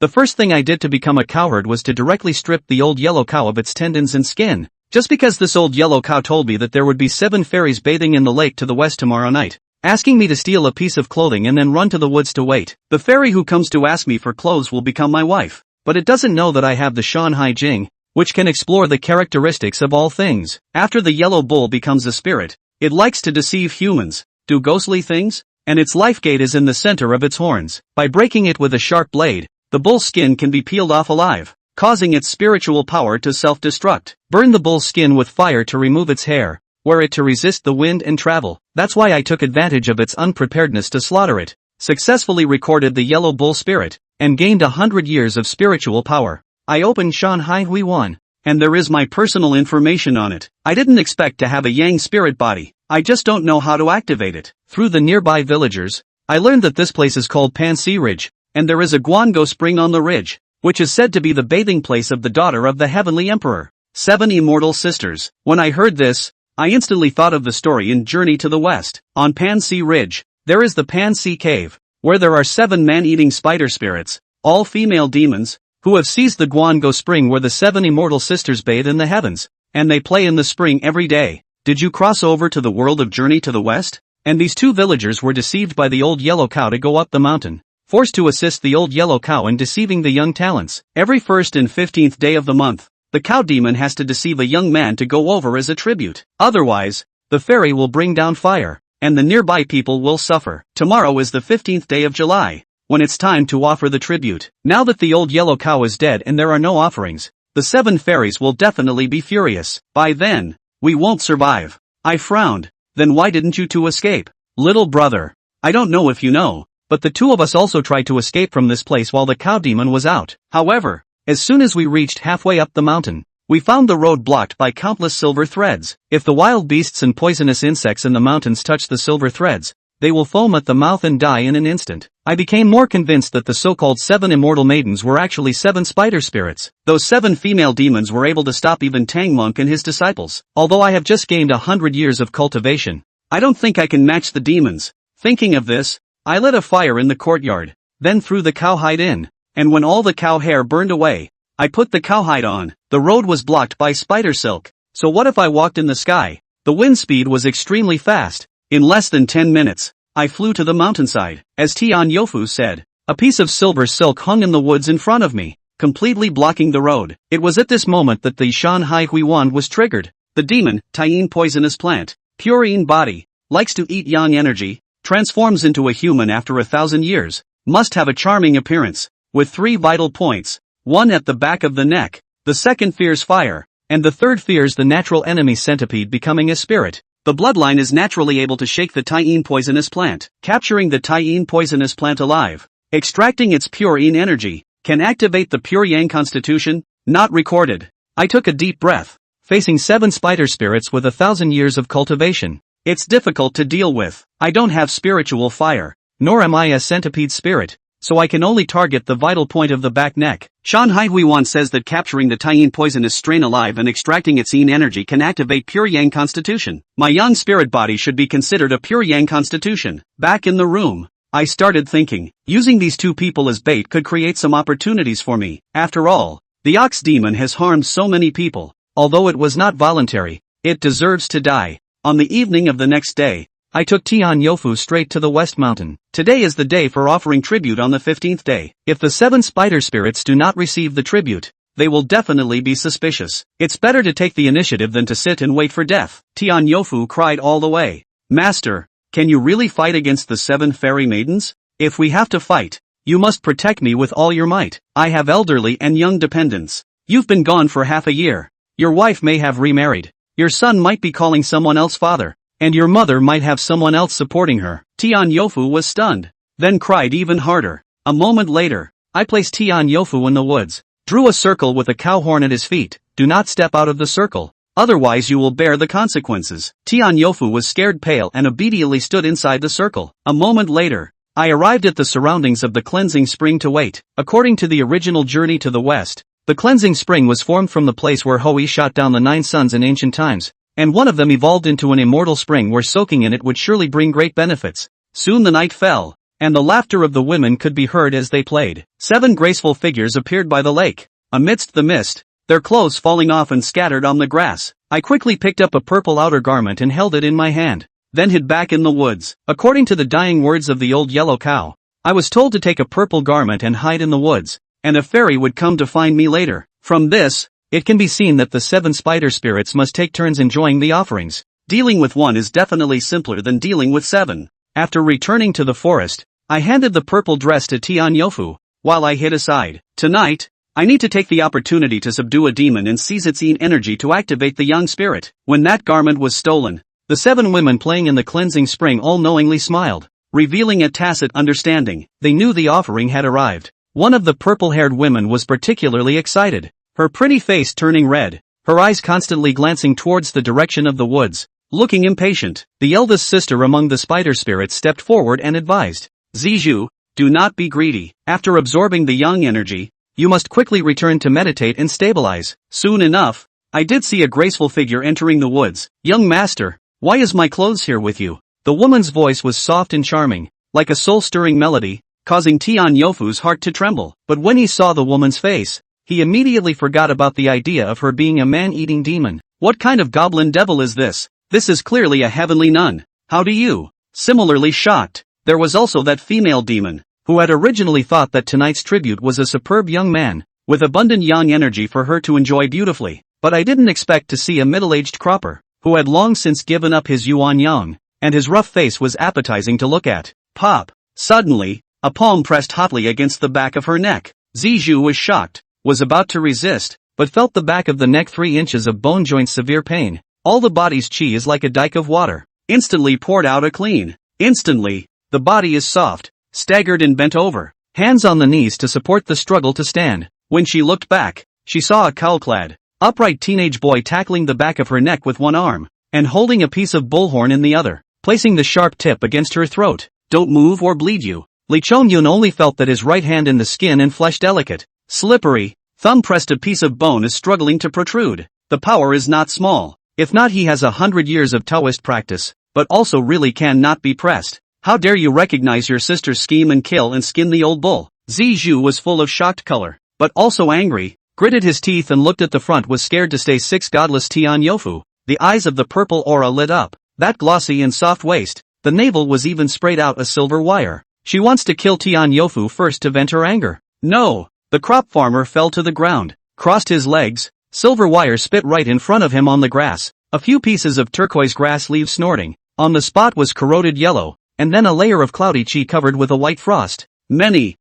The first thing I did to become a cowherd was to directly strip the old yellow cow of its tendons and skin. Just because this old yellow cow told me that there would be 7 fairies bathing in the lake to the west tomorrow night, asking me to steal a piece of clothing and then run to the woods to wait. The fairy who comes to ask me for clothes will become my wife. But it doesn't know that I have the Shanhai Jing, which can explore the characteristics of all things. After the yellow bull becomes a spirit, it likes to deceive humans, do ghostly things, and its life gate is in the center of its horns. By breaking it with a sharp blade, the bull's skin can be peeled off alive, causing its spiritual power to self-destruct. Burn the bull's skin with fire to remove its hair, wear it to resist the wind and travel. That's why I took advantage of its unpreparedness to slaughter it, successfully recorded the yellow bull spirit, and gained 100 years of spiritual power. I opened Shanhai Hui 1, and there is my personal information on it. I didn't expect to have a Yang spirit body, I just don't know how to activate it. Through the nearby villagers, I learned that this place is called Pansi Ridge, and there is a Guango spring on the ridge, which is said to be the bathing place of the daughter of the heavenly emperor. 7 immortal sisters. When I heard this, I instantly thought of the story in Journey to the West. On Pansi Ridge, there is the Pansi Cave, where there are 7 man-eating spider spirits, all female demons, who have seized the Guango spring where the 7 immortal sisters bathe in the heavens, and they play in the spring every day. Did you cross over to the world of Journey to the West? And these 2 villagers were deceived by the old yellow cow to go up the mountain, forced to assist the old yellow cow in deceiving the young talents. Every 1st and 15th day of the month, the cow demon has to deceive a young man to go over as a tribute. Otherwise, the fairy will bring down fire, and the nearby people will suffer. Tomorrow is the 15th day of July, when it's time to offer the tribute. Now that the old yellow cow is dead and there are no offerings, the 7 fairies will definitely be furious. By then, we won't survive. I frowned. Then why didn't you 2 escape? Little brother, I don't know if you know, but the 2 of us also tried to escape from this place while the cow demon was out. However, as soon as we reached halfway up the mountain, we found the road blocked by countless silver threads. If the wild beasts and poisonous insects in the mountains touch the silver threads, they will foam at the mouth and die in an instant. I became more convinced that the so-called 7 immortal maidens were actually 7 spider spirits. Those 7 female demons were able to stop even Tang Monk and his disciples. Although I have just gained 100 years of cultivation, I don't think I can match the demons. Thinking of this, I lit a fire in the courtyard, then threw the cowhide in, and when all the cow hair burned away, I put the cowhide on. The road was blocked by spider silk, so what if I walked in the sky? The wind speed was extremely fast. In less than 10 minutes, I flew to the mountainside. As Tian Yofu said, a piece of silver silk hung in the woods in front of me, completely blocking the road. It was at this moment that the Shanhai Hui wand was triggered. The demon, Taiyin poisonous plant, Purine body, likes to eat yang energy, transforms into a human after 1,000 years, must have a charming appearance, with 3 vital points, 1 at the back of the neck, the second fears fire, and the third fears the natural enemy centipede becoming a spirit. The bloodline is naturally able to shake the Taiyin poisonous plant. Capturing the Taiyin poisonous plant alive, extracting its pure yin energy, can activate the pure yang constitution, not recorded. I took a deep breath, facing 7 spider spirits with 1,000 years of cultivation. It's difficult to deal with. I don't have spiritual fire, nor am I a centipede spirit, so I can only target the vital point of the back neck. Shanhai Huiwan says that capturing the Taiyin poisonous strain alive and extracting its yin energy can activate pure yang constitution. My young spirit body should be considered a pure yang constitution. Back in the room, I started thinking, using these 2 people as bait could create some opportunities for me. After all, the ox demon has harmed so many people. Although it was not voluntary, it deserves to die. On the evening of the next day, I took Tian Yofu straight to the West Mountain. Today is the day for offering tribute on the 15th day. If the 7 spider spirits do not receive the tribute, they will definitely be suspicious. It's better to take the initiative than to sit and wait for death. Tian Yofu cried all the way. Master, can you really fight against the 7 fairy maidens? If we have to fight, you must protect me with all your might. I have elderly and young dependents. You've been gone for half a year. Your wife may have remarried. Your son might be calling someone else father. And your mother might have someone else supporting her. Tian Yofu was stunned, then cried even harder. A moment later, I placed Tian Yofu in the woods, drew a circle with a cow horn at his feet. Do not step out of the circle, otherwise you will bear the consequences. Tian Yofu was scared pale and obediently stood inside the circle. A moment later, I arrived at the surroundings of the cleansing spring to wait. According to the original Journey to the West, the cleansing spring was formed from the place where Hoi shot down the 9 suns in ancient times, and one of them evolved into an immortal spring where soaking in it would surely bring great benefits. Soon the night fell, and the laughter of the women could be heard as they played. 7 graceful figures appeared by the lake. Amidst the mist, their clothes falling off and scattered on the grass, I quickly picked up a purple outer garment and held it in my hand, then hid back in the woods. According to the dying words of the old yellow cow, I was told to take a purple garment and hide in the woods, and a fairy would come to find me later. From this, it can be seen that the 7 spider spirits must take turns enjoying the offerings. Dealing with one is definitely simpler than dealing with 7. After returning to the forest, I handed the purple dress to Tian Yofu, while I hid aside. Tonight, I need to take the opportunity to subdue a demon and seize its energy to activate the young spirit. When that garment was stolen, the 7 women playing in the cleansing spring all knowingly smiled, revealing a tacit understanding. They knew the offering had arrived. One of the purple-haired women was particularly excited, her pretty face turning red, her eyes constantly glancing towards the direction of the woods, looking impatient. The eldest sister among the spider spirits stepped forward and advised, "Zizhu, do not be greedy. After absorbing the young energy, you must quickly return to meditate and stabilize." Soon enough, I did see a graceful figure entering the woods. "Young master, why is my clothes here with you?" The woman's voice was soft and charming, like a soul-stirring melody, causing Tian Yofu's heart to tremble. But when he saw the woman's face, he immediately forgot about the idea of her being a man-eating demon. What kind of goblin devil is this? This is clearly a heavenly nun. How do you? Similarly shocked, there was also that female demon, who had originally thought that tonight's tribute was a superb young man, with abundant yang energy for her to enjoy beautifully. But I didn't expect to see a middle-aged cropper, who had long since given up his yuan yang, and his rough face was appetizing to look at. Pop! Suddenly, a palm pressed hotly against the back of her neck. Zizhu was shocked, was about to resist, but felt the back of the neck 3 inches of bone joint severe pain. All the body's chi is like a dike of water, instantly poured out a clean. Instantly, the body is soft, staggered and bent over, hands on the knees to support the struggle to stand. When she looked back, she saw a cowl-clad, upright teenage boy tackling the back of her neck with one arm, and holding a piece of bullhorn in the other, placing the sharp tip against her throat. "Don't move or bleed you." Li Chongyun only felt that his right hand in the skin and flesh delicate, slippery, thumb pressed a piece of bone is struggling to protrude. The power is not small. If not, he has 100 years of Taoist practice, but also really can not be pressed. "How dare you recognize your sister's scheme and kill and skin the old bull?" Zizhu was full of shocked color, but also angry, gritted his teeth and looked at the front was scared to stay 6 godless Tian Yofu. The eyes of the purple aura lit up, that glossy and soft waist, the navel was even sprayed out a silver wire. She wants to kill Tian Yofu first to vent her anger. No! The crop farmer fell to the ground, crossed his legs, silver wire spit right in front of him on the grass, a few pieces of turquoise grass leaves snorting. On the spot was corroded yellow, and then a layer of cloudy chi covered with a white frost. Many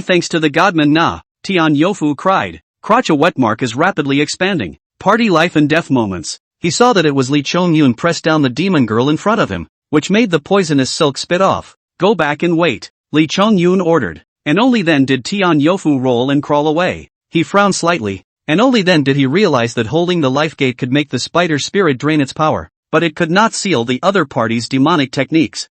thanks to the godman Na, Tian Yofu cried. Crotch, a wet mark is rapidly expanding. Party life and death moments. He saw that it was Li Chongyun pressed down the demon girl in front of him, which made the poisonous silk spit off. "Go back and wait," Li Chongyun ordered, and only then did Tian Yofu roll and crawl away. He frowned slightly, and only then did he realize that holding the life gate could make the spider spirit drain its power, but it could not seal the other party's demonic techniques.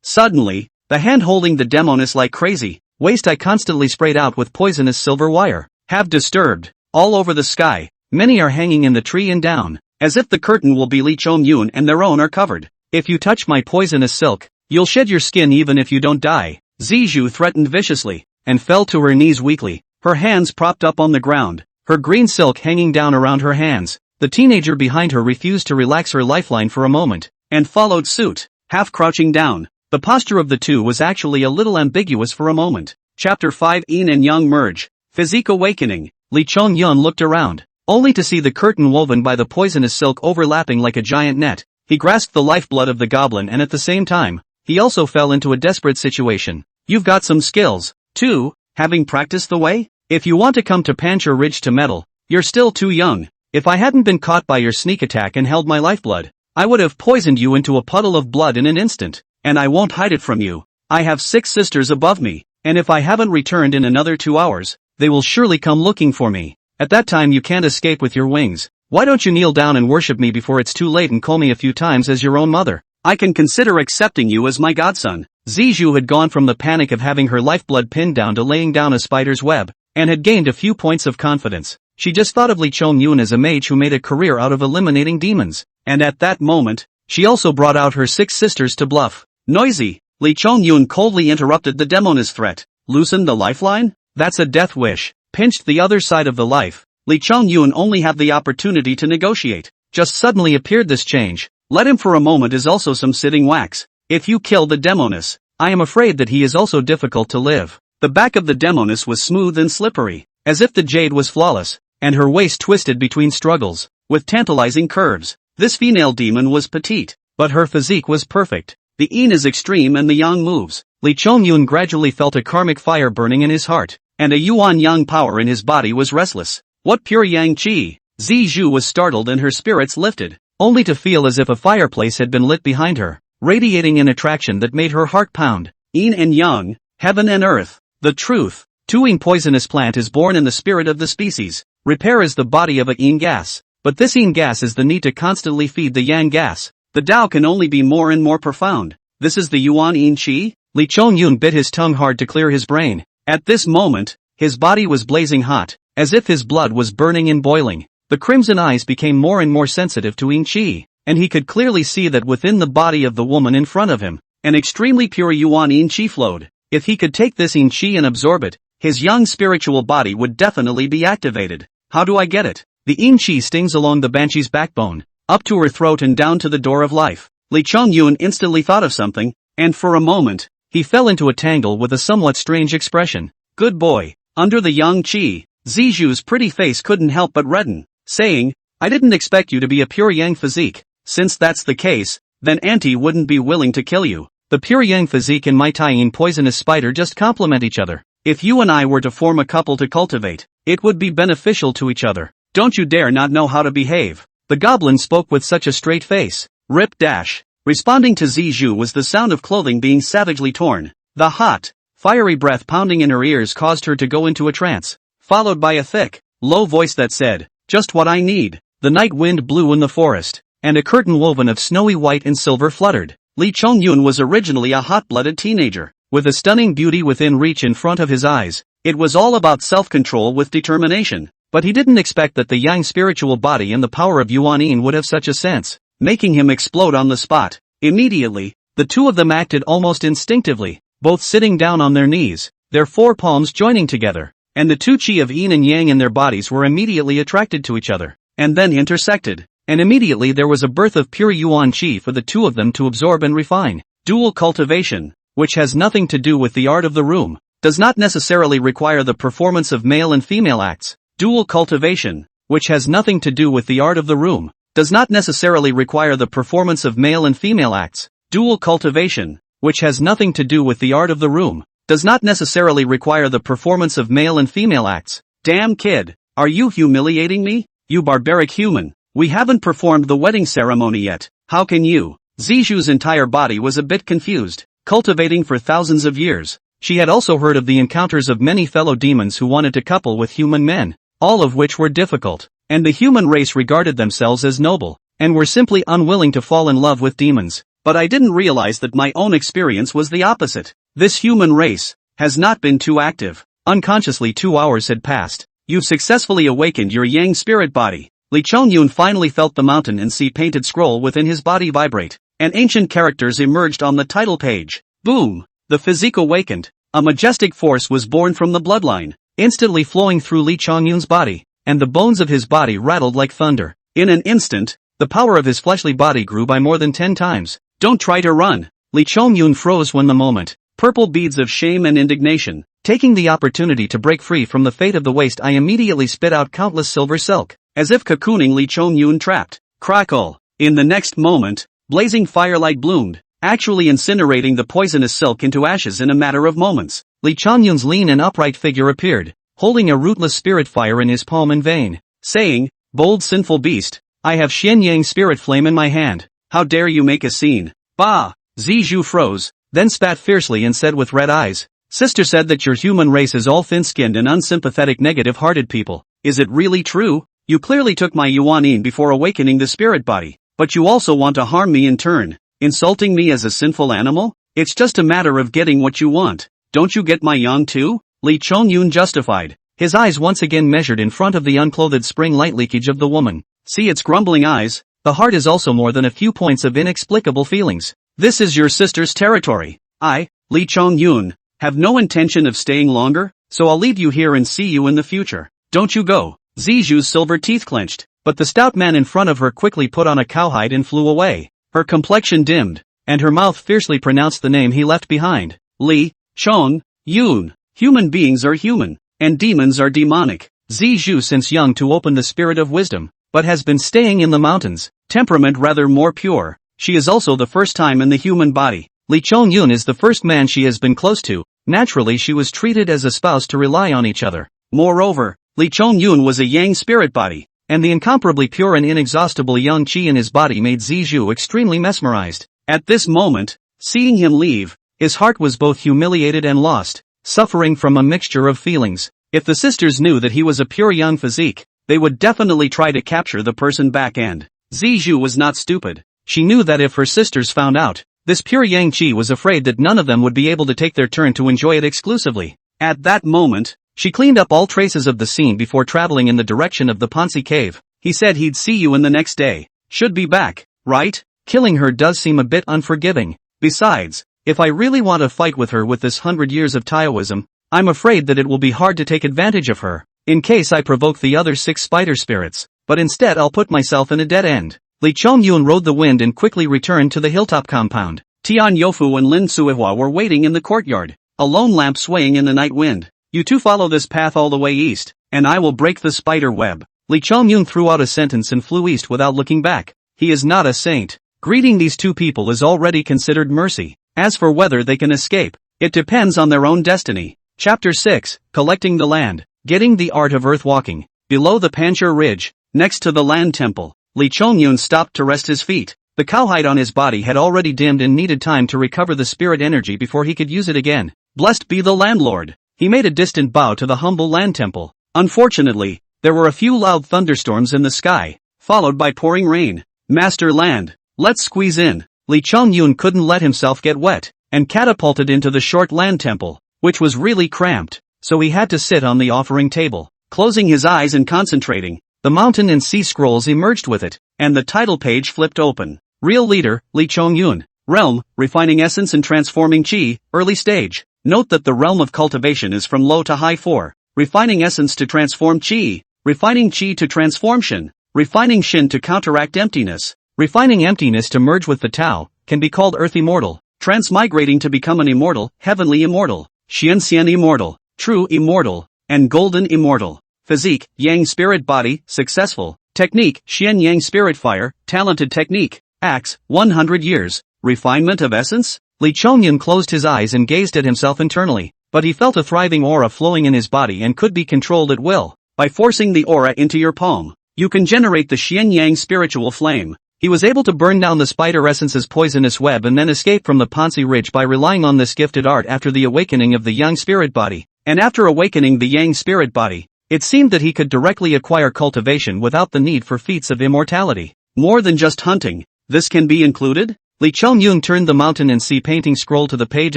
Suddenly, the hand holding the demoness like crazy, waist I constantly sprayed out with poisonous silver wire, have disturbed, all over the sky, many are hanging in the tree and down, as if the curtain will be Li Chongyun and their own are covered. "If you touch my poisonous silk, you'll shed your skin even if you don't die," Zizhu threatened viciously, and fell to her knees weakly, her hands propped up on the ground, her green silk hanging down around her hands. The teenager behind her refused to relax her lifeline for a moment, and followed suit, half crouching down. The posture of the two was actually a little ambiguous for a moment. Chapter 5 Yin and Yang merge. Physique awakening. Li Chongyun looked around, only to see the curtain woven by the poisonous silk overlapping like a giant net. He grasped the lifeblood of the goblin and at the same time, he also fell into a desperate situation. "You've got some skills, too, having practiced the way? If you want to come to Panchur Ridge to meddle, you're still too young. If I hadn't been caught by your sneak attack and held my lifeblood, I would have poisoned you into a puddle of blood in an instant, and I won't hide it from you. I have 6 sisters above me, and if I haven't returned in another 2 hours, they will surely come looking for me. At that time you can't escape with your wings. Why don't you kneel down and worship me before it's too late and call me a few times as your own mother? I can consider accepting you as my godson." Zizhu had gone from the panic of having her lifeblood pinned down to laying down a spider's web, and had gained a few points of confidence. She just thought of Li Chongyun as a mage who made a career out of eliminating demons. and at that moment, she also brought out her 6 sisters to bluff. Noisy! Lee Chongyun coldly interrupted the demoness threat. Loosen the lifeline? That's a death wish. Pinched the other side of the life. Lee Chongyun only have the opportunity to negotiate. Just suddenly appeared this change. Let him for a moment is also some sitting wax. If you kill the demoness, I am afraid that he is also difficult to live. The back of the demoness was smooth and slippery, as if the jade was flawless, and her waist twisted between struggles, with tantalizing curves. This female demon was petite, but her physique was perfect. The yin is extreme and the yang moves. Lee Chongyun gradually felt a karmic fire burning in his heart, and a yuan-yang power in his body was restless. What pure yang qi! Zizhu was startled and her spirits lifted, only to feel as if a fireplace had been lit behind her, radiating an attraction that made her heart pound. Yin and yang, heaven and earth. The truth. Tuing poisonous plant is born in the spirit of the species. Repair is the body of a yin gas, but this yin gas is the need to constantly feed the yang gas. The Tao can only be more and more profound. This is the yuan yin qi? Lee Chongyun bit his tongue hard to clear his brain. At this moment, his body was blazing hot, as if his blood was burning and boiling. The crimson eyes became more and more sensitive to yin qi, and he could clearly see that within the body of the woman in front of him, an extremely pure yuan yin qi flowed. If he could take this yin qi and absorb it, his young spiritual body would definitely be activated. How do I get it? The yin qi stings along the banshee's backbone, up to her throat and down to the door of life. Lee Chongyun instantly thought of something, and for a moment, he fell into a tangle with a somewhat strange expression. Good boy. Under the yang qi, Zizhu's pretty face couldn't help but redden, saying, I didn't expect you to be a pure yang physique. Since that's the case, then Auntie wouldn't be willing to kill you. The pure yang physique and my Tai-yin poisonous spider just complement each other. If you and I were to form a couple to cultivate, it would be beneficial to each other. Don't you dare not know how to behave. The goblin spoke with such a straight face. Rip dash. Responding to Zizhu was the sound of clothing being savagely torn. The hot, fiery breath pounding in her ears caused her to go into a trance, followed by a thick, low voice that said, just what I need. The night wind blew in the forest, and a curtain woven of snowy white and silver fluttered. Lee Chongyun was originally a hot-blooded teenager, with a stunning beauty within reach in front of his eyes. It was all about self-control with determination, but he didn't expect that the yang spiritual body and the power of Yuan Yin would have such a sense, making him explode on the spot. Immediately, the two of them acted almost instinctively, both sitting down on their knees, their forepalms joining together, and the two chi of yin and yang in their bodies were immediately attracted to each other, and then intersected, and immediately there was a birth of pure yuan qi for the two of them to absorb and refine. Dual cultivation, which has nothing to do with the art of the room, does not necessarily require the performance of male and female acts. Dual cultivation, which has nothing to do with the art of the room, does not necessarily require the performance of male and female acts. Dual cultivation, which has nothing to do with the art of the room, does not necessarily require the performance of male and female acts. Damn kid, are you humiliating me? You barbaric human, we haven't performed the wedding ceremony yet, how can you? Zizhu's entire body was a bit confused. Cultivating for thousands of years, she had also heard of the encounters of many fellow demons who wanted to couple with human men, all of which were difficult, and the human race regarded themselves as noble, and were simply unwilling to fall in love with demons. But I didn't realize that my own experience was the opposite. This human race has not been too active. Unconsciously 2 hours had passed. You've successfully awakened your yang spirit body. Lee Chongyun finally felt the mountain and sea painted scroll within his body vibrate, and ancient characters emerged on the title page. Boom! The physique awakened. A majestic force was born from the bloodline, instantly flowing through Lee Chongyun's body, and the bones of his body rattled like thunder. In an instant, the power of his fleshly body grew by more than 10 times. Don't try to run. Lee Chongyun froze when the moment. Purple beads of shame and indignation. Taking the opportunity to break free from the fate of the waste, I immediately spit out countless silver silk, as if cocooning Lee Chongyun trapped. Crackle. In the next moment, blazing firelight bloomed, actually incinerating the poisonous silk into ashes in a matter of moments. Lee Chongyun's lean and upright figure appeared, holding a rootless spirit fire in his palm and vein, saying, bold sinful beast, I have Xian Yang spirit flame in my hand. How dare you make a scene? Bah! Zizhu froze, then spat fiercely and said with red eyes, Sister said that your human race is all thin-skinned and unsympathetic negative-hearted people. Is it really true? You clearly took my Yuan Yin before awakening the spirit body, but you also want to harm me in turn, insulting me as a sinful animal? It's just a matter of getting what you want. Don't you get my yang too? Lee Chongyun justified. His eyes once again measured in front of the unclothed spring light leakage of the woman. See its grumbling eyes? the heart is also more than a few points of inexplicable feelings. This is your sister's territory. I, Lee Chong-yoon, have no intention of staying longer, so I'll leave you here and see you in the future. Don't you go. Ziju's silver teeth clenched, but the stout man in front of her quickly put on a cowhide and flew away. Her complexion dimmed, and her mouth fiercely pronounced the name he left behind. Lee Chong-yoon. Human beings are human, and demons are demonic. Ziju since young to open the spirit of wisdom, but has been staying in the mountains. Temperament rather more pure. She is also the first time in the human body. Lee Chong-yoon is the first man she has been close to. Naturally she was treated as a spouse to rely on each other. Moreover, Lee Chong-yoon was a yang spirit body, and the incomparably pure and inexhaustible yang qi in his body made Ziju extremely mesmerized. At this moment, seeing him leave, his heart was both humiliated and lost, suffering from a mixture of feelings. If the sisters knew that he was a pure yang physique, they would definitely try to capture the person back and Ziju was not stupid. She knew that if her sisters found out, this pure yang qi was afraid that none of them would be able to take their turn to enjoy it exclusively. At that moment, she cleaned up all traces of the scene before traveling in the direction of the Pansi cave. He said he'd see you in the next day. Should be back, right? Killing her does seem a bit unforgiving. Besides, if I really want to fight with her with this 100 years of Taoism, I'm afraid that it will be hard to take advantage of her, in case I provoke the other 6 spider spirits, but instead I'll put myself in a dead end. Lee Chong-yoon rode the wind and quickly returned to the hilltop compound. Tian Yofu and Lin Suihua were waiting in the courtyard, a lone lamp swaying in the night wind. You two follow this path all the way east, and I will break the spider web. Lee Chong-yoon threw out a sentence and flew east without looking back. He is not a saint. Greeting these two people is already considered mercy. As for whether they can escape, it depends on their own destiny. Chapter 6, Collecting the Land. Getting the art of earth walking. Below the Panchur Ridge, next to the land temple, Lee Chong-yoon stopped to rest his feet. The cowhide on his body had already dimmed and needed time to recover the spirit energy before he could use it again. Blessed be the landlord. He made a distant bow to the humble land temple. Unfortunately, there were a few loud thunderstorms in the sky, followed by pouring rain. Master Land, let's squeeze in. Lee Chong-yoon couldn't let himself get wet, and catapulted into the short land temple, which was really cramped, so he had to sit on the offering table. Closing his eyes and concentrating, the mountain and sea scrolls emerged with it, and the title page flipped open. Real leader, Lee Chong-yoon. Realm, refining essence and transforming qi, early stage. Note that the realm of cultivation is from low to high 4. Refining essence to transform qi. Refining qi to transform shin. Refining shin to counteract emptiness. Refining emptiness to merge with the Tao, can be called earth immortal. Transmigrating to become an immortal, heavenly immortal. Xian immortal, true immortal, and golden immortal. Physique, yang spirit body, successful. Technique, Xian yang spirit fire, talented technique. Acts, 100 years. Refinement of essence? Lee Chong-yoon closed his eyes and gazed at himself internally, but he felt a thriving aura flowing in his body and could be controlled at will. By forcing the aura into your palm, you can generate the Xian yang spiritual flame. He was able to burn down the spider essence's poisonous web and then escape from the Pansi Ridge by relying on this gifted art after the awakening of the yang spirit body. And after awakening the yang spirit body, it seemed that he could directly acquire cultivation without the need for feats of immortality. More than just hunting, this can be included? Lee Chong-yoon turned the mountain and sea painting scroll to the page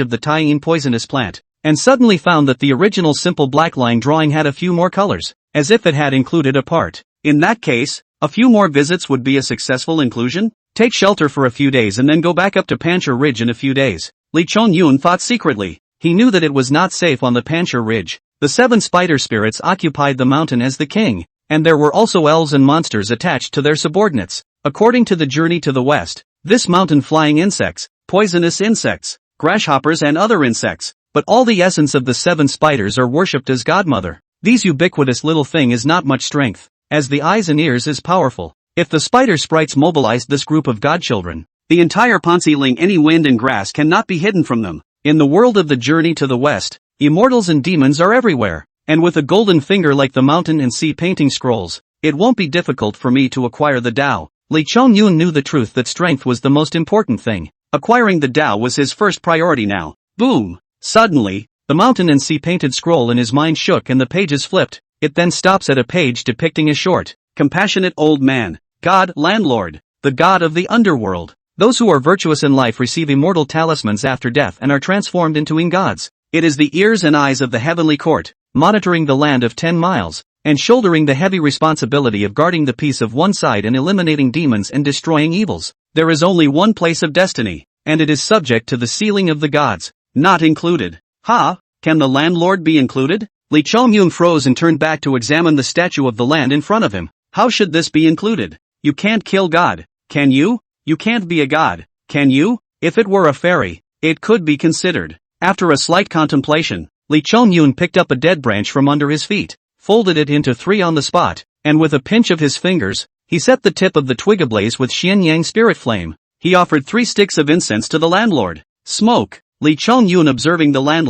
of the Taiyin poisonous plant, and suddenly found that the original simple black line drawing had a few more colors, as if it had included a part. In that case, a few more visits would be a successful inclusion? Take shelter for a few days and then go back up to Panchur Ridge in a few days. Lee Chong-yoon thought secretly. He knew that it was not safe on the Panchur Ridge. The 7 spider spirits occupied the mountain as the king, and there were also elves and monsters attached to their subordinates. According to the journey to the west, this mountain flying insects, poisonous insects, grasshoppers and other insects, but all the essence of the 7 spiders are worshipped as godmother. These ubiquitous little thing is not much strength, as the eyes and ears is powerful. If the spider sprites mobilized this group of godchildren, the entire Pansi-ling any wind and grass cannot be hidden from them. In the world of the journey to the west, immortals and demons are everywhere, and with a golden finger like the mountain and sea painting scrolls, it won't be difficult for me to acquire the Tao. Lee Chong-yoon knew the truth that strength was the most important thing. Acquiring the Tao was his first priority now. Boom! Suddenly, the mountain and sea painted scroll in his mind shook and the pages flipped. It then stops at a page depicting a short, compassionate old man, god, landlord, the god of the underworld. Those who are virtuous in life receive immortal talismans after death and are transformed into gods. It is the ears and eyes of the heavenly court, monitoring the land of 10 miles. and shouldering the heavy responsibility of guarding the peace of one side and eliminating demons and destroying evils. There is only one place of destiny, and it is subject to the sealing of the gods, not included. Ha! Can the landlord be included? Lee Chong-yun froze and turned back to examine the statue of the land in front of him. How should this be included? You can't kill God, can you? You can't be a god, can you? If it were a fairy, it could be considered. After a slight contemplation, Lee Chong-yun picked up a dead branch from under his feet, folded it into 3 on the spot, and with a pinch of his fingers, he set the tip of the twig ablaze with Xianyang spirit flame. He offered 3 sticks of incense to the landlord. Smoke! Lee Chong-yun, observing the land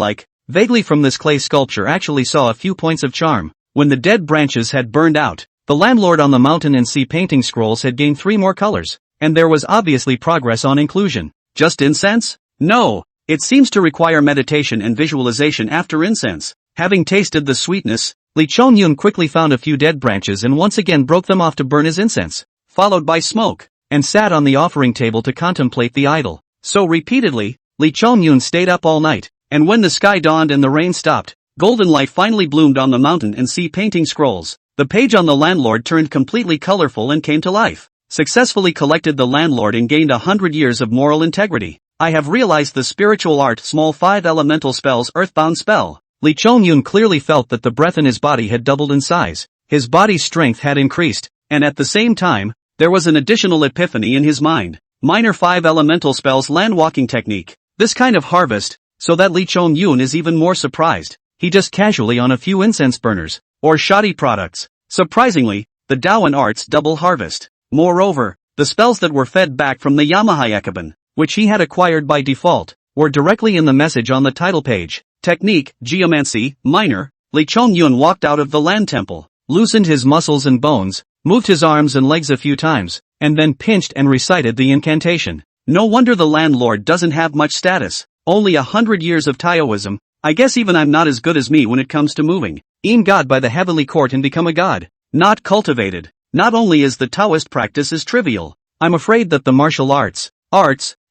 vaguely from this clay sculpture, actually saw a few points of charm. When the dead branches had burned out, the landlord on the mountain and sea painting scrolls had gained 3 more colors, and there was obviously progress on inclusion. Just incense? No, it seems to require meditation and visualization after incense. Having tasted the sweetness, Lee Chong-yun quickly found a few dead branches and once again broke them off to burn his incense, followed by smoke, and sat on the offering table to contemplate the idol. So repeatedly, Lee Chong-yun stayed up all night, and when the sky dawned and the rain stopped, golden light finally bloomed on the mountain and sea painting scrolls. The page on the landlord turned completely colorful and came to life. Successfully collected the landlord and gained 100 years of moral integrity. I have realized the spiritual art. Small 5 elemental spells. Earthbound spell. Lee Chong-yun clearly felt that the breath in his body had doubled in size. His body's strength had increased, and at the same time, there was an additional epiphany in his mind. Minor 5 elemental spells. Land walking technique. This kind of harvest, so that Lee Chong-yun is even more surprised. He just casually on a few incense burners, or shoddy products. Surprisingly, the Daoan arts double harvest. Moreover, the spells that were fed back from the manhwarecap, which he had acquired by default, were directly in the message on the title page. Technique, geomancy, minor. Lee Chong-yun walked out of the land temple, loosened his muscles and bones, moved his arms and legs a few times, and then pinched and recited the incantation. No wonder the landlord doesn't have much status. Only 100 years of Taoism. I guess even I'm not as good as me when it comes to moving. God by the heavenly court and become a god. Not cultivated. Not only is the Taoist practice as trivial, I'm afraid that the martial arts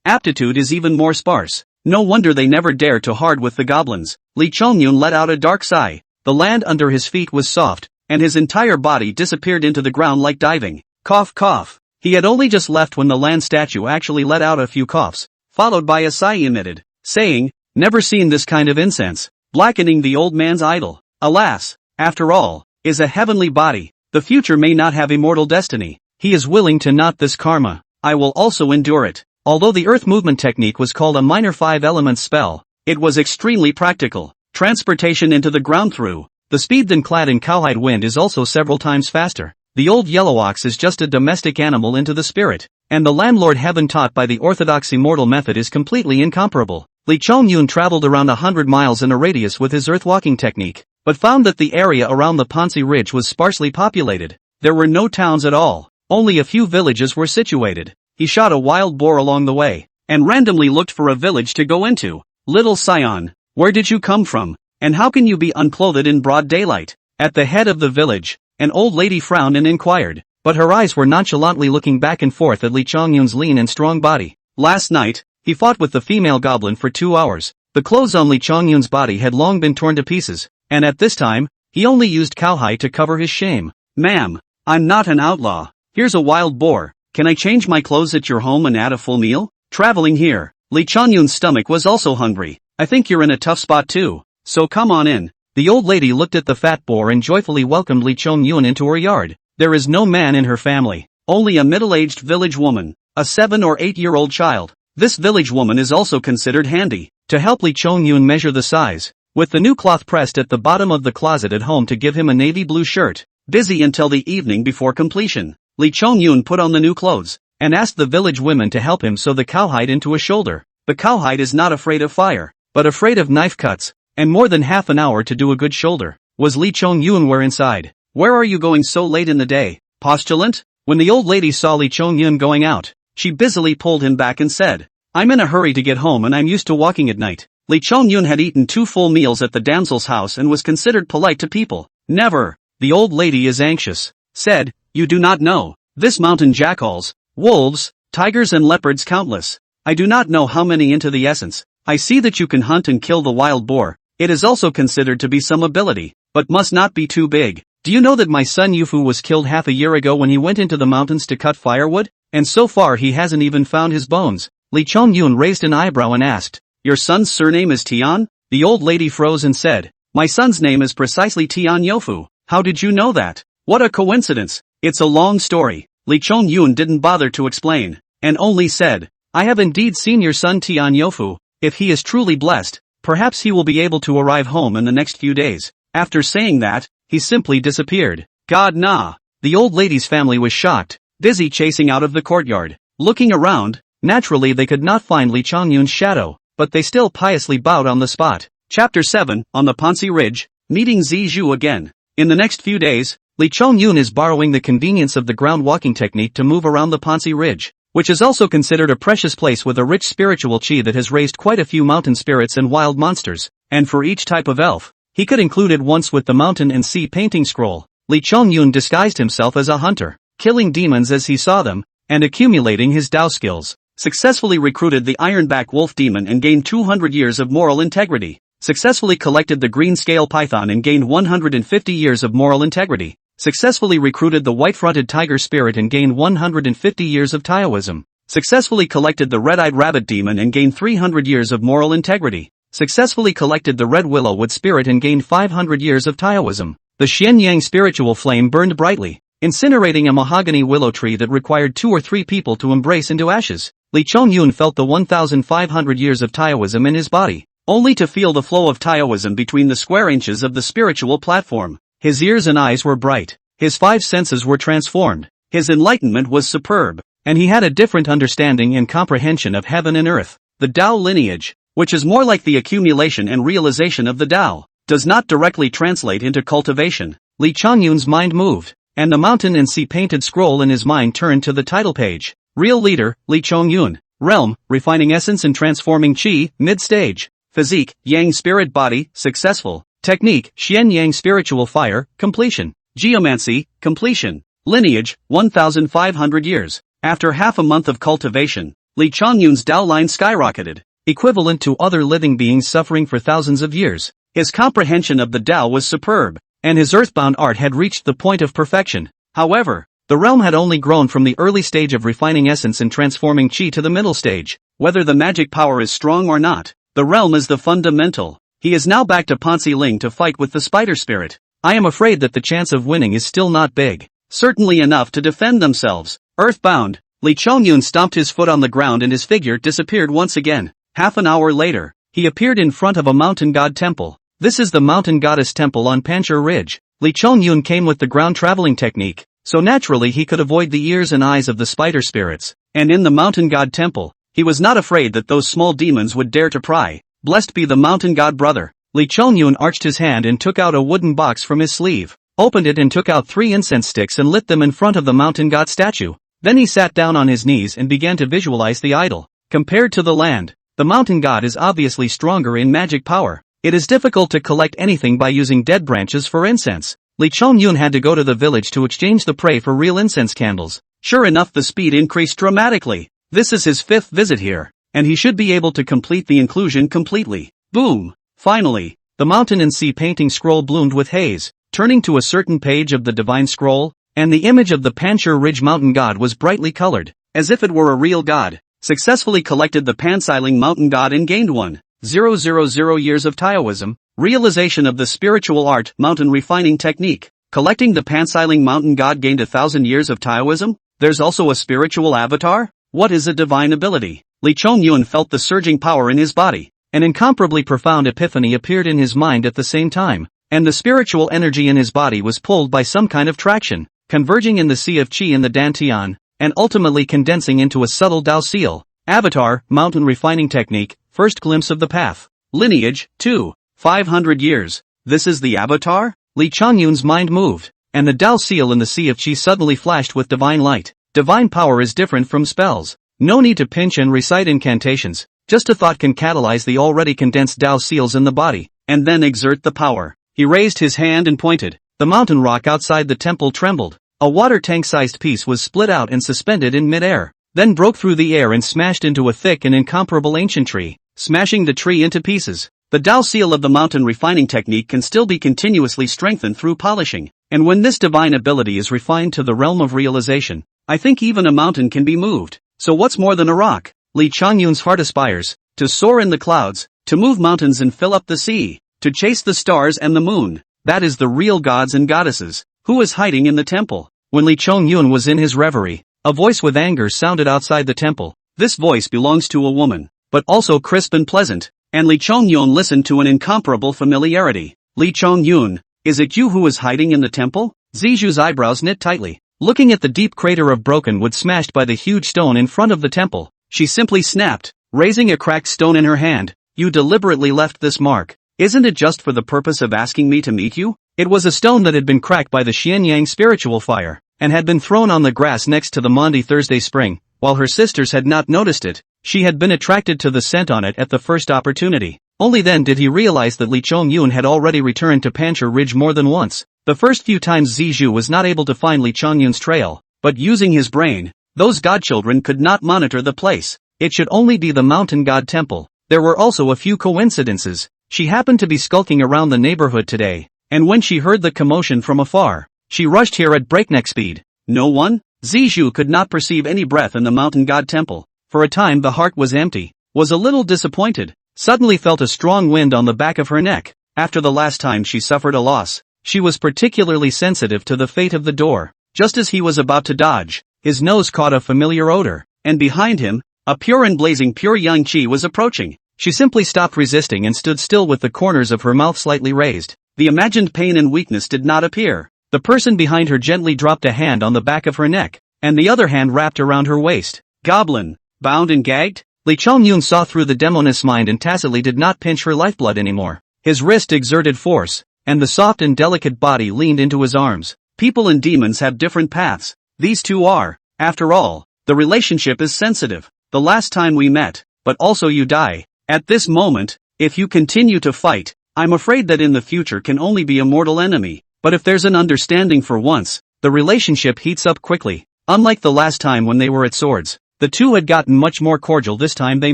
aptitude is even more sparse. No wonder they never dared to hard with the goblins. Lee Chong-yun let out a dark sigh. The land under his feet was soft, and his entire body disappeared into the ground like diving. Cough cough. He had only just left when the land statue actually let out a few coughs, followed by a sigh emitted, saying, "Never seen this kind of incense," blackening the old man's idol. Alas, after all, is a heavenly body. The future may not have immortal destiny. He is willing to knot this karma. I will also endure it. Although the earth movement technique was called a minor 5 elements spell, it was extremely practical. Transportation into the ground through the speed than clad in cowhide wind is also several times faster. The old yellow ox is just a domestic animal into the spirit, and the landlord heaven taught by the orthodox immortal method is completely incomparable. Lee Chong-yun traveled around 100 miles in a radius with his earth walking technique, but found that the area around the Pansi ridge was sparsely populated. There were no towns at all. Only a few villages were situated. He shot a wild boar along the way, and randomly looked for a village to go into. Little Scion, where did you come from? And how can you be unclothed in broad daylight? At the head of the village, an old lady frowned and inquired, but her eyes were nonchalantly looking back and forth at Lee Chong-yun's lean and strong body. Last night, he fought with the female goblin for 2 hours. The clothes on Lee Chong-yun's body had long been torn to pieces, and at this time, he only used cowhide to cover his shame. "Ma'am, I'm not an outlaw. Here's a wild boar. Can I change my clothes at your home and add a full meal?" Traveling here, Lee Chong-yun's stomach was also hungry. "I think you're in a tough spot too, so come on in." The old lady looked at the fat boar and joyfully welcomed Lee Chong-yun into her yard. There is no man in her family, only a middle-aged village woman, a 7 or 8-year-old child. This village woman is also considered handy to help Lee Chong-yun measure the size, with the new cloth pressed at the bottom of the closet at home to give him a navy blue shirt. Busy until the evening before completion, Lee Chong-yun put on the new clothes, and asked the village women to help him sew the cowhide into a shoulder. The cowhide is not afraid of fire, but afraid of knife cuts, and more than half an hour to do a good shoulder. Was Lee Chong-yun were inside. "Where are you going so late in the day, postulant?" When the old lady saw Lee Chong-yun going out, she busily pulled him back and said, "I'm in a hurry to get home and I'm used to walking at night." Lee Chong-yun had eaten 2 full meals at the damsel's house and was considered polite to people. "Never. The old lady is anxious," said, "You do not know. This mountain jackals, wolves, tigers and leopards countless. I do not know how many into the essence. I see that you can hunt and kill the wild boar. It is also considered to be some ability, but must not be too big. Do you know that my son Yufu was killed half a year ago when he went into the mountains to cut firewood? And so far he hasn't even found his bones." Li Chongyun raised an eyebrow and asked, "Your son's surname is Tian?" The old lady froze and said, "My son's name is precisely Tian Yofu. How did you know that?" "What a coincidence. It's a long story." Li Chongyun didn't bother to explain, and only said, "I have indeed seen your son Tian Yofu. If he is truly blessed, perhaps he will be able to arrive home in the next few days." After saying that, he simply disappeared. God nah. The old lady's family was shocked, busy chasing out of the courtyard. Looking around, naturally they could not find Li Chongyun's shadow, but they still piously bowed on the spot. Chapter 7, on the Pansi Ridge, meeting Zizhu again. In the next few days, Li Chongyun is borrowing the convenience of the ground walking technique to move around the Pansi Ridge, which is also considered a precious place with a rich spiritual chi that has raised quite a few mountain spirits and wild monsters, and for each type of elf, he could include it once with the mountain and sea painting scroll. Li Chongyun disguised himself as a hunter, killing demons as he saw them, and accumulating his Dao skills. Successfully recruited the Ironback Wolf Demon and gained 200 years of moral integrity. Successfully collected the Green Scale Python and gained 150 years of moral integrity. Successfully recruited the White-Fronted Tiger Spirit and gained 150 years of Taoism. Successfully collected the Red-Eyed Rabbit Demon and gained 300 years of moral integrity. Successfully collected the Red Willow Wood Spirit and gained 500 years of Taoism. The Xianyang spiritual flame burned brightly, incinerating a mahogany willow tree that required 2 or 3 people to embrace into ashes. Li Chongyun felt the 1,500 years of Taoism in his body, only to feel the flow of Taoism between the square inches of the spiritual platform. His ears and eyes were bright, his 5 senses were transformed, his enlightenment was superb, and he had a different understanding and comprehension of heaven and earth. The Tao lineage, which is more like the accumulation and realization of the Tao, does not directly translate into cultivation. Li Chongyun's mind moved, and the mountain and sea painted scroll in his mind turned to the title page. Real leader, Li Chongyun. Realm, refining essence and transforming chi, mid-stage. Physique, Yang spirit body, successful. Technique, Xian Yang spiritual fire, completion. Geomancy, completion. Lineage, 1,500 years. After half a month of cultivation, Li Chongyun's Dao line skyrocketed, equivalent to other living beings suffering for thousands of years. His comprehension of the Tao was superb, and his earthbound art had reached the point of perfection. However, the realm had only grown from the early stage of refining essence and transforming chi to the middle stage. Whether the magic power is strong or not, the realm is the fundamental. He is now back to Pansi Ling to fight with the spider spirit. I am afraid that the chance of winning is still not big. Certainly enough to defend themselves. Earthbound, Li Chongyun stomped his foot on the ground and his figure disappeared once again. Half an hour later, he appeared in front of a mountain god temple. This is the mountain goddess temple on Panchur Ridge. Li Chongyun came with the ground traveling technique, so naturally he could avoid the ears and eyes of the spider spirits. And in the mountain god temple, he was not afraid that those small demons would dare to pry. Blessed be the mountain god brother. Li Chongyun arched his hand and took out a wooden box from his sleeve, opened it and took out 3 incense sticks and lit them in front of the mountain god statue. Then he sat down on his knees and began to visualize the idol. Compared to the land, the mountain god is obviously stronger in magic power. It is difficult to collect anything by using dead branches for incense. Li Chongyun had to go to the village to exchange the prey for real incense candles. Sure enough, the speed increased dramatically. This is his 5th visit here, and he should be able to complete the inclusion completely. Boom! Finally, the mountain and sea painting scroll bloomed with haze, turning to a certain page of the divine scroll, and the image of the Panchur Ridge mountain god was brightly colored, as if it were a real god. Successfully collected the Pansiling mountain god and gained 1,000 years of Taoism. Realization of the spiritual art mountain refining technique. Collecting the Pansiling mountain god gained 1,000 years of Taoism. There's also a spiritual avatar? What is a divine ability? Li Chongyun felt the surging power in his body. An incomparably profound epiphany appeared in his mind at the same time, and the spiritual energy in his body was pulled by some kind of traction, converging in the sea of chi in the Dantian, and ultimately condensing into a subtle Dao seal. Avatar, mountain refining technique, first glimpse of the path. Lineage, 2,500 years. This is the avatar? Li Chongyun's mind moved, and the Dao seal in the sea of chi suddenly flashed with divine light. Divine power is different from spells. No need to pinch and recite incantations. Just a thought can catalyze the already condensed Dao seals in the body, and then exert the power. He raised his hand and pointed. The mountain rock outside the temple trembled. A water tank-sized piece was split out and suspended in mid-air, then broke through the air and smashed into a thick and incomparable ancient tree, smashing the tree into pieces. The Tao seal of the mountain refining technique can still be continuously strengthened through polishing, and when this divine ability is refined to the realm of realization, I think even a mountain can be moved. So what's more than a rock? Lee Chongyun's heart aspires to soar in the clouds, to move mountains and fill up the sea, to chase the stars and the moon. That is the real gods and goddesses. Who is hiding in the temple? When Lee Chongyun was in his reverie, a voice with anger sounded outside the temple. This voice belongs to a woman, but also crisp and pleasant, and Lee Chongyun listened to an incomparable familiarity. Lee Chongyun, is it you who is hiding in the temple? Ziju's eyebrows knit tightly. Looking at the deep crater of broken wood smashed by the huge stone in front of the temple, she simply snapped, raising a cracked stone in her hand. You deliberately left this mark. Isn't it just for the purpose of asking me to meet you? It was a stone that had been cracked by the Xianyang spiritual fire, and had been thrown on the grass next to the Maundy Thursday spring. While her sisters had not noticed it, she had been attracted to the scent on it at the first opportunity. Only then did he realize that Lee Chongyun had already returned to Panchir Ridge more than once. The first few times Ziju was not able to find Lee Chongyun's trail, but using his brain, those godchildren could not monitor the place. It should only be the mountain god temple. There were also a few coincidences. She happened to be skulking around the neighborhood today, and when she heard the commotion from afar, she rushed here at breakneck speed. No one? Ziju could not perceive any breath in the mountain god temple. For a time the heart was empty, was a little disappointed, suddenly felt a strong wind on the back of her neck. After the last time she suffered a loss, she was particularly sensitive to the fate of the door. Just as he was about to dodge, his nose caught a familiar odor, and behind him, a pure and blazing pure yang qi was approaching. She simply stopped resisting and stood still with the corners of her mouth slightly raised. The imagined pain and weakness did not appear. The person behind her gently dropped a hand on the back of her neck, and the other hand wrapped around her waist. Goblin, bound and gagged? Lee Chongyun saw through the demoness mind and tacitly did not pinch her lifeblood anymore. His wrist exerted force, and the soft and delicate body leaned into his arms. People and demons have different paths. These two are, after all, the relationship is sensitive. The last time we met, but also you die. At this moment, if you continue to fight, I'm afraid that in the future can only be a mortal enemy. But if there's an understanding for once, the relationship heats up quickly. Unlike the last time when they were at swords, the two had gotten much more cordial this time they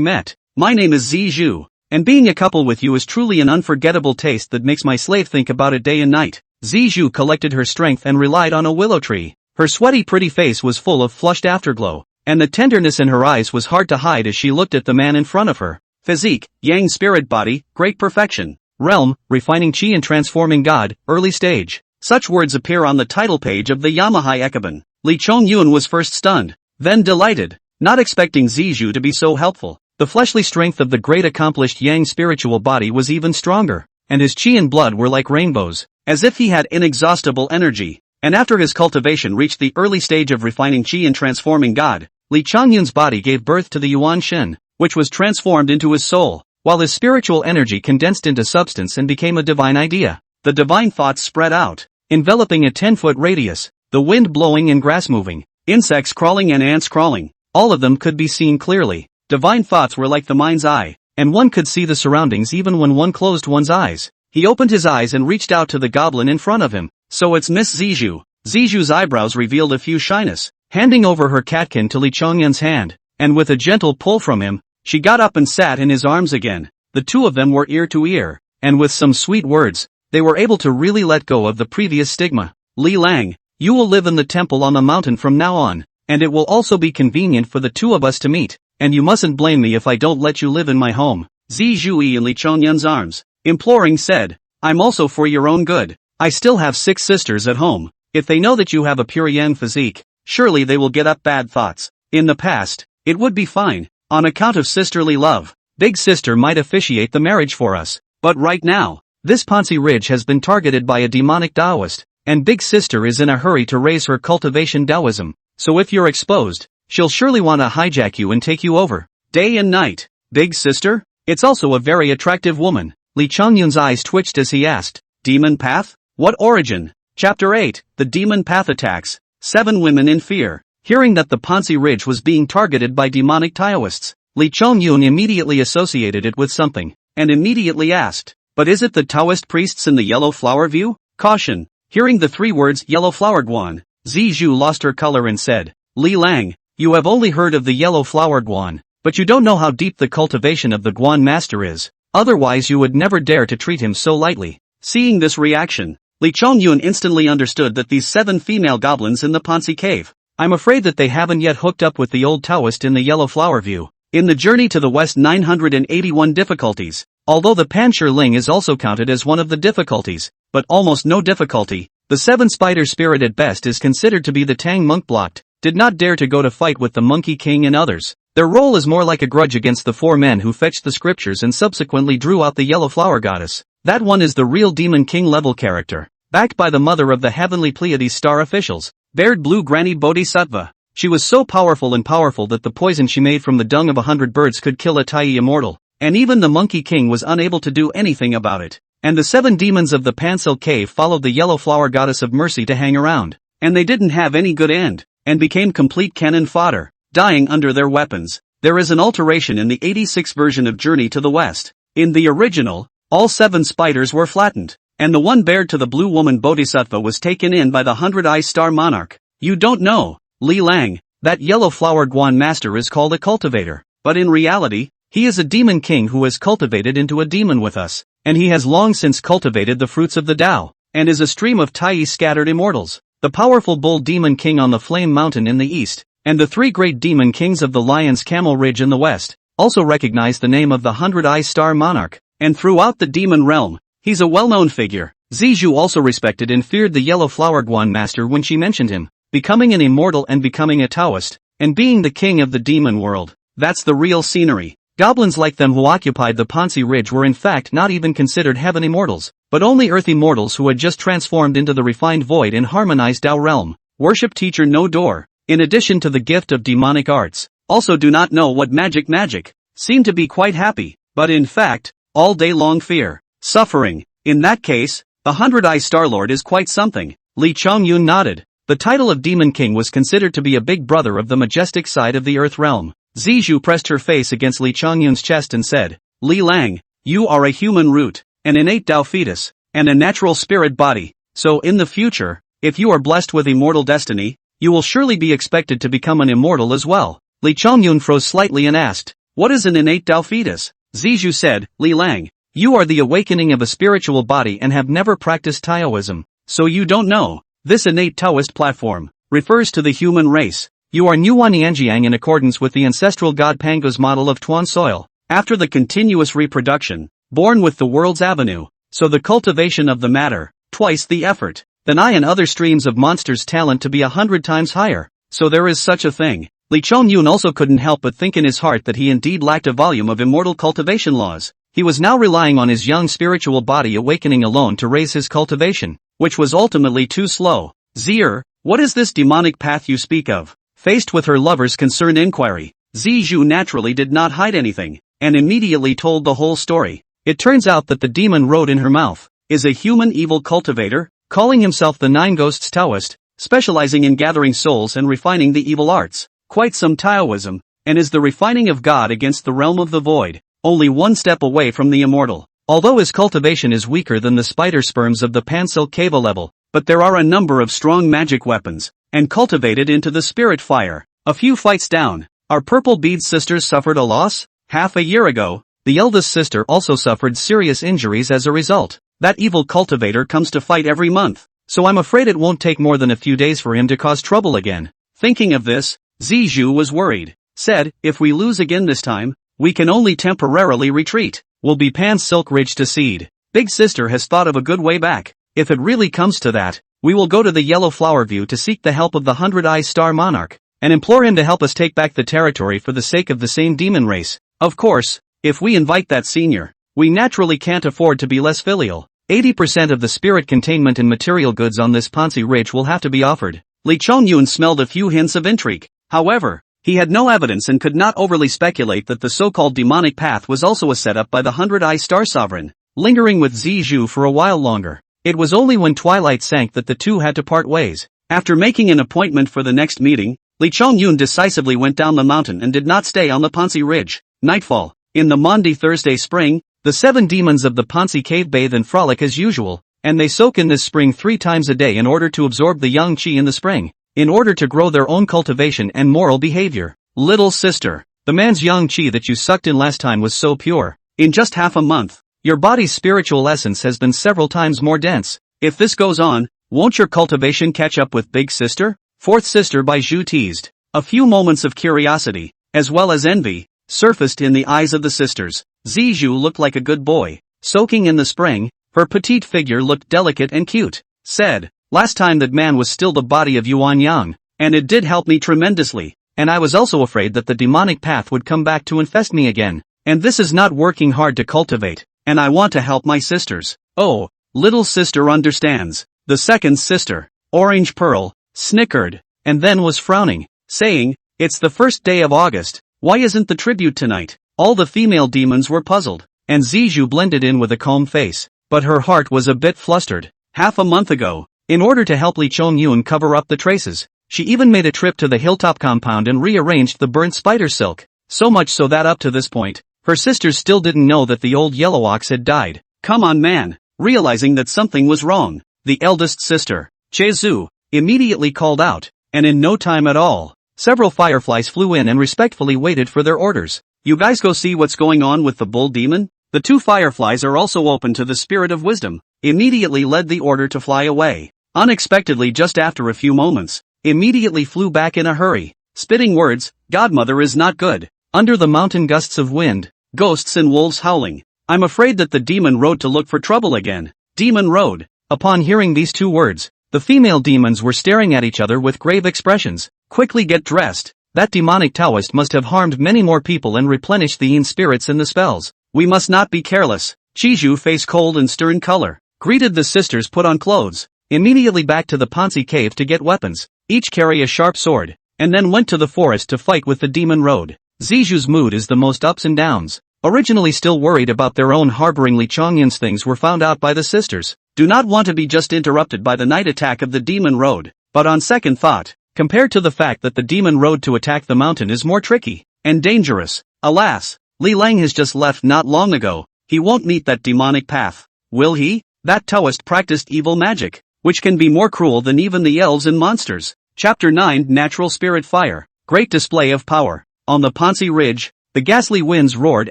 met. My name is Ziju, and being a couple with you is truly an unforgettable taste that makes my slave think about it day and night. Ziju collected her strength and relied on a willow tree. Her sweaty pretty face was full of flushed afterglow, and the tenderness in her eyes was hard to hide as she looked at the man in front of her. Physique, yang spirit body, great perfection. Realm, refining chi and transforming god, early stage. Such words appear on the title page of the Yamahai Ekaban. Lee Chongyun was first stunned, then delighted, not expecting Ziju to be so helpful. The fleshly strength of the great accomplished yang spiritual body was even stronger, and his chi and blood were like rainbows, as if he had inexhaustible energy. And after his cultivation reached the early stage of refining chi and transforming god, Lee Chongyun's body gave birth to the Yuan Shen, which was transformed into his soul, while his spiritual energy condensed into substance and became a divine idea. The divine thoughts spread out, enveloping a 10-foot radius, the wind blowing and grass moving, insects crawling and ants crawling. All of them could be seen clearly. Divine thoughts were like the mind's eye, and one could see the surroundings even when one closed one's eyes. He opened his eyes and reached out to the goblin in front of him. So it's Miss Ziju. Ziju's eyebrows revealed a few shyness, handing over her catkin to Lee Chongyun's hand, and with a gentle pull from him, she got up and sat in his arms again. The two of them were ear to ear, and with some sweet words, they were able to really let go of the previous stigma. Li Lang, you will live in the temple on the mountain from now on, and it will also be convenient for the two of us to meet, and you mustn't blame me if I don't let you live in my home. Ziju in Lee Chongyun's arms, imploring said, I'm also for your own good. I still have 6 sisters at home. If they know that you have a pure yang physique, surely they will get up bad thoughts. In the past, it would be fine. On account of sisterly love, Big Sister might officiate the marriage for us. But right now, this Pansi Ridge has been targeted by a demonic Taoist, and Big Sister is in a hurry to raise her cultivation Taoism. So if you're exposed, she'll surely want to hijack you and take you over. Day and night. Big Sister? It's also a very attractive woman. Lee Chongyun's eyes twitched as he asked, Demon Path? What origin? Chapter 8, The Demon Path Attacks. 7 Women in Fear. Hearing that the Pansi Ridge was being targeted by demonic Taoists, Lee Chongyun immediately associated it with something, and immediately asked, but is it the Taoist priests in the yellow flower view? Caution. Hearing the 3 words yellow flower guan, Ziju lost her color and said, Li Lang, you have only heard of the yellow flower guan, but you don't know how deep the cultivation of the guan master is. Otherwise you would never dare to treat him so lightly. Seeing this reaction, Lee Chongyun instantly understood that these 7 female goblins in the Pansi cave, I'm afraid that they haven't yet hooked up with the old Taoist in the Yellow Flower View. In the Journey to the West 981 difficulties, although the Panshi Ling is also counted as one of the difficulties, but almost no difficulty, the 7 spider spirit at best is considered to be the Tang monk blocked, did not dare to go to fight with the Monkey King and others. Their role is more like a grudge against the 4 men who fetched the scriptures and subsequently drew out the Yellow Flower Goddess. That one is the real Demon King level character, backed by the mother of the heavenly Pleiades star officials, Baird Blue Granny Bodhisattva. She was so powerful that the poison she made from the dung of 100 birds could kill a Tai immortal, and even the Monkey King was unable to do anything about it. And the 7 demons of the Pansil cave followed the Yellow Flower Goddess of Mercy to hang around, and they didn't have any good end, and became complete cannon fodder, dying under their weapons. There is an alteration in the 86 version of Journey to the West. In the original, all 7 spiders were flattened, and the one bared to the blue woman Bodhisattva was taken in by the 100-eye star monarch. You don't know, Li Lang, that Yellow Flower Guan master is called a cultivator, but in reality, he is a demon king who has cultivated into a demon with us, and he has long since cultivated the fruits of the Tao, and is a stream of Tai scattered immortals, the powerful bull demon king on the Flame Mountain in the east, and the 3 great demon kings of the Lion's Camel Ridge in the west, also recognize the name of the 100-eye star monarch, and throughout the demon realm, he's a well-known figure. Zizhu also respected and feared the Yellow Flower Guan master when she mentioned him, becoming an immortal and becoming a Taoist, and being the king of the demon world. That's the real scenery. Goblins like them who occupied the Pansi Ridge were in fact not even considered heaven immortals, but only earth immortals who had just transformed into the refined void and harmonized Tao realm. Worship teacher no door, in addition to the gift of demonic arts, also do not know what magic, seem to be quite happy, but in fact, all day long fear, suffering. In that case, the 100-eye Starlord is quite something. Li Chongyun nodded. The title of Demon King was considered to be a big brother of the majestic side of the earth realm. Zizhu pressed her face against Li Chongyun's chest and said, Li Lang, you are a human root, an innate Tao fetus, and a natural spirit body, so in the future, if you are blessed with immortal destiny, you will surely be expected to become an immortal as well. Li Chongyun froze slightly and asked, what is an innate Tao fetus? Zizhu said, Li Lang, you are the awakening of a spiritual body and have never practiced Taoism, so you don't know. This innate Taoist platform refers to the human race. You are Nuan Yanjiang in accordance with the ancestral god Pango's model of Tuan soil, after the continuous reproduction, born with the world's avenue, so the cultivation of the matter, twice the effort, then I and other streams of monsters' talent to be 100 times higher, so there is such a thing. Li Chongyun also couldn't help but think in his heart that he indeed lacked a volume of immortal cultivation laws. He was now relying on his young spiritual body awakening alone to raise his cultivation, which was ultimately too slow. Zier, what is this demonic path you speak of? Faced with her lover's concerned inquiry, Zizhu naturally did not hide anything, and immediately told the whole story. It turns out that the demon road in her mouth is a human evil cultivator, calling himself the Nine Ghosts Taoist, specializing in gathering souls and refining the evil arts, quite some Taoism, and is the refining of God against the realm of the void, only one step away from the immortal. Although his cultivation is weaker than the spider sperms of the Pansil Cava level, but there are a number of strong magic weapons, and cultivated into the spirit fire. A few fights down, our Purple Beads sisters suffered a loss? Half a year ago, the eldest sister also suffered serious injuries as a result. That evil cultivator comes to fight every month, so I'm afraid it won't take more than a few days for him to cause trouble again. Thinking of this, Zizhu was worried. Said, if we lose again this time, we can only temporarily retreat. Will be Pan Silk Ridge to seed. Big sister has thought of a good way back. If it really comes to that, we will go to the Yellow Flower View to seek the help of the 100-eye star monarch, and implore him to help us take back the territory for the sake of the same demon race. Of course, if we invite that senior, we naturally can't afford to be less filial. 80% of the spirit containment and material goods on this Pansi Ridge will have to be offered. Li Chongyun smelled a few hints of intrigue. However, he had no evidence and could not overly speculate that the so-called demonic path was also a setup by the 100-eye star sovereign. Lingering with Zizhu for a while longer, it was only when twilight sank that the two had to part ways. After making an appointment for the next meeting, Li Chongyun decisively went down the mountain and did not stay on the Pansi Ridge. Nightfall. In the Maundy Thursday spring, the 7 demons of the Pansi cave bathe and frolic as usual, and they soak in this spring 3 times a day in order to absorb the yang qi in the spring, in order to grow their own cultivation and moral behavior. Little sister, the man's yang qi that you sucked in last time was so pure, In just half a month, your body's spiritual essence has been several times more dense. If this goes on, won't your cultivation catch up with Big Sister? Fourth Sister by Zhu teased. A few moments of curiosity, as well as envy, surfaced in the eyes of the sisters. Zizhu looked like a good boy, soaking in the spring. Her petite figure looked delicate and cute. Said, last time that man was still the body of Yuan Yang, and it did help me tremendously, and I was also afraid that the demonic path would come back to infest me again, and this is not working hard to cultivate, and I want to help my sisters. Oh, little sister understands. The second sister, Orange Pearl, snickered, and then was frowning, saying, it's the first day of August, why isn't the tribute tonight? All the female demons were puzzled, and Zizhu blended in with a calm face, but her heart was a bit flustered. Half a month ago, in order to help Li Chongyun cover up the traces, she even made a trip to the hilltop compound and rearranged the burnt spider silk, so much so that up to this point, her sisters still didn't know that the old yellow ox had died. Come on man, realizing that something was wrong, the eldest sister, Chezu, immediately called out, and in no time at all, several fireflies flew in and respectfully waited for their orders. You guys go see what's going on with the bull demon? The two fireflies are also open to the spirit of wisdom, immediately led the order to fly away. Unexpectedly just after a few moments, immediately flew back in a hurry, spitting words, Godmother is not good. Under the mountain gusts of wind, ghosts and wolves howling. I'm afraid that the demon rode to look for trouble again. Demon rode. Upon hearing these two words, the female demons were staring at each other with grave expressions. Quickly get dressed. That demonic Taoist must have harmed many more people and replenished the yin spirits in the spells. We must not be careless. Chiju, face cold and stern color, greeted the sisters. Put on clothes. Immediately back to the Pansi cave to get weapons, each carry a sharp sword, and then went to the forest to fight with the demon road. Ziju's mood is the most ups and downs. Originally still worried about their own harboring Li Chongyun's things were found out by the sisters. Do not want to be just interrupted by the night attack of the demon road, but on second thought, compared to the fact that the demon road to attack the mountain is more tricky and dangerous. Alas, Li Lang has just left not long ago. He won't meet that demonic path, will he? That Taoist practiced evil magic, which can be more cruel than even the elves and monsters. Chapter 9 Natural Spirit Fire. Great display of power. On the Pansi Ridge, the ghastly winds roared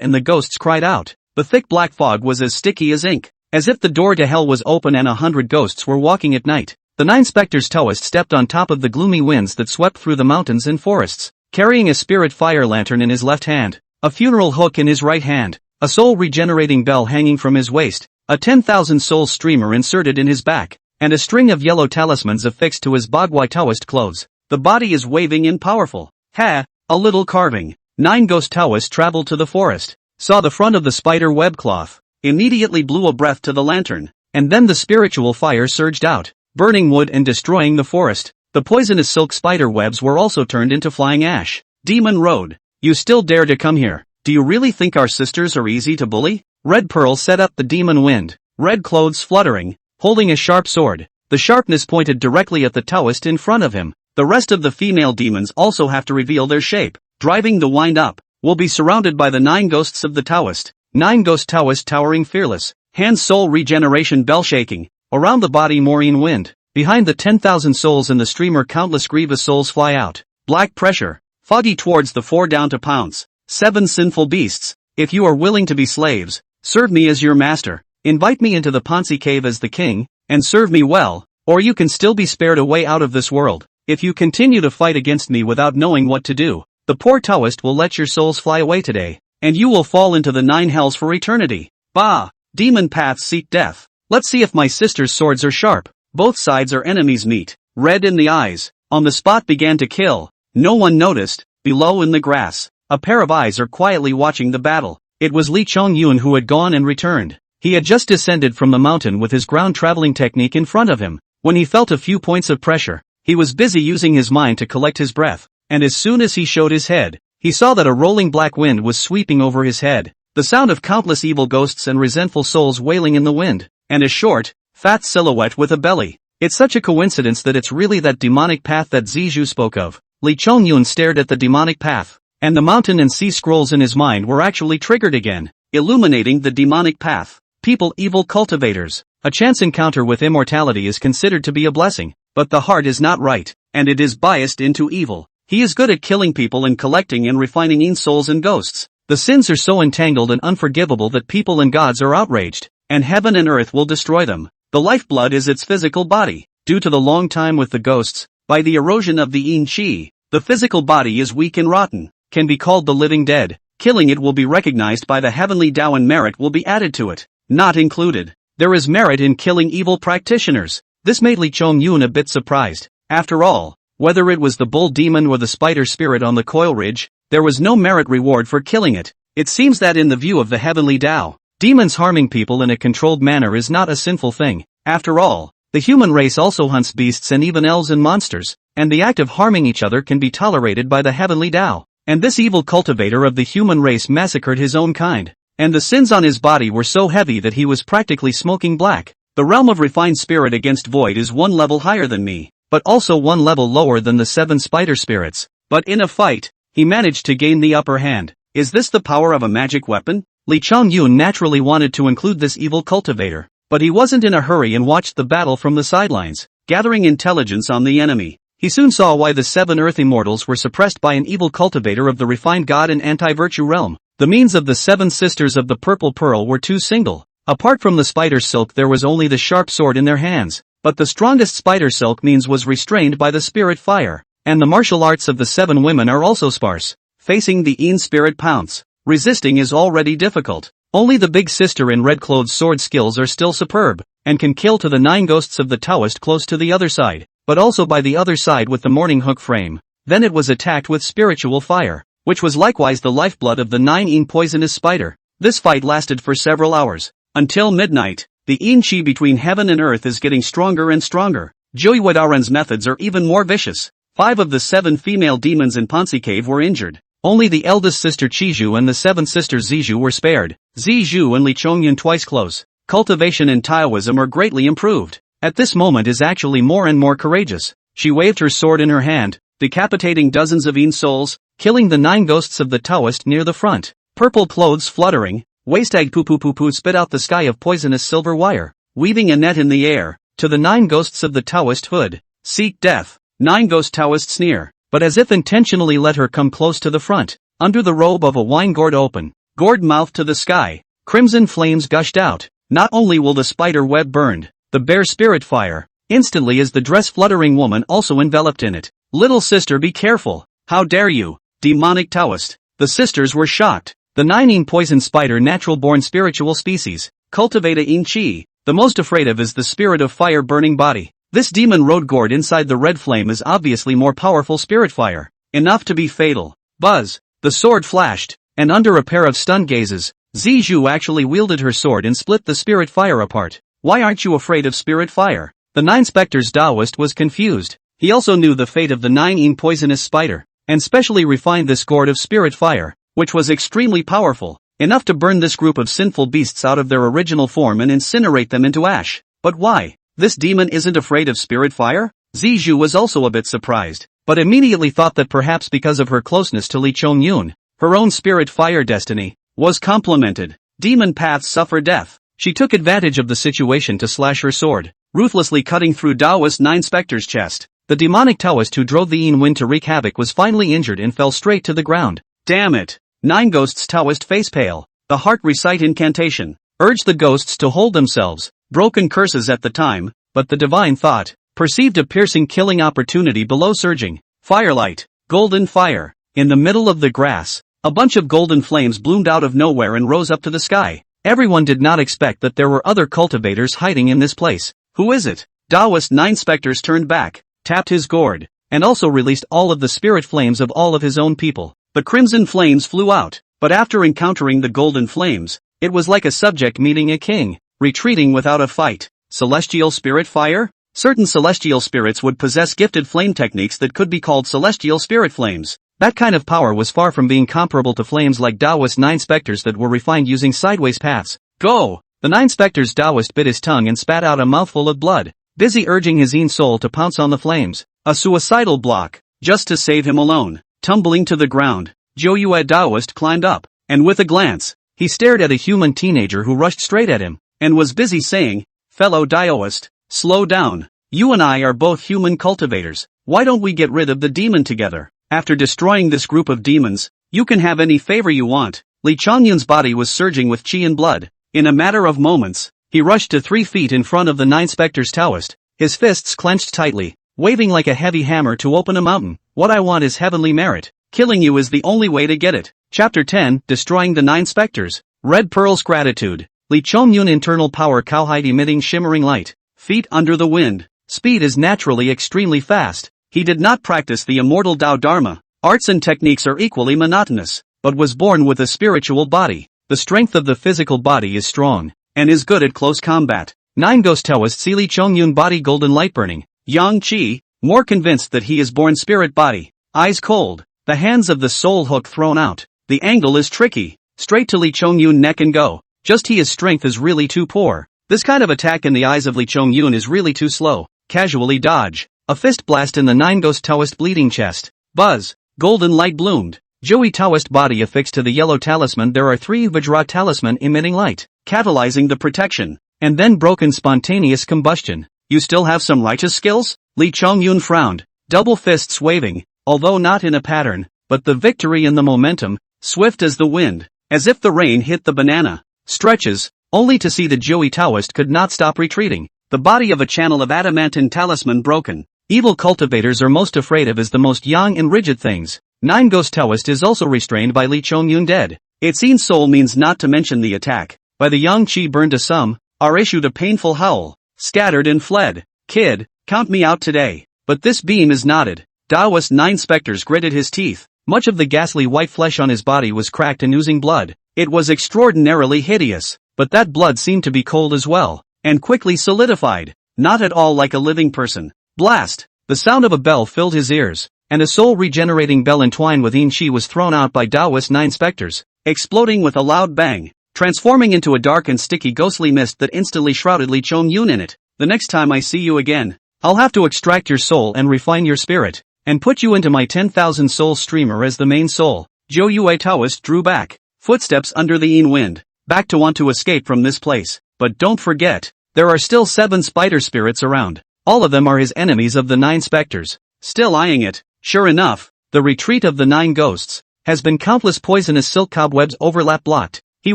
and the ghosts cried out. The thick black fog was as sticky as ink, as if the door to hell was open and 100 ghosts were walking at night. The 9 specters Taoist stepped on top of the gloomy winds that swept through the mountains and forests, carrying a spirit fire lantern in his left hand, a funeral hook in his right hand, a soul regenerating bell hanging from his waist, a 10,000 soul streamer inserted in his back, and a string of yellow talismans affixed to his Bagwai Taoist clothes. The body is waving and powerful. Ha! A little carving. 9 ghost Taoists traveled to the forest, saw the front of the spider web cloth, immediately blew a breath to the lantern, and then the spiritual fire surged out, burning wood and destroying the forest. The poisonous silk spider webs were also turned into flying ash. Demon Road. You still dare to come here? Do you really think our sisters are easy to bully? Red Pearl set up the demon wind, red clothes fluttering, holding a sharp sword. The sharpness pointed directly at the Taoist in front of him. The rest of the female demons also have to reveal their shape. Driving the wind up, will be surrounded by the 9 ghosts of the Taoist. 9 ghost Taoist towering fearless, hand soul regeneration bell shaking, around the body Maureen wind. Behind the 10,000 souls in the streamer countless grievous souls fly out. Black pressure, foggy towards the 4 down to pounce. 7 sinful beasts. If you are willing to be slaves, serve me as your master. Invite me into the Pansi cave as the king, and serve me well, or you can still be spared a way out of this world. If you continue to fight against me without knowing what to do, the poor Taoist will let your souls fly away today, and you will fall into the 9 hells for eternity. Bah! Demon paths seek death. Let's see if my sister's swords are sharp. Both sides are enemies meet. Red in the eyes. On the spot began to kill. No one noticed. Below in the grass, a pair of eyes are quietly watching the battle. It was Li Chongyun who had gone and returned. He had just descended from the mountain with his ground traveling technique in front of him. When he felt a few points of pressure, he was busy using his mind to collect his breath. And as soon as he showed his head, he saw that a rolling black wind was sweeping over his head, the sound of countless evil ghosts and resentful souls wailing in the wind, and a short, fat silhouette with a belly. It's such a coincidence that it's really that demonic path that Zizhu spoke of. Li Chongyun stared at the demonic path, and the mountain and sea scrolls in his mind were actually triggered again, illuminating the demonic path. People evil cultivators. A chance encounter with immortality is considered to be a blessing, but the heart is not right, and it is biased into evil. He is good at killing people and collecting and refining in souls and ghosts. The sins are so entangled and unforgivable that people and gods are outraged, and heaven and earth will destroy them. The lifeblood is its physical body. Due to the long time with the ghosts, by the erosion of the yin qi, the physical body is weak and rotten, can be called the living dead. Killing it will be recognized by the heavenly Tao and merit will be added to it. Not included. There is merit in killing evil practitioners. This made Li Chongyun a bit surprised. After all, whether it was the bull demon or the spider spirit on the coil ridge, there was no merit reward for killing it. It seems that in the view of the heavenly Tao, demons harming people in a controlled manner is not a sinful thing. After all, the human race also hunts beasts and even elves and monsters, and the act of harming each other can be tolerated by the heavenly Tao. And this evil cultivator of the human race massacred his own kind, and the sins on his body were so heavy that he was practically smoking black. The realm of refined spirit against void is one level higher than me, but also one level lower than the 7 spider spirits. But in a fight, he managed to gain the upper hand. Is this the power of a magic weapon? Li Chongyun naturally wanted to include this evil cultivator, but he wasn't in a hurry and watched the battle from the sidelines, gathering intelligence on the enemy. He soon saw why the 7 earth immortals were suppressed by an evil cultivator of the refined god and anti-virtue realm. The means of the 7 sisters of the purple pearl were too single. Apart from the spider silk there was only the sharp sword in their hands, but the strongest spider silk means was restrained by the spirit fire, and the martial arts of the 7 women are also sparse. Facing the Yin spirit pounce, resisting is already difficult. Only the big sister in red clothes sword skills are still superb, and can kill to the 9 ghosts of the Taoist close to the other side, but also by the other side with the morning hook frame. Then it was attacked with spiritual fire, which was likewise the lifeblood of the 9 Yin poisonous spider. This fight lasted for several hours, until midnight. The Yin Qi between heaven and earth is getting stronger and stronger. Joey Wadaren's methods are even more vicious. 5 of the 7 female demons in Pansi cave were injured. Only the eldest sister Chizhu and the 7 sisters Zizhu were spared. Zizhu and Li Chongyun twice close. Cultivation and Taoism are greatly improved. At this moment is actually more and more courageous. She waved her sword in her hand, decapitating dozens of Yin souls, killing the 9 ghosts of the Taoist near the front. Purple clothes fluttering, Wastag poo spit out the sky of poisonous silver wire, weaving a net in the air, to the 9 ghosts of the Taoist hood. Seek death. 9 ghost Taoist sneer, but as if intentionally let her come close to the front, under the robe of a wine gourd open, gourd mouth to the sky, crimson flames gushed out. Not only will the spider web burned, the bear spirit fire, instantly is the dress fluttering woman also enveloped in it. Little sister, be careful. How dare you, demonic Taoist. The sisters were shocked. The 9 Yin poison spider natural born spiritual species, cultivate a Yin Qi. The most afraid of is the spirit of fire burning body. This demon road gourd inside the red flame is obviously more powerful spirit fire, enough to be fatal. Buzz. The sword flashed, and under a pair of stunned gazes, Zizhu actually wielded her sword and split the spirit fire apart. Why aren't you afraid of spirit fire? The 9 specters Taoist was confused. He also knew the fate of the 9 Yin poisonous spider, and specially refined this gourd of spirit fire, which was extremely powerful, enough to burn this group of sinful beasts out of their original form and incinerate them into ash. But why? This demon isn't afraid of spirit fire? Zizhu was also a bit surprised, but immediately thought that perhaps because of her closeness to Li Chongyun, her own spirit fire destiny was complemented. Demon paths suffer death. She took advantage of the situation to slash her sword, ruthlessly cutting through Taoist 9 specter's chest. The demonic Taoist who drove the Yin wind to wreak havoc was finally injured and fell straight to the ground. Damn it! 9 ghosts Taoist face pale. The heart recite incantation, urge the ghosts to hold themselves. Broken curses at the time, but the divine thought, perceived a piercing killing opportunity below surging. Firelight, golden fire. In the middle of the grass, a bunch of golden flames bloomed out of nowhere and rose up to the sky. Everyone did not expect that there were other cultivators hiding in this place. Who is it? Taoist 9 specters turned back, tapped his gourd, and also released all of the spirit flames of all of his own people. The crimson flames flew out, but after encountering the golden flames, it was like a subject meeting a king, retreating without a fight. Celestial spirit fire? Certain celestial spirits would possess gifted flame techniques that could be called celestial spirit flames. That kind of power was far from being comparable to flames like Taoist 9 specters that were refined using sideways paths. Go! The 9 specters Taoist bit his tongue and spat out a mouthful of blood, busy urging his Yin soul to pounce on the flames. A suicidal block, just to save him alone. Tumbling to the ground, Joyue Taoist climbed up, and with a glance, he stared at a human teenager who rushed straight at him, and was busy saying, "Fellow Taoist, slow down. You and I are both human cultivators. Why don't we get rid of the demon together? After destroying this group of demons, you can have any favor you want." Li Chongyun's body was surging with chi and blood. In a matter of moments, he rushed to 3 feet in front of the 9 specters Taoist, his fists clenched tightly, waving like a heavy hammer to open a mountain. What I want is heavenly merit. Killing you is the only way to get it. Chapter 10, Destroying the 9 Specters. Red Pearl's Gratitude. Li Chongyun internal power cowhide emitting shimmering light. Feet under the wind. Speed is naturally extremely fast. He did not practice the immortal Tao Dharma. Arts and techniques are equally monotonous, but was born with a spiritual body. The strength of the physical body is strong, and is good at close combat. 9 Ghost Taoist see Li Chongyun body golden light burning. Yang Qi, more convinced that he is born spirit body. Eyes cold. The hands of the soul hook thrown out. The angle is tricky. Straight to Li Chongyun neck and go. Just his strength is really too poor. This kind of attack in the eyes of Li Chongyun is really too slow. Casually dodge. A fist blast in the 9 Ghost Taoist bleeding chest. Buzz. Golden light bloomed. Joey Taoist body affixed to the yellow talisman. There are 3 Vajra talisman emitting light, catalyzing the protection. And then broken spontaneous combustion. You still have some righteous skills? Li Chongyun frowned. Double fists waving. Although not in a pattern, but the victory in the momentum, swift as the wind, as if the rain hit the banana, stretches, only to see the Joey Taoist could not stop retreating, the body of a channel of adamantine talisman broken. Evil cultivators are most afraid of is the most young and rigid things. 9 Ghost Taoist is also restrained by Li Chongyun dead. Its seen soul means not to mention the attack. By the Yang Qi burned to some, are issued a painful howl, scattered and fled. Kid, count me out today. But this beam is knotted. Taoist 9 specters gritted his teeth. Much of the ghastly white flesh on his body was cracked and oozing blood. It was extraordinarily hideous, but that blood seemed to be cold as well, and quickly solidified. Not at all like a living person. Blast! The sound of a bell filled his ears, and a soul-regenerating bell entwined with Yin Qi was thrown out by Taoist 9 specters, exploding with a loud bang, transforming into a dark and sticky ghostly mist that instantly shrouded Li Chongyun in it. The next time I see you again, I'll have to extract your soul and refine your spirit, and put you into my 10,000 soul streamer as the main soul. Zhou Yue Taoist drew back, footsteps under the Yin wind, back to want to escape from this place. But don't forget, there are still 7 spider spirits around. All of them are his enemies of the 9 specters. Still eyeing it, sure enough, the retreat of the 9 ghosts has been countless poisonous silk cobwebs overlap blocked. He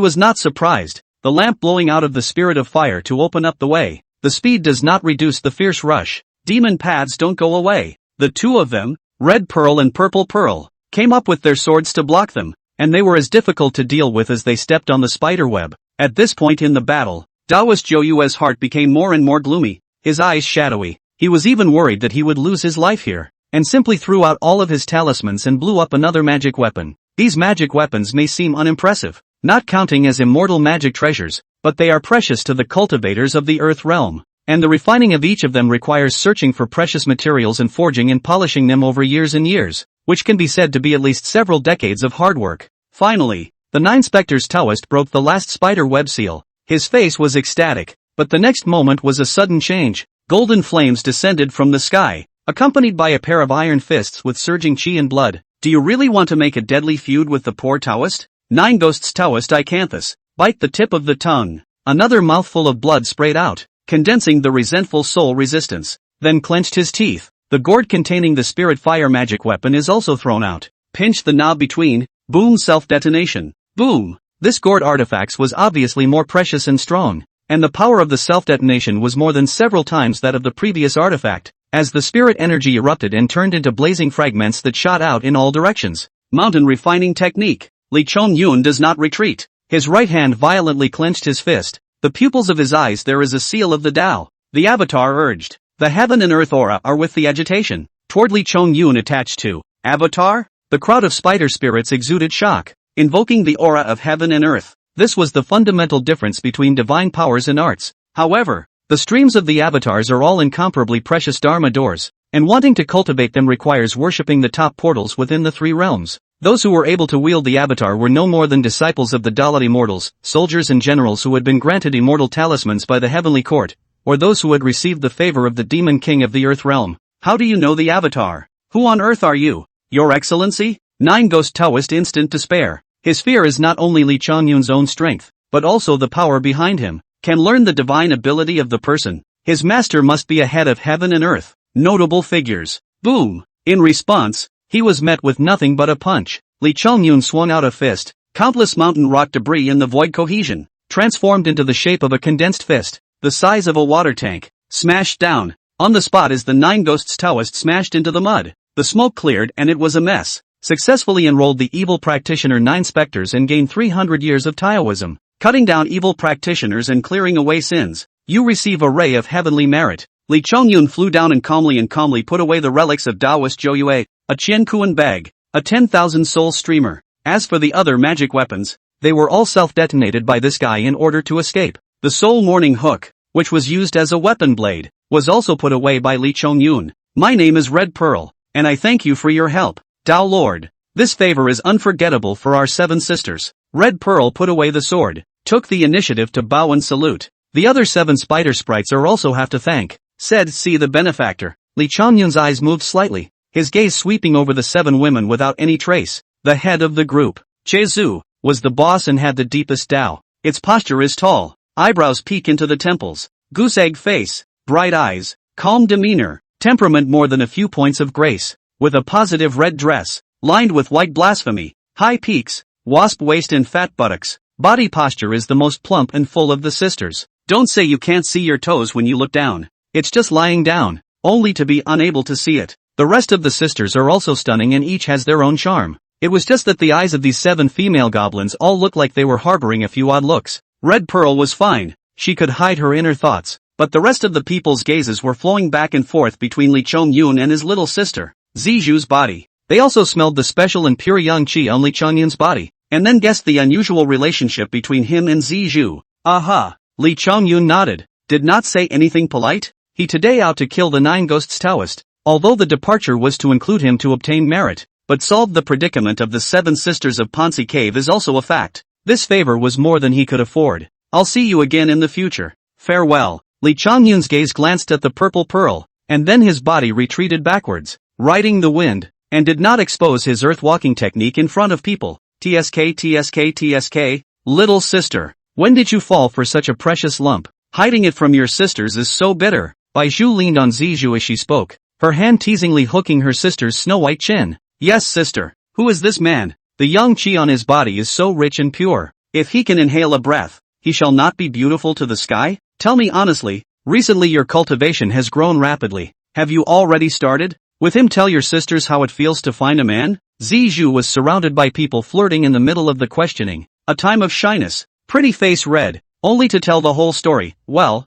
was not surprised, the lamp blowing out of the spirit of fire to open up the way. The speed does not reduce the fierce rush. Demon paths don't go away. The 2 of them, Red Pearl and Purple Pearl, came up with their swords to block them, and they were as difficult to deal with as they stepped on the spider web. At this point in the battle, Taoist Zhou Yue's heart became more and more gloomy, his eyes shadowy. He was even worried that he would lose his life here, and simply threw out all of his talismans and blew up another magic weapon. These magic weapons may seem unimpressive, not counting as immortal magic treasures, but they are precious to the cultivators of the earth realm. And the refining of each of them requires searching for precious materials and forging and polishing them over years and years, which can be said to be at least several decades of hard work. Finally, the 9 specters Taoist broke the last spider web seal. His face was ecstatic, but the next moment was a sudden change. Golden flames descended from the sky, accompanied by a pair of iron fists with surging chi and blood. Do you really want to make a deadly feud with the poor Taoist? 9 Ghosts Taoist Icanthus, bite the tip of the tongue. Another mouthful of blood sprayed out, condensing the resentful soul resistance, then clenched his teeth. The gourd containing the spirit fire magic weapon is also thrown out. Pinch the knob between, boom self-detonation. Boom! This gourd artifact was obviously more precious and strong, and the power of the self-detonation was more than several times that of the previous artifact, as the spirit energy erupted and turned into blazing fragments that shot out in all directions. Mountain refining technique. Li Chongyun does not retreat. His right hand violently clenched his fist. The pupils of his eyes there is a seal of the Tao. The avatar urged. The heaven and earth aura are with the agitation. Toward Li Chongyun attached to avatar, the crowd of spider spirits exuded shock, invoking the aura of heaven and earth. This was the fundamental difference between divine powers and arts. However, the streams of the avatars are all incomparably precious Dharma doors, and wanting to cultivate them requires worshipping the top portals within the 3 realms. Those who were able to wield the avatar were no more than disciples of the Dalit immortals, soldiers and generals who had been granted immortal talismans by the heavenly court, or those who had received the favor of the demon king of the earth realm. How do you know the avatar? Who on earth are you? Your Excellency? 9 Ghost Taoist instant despair. His fear is not only Li Chongyun's own strength, but also the power behind him. Can learn the divine ability of the person. His master must be ahead of heaven and earth. Notable figures. Boom! In response, he was met with nothing but a punch. Li Chongyun swung out a fist, Countless mountain rock debris in the void cohesion, transformed into the shape of a condensed fist, the size of a water tank, smashed down. On the spot is the 9 ghosts Taoist smashed into the mud. The smoke cleared and it was a mess. Successfully enrolled the evil practitioner 9 specters and gained 300 years of Taoism. Cutting down evil practitioners and clearing away sins. You receive a ray of heavenly merit. Li Chongyun flew down and calmly put away the relics of Taoist Joyue, a Qiankuan bag, a 10,000 soul streamer. As for the other magic weapons, they were all self-detonated by this guy in order to escape. The soul mourning hook, which was used as a weapon blade, was also put away by Li Chongyun. My name is Red Pearl, and I thank you for your help, Tao Lord. This favor is unforgettable for our 7 sisters. Red Pearl put away the sword, took the initiative to bow and salute. The other 7 spider sprites are also have to thank, said see the benefactor. Li Chongyun's eyes moved slightly, his gaze sweeping over the 7 women without any trace. The head of the group, Che Zhu, was the boss and had the deepest Tao. Its posture is tall, eyebrows peek into the temples, goose egg face, bright eyes, calm demeanor, temperament more than a few points of grace, with a positive red dress, lined with white blasphemy, high peaks, wasp waist and fat buttocks. Body posture is the most plump and full of the sisters. Don't say you can't see your toes when you look down. It's just lying down, only to be unable to see it. The rest of the sisters are also stunning and each has their own charm. It was just that the eyes of these 7 female goblins all looked like they were harboring a few odd looks. Red Pearl was fine, she could hide her inner thoughts, but the rest of the people's gazes were flowing back and forth between Li Chongyun and his little sister, Zizhu's body. They also smelled the special and pure yang qi on Li Chongyun's body, and then guessed the unusual relationship between him and Zizhu. Aha! Li Chongyun nodded, did not say anything polite. He today out to kill the 9 ghosts Taoist, although the departure was to include him to obtain merit, but solved the predicament of the 7 sisters of Pansi cave is also a fact. This favor was more than he could afford. I'll see you again in the future. Farewell. Li Chongyun's gaze glanced at the purple pearl, and then his body retreated backwards, riding the wind, and did not expose his earth-walking technique in front of people. TSK, little sister, when did you fall for such a precious lump? Hiding it from your sisters is so bitter. Bai Zhu leaned on Zizhu as she spoke, her hand teasingly hooking her sister's snow-white chin. Yes sister, who is this man? The yang qi on his body is so rich and pure. If he can inhale a breath, he shall not be beautiful to the sky? Tell me honestly, recently your cultivation has grown rapidly. Have you already started? With him tell your sisters how it feels to find a man? Zizhu was surrounded by people flirting in the middle of the questioning. A time of shyness, pretty face red, only to tell the whole story. Well,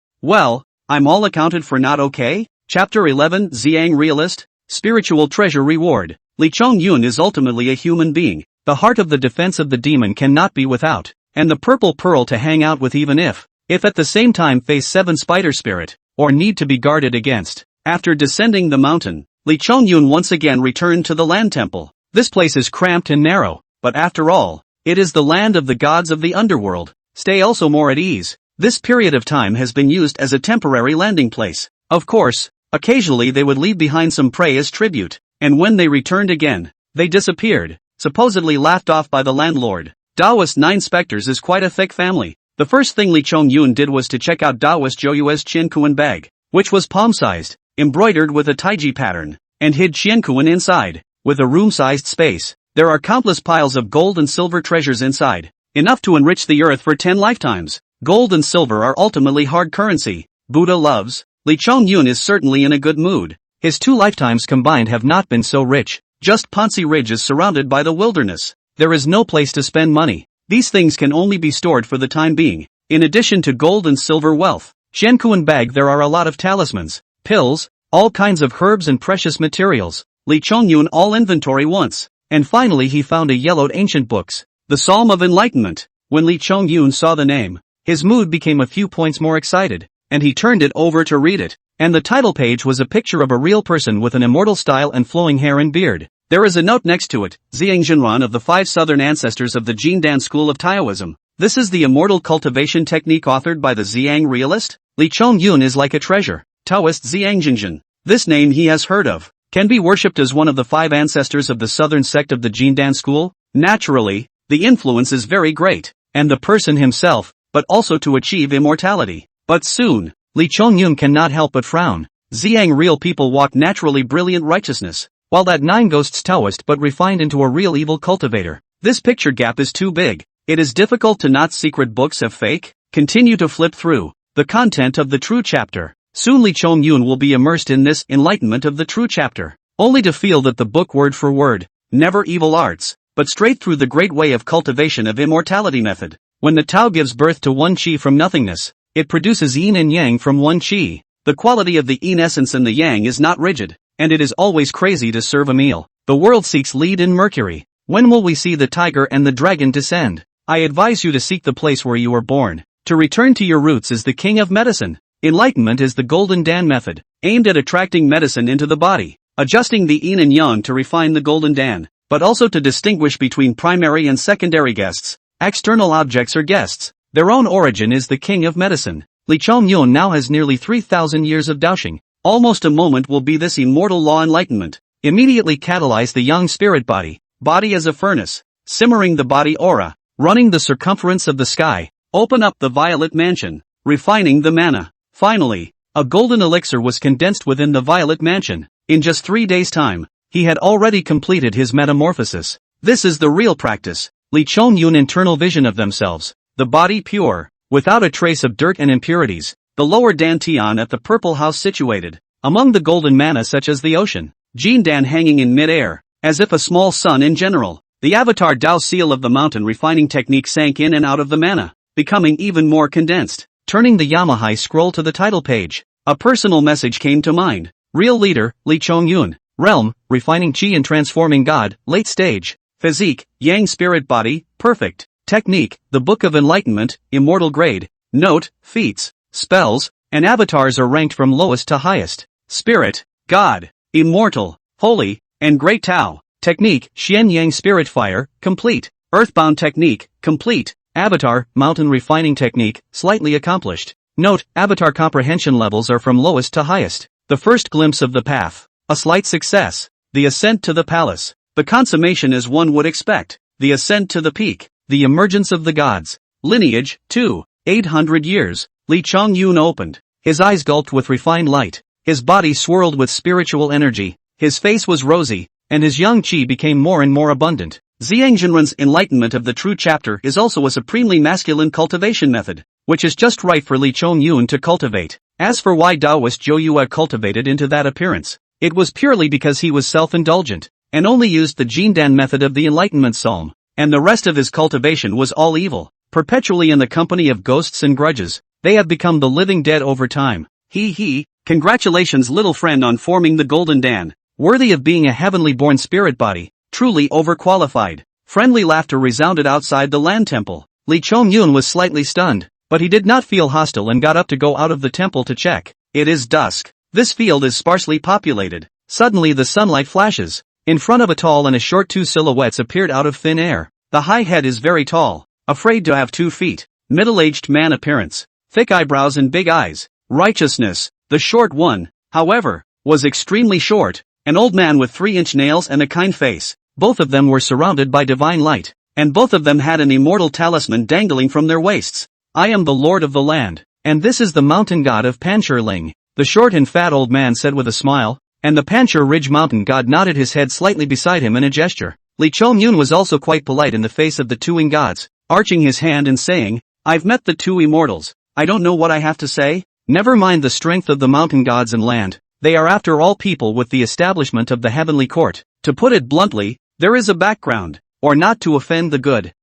I'm all accounted for not okay? Chapter 11 Ziyang Realist, Spiritual Treasure Reward. Li Chongyun is ultimately a human being, the heart of the defense of the demon cannot be without, and the purple pearl to hang out with even if at the same time face 7 spider spirit, or need to be guarded against. After descending the mountain, Li Chongyun once again returned to the land temple. This place is cramped and narrow, but after all, it is the land of the gods of the underworld. Stay also more at ease. This period of time has been used as a temporary landing place. Of course, occasionally they would leave behind some prey as tribute, and when they returned again, they disappeared, supposedly laughed off by the landlord. Taoist 9 specters is quite a thick family. The first thing Li Chongyun did was to check out Taoist Joyue's Qiankuan bag, which was palm-sized, embroidered with a taiji pattern, and hid Qiankuan inside, with a room-sized space. There are countless piles of gold and silver treasures inside, enough to enrich the earth for 10 lifetimes. Gold and silver are ultimately hard currency. Buddha loves. Li Chongyun is certainly in a good mood. His 2 lifetimes combined have not been so rich. Just Pansi Ridge is surrounded by the wilderness. There is no place to spend money. These things can only be stored for the time being. In addition to gold and silver wealth, Qiankuan bag there are a lot of talismans, pills, all kinds of herbs and precious materials. Li Chongyun all inventory once, and finally he found a yellowed ancient books, the Psalm of Enlightenment. When Li Chongyun saw the name, his mood became a few points more excited, and he turned it over to read it, and the title page was a picture of a real person with an immortal style and flowing hair and beard. There is a note next to it, Ziyang Zhenran of the 5 southern ancestors of the Jindan school of Taoism. This is the immortal cultivation technique authored by the Ziyang realist. Li Chongyun is like a treasure. Taoist Ziyang Zhenran. This name he has heard of. Can be worshipped as one of the 5 ancestors of the southern sect of the Jindan school. Naturally, the influence is very great, and the person himself, but also to achieve immortality. But soon, Li Chongyun cannot help but frown. Ziyang real people walk naturally brilliant righteousness, while that 9 ghosts Taoist but refined into a real evil cultivator. This picture gap is too big. It is difficult to not secret books of fake. Continue to flip through the content of the true chapter. Soon Lee Chong-yoon will be immersed in this enlightenment of the true chapter, only to feel that the book word for word, never evil arts, but straight through the great way of cultivation of immortality method. When the Tao gives birth to one chi from nothingness, it produces yin and yang from one chi. The quality of the yin essence and the yang is not rigid, and it is always crazy to serve a meal. The world seeks lead in Mercury. When will we see the tiger and the dragon descend? I advise you to seek the place where you were born. To return to your roots is the king of medicine. Enlightenment is the golden Dan method, aimed at attracting medicine into the body, adjusting the yin and yang to refine the golden Dan, but also to distinguish between primary and secondary guests. External objects are guests. Their own origin is the king of medicine. Lee Chong-yoon now has nearly 3,000 years of Daoxing. Almost a moment will be this immortal law enlightenment. Immediately catalyze the young spirit body as a furnace, simmering the body aura, running the circumference of the sky, open up the violet mansion, refining the mana. Finally, a golden elixir was condensed within the violet mansion. In just 3 days' time, he had already completed his metamorphosis. This is the real practice. Lee Chong-yoon internal vision of themselves, the body pure, without a trace of dirt and impurities, the lower dantian at the purple house situated, among the golden mana such as the ocean, Jin Dan hanging in mid-air, as if a small sun in general. The avatar Dao seal of the mountain refining technique sank in and out of the mana, becoming even more condensed. Turning the Yamahai scroll to the title page, a personal message came to mind. Real leader, Lee Chong-yoon. Realm, refining chi and transforming God, late stage. Physique, yang spirit body, perfect. Technique, the Book of Enlightenment, immortal grade. Note, feats, spells, and avatars are ranked from lowest to highest. Spirit, God, immortal, holy, and great Tao. Technique, Xian Yang spirit fire, complete. Earthbound technique, complete. Avatar, mountain refining technique, slightly accomplished. Note, avatar comprehension levels are from lowest to highest. The first glimpse of the path, a slight success. The ascent to the palace, the consummation as one would expect. The ascent to the peak, the emergence of the gods. Lineage, 2, 800 years. Lee Chong-yoon opened. His eyes gulped with refined light. His body swirled with spiritual energy. His face was rosy, and his yang qi became more and more abundant. Zhang Jinren's enlightenment of the true chapter is also a supremely masculine cultivation method, which is just right for Lee Chong-yoon to cultivate. As for why Taoist Zhou Yue cultivated into that appearance, it was purely because he was self-indulgent, and only used the Jindan method of the Enlightenment Psalm, and the rest of his cultivation was all evil, perpetually in the company of ghosts and grudges. They have become the living dead over time. Congratulations little friend on forming the Golden Dan, worthy of being a heavenly born spirit body. Truly overqualified. Friendly laughter resounded outside the land temple. Lee Chong-yoon was slightly stunned, but he did not feel hostile and got up to go out of the temple to check. It is dusk. This field is sparsely populated. Suddenly the sunlight flashes. In front of a tall and a short, two silhouettes appeared out of thin air. The high head is very tall, afraid to have 2 feet. Middle-aged man appearance, thick eyebrows and big eyes. Righteousness. The short one, however, was extremely short, an old man with 3-inch nails and a kind face. Both of them were surrounded by divine light, and both of them had an immortal talisman dangling from their waists. I am the lord of the land, and this is the mountain god of Panshurling, the short and fat old man said with a smile, and the Panshur Ridge mountain god nodded his head slightly beside him in a gesture. Lee Chong-yoon was also quite polite in the face of the 2 winged gods, arching his hand and saying, I've met the 2 immortals, I don't know what I have to say. Never mind the strength of the mountain gods and land, they are after all people with the establishment of the heavenly court. To put it bluntly, there is a background, or not to offend the good.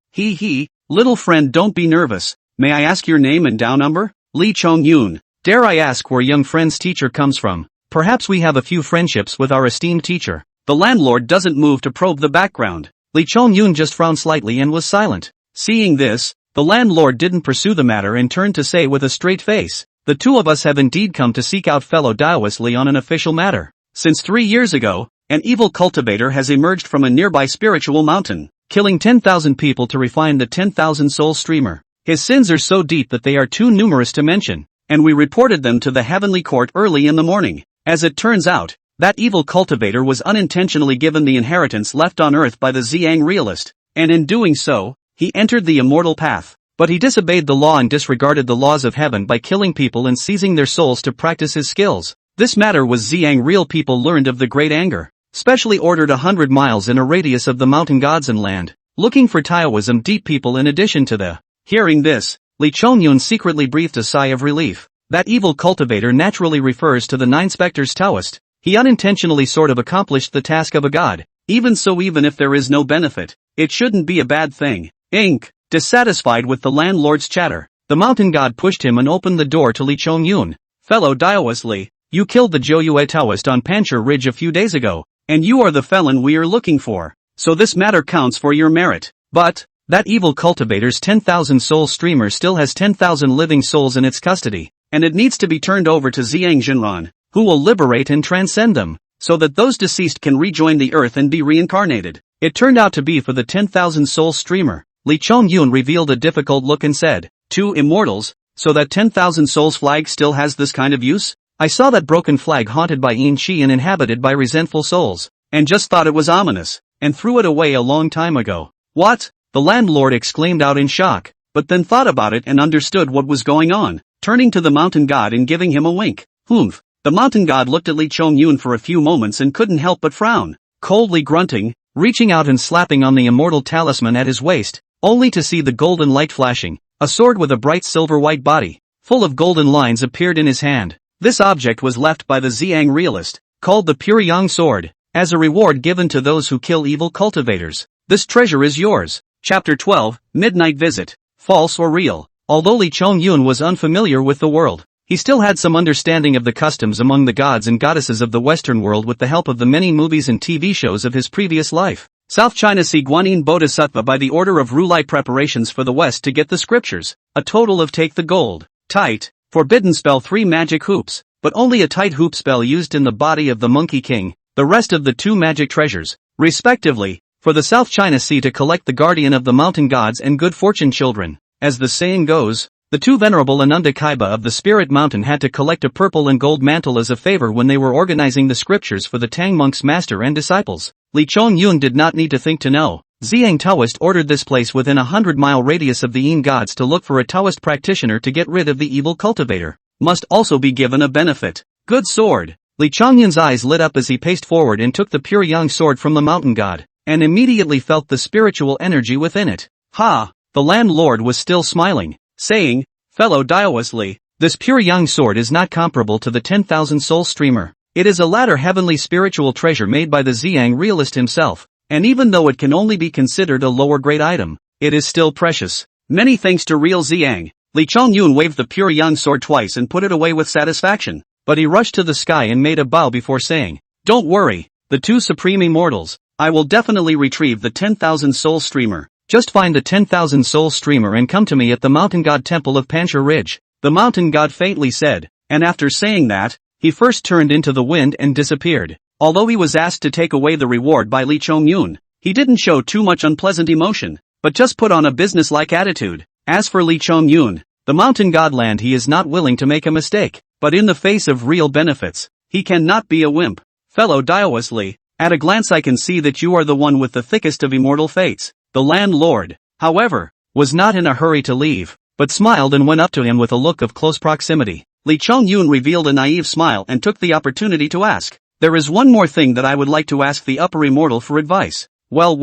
Little friend don't be nervous, may I ask your name and Dao number? Lee Chong-yoon, dare I ask where young friend's teacher comes from? Perhaps we have a few friendships with our esteemed teacher. The landlord doesn't move to probe the background. Lee Chong-yoon just frowned slightly and was silent. Seeing this, the landlord didn't pursue the matter and turned to say with a straight face, the 2 of us have indeed come to seek out fellow Taoist Lee on an official matter. Since 3 years ago, an evil cultivator has emerged from a nearby spiritual mountain, killing 10,000 people to refine the 10,000 soul streamer. His sins are so deep that they are too numerous to mention, and we reported them to the heavenly court early in the morning. As it turns out, that evil cultivator was unintentionally given the inheritance left on earth by the Zhang realist, and in doing so, he entered the immortal path. But he disobeyed the law and disregarded the laws of heaven by killing people and seizing their souls to practice his skills. This matter was Zhang real people learned of the great anger, specially ordered 100 miles in a radius of the mountain gods and land. looking for Taoism deep people in addition to the. Hearing this, Li Chongyun secretly breathed a sigh of relief. That evil cultivator naturally refers to the nine specters Taoist. He unintentionally sort of accomplished the task of a god. Even so, even if there is no benefit, it shouldn't be a bad thing. Inc. Dissatisfied with the landlord's chatter, the mountain god pushed him and opened the door to Li Chongyun. Fellow Taoist Li, you killed the Zhouyue Taoist on Panchi Ridge a few days ago, and you are the felon we are looking for. So this matter counts for your merit. But that evil cultivator's 10,000 soul streamer still has 10,000 living souls in its custody, and it needs to be turned over to Ziyang Jinran, who will liberate and transcend them, so that those deceased can rejoin the earth and be reincarnated. It turned out to be for the 10,000 soul streamer. Li Chongyun revealed a difficult look and said, 2 immortals, so that 10,000 souls flag still has this kind of use? I saw that broken flag haunted by Yin Qi and inhabited by resentful souls, and just thought it was ominous, and threw it away a long time ago. What? The landlord exclaimed out in shock, but then thought about it and understood what was going on, turning to the mountain god and giving him a wink. Humph. The mountain god looked at Li Chongyun for a few moments and couldn't help but frown, coldly grunting, reaching out and slapping on the immortal talisman at his waist, only to see the golden light flashing. A sword with a bright silver-white body, full of golden lines appeared in his hand. This object was left by the Ziyang realist, called the Pure Yang Sword, as a reward given to those who kill evil cultivators. This treasure is yours. Chapter 12, Midnight Visit. False or real? Although Li Chongyun was unfamiliar with the world, he still had some understanding of the customs among the gods and goddesses of the Western world with the help of the many movies and TV shows of his previous life. South China Sea Guanyin Bodhisattva by the order of Rulai preparations for the West to get the scriptures, a total of take the gold, tight, forbidden spell 3 magic hoops, but only a tight hoop spell used in the body of the Monkey King, the rest of the 2 magic treasures, respectively, for the South China Sea to collect the guardian of the mountain gods and good fortune children. As the saying goes, the 2 venerable Ananda Kaiba of the Spirit Mountain had to collect a purple and gold mantle as a favor when they were organizing the scriptures for the Tang monk's master and disciples. Li Chongyun did not need to think to know. Ziyang Taoist ordered this place within a 100-mile radius of the Yin gods to look for a Taoist practitioner to get rid of the evil cultivator. Must also be given a benefit. Good sword. Li Chongyun's eyes lit up as he paced forward and took the pure yang sword from the mountain god, and immediately felt the spiritual energy within it. Ha! The landlord was still smiling, saying, Fellow Taoist Li, this pure yang sword is not comparable to the 10,000 soul streamer. It is a latter heavenly spiritual treasure made by the Ziyang realist himself, and even though it can only be considered a lower grade item, it is still precious. Many thanks to real Ziyang. Li Chongyun waved the pure yang sword twice and put it away with satisfaction, but he rushed to the sky and made a bow before saying, Don't worry, the 2 supreme immortals, I will definitely retrieve the 10,000 soul streamer. Just find the 10,000 soul streamer and come to me at the mountain god temple of Panchi Ridge. The mountain god faintly said, and after saying that, he first turned into the wind and disappeared. Although he was asked to take away the reward by Li Chongyun, he didn't show too much unpleasant emotion, but just put on a business-like attitude. As for Li Chongyun, the mountain godland, he is not willing to make a mistake, but in the face of real benefits, he cannot be a wimp. Fellow Taoist Li, at a glance I can see that you are the one with the thickest of immortal fates. The landlord, however, was not in a hurry to leave, but smiled and went up to him with a look of close proximity. Li Chongyun revealed a naive smile and took the opportunity to ask, There is one more thing that I would like to ask the upper immortal for advice. Well,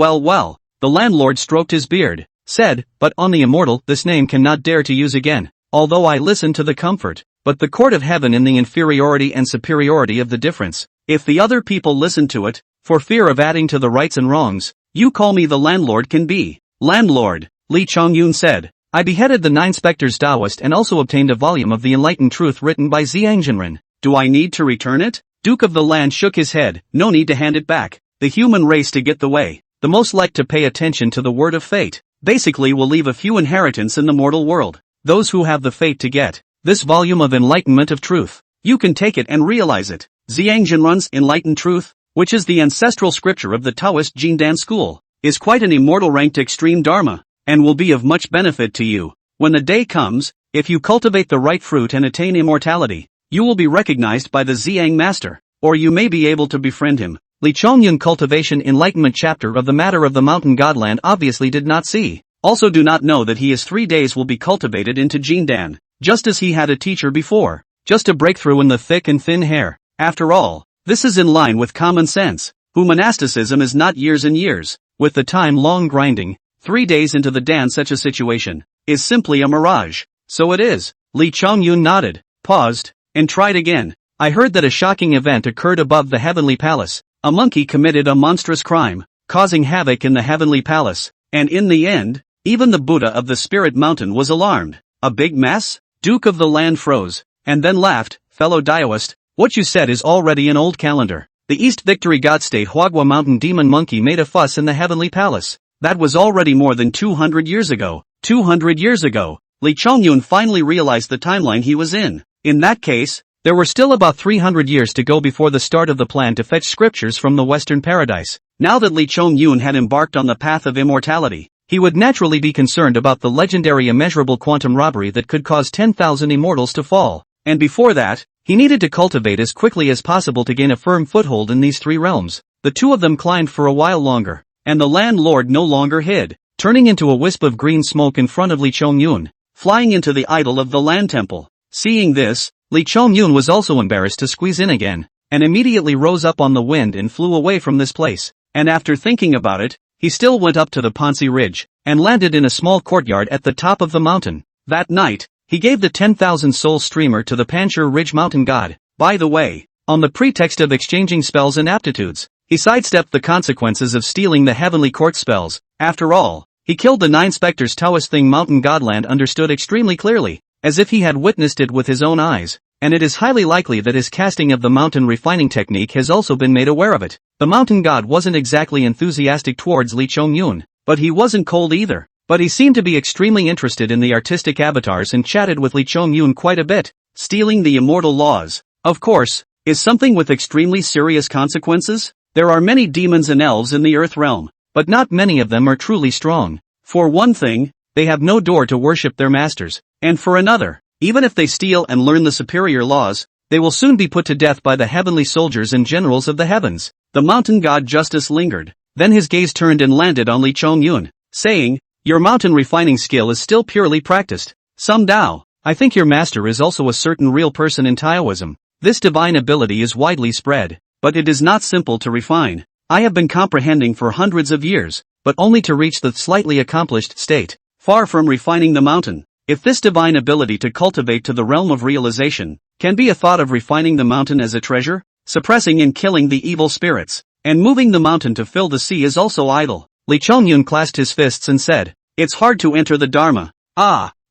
the landlord stroked his beard, said, But on the immortal this name cannot dare to use again, although I listen to the comfort, but the court of heaven in the inferiority and superiority of the difference. If the other people listen to it, for fear of adding to the rights and wrongs, you call me the landlord can be. Landlord, Li Chongyun said, I beheaded the 9 specters Taoist and also obtained a volume of the enlightened truth written by Ziyang Jinran. Do I need to return it? Duke of the Land shook his head. No need to hand it back. The human race to get the way, the most like to pay attention to the word of fate, basically will leave a few inheritance in the mortal world. Those who have the fate to get this volume of enlightenment of truth, you can take it and realize it. Ziyang Jinran's enlightened truth, which is the ancestral scripture of the Taoist Jindan school, is quite an immortal ranked extreme dharma, and will be of much benefit to you. When the day comes, if you cultivate the right fruit and attain immortality, you will be recognized by the Ziyang master, or you may be able to befriend him. Li Chongyun Cultivation Enlightenment chapter of the matter of the mountain godland obviously did not see, also do not know that he is 3 days will be cultivated into Jindan, just as he had a teacher before, just a breakthrough in the thick and thin hair. After all, this is in line with common sense, who monasticism is not years and years, with the time long grinding, 3 days into the dance such a situation is simply a mirage. So it is. Lee Chongyun nodded, paused, and tried again. I heard that a shocking event occurred above the heavenly palace. A monkey committed a monstrous crime, causing havoc in the heavenly palace, and in the end, even the Buddha of the Spirit Mountain was alarmed. A big mess? Duke of the Land froze, and then laughed. Fellow Taoist, what you said is already an old calendar. The East Victory God State Huagua Mountain Demon Monkey made a fuss in the heavenly palace. That was already more than 200 years ago. 200 years ago. Lee Chongyun finally realized the timeline he was in. In that case, there were still about 300 years to go before the start of the plan to fetch scriptures from the Western Paradise. Now that Lee Chongyun had embarked on the path of immortality, he would naturally be concerned about the legendary immeasurable quantum robbery that could cause 10,000 immortals to fall. And before that, he needed to cultivate as quickly as possible to gain a firm foothold in these 3 realms. The 2 of them climbed for a while longer, and the landlord no longer hid, turning into a wisp of green smoke in front of Lee Chongyun, flying into the idol of the land temple. Seeing this, Lee Chongyun was also embarrassed to squeeze in again, and immediately rose up on the wind and flew away from this place. And after thinking about it, he still went up to the Pansi ridge, and landed in a small courtyard at the top of the mountain. That night, he gave the 10,000 soul streamer to the Panchur Ridge mountain god. By the way, on the pretext of exchanging spells and aptitudes, he sidestepped the consequences of stealing the heavenly court spells. After all, he killed the 9 specters Taoist thing mountain godland understood extremely clearly, as if he had witnessed it with his own eyes, and it is highly likely that his casting of the mountain refining technique has also been made aware of it. The mountain god wasn't exactly enthusiastic towards Lee Chongyun, but he wasn't cold either. But he seemed to be extremely interested in the artistic avatars and chatted with Lee Chongyun quite a bit. Stealing the immortal laws, of course, is something with extremely serious consequences. There are many demons and elves in the earth realm, but not many of them are truly strong. For one thing, they have no door to worship their masters, and for another, even if they steal and learn the superior laws, they will soon be put to death by the heavenly soldiers and generals of the heavens. The mountain god Justice lingered, then his gaze turned and landed on Lee Chongyun, saying, "Your mountain refining skill is still purely practiced. Some Tao. I think your master is also a certain real person in Taoism. This divine ability is widely spread, but it is not simple to refine. I have been comprehending for hundreds of years, but only to reach the slightly accomplished state, far from refining the mountain. If this divine ability to cultivate to the realm of realization can be a thought of refining the mountain as a treasure, suppressing and killing the evil spirits, and moving the mountain to fill the sea is also idle." Lee Chongyun clasped his fists and said, "It's hard to enter the Dharma.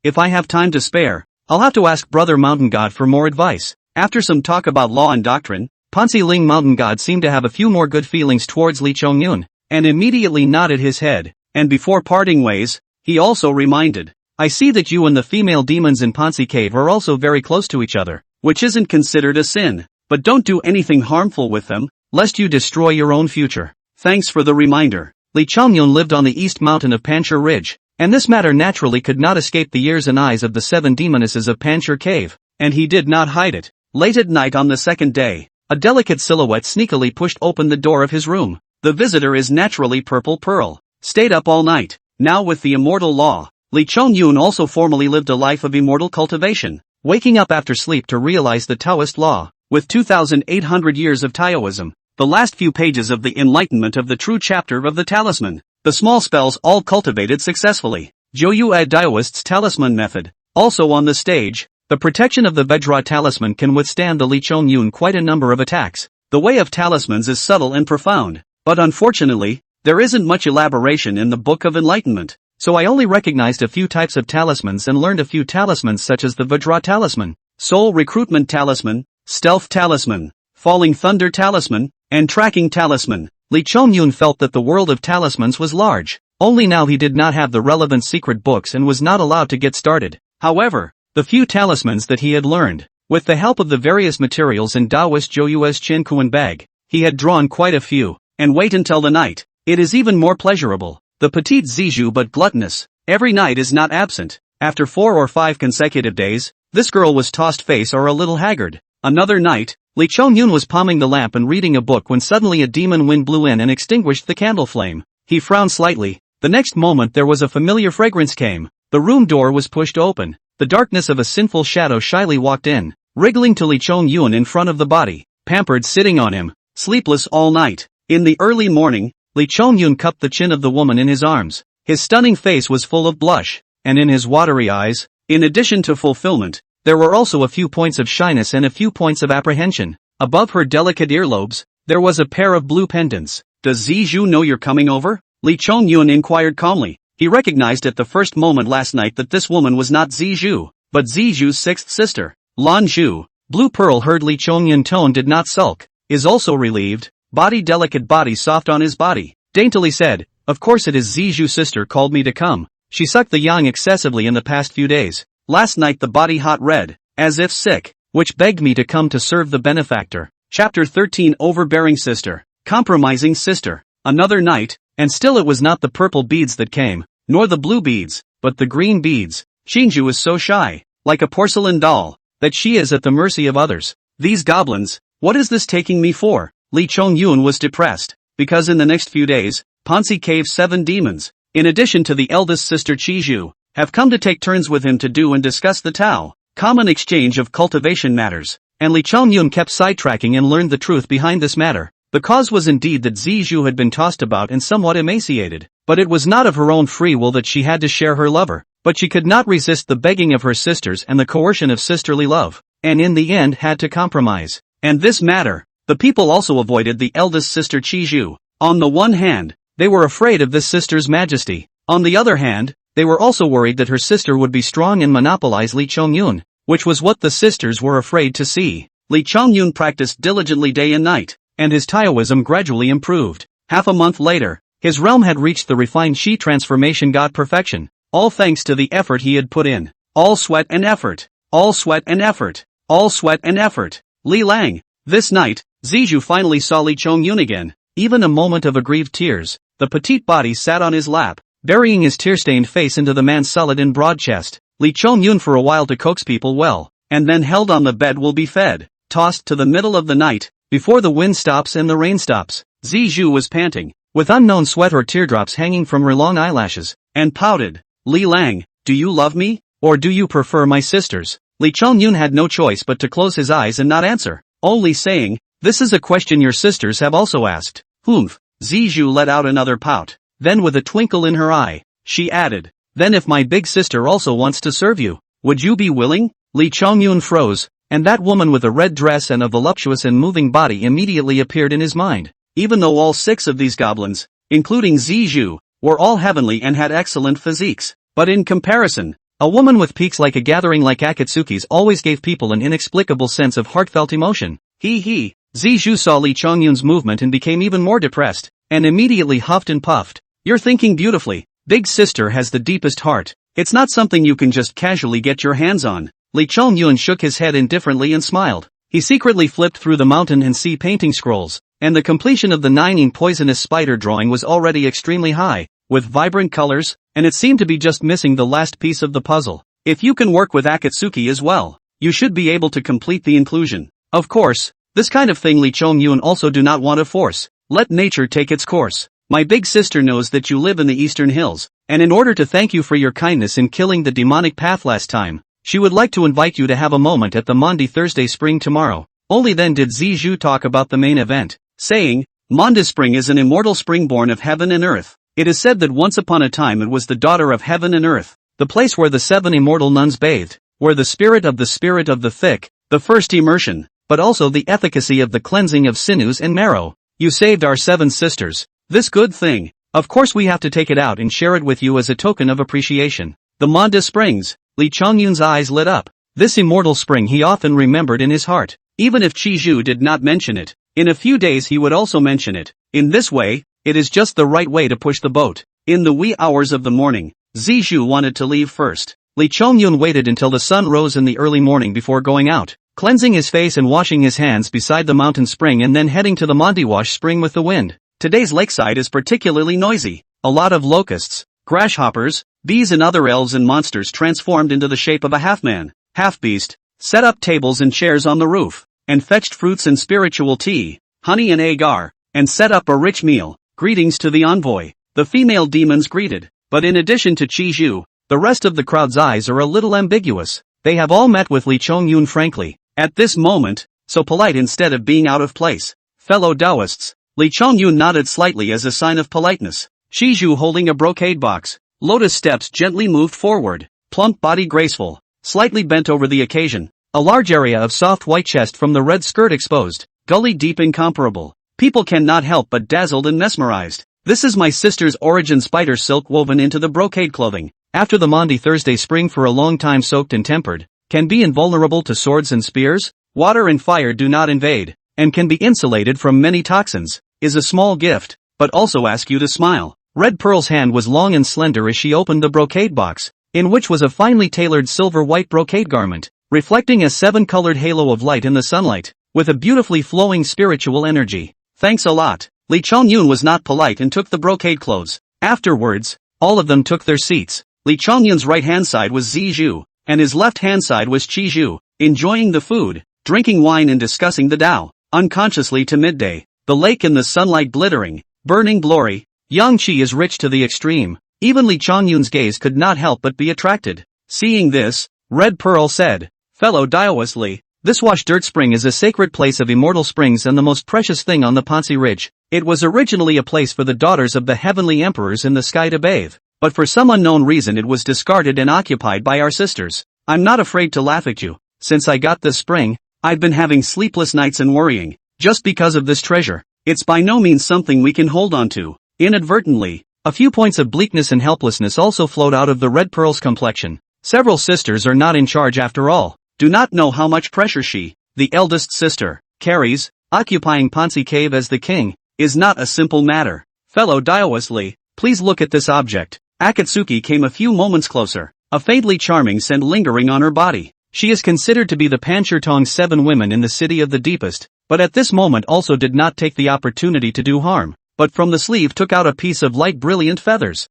If I have time to spare, I'll have to ask Brother Mountain God for more advice." After some talk about law and doctrine, Pansi Ling Mountain God seemed to have a few more good feelings towards Lee Chongyun, and immediately nodded his head, and before parting ways, he also reminded, "I see that you and the female demons in Pansi Cave are also very close to each other, which isn't considered a sin, but don't do anything harmful with them, lest you destroy your own future. Thanks for the reminder." Lee Chongyun lived on the east mountain of Panchur Ridge, and this matter naturally could not escape the ears and eyes of the 7 demonesses of Panchur Cave, and he did not hide it. Late at night on the second day, a delicate silhouette sneakily pushed open the door of his room. The visitor is naturally Purple Pearl. Stayed up all night. Now with the immortal law, Lee Chongyun also formally lived a life of immortal cultivation, waking up after sleep to realize the Taoist law. With 2,800 years of Taoism, the last few pages of the enlightenment of the true chapter of the talisman, the small spells all cultivated successfully. Joyue Taoist's talisman method. Also on the stage, the protection of the Vajra talisman can withstand the Lee Chongyun quite a number of attacks. The way of talismans is subtle and profound, but unfortunately, there isn't much elaboration in the Book of Enlightenment, so I only recognized a few types of talismans and learned a few talismans such as the Vajra talisman, Soul Recruitment talisman, Stealth talisman, Falling Thunder talisman, and Tracking talisman. Lee Chongyun felt that the world of talismans was large, only now he did not have the relevant secret books and was not allowed to get started. However, the few talismans that he had learned, with the help of the various materials in Taoist Joyue's Chen Kuan bag, he had drawn quite a few, and wait until the night. It is even more pleasurable. The petite Zizhu but gluttonous, every night is not absent. After 4 or 5 consecutive days, this girl was tossed face or a little haggard. Another night, Lee Chongyun was palming the lamp and reading a book when suddenly a demon wind blew in and extinguished the candle flame. He frowned slightly. The next moment there was a familiar fragrance came. The room door was pushed open. The darkness of a sinful shadow shyly walked in, wriggling to Lee Chongyun in front of the body, pampered sitting on him, sleepless all night. In the early morning, Lee Chongyun cupped the chin of the woman in his arms. His stunning face was full of blush, and in his watery eyes, in addition to fulfillment, there were also a few points of shyness and a few points of apprehension. Above her delicate earlobes, there was a pair of blue pendants. "Does Zijou know you're coming over?" Lee Chongyun inquired calmly. He recognized at the first moment last night that this woman was not Zijou, but Zijou's sixth sister. Lan Zhu. Blue Pearl heard Lee Chongyun tone did not sulk, is also relieved, body delicate body soft on his body, daintily said, "Of course it is Zijou's sister called me to come. She sucked the yang excessively in the past few days. Last night the body hot red, as if sick, which begged me to come to serve the benefactor." Chapter 13 Overbearing Sister. Compromising Sister. Another night, and still it was not the purple beads that came, nor the blue beads, but the green beads. Shinju is so shy, like a porcelain doll, that she is at the mercy of others. These goblins, what is this taking me for? Lee Chongyun was depressed, because in the next few days, Pansi Cave's 7 demons, in addition to the eldest sister Chiju, have come to take turns with him to do and discuss the Tao, common exchange of cultivation matters, and Lee Chongyun kept sidetracking and learned the truth behind this matter. The cause was indeed that Zijou had been tossed about and somewhat emaciated, but it was not of her own free will that she had to share her lover, but she could not resist the begging of her sisters and the coercion of sisterly love, and in the end had to compromise. And this matter, the people also avoided the eldest sister Chiju. On the one hand, they were afraid of this sister's majesty. On the other hand, they were also worried that her sister would be strong and monopolize Lee Chongyun, which was what the sisters were afraid to see. Lee Chongyun practiced diligently day and night, and his Taoism gradually improved. Half a month later, his realm had reached the refined Shi transformation god perfection, all thanks to the effort he had put in. All sweat and effort. All sweat and effort. All sweat and effort. Li Lang. This night, Zijou finally saw Lee Chongyun again. Even a moment of aggrieved tears, the petite body sat on his lap, burying his tear-stained face into the man's solid and broad chest. Lee Chongyun for a while to coax people well, and then held on the bed will be fed, tossed to the middle of the night, before the wind stops and the rain stops. Zijou was panting, with unknown sweat or teardrops hanging from her long eyelashes, and pouted. "Li Lang, do you love me, or do you prefer my sisters?" Lee Chongyun had no choice but to close his eyes and not answer, only saying, "This is a question your sisters have also asked." "Humph." Zijou let out another pout. Then with a twinkle in her eye, she added, "Then if my big sister also wants to serve you, would you be willing?" Lee Chongyun froze, and that woman with a red dress and a voluptuous and moving body immediately appeared in his mind. Even though all 6 of these goblins, including Zijou, were all heavenly and had excellent physiques, but in comparison, a woman with peaks like a gathering like Akatsuki's always gave people an inexplicable sense of heartfelt emotion. He. Zijou saw Lee Chongyun's movement and became even more depressed, and immediately huffed and puffed. "You're thinking beautifully. Big sister has the deepest heart. It's not something you can just casually get your hands on." Lee Chongyun shook his head indifferently and smiled. He secretly flipped through the mountain and sea painting scrolls, and the completion of the 9 poisonous spider drawing was already extremely high, with vibrant colors, and it seemed to be just missing the last piece of the puzzle. If you can work with Akatsuki as well, you should be able to complete the inclusion. Of course, this kind of thing Lee Chongyun also do not want to force. Let nature take its course. My big sister knows that you live in the Eastern Hills, and in order to thank you for your kindness in killing the demonic path last time, she would like to invite you to have a moment at the Maundy Thursday Spring tomorrow. Only then did Zijou talk about the main event, saying, "Maundy Spring is an immortal spring born of heaven and earth. It is said that once upon a time it was the daughter of heaven and earth, the place where the 7 immortal nuns bathed, where the spirit of the thick, the first immersion, but also the efficacy of the cleansing of sinews and marrow. You saved our 7 sisters. This good thing, of course we have to take it out and share it with you as a token of appreciation." The Maundy Springs. Lee Chongyun's eyes lit up. This immortal spring he often remembered in his heart. Even if Chiju did not mention it, in a few days he would also mention it. In this way, it is just the right way to push the boat. In the wee hours of the morning, Zijou wanted to leave first. Lee Chongyun waited until the sun rose in the early morning before going out, cleansing his face and washing his hands beside the mountain spring and then heading to the Maundy Wash spring with the wind. Today's lakeside is particularly noisy. A lot of locusts, grasshoppers, bees and other elves and monsters transformed into the shape of a half-man, half-beast, set up tables and chairs on the roof, and fetched fruits and spiritual tea, honey and agar, and set up a rich meal. Greetings to the envoy. The female demons greeted, but in addition to Chiju, the rest of the crowd's eyes are a little ambiguous. They have all met with Lee Chongyun frankly, at this moment, so polite instead of being out of place. Fellow Taoists. Lee Chongyun nodded slightly as a sign of politeness. Shiju holding a brocade box. Lotus steps gently moved forward, plump body graceful, slightly bent over the occasion. A large area of soft white chest from the red skirt exposed, gully deep incomparable. People cannot help but dazzled and mesmerized. This is my sister's origin spider silk woven into the brocade clothing. After the Maundy Thursday spring for a long time soaked and tempered, can be invulnerable to swords and spears, water and fire do not invade, and can be insulated from many toxins, is a small gift, but also ask you to smile. Red Pearl's hand was long and slender as she opened the brocade box, in which was a finely tailored silver-white brocade garment, reflecting a seven-colored halo of light in the sunlight, with a beautifully flowing spiritual energy. Thanks a lot. Li Chongyun was not polite and took the brocade clothes. Afterwards, all of them took their seats. Li Chongyun's right-hand side was Zizhu, and his left-hand side was Qizhu, enjoying the food, drinking wine and discussing the Tao, unconsciously to midday, the lake in the sunlight glittering, burning glory. Yang Qi is rich to the extreme. Even Li Chongyun's gaze could not help but be attracted. Seeing this, Red Pearl said, "Fellow Taoist Li, this Wash Dirt Spring is a sacred place of immortal springs and the most precious thing on the Pansi Ridge. It was originally a place for the daughters of the heavenly emperors in the sky to bathe, but for some unknown reason it was discarded and occupied by our sisters. I'm not afraid to laugh at you. Since I got this spring, I've been having sleepless nights and worrying, just because of this treasure. It's by no means something we can hold on to." Inadvertently, a few points of bleakness and helplessness also flowed out of the Red Pearl's complexion. Several sisters are not in charge after all, do not know how much pressure she, the eldest sister, carries. Occupying Pansi Cave as the king is not a simple matter. Fellow Taoist Li, please look at this object. Akatsuki came a few moments closer, a faintly charming scent lingering on her body. She is considered to be the Panchurtong's 7 women in the city of the deepest, but at this moment also did not take the opportunity to do harm, but from the sleeve took out a piece of light brilliant feathers.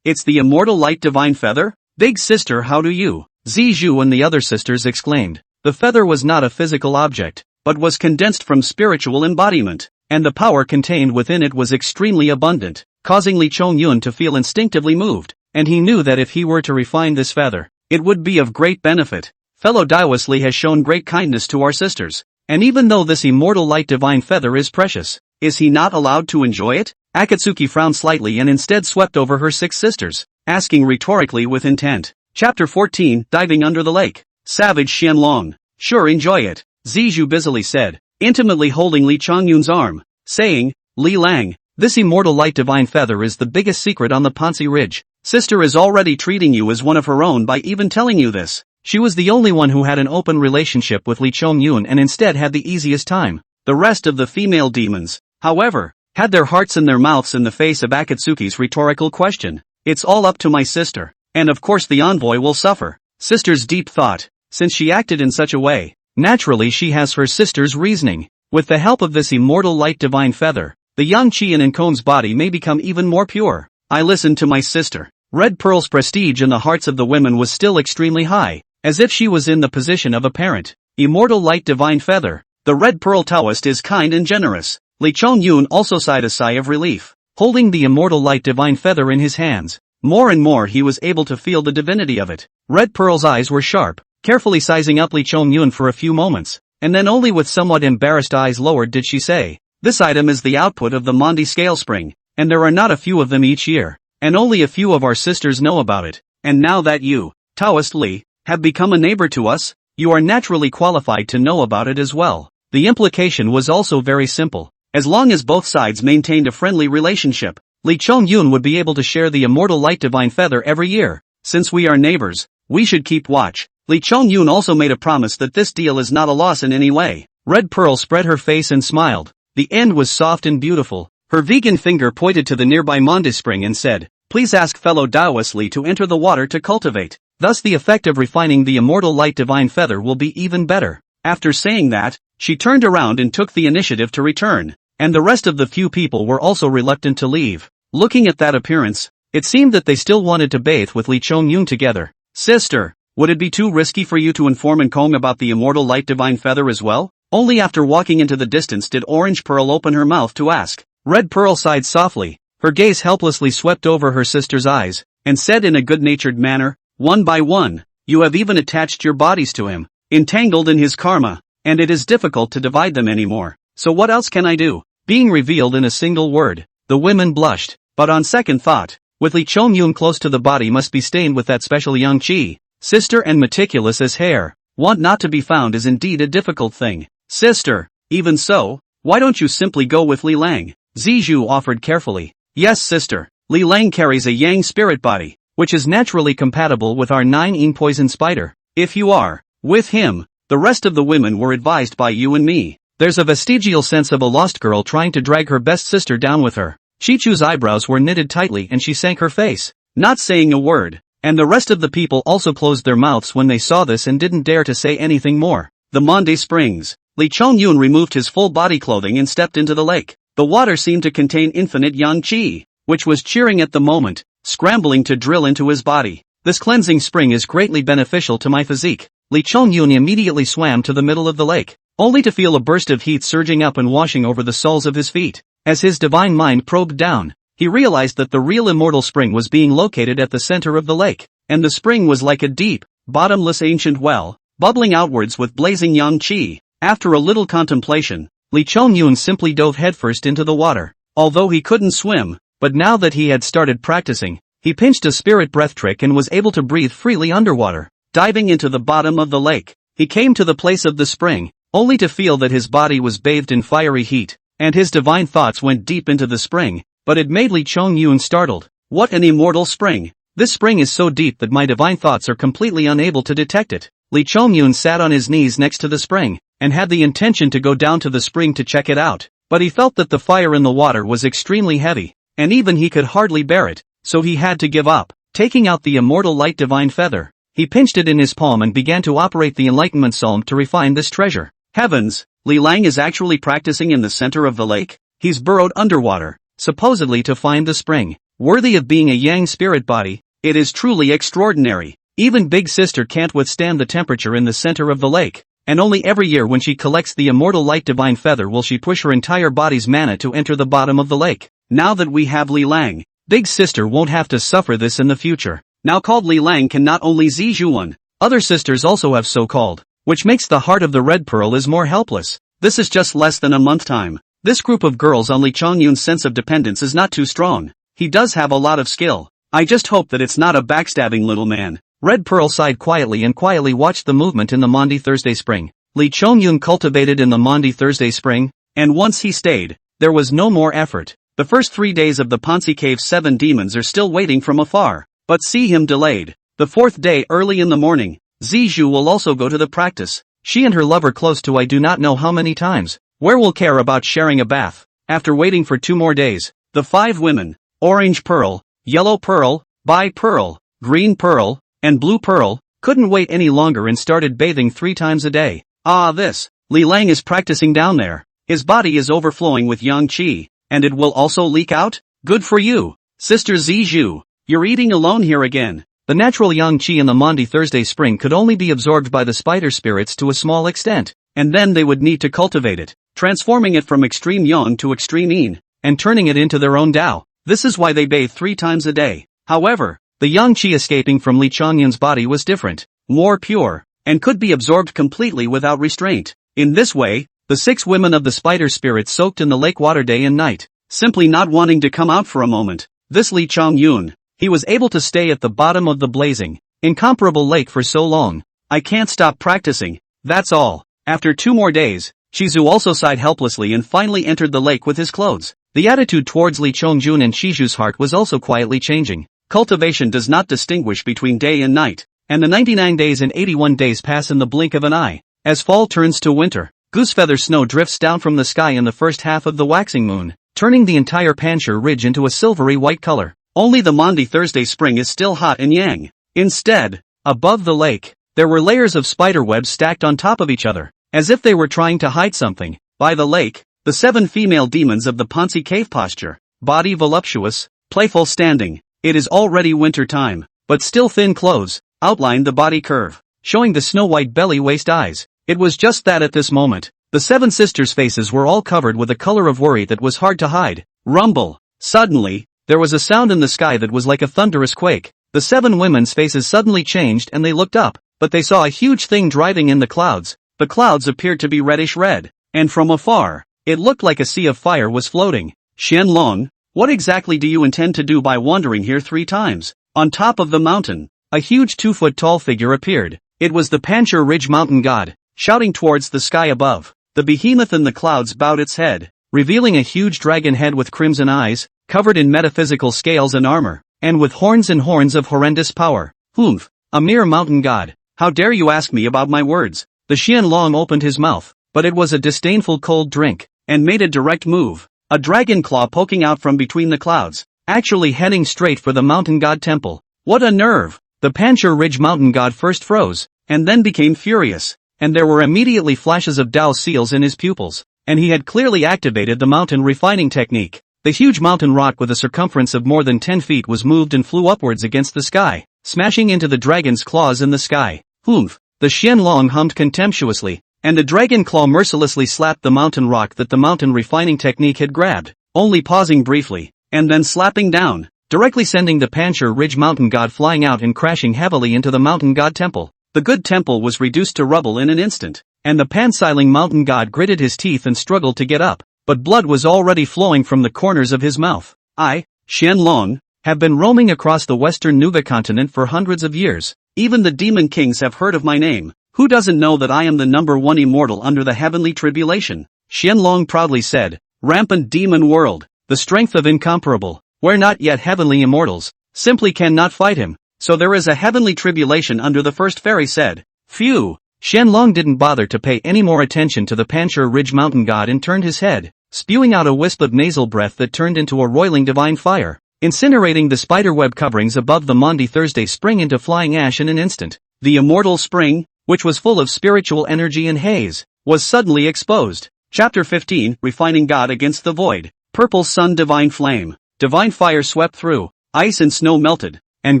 It's the immortal light divine feather? Big sister, how do you? Zizhu and the other sisters exclaimed. The feather was not a physical object, but was condensed from spiritual embodiment, and the power contained within it was extremely abundant, causing Li Chongyun to feel instinctively moved, and he knew that if he were to refine this feather, it would be of great benefit. Fellow Taoist Li has shown great kindness to our sisters, and even though this immortal light divine feather is precious, is he not allowed to enjoy it? Akatsuki frowned slightly and instead swept over her 6 sisters, asking rhetorically with intent. Chapter 14, Diving Under the Lake. Savage Xianlong. Sure, enjoy it, Zizhu busily said, intimately holding Li Chongyun's arm, saying, Li Lang, this immortal light divine feather is the biggest secret on the Pansi Ridge. Sister is already treating you as one of her own by even telling you this. She was the only one who had an open relationship with Li Chongyun and instead had the easiest time. The rest of the female demons, however, had their hearts in their mouths in the face of Akatsuki's rhetorical question. It's all up to my sister, and of course the envoy will suffer. Sister's deep thought, since she acted in such a way, naturally she has her sister's reasoning. With the help of this immortal light divine feather, the young Qi in Enkone's body may become even more pure. I listened to my sister. Red Pearl's prestige in the hearts of the women was still extremely high, as if she was in the position of a parent. Immortal light divine feather. The Red Pearl Taoist is kind and generous. Li Chongyun also sighed a sigh of relief, holding the immortal light divine feather in his hands. More and more he was able to feel the divinity of it. Red Pearl's eyes were sharp, carefully sizing up Li Chongyun for a few moments, and then only with somewhat embarrassed eyes lowered did she say, this item is the output of the Maundy scale spring, and there are not a few of them each year, and only a few of our sisters know about it. And now that you, Taoist Li, have become a neighbor to us, you are naturally qualified to know about it as well. The implication was also very simple. As long as both sides maintained a friendly relationship, Li Chongyun would be able to share the immortal light divine feather every year. Since we are neighbors, we should keep watch. Li Chongyun also made a promise that this deal is not a loss in any way. Red Pearl spread her face and smiled. The end was soft and beautiful. Her vegan finger pointed to the nearby Maundy spring and said, please ask fellow Taoist Li to enter the water to cultivate. Thus the effect of refining the immortal light divine feather will be even better. After saying that, she turned around and took the initiative to return, and the rest of the few people were also reluctant to leave. Looking at that appearance, it seemed that they still wanted to bathe with Li Chongyun together. Sister, would it be too risky for you to inform Enkong about the immortal light divine feather as well? Only after walking into the distance did Orange Pearl open her mouth to ask. Red Pearl sighed softly, her gaze helplessly swept over her sister's eyes, and said in a good-natured manner, one by one, you have even attached your bodies to him, entangled in his karma, and it is difficult to divide them anymore. So what else can I do? Being revealed in a single word, the women blushed. But on second thought, with Lee Chong-yun close to the body must be stained with that special young chi, sister, and meticulous as hair, want not to be found is indeed a difficult thing. Sister, even so, why don't you simply go with Li Lang? Zijou offered carefully. Yes, sister, Li Lang carries a yang spirit body, which is naturally compatible with our 9-yin poison spider. If you are with him, the rest of the women were advised by you and me. There's a vestigial sense of a lost girl trying to drag her best sister down with her. Chichu's eyebrows were knitted tightly and she sank her face, not saying a word, and the rest of the people also closed their mouths when they saw this and didn't dare to say anything more. The Monde Springs. Lee Chong-yun removed his full body clothing and stepped into the lake. The water seemed to contain infinite yang qi, which was cheering at the moment, scrambling to drill into his body. This cleansing spring is greatly beneficial to my physique. Lee Chong-yun immediately swam to the middle of the lake, only to feel a burst of heat surging up and washing over the soles of his feet. As his divine mind probed down, he realized that the real immortal spring was being located at the center of the lake, and the spring was like a deep, bottomless ancient well, bubbling outwards with blazing yang qi. After a little contemplation, Lee Chong-yun simply dove headfirst into the water. Although he couldn't swim, but now that he had started practicing, he pinched a spirit breath trick and was able to breathe freely underwater. Diving into the bottom of the lake, he came to the place of the spring, only to feel that his body was bathed in fiery heat, and his divine thoughts went deep into the spring, but it made Lee Chong-yun startled. What an immortal spring! This spring is so deep that my divine thoughts are completely unable to detect it. Lee Chong-yun sat on his knees next to the spring, and had the intention to go down to the spring to check it out, but he felt that the fire in the water was extremely heavy, and even he could hardly bear it, so he had to give up. Taking out the immortal light divine feather, he pinched it in his palm and began to operate the enlightenment psalm to refine this treasure. Heavens, Li Lang is actually practicing in the center of the lake. He's burrowed underwater, supposedly to find the spring, worthy of being a yang spirit body. It is truly extraordinary. Even Big Sister can't withstand the temperature in the center of the lake, and only every year when she collects the immortal light divine feather will she push her entire body's mana to enter the bottom of the lake. Now that we have Li Lang, Big Sister won't have to suffer this in the future. Now called Li Lang can not only Zijouan, other sisters also have so called, which makes the heart of the red pearl is more helpless. This is just less than a month time. This group of girls on Lee Chong-yun's sense of dependence is not too strong. He does have a lot of skill. I just hope that it's not a backstabbing little man. Red Pearl sighed quietly and quietly watched the movement in the Maundy Thursday spring. Lee Chong-yun cultivated in the Maundy Thursday spring, and once he stayed, there was no more effort. The first 3 days of the Pansi Cave 7 demons are still waiting from afar, but see him delayed. The 4th day early in the morning, Zijou will also go to the practice. She and her lover close to I do not know how many times. Where will care about sharing a bath? After waiting for 2 more days, the 5 women, Orange Pearl, Yellow Pearl, Bi Pearl, Green Pearl, and Blue Pearl, couldn't wait any longer and started bathing 3 times a day. Ah, this, Li Lang is practicing down there. His body is overflowing with yang qi, and it will also leak out? Good for you, Sister Zijou. You're eating alone here again. The natural yang qi in the Maundy Thursday spring could only be absorbed by the spider spirits to a small extent, and then they would need to cultivate it, transforming it from extreme yang to extreme yin, and turning it into their own Tao. This is why they bathe 3 times a day. However, the yang qi escaping from Lee Chong-yun's body was different, more pure, and could be absorbed completely without restraint. In this way, the 6 women of the spider spirits soaked in the lake water day and night, simply not wanting to come out for a moment. This Lee Chong-yun, he was able to stay at the bottom of the blazing, incomparable lake for so long. I can't stop practicing, that's all. After 2 more days, Shizu also sighed helplessly and finally entered the lake with his clothes. The attitude towards Lee Chong-jun and Shizu's heart was also quietly changing. Cultivation does not distinguish between day and night, and the 99 days and 81 days pass in the blink of an eye. As fall turns to winter, goosefeather snow drifts down from the sky in the first half of the waxing moon, turning the entire Panchir Ridge into a silvery white color. Only the Maundy Thursday spring is still hot and yang. Instead, above the lake, there were layers of spider webs stacked on top of each other, as if they were trying to hide something. By the lake, the 7 female demons of the Pansi Cave posture, body voluptuous, playful standing. It is already winter time, but still thin clothes, outlined the body curve, showing the snow-white belly waist eyes. It was just that at this moment, the 7 sisters' faces were all covered with a color of worry that was hard to hide. Rumble. Suddenly, there was a sound in the sky that was like a thunderous quake. The 7 women's faces suddenly changed and they looked up, but they saw a huge thing driving in the clouds. The clouds appeared to be reddish red, and from afar, it looked like a sea of fire was floating. Xianlong, What exactly do you intend to do by wandering here 3 times? On top of the mountain, a huge 2-foot-tall figure appeared. It was the Panchir Ridge mountain god, shouting towards the sky above. The behemoth in the clouds bowed its head, revealing a huge dragon head with crimson eyes, covered in metaphysical scales and armor, and with horns and horns of horrendous power. Humph, a mere mountain god. How dare you ask me about my words? The Xianlong opened his mouth, but it was a disdainful cold drink, and made a direct move. A dragon claw poking out from between the clouds, actually heading straight for the mountain god temple. What a nerve! The Panchir Ridge mountain god first froze, and then became furious, and there were immediately flashes of Dao seals in his pupils, and he had clearly activated the mountain refining technique. The huge mountain rock with a circumference of more than 10 feet was moved and flew upwards against the sky, smashing into the dragon's claws in the sky. Humph! The Xianlong hummed contemptuously, and the dragon claw mercilessly slapped the mountain rock that the mountain refining technique had grabbed, only pausing briefly, and then slapping down, directly sending the Panchir Ridge mountain god flying out and crashing heavily into the mountain god temple. The good temple was reduced to rubble in an instant, and the pansiling mountain god gritted his teeth and struggled to get up, but blood was already flowing from the corners of his mouth. I, Xianlong, have been roaming across the western Nuva continent for hundreds of years. Even the demon kings have heard of my name. Who doesn't know that I am the #1 immortal under the heavenly tribulation? Xianlong proudly said. Rampant demon world, the strength of incomparable. We're not yet heavenly immortals, simply cannot fight him, so there is a heavenly tribulation under the first fairy said. Phew! Xianlong didn't bother to pay any more attention to the Panchir Ridge mountain god and turned his head, spewing out a wisp of nasal breath that turned into a roiling divine fire, incinerating the spiderweb coverings above the Maundy Thursday spring into flying ash in an instant. The immortal spring, which was full of spiritual energy and haze, was suddenly exposed. Chapter 15, Refining God Against the Void. Purple sun divine flame. Divine fire swept through, ice and snow melted, and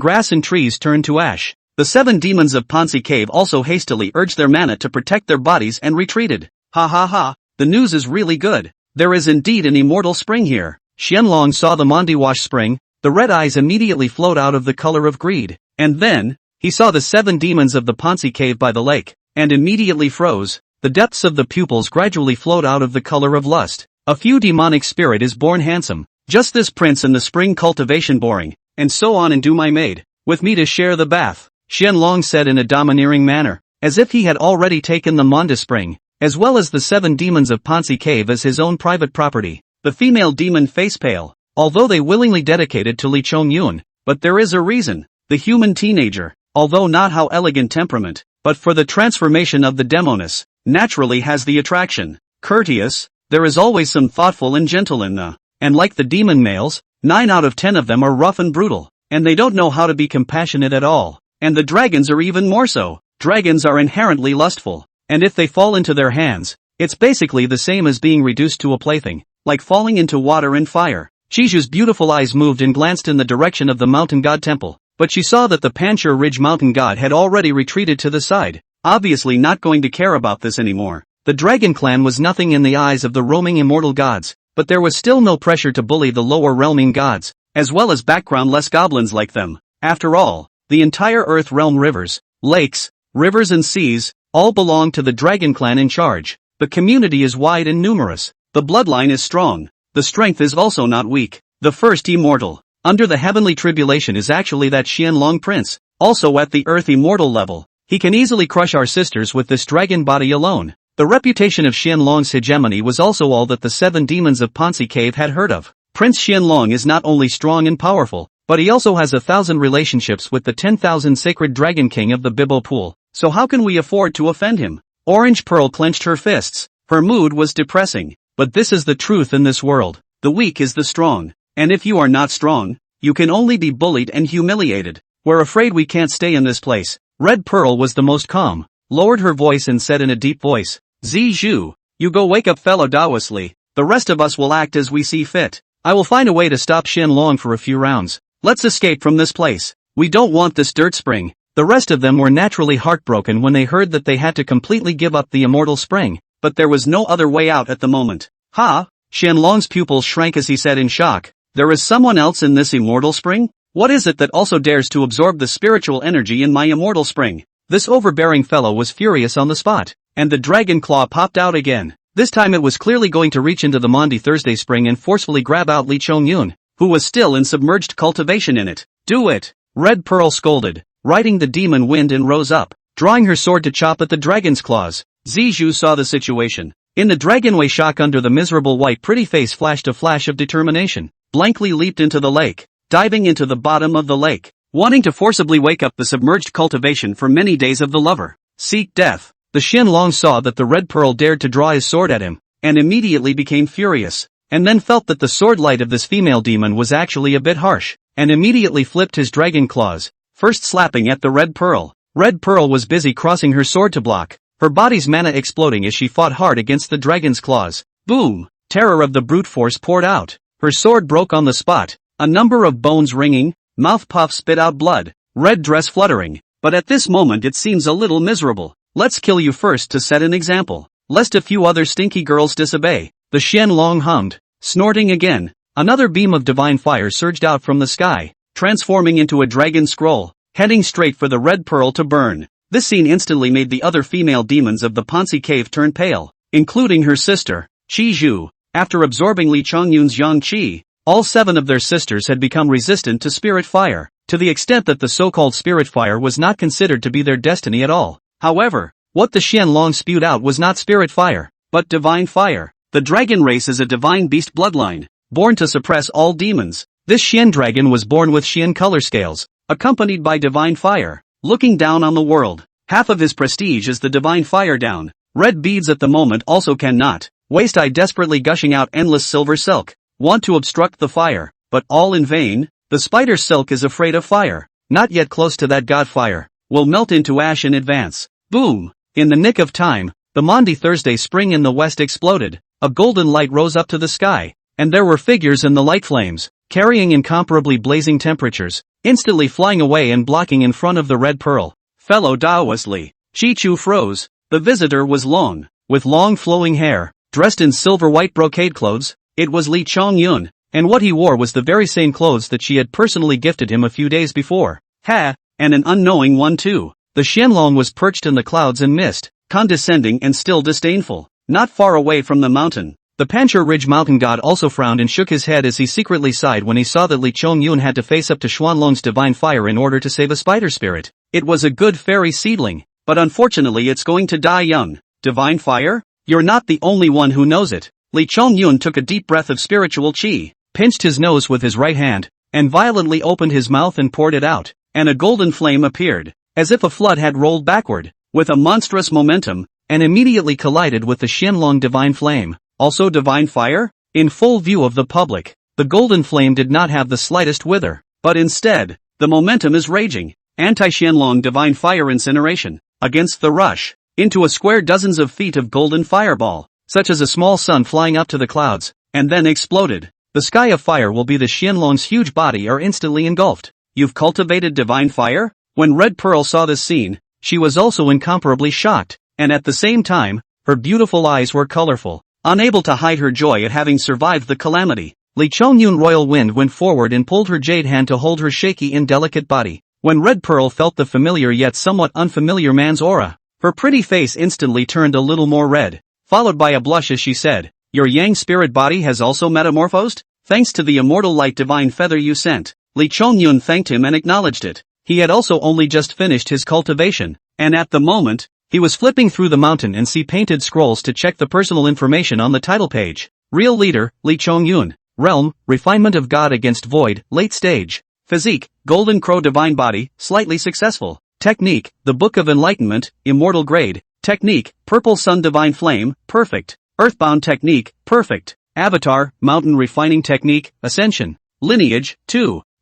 grass and trees turned to ash. The 7 demons of Pansi cave also hastily urged their mana to protect their bodies and retreated. Ha ha ha, the news is really good. There is indeed an immortal spring here. Xianlong saw the Mandiwash spring, the red eyes immediately flowed out of the color of greed, and then, he saw the 7 demons of the Pansi cave by the lake, and immediately froze. The depths of the pupils gradually flowed out of the color of lust. A few demonic spirit is born handsome, just this prince and the spring cultivation boring, and so on and do my maid, with me to share the bath, Xianlong said in a domineering manner, as if he had already taken the Manda spring, as well as the 7 demons of Pansi cave as his own private property. The female demon face pale, although they willingly dedicated to Li Chongyun, but there is a reason. The human teenager, although not how elegant temperament, but for the transformation of the demoness, naturally has the attraction. Courteous, there is always some thoughtful and gentle in the, and like the demon males, 9 out of 10 of them are rough and brutal, and they don't know how to be compassionate at all, and the dragons are even more so. Dragons are inherently lustful, and if they fall into their hands, it's basically the same as being reduced to a plaything, like falling into water and fire. Chiju's beautiful eyes moved and glanced in the direction of the mountain god temple, but she saw that the Panchir Ridge mountain god had already retreated to the side, obviously not going to care about this anymore. The dragon clan was nothing in the eyes of the roaming immortal gods, but there was still no pressure to bully the lower realming gods, as well as background-less goblins like them. After all, the entire Earth realm rivers, lakes, rivers and seas, all belong to the dragon clan in charge. The community is wide and numerous. The bloodline is strong. The strength is also not weak. The first immortal, under the heavenly tribulation is actually that Xianlong prince, also at the earth immortal level. He can easily crush our sisters with this dragon body alone. The reputation of Xianlong's hegemony was also all that the 7 demons of Pansi cave had heard of. Prince Xianlong is not only strong and powerful, but he also has 1,000 relationships with the 10,000 sacred dragon king of the Bibbo pool. So how can we afford to offend him? Orange Pearl clenched her fists. Her mood was depressing. But this is the truth in this world. The weak is the strong. And if you are not strong, you can only be bullied and humiliated. We're afraid we can't stay in this place. Red Pearl was the most calm, lowered her voice and said in a deep voice, Zhu, you go wake up fellow Taoist Li. The rest of us will act as we see fit. I will find a way to stop Xianlong for a few rounds. Let's escape from this place. We don't want this dirt spring. The rest of them were naturally heartbroken when they heard that they had to completely give up the immortal spring. But there was no other way out at the moment. Ha! Xianlong's pupils shrank as he said in shock. There is someone else in this immortal spring? What is it that also dares to absorb the spiritual energy in my immortal spring? This overbearing fellow was furious on the spot, and the dragon claw popped out again. This time it was clearly going to reach into the Maundy Thursday spring and forcefully grab out Li Chongyun. who was still in submerged cultivation in it. Do it! Red Pearl scolded, riding the demon wind and rose up, drawing her sword to chop at the dragon's claws. Zizhu saw the situation. In the dragonway shock under the miserable white pretty face flashed a flash of determination, blankly leaped into the lake, diving into the bottom of the lake, wanting to forcibly wake up the submerged cultivation for many days of the lover. Seek death. The Xianlong saw that the Red Pearl dared to draw his sword at him, and immediately became furious, and then felt that the sword light of this female demon was actually a bit harsh, and immediately flipped his dragon claws, first slapping at the Red Pearl. Red Pearl was busy crossing her sword to block, her body's mana exploding as she fought hard against the dragon's claws. Boom! Terror of the brute force poured out. Her sword broke on the spot, a number of bones ringing, mouth puff spit out blood, red dress fluttering, but at this moment it seems a little miserable. Let's kill you first to set an example, lest a few other stinky girls disobey. The Xianlong hummed, snorting again. Another beam of divine fire surged out from the sky, transforming into a dragon scroll, heading straight for the Red Pearl to burn. This scene instantly made the other female demons of the Pansi cave turn pale, including her sister, Qi Zhu. After absorbing Li Chongyun's yang qi, all 7 of their sisters had become resistant to spirit fire, to the extent that the so-called spirit fire was not considered to be their destiny at all. However, what the Xianlong spewed out was not spirit fire, but divine fire. The dragon race is a divine beast bloodline, born to suppress all demons. This Xian dragon was born with Xian color scales, accompanied by divine fire, looking down on the world. Half of his prestige is the divine fire down. Red beads at the moment also cannot waste eye desperately gushing out endless silver silk, want to obstruct the fire, but all in vain. The spider silk is afraid of fire, not yet close to that god fire, will melt into ash in advance. Boom! In the nick of time, the Maundy Thursday spring in the west exploded, a golden light rose up to the sky, and there were figures in the light flames, carrying incomparably blazing temperatures, instantly flying away and blocking in front of the Red Pearl. Fellow Taoist Li Chichu froze. The visitor was long, with long flowing hair, dressed in silver-white brocade clothes. It was Li Chongyun, and what he wore was the very same clothes that she had personally gifted him a few days before. Ha! And an unknowing one too. The Xianlong was perched in the clouds and mist, condescending and still disdainful, not far away from the mountain. The Panchur Ridge mountain god also frowned and shook his head as he secretly sighed when he saw that Li Chongyun had to face up to Xuanlong's divine fire in order to save a spider spirit. It was a good fairy seedling, but unfortunately it's going to die young. Divine fire? You're not the only one who knows it. Li Chongyun took a deep breath of spiritual qi, pinched his nose with his right hand, and violently opened his mouth and poured it out, and a golden flame appeared, as if a flood had rolled backward, with a monstrous momentum, and immediately collided with the Xianlong divine flame. Also divine fire? In full view of the public, the golden flame did not have the slightest wither, but instead, the momentum is raging. Anti-Xianlong divine fire incineration, against the rush, into a square dozens of feet of golden fireball, such as a small sun flying up to the clouds, and then exploded. The sky of fire will be the Xianlong's huge body are instantly engulfed. You've cultivated divine fire? When Red Pearl saw this scene, she was also incomparably shocked, and at the same time, her beautiful eyes were colorful, unable to hide her joy at having survived the calamity. Li Chongyun Royal Wind went forward and pulled her jade hand to hold her shaky and delicate body. When Red Pearl felt the familiar yet somewhat unfamiliar man's aura, her pretty face instantly turned a little more red, followed by a blush as she said, "Your yang spirit body has also metamorphosed? Thanks to the immortal light divine feather you sent." Li Chongyun thanked him and acknowledged it. He had also only just finished his cultivation, and at the moment, he was flipping through the mountain and see painted scrolls to check the personal information on the title page. Real leader, Li Chongyun. Realm, refinement of God against void, late stage. Physique, golden crow divine body, slightly successful. Technique, the Book of Enlightenment, immortal grade. Technique, purple sun divine flame, perfect. Earthbound technique, perfect. Avatar, mountain refining technique, Ascension. Lineage,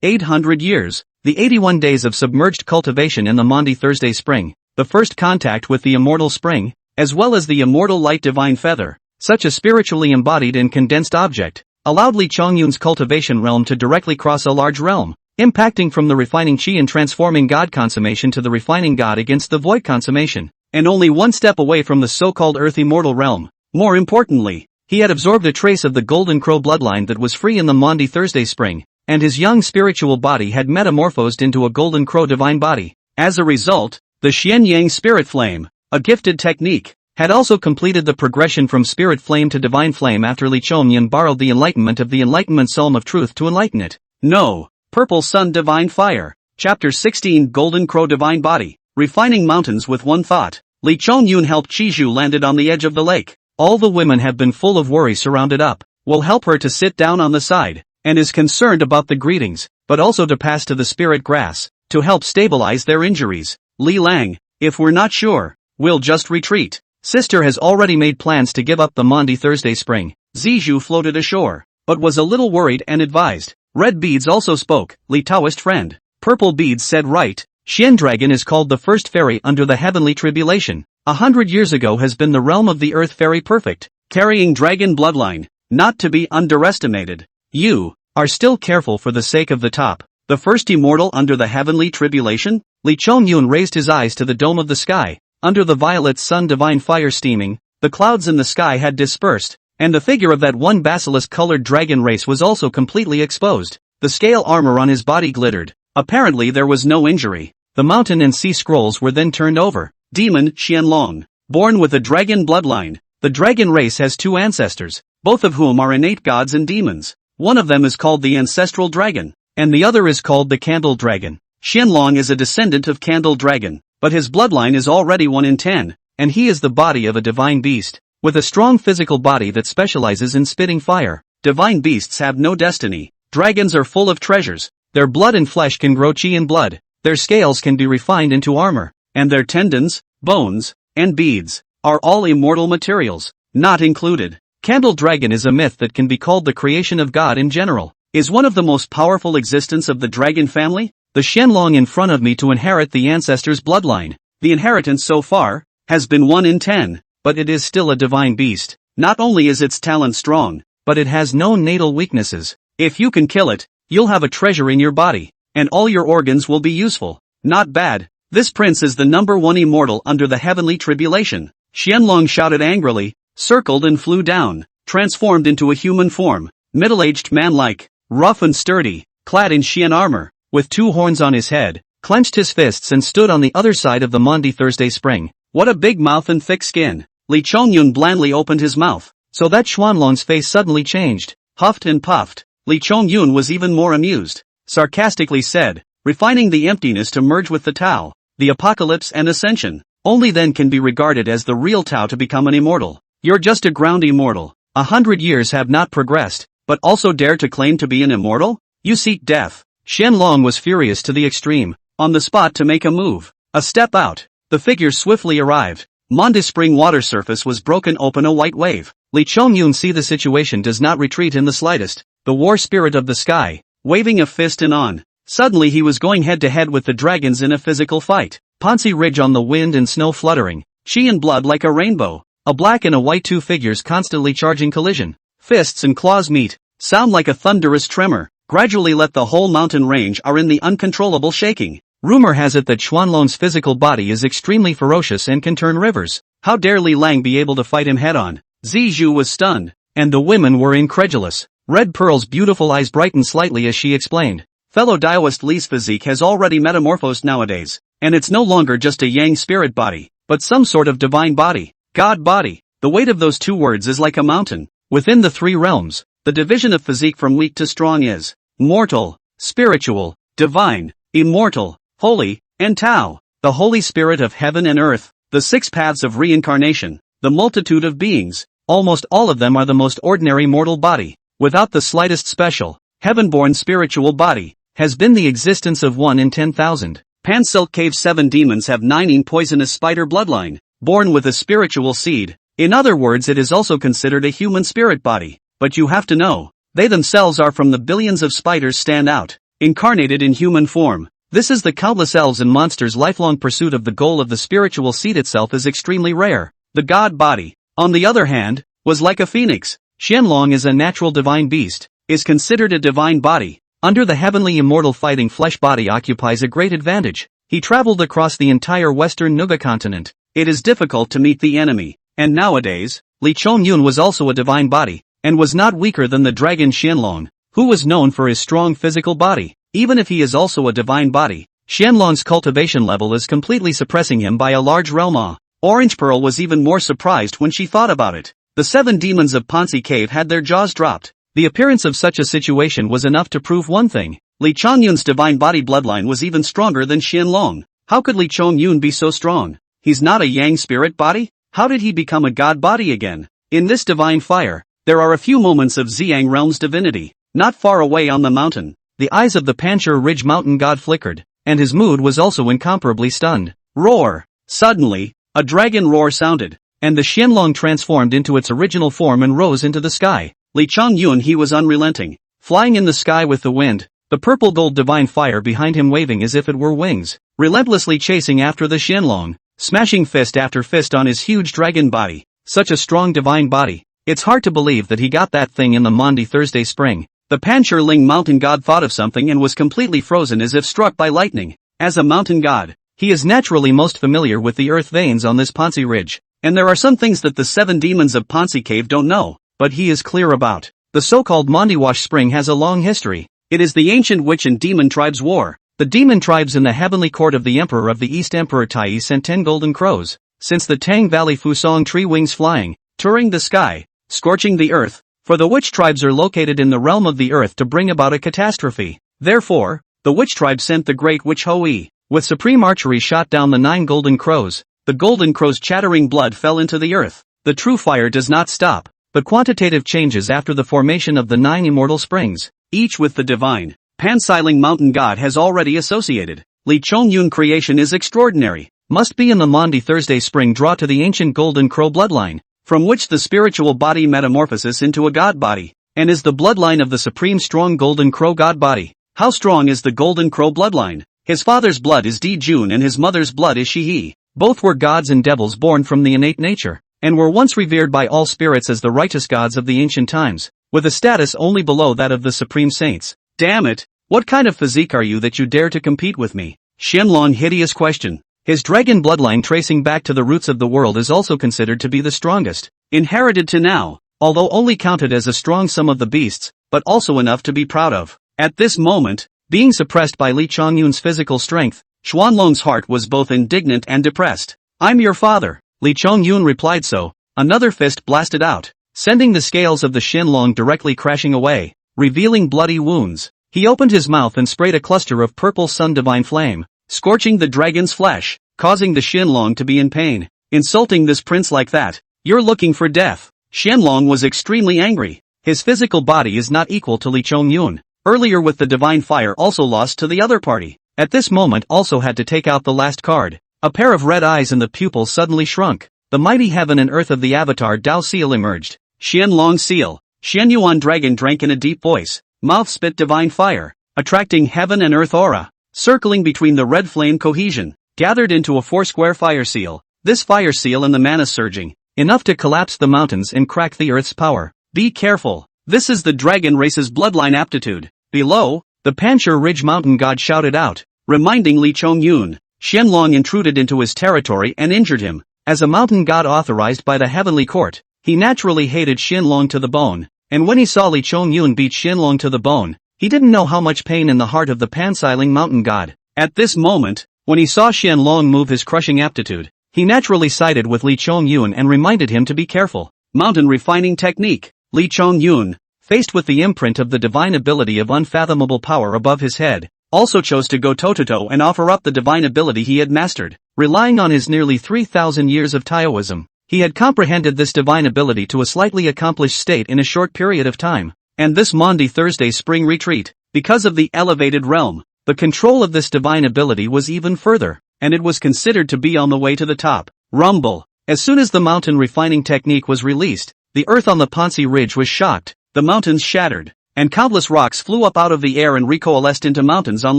800 years. The 81 days of submerged cultivation in the Maundy Thursday spring, the first contact with the immortal spring, as well as the immortal light divine feather, such a spiritually embodied and condensed object, allowed Li Chongyun's cultivation realm to directly cross a large realm, impacting from the refining qi and transforming God consummation to the refining God against the void consummation, and only one step away from the so-called earth immortal realm. More importantly, he had absorbed a trace of the golden crow bloodline that was free in the Maundy Thursday spring, and his young spiritual body had metamorphosed into a golden crow divine body. As a result, the Xian Yang spirit flame, a gifted technique, had also completed the progression from spirit flame to divine flame after Li Chongyun borrowed the enlightenment of the enlightenment psalm of truth to enlighten it. No. Purple Sun Divine Fire. Chapter 16 Golden Crow Divine Body. Refining mountains with one thought. Li Chongyun helped Chizhu landed on the edge of the lake. All the women have been full of worry surrounded up. Will help her to sit down on the side, and is concerned about the greetings, but also to pass to the spirit grass, to help stabilize their injuries. Li Lang, if we're not sure, we'll just retreat. Sister has already made plans to give up the Maundy Thursday spring. Zizhu floated ashore, but was a little worried and advised. Red Beads also spoke, Li Taoist friend. Purple Beads said right, Xian Dragon is called the first fairy under the heavenly tribulation. 100 years ago has been the realm of the earth fairy perfect, carrying dragon bloodline, not to be underestimated. You are still careful for the sake of the top, the first immortal under the heavenly tribulation? Li Chongyun raised his eyes to the dome of the sky. Under the violet sun divine fire steaming, the clouds in the sky had dispersed, and the figure of that one basilisk-colored dragon race was also completely exposed. The scale armor on his body glittered. Apparently there was no injury. The mountain and sea scrolls were then turned over. Demon Qianlong. Born with a dragon bloodline. The dragon race has two ancestors, both of whom are innate gods and demons. One of them is called the ancestral dragon, and the other is called the candle dragon. Qianlong is a descendant of candle dragon, but his bloodline is already 1 in 10, and he is the body of a divine beast, with a strong physical body that specializes in spitting fire. Divine beasts have no destiny. Dragons are full of treasures. Their blood and flesh can grow chi in blood. Their scales can be refined into armor, and their tendons, bones, and beads are all immortal materials, not included. Candle dragon is a myth that can be called the creation of God in general. Is one of the most powerful existence of the dragon family? The Qianlong in front of me to inherit the ancestor's bloodline. The inheritance so far has been 1 in 10, but it is still a divine beast. Not only is its talent strong, but it has no natal weaknesses. If you can kill it, you'll have a treasure in your body, and all your organs will be useful. Not bad. This prince is the #1 immortal under the heavenly tribulation. Qianlong shouted angrily, circled and flew down, transformed into a human form, middle-aged man-like, rough and sturdy, clad in Xian armor, with 2 horns on his head, clenched his fists and stood on the other side of the Maundy Thursday spring. What a big mouth and thick skin. Li Chongyun blandly opened his mouth, so that Xuanlong's face suddenly changed, huffed and puffed. Li Chongyun was even more amused, sarcastically said, refining the emptiness to merge with the Tao, the apocalypse and ascension. Only then can be regarded as the real Tao to become an immortal. You're just a ground immortal. 100 years have not progressed, but also dare to claim to be an immortal? You seek death. Qianlong was furious to the extreme, on the spot to make a move. A step out. The figure swiftly arrived. Maundy spring water surface was broken open a white wave. Li Chongyun see the situation does not retreat in the slightest. The war spirit of the sky, waving a fist and on. Suddenly he was going head to head with the dragons in a physical fight. Pansi ridge on the wind and snow fluttering. Chi and blood like a rainbow. A black and a white 2 figures constantly charging collision. Fists and claws meet. Sound like a thunderous tremor. Gradually let the whole mountain range are in the uncontrollable shaking. Rumor has it that Xuanlong's physical body is extremely ferocious and can turn rivers. How dare Li Lang be able to fight him head-on? Zizhu was stunned, and the women were incredulous. Red Pearl's beautiful eyes brightened slightly as she explained. Fellow Taoist Li's physique has already metamorphosed nowadays, and it's no longer just a yang spirit body, but some sort of divine body, God body. The weight of those 2 words is like a mountain. Within the 3 realms, the division of physique from weak to strong is mortal, spiritual, divine, immortal, holy, and Tao, the Holy Spirit of heaven and earth, the 6 paths of reincarnation, the multitude of beings. Almost all of them are the most ordinary mortal body, without the slightest special, heaven-born spiritual body, has been the existence of 1 in 10,000. Pansilk Cave 7 demons have 9 in poisonous spider bloodline, born with a spiritual seed. In other words, it is also considered a human spirit body, but you have to know, they themselves are from the billions of spiders stand out, incarnated in human form. This is the countless elves and monsters' lifelong pursuit of the goal of the spiritual seed itself is extremely rare. The god body, on the other hand, was like a phoenix. Qianlong is a natural divine beast, is considered a divine body. Under the heavenly immortal fighting flesh body occupies a great advantage. He traveled across the entire western Nuga continent. It is difficult to meet the enemy, and nowadays, Li Chongyun was also a divine body, and was not weaker than the dragon Qianlong, who was known for his strong physical body. Even if he is also a divine body, Qianlong's cultivation level is completely suppressing him by a large realm. Orange Pearl was even more surprised when she thought about it. The 7 demons of Pansi Cave had their jaws dropped. The appearance of such a situation was enough to prove one thing. Li Chongyun's divine body bloodline was even stronger than Xianlong. How could Li Chongyun be so strong? He's not a yang spirit body? How did he become a god body again? In this divine fire, there are a few moments of Xiang realm's divinity. Not far away on the mountain, the eyes of the Panchir Ridge mountain god flickered, and his mood was also incomparably stunned. Roar! Suddenly, a dragon roar sounded, and the Xianlong transformed into its original form and rose into the sky. Li Chongyun, he was unrelenting, flying in the sky with the wind, the purple gold divine fire behind him waving as if it were wings, relentlessly chasing after the Xianlong, smashing fist after fist on his huge dragon body. Such a strong divine body. It's hard to believe that he got that thing in the Maundy Thursday spring. The Panchir Ling mountain god thought of something and was completely frozen as if struck by lightning. As a mountain god, he is naturally most familiar with the earth veins on this Pansi ridge, and there are some things that the 7 demons of Pansi Cave don't know, but he is clear about. The so-called Mandiwash spring has a long history. It is the ancient witch and demon tribes' war. The demon tribes in the heavenly court of the Emperor of the East, Emperor Tai, sent 10 golden crows, since the Tang Valley Fusong tree, wings flying, touring the sky, scorching the earth, for the witch tribes are located in the realm of the earth to bring about a catastrophe. Therefore, the witch tribe sent the great witch Hoi, with supreme archery shot down the 9 golden crows. The golden crows' chattering blood fell into the earth. The true fire does not stop, but quantitative changes after the formation of the 9 immortal springs, each with the divine, Pansiling mountain god has already associated. Li Chongyun creation is extraordinary, must be in the Maundy Thursday spring draw to the ancient golden crow bloodline, from which the spiritual body metamorphoses into a god body, and is the bloodline of the supreme strong golden crow god body. How strong is the golden crow bloodline? His father's blood is Di Jun and his mother's blood is Shi. Both were gods and devils born from the innate nature, and were once revered by all spirits as the righteous gods of the ancient times, with a status only below that of the supreme saints. Damn it, what kind of physique are you that you dare to compete with me? Xianlong hideous question. His dragon bloodline tracing back to the roots of the world is also considered to be the strongest, inherited to now, although only counted as a strong sum of the beasts, but also enough to be proud of. At this moment, being suppressed by Li Chongyun's physical strength, Xuanlong's heart was both indignant and depressed. I'm your father, Li Chongyun replied. So, another fist blasted out, sending the scales of the Xianlong directly crashing away, revealing bloody wounds. He opened his mouth and sprayed a cluster of purple sun divine flame, scorching the dragon's flesh, causing the Xianlong to be in pain. Insulting this prince like that, you're looking for death. Xianlong was extremely angry. His physical body is not equal to Li Chongyun. Earlier with the divine fire also lost to the other party. At this moment also had to take out the last card. A pair of red eyes and the pupils suddenly shrunk. The mighty heaven and earth of the avatar Dao seal emerged. Xianlong seal. Xianyuan dragon drank in a deep voice. Mouth spit divine fire, attracting heaven and earth aura, circling between the red flame cohesion, gathered into a 4-square fire seal. This fire seal and the mana surging, enough to collapse the mountains and crack the earth's power. Be careful, this is the dragon race's bloodline aptitude. Below, the Panchir Ridge mountain god shouted out, reminding Li Chongyun. Xianlong intruded into his territory and injured him. As a mountain god authorized by the heavenly court, he naturally hated Xianlong to the bone. And when he saw Li Chongyun beat Xianlong to the bone, he didn't know how much pain in the heart of the Pansiling mountain god. At this moment, when he saw Xianlong move his crushing aptitude, he naturally sided with Li Chongyun and reminded him to be careful. Mountain refining technique. Li Chongyun, faced with the imprint of the divine ability of unfathomable power above his head, also chose to go toe-to-toe and offer up the divine ability he had mastered. Relying on his nearly 3,000 years of Taoism, he had comprehended this divine ability to a slightly accomplished state in a short period of time. And this Maundy Thursday spring retreat, because of the elevated realm, the control of this divine ability was even further, and it was considered to be on the way to the top. Rumble. As soon as the mountain refining technique was released, the earth on the Pansi Ridge was shocked, the mountains shattered, and countless rocks flew up out of the air and recoalesced into mountains on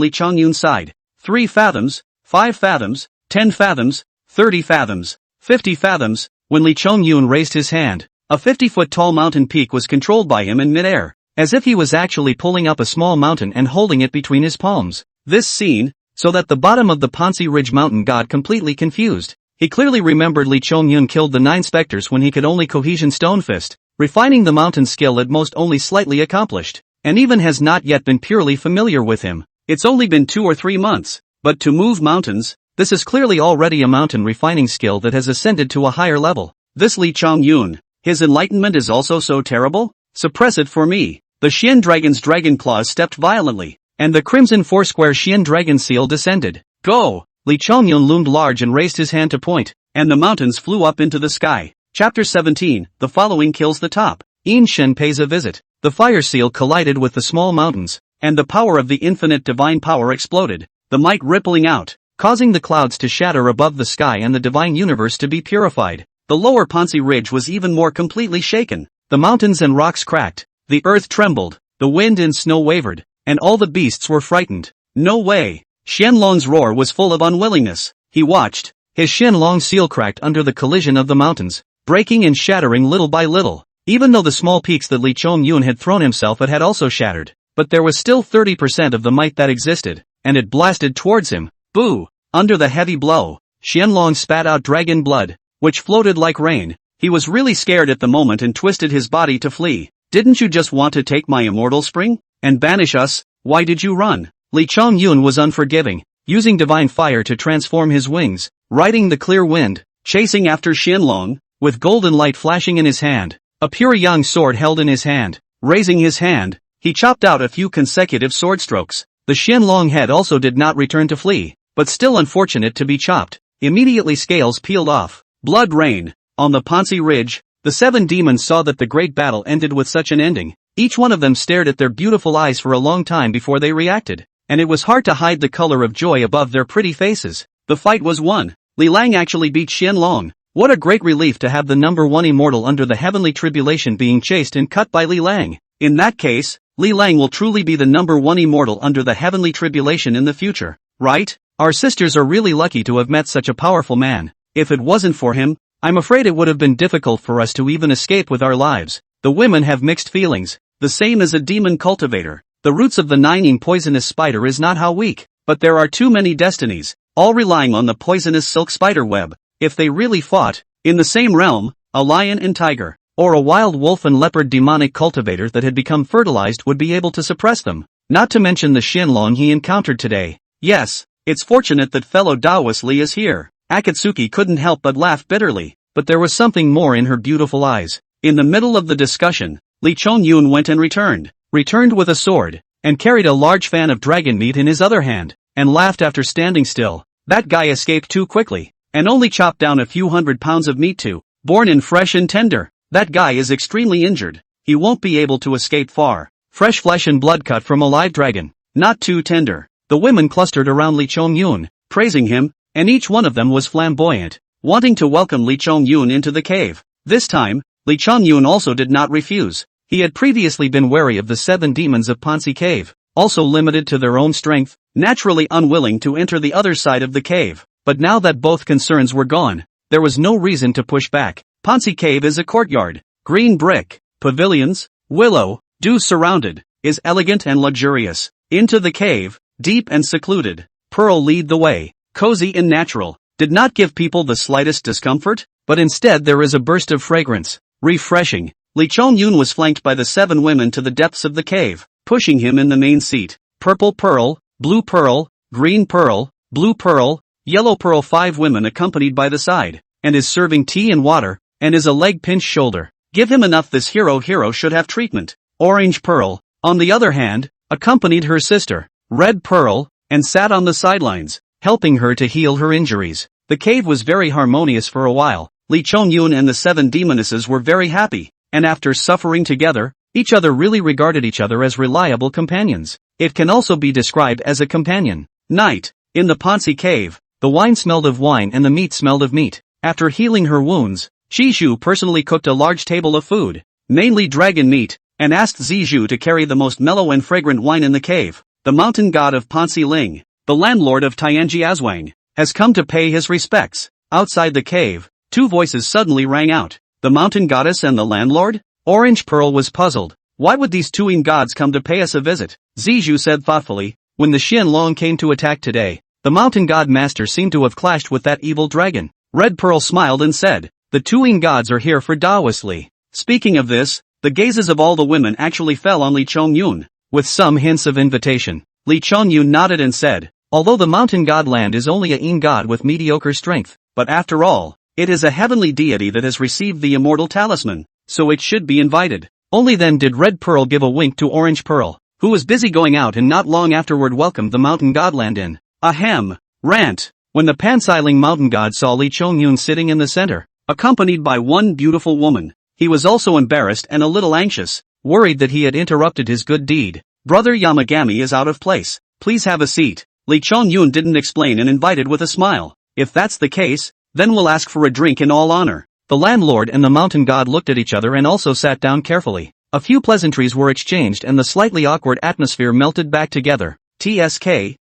Li Chongyun's side. 3 fathoms, 5 fathoms, 10 fathoms, 30 fathoms, 50 fathoms. When Li Chongyun raised his hand, a 50-foot-tall mountain peak was controlled by him in midair, as if he was actually pulling up a small mountain and holding it between his palms. This scene, so that the bottom of the Pansi Ridge mountain got completely confused. He clearly remembered Li Chongyun killed the 9 specters when he could only cohesion stone fist, refining the mountain skill at most only slightly accomplished, and even has not yet been purely familiar with him. It's only been 2 or 3 months, but to move mountains, This is clearly already a mountain refining skill that has ascended to a higher level. This Li Chongyun, his enlightenment is also so terrible? Suppress it for me. The Xian dragon's dragon claws stepped violently, and the crimson foursquare Xian dragon seal descended. Go! Li Chongyun loomed large and raised his hand to point, and the mountains flew up into the sky. Chapter 17, the following kills the top. Yin Shen pays a visit. The fire seal collided with the small mountains, and the power of the infinite divine power exploded, the might rippling out, causing the clouds to shatter above the sky and the divine universe to be purified. The lower Pansi ridge was even more completely shaken. The mountains and rocks cracked, the earth trembled, the wind and snow wavered, and all the beasts were frightened. No way! Xianlong's roar was full of unwillingness. He watched. His Xianlong seal cracked under the collision of the mountains, breaking and shattering little by little. Even though the small peaks that Li Chongyun had thrown himself at had also shattered, but there was still 30% of the might that existed, and it blasted towards him. Boo! Under the heavy blow, Xianlong spat out dragon blood, which floated like rain. He was really scared at the moment and twisted his body to flee. Didn't you just want to take my immortal spring? And banish us? Why did you run? Li Chongyun was unforgiving, using divine fire to transform his wings, riding the clear wind, chasing after Xianlong, with golden light flashing in his hand, a pure yang sword held in his hand. Raising his hand, he chopped out a few consecutive sword strokes. The Xianlong head also did not return to flee, but still unfortunate to be chopped. Immediately scales peeled off. Blood rain. On the Pansi ridge, the 7 demons saw that the great battle ended with such an ending. Each one of them stared at their beautiful eyes for a long time before they reacted, and it was hard to hide the color of joy above their pretty faces. The fight was won. Li Lang actually beat Xianlong. What a great relief to have the number 1 immortal under the heavenly tribulation being chased and cut by Li Lang. In that case, Li Lang will truly be the number 1 immortal under the heavenly tribulation in the future, right? Our sisters are really lucky to have met such a powerful man. If it wasn't for him, I'm afraid it would have been difficult for us to even escape with our lives. The women have mixed feelings, the same as a demon cultivator. The roots of the Nining poisonous spider is not how weak, but there are too many destinies, all relying on the poisonous silk spider web. If they really fought, in the same realm, a lion and tiger, or a wild wolf and leopard demonic cultivator that had become fertilized would be able to suppress them. Not to mention the Xianlong he encountered today. Yes, it's fortunate that fellow Taoist Li is here. Akatsuki couldn't help but laugh bitterly, but there was something more in her beautiful eyes. In the middle of the discussion, Li Chongyun went and returned with a sword, and carried a large fan of dragon meat in his other hand, and laughed after standing still. That guy escaped too quickly, and only chopped down a few 100 pounds of meat too. Born in fresh and tender, that guy is extremely injured. He won't be able to escape far. Fresh flesh and blood cut from a live dragon, not too tender. The women clustered around Li Chongyun, praising him, and each one of them was flamboyant, wanting to welcome Li Chongyun into the cave. This time, Li Chongyun also did not refuse. He had previously been wary of the 7 demons of Pansi cave, also limited to their own strength, naturally unwilling to enter the other side of the cave. But now that both concerns were gone, there was no reason to push back. Pansi cave is a courtyard, green brick, pavilions, willow, dew surrounded, is elegant and luxurious. Into the cave, deep and secluded, Pearl lead the way, cozy and natural, did not give people the slightest discomfort, but instead there is a burst of fragrance, refreshing. Li Chongyun was flanked by the 7 women to the depths of the cave, pushing him in the main seat. Purple pearl, blue pearl, green pearl, blue pearl, yellow pearl. 5 women accompanied by the side, and is serving tea and water, and is a leg pinch shoulder. Give him enough, this hero should have treatment. Orange pearl, on the other hand, accompanied her sister, red pearl, and sat on the sidelines, helping her to heal her injuries. The cave was very harmonious for a while. Li Chongyun and the 7 demonesses were very happy, and after suffering together, each other really regarded each other as reliable companions. It can also be described as a companion night. In the Pansi cave, the wine smelled of wine and the meat smelled of meat. After healing her wounds, Zizhu personally cooked a large table of food, mainly dragon meat, and asked Zizhu to carry the most mellow and fragrant wine in the cave. The mountain god of Pansi Ling, the landlord of Tianji Azwang, has come to pay his respects. Outside the cave, 2 voices suddenly rang out. The mountain goddess and the landlord? Orange Pearl was puzzled. Why would these 2 gods come to pay us a visit? Zizhu said thoughtfully, when the Xianlong came to attack today, the mountain god master seemed to have clashed with that evil dragon. Red Pearl smiled and said, the 2 gods are here for Taoist Li. Speaking of this, the gazes of all the women actually fell on Li Chongyun, with some hints of invitation. Li Chongyun nodded and said, Although the mountain god land is only a Yin god with mediocre strength, but after all, it is a heavenly deity that has received the immortal talisman, so it should be invited. Only then did Red Pearl give a wink to Orange Pearl, who was busy going out and not long afterward welcomed the mountain godland in. Ahem. Rant. When the pansiling mountain god saw Lee Chong-yun sitting in the center, accompanied by one beautiful woman, he was also embarrassed and a little anxious, worried that he had interrupted his good deed. Brother Yamagami is out of place. Please have a seat. Lee Chong-yun didn't explain and invited with a smile. If that's the case, then we'll ask for a drink in all honor. The landlord and the mountain god looked at each other and also sat down carefully. A few pleasantries were exchanged and the slightly awkward atmosphere melted back together. TSK,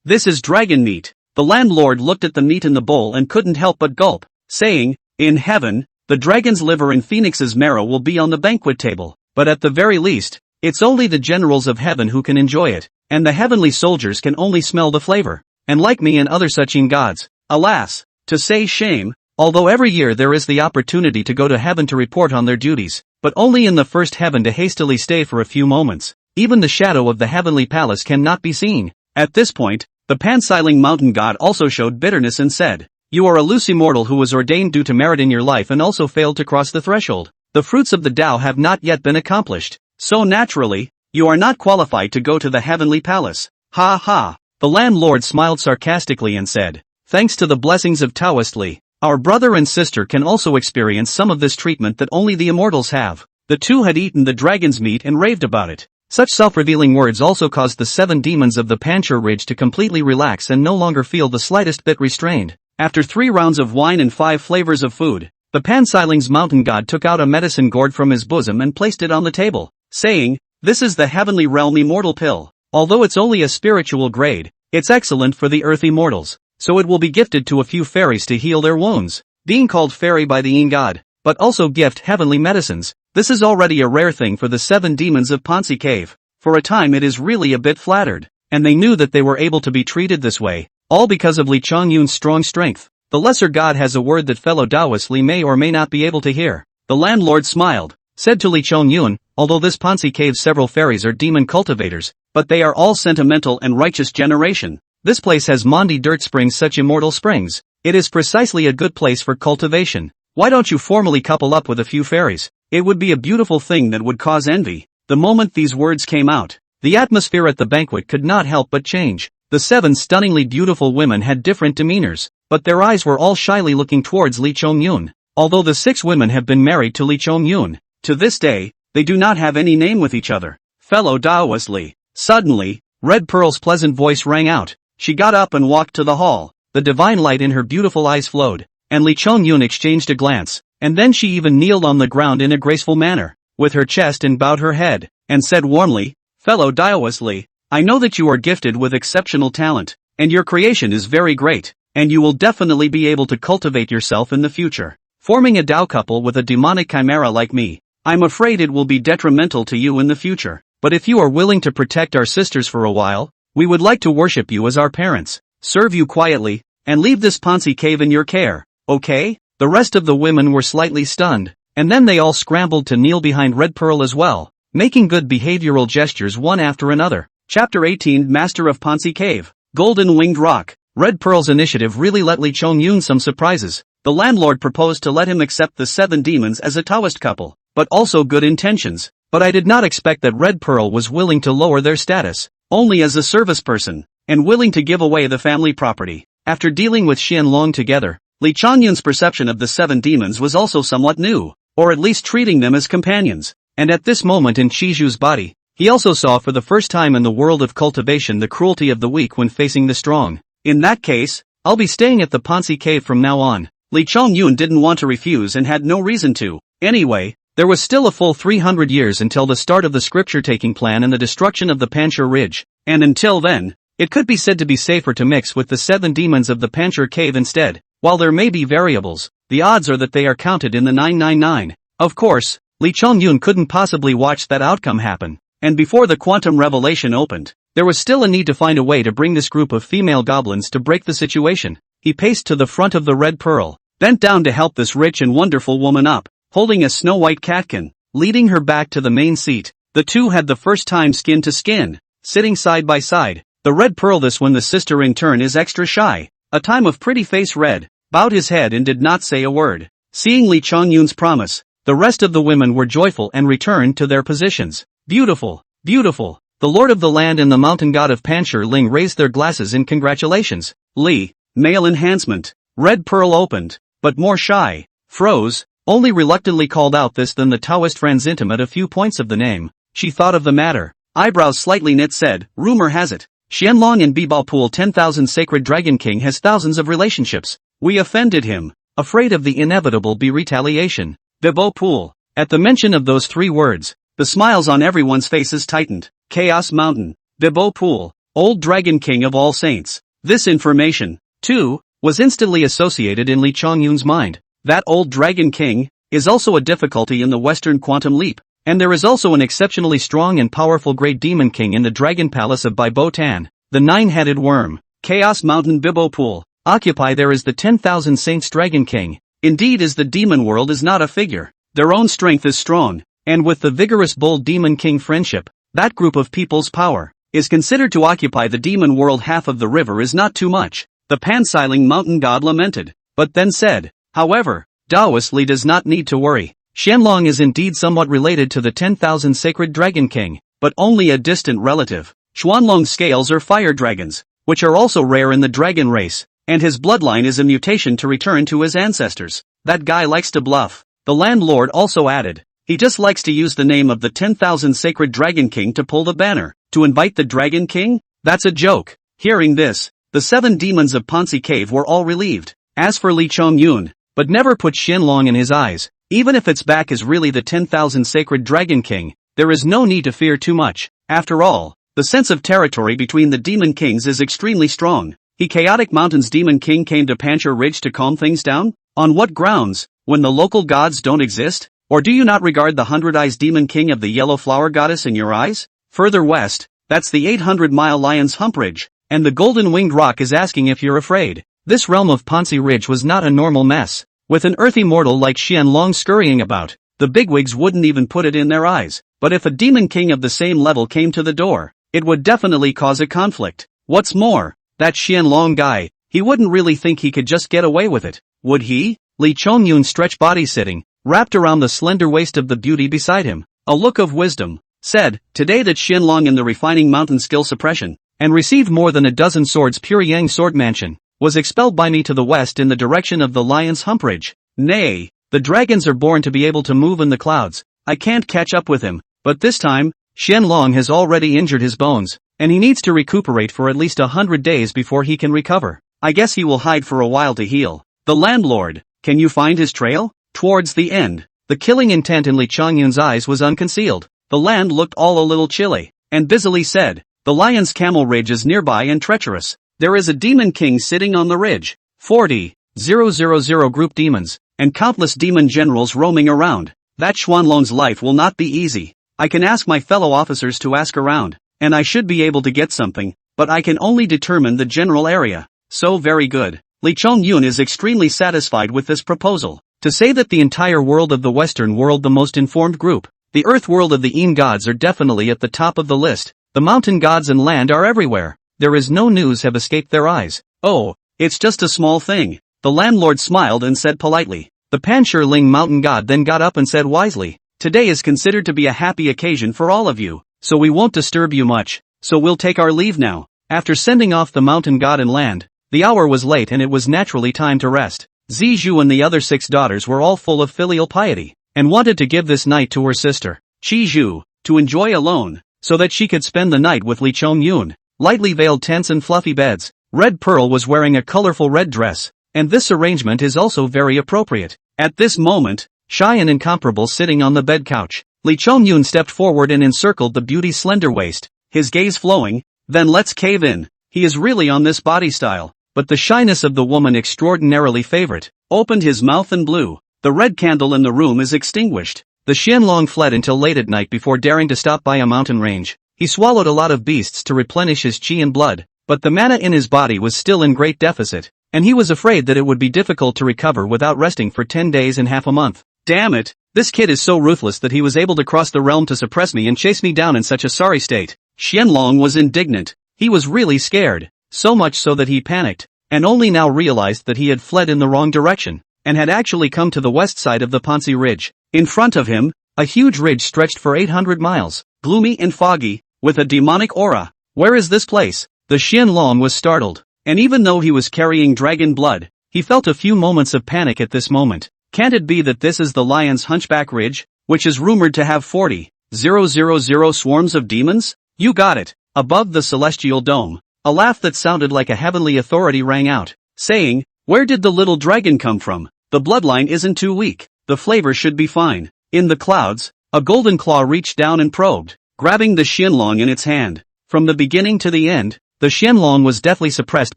this is dragon meat. The landlord looked at the meat in the bowl and couldn't help but gulp, saying, in heaven, the dragon's liver and phoenix's marrow will be on the banquet table, but at the very least, it's only the generals of heaven who can enjoy it, and the heavenly soldiers can only smell the flavor. And like me and other such Yin gods, alas, to say shame, although every year there is the opportunity to go to heaven to report on their duties, but only in the first heaven to hastily stay for a few moments. Even the shadow of the heavenly palace cannot be seen. At this point, the pansiling mountain god also showed bitterness and said, you are a loose immortal who was ordained due to merit in your life and also failed to cross the threshold. The fruits of the Tao have not yet been accomplished. So naturally, you are not qualified to go to the heavenly palace. Ha ha. The landlord smiled sarcastically and said, thanks to the blessings of Taoist Li, our brother and sister can also experience some of this treatment that only the immortals have. The two had eaten the dragon's meat and raved about it. Such self-revealing words also caused the 7 demons of the Panchur Ridge to completely relax and no longer feel the slightest bit restrained. After 3 rounds of wine and 5 flavors of food, the Pansiling's mountain god took out a medicine gourd from his bosom and placed it on the table, saying, this is the heavenly realm immortal pill. Although it's only a spiritual grade, it's excellent for the earth immortals, so it will be gifted to a few fairies to heal their wounds. Being called fairy by the Yin god, but also gift heavenly medicines, this is already a rare thing for the 7 demons of Pansi Cave. For a time it is really a bit flattered, and they knew that they were able to be treated this way, all because of Lee Chong-yun's strong strength. The lesser god has a word that fellow Taoist Li may or may not be able to hear. The landlord smiled, said to Lee Chong-yun, although this Pansi Cave's several fairies are demon cultivators, but they are all sentimental and righteous generation. This place has Mondi dirt springs, such immortal springs. It is precisely a good place for cultivation. Why don't you formally couple up with a few fairies? It would be a beautiful thing that would cause envy. The moment these words came out, the atmosphere at the banquet could not help but change. The 7 stunningly beautiful women had different demeanors, but their eyes were all shyly looking towards Lee Chong-yun. Although the 6 women have been married to Lee Chong-yun, to this day, they do not have any name with each other. Fellow Taoist Li. Suddenly, Red Pearl's pleasant voice rang out. She got up and walked to the hall. The divine light in her beautiful eyes flowed, and Lee Chong-yun exchanged a glance, and then she even kneeled on the ground in a graceful manner, with her chest and bowed her head, and said warmly, fellow Taoist Li, I know that you are gifted with exceptional talent, and your creation is very great, and you will definitely be able to cultivate yourself in the future. Forming a Tao couple with a demonic chimera like me, I'm afraid it will be detrimental to you in the future, but if you are willing to protect our sisters for a while, we would like to worship you as our parents, serve you quietly, and leave this Pansi Cave in your care, okay? The rest of the women were slightly stunned, and then they all scrambled to kneel behind Red Pearl as well, making good behavioral gestures one after another. Chapter 18 Master of Pansi Cave, Golden Winged Rock. Red Pearl's initiative really let Lee Chong-yun some surprises. The landlord proposed to let him accept the 7 demons as a Taoist couple, but also good intentions. But I did not expect that Red Pearl was willing to lower their status, only as a service person, and willing to give away the family property. After dealing with Xian Long together, Lee Chong-yun's perception of the 7 demons was also somewhat new, or at least treating them as companions. And at this moment in Chiju's body, he also saw for the first time in the world of cultivation the cruelty of the weak when facing the strong. In that case, I'll be staying at the Pansi Cave from now on. Lee Chong-yun didn't want to refuse and had no reason to. Anyway, there was still a full 300 years until the start of the scripture-taking plan and the destruction of the Panchur Ridge, and until then, it could be said to be safer to mix with the 7 demons of the Panchur Cave instead. While there may be variables, the odds are that they are counted in the 999. Of course, Lee Chong-yun couldn't possibly watch that outcome happen, and before the quantum revelation opened, there was still a need to find a way to bring this group of female goblins to break the situation. He paced to the front of the Red Pearl, bent down to help this rich and wonderful woman up, holding a snow-white catkin, leading her back to the main seat. The two had the first time skin to skin, sitting side by side, The red pearl. This when the sister in turn is extra shy. A time of pretty face red, bowed his head and did not say a word. Seeing Lee Chongyun's promise, the rest of the women were joyful and returned to their positions. Beautiful, beautiful. The lord of the land and the mountain god of Panshi Ling raised their glasses in congratulations. Lee, male enhancement. Red pearl opened, but more shy, froze, only reluctantly called out this then the Taoist friends intimate a few points of the name. She thought of the matter. Eyebrows slightly knit said, rumor has it. Xianlong in Bibaopool 10,000 Sacred Dragon King has thousands of relationships. We offended him. Afraid of the inevitable retaliation. Bibaopool. At the mention of those three words, the smiles on everyone's faces tightened. Chaos Mountain. Bibaopool. Old Dragon King of all saints. This information, too, was instantly associated in Lee Chongyun's mind. That old Dragon King is also a difficulty in the Western Quantum Leap. And there is also an exceptionally strong and powerful Great Demon King in the Dragon Palace of Baibo-Tan, the nine-headed worm. Chaos Mountain Bibaopool. Occupy there is the 10,000 Saints Dragon King. Indeed as the demon world is not a figure. Their own strength is strong, and with the vigorous bold Demon King friendship, that group of people's power is considered to occupy the demon world. Half of the river is not too much, the Pansiling mountain god lamented, but then said, however, Taoist Lee does not need to worry. Xianlong is indeed somewhat related to the 10,000 Sacred Dragon King, but only a distant relative. Xuanlong's scales are fire dragons, which are also rare in the dragon race, and his bloodline is a mutation to return to his ancestors. That guy likes to bluff, the landlord also added. He just likes to use the name of the 10,000 Sacred Dragon King to pull the banner. To invite the Dragon King? That's a joke. Hearing this, the 7 demons of Pansi Cave were all relieved. As for Lee Chongyun, but never put Xianlong in his eyes. Even if its back is really the 10,000 Sacred Dragon King, there is no need to fear too much. After all, the sense of territory between the Demon Kings is extremely strong. The Chaotic Mountains Demon King came to Panshi Ridge to calm things down? On what grounds? When the local gods don't exist? Or do you not regard the 100-eyes Demon King of the Yellow Flower Goddess in your eyes? Further west, that's the 800-mile Lion's Hump Ridge, and the Golden Winged Rock is asking if you're afraid. This realm of Pansi Ridge was not a normal mess. With an earthy mortal like Xianlong scurrying about, the bigwigs wouldn't even put it in their eyes. But if a demon king of the same level came to the door, it would definitely cause a conflict. What's more, that Xianlong guy, he wouldn't really think he could just get away with it, would he? Lee Chongyun's stretched body sitting, wrapped around the slender waist of the beauty beside him, a look of wisdom, said, today that Xianlong in the refining mountain skill suppression, and received more than a dozen swords pure yang sword mansion, was expelled by me to the west in the direction of the Lion's Hump Ridge. Nay, the dragons are born to be able to move in the clouds. I can't catch up with him, but this time, Xianlong has already injured his bones, and he needs to recuperate for at least 100 days before he can recover. I guess he will hide for a while to heal. The landlord, can you find his trail? Towards the end, the killing intent in Lee Chongyun's eyes was unconcealed. The land looked all a little chilly, and busily said, the Lion's Camel Ridge is nearby and treacherous. There is a demon king sitting on the ridge. 40,000 group demons, and countless demon generals roaming around. That Xuanlong's life will not be easy. I can ask my fellow officers to ask around, and I should be able to get something, but I can only determine the general area. So very good. Lee Chongyun is extremely satisfied with this proposal. To say that the entire world of the Western world the most informed group, the Earth world of the Ean gods are definitely at the top of the list. The mountain gods and land are everywhere. There is no news have escaped their eyes. Oh, it's just a small thing. The landlord smiled and said politely. The Panshi Ling mountain god then got up and said wisely, today is considered to be a happy occasion for all of you, so we won't disturb you much, so we'll take our leave now. After sending off the mountain god and land, the hour was late and it was naturally time to rest. Zizhu and the other 6 daughters were all full of filial piety, and wanted to give this night to her sister, Zhu, to enjoy alone, so that she could spend the night with Lee Chongyun. Lightly veiled tents and fluffy beds. Red Pearl was wearing a colorful red dress, and this arrangement is also very appropriate. At this moment, shy and incomparable sitting on the bed couch, Lee Chongyun stepped forward and encircled the beauty's slender waist, his gaze flowing. Then let's cave in. He is really on this body style, but the shyness of the woman extraordinarily favorite, opened his mouth and blew. The red candle in the room is extinguished. The Xianlong fled until late at night before daring to stop by a mountain range. He swallowed a lot of beasts to replenish his chi and blood, but the mana in his body was still in great deficit, and he was afraid that it would be difficult to recover without resting for 10 days and half a month. Damn it, this kid is so ruthless that he was able to cross the realm to suppress me and chase me down in such a sorry state. Xianlong was indignant. He was really scared, so much so that he panicked, and only now realized that he had fled in the wrong direction, and had actually come to the west side of the Pansi ridge. In front of him, a huge ridge stretched for 800 miles, gloomy and foggy, with a demonic aura. Where is this place? The Xianlong was startled, and even though he was carrying dragon blood, he felt a few moments of panic at this moment. Can't it be that this is the Lion's Hunchback Ridge, which is rumored to have 40,000 swarms of demons? You got it. Above the celestial dome, a laugh that sounded like a heavenly authority rang out, saying, "Where did the little dragon come from? The bloodline isn't too weak. The flavor should be fine." In the clouds, a golden claw reached down and probed, grabbing the Xianlong in its hand. From the beginning to the end, the Xianlong was deathly suppressed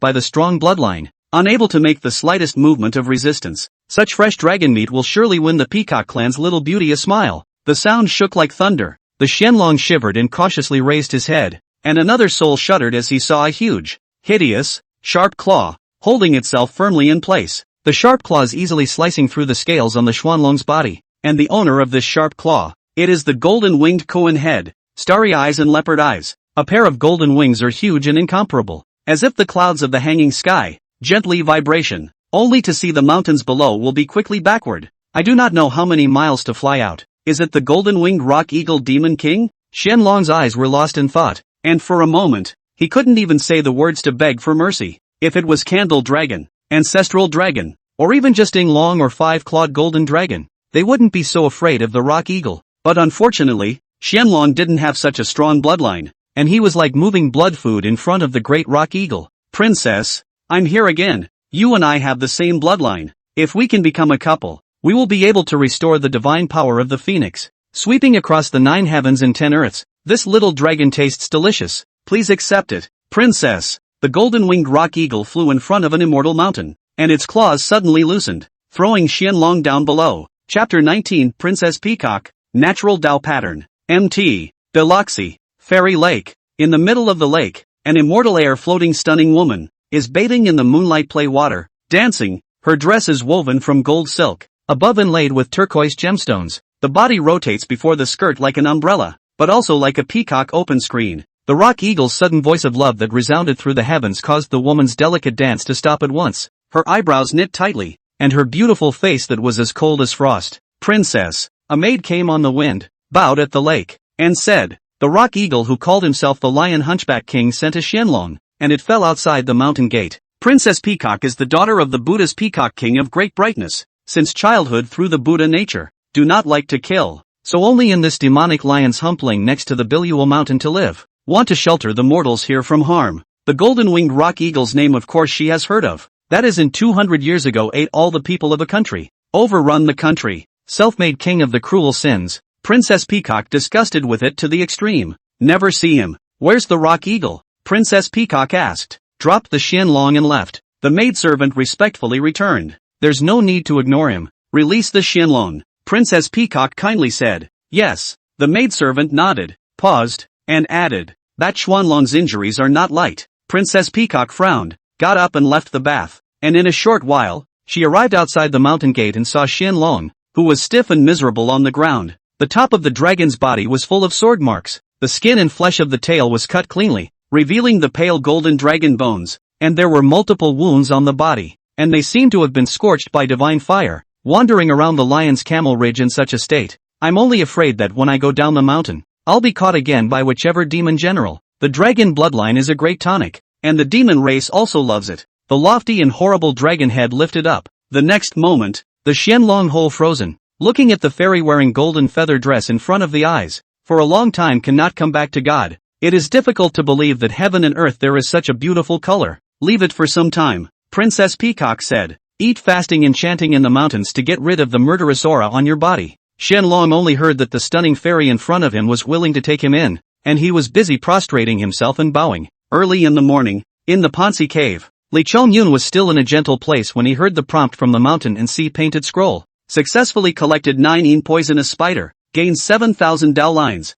by the strong bloodline, unable to make the slightest movement of resistance. Such fresh dragon meat will surely win the Peacock clan's little beauty a smile. The sound shook like thunder. The Xianlong shivered and cautiously raised his head, and another soul shuddered as he saw a huge, hideous, sharp claw, holding itself firmly in place. The sharp claws easily slicing through the scales on the Xianlong's body, and the owner of this sharp claw. It is the golden-winged koan head, starry eyes and leopard eyes. A pair of golden wings are huge and incomparable, as if the clouds of the hanging sky, gently vibration, only to see the mountains below will be quickly backward. I do not know how many miles to fly out. Is it the golden-winged rock eagle demon king? Xianlong's eyes were lost in thought, and for a moment, he couldn't even say the words to beg for mercy. If it was Candle Dragon, Ancestral Dragon, or even just Inglong or Five-Clawed Golden Dragon, they wouldn't be so afraid of the rock eagle. But unfortunately, Xianlong didn't have such a strong bloodline, and he was like moving blood food in front of the great rock eagle. "Princess, I'm here again. You and I have the same bloodline. If we can become a couple, we will be able to restore the divine power of the phoenix. Sweeping across the 9 heavens and 10 earths, this little dragon tastes delicious. Please accept it, princess." The golden-winged rock eagle flew in front of an immortal mountain, and its claws suddenly loosened, throwing Xianlong down below. Chapter 19 Princess Peacock, Natural Dao Pattern, MT, Biloxi, Fairy Lake. In the middle of the lake, an immortal air-floating stunning woman is bathing in the moonlight play water, dancing. Her dress is woven from gold silk, above inlaid with turquoise gemstones. The body rotates before the skirt like an umbrella, but also like a peacock open screen. The rock eagle's sudden voice of love that resounded through the heavens caused the woman's delicate dance to stop at once, her eyebrows knit tightly, and her beautiful face that was as cold as frost. "Princess." A maid came on the wind, bowed at the lake, and said, "The rock eagle who called himself the Lion Hunchback King sent a Xianlong, and it fell outside the mountain gate." Princess Peacock is the daughter of the Buddha's Peacock King of great brightness. Since childhood through the Buddha nature, do not like to kill, so only in this demonic lion's humpling next to the Bilual mountain to live. Want to shelter the mortals here from harm. The golden-winged rock eagle's name of course she has heard of. That is in 200 years ago ate all the people of a country. Overrun the country. Self-made king of the cruel sins. Princess Peacock disgusted with it to the extreme. Never see him. "Where's the rock eagle?" Princess Peacock asked. Dropped the Xianlong and left. The maidservant respectfully returned. "There's no need to ignore him. Release the Xianlong." Princess Peacock kindly said. "Yes." The maidservant nodded, paused, and added, "That Xianlong's injuries are not light." Princess Peacock frowned, got up and left the bath, and in a short while, she arrived outside the mountain gate and saw Xianlong, who was stiff and miserable on the ground. The top of the dragon's body was full of sword marks. The skin and flesh of the tail was cut cleanly, revealing the pale golden dragon bones, and there were multiple wounds on the body, and they seemed to have been scorched by divine fire. Wandering around the lion's camel ridge in such a state, I'm only afraid that when I go down the mountain, I'll be caught again by whichever demon general. The dragon bloodline is a great tonic, and the demon race also loves it. The lofty and horrible dragon head lifted up. The next moment, the Xianlong whole frozen, looking at the fairy wearing golden feather dress in front of the eyes, for a long time cannot come back to God. It is difficult to believe that heaven and earth there is such a beautiful color. Leave it for some time, Princess Peacock said. Eat fasting and chanting in the mountains to get rid of the murderous aura on your body. Xianlong only heard that the stunning fairy in front of him was willing to take him in, and he was busy prostrating himself and bowing. Early in the morning, in the Pansi cave, Li Chongyun was still in a gentle place when he heard the prompt from the mountain and sea painted scroll. Successfully collected 9 poisonous spider, gained 7,000 Dao lines.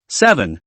7,000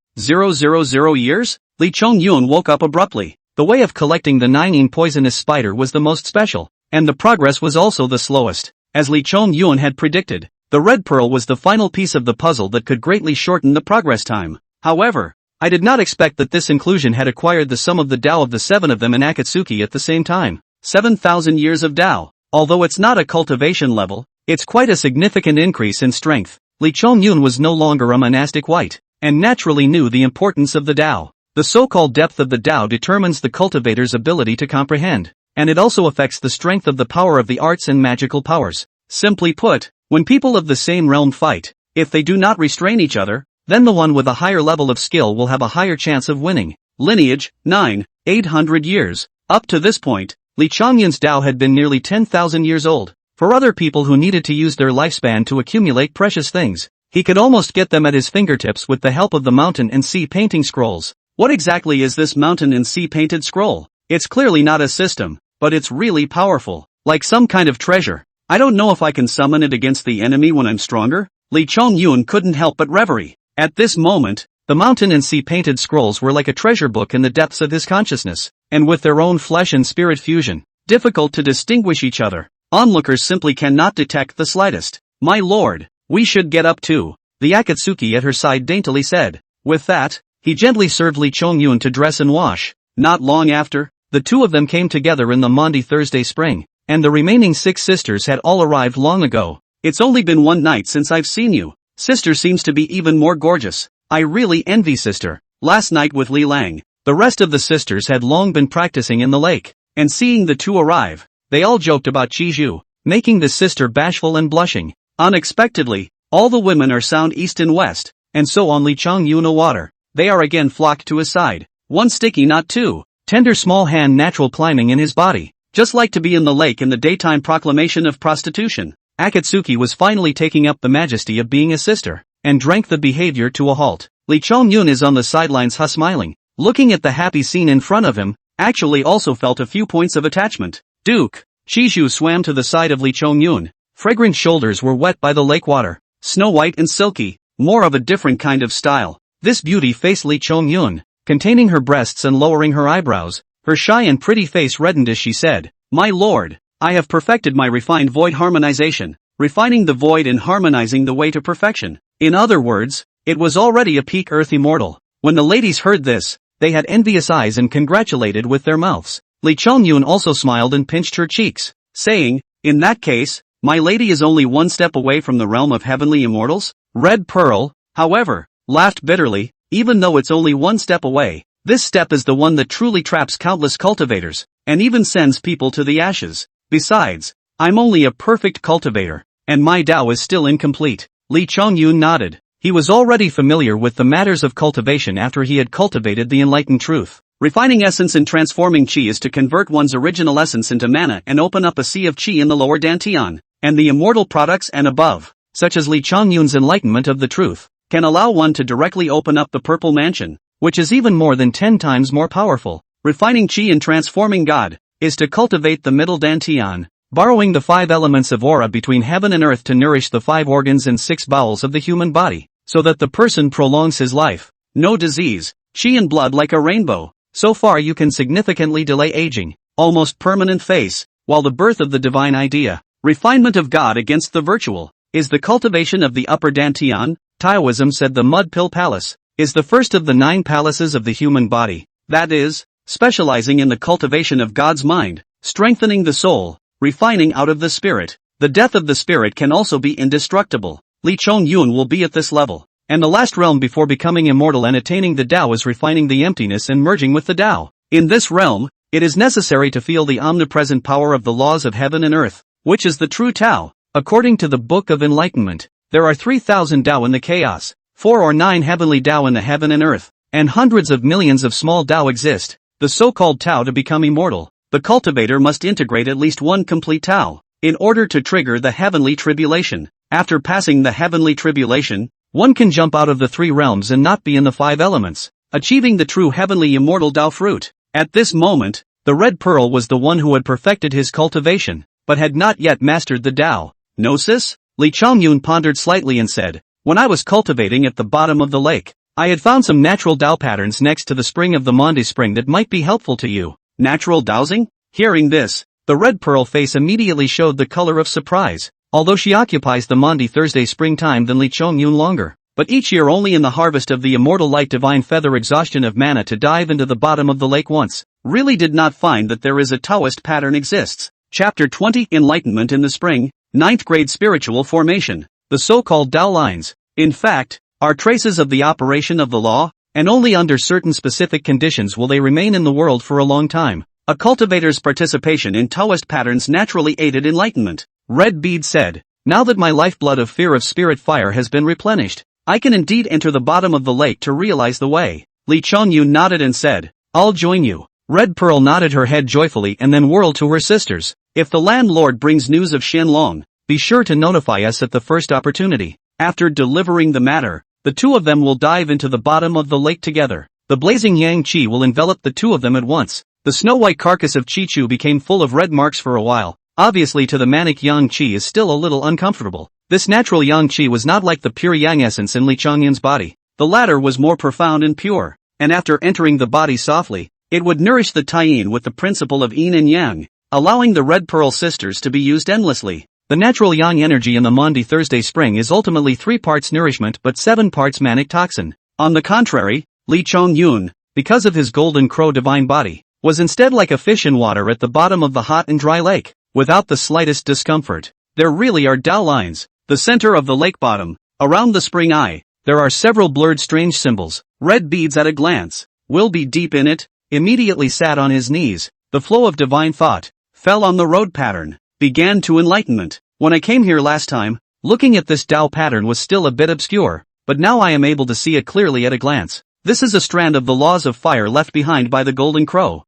years? Li Chongyun woke up abruptly. The way of collecting the 9 poisonous spider was the most special, and the progress was also the slowest. As Li Chongyun had predicted, the red pearl was the final piece of the puzzle that could greatly shorten the progress time. However, I did not expect that this inclusion had acquired the sum of the Tao of the 7 of them in Akatsuki at the same time. 7,000 years of Tao. Although it's not a cultivation level, it's quite a significant increase in strength. Li Chongyun was no longer a monastic white, and naturally knew the importance of the Tao. The so-called depth of the Tao determines the cultivator's ability to comprehend, and it also affects the strength of the power of the arts and magical powers. Simply put, when people of the same realm fight, if they do not restrain each other, then the one with a higher level of skill will have a higher chance of winning. Lineage, 800 years. Up to this point, Li Chongyun's Tao had been nearly 10,000 years old. For other people who needed to use their lifespan to accumulate precious things, he could almost get them at his fingertips with the help of the mountain and sea painting scrolls. What exactly is this mountain and sea painted scroll? It's clearly not a system, but it's really powerful, like some kind of treasure. I don't know if I can summon it against the enemy when I'm stronger. Li Chongyun couldn't help but reverie. At this moment, the mountain and sea painted scrolls were like a treasure book in the depths of his consciousness, and with their own flesh and spirit fusion, difficult to distinguish each other. Onlookers simply cannot detect the slightest. My lord, we should get up too, the Akatsuki at her side daintily said. With that, he gently served Li Chongyun to dress and wash. Not long after, the two of them came together in the Maundy Thursday spring, and the remaining 6 sisters had all arrived long ago. It's only been one night since I've seen you. Sister seems to be even more gorgeous. I really envy sister. Last night with Li Lang, the rest of the sisters had long been practicing in the lake, and seeing the two arrive, they all joked about Chiju, making the sister bashful and blushing. Unexpectedly, all the women are sound east and west, and so on Li Chongyun water. They are again flocked to his side. One sticky knot too, tender small hand natural climbing in his body, just like to be in the lake in the daytime proclamation of prostitution. Akatsuki was finally taking up the majesty of being a sister, and drank the behavior to a halt. Li Chongyun is on the sidelines smiling, looking at the happy scene in front of him, actually also felt a few points of attachment. Duke, Chiju swam to the side of Li Chongyun. Fragrant shoulders were wet by the lake water, snow white and silky, more of a different kind of style. This beauty faced Li Chongyun, containing her breasts and lowering her eyebrows. Her shy and pretty face reddened as she said, "My lord, I have perfected my refined void harmonization, refining the void and harmonizing the way to perfection." In other words, it was already a peak earth immortal. When the ladies heard this, they had envious eyes and congratulated with their mouths. Li Chongyun also smiled and pinched her cheeks, saying, "In that case, my lady is only one step away from the realm of heavenly immortals." Red Pearl, however, laughed bitterly. Even though it's only one step away, this step is the one that truly traps countless cultivators, and even sends people to the ashes. Besides, I'm only a perfect cultivator, and my Tao is still incomplete. Li Chongyun nodded. He was already familiar with the matters of cultivation after he had cultivated the enlightened truth. Refining essence and transforming qi is to convert one's original essence into mana and open up a sea of qi in the lower dantian, and the immortal products and above, such as Li Chongyun's enlightenment of the truth, can allow one to directly open up the purple mansion, which is even more than 10 times more powerful. Refining qi and transforming God is to cultivate the middle dantian, borrowing the 5 elements of aura between heaven and earth to nourish the 5 organs and 6 bowels of the human body, so that the person prolongs his life. No disease, qi and blood like a rainbow. So far you can significantly delay aging, almost permanent face, while the birth of the divine idea, refinement of God against the virtual, is the cultivation of the upper dantian. Taoism said the mud pill palace is the first of the 9 palaces of the human body, that is, specializing in the cultivation of God's mind, strengthening the soul, refining out of the spirit. The death of the spirit can also be indestructible. Li Chongyun will be at this level, and the last realm before becoming immortal and attaining the Tao is refining the emptiness and merging with the Tao. In this realm, it is necessary to feel the omnipresent power of the laws of heaven and earth, which is the true Tao. According to the Book of Enlightenment, there are 3,000 Tao in the chaos, 4 or 9 heavenly Tao in the heaven and earth, and hundreds of millions of small Tao exist. The so-called Tao to become immortal, the cultivator must integrate at least one complete Tao, in order to trigger the heavenly tribulation. After passing the heavenly tribulation, one can jump out of the 3 realms and not be in the 5 elements, achieving the true heavenly immortal Tao fruit. At this moment, the Red Pearl was the one who had perfected his cultivation, but had not yet mastered the Tao. Gnosis? Li Chongyun pondered slightly and said, "When I was cultivating at the bottom of the lake, I had found some natural Tao patterns next to the spring of the Maundy spring that might be helpful to you." Natural dowsing? Hearing this, the Red Pearl face immediately showed the color of surprise. Although she occupies the Maundy Thursday springtime than Li Chongyun longer, but each year only in the harvest of the immortal light divine feather exhaustion of mana to dive into the bottom of the lake once. Really did not find that there is a Taoist pattern exists. Chapter 20 Enlightenment in the Spring, 9th grade spiritual formation. The so-called Tao lines, in fact, are traces of the operation of the law, and only under certain specific conditions will they remain in the world for a long time. A cultivator's participation in Taoist patterns naturally aided enlightenment. Red Bead said, "Now that my lifeblood of fear of spirit fire has been replenished, I can indeed enter the bottom of the lake to realize the way." Li Chongyu nodded and said, "I'll join you." Red Pearl nodded her head joyfully and then whirled to her sisters. "If the landlord brings news of Shenlong, be sure to notify us at the first opportunity." After delivering the matter, the two of them will dive into the bottom of the lake together. The blazing yang qi will envelop the two of them at once. The snow-white carcass of Chichu became full of red marks for a while. Obviously to the manic yang qi is still a little uncomfortable. This natural yang qi was not like the pure yang essence in Li Chongyun's body. The latter was more profound and pure, and after entering the body softly, it would nourish the taiyin with the principle of yin and yang, allowing the red pearl sisters to be used endlessly. The natural yang energy in the Maundy Thursday spring is ultimately 3 parts nourishment but 7 parts manic toxin. On the contrary, Li Chongyun, because of his golden crow divine body, was instead like a fish in water at the bottom of the hot and dry lake, without the slightest discomfort. There really are Tao lines. The center of the lake bottom, around the spring eye, there are several blurred strange symbols. Red Beads at a glance, will be deep in it, immediately sat on his knees. The flow of divine thought, fell on the road pattern, began to enlightenment. When I came here last time, looking at this Tao pattern was still a bit obscure, but now I am able to see it clearly at a glance. This is a strand of the laws of fire left behind by the golden crow.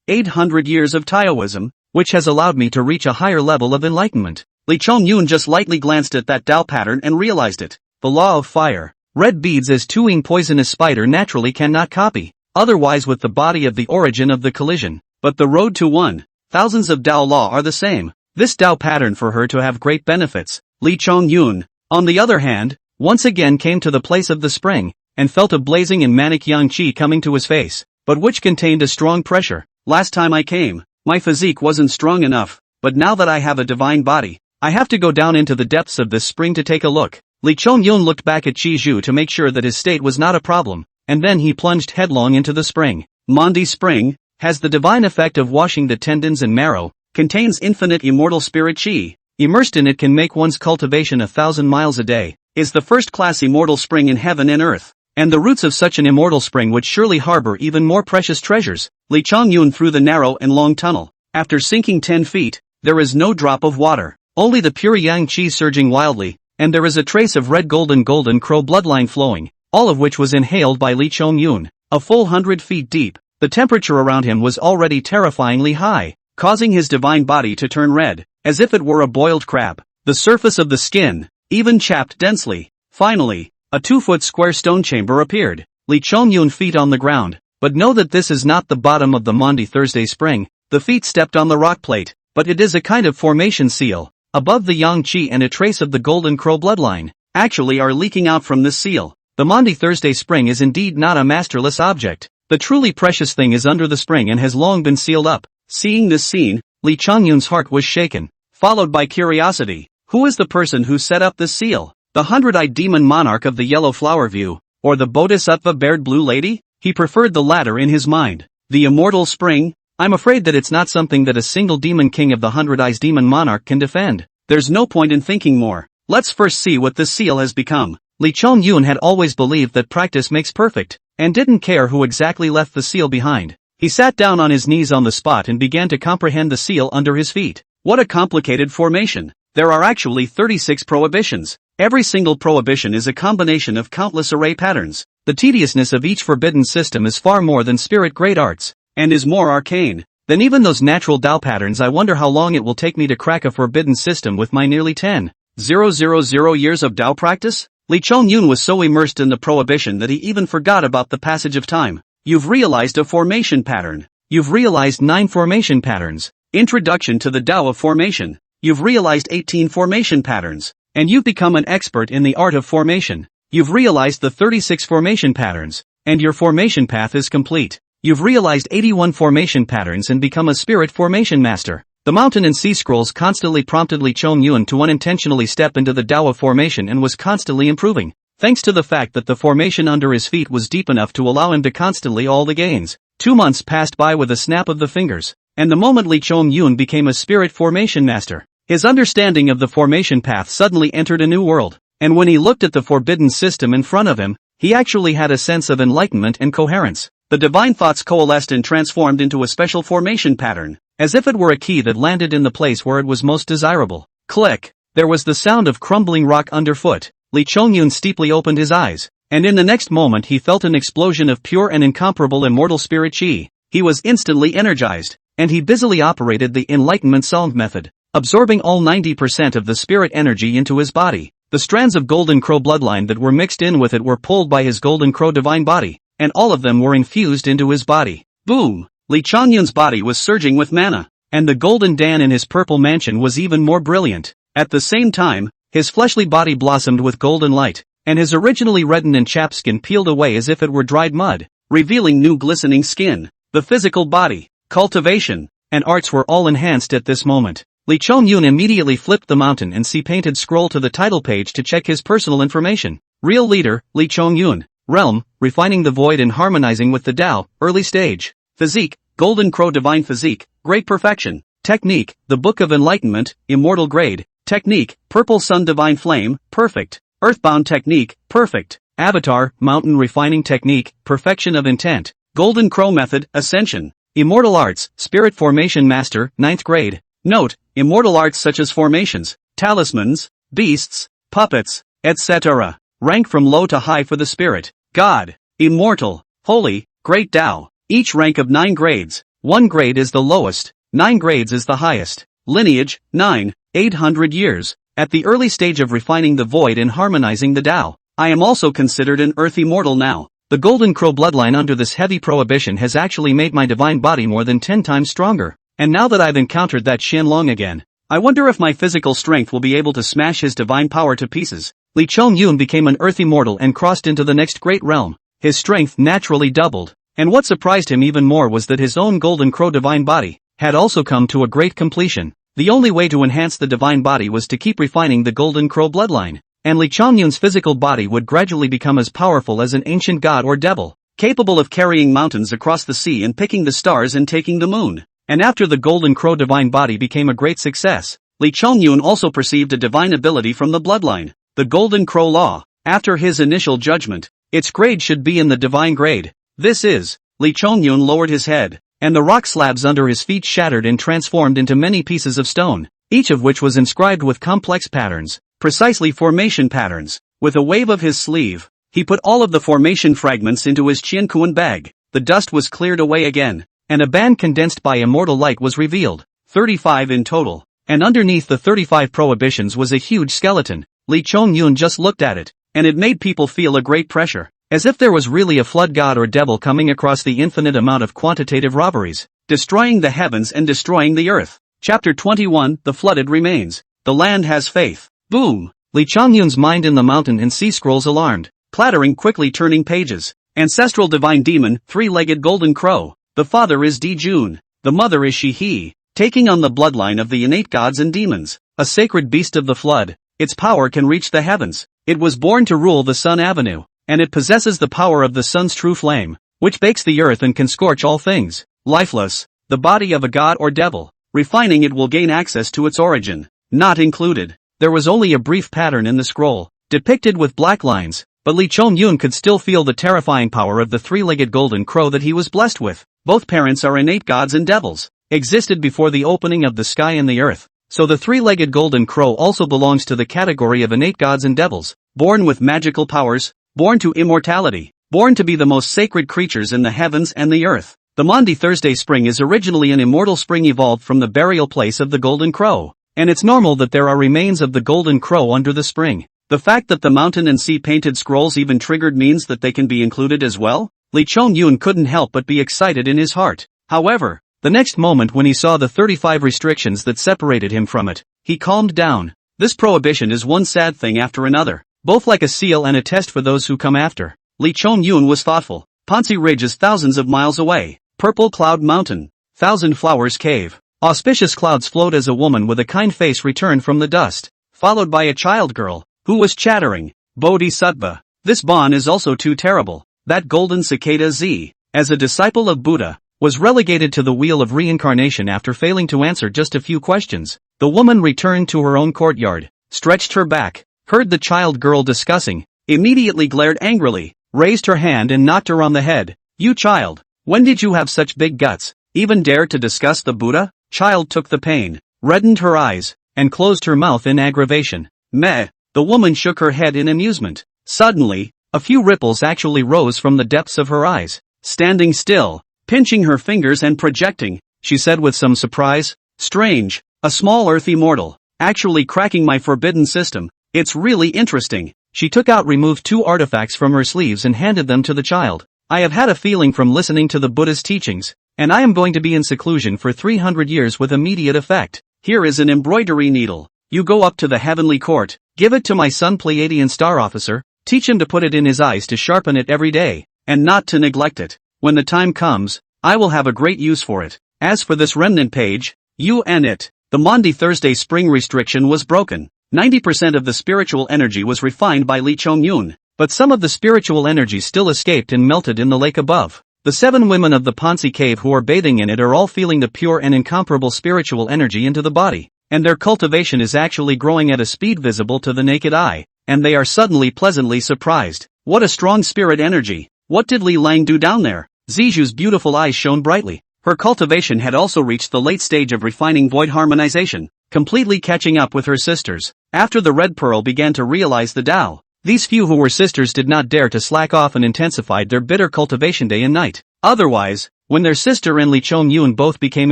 800 years of Taoism, which has allowed me to reach a higher level of enlightenment. Li Chongyun just lightly glanced at that Tao pattern and realized it. The law of fire. Red beads as Tuing poisonous spider naturally cannot copy, otherwise with the body of the origin of the collision. But the road to one, thousands of Tao law are the same. This Tao pattern for her to have great benefits. Li Chongyun, on the other hand, once again came to the place of the spring, and felt a blazing and manic yang qi coming to his face, but which contained a strong pressure. Last time I came, my physique wasn't strong enough, but now that I have a divine body, I have to go down into the depths of this spring to take a look. Li Chongyun looked back at Qi Zhu to make sure that his state was not a problem, and then he plunged headlong into the spring. Maundy Spring has the divine effect of washing the tendons and marrow, contains infinite immortal spirit Qi, immersed in it can make one's cultivation 1,000 miles a day, is the first-class immortal spring in heaven and earth. And the roots of such an immortal spring would surely harbor even more precious treasures. Li Chongyun through the narrow and long tunnel. After sinking 10 feet, there is no drop of water, only the pure yang qi surging wildly, and there is a trace of red golden crow bloodline flowing, all of which was inhaled by Li Chongyun. A full 100 feet deep, the temperature around him was already terrifyingly high, causing his divine body to turn red, as if it were a boiled crab. The surface of the skin, even chapped densely. Finally, a 2-foot square stone chamber appeared. Li Chongyun feet on the ground, but know that this is not the bottom of the Maundy Thursday spring. The feet stepped on the rock plate, but it is a kind of formation seal. Above the yang qi and a trace of the golden crow bloodline, actually are leaking out from this seal. The Maundy Thursday spring is indeed not a masterless object. The truly precious thing is under the spring and has long been sealed up. Seeing this scene, Li Chongyun's heart was shaken, followed by curiosity. Who is the person who set up this seal? The 100-eyed demon monarch of the yellow flower view, or the bodhisattva bared blue lady? He preferred the latter in his mind. The immortal spring? I'm afraid that it's not something that a single demon king of the 100 Eyes demon monarch can defend. There's no point in thinking more. Let's first see what this seal has become. Li Chongyun had always believed that practice makes perfect, and didn't care who exactly left the seal behind. He sat down on his knees on the spot and began to comprehend the seal under his feet. What a complicated formation. There are actually 36 prohibitions. Every single prohibition is a combination of countless array patterns. The tediousness of each forbidden system is far more than spirit great arts, and is more arcane than even those natural Tao patterns. I wonder how long it will take me to crack a forbidden system with my nearly 10,000 years of Tao practice? Li Chongyun was so immersed in the prohibition that he even forgot about the passage of time. You've realized a formation pattern. You've realized 9 formation patterns. Introduction to the Tao of formation. You've realized 18 formation patterns. And you've become an expert in the art of formation. You've realized the 36 formation patterns, and your formation path is complete. You've realized 81 formation patterns and become a spirit formation master. The mountain and sea scrolls constantly prompted Li Chongyun to unintentionally step into the Tao of formation and was constantly improving. thanks to the fact that the formation under his feet was deep enough to allow him to constantly all the gains. 2 months passed by with a snap of the fingers, and the moment Lee Chong-yun became a spirit formation master, his understanding of the formation path suddenly entered a new world, and when he looked at the forbidden system in front of him, he actually had a sense of enlightenment and coherence. The divine thoughts coalesced and transformed into a special formation pattern, as if it were a key that landed in the place where it was most desirable. Click! There was the sound of crumbling rock underfoot. Lee Chong-yun steeply opened his eyes, and in the next moment he felt an explosion of pure and incomparable immortal spirit chi. He was instantly energized, and he busily operated the Enlightenment Song method, absorbing all 90% of the spirit energy into his body. The strands of Golden Crow bloodline that were mixed in with it were pulled by his Golden Crow divine body, and all of them were infused into his body. Boom! Lee Chong-yun's body was surging with mana, and the golden Dan in his purple mansion was even more brilliant. At the same time, his fleshly body blossomed with golden light, and his originally reddened and chapped skin peeled away as if it were dried mud, revealing new glistening skin. The physical body, cultivation, and arts were all enhanced at this moment. Lee Chong-yun immediately flipped the mountain and sea-painted scroll to the title page to check his personal information. Real leader, Lee Chong-yun. Realm, refining the void and harmonizing with the Tao, early stage. Physique, Golden Crow divine physique, great perfection. Technique, the Book of Enlightenment, immortal grade. Technique, Purple Sun divine flame, perfect. Earthbound technique, perfect. Avatar, mountain refining technique, perfection of intent. Golden Crow method, Ascension. Immortal arts, spirit formation master, 9th grade. Note, immortal arts such as formations, talismans, beasts, puppets, etc. Rank from low to high for the spirit. God, immortal, holy, great Tao. Each rank of 9 grades. 1 grade is the lowest, 9 grades is the highest. Lineage, 9, 800 years. At the early stage of refining the void and harmonizing the Tao, I am also considered an earth immortal now. The Golden Crow bloodline under this heavy prohibition has actually made my divine body more than 10 times stronger. And now that I've encountered that Qianlong again, I wonder if my physical strength will be able to smash his divine power to pieces. Lee Chong-yun became an earth immortal and crossed into the next great realm. His strength naturally doubled, and what surprised him even more was that his own Golden Crow divine body had also come to a great completion. The only way to enhance the divine body was to keep refining the Golden Crow bloodline, and Lee Chong-yun's physical body would gradually become as powerful as an ancient god or devil, capable of carrying mountains across the sea and picking the stars and taking the moon. And after the Golden Crow divine body became a great success, Lee Chong-yun also perceived a divine ability from the bloodline, the Golden Crow Law. After his initial judgment, its grade should be in the divine grade. This is, Lee Chong-yun lowered his head, and the rock slabs under his feet shattered and transformed into many pieces of stone, each of which was inscribed with complex patterns, precisely formation patterns. With a wave of his sleeve, he put all of the formation fragments into his Qiankuan bag. The dust was cleared away again, and a band condensed by immortal light was revealed, 35 in total, and underneath the 35 prohibitions was a huge skeleton. Lee Chong-yun just looked at it, and it made people feel a great pressure, as if there was really a flood god or devil coming across the infinite amount of quantitative robberies, destroying the heavens and destroying the earth. Chapter 21, The Flooded Remains. The land has faith. Boom! Lee Chong-yun's mind in the mountain and sea scrolls alarmed, clattering quickly turning pages. Ancestral divine demon, 3-legged golden crow. The father is Di-jun, the mother is Shi-he, taking on the bloodline of the innate gods and demons, a sacred beast of the flood. Its power can reach the heavens. It was born to rule the Sun Avenue, and it possesses the power of the sun's true flame, which bakes the earth and can scorch all things lifeless, the body of a god or devil. Refining it will gain access to its origin, not included. There was only a brief pattern in the scroll, depicted with black lines, but Lee Chong-yun could still feel the terrifying power of the 3-legged golden crow that he was blessed with. Both parents are innate gods and devils, existed before the opening of the sky and the earth, so the 3-legged golden crow also belongs to the category of innate gods and devils, born with magical powers, born to immortality, born to be the most sacred creatures in the heavens and the earth. The Maundy Thursday spring is originally an immortal spring evolved from the burial place of the golden crow, and it's normal that there are remains of the golden crow under the spring. The fact that the mountain and sea painted scrolls even triggered means that they can be included as well? Lee Chong-yun couldn't help but be excited in his heart. However, the next moment when he saw the 35 restrictions that separated him from it, he calmed down. This prohibition is one sad thing after another, both like a seal and a test for those who come after. Lee Chong-yun was thoughtful. Pansi Ridge is thousands of miles away. Purple Cloud Mountain. Thousand Flowers Cave. Auspicious clouds float as a woman with a kind face returned from the dust, followed by a child girl, who was chattering. Bodhisattva. This bond is also too terrible. That golden cicada Z, as a disciple of Buddha, was relegated to the wheel of reincarnation after failing to answer just a few questions. The woman returned to her own courtyard, stretched her back, heard the child girl discussing, immediately glared angrily, raised her hand and knocked her on the head. You child, when did you have such big guts? Even dare to discuss the Buddha? Child took the pain, reddened her eyes, and closed her mouth in aggravation. Meh. The woman shook her head in amusement. Suddenly, a few ripples actually rose from the depths of her eyes. Standing still, pinching her fingers and projecting, she said with some surprise, strange, a small earthy mortal, actually cracking my forbidden system. It's really interesting. She removed 2 artifacts from her sleeves and handed them to the child. I have had a feeling from listening to the Buddha's teachings, and I am going to be in seclusion for 300 years with immediate effect. Here is an embroidery needle. You go up to the heavenly court, give it to my son Pleiadian star officer, teach him to put it in his eyes to sharpen it every day, and not to neglect it. When the time comes, I will have a great use for it. As for this remnant page, you and it. The Maundy Thursday spring restriction was broken. 90% of the spiritual energy was refined by Lee Chong-yun, but some of the spiritual energy still escaped and melted in the lake above. The 7 women of the Pansi cave who are bathing in it are all feeling the pure and incomparable spiritual energy into the body, and their cultivation is actually growing at a speed visible to the naked eye, and they are suddenly pleasantly surprised. What a strong spirit energy! What did Li Lang do down there? Ziju's beautiful eyes shone brightly. Her cultivation had also reached the late stage of refining void harmonization, completely catching up with her sisters. After the Red Pearl began to realize the Tao, these few who were sisters did not dare to slack off and intensified their bitter cultivation day and night. Otherwise, when their sister and Li Chong-yun both became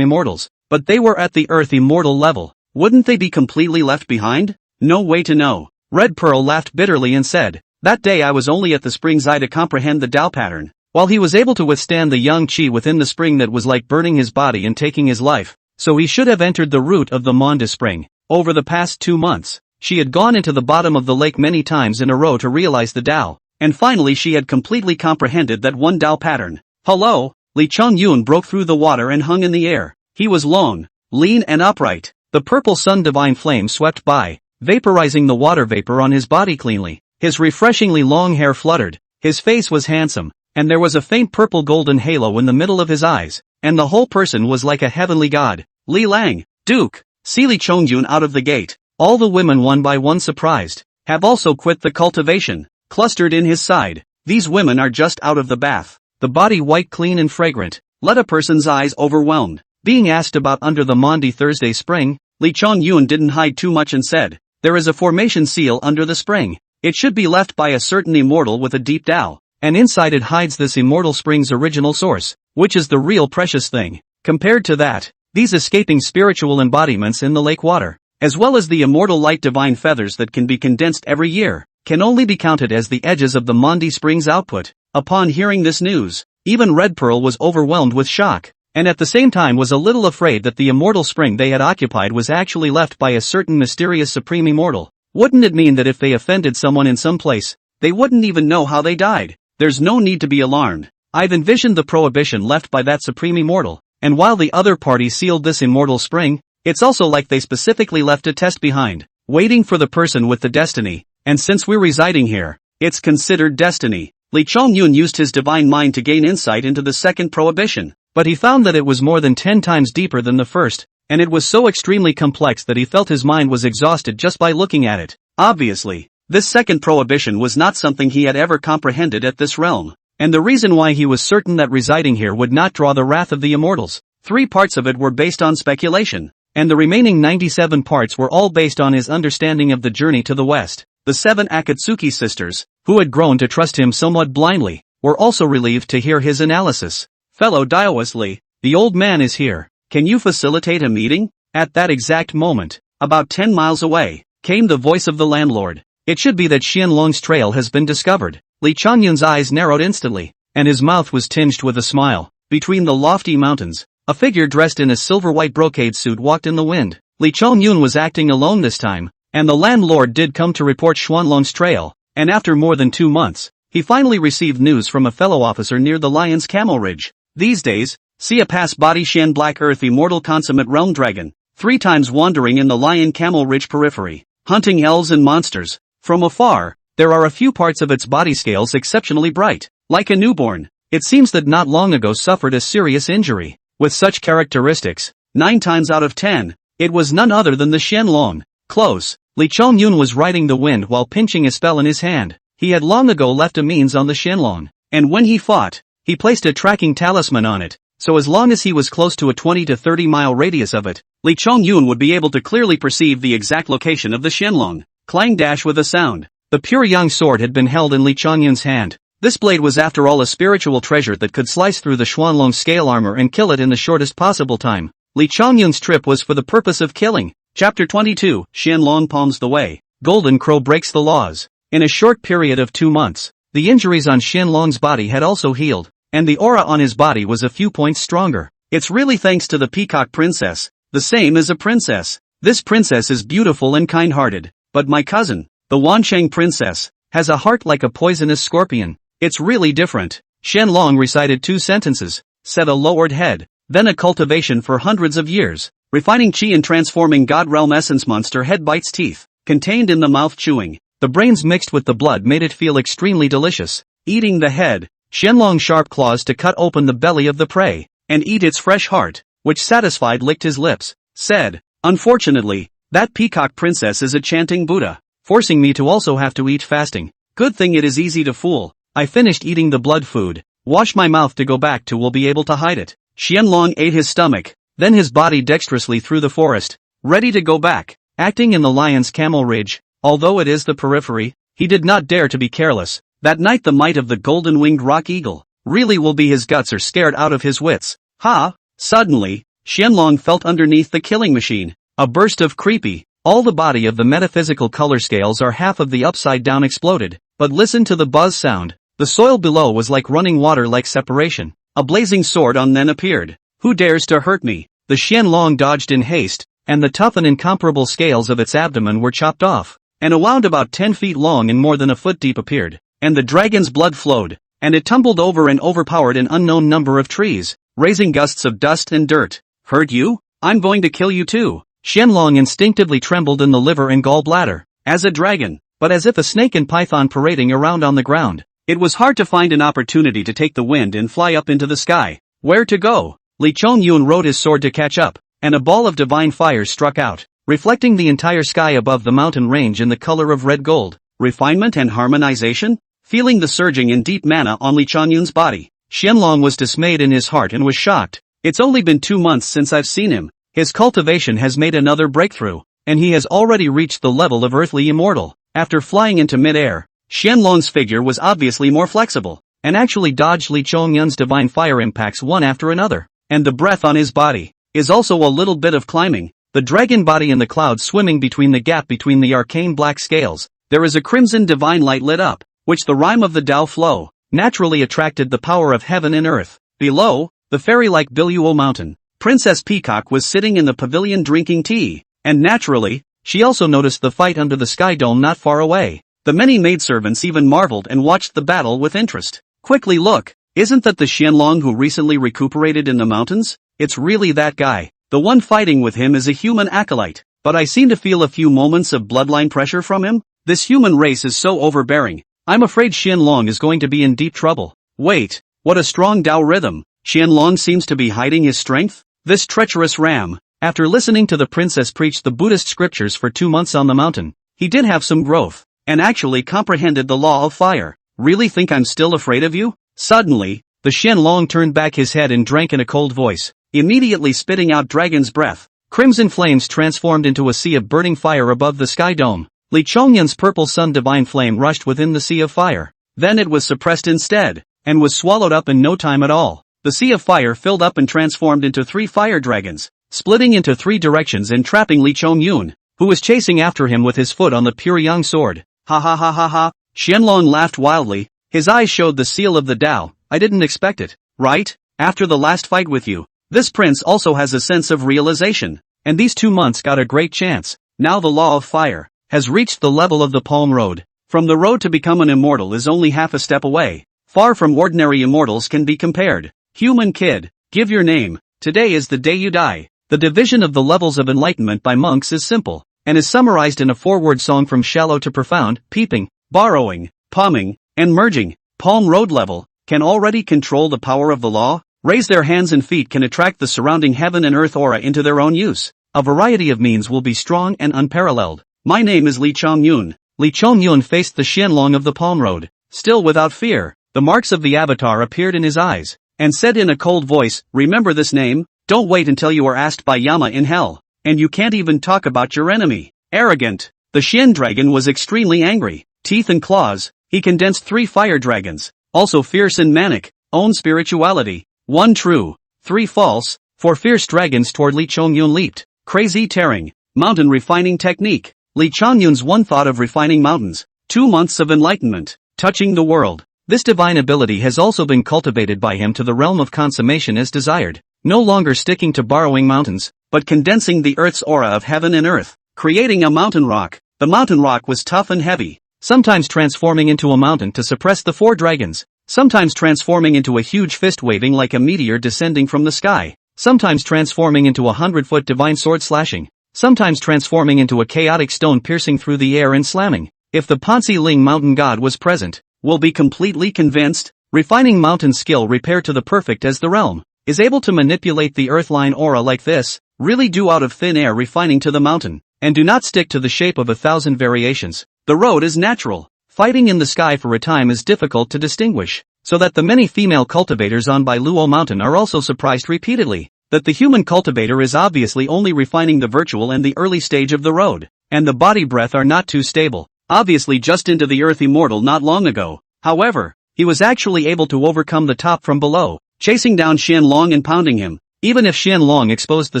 immortals, but they were at the earth immortal level, wouldn't they be completely left behind? No way to know. Red Pearl laughed bitterly and said, that day I was only at the spring's eye to comprehend the Tao pattern. While he was able to withstand the yang qi within the spring that was like burning his body and taking his life, so he should have entered the root of the Manda spring. Over the past 2 months, she had gone into the bottom of the lake many times in a row to realize the Tao, and finally she had completely comprehended that one Tao pattern. Hello? Li Chong-yun broke through the water and hung in the air. He was long, lean and upright. The purple sun divine flame swept by, vaporizing the water vapor on his body cleanly. His refreshingly long hair fluttered, his face was handsome, and there was a faint purple golden halo in the middle of his eyes, and the whole person was like a heavenly god. Li Lang, Duke, see Li Chong-yun out of the gate. All the women one by one surprised, have also quit the cultivation, clustered in his side. These women are just out of the bath, the body white clean and fragrant, let a person's eyes overwhelmed. Being asked about under the Maundy Thursday spring, Li Chong-yun didn't hide too much and said, there is a formation seal under the spring. It should be left by a certain immortal with a deep Tao, and inside it hides this immortal spring's original source, which is the real precious thing. Compared to that, these escaping spiritual embodiments in the lake water, as well as the immortal light divine feathers that can be condensed every year, can only be counted as the edges of the Maundy spring's output. Upon hearing this news, even Red Pearl was overwhelmed with shock, and at the same time was a little afraid that the immortal spring they had occupied was actually left by a certain mysterious supreme immortal. Wouldn't it mean that if they offended someone in some place, they wouldn't even know how they died? There's no need to be alarmed. I've envisioned the prohibition left by that supreme immortal, and while the other party sealed this immortal spring, it's also like they specifically left a test behind, waiting for the person with the destiny, and since we're residing here, it's considered destiny. Li Chong-yun used his divine mind to gain insight into the second prohibition, but he found that it was more than 10 times deeper than the first, and it was so extremely complex that he felt his mind was exhausted just by looking at it. Obviously, this second prohibition was not something he had ever comprehended at this realm, and the reason why he was certain that residing here would not draw the wrath of the immortals. 3 parts of it were based on speculation, and the remaining 97 parts were all based on his understanding of the journey to the west. The 7 Akatsuki sisters, who had grown to trust him somewhat blindly, were also relieved to hear his analysis. Fellow Taoist Li, the old man is here. Can you facilitate a meeting? At that exact moment, about 10 miles away, came the voice of the landlord. It should be that Xianlong's trail has been discovered. Li Chongyun's eyes narrowed instantly, and his mouth was tinged with a smile. Between the lofty mountains, a figure dressed in a silver-white brocade suit walked in the wind. Li Chongyun was acting alone this time, and the landlord did come to report Xuanlong's trail, and after more than 2 months, he finally received news from a fellow officer near the Lion's Camel Ridge. These days, see a past body Shan Black Earth immortal consummate realm dragon, 3 times wandering in the Lion Camel Ridge periphery, hunting elves and monsters. From afar, There are a few parts of its body scales exceptionally bright. Like a newborn, it seems that not long ago suffered a serious injury. With such characteristics, 9 times out of 10, it was none other than the Xianlong. Close. Li Chongyun was riding the wind while pinching a spell in his hand. He had long ago left a means on the Xianlong, and when he fought, he placed a tracking talisman on it, so as long as he was close to a 20 to 30 mile radius of it, Li Chongyun would be able to clearly perceive the exact location of the Xianlong. Clang dash with a sound. The pure yang sword had been held in Li Chongyun's hand. This blade was after all a spiritual treasure that could slice through the Xuanlong scale armor and kill it in the shortest possible time. Li Chongyun's trip was for the purpose of killing. Chapter 22, Xianlong palms the way. Golden Crow breaks the laws. In a short period of 2 months, the injuries on Xianlong's body had also healed, and the aura on his body was a few points stronger. It's really thanks to the peacock princess, the same as a princess. This princess is beautiful and kind-hearted, but my cousin, the Wancheng princess, has a heart like a poisonous scorpion. It's really different. Xianlong recited 2 sentences, said a lowered head, then a cultivation for hundreds of years, refining chi and transforming God realm essence. Monster head bites teeth, contained in the mouth chewing. The brains mixed with the blood made it feel extremely delicious. Eating the head, Xianlong's sharp claws to cut open the belly of the prey, and eat its fresh heart, which satisfied licked his lips, said, "Unfortunately, that peacock princess is a chanting Buddha, forcing me to also have to eat fasting. Good thing it is easy to fool. I finished eating the blood food, wash my mouth to go back to will be able to hide it." Xianlong ate his stomach, then his body dexterously through the forest, ready to go back, acting in the lion's camel ridge. Although it is the periphery, he did not dare to be careless. That night the might of the golden-winged rock eagle really will be his guts are scared out of his wits. Ha! Suddenly, Xianlong felt underneath the killing machine a burst of creepy. All the body of the metaphysical color scales are half of the upside down exploded, but listen to the buzz sound. The soil below was like running water like separation. A blazing sword on then appeared. Who dares to hurt me? The Xianlong dodged in haste, and the tough and incomparable scales of its abdomen were chopped off, and a wound about 10 feet long and more than a foot deep appeared, and the dragon's blood flowed, and it tumbled over and overpowered an unknown number of trees, raising gusts of dust and dirt. Hurt you? I'm going to kill you too. Xianlong instinctively trembled in the liver and gallbladder, as a dragon, but as if a snake and python parading around on the ground. It was hard to find an opportunity to take the wind and fly up into the sky. Where to go? Li Chongyun rode his sword to catch up, and a ball of divine fire struck out, reflecting the entire sky above the mountain range in the color of red gold. Refinement and harmonization? Feeling the surging in deep mana on Li Chongyun's body, Xianlong was dismayed in his heart and was shocked. It's only been 2 months since I've seen him. His cultivation has made another breakthrough, and he has already reached the level of earthly immortal. After flying into mid-air, Xianlong's figure was obviously more flexible, and actually dodged Li Chongyun's divine fire impacts one after another. And the breath on his body is also a little bit of climbing. The dragon body in the clouds swimming between the gap between the arcane black scales. There is a crimson divine light lit up, which the rhyme of the Tao flow naturally attracted the power of heaven and earth. Below, the fairy-like Biluo mountain, Princess Peacock was sitting in the pavilion drinking tea, and naturally, she also noticed the fight under the sky dome not far away. The many maidservants even marveled and watched the battle with interest. Quickly look, isn't that the Xianlong who recently recuperated in the mountains? It's really that guy. The one fighting with him is a human acolyte, but I seem to feel a few moments of bloodline pressure from him. This human race is so overbearing. I'm afraid Xianlong is going to be in deep trouble. Wait, what a strong Tao rhythm. Xianlong seems to be hiding his strength? This treacherous ram. After listening to the princess preach the Buddhist scriptures for 2 months on the mountain, he did have some growth, and actually comprehended the law of fire. Really think I'm still afraid of you? Suddenly, the Xianlong turned back his head and drank in a cold voice, immediately spitting out dragon's breath. Crimson flames transformed into a sea of burning fire above the sky dome. Li Chongyun's purple sun divine flame rushed within the sea of fire. Then it was suppressed instead, and was swallowed up in no time at all. The sea of fire filled up and transformed into 3 fire dragons, splitting into 3 directions and trapping Li Chongyun, who was chasing after him with his foot on the pure yang sword. Ha ha ha ha ha. Xianlong laughed wildly. His eyes showed the seal of the Tao. I didn't expect it, right? After the last fight with you, this prince also has a sense of realization, and these 2 months got a great chance. Now the law of fire has reached the level of the Palm Road. From the road to become an immortal is only half a step away. Far from ordinary immortals can be compared. Human kid, give your name. Today is the day you die. The division of the levels of enlightenment by monks is simple, and is summarized in a 4-word song from shallow to profound: peeping, borrowing, palming, and merging, palm road level, can already control the power of the law, raise their hands and feet can attract the surrounding heaven and earth aura into their own use. A variety of means will be strong and unparalleled. My name is Li Chongyun. Li Chongyun faced the Xianlong of the palm road, still without fear. The marks of the avatar appeared in his eyes, and said in a cold voice, remember this name? Don't wait until you are asked by Yama in hell, and you can't even talk about your enemy. Arrogant. The Xian dragon was extremely angry. Teeth and claws, he condensed 3 fire dragons, also fierce and manic, own spirituality. 1 true, 3 false, 4 fierce dragons toward Li Chongyun leaped. Crazy tearing, mountain refining technique. Li Chongyun's one thought of refining mountains. 2 months of enlightenment, touching the world. This divine ability has also been cultivated by him to the realm of consummation as desired, no longer sticking to borrowing mountains, but condensing the earth's aura of heaven and earth, creating a mountain rock. The mountain rock was tough and heavy, sometimes transforming into a mountain to suppress the 4 dragons, sometimes transforming into a huge fist waving like a meteor descending from the sky, sometimes transforming into a 100-foot divine sword slashing, sometimes transforming into a chaotic stone piercing through the air and slamming. If the Pansi Ling mountain god was present, will be completely convinced. Refining mountain skill repair to the perfect as the realm is able to manipulate the earthline aura like this, really do out of thin air refining to the mountain, and do not stick to the shape of 1,000 variations. The road is natural. Fighting in the sky for a time is difficult to distinguish, so that the many female cultivators on Bai Luo mountain are also surprised repeatedly, that the human cultivator is obviously only refining the virtual and the early stage of the road, and the body breath are not too stable. Obviously just into the earth immortal not long ago. However, he was actually able to overcome the top from below, chasing down Xianlong and pounding him. Even if Xianlong exposed the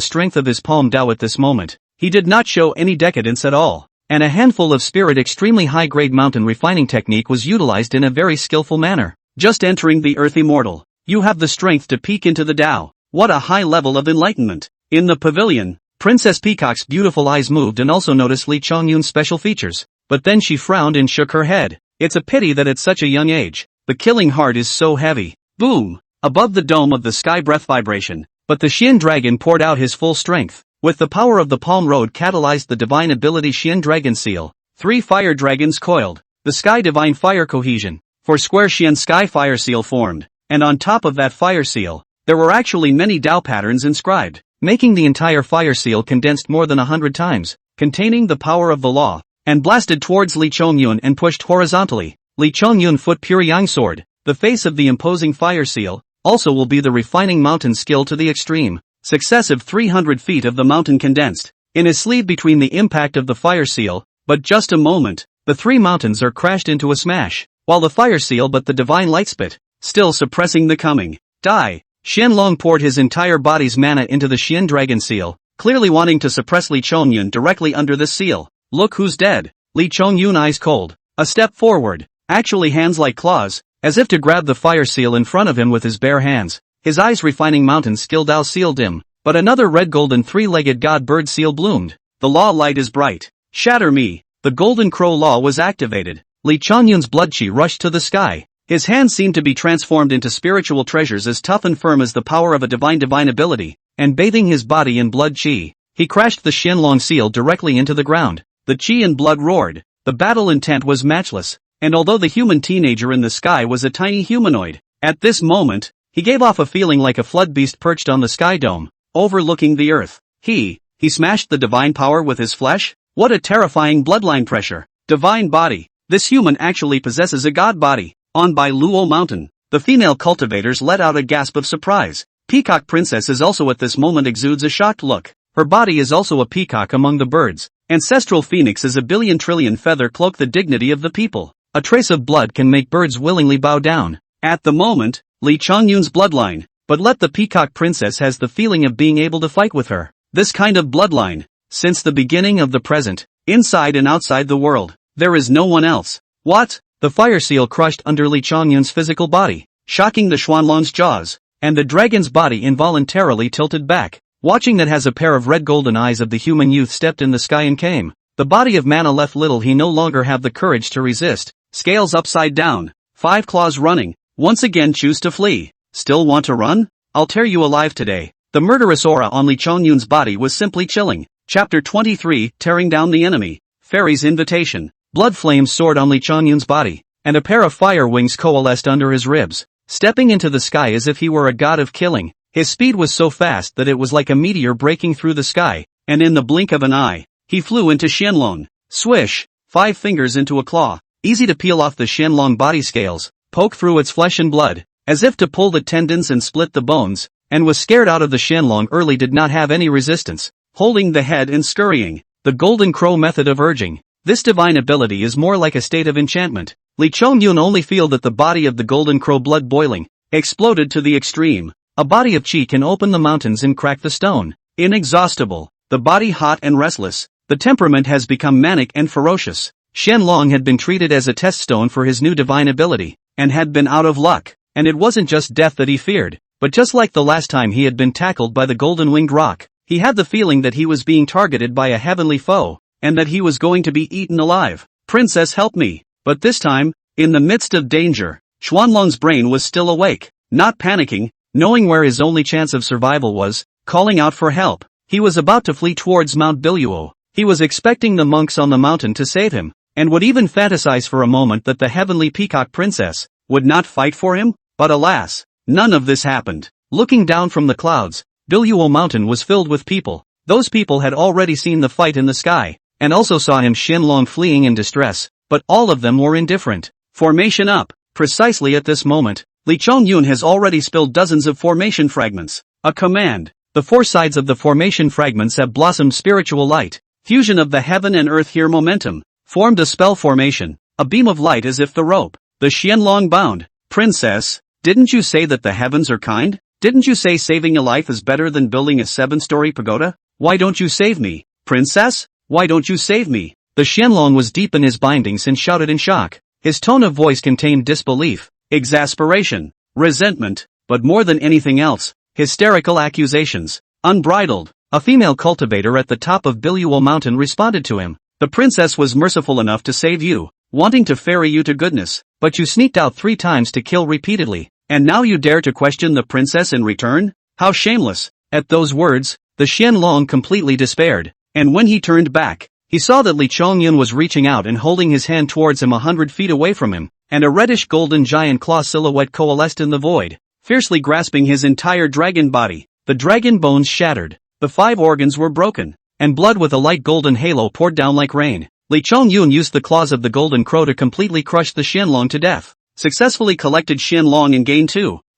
strength of his palm Dao at this moment, he did not show any decadence at all, and a handful of spirit extremely high-grade mountain refining technique was utilized in a very skillful manner. Just entering the earth immortal, you have the strength to peek into the Dao. What a high level of enlightenment. In the pavilion, Princess Peacock's beautiful eyes moved and also noticed Li Chongyun's special features. But then she frowned and shook her head. It's a pity that at such a young age, the killing heart is so heavy. Boom! Above the dome of the sky breath vibration, but the Xian dragon poured out his full strength. With the power of the palm road catalyzed the divine ability Xian dragon seal. 3 fire dragons coiled. The sky divine fire cohesion. 4 square Xian sky fire seal formed. And on top of that fire seal, there were actually many Dao patterns inscribed, making the entire fire seal condensed more than 100 times, containing the power of the law, and blasted towards Li Chongyun and pushed horizontally. Li Chongyun foot pure yang sword, the face of the imposing fire seal, also will be the refining mountain skill to the extreme. Successive 300 feet of the mountain condensed, in his sleeve between the impact of the fire seal, but just a moment, the 3 mountains are crashed into a smash, while the fire seal but the divine light spit, still suppressing the coming die. Xianlong poured his entire body's mana into the Xian dragon seal, clearly wanting to suppress Li Chongyun directly under the seal. Look who's dead. Li Chongyun eyes cold. A step forward, actually hands like claws, as if to grab the fire seal in front of him with his bare hands. His eyes refining mountain skill Dao sealed him, but another red golden 3-legged god bird seal bloomed. The law light is bright. Shatter me. The golden crow law was activated. Li Chongyun's blood chi rushed to the sky. His hands seemed to be transformed into spiritual treasures as tough and firm as the power of a divine ability, and bathing his body in blood chi, he crashed the Xianlong seal directly into the ground. The chi and blood roared. The battle intent was matchless, and although the human teenager in the sky was a tiny humanoid, at this moment, he gave off a feeling like a flood beast perched on the sky dome, overlooking the earth. He smashed the divine power with his flesh? What a terrifying bloodline pressure. Divine body. This human actually possesses a god body. On Bai Luo mountain, the female cultivators let out a gasp of surprise. Peacock princess is also at this moment exudes a shocked look. Her body is also a peacock among the birds. Ancestral phoenix is a billion trillion feather cloak the dignity of the people. A trace of blood can make birds willingly bow down. At the moment, Li Chongyun's bloodline, but let the peacock princess has the feeling of being able to fight with her. This kind of bloodline, since the beginning of the present, inside and outside the world, there is no one else. What? The fire seal crushed under Li Chongyun's physical body, shocking the Xuanlong's jaws, and the dragon's body involuntarily tilted back. Watching that has a pair of red golden eyes of the human youth stepped in the sky and came. The body of mana left little he no longer have the courage to resist. Scales upside down. 5 claws running. Once again choose to flee. Still want to run? I'll tear you alive today. The murderous aura on Li Chongyun's body was simply chilling. Chapter 23, Tearing Down the Enemy. Fairy's Invitation. Blood flames soared on Li Chongyun's body, and a pair of fire wings coalesced under his ribs, stepping into the sky as if he were a god of killing. His speed was so fast that it was like a meteor breaking through the sky, and in the blink of an eye, he flew into Xianlong. Swish! 5 fingers into a claw, easy to peel off the Xianlong body scales, poke through its flesh and blood, as if to pull the tendons and split the bones, and was scared out of the Xianlong. Early did not have any resistance, holding the head and scurrying. The golden crow method of urging. This divine ability is more like a state of enchantment. Li Chongyun only feel that the body of the golden crow blood boiling, exploded to the extreme. A body of chi can open the mountains and crack the stone. Inexhaustible. The body hot and restless. The temperament has become manic and ferocious. Xianlong had been treated as a test stone for his new divine ability, and had been out of luck. And it wasn't just death that he feared, but just like the last time he had been tackled by the golden-winged roc, he had the feeling that he was being targeted by a heavenly foe, and that he was going to be eaten alive. Princess, help me. But this time, in the midst of danger, Xuanlong's brain was still awake, not panicking, knowing where his only chance of survival was, calling out for help. He was about to flee towards Mount Biluo. He was expecting the monks on the mountain to save him, and would even fantasize for a moment that the heavenly peacock princess would not fight for him, but alas, none of this happened. Looking down from the clouds, Biluo Mountain was filled with people. Those people had already seen the fight in the sky, and also saw him Xianlong fleeing in distress, but all of them were indifferent. Formation up. Precisely at this moment, Li Chongyun has already spilled dozens of formation fragments. A command. The 4 sides of the formation fragments have blossomed spiritual light. Fusion of the heaven and earth here momentum. Formed a spell formation. A beam of light as if the rope. The Xianlong bound. Princess, didn't you say that the heavens are kind? Didn't you say saving a life is better than building a 7-story pagoda? Why don't you save me? Princess? Why don't you save me? The Xianlong was deep in his bindings and shouted in shock. His tone of voice contained disbelief, exasperation, resentment, but more than anything else, hysterical accusations, unbridled. A female cultivator at the top of Biluo Mountain responded to him. The princess was merciful enough to save you, wanting to ferry you to goodness, but you sneaked out 3 times to kill repeatedly, and now you dare to question the princess in return? How shameless! At those words, the Xianlong completely despaired, and when he turned back, he saw that Li Chongyun was reaching out and holding his hand towards him 100 feet away from him, and a reddish-golden giant claw silhouette coalesced in the void, fiercely grasping his entire dragon body. The dragon bones shattered, the 5 organs were broken, and blood with a light golden halo poured down like rain. Li Chongyun used the claws of the golden crow to completely crush the Xianlong to death. Successfully collected Xianlong and gained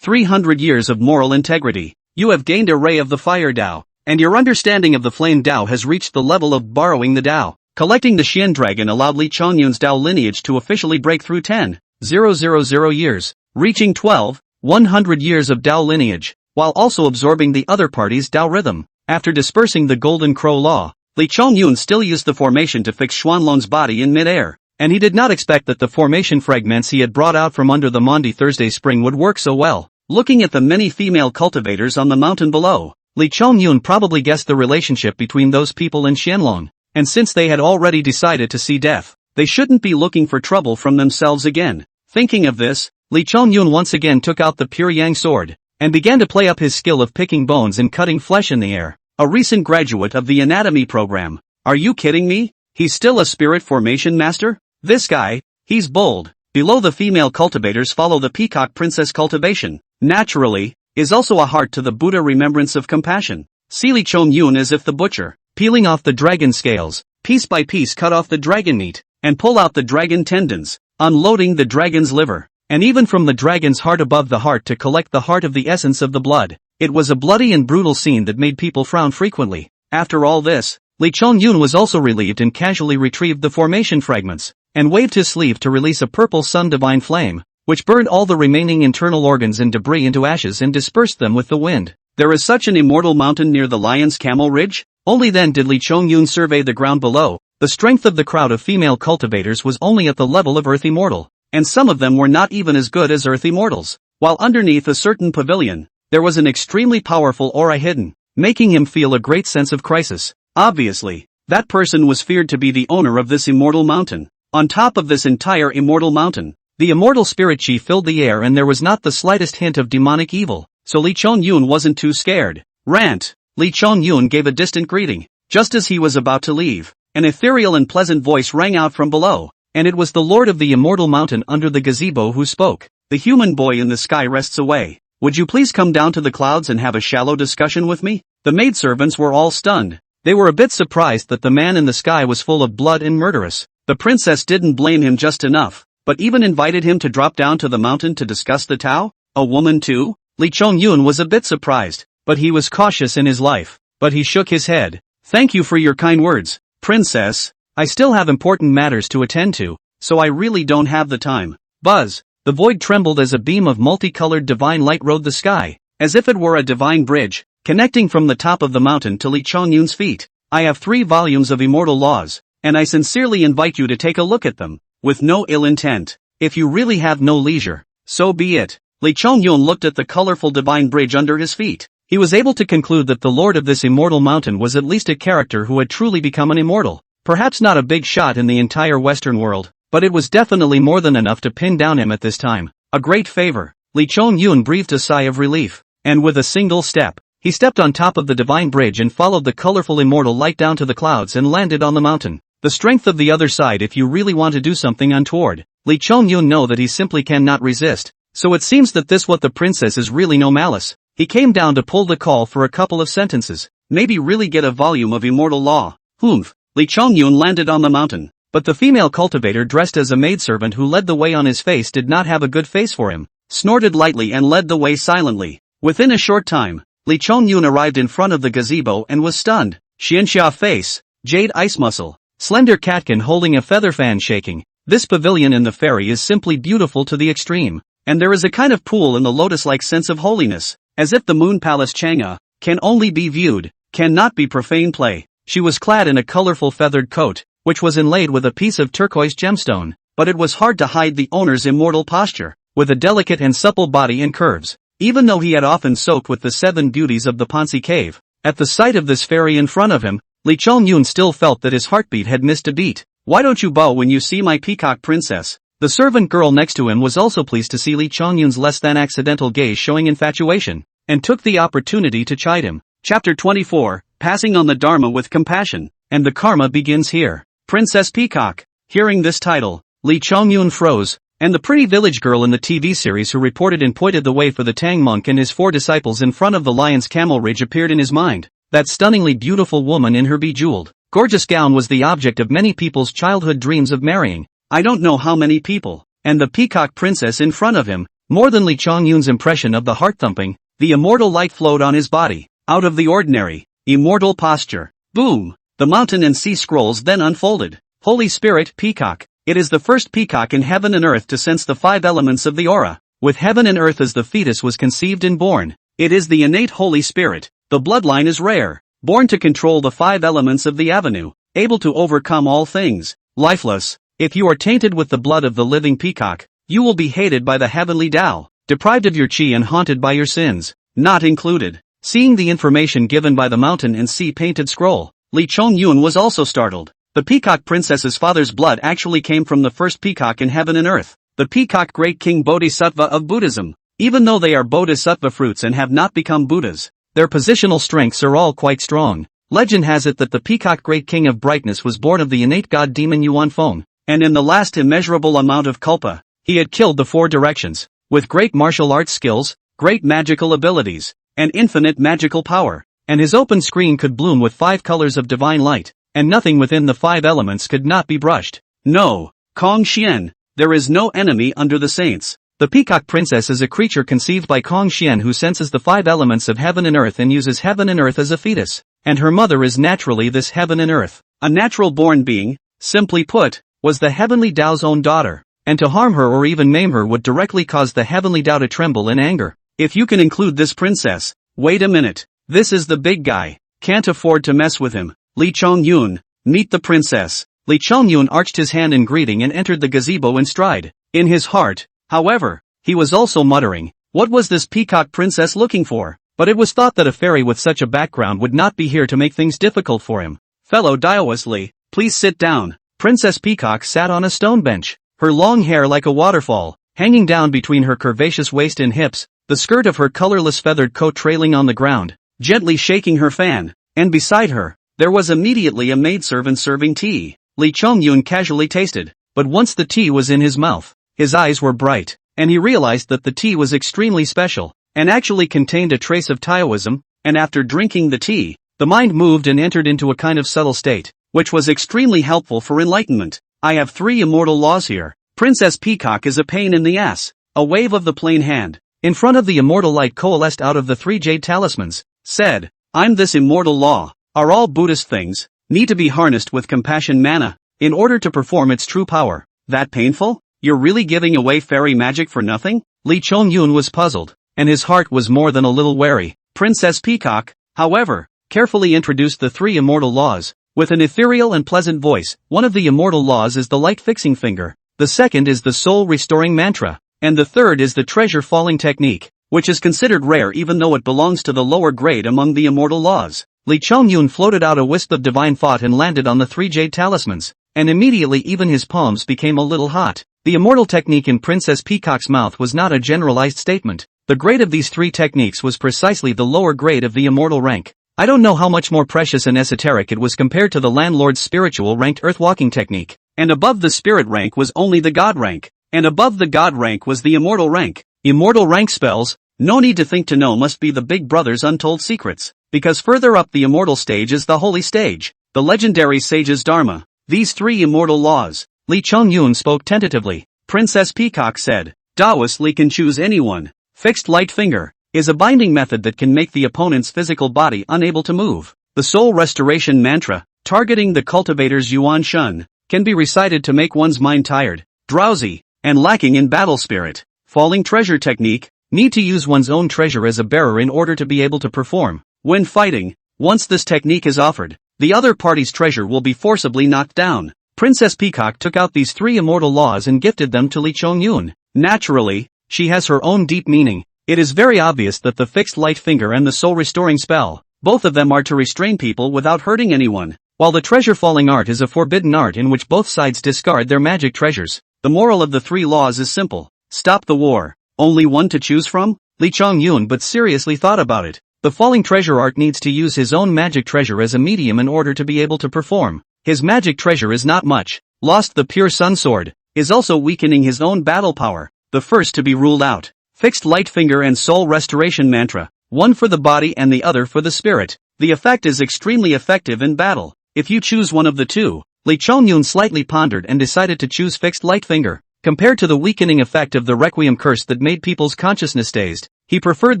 300 years of moral integrity. You have gained a ray of the fire Dao, and your understanding of the flame Dao has reached the level of borrowing the Dao. Collecting the Xian dragon allowed Li Chongyun's Dao lineage to officially break through 10,000 years, reaching 1,200 years of Dao lineage, while also absorbing the other party's Dao rhythm. After dispersing the golden crow law, Li Chongyun still used the formation to fix Xuanlong's body in mid-air, and he did not expect that the formation fragments he had brought out from under the Maundy Thursday spring would work so well. Looking at the many female cultivators on the mountain below, Li Chongyun probably guessed the relationship between those people and Xianlong, and since they had already decided to see death, they shouldn't be looking for trouble from themselves again. Thinking of this, Li Chongyun once again took out the pure yang sword, and began to play up his skill of picking bones and cutting flesh in the air. A recent graduate of the anatomy program. Are you kidding me? He's still a spirit formation master? This guy, he's bold. Below the female cultivators follow the peacock princess cultivation. Naturally, is also a heart to the Buddha remembrance of compassion. See Li Chongyun as if the butcher, peeling off the dragon scales, piece by piece cut off the dragon meat, and pull out the dragon tendons, unloading the dragon's liver, and even from the dragon's heart above the heart to collect the heart of the essence of the blood. It was a bloody and brutal scene that made people frown frequently. After all this, Li Chongyun was also relieved and casually retrieved the formation fragments, and waved his sleeve to release a purple sun divine flame, which burned all the remaining internal organs and debris into ashes and dispersed them with the wind. There is such an immortal mountain near the Lion's Camel Ridge? Only then did Li Chongyun survey the ground below. The strength of the crowd of female cultivators was only at the level of Earth Immortal, and some of them were not even as good as Earth Immortals. While underneath a certain pavilion, there was an extremely powerful aura hidden, making him feel a great sense of crisis. Obviously, that person was feared to be the owner of this immortal mountain. On top of this entire immortal mountain, the immortal spirit chi filled the air and there was not the slightest hint of demonic evil, so Li Chongyun wasn't too scared. Rant! Li Chongyun gave a distant greeting. Just as he was about to leave, an ethereal and pleasant voice rang out from below. and it was the lord of the immortal mountain under the gazebo who spoke. The human boy in the sky rests away. Would you please come down to the clouds and have a shallow discussion with me? The maidservants were all stunned. They were a bit surprised that the man in the sky was full of blood and murderous. The princess didn't blame him just enough, but even invited him to drop down to the mountain to discuss the Tao? A woman too? Li Chongyun was a bit surprised, but he was cautious in his life. But he shook his head. Thank you for your kind words, princess. I still have important matters to attend to, so I really don't have the time. Buzz. The void trembled as a beam of multicolored divine light rode the sky, as if it were a divine bridge, connecting from the top of the mountain to Li Chongyun's feet. I have 3 volumes of immortal laws, and I sincerely invite you to take a look at them, with no ill intent. If you really have no leisure, so be it. Li Chongyun looked at the colorful divine bridge under his feet. He was able to conclude that the lord of this immortal mountain was at least a character who had truly become an immortal. Perhaps not a big shot in the entire Western world, but it was definitely more than enough to pin down him at this time. A great favor. Li Chongyun breathed a sigh of relief, and with a single step, he stepped on top of the divine bridge and followed the colorful immortal light down to the clouds and landed on the mountain. The strength of the other side. If you really want to do something untoward, Li Chongyun know that he simply cannot resist. So it seems that this what the princess is really no malice. He came down to pull the call for a couple of sentences. Maybe really get a volume of immortal law. Humph. Li Chongyun landed on the mountain. But the female cultivator dressed as a maidservant who led the way on his face did not have a good face for him, snorted lightly and led the way silently. Within a short time, Li Chongyun arrived in front of the gazebo and was stunned. Xianxia face, jade ice muscle, slender catkin holding a feather fan shaking. This pavilion in the fairy is simply beautiful to the extreme, and there is a kind of pool in the lotus-like sense of holiness, as if the moon palace Chang'e can only be viewed, cannot be profane play. She was clad in a colorful feathered coat, which was inlaid with a piece of turquoise gemstone, but it was hard to hide the owner's immortal posture, with a delicate and supple body and curves. Even though he had often soaked with the 7 beauties of the Pansi cave, at the sight of this fairy in front of him, Li Chongyun still felt that his heartbeat had missed a beat. Why don't you bow when you see my peacock princess? The servant girl next to him was also pleased to see Li Chongyun's less than accidental gaze showing infatuation, and took the opportunity to chide him. Chapter 24, Passing on the Dharma with Compassion, and the karma begins here. Princess Peacock. Hearing this title, Li Chongyun froze, and the pretty village girl in the TV series who reported and pointed the way for the Tang monk and his 4 disciples in front of the lion's camel ridge appeared in his mind. That stunningly beautiful woman in her bejeweled, gorgeous gown was the object of many people's childhood dreams of marrying. I don't know how many people, and the peacock princess in front of him, more than Li Chongyun's impression of the heart-thumping, the immortal light flowed on his body, out of the ordinary, immortal posture. Boom! The mountain and sea scrolls then unfolded. Holy Spirit, Peacock. It is the first peacock in heaven and earth to sense the 5 elements of the aura. With heaven and earth as the fetus was conceived and born. It is the innate Holy Spirit. The bloodline is rare. Born to control the 5 elements of the avenue. Able to overcome all things. Lifeless. If you are tainted with the blood of the living peacock, you will be hated by the heavenly Tao. Deprived of your chi and haunted by your sins. Not included. Seeing the information given by the mountain and sea painted scroll, Li Chongyun was also startled. The peacock princess's father's blood actually came from the first peacock in heaven and earth, the peacock great king Bodhisattva of Buddhism. Even though they are Bodhisattva fruits and have not become Buddhas, their positional strengths are all quite strong. Legend has it that the peacock great king of brightness was born of the innate god demon Yuan Feng, and in the last immeasurable amount of kalpa, he had killed the 4 directions, with great martial arts skills, great magical abilities, and infinite magical power. And his open screen could bloom with 5 colors of divine light, and nothing within the 5 elements could not be brushed. No, Kong Xian, there is no enemy under the saints. The peacock princess is a creature conceived by Kong Xian who senses the 5 elements of heaven and earth and uses heaven and earth as a fetus, and her mother is naturally this heaven and earth. A natural-born being, simply put, was the heavenly Tao's own daughter, and to harm her or even maim her would directly cause the heavenly Tao to tremble in anger. If you can include this princess, wait a minute. This is the big guy. Can't afford to mess with him. Li Chongyun, meet the princess. Li Chongyun arched his hand in greeting and entered the gazebo in stride. In his heart, however, he was also muttering, what was this peacock princess looking for? But it was thought that a fairy with such a background would not be here to make things difficult for him. Fellow Taoist Li, please sit down. Princess Peacock sat on a stone bench, her long hair like a waterfall, hanging down between her curvaceous waist and hips, the skirt of her colorless feathered coat trailing on the ground, gently shaking her fan, and beside her, there was immediately a maidservant serving tea. Li Chongyun casually tasted. but once the tea was in his mouth, his eyes were bright, and he realized that the tea was extremely special, and actually contained a trace of Taoism, and after drinking the tea, the mind moved and entered into a kind of subtle state, which was extremely helpful for enlightenment. I have 3 immortal laws here. Princess Peacock is a pain in the ass. A wave of the plain hand, in front of the immortal light coalesced out of the 3 jade talismans, said, I'm this immortal law, are all Buddhist things, need to be harnessed with compassion mana, in order to perform its true power. That painful? You're really giving away fairy magic for nothing? Li Chongyun was puzzled, and his heart was more than a little wary. Princess Peacock, however, carefully introduced the 3 immortal laws, with an ethereal and pleasant voice. One of the immortal laws is the light-fixing finger, the second is the soul-restoring mantra, and the third is the treasure-falling technique, which is considered rare even though it belongs to the lower grade among the immortal laws. Li Chongyun floated out a wisp of divine thought and landed on the 3 jade talismans, and immediately even his palms became a little hot. The immortal technique in Princess Peacock's mouth was not a generalized statement. The grade of these 3 techniques was precisely the lower grade of the immortal rank. I don't know how much more precious and esoteric it was compared to the landlord's spiritual ranked earth-walking technique. And above the spirit rank was only the god rank. And above the god rank was the immortal rank. Immortal rank spells, no need to think to know, must be the big brother's untold secrets. Because further up the immortal stage is the holy stage, the legendary sage's dharma. These 3 immortal laws. Li Chongyun spoke tentatively. Princess Peacock said, Taoist Li can choose anyone. Fixed light finger is a binding method that can make the opponent's physical body unable to move. The soul restoration mantra, targeting the cultivator's yuan shun, can be recited to make one's mind tired, drowsy, and lacking in battle spirit. Falling treasure technique, need to use one's own treasure as a bearer in order to be able to perform. When fighting, once this technique is offered, the other party's treasure will be forcibly knocked down. Princess Peacock took out these 3 immortal laws and gifted them to Li Chongyun. Naturally, she has her own deep meaning. It is very obvious that the fixed light finger and the soul restoring spell, both of them are to restrain people without hurting anyone, while the treasure falling art is a forbidden art in which both sides discard their magic treasures. The moral of the 3 laws is simple. Stop the war. Only one to choose from? Li Chongyun but seriously thought about it. The falling treasure art needs to use his own magic treasure as a medium in order to be able to perform. His magic treasure is not much. Lost the pure sun sword, is also weakening his own battle power. The first to be ruled out. Fixed light finger and soul restoration mantra, one for the body and the other for the spirit. The effect is extremely effective in battle. If you choose one of the 2, Li Chongyun slightly pondered and decided to choose fixed light finger. Compared to the weakening effect of the requiem curse that made people's consciousness dazed, he preferred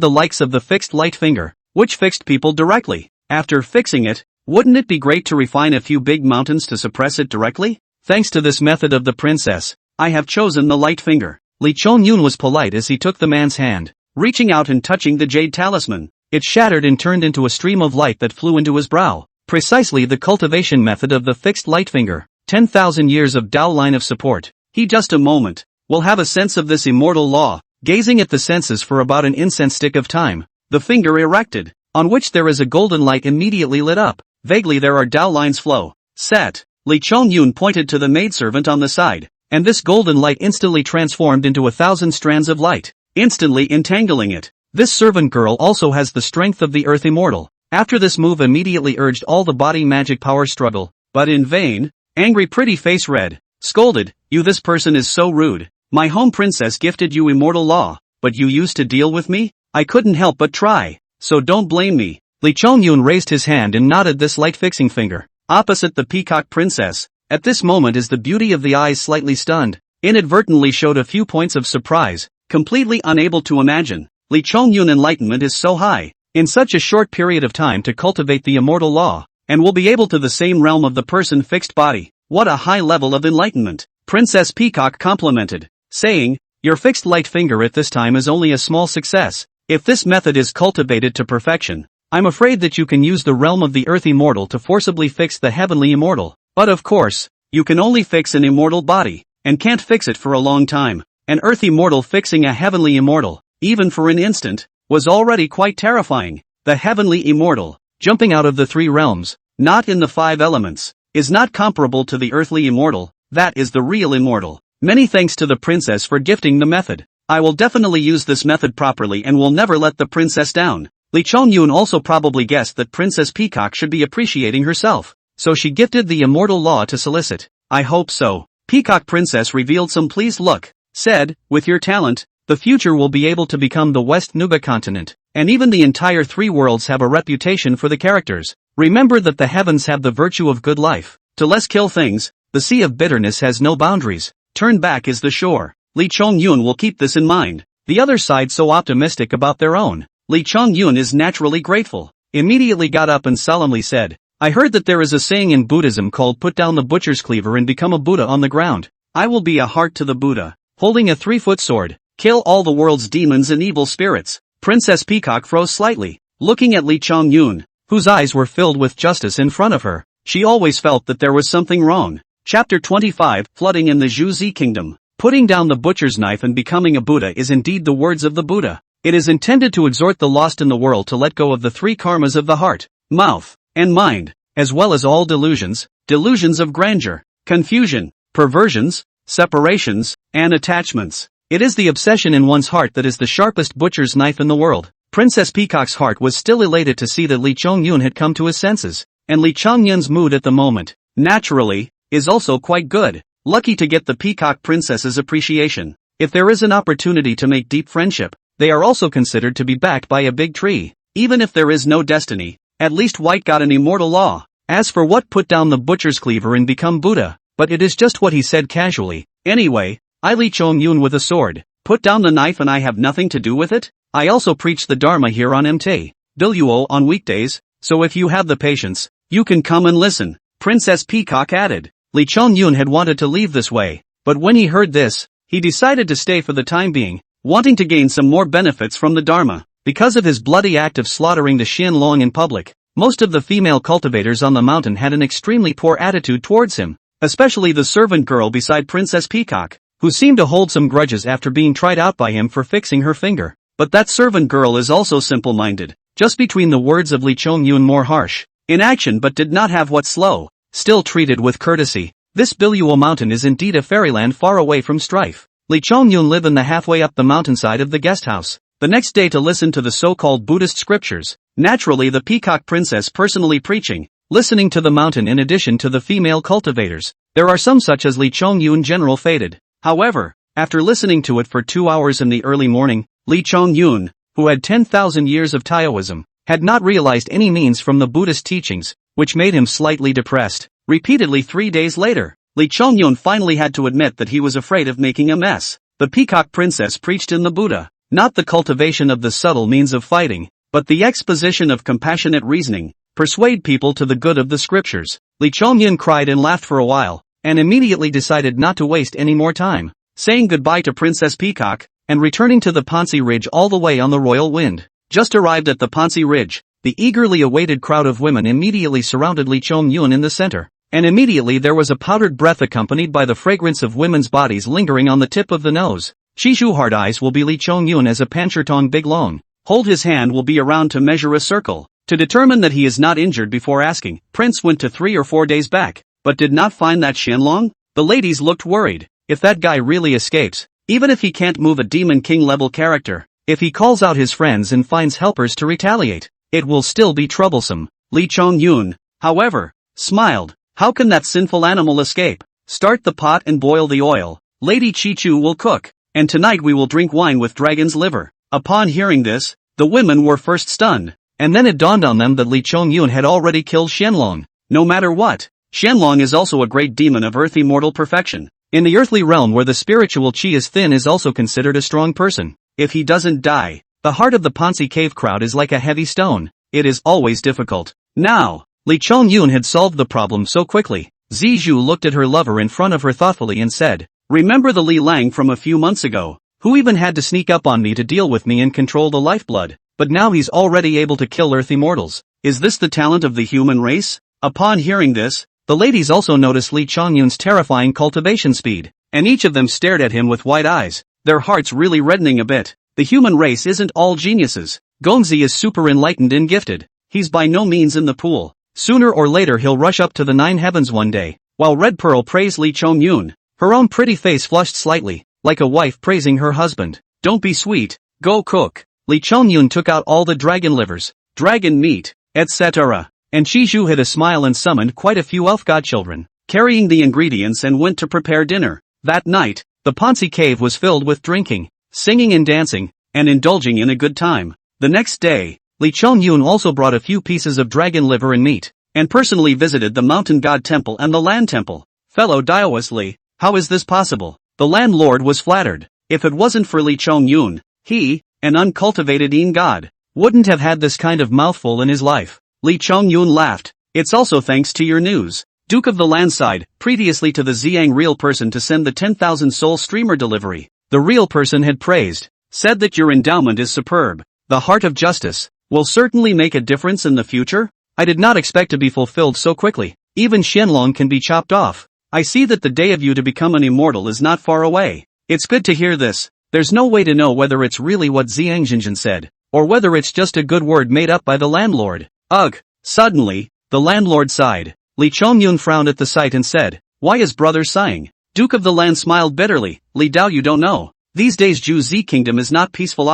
the likes of the fixed light finger, which fixed people directly. After fixing it, wouldn't it be great to refine a few big mountains to suppress it directly? Thanks to this method of the princess, I have chosen the light finger. Li Chongyun was polite as he took the man's hand, reaching out and touching the jade talisman. It shattered and turned into a stream of light that flew into his brow. Precisely the cultivation method of the fixed light finger. 10,000 years of Tao line of support. He just a moment will have a sense of this immortal law, gazing at the senses for about an incense stick of time. The finger erected, on which there is a golden light immediately lit up. Vaguely there are Tao lines flow. Set. Li Chongyun pointed to the maidservant on the side, and this golden light instantly transformed into 1,000 strands of light, instantly entangling it. This servant girl also has the strength of the earth immortal. After this move immediately urged all the body magic power struggle, but in vain. Angry pretty face red, scolded, you this person is so rude. My home princess gifted you immortal law, but you used to deal with me? I couldn't help but try, so don't blame me. Li Chongyun raised his hand and nodded this light-fixing finger. Opposite the peacock princess, at this moment is the beauty of the eyes slightly stunned, inadvertently showed a few points of surprise, completely unable to imagine. Li Chongyun enlightenment is so high, in such a short period of time to cultivate the immortal law, and will be able to the same realm of the person fixed body. What a high level of enlightenment. Princess Peacock complimented, saying, your fixed light finger at this time is only a small success. If this method is cultivated to perfection, I'm afraid that you can use the realm of the earth immortal to forcibly fix the heavenly immortal. But of course, you can only fix an immortal body, and can't fix it for a long time. An earth immortal fixing a heavenly immortal, even for an instant, was already quite terrifying. The heavenly immortal, jumping out of the 3 realms, not in the 5 elements, is not comparable to the earthly immortal. That is the real immortal. Many thanks to the princess for gifting the method. I will definitely use this method properly and will never let the princess down. Li Chongyun also probably guessed that Princess Peacock should be appreciating herself, so she gifted the immortal law to solicit. I hope so. Peacock Princess revealed some pleased look, said, with your talent, the future will be able to become the West Nuba continent, and even the entire three worlds have a reputation for the characters. Remember that the heavens have the virtue of good life. To less kill things, the sea of bitterness has no boundaries. Turn back is the shore. Lee Chong-yun will keep this in mind. The other side so optimistic about their own. Lee Chong-yun is naturally grateful. Immediately got up and solemnly said, I heard that there is a saying in Buddhism called put down the butcher's cleaver and become a Buddha on the ground. I will be a heart to the Buddha, holding a 3-foot sword, kill all the world's demons and evil spirits. Princess Peacock froze slightly, looking at Lee Chong-yun, whose eyes were filled with justice in front of her. She always felt that there was something wrong. Chapter 25, Flooding in the Zhuzi Kingdom. Putting down the butcher's knife and becoming a Buddha is indeed the words of the Buddha. It is intended to exhort the lost in the world to let go of the 3 karmas of the heart, mouth, and mind, as well as all delusions, delusions of grandeur, confusion, perversions, separations, and attachments. It is the obsession in one's heart that is the sharpest butcher's knife in the world. Princess Peacock's heart was still elated to see that Lee Chong-yun had come to his senses, and Lee Chong-yun's mood at the moment, naturally, is also quite good. Lucky to get the Peacock Princess's appreciation. If there is an opportunity to make deep friendship, they are also considered to be backed by a big tree. Even if there is no destiny, at least White got an immortal law. As for what put down the butcher's cleaver and become Buddha, but it is just what he said casually. Anyway, I Lee Chong-yun with a sword, put down the knife and I have nothing to do with it? I also preach the Dharma here on MT. Biluo on weekdays, so if you have the patience, you can come and listen. Princess Peacock added. Lee Chong-yun had wanted to leave this way, but when he heard this, he decided to stay for the time being, wanting to gain some more benefits from the Dharma. Because of his bloody act of slaughtering the Xianlong in public, most of the female cultivators on the mountain had an extremely poor attitude towards him, especially the servant girl beside Princess Peacock, who seemed to hold some grudges after being tried out by him for fixing her finger. But that servant girl is also simple-minded, just between the words of Lee Chong-yun more harsh, in action but did not have what slow, still treated with courtesy. This Biluo mountain is indeed a fairyland far away from strife. Lee Chong-yun lived in the halfway up the mountainside of the guest house, the next day to listen to the so-called Buddhist scriptures. Naturally the Peacock Princess personally preaching, listening to the mountain in addition to the female cultivators. There are some such as Lee Chong-yun general fated. However, after listening to it for 2 hours in the early morning, Lee Chong-yun, who had 10,000 years of Taoism, had not realized any means from the Buddhist teachings, which made him slightly depressed. Repeatedly 3 days later, Lee Chong-yun finally had to admit that he was afraid of making a mess. The Peacock Princess preached in the Buddha, not the cultivation of the subtle means of fighting, but the exposition of compassionate reasoning, persuade people to the good of the scriptures. Lee Chong-yun cried and laughed for a while, and immediately decided not to waste any more time, saying goodbye to Princess Peacock, and returning to the Pansi Ridge all the way on the royal wind. Just arrived at the Pansi Ridge, the eagerly awaited crowd of women immediately surrounded Lee Chong-yun in the center, and immediately there was a powdered breath accompanied by the fragrance of women's bodies lingering on the tip of the nose. Shishu hard eyes will be Lee Chong-yun as a panchertong big long. Hold his hand will be around to measure a circle, to determine that he is not injured before asking. Prince went to 3 or 4 days back, but did not find that Xianlong? The ladies looked worried. If that guy really escapes, even if he can't move a Demon King level character, if he calls out his friends and finds helpers to retaliate, it will still be troublesome. Lee Chong-yun, however, smiled. How can that sinful animal escape? Start the pot and boil the oil. Lady Chi-chu will cook, and tonight we will drink wine with dragon's liver. Upon hearing this, the women were first stunned, and then it dawned on them that Lee Chong-yun had already killed Xianlong. No matter what, Xianlong is also a great demon of earthy mortal perfection. In the earthly realm where the spiritual chi is thin is also considered a strong person. If he doesn't die, the heart of the Pansi cave crowd is like a heavy stone. It is always difficult. Now, Lee Chong-yun had solved the problem so quickly. Zizhu looked at her lover in front of her thoughtfully and said, remember the Li Lang from a few months ago, who even had to sneak up on me to deal with me and control the lifeblood, but now he's already able to kill earthy mortals. Is this the talent of the human race? Upon hearing this, the ladies also noticed Lee Chong-yun's terrifying cultivation speed, and each of them stared at him with wide eyes, their hearts really reddening a bit. The human race isn't all geniuses. Gongzi is super enlightened and gifted. He's by no means in the pool. Sooner or later he'll rush up to the 9 heavens one day. While Red Pearl praised Lee Chong-yun, her own pretty face flushed slightly, like a wife praising her husband. Don't be sweet, go cook. Lee Chong-yun took out all the dragon livers, dragon meat, etc. And Shizhu hid a smile and summoned quite a few elf godchildren. carrying the ingredients and went to prepare dinner. That night, the Pansi cave was filled with drinking, singing and dancing, and indulging in a good time. The next day, Li Chongyun also brought a few pieces of dragon liver and meat, and personally visited the mountain god temple and the land temple. Fellow Taoist Li, how is this possible? The landlord was flattered. If it wasn't for Li Chongyun, he, an uncultivated Yin god, wouldn't have had this kind of mouthful in his life. Li Chongyun laughed. It's also thanks to your news, Duke of the Landside, previously to the Ziyang real person to send the 10,000 soul streamer delivery. The real person had praised, said that your endowment is superb. The heart of justice will certainly make a difference in the future. I did not expect to be fulfilled so quickly. Even Shenlong can be chopped off. I see that the day of you to become an immortal is not far away. It's good to hear this. There's no way to know whether it's really what Ziyang Jinjin said, or whether it's just a good word made up by the landlord. Ugh. Suddenly, the landlord sighed. Li Chongyun frowned at the sight and said, why is brother sighing? Duke of the Land smiled bitterly. Li Dao, you don't know. These days Zhu Kingdom is not peaceful.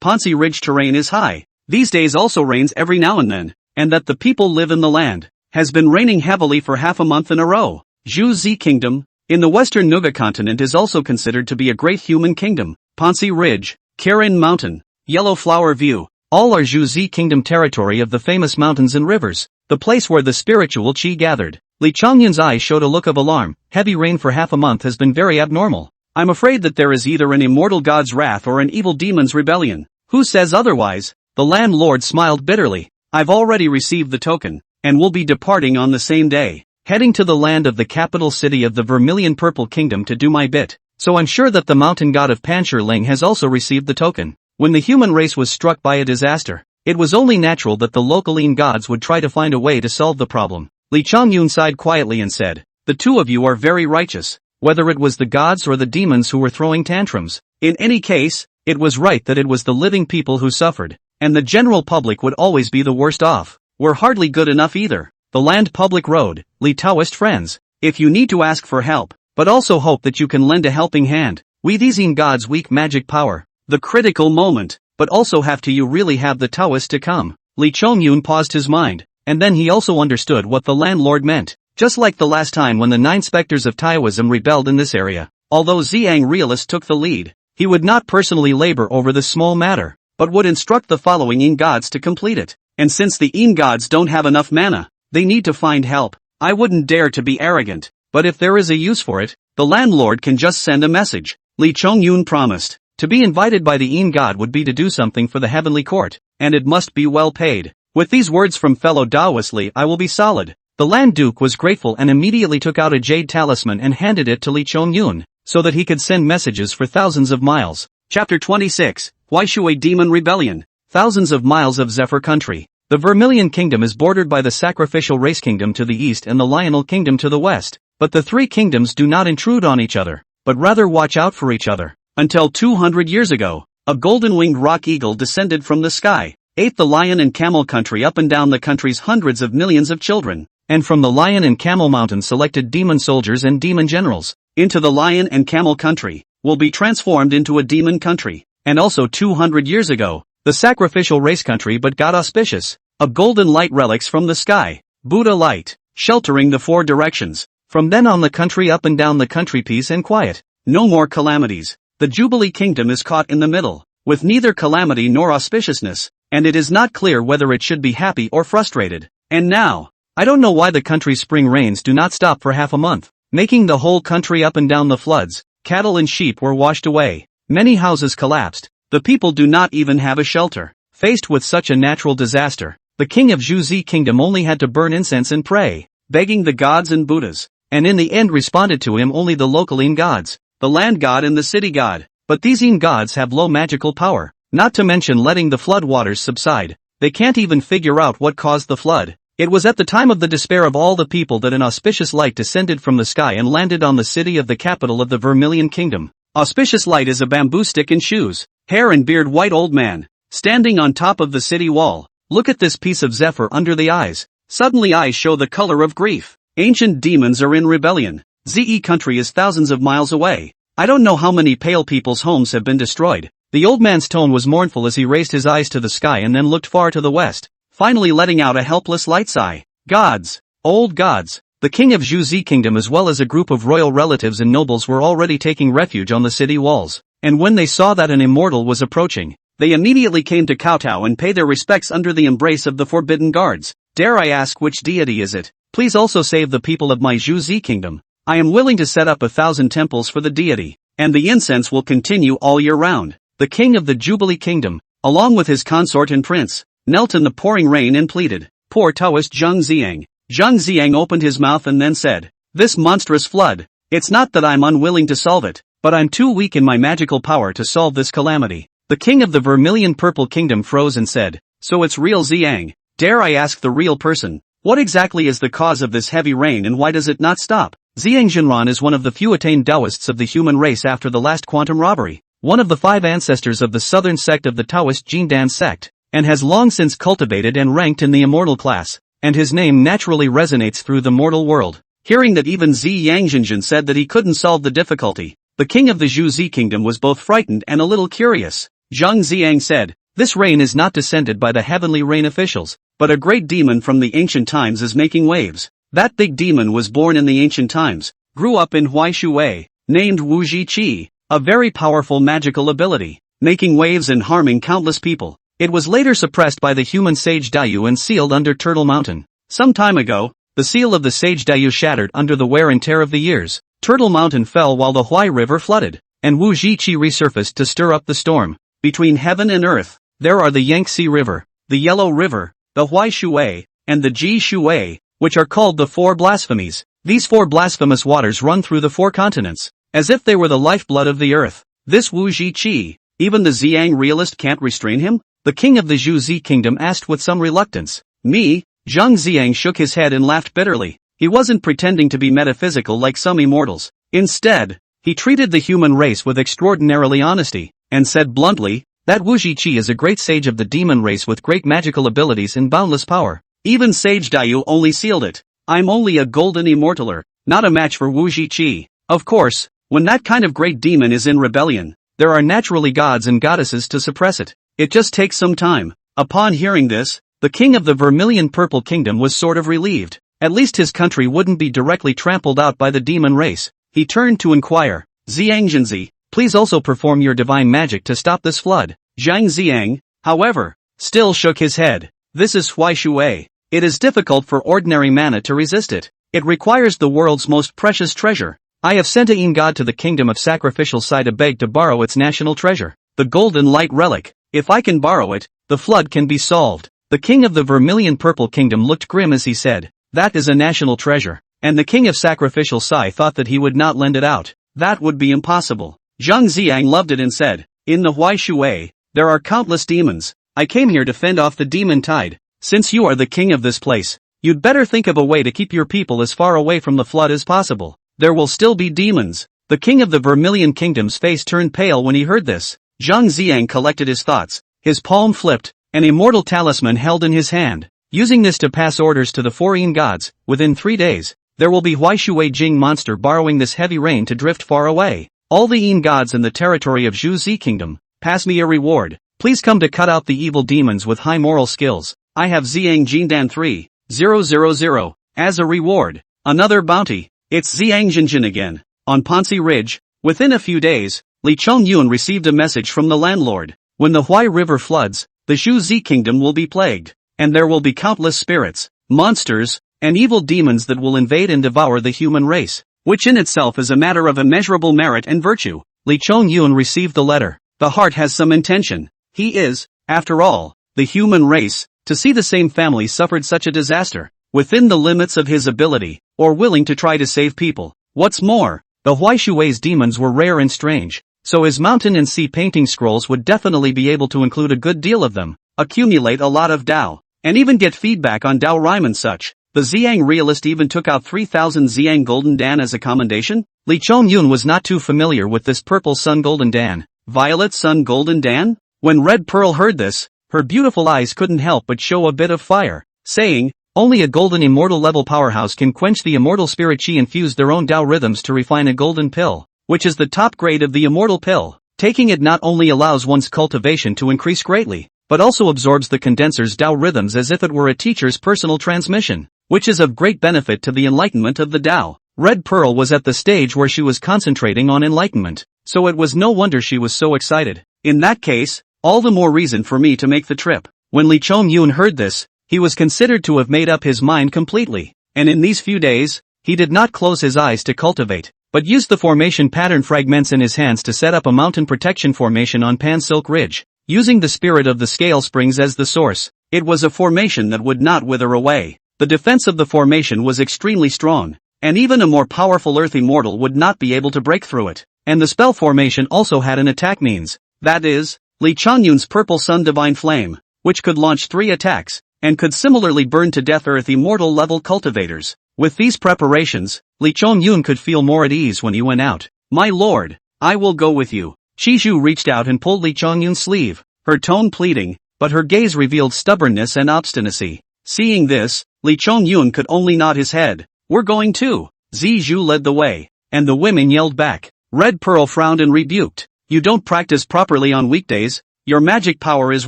Pansi Ridge terrain is high. These days also rains every now and then, and that the people live in the land. Has been raining heavily for half a month in a row. Zhu Kingdom, in the western Nuga continent is also considered to be a great human kingdom. Pansi Ridge, Karen Mountain, Yellow Flower View, all are Zhu Kingdom territory of the famous mountains and rivers, the place where the spiritual qi gathered. Li Chongyun's eyes showed a look of alarm. Heavy rain for half a month has been very abnormal. I'm afraid that there is either an immortal god's wrath or an evil demon's rebellion. Who says otherwise? The landlord smiled bitterly. I've already received the token, and will be departing on the same day, heading to the land of the capital city of the Vermilion Purple Kingdom to do my bit. So I'm sure that the mountain god of Panshurling has also received the token. When the human race was struck by a disaster, it was only natural that the local Yin gods would try to find a way to solve the problem. Li Chongyun sighed quietly and said, the two of you are very righteous, whether it was the gods or the demons who were throwing tantrums. In any case, it was right that it was the living people who suffered, and the general public would always be the worst off. We're hardly good enough either. The land public road, Li Taoist friends, if you need to ask for help, but also hope that you can lend a helping hand. We these Yin gods weak magic power, the critical moment, but also have to you really have the Taoist to come. Li Chongyun paused his mind, and then he also understood what the landlord meant. Just like the last time when the 9 specters of Taoism rebelled in this area, although Ziyang realist took the lead, he would not personally labor over this small matter, but would instruct the following Yin gods to complete it. And since the Yin gods don't have enough mana, they need to find help. I wouldn't dare to be arrogant, but if there is a use for it, the landlord can just send a message. Li Chongyun promised. To be invited by the Yin god would be to do something for the heavenly court, and it must be well paid. With these words from fellow Taoist Li, I will be solid. The Land Duke was grateful and immediately took out a jade talisman and handed it to Li Chongyun, so that he could send messages for thousands of miles. Chapter 26, Huaishui Demon Rebellion. Thousands of miles of Zephyr Country. The Vermilion Kingdom is bordered by the Sacrificial Race Kingdom to the east and the Lionel Kingdom to the west, but the three kingdoms do not intrude on each other, but rather watch out for each other. Until 200 years ago, a golden-winged rock eagle descended from the sky, ate the lion and camel country up and down the country's hundreds of millions of children, and from the lion and camel mountain selected demon soldiers and demon generals, into the lion and camel country, will be transformed into a demon country. And also 200 years ago, the sacrificial race country but got auspicious, of golden light relics from the sky, Buddha light, sheltering the 4 directions. From then on the country up and down the country peace and quiet, no more calamities. The Jubilee Kingdom is caught in the middle, with neither calamity nor auspiciousness, and it is not clear whether it should be happy or frustrated. And now, I don't know why the country's spring rains do not stop for half a month, making the whole country up and down the floods. Cattle and sheep were washed away, many houses collapsed, the people do not even have a shelter. Faced with such a natural disaster, the king of Zhu Kingdom only had to burn incense and pray, begging the gods and Buddhas, and in the end responded to him only the local Yin gods, the land god and the city god. But these Yin gods have low magical power, not to mention letting the flood waters subside. They can't even figure out what caused the flood. It was at the time of the despair of all the people that an auspicious light descended from the sky and landed on the city of the capital of the Vermilion Kingdom. Auspicious light is a bamboo stick and shoes, hair and beard white old man, standing on top of the city wall. Look at this piece of zephyr under the eyes. Suddenly eyes show the color of grief. Ancient demons are in rebellion. Ze country is thousands of miles away. I don't know how many pale people's homes have been destroyed. The old man's tone was mournful as he raised his eyes to the sky and then looked far to the west, finally letting out a helpless light sigh. Gods, old gods, The king of Zhuzi kingdom as well as a group of royal relatives and nobles were already taking refuge on the city walls, and when they saw that an immortal was approaching, they immediately came to kowtow and pay their respects under the embrace of the forbidden guards. Dare I ask which deity is it? Please also save the people of my Zhuzi kingdom. I am willing to set up 1,000 temples for the deity, and the incense will continue all year round. The king of the Jubilee kingdom, along with his consort and prince, knelt in the pouring rain and pleaded. Poor Taoist Zhang Xiang. Zhang Xiang opened his mouth and then said, "This monstrous flood. It's not that I'm unwilling to solve it, but I'm too weak in my magical power to solve this calamity." The king of the Vermilion Purple Kingdom froze and said, "So it's real Xiang. Dare I ask the real person, what exactly is the cause of this heavy rain and why does it not stop?" Xiang Zhenran is one of the few attained Taoists of the human race after the last quantum robbery, one of the 5 ancestors of the southern sect of the Taoist Jindan sect, and has long since cultivated and ranked in the immortal class, and his name naturally resonates through the mortal world. Hearing that even Zi Yangzhenjin said that he couldn't solve the difficulty, the king of the Zhuzi kingdom was both frightened and a little curious. Zhang Xiang said, "This rain is not descended by the heavenly rain officials, but a great demon from the ancient times is making waves. That big demon was born in the ancient times, grew up in Huaishuwei, named Wu Ji, a very powerful magical ability, making waves and harming countless people. It was later suppressed by the human sage Dayu and sealed under Turtle Mountain. Some time ago, the seal of the sage Dayu shattered under the wear and tear of the years. Turtle Mountain fell while the Huai River flooded, and Wu Ji resurfaced to stir up the storm. Between heaven and earth, there are the Yangtze River, the Yellow River, the Huaishuwei, and the Ji Shuwei, which are called the 4 blasphemies. These 4 blasphemous waters run through the 4 continents, as if they were the lifeblood of the earth. This Wu Ji, even the Xiang realist can't restrain him?" The king of the Zhuzi kingdom asked with some reluctance. "Me?" Zhang Xiang shook his head and laughed bitterly. He wasn't pretending to be metaphysical like some immortals. Instead, he treated the human race with extraordinarily honesty, and said bluntly, "That Wu Ji is a great sage of the demon race with great magical abilities and boundless power. Even Sage Dayu only sealed it. I'm only a golden immortaler, not a match for Wu Ji. Of course, when that kind of great demon is in rebellion, there are naturally gods and goddesses to suppress it. It just takes some time." Upon hearing this, the king of the Vermilion Purple Kingdom was sort of relieved. At least his country wouldn't be directly trampled out by the demon race. He turned to inquire, "Xiangzhenzi, please also perform your divine magic to stop this flood." Zhang Xiang, however, still shook his head. "This is Huaishuwei. It is difficult for ordinary mana to resist it. It requires the world's most precious treasure. I have sent a Yin god to the kingdom of sacrificial Sai to beg to borrow its national treasure, the golden light relic. If I can borrow it, the flood can be solved." The king of the Vermilion Purple Kingdom looked grim as he said, "That is a national treasure." And the king of sacrificial Sai thought that he would not lend it out. That would be impossible. Zhang Xiang loved it and said, "In the Huaishuwei, there are countless demons. I came here to fend off the demon tide. Since you are the king of this place, you'd better think of a way to keep your people as far away from the flood as possible. There will still be demons." The king of the Vermilion Kingdom's face turned pale when he heard this. Zhang Xiang collected his thoughts. His palm flipped, an immortal talisman held in his hand. Using this to pass orders to the 4 Yin gods, within 3 days, there will be Huaishuwei Jing monster borrowing this heavy rain to drift far away. All the Yin gods in the territory of Zhuzi Kingdom, pass me a reward. Please come to cut out the evil demons with high moral skills. I have Xiang Jindan 3,000 as a reward. Another bounty. It's Xiangzhenjin again. On Pansi Ridge, within a few days, Li Chongyun received a message from the landlord. When the Huai River floods, the Zhuzi Kingdom will be plagued, and there will be countless spirits, monsters, and evil demons that will invade and devour the human race, which in itself is a matter of immeasurable merit and virtue. Li Chongyun received the letter. The heart has some intention. He is, after all, the human race, to see the same family suffered such a disaster, within the limits of his ability, or willing to try to save people. What's more, the Huaishuwei's demons were rare and strange, so his mountain and sea painting scrolls would definitely be able to include a good deal of them, accumulate a lot of Dao, and even get feedback on Dao rhyme and such. The Xiang realist even took out 3,000 Xiang Golden Dan as a commendation. Li Chongyun was not too familiar with this purple sun Golden Dan. Violet sun Golden Dan? When Red Pearl heard this, her beautiful eyes couldn't help but show a bit of fire, saying, "Only a golden immortal level powerhouse can quench the immortal spirit chi infuse their own Dao rhythms to refine a golden pill, which is the top grade of the immortal pill. Taking it not only allows one's cultivation to increase greatly, but also absorbs the condenser's Dao rhythms as if it were a teacher's personal transmission. which is of great benefit to the enlightenment of the Tao. Red Pearl was at the stage where she was concentrating on enlightenment, so it was no wonder she was so excited. In that case, all the more reason for me to make the trip. When Lee Chong-yun heard this, he was considered to have made up his mind completely, and in these few days, he did not close his eyes to cultivate, but used the formation pattern fragments in his hands to set up a mountain protection formation on Pan Silk Ridge, using the spirit of the scale springs as the source. It was a formation that would not wither away. The defense of the formation was extremely strong, and even a more powerful earthy mortal would not be able to break through it. And the spell formation also had an attack means, that is, Lee Chong-yun's Purple Sun Divine Flame, which could launch 3 attacks, and could similarly burn to death earthy mortal level cultivators. With these preparations, Lee Chong-yun could feel more at ease when he went out. My lord, I will go with you. Shizhu reached out and pulled Lee Chong-yun's sleeve, her tone pleading, but her gaze revealed stubbornness and obstinacy. Seeing this, Lee Chong-yun could only nod his head. We're going too. Zizhu led the way, and the women yelled back. Red Pearl frowned and rebuked. You don't practice properly on weekdays, your magic power is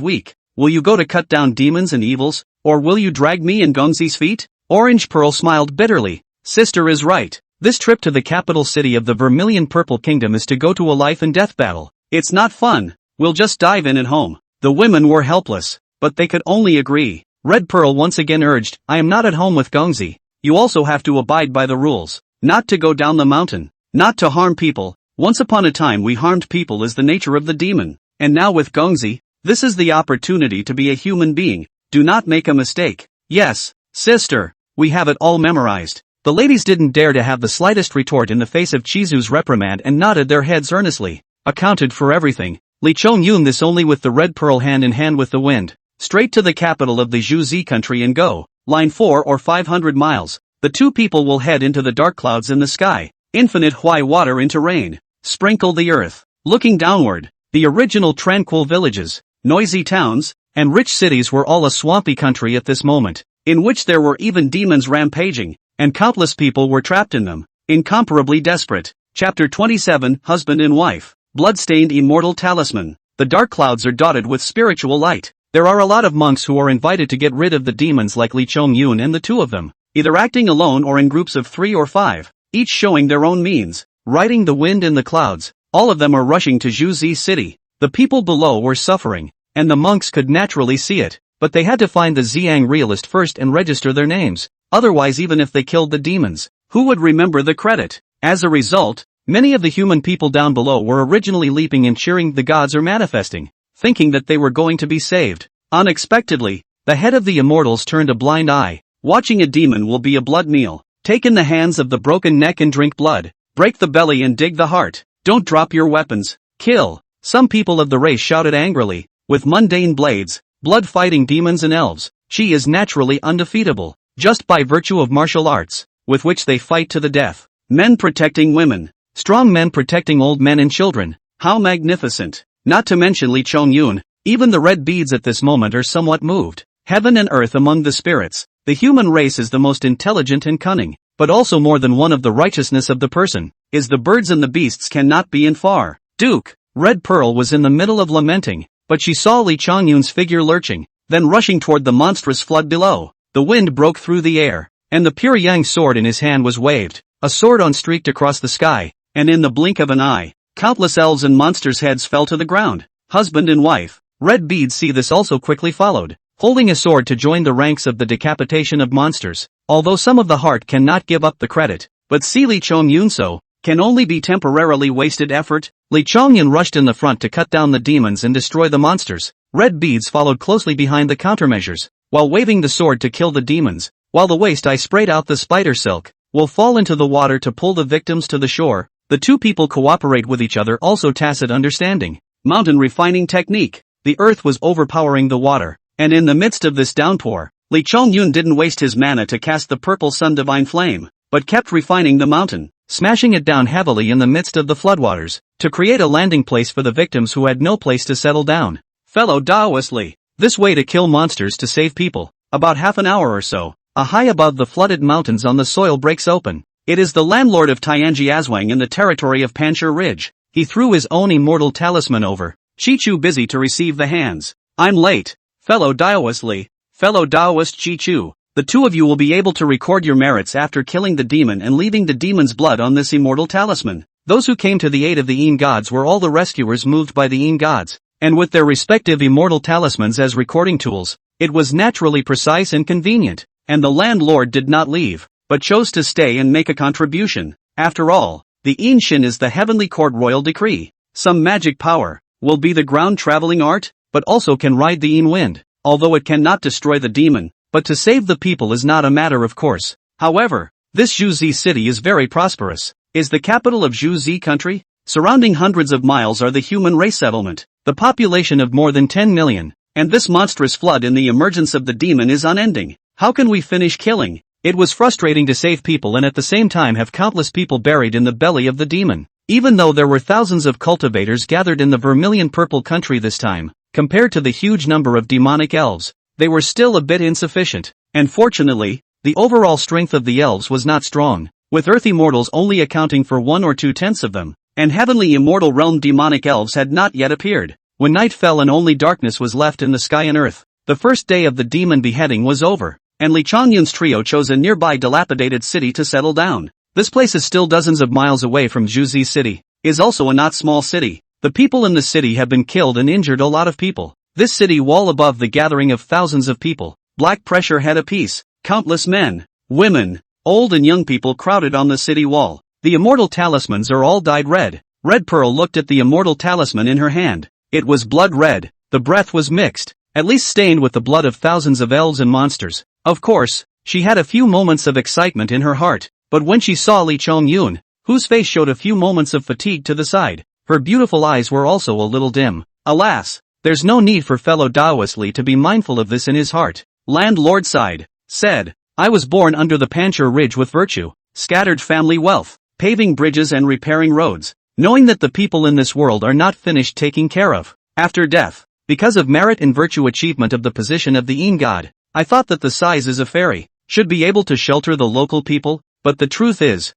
weak. Will you go to cut down demons and evils, or will you drag me in Gongzi's feet? Orange Pearl smiled bitterly. Sister is right. This trip to the capital city of the Vermilion Purple Kingdom is to go to a life and death battle. It's not fun. We'll just dive in at home. The women were helpless, but they could only agree. Red Pearl once again urged, I am not at home with Gongzi. You also have to abide by the rules. Not to go down the mountain. Not to harm people. Once upon a time we harmed people is the nature of the demon. And now with Gongzi, this is the opportunity to be a human being. Do not make a mistake. Yes, sister, we have it all memorized. The ladies didn't dare to have the slightest retort in the face of Chizu's reprimand and nodded their heads earnestly. Accounted for everything. Lee Chong-yun this only with the Red Pearl hand in hand with the wind. Straight to the capital of the Zhuzi country and go. Line 4 or 500 miles. The two people will head into the dark clouds in the sky. Infinite Hui water into rain. Sprinkle the earth. Looking downward, the original tranquil villages, noisy towns, and rich cities were all a swampy country at this moment, in which there were even demons rampaging, and countless people were trapped in them, incomparably desperate. Chapter 27, Husband and Wife. Bloodstained Immortal Talisman. The dark clouds are dotted with spiritual light. There are a lot of monks who are invited to get rid of the demons like Lee Chong-yun and the two of them, either acting alone or in groups of 3 or 5, each showing their own means, riding the wind in the clouds. All of them are rushing to Zhuzi city. The people below were suffering, and the monks could naturally see it, but they had to find the Xiang realist first and register their names. Otherwise, even if they killed the demons, who would remember the credit? As a result, many of the human people down below were originally leaping and cheering the gods are manifesting, thinking that they were going to be saved. Unexpectedly, the head of the immortals turned a blind eye. Watching a demon will be a blood meal. Take in the hands of the broken neck and drink blood. Break the belly and dig the heart. Don't drop your weapons. Kill. Some people of the race shouted angrily, with mundane blades, blood fighting demons and elves. She is naturally undefeatable, just by virtue of martial arts, with which they fight to the death. Men protecting women. Strong men protecting old men and children. How magnificent. Not to mention Lee Chong-yun. Even the red beads at this moment are somewhat moved. Heaven and earth among the spirits. The human race is the most intelligent and cunning, but also more than one of the righteousness of the person, is the birds and the beasts cannot be in far. Duke. Red Pearl was in the middle of lamenting, but she saw Lee Chong-yun's figure lurching, then rushing toward the monstrous flood below. The wind broke through the air, and the pure yang sword in his hand was waved, a sword on streaked across the sky, and in the blink of an eye, countless elves and monsters' heads fell to the ground. Husband and wife. Red beads see this also quickly followed, holding a sword to join the ranks of the decapitation of monsters. Although some of the heart cannot give up the credit, but see Lee Chong-yun so, can only be temporarily wasted effort. Lee Chong-yun rushed in the front to cut down the demons and destroy the monsters. Red beads followed closely behind the countermeasures, while waving the sword to kill the demons, while the waist I sprayed out the spider silk, will fall into the water to pull the victims to the shore. The two people cooperate with each other, also tacit understanding. Mountain refining technique. The earth was overpowering the water, and in the midst of this downpour, Lee Chong-yun didn't waste his mana to cast the Purple Sun Divine Flame, but kept refining the mountain, smashing it down heavily in the midst of the floodwaters, to create a landing place for the victims who had no place to settle down. Fellow Taoist Lee, this way to kill monsters to save people. About half an hour or so, a high above the flooded mountains on the soil breaks open. It is the landlord of Tianji Aswang in the territory of Panshi Ridge. He threw his own immortal talisman over. Chichu busy to receive the hands. I'm late. Fellow Taoist Lee. Fellow Taoist Chichu. The two of you will be able to record your merits after killing the demon and leaving the demon's blood on this immortal talisman. Those who came to the aid of the Een gods were all the rescuers moved by the Een gods, and with their respective immortal talismans as recording tools, it was naturally precise and convenient, and the landlord did not leave, but chose to stay and make a contribution. After all, the Een Shin is the heavenly court royal decree. Some magic power will be the ground traveling art, but also can ride the Een wind, although it cannot destroy the demon, but to save the people is not a matter of course. However, this Zhuzi city is very prosperous, is the capital of Zhuzi country. Surrounding hundreds of miles are the human race settlement, the population of more than 10 million, and this monstrous flood in the emergence of the demon is unending. How can we finish killing? It was frustrating to save people and at the same time have countless people buried in the belly of the demon. Even though there were thousands of cultivators gathered in the vermilion purple country this time, compared to the huge number of demonic elves, they were still a bit insufficient, and fortunately, the overall strength of the elves was not strong, with earth immortals only accounting for 1 or 2/10 of them, and heavenly immortal realm demonic elves had not yet appeared. When night fell and only darkness was left in the sky and earth, the first day of the demon beheading was over, and Li Changyun's trio chose a nearby dilapidated city to settle down. This place is still dozens of miles away from Zhuzi city, is also a not small city. The people in the city have been killed and injured a lot of people. This city wall above the gathering of thousands of people, black pressure had a peace, countless men, women, old and young people crowded on the city wall. The immortal talismans are all dyed red. Red Pearl looked at the immortal talisman in her hand. It was blood red, the breath was mixed, at least stained with the blood of thousands of elves and monsters. Of course, she had a few moments of excitement in her heart, but when she saw Li Changyun, whose face showed a few moments of fatigue to the side, her beautiful eyes were also a little dim. Alas, there's no need for fellow Taoist Li to be mindful of this in his heart. Landlord sighed, said, I was born under the Panchur Ridge with virtue, scattered family wealth, paving bridges and repairing roads, knowing that the people in this world are not finished taking care of after death, because of merit and virtue achievement of the position of the Een god. I thought that the size is a fairy, should be able to shelter the local people, but the truth is,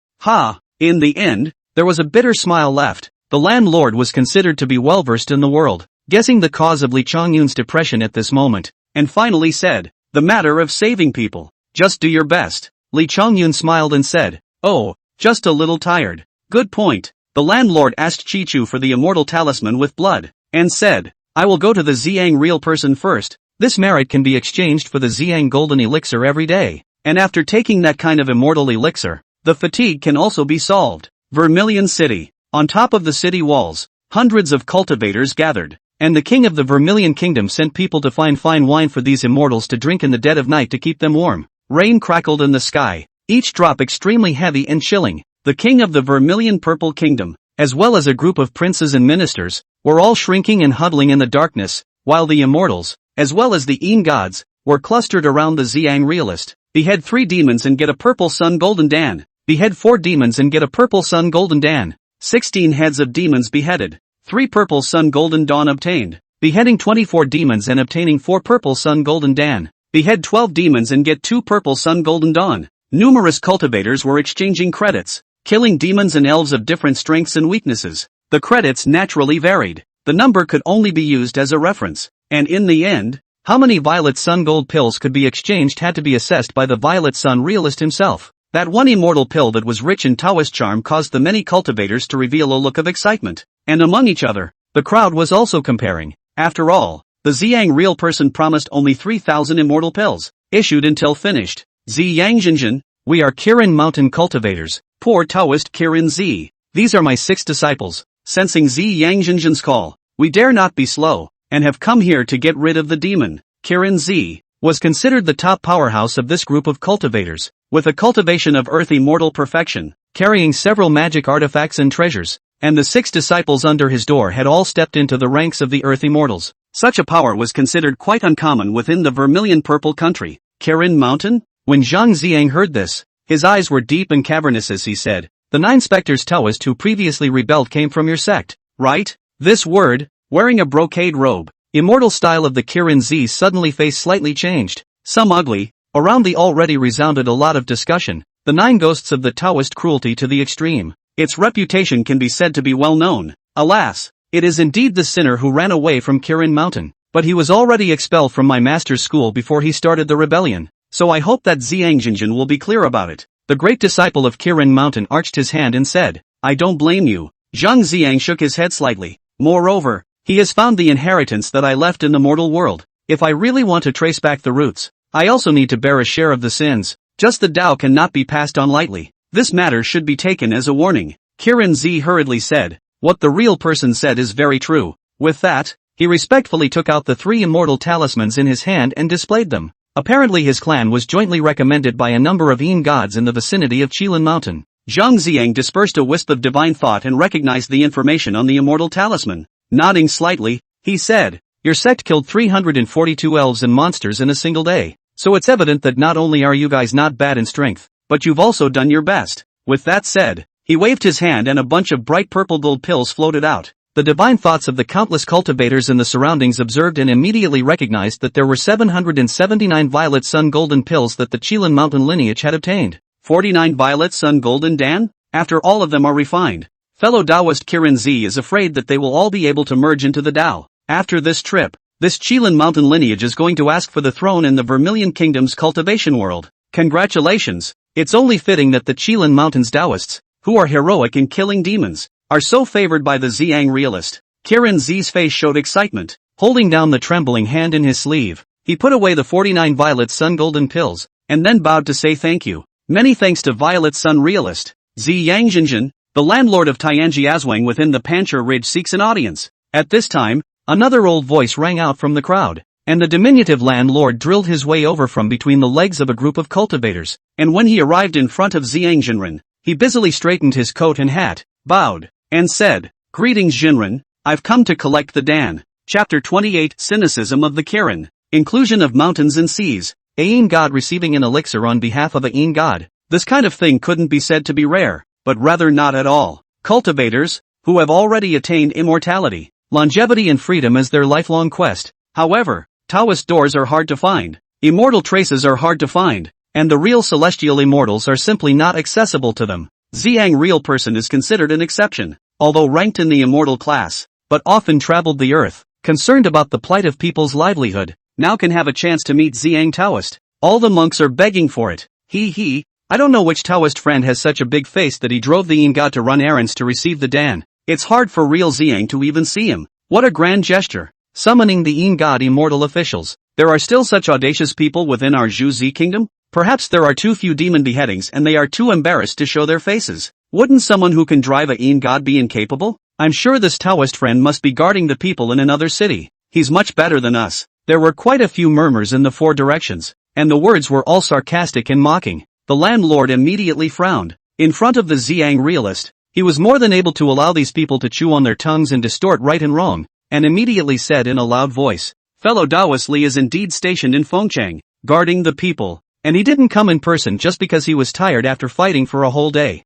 in the end, there was a bitter smile left. The landlord was considered to be well versed in the world, guessing the cause of Li Changyun's depression at this moment, and finally said, the matter of saving people. Just do your best. Li Changyun smiled and said, oh, just a little tired. Good point. The landlord asked Chichu for the immortal talisman with blood, and said, I will go to the Xiang real person first. This merit can be exchanged for the Xiang golden elixir every day, and after taking that kind of immortal elixir, the fatigue can also be solved. Vermilion City. On top of the city walls, hundreds of cultivators gathered, and the king of the Vermilion Kingdom sent people to find fine wine for these immortals to drink in the dead of night to keep them warm. Rain crackled in the sky, each drop extremely heavy and chilling. The king of the Vermilion Purple Kingdom, as well as a group of princes and ministers, were all shrinking and huddling in the darkness, while the immortals, as well as the Een gods, were clustered around the Xiang realist. Behead 3 demons and get a purple sun golden dan. Behead 4 demons and get a purple sun golden dan. 16 heads of demons beheaded. 3 purple sun golden dawn obtained. Beheading 24 demons and obtaining 4 purple sun golden dan. Behead 12 demons and get 2 purple sun golden dawn. Numerous cultivators were exchanging credits, killing demons and elves of different strengths and weaknesses. The credits naturally varied. The number could only be used as a reference. And in the end, how many Violet Sun Gold pills could be exchanged had to be assessed by the Violet Sun realist himself. That one immortal pill that was rich in Taoist charm caused the many cultivators to reveal a look of excitement. And among each other, the crowd was also comparing. After all, the Xiang real person promised only 3,000 immortal pills, issued until finished. Ziyang Jinjin, we are Kirin Mountain cultivators, poor Taoist Kirin Z. These are my 6 disciples. Sensing Ziyang Jinjin's call, we dare not be slow, and have come here to get rid of the demon. Kirin Z was considered the top powerhouse of this group of cultivators, with a cultivation of earth immortal perfection, carrying several magic artifacts and treasures, and the 6 disciples under his door had all stepped into the ranks of the earth immortals. Such a power was considered quite uncommon within the Vermilion Purple country. Kirin Mountain? When Zhang Xiang heard this, his eyes were deep and cavernous as he said, the 9 specters Taoist who previously rebelled came from your sect, right? This word, wearing a brocade robe, immortal style of the Kirin Z suddenly face slightly changed, some ugly. Around the already resounded a lot of discussion, the 9 ghosts of the Taoist cruelty to the extreme. Its reputation can be said to be well known. Alas, it is indeed the sinner who ran away from Kirin Mountain, but he was already expelled from my master's school before he started the rebellion. so I hope that Zhang Jinjin will be clear about it. The great disciple of Kirin Mountain arched his hand and said, I don't blame you. Zhang Xiang shook his head slightly. Moreover, he has found the inheritance that I left in the mortal world. If I really want to trace back the roots, I also need to bear a share of the sins. Just the Tao cannot be passed on lightly. This matter should be taken as a warning. Kirin Zi hurriedly said, what the real person said is very true. With that, he respectfully took out the 3 immortal talismans in his hand and displayed them. Apparently his clan was jointly recommended by a number of Yin gods in the vicinity of Qilin Mountain. Zhang Xiang dispersed a wisp of divine thought and recognized the information on the immortal talisman. Nodding slightly, he said, your sect killed 342 elves and monsters in a single day. So it's evident that not only are you guys not bad in strength, but you've also done your best. With that said, he waved his hand and a bunch of bright purple gold pills floated out. The divine thoughts of the countless cultivators in the surroundings observed and immediately recognized that there were 779 violet sun golden pills that the Qilin Mountain lineage had obtained. 49 violet sun golden Dan? After all of them are refined. Fellow Taoist Kirin Zi is afraid that they will all be able to merge into the Tao. After this trip, this Qilin Mountain lineage is going to ask for the throne in the Vermilion Kingdom's cultivation world. Congratulations! It's only fitting that the Qilin Mountain's Taoists, who are heroic in killing demons, are so favored by the Zhang realist. Kirin Zi's face showed excitement. Holding down the trembling hand in his sleeve, he put away the 49 violet sun golden pills, and then bowed to say thank you. Many thanks to Violet Sun realist. Zhang Jinjin, the landlord of Tianji Azwang within the Panchir Ridge seeks an audience. At this time, another old voice rang out from the crowd, and the diminutive landlord drilled his way over from between the legs of a group of cultivators, and when he arrived in front of Zhang Jinren, he busily straightened his coat and hat, bowed, and said, greetings Jinren, I've come to collect the Dan. Chapter 28 Cynicism of the Kirin. Inclusion of mountains and seas. A Yin god receiving an elixir on behalf of a Yin god. This kind of thing couldn't be said to be rare, but rather not at all. Cultivators, who have already attained immortality, longevity and freedom as their lifelong quest. However, Taoist doors are hard to find. Immortal traces are hard to find, and the real celestial immortals are simply not accessible to them. Zhang real person is considered an exception, although ranked in the immortal class, but often traveled the earth, concerned about the plight of people's livelihood, now can have a chance to meet Zhang Taoist. All the monks are begging for it. I don't know which Taoist friend has such a big face that he drove the Yin god to run errands to receive the Dan. It's hard for real Zhang to even see him. What a grand gesture. Summoning the Yin god immortal officials. There are still such audacious people within our Zhu Zi kingdom? Perhaps there are too few demon beheadings and they are too embarrassed to show their faces. Wouldn't someone who can drive a Yin god be incapable? I'm sure this Taoist friend must be guarding the people in another city. He's much better than us. There were quite a few murmurs in the 4 directions, and the words were all sarcastic and mocking. The landlord immediately frowned. In front of the Zhang realist, he was more than able to allow these people to chew on their tongues and distort right and wrong, and immediately said in a loud voice, fellow Taoist Li is indeed stationed in Fengchang, guarding the people, and he didn't come in person just because he was tired after fighting for a whole day.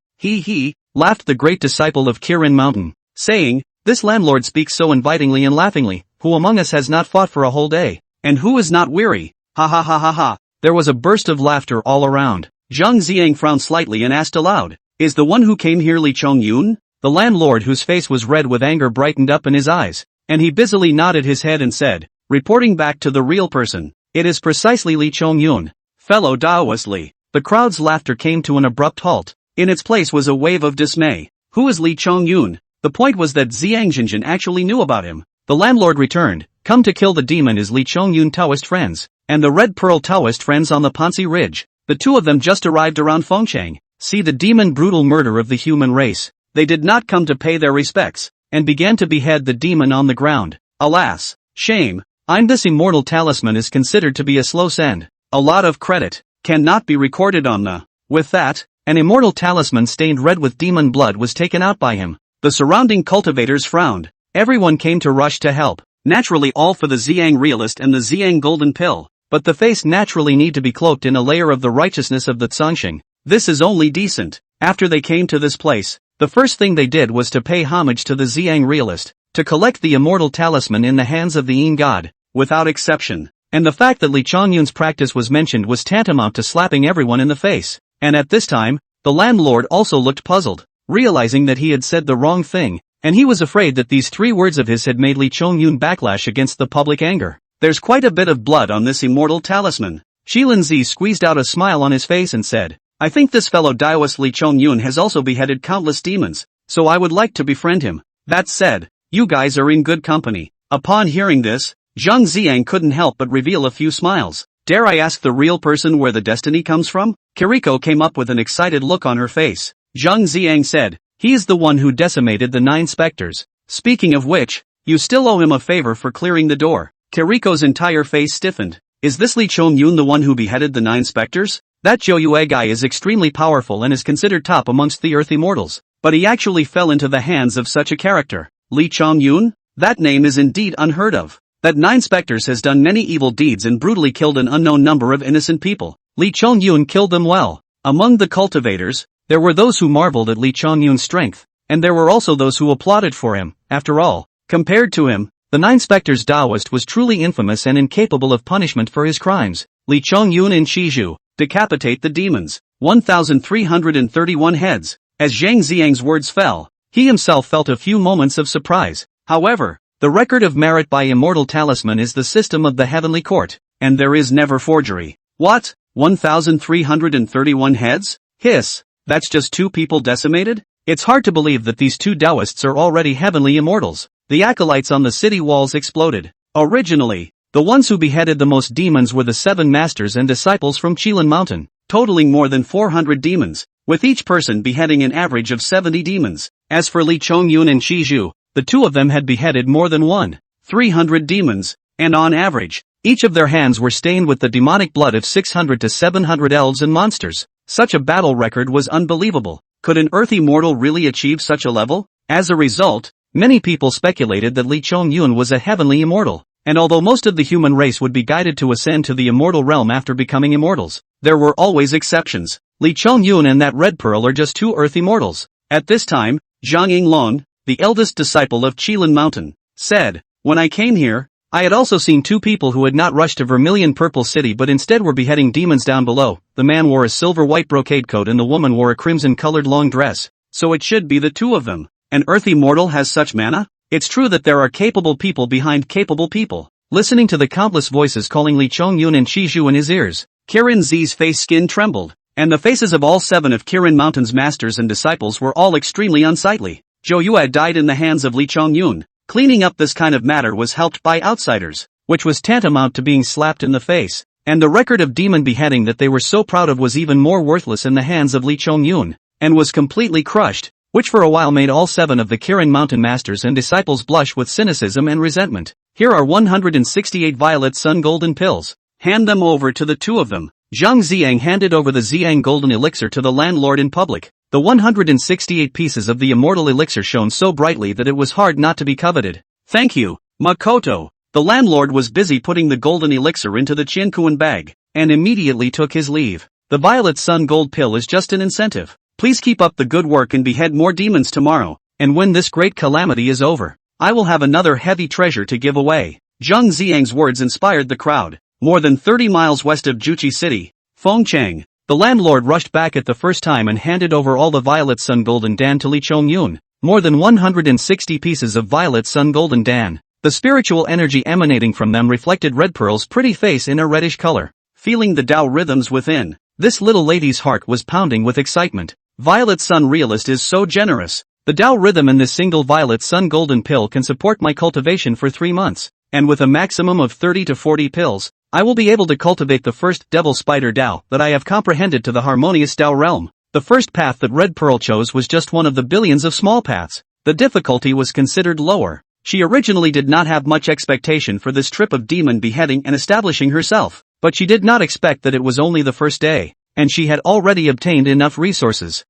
Laughed the great disciple of Kirin Mountain, saying, this landlord speaks so invitingly and laughingly, who among us has not fought for a whole day, and who is not weary? Ha ha ha ha ha. There was a burst of laughter all around. Zhang Xiang frowned slightly and asked aloud, is the one who came here Li Chongyun? The landlord whose face was red with anger brightened up in his eyes, and he busily nodded his head and said, reporting back to the real person, it is precisely Li Chongyun. Fellow Taoist Li. The crowd's laughter came to an abrupt halt. In its place was a wave of dismay. Who is Li Chongyun? The point was that Zhang Jinjin actually knew about him. The landlord returned, come to kill the demon is Li Chongyun Taoist friends, and the Red Pearl Taoist friends on the Pansi Ridge. The two of them just arrived around Fengchang. See the demon brutal murder of the human race. They did not come to pay their respects, and began to behead the demon on the ground. Alas, shame, this immortal talisman is considered to be a slow send. A lot of credit cannot be recorded on the. With that, an immortal talisman stained red with demon blood was taken out by him. The surrounding cultivators frowned. Everyone came to rush to help. Naturally all for the Zhang realist and the Zhang golden pill. But the face naturally need to be cloaked in a layer of the righteousness of the Tsangxing. This is only decent. After they came to this place, the first thing they did was to pay homage to the Zhang realist, to collect the immortal talisman in the hands of the Yin god, without exception. And the fact that Li Chongyun's practice was mentioned was tantamount to slapping everyone in the face. And at this time, the landlord also looked puzzled, realizing that he had said the wrong thing, and he was afraid that these 3 words of his had made Li Chongyun backlash against the public anger. There's quite a bit of blood on this immortal talisman. Zi squeezed out a smile on his face and said, I think this fellow Taoist Li Chongyun has also beheaded countless demons, so I would like to befriend him. That said, you guys are in good company. Upon hearing this, Zhang Ziang couldn't help but reveal a few smiles. Dare I ask the real person where the destiny comes from? Kiriko came up with an excited look on her face. Zhang Ziang said, he is the one who decimated the 9 specters. Speaking of which, you still owe him a favor for clearing the door. Kiriko's entire face stiffened. Is this Li Chongyun the one who beheaded the 9 specters? That Zhou Yue guy is extremely powerful and is considered top amongst the Earth Immortals, but he actually fell into the hands of such a character. Li Chongyun? That name is indeed unheard of. That 9 specters has done many evil deeds and brutally killed an unknown number of innocent people. Li Chongyun killed them well. Among the cultivators, there were those who marveled at Li Chongyun's strength, and there were also those who applauded for him. After all, compared to him, the 9 specters Taoist was truly infamous and incapable of punishment for his crimes. Li Chongyun and Shizhu, decapitate the demons. 1,331 heads. As Zhang Ziang's words fell, he himself felt a few moments of surprise. However, the record of merit by immortal talisman is the system of the heavenly court, and there is never forgery. What? 1,331 heads? Hiss. That's just 2 people decimated? It's hard to believe that these 2 Taoists are already heavenly immortals. The acolytes on the city walls exploded. Originally, the ones who beheaded the most demons were the 7 masters and disciples from Qilin Mountain, totaling more than 400 demons, with each person beheading an average of 70 demons. As for Li Chongyun and Shizhu, the 2 of them had beheaded more than 1,300 demons, and on average, each of their hands were stained with the demonic blood of 600 to 700 elves and monsters. Such a battle record was unbelievable. Could an Earth Immortal really achieve such a level? As a result, many people speculated that Li Chongyun was a heavenly immortal. And although most of the human race would be guided to ascend to the immortal realm after becoming immortals, there were always exceptions. Li Chongyun and that red pearl are just 2 Earth Immortals. At this time, Zhang Yinglong, the eldest disciple of Qilin Mountain, said, when I came here, I had also seen 2 people who had not rushed to Vermilion Purple City but instead were beheading demons down below. The man wore a silver-white brocade coat and the woman wore a crimson-colored long dress. So it should be the 2 of them. An Earth Immortal has such mana? It's true that there are capable people behind capable people. Listening to the countless voices calling Li Chongyun and Shizhu in his ears, Kirin Zi's face skin trembled, and the faces of all 7 of Kirin Mountain's masters and disciples were all extremely unsightly. Zhou Yue died in the hands of Li Chongyun. Cleaning up this kind of matter was helped by outsiders, which was tantamount to being slapped in the face, and the record of demon beheading that they were so proud of was even more worthless in the hands of Li Chongyun, and was completely crushed, which for a while made all 7 of the Kirin Mountain masters and disciples blush with cynicism and resentment. Here are 168 violet sun golden pills. Hand them over to the 2 of them. Zhang Ziang handed over the Ziang golden elixir to the landlord in public. The 168 pieces of the immortal elixir shone so brightly that it was hard not to be coveted. Thank you, Makoto. The landlord was busy putting the golden elixir into the Qiankuan bag, and immediately took his leave. The violet sun gold pill is just an incentive. Please keep up the good work and behead more demons tomorrow, and when this great calamity is over, I will have another heavy treasure to give away. Zhang Ziang's words inspired the crowd. More than 30 miles west of Juchi City, Fengcheng, the landlord rushed back at the first time and handed over all the violet sun golden dan to Li Chongyun. More than 160 pieces of violet sun golden dan. The spiritual energy emanating from them reflected Red Pearl's pretty face in a reddish color. Feeling the Tao rhythms within, this little lady's heart was pounding with excitement. Violet Sun Realist is so generous. The Tao rhythm in this single Violet Sun Golden Pill can support my cultivation for 3 months, and with a maximum of 30 to 40 pills, I will be able to cultivate the first Devil Spider Tao that I have comprehended to the harmonious Tao realm. The first path that Red Pearl chose was just one of the billions of small paths. The difficulty was considered lower. She originally did not have much expectation for this trip of demon beheading and establishing herself, but she did not expect that it was only the first day, and she had already obtained enough resources.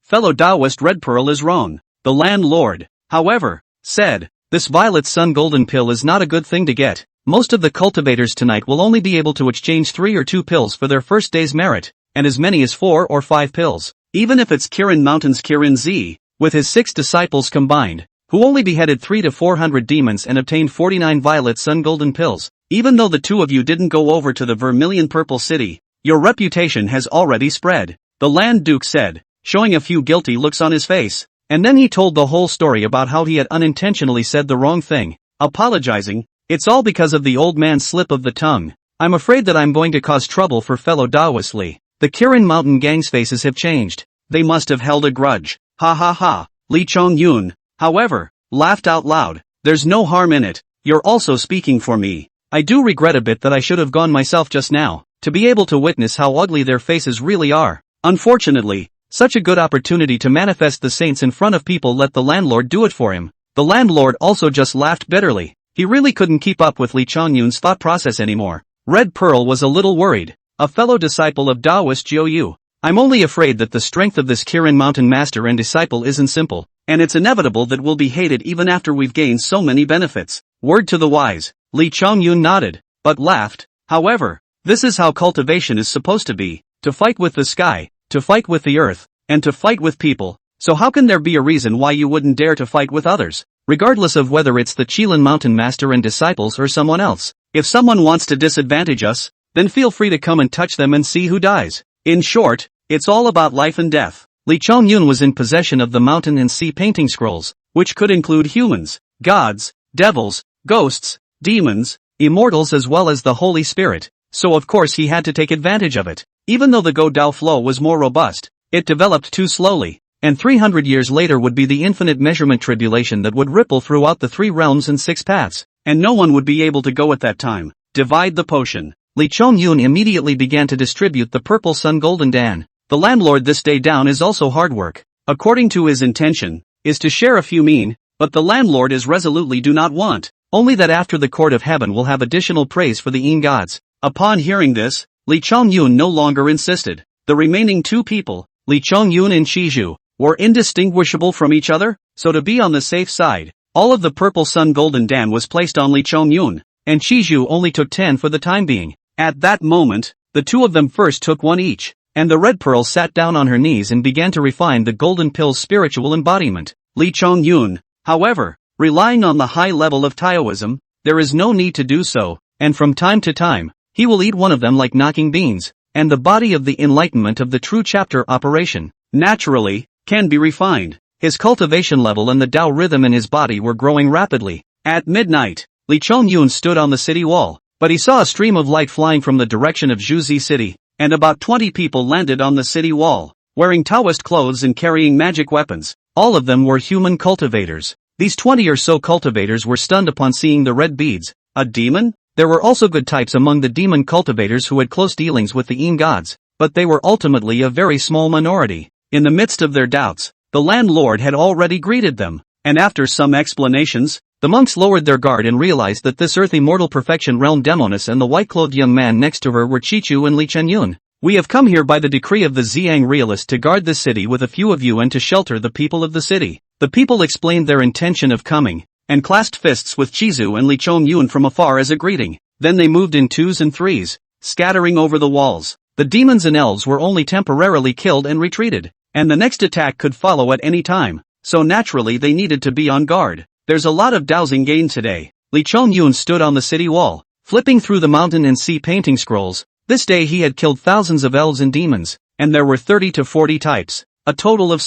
Fellow Taoist, Red Pearl is wrong. The landlord, however, said, this Violet Sun Golden Pill is not a good thing to get. Most of the cultivators tonight will only be able to exchange 3 or 2 pills for their first day's merit, and as many as 4 or 5 pills. Even if it's Kirin Mountain's Kirin Z, with his 6 disciples combined, who only beheaded 3 to 400 demons and obtained 49 Violet Sun Golden Pills. Even though the 2 of you didn't go over to the Vermilion Purple City, your reputation has already spread, the Land Duke said, showing a few guilty looks on his face, and then he told the whole story about how he had unintentionally said the wrong thing, apologizing. It's all because of the old man's slip of the tongue. I'm afraid that I'm going to cause trouble for fellow Taoists. The Kirin Mountain gang's faces have changed. They must have held a grudge. Ha ha ha. Li Chongyun, however, laughed out loud. There's no harm in it. You're also speaking for me. I do regret a bit that I should have gone myself just now, to be able to witness how ugly their faces really are. Unfortunately, such a good opportunity to manifest the saints in front of people let the landlord do it for him. The landlord also just laughed bitterly. He really couldn't keep up with Li Chongyun's thought process anymore. Red Pearl was a little worried. A fellow disciple of Taoist Jiu Yu. I'm only afraid that the strength of this Kirin Mountain master and disciple isn't simple, and it's inevitable that we'll be hated even after we've gained so many benefits. Word to the wise. Li Chongyun nodded, but laughed. However, this is how cultivation is supposed to be, to fight with the sky, to fight with the earth, and to fight with people. So how can there be a reason why you wouldn't dare to fight with others, regardless of whether it's the Qilin Mountain master and disciples or someone else? If someone wants to disadvantage us, then feel free to come and touch them and see who dies. In short, it's all about life and death. Li Chongyun was in possession of the mountain and sea painting scrolls, which could include humans, gods, devils, ghosts, demons, immortals as well as the Holy Spirit, so of course he had to take advantage of it. Even though the Go Dao flow was more robust, it developed too slowly, and 300 years later would be the infinite measurement tribulation that would ripple throughout the 3 realms and 6 paths, and no one would be able to go at that time. Divide the potion. Li Chongyun immediately began to distribute the purple sun golden dan. The landlord this day down is also hard work. According to his intention, is to share a few mean, but the landlord is resolutely do not want. Only that after the court of heaven will have additional praise for the Yin gods. Upon hearing this, Li Chongyun no longer insisted. The remaining 2 people, Li Chongyun and Shizhu, were indistinguishable from each other, so to be on the safe side, all of the purple sun golden dan was placed on Li Chongyun, and Shizhu only took 10 for the time being. At that moment, the 2 of them first took 1 each, and the red pearl sat down on her knees and began to refine the golden pill's spiritual embodiment. Li Chongyun, however, relying on the high level of Taoism, there is no need to do so, and from time to time, he will eat one of them like knocking beans, and the body of the enlightenment of the true chapter operation, naturally, can be refined. His cultivation level and the Tao rhythm in his body were growing rapidly. At midnight, Li Chongyun stood on the city wall, but he saw a stream of light flying from the direction of Zhuzi City, and about 20 people landed on the city wall, wearing Taoist clothes and carrying magic weapons. All of them were human cultivators. These 20 or so cultivators were stunned upon seeing the red beads. A demon? There were also good types among the demon cultivators who had close dealings with the Yin gods, but they were ultimately a very small minority. In the midst of their doubts, the landlord had already greeted them, and after some explanations, the monks lowered their guard and realized that this earth immortal perfection realm demoness and the white-clothed young man next to her were Chichu and Li Chenyun. We have come here by the decree of the Ziyang realist to guard this city with a few of you and to shelter the people of the city. The people explained their intention of coming, and clasped fists with Chizu and Li Chongyun from afar as a greeting. Then they moved in 2s and 3s, scattering over the walls. The demons and elves were only temporarily killed and retreated, and the next attack could follow at any time, so naturally they needed to be on guard. There's a lot of dowsing gained today. Li Chongyun stood on the city wall, flipping through the mountain and sea painting scrolls. This day he had killed thousands of elves and demons, and there were 30 to 40 types. A total of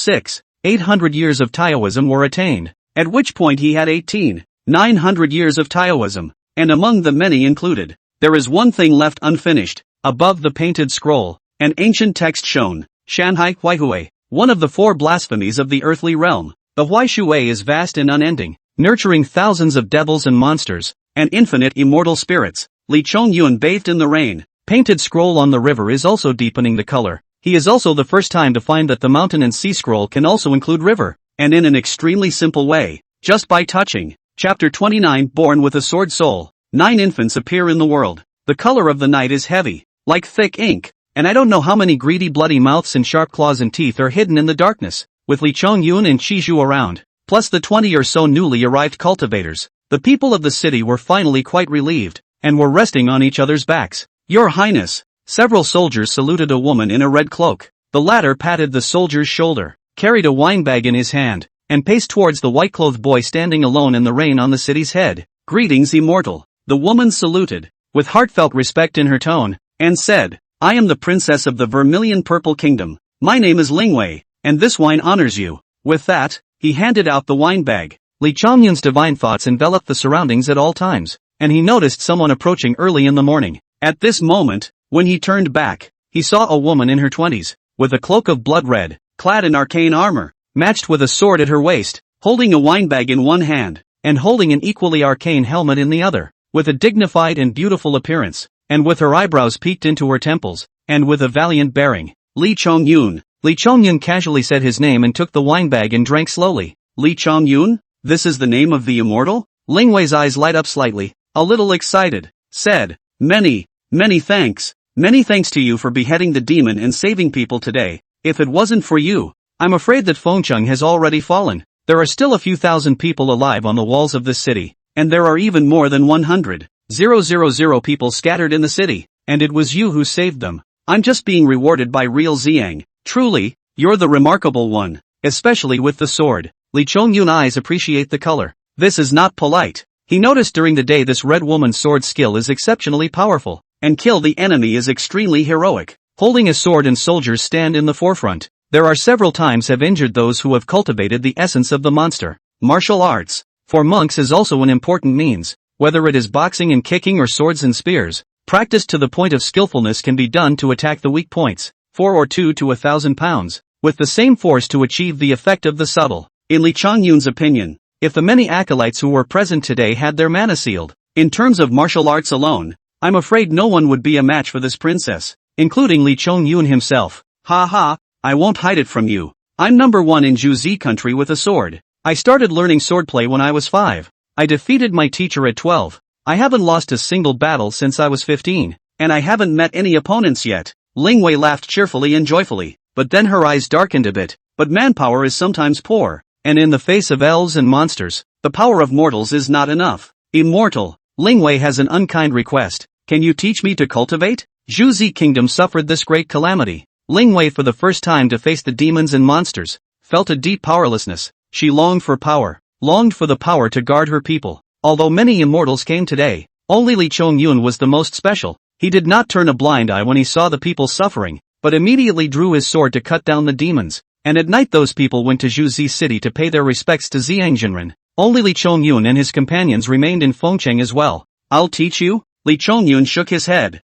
800 years of Taoism were attained, at which point he had 900 years of Taoism, and among the many included, there is one thing left unfinished. Above the painted scroll, an ancient text shown, Shanhai Huaihui, one of the 4 blasphemies of the earthly realm. The Huaishui is vast and unending, nurturing thousands of devils and monsters, and infinite immortal spirits. Li Chongyun bathed in the rain. Painted scroll on the river is also deepening the color. He is also the first time to find that the mountain and sea scroll can also include river, and in an extremely simple way, just by touching. Chapter 29. Born with a sword soul, 9 infants appear in the world. The color of the night is heavy, like thick ink, and I don't know how many greedy bloody mouths and sharp claws and teeth are hidden in the darkness, with Li Chongyun and Shizhu around, plus the 20 or so newly arrived cultivators. The people of the city were finally quite relieved, and were resting on each other's backs. Your Highness. Several soldiers saluted a woman in a red cloak. The latter patted the soldier's shoulder, carried a wine bag in his hand, and paced towards the white-clothed boy standing alone in the rain on the city's head. Greetings, immortal. The woman saluted, with heartfelt respect in her tone, and said, I am the princess of the Vermilion Purple Kingdom. My name is Lingwei, and this wine honors you. With that, he handed out the wine bag. Li Chongyun's divine thoughts enveloped the surroundings at all times, and he noticed someone approaching early in the morning. At this moment, when he turned back, he saw a woman in her 20s, with a cloak of blood red, clad in arcane armor, matched with a sword at her waist, holding a wine bag in one hand, and holding an equally arcane helmet in the other, with a dignified and beautiful appearance, and with her eyebrows peaked into her temples, and with a valiant bearing. Lee Chong-yun. Lee Chong-yun casually said his name and took the wine bag and drank slowly. Lee Chong-yun? This is the name of the immortal? Ling Wei's eyes light up slightly, a little excited, said, many thanks. Many thanks to you for beheading the demon and saving people today. If it wasn't for you, I'm afraid that Fengcheng has already fallen. There are still a few thousand people alive on the walls of this city, and there are even more than 100,000 people scattered in the city, and it was you who saved them. I'm just being rewarded by real Xiang. Truly, you're the remarkable one, especially with the sword. Lee Chong-yun's eyes appreciate the color. This is not polite. He noticed during the day this red woman's sword skill is exceptionally powerful, and kill the enemy is extremely heroic. Holding a sword and soldiers stand in the forefront. There are several times have injured those who have cultivated the essence of the monster. Martial arts, for monks, is also an important means, whether it is boxing and kicking or swords and spears. Practiced to the point of skillfulness can be done to attack the weak points, 4 or 2 to 1,000 pounds, with the same force to achieve the effect of the subtle. In Lee Chong-yun's opinion, if the many acolytes who were present today had their mana sealed, in terms of martial arts alone, I'm afraid no one would be a match for this princess, including Lee Chong-yun himself. Ha ha, I won't hide it from you. I'm number 1 in Juzi country with a sword. I started learning swordplay when I was 5. I defeated my teacher at 12. I haven't lost a single battle since I was 15, and I haven't met any opponents yet. Ling Wei laughed cheerfully and joyfully, but then her eyes darkened a bit. But manpower is sometimes poor, and in the face of elves and monsters, the power of mortals is not enough. Immortal, Ling Wei has an unkind request. Can you teach me to cultivate? Juzi Kingdom suffered this great calamity. Ling Wei, for the first time to face the demons and monsters, felt a deep powerlessness. She longed for power, longed for the power to guard her people. Although many immortals came today, only Lee Chong-yun was the most special. He did not turn a blind eye when he saw the people suffering, but immediately drew his sword to cut down the demons. And at night those people went to Juzi city to pay their respects to Xiang Jinren. Only Lee Chong-yun and his companions remained in Fengcheng as well. I'll teach you? Lee Chong-yun shook his head.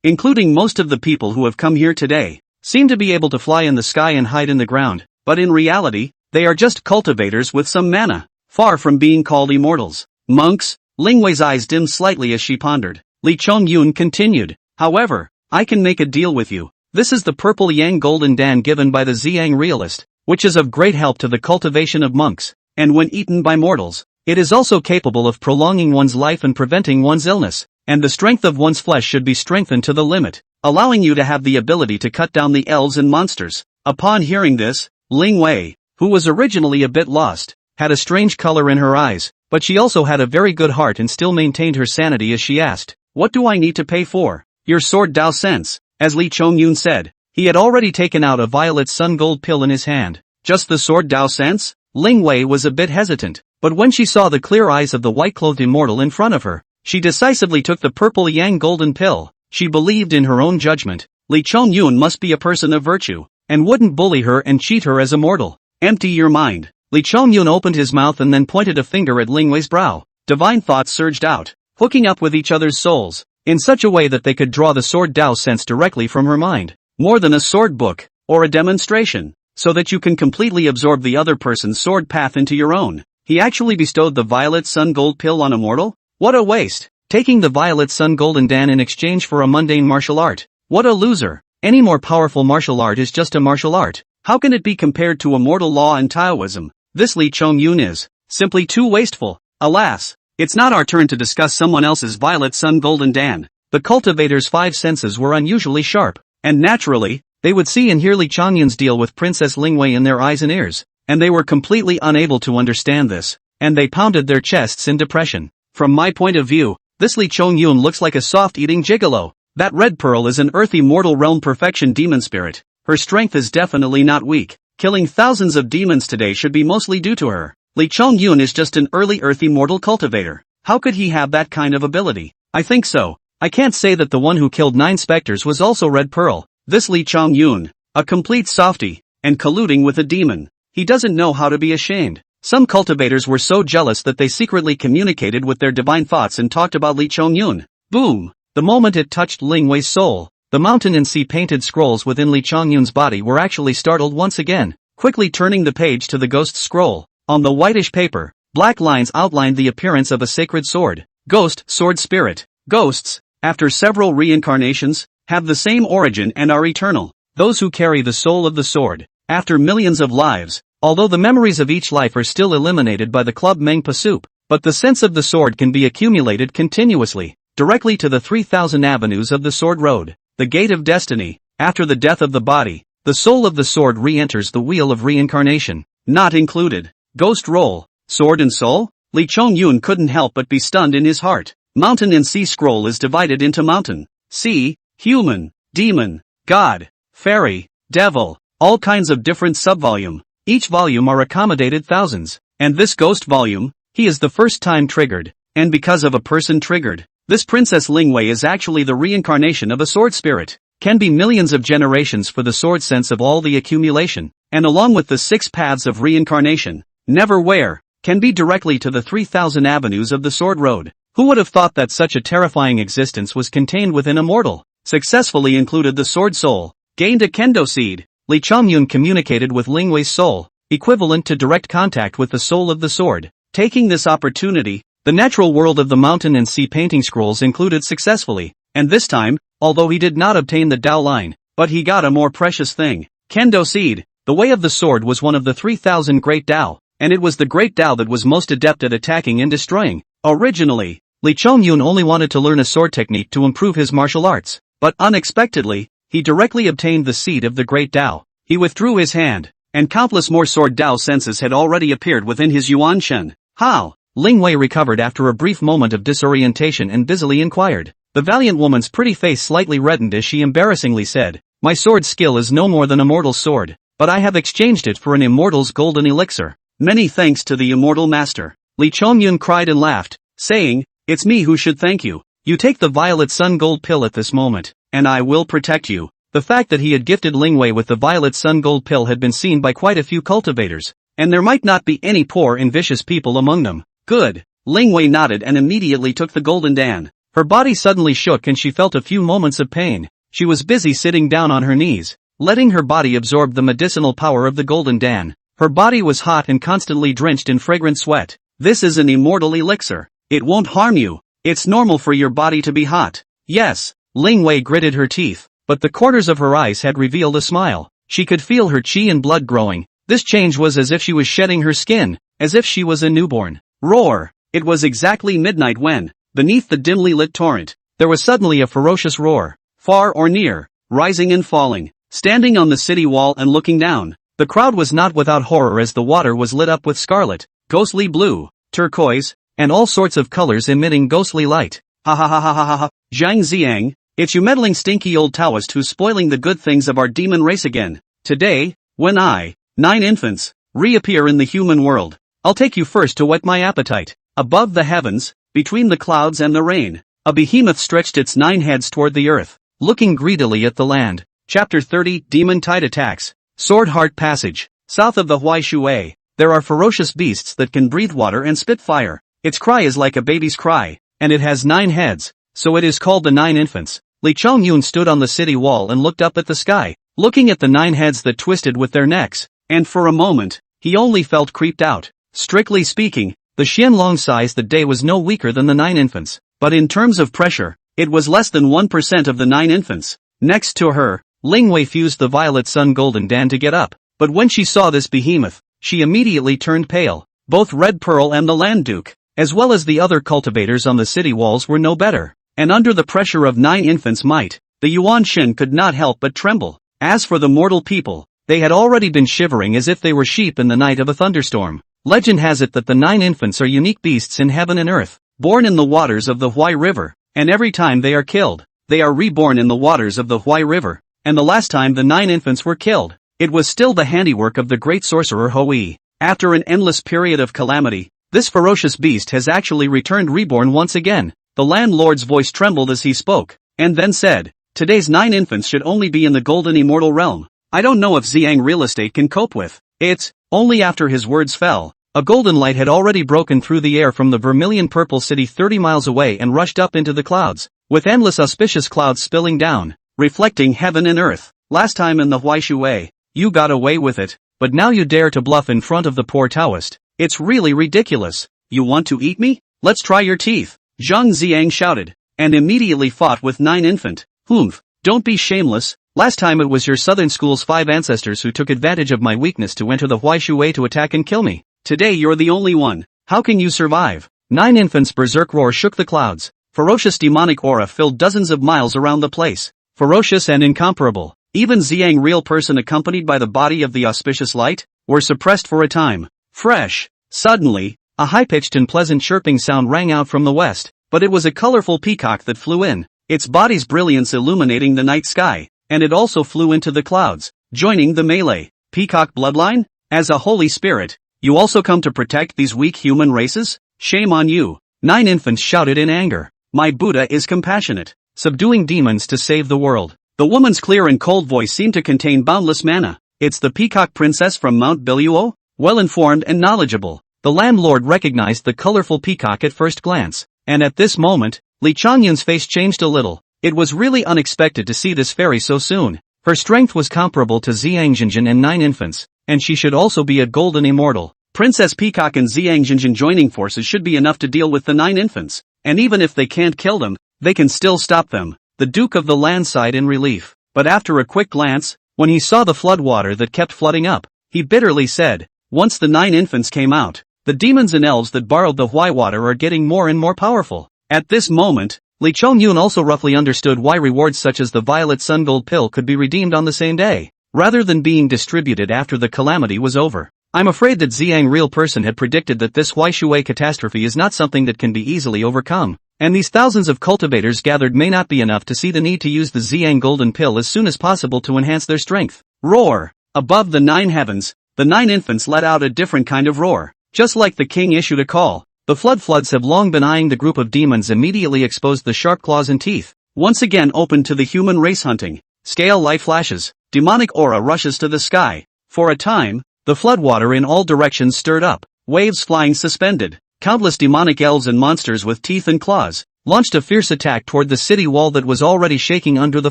Including most of the people who have come here today, seem to be able to fly in the sky and hide in the ground, but in reality, they are just cultivators with some mana, far from being called immortals. Monks? Ling Wei's eyes dimmed slightly as she pondered. Lee Chong-yun continued, however, I can make a deal with you. This is the purple yang golden dan given by the Xiang realist, which is of great help to the cultivation of monks, and when eaten by mortals, it is also capable of prolonging one's life and preventing one's illness. And the strength of one's flesh should be strengthened to the limit, allowing you to have the ability to cut down the elves and monsters. Upon hearing this, Ling Wei, who was originally a bit lost, had a strange color in her eyes, but she also had a very good heart and still maintained her sanity as she asked, what do I need to pay for? Your sword Dao Sense. As Lee Chong-yun said, he had already taken out a violet sun gold pill in his hand. Just the sword Dao Sense? Ling Wei was a bit hesitant, but when she saw the clear eyes of the white-clothed immortal in front of her, she decisively took the purple yang golden pill. She believed in her own judgment. Lee Chong-yun must be a person of virtue, and wouldn't bully her and cheat her as a mortal. Empty your mind. Lee Chong-yun opened his mouth and then pointed a finger at Ling Wei's brow. Divine thoughts surged out, hooking up with each other's souls, in such a way that they could draw the sword Dao Sense directly from her mind. More than a sword book, or a demonstration, so that you can completely absorb the other person's sword path into your own. He actually bestowed the violet sun gold pill on a mortal? What a waste! Taking the violet sun golden dan in exchange for a mundane martial art. What a loser! Any more powerful martial art is just a martial art. How can it be compared to immortal law and Taoism? This Lee Chong-yun is simply too wasteful. Alas, it's not our turn to discuss someone else's violet sun golden dan. The cultivator's 5 senses were unusually sharp, and naturally, they would see and hear Lee Chong-yun's deal with Princess Ling Wei in their eyes and ears, and they were completely unable to understand this, and they pounded their chests in depression. From my point of view, this Lee Chong-yun looks like a soft-eating gigolo. That red pearl is an earthy mortal realm perfection demon spirit. Her strength is definitely not weak. Killing thousands of demons today should be mostly due to her. Lee Chong-yun is just an early earthy mortal cultivator. How could he have that kind of ability? I think so. I can't say that the one who killed 9 specters was also red pearl. This Lee Chong-yun, a complete softie, and colluding with a demon. He doesn't know how to be ashamed. Some cultivators were so jealous that they secretly communicated with their divine thoughts and talked about Lee Chong-yun. Boom! The moment it touched Ling Wei's soul, the mountain and sea painted scrolls within Li Chongyun's body were actually startled once again, quickly turning the page to the ghost scroll. On the whitish paper, black lines outlined the appearance of a sacred sword. Ghost, sword spirit. Ghosts, after several reincarnations, have the same origin and are eternal. Those who carry the soul of the sword, after millions of lives, although the memories of each life are still eliminated by the Club Meng Pasup, but the sense of the sword can be accumulated continuously, directly to the 3,000 avenues of the sword road. The gate of destiny. After the death of the body, the soul of the sword re-enters the wheel of reincarnation. Not included. Ghost roll. Sword and soul? Li Chongyun couldn't help but be stunned in his heart. Mountain and sea scroll is divided into mountain, sea, human, demon, god, fairy, devil, all kinds of different subvolume. Each volume are accommodated thousands. And this ghost volume, he is the first time triggered. And because of a person triggered, this Princess Lingwei is actually the reincarnation of a sword spirit. Can be millions of generations for the sword sense of all the accumulation, and along with the 6 paths of reincarnation, never where, can be directly to the 3,000 avenues of the sword road. Who would have thought that such a terrifying existence was contained within a mortal? Successfully included the sword soul, gained a kendo seed. Li Chongyun communicated with Lingwei's soul, equivalent to direct contact with the soul of the sword. Taking this opportunity, the natural world of the mountain and sea painting scrolls included successfully, and this time, although he did not obtain the Dao line, but he got a more precious thing. Kendo seed. The way of the sword was one of the 3,000 great Dao, and it was the great Dao that was most adept at attacking and destroying. Originally, Li Chongyun only wanted to learn a sword technique to improve his martial arts, but unexpectedly, he directly obtained the seed of the great Dao. He withdrew his hand, and countless more sword Dao senses had already appeared within his Yuan Shen. How? Ling Wei recovered after a brief moment of disorientation and busily inquired. The valiant woman's pretty face slightly reddened as she embarrassingly said, "My sword skill is no more than a mortal's sword, but I have exchanged it for an immortal's golden elixir. Many thanks to the immortal master." Li Chongyun cried and laughed, saying, "It's me who should thank you. You take the violet sun gold pill at this moment, and I will protect you." The fact that he had gifted Ling Wei with the violet sun gold pill had been seen by quite a few cultivators, and there might not be any poor and vicious people among them. Good. Ling Wei nodded and immediately took the golden dan. Her body suddenly shook and she felt a few moments of pain. She was busy sitting down on her knees, letting her body absorb the medicinal power of the golden dan. Her body was hot and constantly drenched in fragrant sweat. "This is an immortal elixir. It won't harm you. It's normal for your body to be hot." "Yes." Ling Wei gritted her teeth, but the corners of her eyes had revealed a smile. She could feel her chi and blood growing. This change was as if she was shedding her skin, as if she was a newborn. Roar! It was exactly midnight when, beneath the dimly lit torrent, there was suddenly a ferocious roar, far or near, rising and falling. Standing on the city wall and looking down, the crowd was not without horror as the water was lit up with scarlet, ghostly blue, turquoise, and all sorts of colors emitting ghostly light. "Ha ha ha ha ha ha ha, Zhang Ziang, it's you meddling stinky old Taoist who's spoiling the good things of our demon race again. Today, when 9 infants, reappear in the human world, I'll take you first to whet my appetite." Above the heavens, between the clouds and the rain, a behemoth stretched its 9 heads toward the earth, looking greedily at the land. Chapter 30, Demon Tide Attacks. Sword Heart Passage. South of the Huaishuai, there are ferocious beasts that can breathe water and spit fire. Its cry is like a baby's cry, and it has 9 heads, so it is called the 9 infants. Li Chongyun stood on the city wall and looked up at the sky, looking at the 9 heads that twisted with their necks, and for a moment, he only felt creeped out. Strictly speaking, the Xianlong size that day was no weaker than the 9 infants, but in terms of pressure, it was less than 1% of the 9 infants. Next to her, Ling Wei fused the violet sun golden dan to get up, but when she saw this behemoth, she immediately turned pale. Both Red Pearl and the Land Duke, as well as the other cultivators on the city walls were no better, and under the pressure of 9 infants' might, the Yuan Shen could not help but tremble. As for the mortal people, they had already been shivering as if they were sheep in the night of a thunderstorm. Legend has it that the 9 infants are unique beasts in heaven and earth, born in the waters of the Huai River, and every time they are killed, they are reborn in the waters of the Huai River, and the last time the 9 infants were killed, it was still the handiwork of the great sorcerer Hui. After an endless period of calamity, this ferocious beast has actually returned reborn once again. The landlord's voice trembled as he spoke, and then said, "Today's 9 infants should only be in the golden immortal realm. I don't know if Xiang real estate can cope with it." Only after his words fell, a golden light had already broken through the air from the vermilion purple city 30 miles away and rushed up into the clouds. with endless auspicious clouds spilling down, reflecting heaven and earth. Last time in the Huaishui, you got away with it, but now you dare to bluff in front of the poor Taoist. It's really ridiculous. You want to eat me? Let's try your teeth, Zhang Ziang shouted, and immediately fought with 9 infant. Humph, don't be shameless. Last time it was your southern school's 5 ancestors who took advantage of my weakness to enter the Huaishui to attack and kill me. Today you're the only one. How can you survive? 9 infants' berserk roar shook the clouds. Ferocious demonic aura filled dozens of miles around the place. Ferocious and incomparable. Even Ziang, real person accompanied by the body of the auspicious light, were suppressed for a time. Fresh. Suddenly, a high-pitched and pleasant chirping sound rang out from the west, but it was a colorful peacock that flew in, its body's brilliance illuminating the night sky, and it also flew into the clouds, joining the melee. Peacock bloodline? As a holy spirit, you also come to protect these weak human races? Shame on you. 9 infants shouted in anger. My Buddha is compassionate, subduing demons to save the world. The woman's clear and cold voice seemed to contain boundless mana. It's the peacock princess from Mount Beluo? Well-informed and knowledgeable. The landlord recognized the colorful peacock at first glance, and at this moment, Li Changyun's face changed a little. It was really unexpected to see this fairy so soon. Her strength was comparable to Ziang Jinjin and 9 infants, and she should also be a golden immortal. Princess Peacock and Ziang Jinjin joining forces should be enough to deal with the 9 infants, and even if they can't kill them, they can still stop them. The Duke of the Land sighed in relief, but after a quick glance, when he saw the flood water that kept flooding up, he bitterly said, once the 9 infants came out, the demons and elves that borrowed the Hui water are getting more and more powerful. At this moment, Li Chongyun also roughly understood why rewards such as the Violet Sun Gold Pill could be redeemed on the same day, rather than being distributed after the calamity was over. I'm afraid that Ziang, real person, had predicted that this Huaishui catastrophe is not something that can be easily overcome, and these thousands of cultivators gathered may not be enough to see the need to use the Ziang Golden Pill as soon as possible to enhance their strength. Roar! Above the 9 heavens, the 9 infants let out a different kind of roar. Just like the king issued a call, the floods have long been eyeing the group of demons immediately exposed the sharp claws and teeth, once again open to the human race hunting. Scale light flashes, demonic aura rushes to the sky. For a time, the floodwater in all directions stirred up, waves flying suspended. Countless demonic elves and monsters with teeth and claws launched a fierce attack toward the city wall that was already shaking under the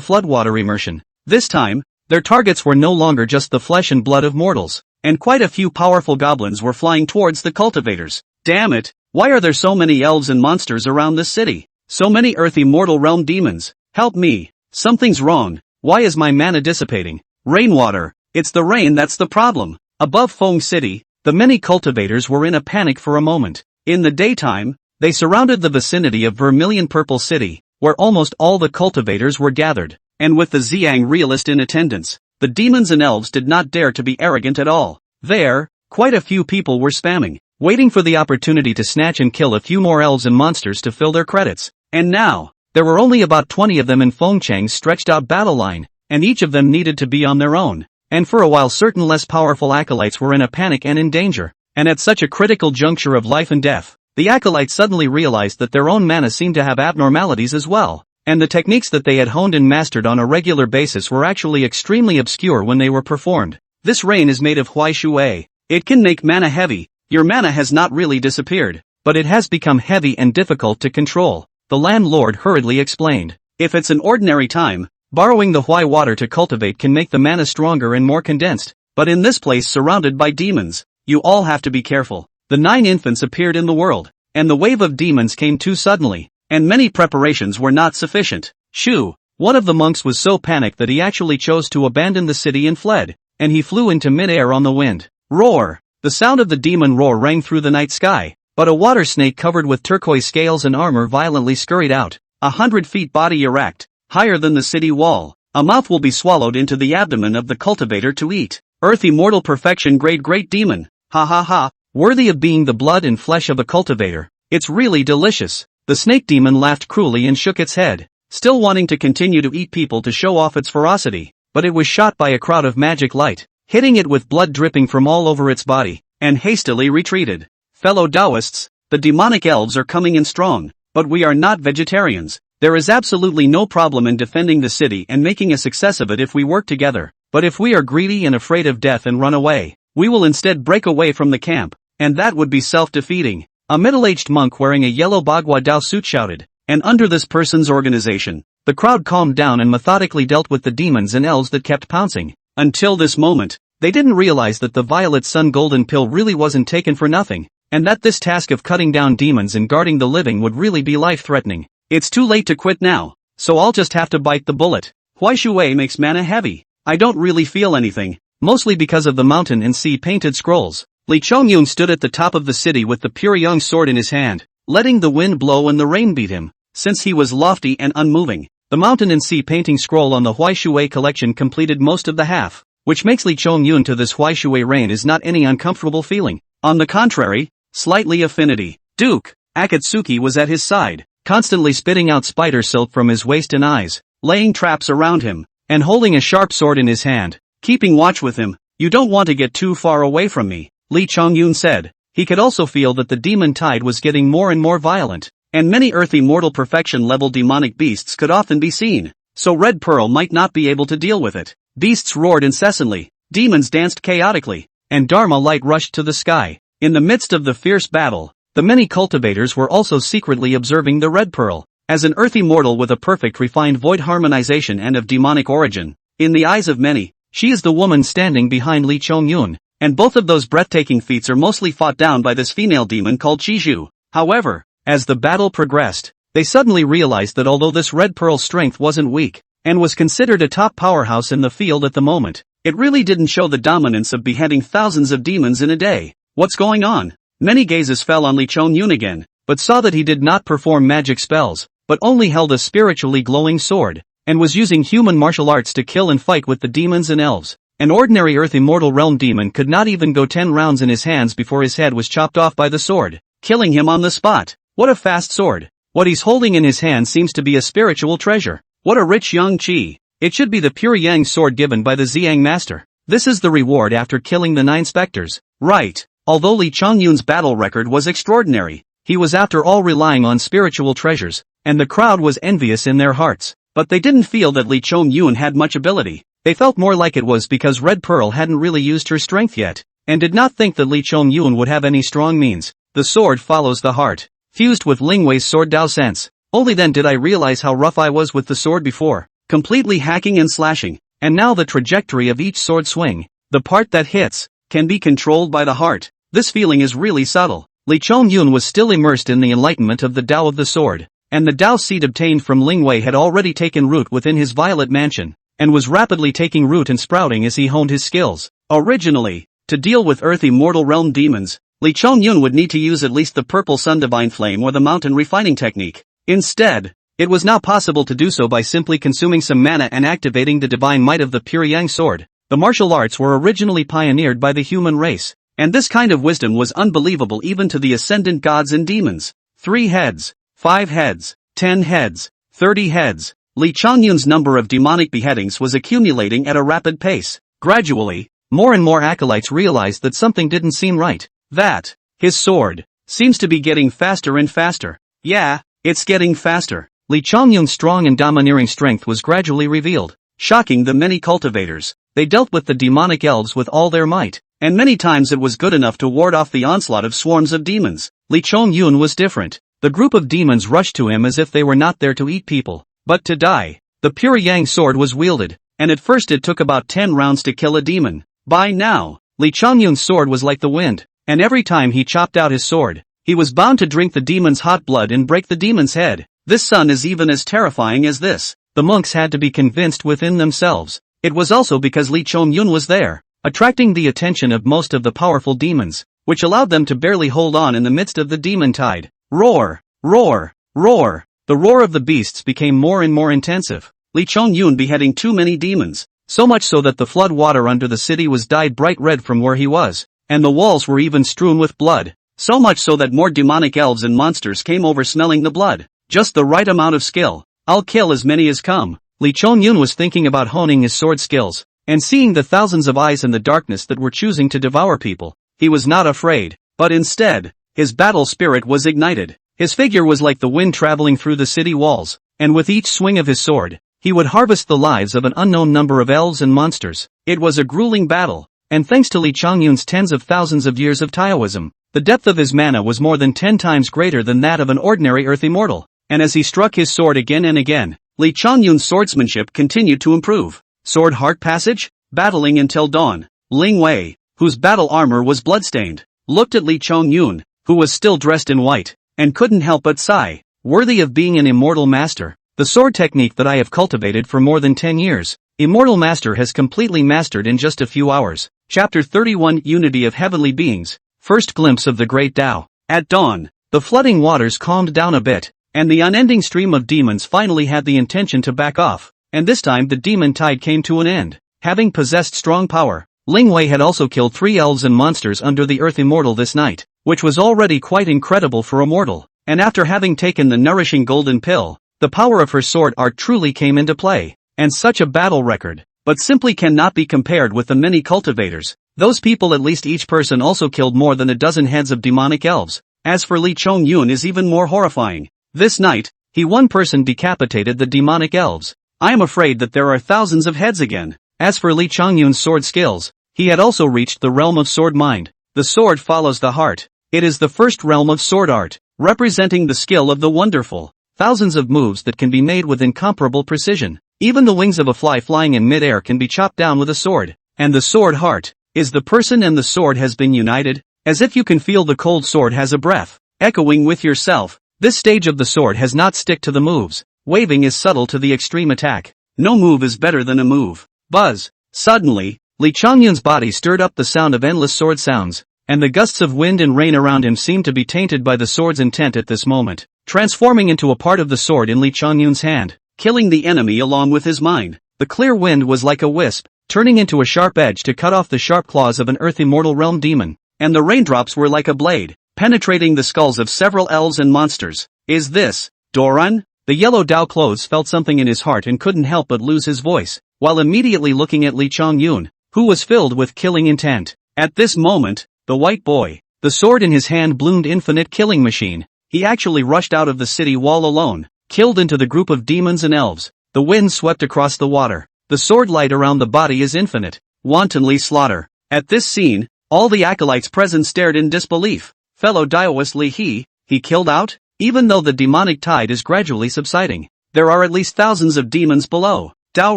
floodwater immersion. This time, their targets were no longer just the flesh and blood of mortals, and quite a few powerful goblins were flying towards the cultivators. Damn it, why are there so many elves and monsters around this city? So many earthy mortal realm demons. Help me. Something's wrong. Why is my mana dissipating? Rainwater. It's the rain that's the problem. Above Feng City, the many cultivators were in a panic for a moment. In the daytime, they surrounded the vicinity of Vermilion Purple City, where almost all the cultivators were gathered, and with the Ziang realist in attendance, the demons and elves did not dare to be arrogant at all. There, quite a few people were spamming, waiting for the opportunity to snatch and kill a few more elves and monsters to fill their credits. And now, there were only about 20 of them in Fengchang's stretched out battle line, and each of them needed to be on their own. And for a while certain less powerful acolytes were in a panic and in danger. And at such a critical juncture of life and death, the acolytes suddenly realized that their own mana seemed to have abnormalities as well, and the techniques that they had honed and mastered on a regular basis were actually extremely obscure when they were performed. This rain is made of Huaishui. It can make mana heavy. Your mana has not really disappeared, but it has become heavy and difficult to control, the landlord hurriedly explained. If it's an ordinary time, borrowing the Hui water to cultivate can make the mana stronger and more condensed, but in this place surrounded by demons, you all have to be careful. The 9 infants appeared in the world, and the wave of demons came too suddenly, and many preparations were not sufficient. Shu, one of the monks, was so panicked that he actually chose to abandon the city and fled, and he flew into mid-air on the wind. Roar! The sound of the demon roar rang through the night sky, but a water snake covered with turquoise scales and armor violently scurried out, 100 feet body erect, higher than the city wall. A mouth will be swallowed into the abdomen of the cultivator to eat. Earthy mortal perfection grade great demon. Ha ha ha, worthy of being the blood and flesh of a cultivator. It's really delicious. The snake demon laughed cruelly and shook its head, still wanting to continue to eat people to show off its ferocity, but it was shot by a crowd of magic light, hitting it with blood dripping from all over its body, and hastily retreated. Fellow Taoists, the demonic elves are coming in strong, but we are not vegetarians. There is absolutely no problem in defending the city and making a success of it if we work together, but if we are greedy and afraid of death and run away, we will instead break away from the camp, and that would be self-defeating. A middle-aged monk wearing a yellow Bagua Dao suit shouted, and under this person's organization, the crowd calmed down and methodically dealt with the demons and elves that kept pouncing. Until this moment, they didn't realize that the Violet Sun Golden Pill really wasn't taken for nothing, and that this task of cutting down demons and guarding the living would really be life-threatening. It's too late to quit now, so I'll just have to bite the bullet. Huaishui makes mana heavy. I don't really feel anything, mostly because of the mountain and sea painted scrolls. Li Chongyun stood at the top of the city with the pure young sword in his hand, letting the wind blow and the rain beat him. Since he was lofty and unmoving, the mountain and sea painting scroll on the Huaishui collection completed most of the half, which makes Li Chongyun to this Huaishui rain is not any uncomfortable feeling. On the contrary, slightly affinity. Duke Akatsuki was at his side, constantly spitting out spider silk from his waist and eyes, laying traps around him, and holding a sharp sword in his hand, keeping watch with him. You don't want to get too far away from me, Li Chongyun said. He could also feel that the demon tide was getting more and more violent, and many earthy mortal perfection-level demonic beasts could often be seen, so Red Pearl might not be able to deal with it. Beasts roared incessantly, demons danced chaotically, and Dharma light rushed to the sky. In the midst of the fierce battle, the many cultivators were also secretly observing the Red Pearl. As an earthy mortal with a perfect refined void harmonization and of demonic origin, in the eyes of many, she is the woman standing behind Li Chongyun, and both of those breathtaking feats are mostly fought down by this female demon called Chiju. However, as the battle progressed, they suddenly realized that although this Red Pearl's strength wasn't weak, and was considered a top powerhouse in the field at the moment, it really didn't show the dominance of beheading thousands of demons in a day. What's going on? Many gazes fell on Li Chongyun again, but saw that he did not perform magic spells, but only held a spiritually glowing sword, and was using human martial arts to kill and fight with the demons and elves. An ordinary earth immortal realm demon could not even go 10 rounds in his hands before his head was chopped off by the sword, killing him on the spot. What a fast sword. What he's holding in his hand seems to be a spiritual treasure. What a rich young chi. It should be the pure yang sword given by the Ziyang master. This is the reward after killing the 9 specters. Right. Although Li Chongyun's battle record was extraordinary, he was after all relying on spiritual treasures, and the crowd was envious in their hearts. But they didn't feel that Li Chongyun had much ability. They felt more like it was because Red Pearl hadn't really used her strength yet, and did not think that Li Chongyun would have any strong means. The sword follows the heart, fused with Lingwei's sword Dao sense. Only then did I realize how rough I was with the sword before, completely hacking and slashing, and now the trajectory of each sword swing, the part that hits, can be controlled by the heart. This feeling is really subtle. Li Chongyun was still immersed in the enlightenment of the Tao of the sword, and the Tao seed obtained from Lingwei had already taken root within his violet mansion, and was rapidly taking root and sprouting as he honed his skills. Originally, to deal with earthy mortal realm demons, Li Chongyun would need to use at least the purple sun divine flame or the mountain refining technique. Instead, it was now possible to do so by simply consuming some mana and activating the divine might of the pure yang sword. The martial arts were originally pioneered by the human race, and this kind of wisdom was unbelievable even to the ascendant gods and demons. 3 heads, 5 heads, 10 heads, 30 heads. Li Chongyun's number of demonic beheadings was accumulating at a rapid pace. Gradually, more and more acolytes realized that something didn't seem right. That, his sword, seems to be getting faster and faster. Yeah, it's getting faster. Li Chongyun's strong and domineering strength was gradually revealed, shocking the many cultivators. They dealt with the demonic elves with all their might, and many times it was good enough to ward off the onslaught of swarms of demons. Li Chongyun was different. The group of demons rushed to him as if they were not there to eat people, but to die. The pure yang sword was wielded, and at first it took about 10 rounds to kill a demon. By now, Li Chongyun's sword was like the wind, and every time he chopped out his sword, he was bound to drink the demon's hot blood and break the demon's head. This sun is even as terrifying as this. The monks had to be convinced within themselves. It was also because Li Chongyun was there, attracting the attention of most of the powerful demons, which allowed them to barely hold on in the midst of the demon tide. Roar! Roar! Roar! The roar of the beasts became more and more intensive. Li Chongyun beheading too many demons, so much so that the flood water under the city was dyed bright red from where he was, and the walls were even strewn with blood, so much so that more demonic elves and monsters came over smelling the blood. Just the right amount of skill. I'll kill as many as come. Li Chongyun was thinking about honing his sword skills, and seeing the thousands of eyes in the darkness that were choosing to devour people. He was not afraid, but instead, his battle spirit was ignited. His figure was like the wind traveling through the city walls, and with each swing of his sword, he would harvest the lives of an unknown number of elves and monsters. It was a grueling battle, and thanks to Li Chongyun's tens of thousands of years of Taoism, the depth of his mana was more than 10 times greater than that of an ordinary earth immortal. and as he struck his sword again and again, Lee Chongyun's swordsmanship continued to improve. Sword Heart Passage? Battling until dawn. Ling Wei, whose battle armor was bloodstained, looked at Lee Chongyun, who was still dressed in white, and couldn't help but sigh, worthy of being an immortal master. The sword technique that I have cultivated for more than 10 years, Immortal Master has completely mastered in just a few hours. Chapter 31 Unity of Heavenly Beings. First glimpse of the Great Tao. At dawn, the flooding waters calmed down a bit, and the unending stream of demons finally had the intention to back off, and this time the demon tide came to an end. Having possessed strong power, Ling Wei had also killed 3 elves and monsters under the earth immortal this night, which was already quite incredible for a mortal, and after having taken the nourishing golden pill, the power of her sword art truly came into play, and such a battle record, but simply cannot be compared with the many cultivators. Those people, at least each person also killed more than a dozen heads of demonic elves. As for Lee Chongyun is even more horrifying. This night, he one person decapitated the demonic elves. I am afraid that there are thousands of heads again. As for Lee Chongyun's sword skills, he had also reached the realm of sword mind. The sword follows the heart. It is the first realm of sword art, representing the skill of the wonderful. Thousands of moves that can be made with incomparable precision. Even the wings of a fly flying in mid-air can be chopped down with a sword. And the sword heart is the person, and the sword has been united, as if you can feel the cold sword has a breath, echoing with yourself. This stage of the sword has not stick to the moves. Waving is subtle to the extreme attack. No move is better than a move. Buzz. Suddenly, Lee Chongyun's body stirred up the sound of endless sword sounds, and the gusts of wind and rain around him seemed to be tainted by the sword's intent at this moment, transforming into a part of the sword in Lee Chongyun's hand, killing the enemy along with his mind. The clear wind was like a wisp, turning into a sharp edge to cut off the sharp claws of an earth immortal realm demon, and the raindrops were like a blade, penetrating the skulls of several elves and monsters. Is this Doran? The yellow Dao clothes felt something in his heart and couldn't help but lose his voice, while immediately looking at Lee Chongyun, who was filled with killing intent. At this moment, the white boy, the sword in his hand, bloomed infinite killing machine. He actually rushed out of the city wall alone, killed into the group of demons and elves. The wind swept across the water. The sword light around the body is infinite. Wantonly slaughter. At this scene, all the acolytes present stared in disbelief. Fellow Taoist Li he killed out? Even though the demonic tide is gradually subsiding, there are at least thousands of demons below. Tao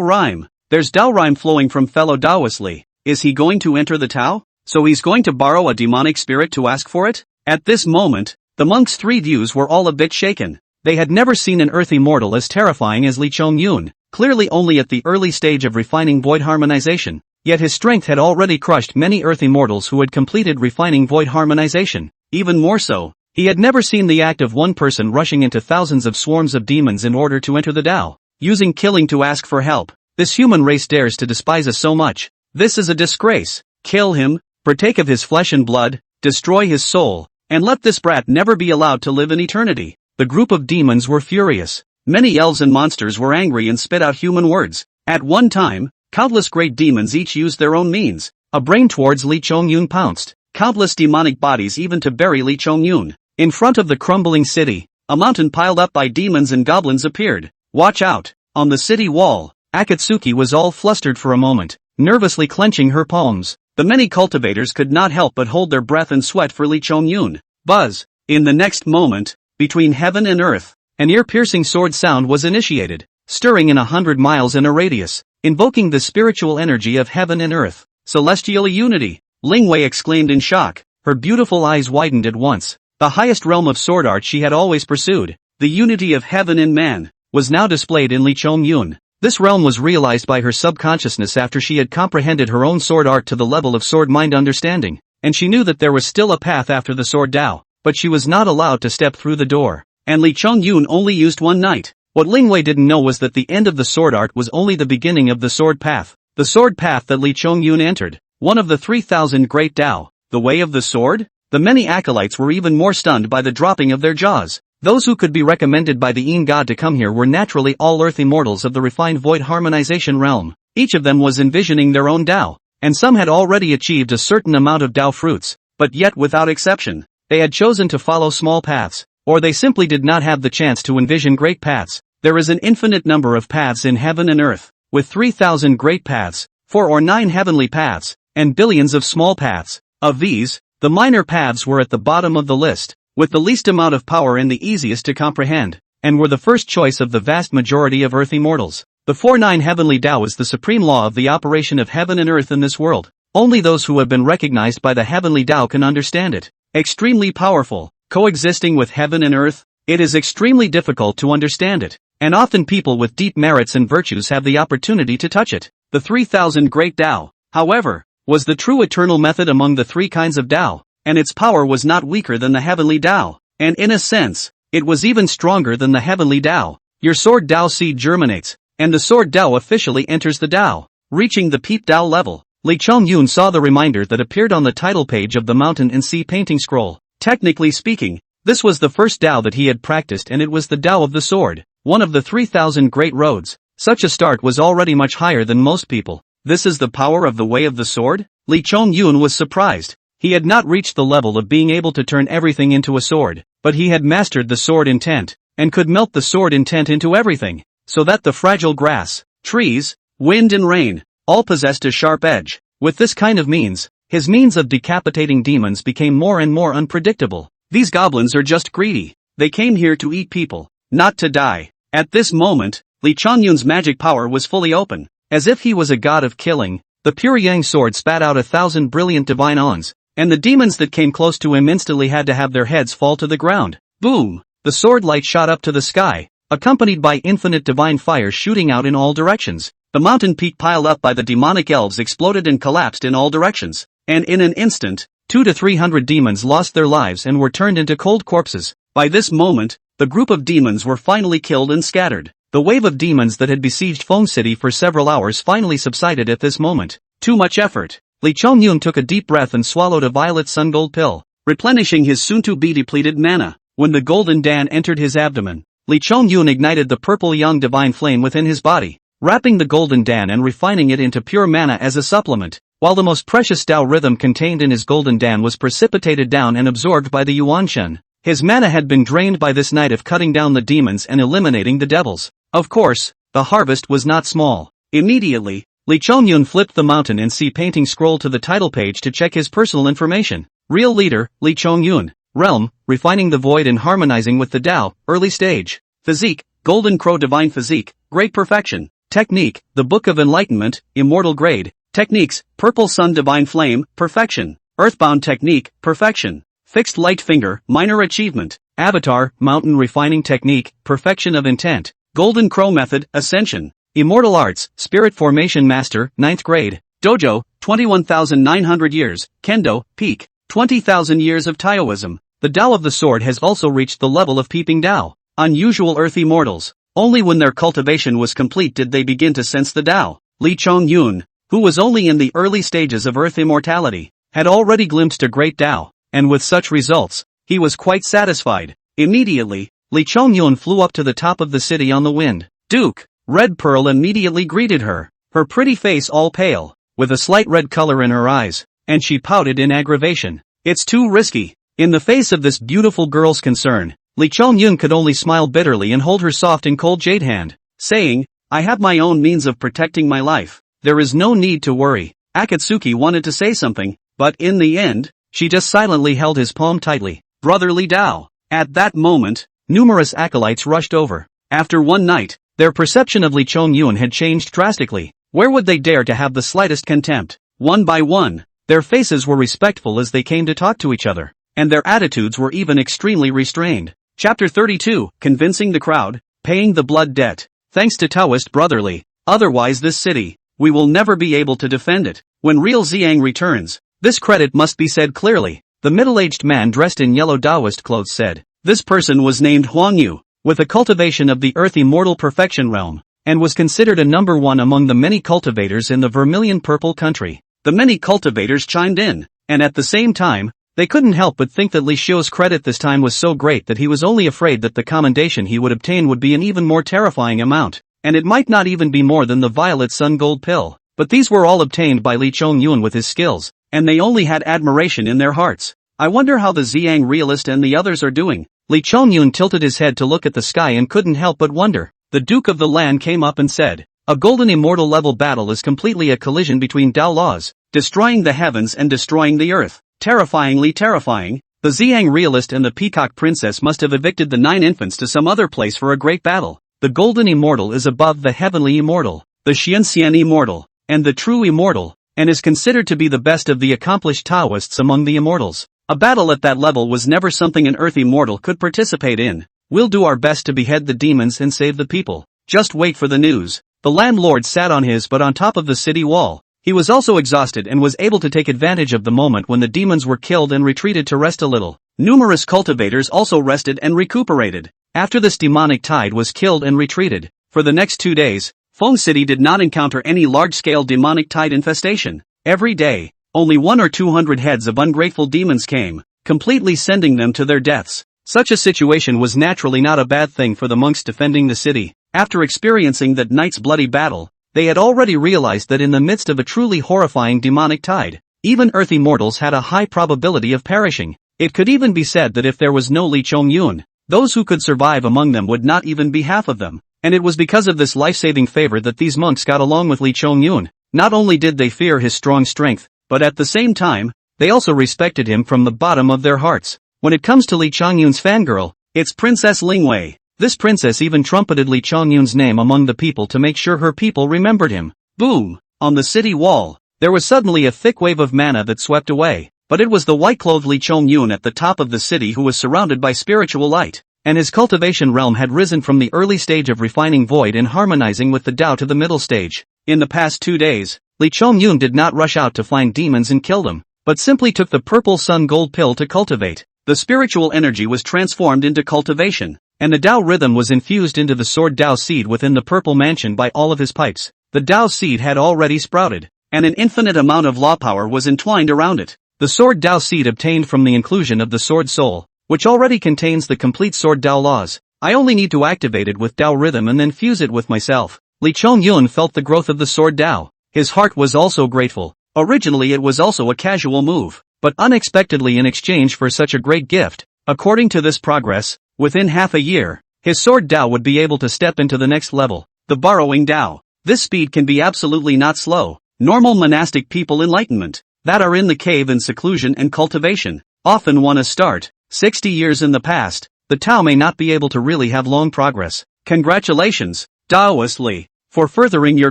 rhyme. There's Tao rhyme flowing from fellow Taoist Li. Is he going to enter the Tao? So he's going to borrow a demonic spirit to ask for it? At this moment, the monks' 3 views were all a bit shaken. They had never seen an earth immortal as terrifying as Lee Chongyun, clearly only at the early stage of refining void harmonization, yet his strength had already crushed many earth immortals who had completed refining void harmonization. Even more so, he had never seen the act of one person rushing into thousands of swarms of demons in order to enter the Tao, using killing to ask for help. This human race dares to despise us so much. This is a disgrace. Kill him, partake of his flesh and blood, destroy his soul, and let this brat never be allowed to live in eternity. The group of demons were furious. Many elves and monsters were angry and spit out human words. At one time, countless great demons each used their own means. A brain towards Lee Chongyun pounced. Countless demonic bodies even to bury Lee Chongyun. In front of the crumbling city, a mountain piled up by demons and goblins appeared. Watch out! On the city wall, Akatsuki was all flustered for a moment, nervously clenching her palms. The many cultivators could not help but hold their breath and sweat for Lee Chongyun. Buzz! In the next moment, between heaven and earth, an ear-piercing sword sound was initiated, stirring in 100 miles in a radius, invoking the spiritual energy of heaven and earth. Celestial unity! Ling Wei exclaimed in shock. Her beautiful eyes widened at once. The highest realm of sword art she had always pursued, the unity of heaven and man, was now displayed in Lee Chongyun. This realm was realized by her subconsciousness after she had comprehended her own sword art to the level of sword mind understanding, and she knew that there was still a path after the sword Tao, but she was not allowed to step through the door. And Lee Chongyun only used one night. What Ling Wei didn't know was that the end of the sword art was only the beginning of the sword path. The sword path that Lee Chongyun entered, one of the 3,000 great Tao, the way of the sword? The many acolytes were even more stunned by the dropping of their jaws. Those who could be recommended by the Yin God to come here were naturally all earth immortals of the refined void harmonization realm. Each of them was envisioning their own Tao, and some had already achieved a certain amount of Tao fruits, but yet without exception, they had chosen to follow small paths, or they simply did not have the chance to envision great paths. There is an infinite number of paths in heaven and earth, with 3,000 great paths, 4 or 9 heavenly paths, and billions of small paths. Of these, the minor paths were at the bottom of the list, with the least amount of power and the easiest to comprehend, and were the first choice of the vast majority of Earth immortals. The 4-9 heavenly Tao is the supreme law of the operation of heaven and earth in this world. Only those who have been recognized by the heavenly Tao can understand it. Extremely powerful, coexisting with heaven and earth, it is extremely difficult to understand it, and often people with deep merits and virtues have the opportunity to touch it. The 3000 Great Tao, however, was the true eternal method among the three kinds of Tao, and its power was not weaker than the heavenly Tao, and in a sense, it was even stronger than the heavenly Tao. Your sword Tao seed germinates, and the sword Tao officially enters the Tao, reaching the peep Tao level. Li Chongyun saw the reminder that appeared on the title page of the Mountain and Sea painting scroll. Technically speaking, this was the first Tao that he had practiced, and it was the Tao of the sword, one of the 3000 great roads. Such a start was already much higher than most people. This is the power of the way of the sword? Li Chongyun was surprised. He had not reached the level of being able to turn everything into a sword, but he had mastered the sword intent, and could melt the sword intent into everything, so that the fragile grass, trees, wind and rain, all possessed a sharp edge. With this kind of means, his means of decapitating demons became more and more unpredictable. These goblins are just greedy. They came here to eat people, not to die. At this moment, Li Chongyun's magic power was fully open. As if he was a god of killing, the pure yang sword spat out 1,000 brilliant divine ons, and the demons that came close to him instantly had to have their heads fall to the ground. Boom! The sword light shot up to the sky, accompanied by infinite divine fire shooting out in all directions. The mountain peak piled up by the demonic elves exploded and collapsed in all directions, and in an instant, 200 to 300 demons lost their lives and were turned into cold corpses. By this moment, the group of demons were finally killed and scattered. The wave of demons that had besieged Foam City for several hours finally subsided at this moment. Too much effort. Li Chongyun took a deep breath and swallowed a violet sun gold pill, replenishing his soon-to-be depleted mana. When the golden Dan entered his abdomen, Li Chongyun ignited the purple yang divine flame within his body, wrapping the golden Dan and refining it into pure mana as a supplement, while the most precious Tao rhythm contained in his golden Dan was precipitated down and absorbed by the Yuan Shen. His mana had been drained by this night of cutting down the demons and eliminating the devils. Of course, the harvest was not small. Immediately, Li Chongyun flipped the Mountain and Sea painting scroll to the title page to check his personal information. Real leader, Li Chongyun. Realm, refining the void and harmonizing with the Tao, early stage. Physique, Golden Crow divine physique, great perfection. Technique, the Book of Enlightenment, immortal grade. Techniques, Purple Sun divine flame, perfection. Earthbound technique, perfection. Fixed light finger, minor achievement. Avatar, mountain refining technique, perfection of intent. Golden Crow method, ascension. Immortal arts, spirit formation master, 9th grade. Dojo, 21,900 years. Kendo, peak, 20,000 years of Taoism. The Tao of the sword has also reached the level of peeping Tao. Unusual earth immortals. Only when their cultivation was complete did they begin to sense the Tao. Li Chongyun, who was only in the early stages of earth immortality, had already glimpsed a great Tao, and with such results, he was quite satisfied. Immediately, Li Chongyun flew up to the top of the city on the wind. Duke, Red Pearl immediately greeted her, her pretty face all pale, with a slight red color in her eyes, and she pouted in aggravation. It's too risky. In the face of this beautiful girl's concern, Li Chongyun could only smile bitterly and hold her soft and cold jade hand, saying, I have my own means of protecting my life. There is no need to worry. Akatsuki wanted to say something, but in the end, she just silently held his palm tightly. Brotherly Tao. At that moment, numerous acolytes rushed over. After one night, their perception of Li Chongyun had changed drastically. Where would they dare to have the slightest contempt? One by one, their faces were respectful as they came to talk to each other, and their attitudes were even extremely restrained. Chapter 32, Convincing the Crowd, Paying the Blood Debt. Thanks to Taoist brotherly, otherwise this city, we will never be able to defend it. When real Xiang returns, this credit must be said clearly. The middle-aged man dressed in yellow Taoist clothes said, this person was named Huang Yu, with a cultivation of the earth immortal perfection realm, and was considered a number one among the many cultivators in the vermilion purple country. The many cultivators chimed in, and at the same time, they couldn't help but think that Li Xiu's credit this time was so great that he was only afraid that the commendation he would obtain would be an even more terrifying amount, and it might not even be more than the violet sun gold pill. But these were all obtained by Li Chongyun with his skills, and they only had admiration in their hearts. I wonder how the Xiang realist and the others are doing. Li Chongyun tilted his head to look at the sky and couldn't help but wonder. The Duke of the Land came up and said, a golden immortal level battle is completely a collision between Tao laws, destroying the heavens and destroying the earth. Terrifyingly terrifying. The Xiang realist and the peacock princess must have evicted the 9 infants to some other place for a great battle. The golden immortal is above the heavenly immortal, the Xianxian immortal, and the true immortal, and is considered to be the best of the accomplished Taoists among the immortals. A battle at that level was never something an earth immortal could participate in. We'll do our best to behead the demons and save the people. Just wait for the news. The landlord sat on his butt on top of the city wall. He was also exhausted and was able to take advantage of the moment when the demons were killed and retreated to rest a little. Numerous cultivators also rested and recuperated. After this demonic tide was killed and retreated, for the next 2 days, Feng City did not encounter any large-scale demonic tide infestation. Every day, only 100 or 200 heads of ungrateful demons came, completely sending them to their deaths. Such a situation was naturally not a bad thing for the monks defending the city. After experiencing that night's bloody battle, they had already realized that in the midst of a truly horrifying demonic tide, even earth immortals had a high probability of perishing. It could even be said that if there was no Li Chongyun, those who could survive among them would not even be half of them. And it was because of this life-saving favor that these monks got along with Li Chongyun. Not only did they fear his strong strength, but at the same time, they also respected him from the bottom of their hearts. When it comes to Li Chongyun's fangirl, it's Princess Lingwei. This princess even trumpeted Li Chongyun's name among the people to make sure her people remembered him. Boom! On the city wall, there was suddenly a thick wave of mana that swept away, but it was the white-clothed Li Chongyun at the top of the city who was surrounded by spiritual light, and his cultivation realm had risen from the early stage of refining void and harmonizing with the Tao to the middle stage. In the past 2 days, Li Chongyun did not rush out to find demons and kill them, but simply took the purple sun gold pill to cultivate. The spiritual energy was transformed into cultivation, and the Tao rhythm was infused into the sword Tao seed within the purple mansion by all of his pipes. The Tao seed had already sprouted, and an infinite amount of law power was entwined around it. The sword Tao seed obtained from the inclusion of the sword soul, which already contains the complete sword Tao laws. I only need to activate it with Tao rhythm and then fuse it with myself. Li Chongyun felt the growth of the sword Tao. His heart was also grateful. Originally it was also a casual move, but unexpectedly in exchange for such a great gift, according to this progress, within half a year, his sword Tao would be able to step into the next level, the borrowing Tao. This speed can be absolutely not slow. Normal monastic people enlightenment, that are in the cave in seclusion and cultivation, often want to start. 60 years in the past, the Tao may not be able to really have long progress. Congratulations, Taoist Li, for furthering your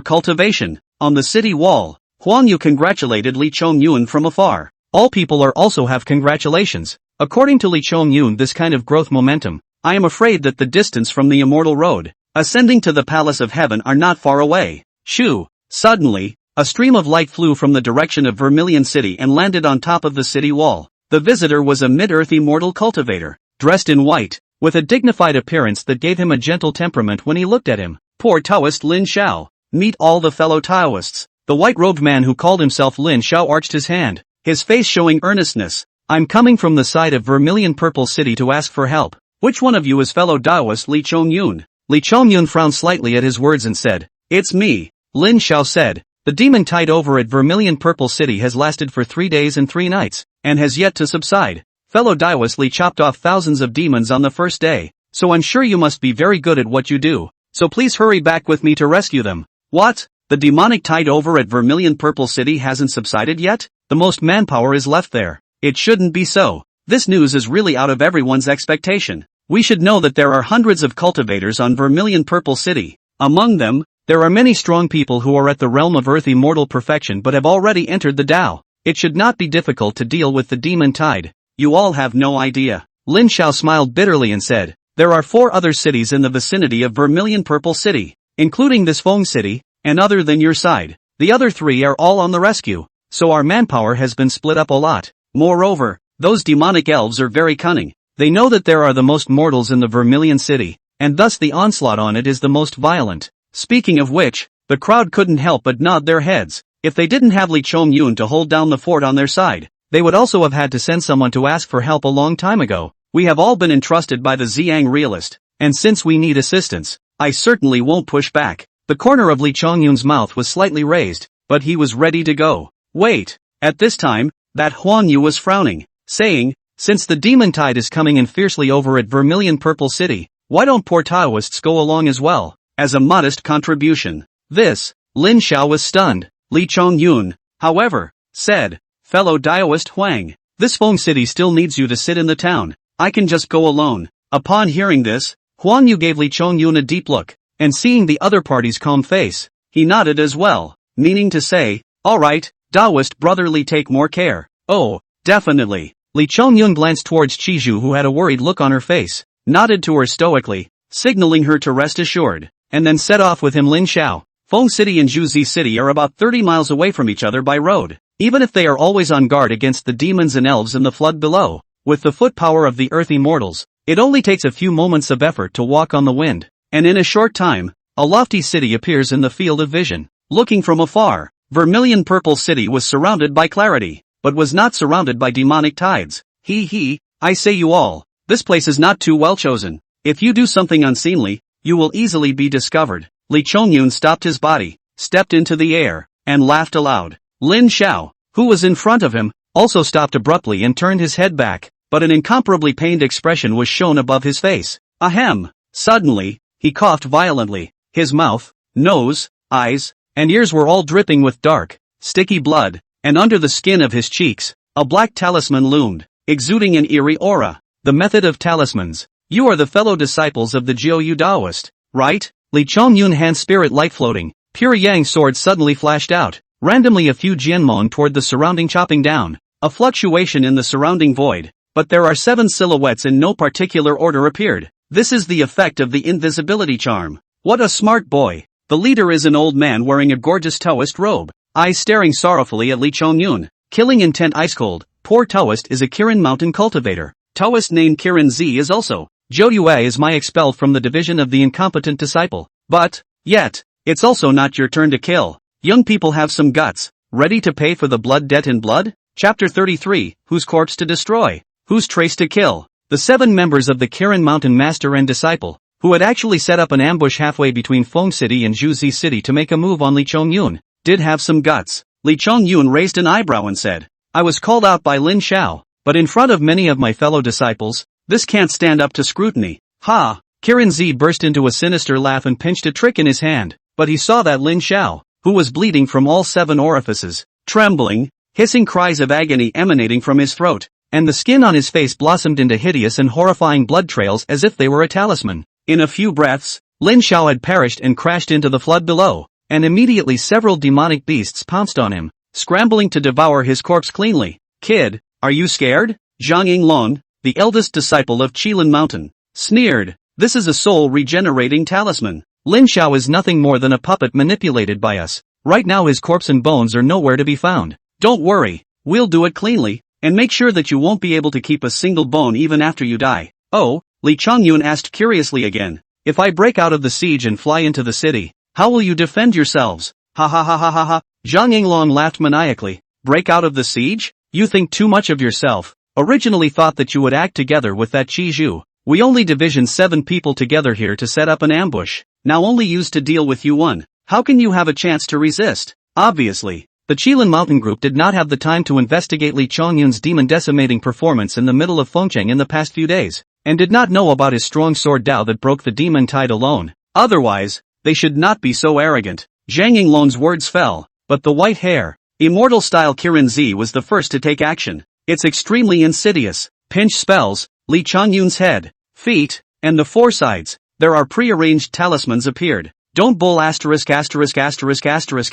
cultivation. On the city wall, Huang Yu congratulated Li Chongyun from afar. All people are also have congratulations. According to Li Chongyun, this kind of growth momentum, I am afraid that the distance from the immortal road, ascending to the palace of heaven are not far away. Shoo! Suddenly, a stream of light flew from the direction of Vermilion City and landed on top of the city wall. The visitor was a mid-earth immortal cultivator, dressed in white, with a dignified appearance that gave him a gentle temperament when he looked at him. Poor Taoist Lin Shao. Meet all the fellow Taoists. The white-robed man who called himself Lin Shao arched his hand, his face showing earnestness. I'm coming from the side of Vermilion Purple City to ask for help. Which one of you is fellow Taoist Li Chongyun? Li Chongyun frowned slightly at his words and said, It's me. Lin Shao said, the demon tide over at Vermilion Purple City has lasted for 3 days and 3 nights, and has yet to subside. Fellow Taoist Li chopped off thousands of demons on the first day, so I'm sure you must be very good at what you do. So please hurry back with me to rescue them. What? The demonic tide over at Vermilion Purple City hasn't subsided yet? The most manpower is left there. It shouldn't be so. This news is really out of everyone's expectation. We should know that there are hundreds of cultivators on Vermilion Purple City. Among them, there are many strong people who are at the realm of earth immortal perfection but have already entered the Tao. It should not be difficult to deal with the demon tide. You all have no idea. Lin Shao smiled bitterly and said, there are 4 other cities in the vicinity of Vermilion Purple City, including this Feng City, and other than your side. The other 3 are all on the rescue, so our manpower has been split up a lot. Moreover, those demonic elves are very cunning. They know that there are the most mortals in the Vermilion City, and thus the onslaught on it is the most violent. Speaking of which, the crowd couldn't help but nod their heads. If they didn't have Li Chongyun to hold down the fort on their side, they would also have had to send someone to ask for help a long time ago. We have all been entrusted by the Xiang realist, and since we need assistance, I certainly won't push back. The corner of Li Chongyun's mouth was slightly raised, but he was ready to go. Wait. At this time, that Huang Yu was frowning, saying, since the demon tide is coming in fiercely over at Vermilion Purple City, why don't poor Taoists go along as well, as a modest contribution? This, Lin Shao was stunned. Li Chongyun, however, said, fellow Taoist Huang, This Feng city still needs you to sit in the town. I can just go alone. Upon hearing this, Huang Yu gave Li Chongyun a deep look, and seeing the other party's calm face, he nodded as well, meaning to say, alright, Taoist brotherly, take more care. Oh, definitely. Li Chongyun glanced towards Qizhu, who had a worried look on her face, nodded to her stoically, signaling her to rest assured, and then set off with him. Lin Xiao. Feng City and Zhuzi City are about 30 miles away from each other by road. Even if they are always on guard against the demons and elves in the flood below, with the foot power of the earthy mortals, it only takes a few moments of effort to walk on the wind, and in a short time, a lofty city appears in the field of vision. Looking from afar, Vermilion Purple City was surrounded by clarity, but was not surrounded by demonic tides. I say you all, this place is not too well chosen. If you do something unseemly, you will easily be discovered. Li Chongyun stopped his body, stepped into the air, and laughed aloud. Lin Xiao, who was in front of him, also stopped abruptly and turned his head back, but an incomparably pained expression was shown above his face. Ahem! Suddenly, he coughed violently. His mouth, nose, eyes, and ears were all dripping with dark, sticky blood, and under the skin of his cheeks, a black talisman loomed, exuding an eerie aura. The method of talismans. You are the fellow disciples of the Jiu Taoist, right? Li Chongyun hand spirit light floating, pure yang sword suddenly flashed out, randomly a few jianmon toward the surrounding, chopping down, a fluctuation in the surrounding void, but there are 7 silhouettes in no particular order appeared. This is the effect of the invisibility charm. What a smart boy. The leader is an old man wearing a gorgeous Taoist robe, eyes staring sorrowfully at Li Chongyun, killing intent ice cold. Poor Taoist is a Kirin mountain cultivator. Taoist named Kirin Z is also. Zhou Yue is my expelled from the division of the incompetent disciple. But, yet, it's also not your turn to kill. Young people have some guts, ready to pay for the blood debt in blood? Chapter 33, Whose corpse to destroy? Whose trace to kill? The 7 members of the Kirin mountain master and disciple, who had actually set up an ambush halfway between Feng City and Zhuzi City to make a move on Li Chongyun, did have some guts. Li Chongyun raised an eyebrow and said, I was called out by Lin Xiao, but in front of many of my fellow disciples, this can't stand up to scrutiny. Ha! Kirin Z burst into a sinister laugh and pinched a trick in his hand, but he saw that Lin Xiao, who was bleeding from all 7 orifices, trembling, hissing cries of agony emanating from his throat, and the skin on his face blossomed into hideous and horrifying blood trails as if they were a talisman. In a few breaths, Lin Xiao had perished and crashed into the flood below, and immediately several demonic beasts pounced on him, scrambling to devour his corpse cleanly. Kid, are you scared? Zhang Yinglong, the eldest disciple of Qilin Mountain, sneered. This is a soul-regenerating talisman. Lin Xiao is nothing more than a puppet manipulated by us. Right now his corpse and bones are nowhere to be found. Don't worry, we'll do it cleanly, and make sure that you won't be able to keep a single bone even after you die. Oh, Li Chongyun asked curiously again. If I break out of the siege and fly into the city, how will you defend yourselves? Ha ha ha ha ha ha. Zhang Yinglong laughed maniacally. Break out of the siege? You think too much of yourself. Originally thought that you would act together with that Qizhu. We only division 7 people together here to set up an ambush, now only used to deal with you 1. How can you have a chance to resist? Obviously, the Qilin Mountain Group did not have the time to investigate Li Chongyun's demon-decimating performance in the middle of Fengcheng in the past few days, and did not know about his strong sword Dao that broke the demon tide alone. Otherwise, they should not be so arrogant. Zhang Yinglong's words fell, but the white hair, immortal-style Kirin Z was the first to take action. It's extremely insidious. Pinch spells, Li Chongyun's head, feet, and the 4 sides. There are pre-arranged talismans appeared. Don't bull ******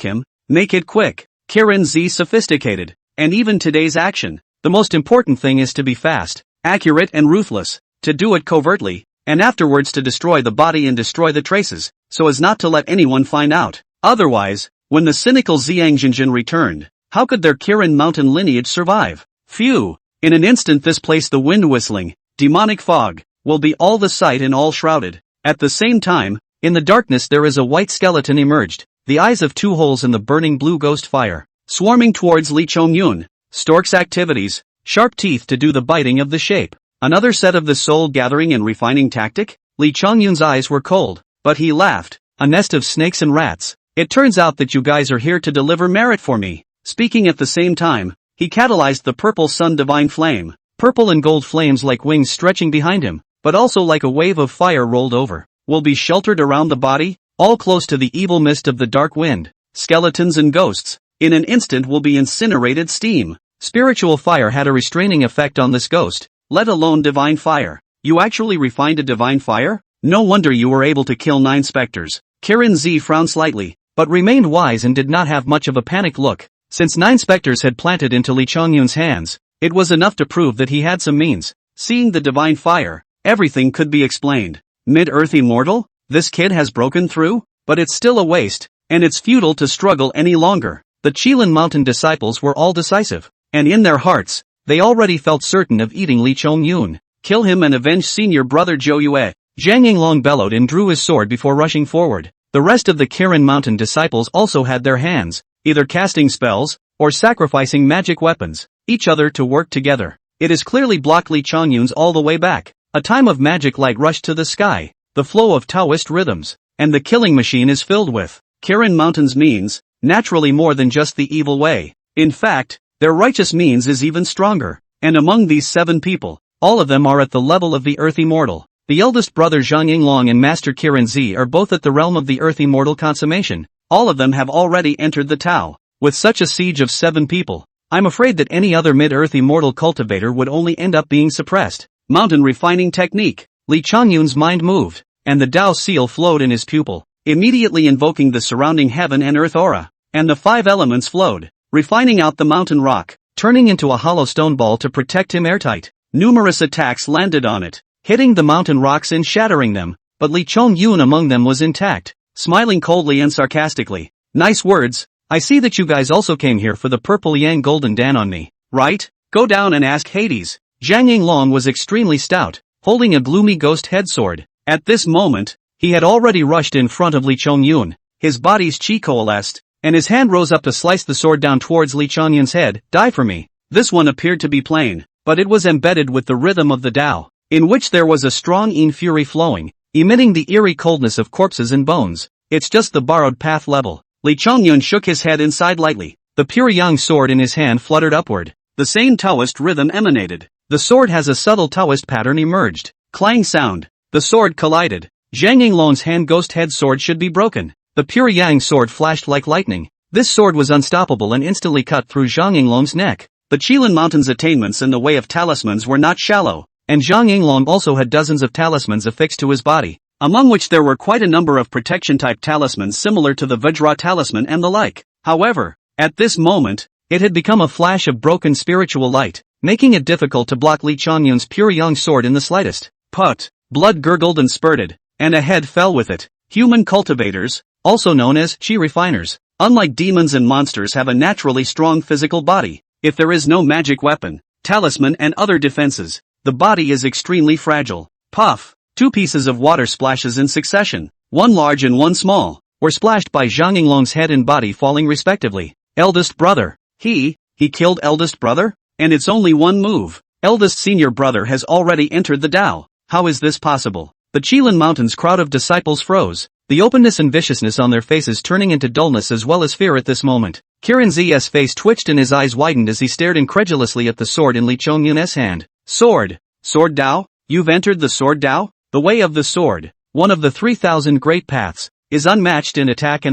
him. Make it quick. Kirin Z sophisticated. And even today's action. The most important thing is to be fast, accurate and ruthless. To do it covertly, and afterwards to destroy the body and destroy the traces, so as not to let anyone find out. Otherwise, when the cynical Xiangjinjin returned, how could their Kirin mountain lineage survive? Phew! In an instant this place, the wind whistling, demonic fog, will be all the sight and all shrouded. At the same time, in the darkness there is a white skeleton emerged, the eyes of 2 holes in the burning blue ghost fire, swarming towards Li Chongyun. Stork's activities, sharp teeth to do the biting of the shape. Another set of the soul gathering and refining tactic? Li Chongyun's eyes were cold, but he laughed. A nest of snakes and rats. It turns out that you guys are here to deliver merit for me. Speaking at the same time, he catalyzed the purple sun divine flame. Purple and gold flames like wings stretching behind him, but also like a wave of fire rolled over, will be sheltered around the body, all close to the evil mist of the dark wind. Skeletons and ghosts, in an instant will be incinerated steam. Spiritual fire had a restraining effect on this ghost, let alone divine fire. You actually refined a divine fire? No wonder you were able to kill 9 specters. Kirin Z frowned slightly, but remained wise and did not have much of a panicked look. Since 9 specters had planted into Lee Chongyun's hands, it was enough to prove that he had some means. Seeing the divine fire, everything could be explained. Mid-earth immortal? This kid has broken through? But it's still a waste, and it's futile to struggle any longer. The Qilin Mountain disciples were all decisive, and in their hearts, they already felt certain of eating Lee Chongyun. Kill him and avenge senior brother Zhou Yue. Zhang Yinglong bellowed and drew his sword before rushing forward. The rest of the Kirin Mountain disciples also had their hands, either casting spells, or sacrificing magic weapons, each other to work together. It is clearly blocked Lee Chongyun's all the way back. A time of magic light rushed to the sky, the flow of Taoist rhythms, and the killing machine is filled with Kirin Mountain's means, naturally more than just the evil way. In fact, their righteous means is even stronger, and among these 7 people, all of them are at the level of the Earth Immortal. The eldest brother Zhang Yinglong and Master Kirin Z are both at the realm of the Earth Immortal consummation. All of them have already entered the Tao. With such a siege of 7 people, I'm afraid that any other mid-Earth Immortal cultivator would only end up being suppressed. Mountain refining technique. Lee Chongyun's mind moved, and the Tao seal flowed in his pupil, immediately invoking the surrounding heaven and earth aura, and the 5 elements flowed, refining out the mountain rock, turning into a hollow stone ball to protect him airtight. Numerous attacks landed on it, hitting the mountain rocks and shattering them, but Lee Chongyun among them was intact, smiling coldly and sarcastically. Nice words. I see that you guys also came here for the purple yang golden dan on me, right? Go down and ask Hades. Zhang Yinglong was extremely stout, holding a gloomy ghost head sword. At this moment, he had already rushed in front of Lee Chongyun. His body's chi coalesced, and his hand rose up to slice the sword down towards Lee Chongyun's head. Die for me. This one appeared to be plain, but it was embedded with the rhythm of the Tao, in which there was a strong yin fury flowing, emitting the eerie coldness of corpses and bones. It's just the borrowed path level. Lee Chongyun shook his head and sighed lightly. The pure yang sword in his hand fluttered upward. The same Taoist rhythm emanated. The sword has a subtle Taoist pattern emerged. Clang sound. The sword collided. Zhang Yinglong's hand ghost head sword should be broken. The pure yang sword flashed like lightning. This sword was unstoppable and instantly cut through Zhang Yinglong's neck. The Qilin Mountain's attainments in the way of talismans were not shallow, and Zhang Yinglong also had dozens of talismans affixed to his body, among which there were quite a number of protection-type talismans similar to the Vajra talisman and the like. However, at this moment, it had become a flash of broken spiritual light, making it difficult to block Lee Chongyun's pure yang sword in the slightest. Put. Blood gurgled and spurted, and a head fell with it. Human cultivators, also known as chi refiners, unlike demons and monsters, have a naturally strong physical body. If there is no magic weapon, talisman and other defenses, the body is extremely fragile. Puff. 2 pieces of water splashes in succession, one large and one small, were splashed by Zhang Yinglong's head and body, falling respectively. Eldest brother. He killed eldest brother? And it's only one move. Eldest senior brother has already entered the Tao. How is this possible? The Qilin Mountain's crowd of disciples froze, the openness and viciousness on their faces turning into dullness as well as fear at this moment. Kirin Z's face twitched and his eyes widened as he stared incredulously at the sword in Lee Chongyun's hand. Sword. Sword Tao? You've entered the sword Tao? The way of the sword, one of the 3,000 great paths, is unmatched in attack,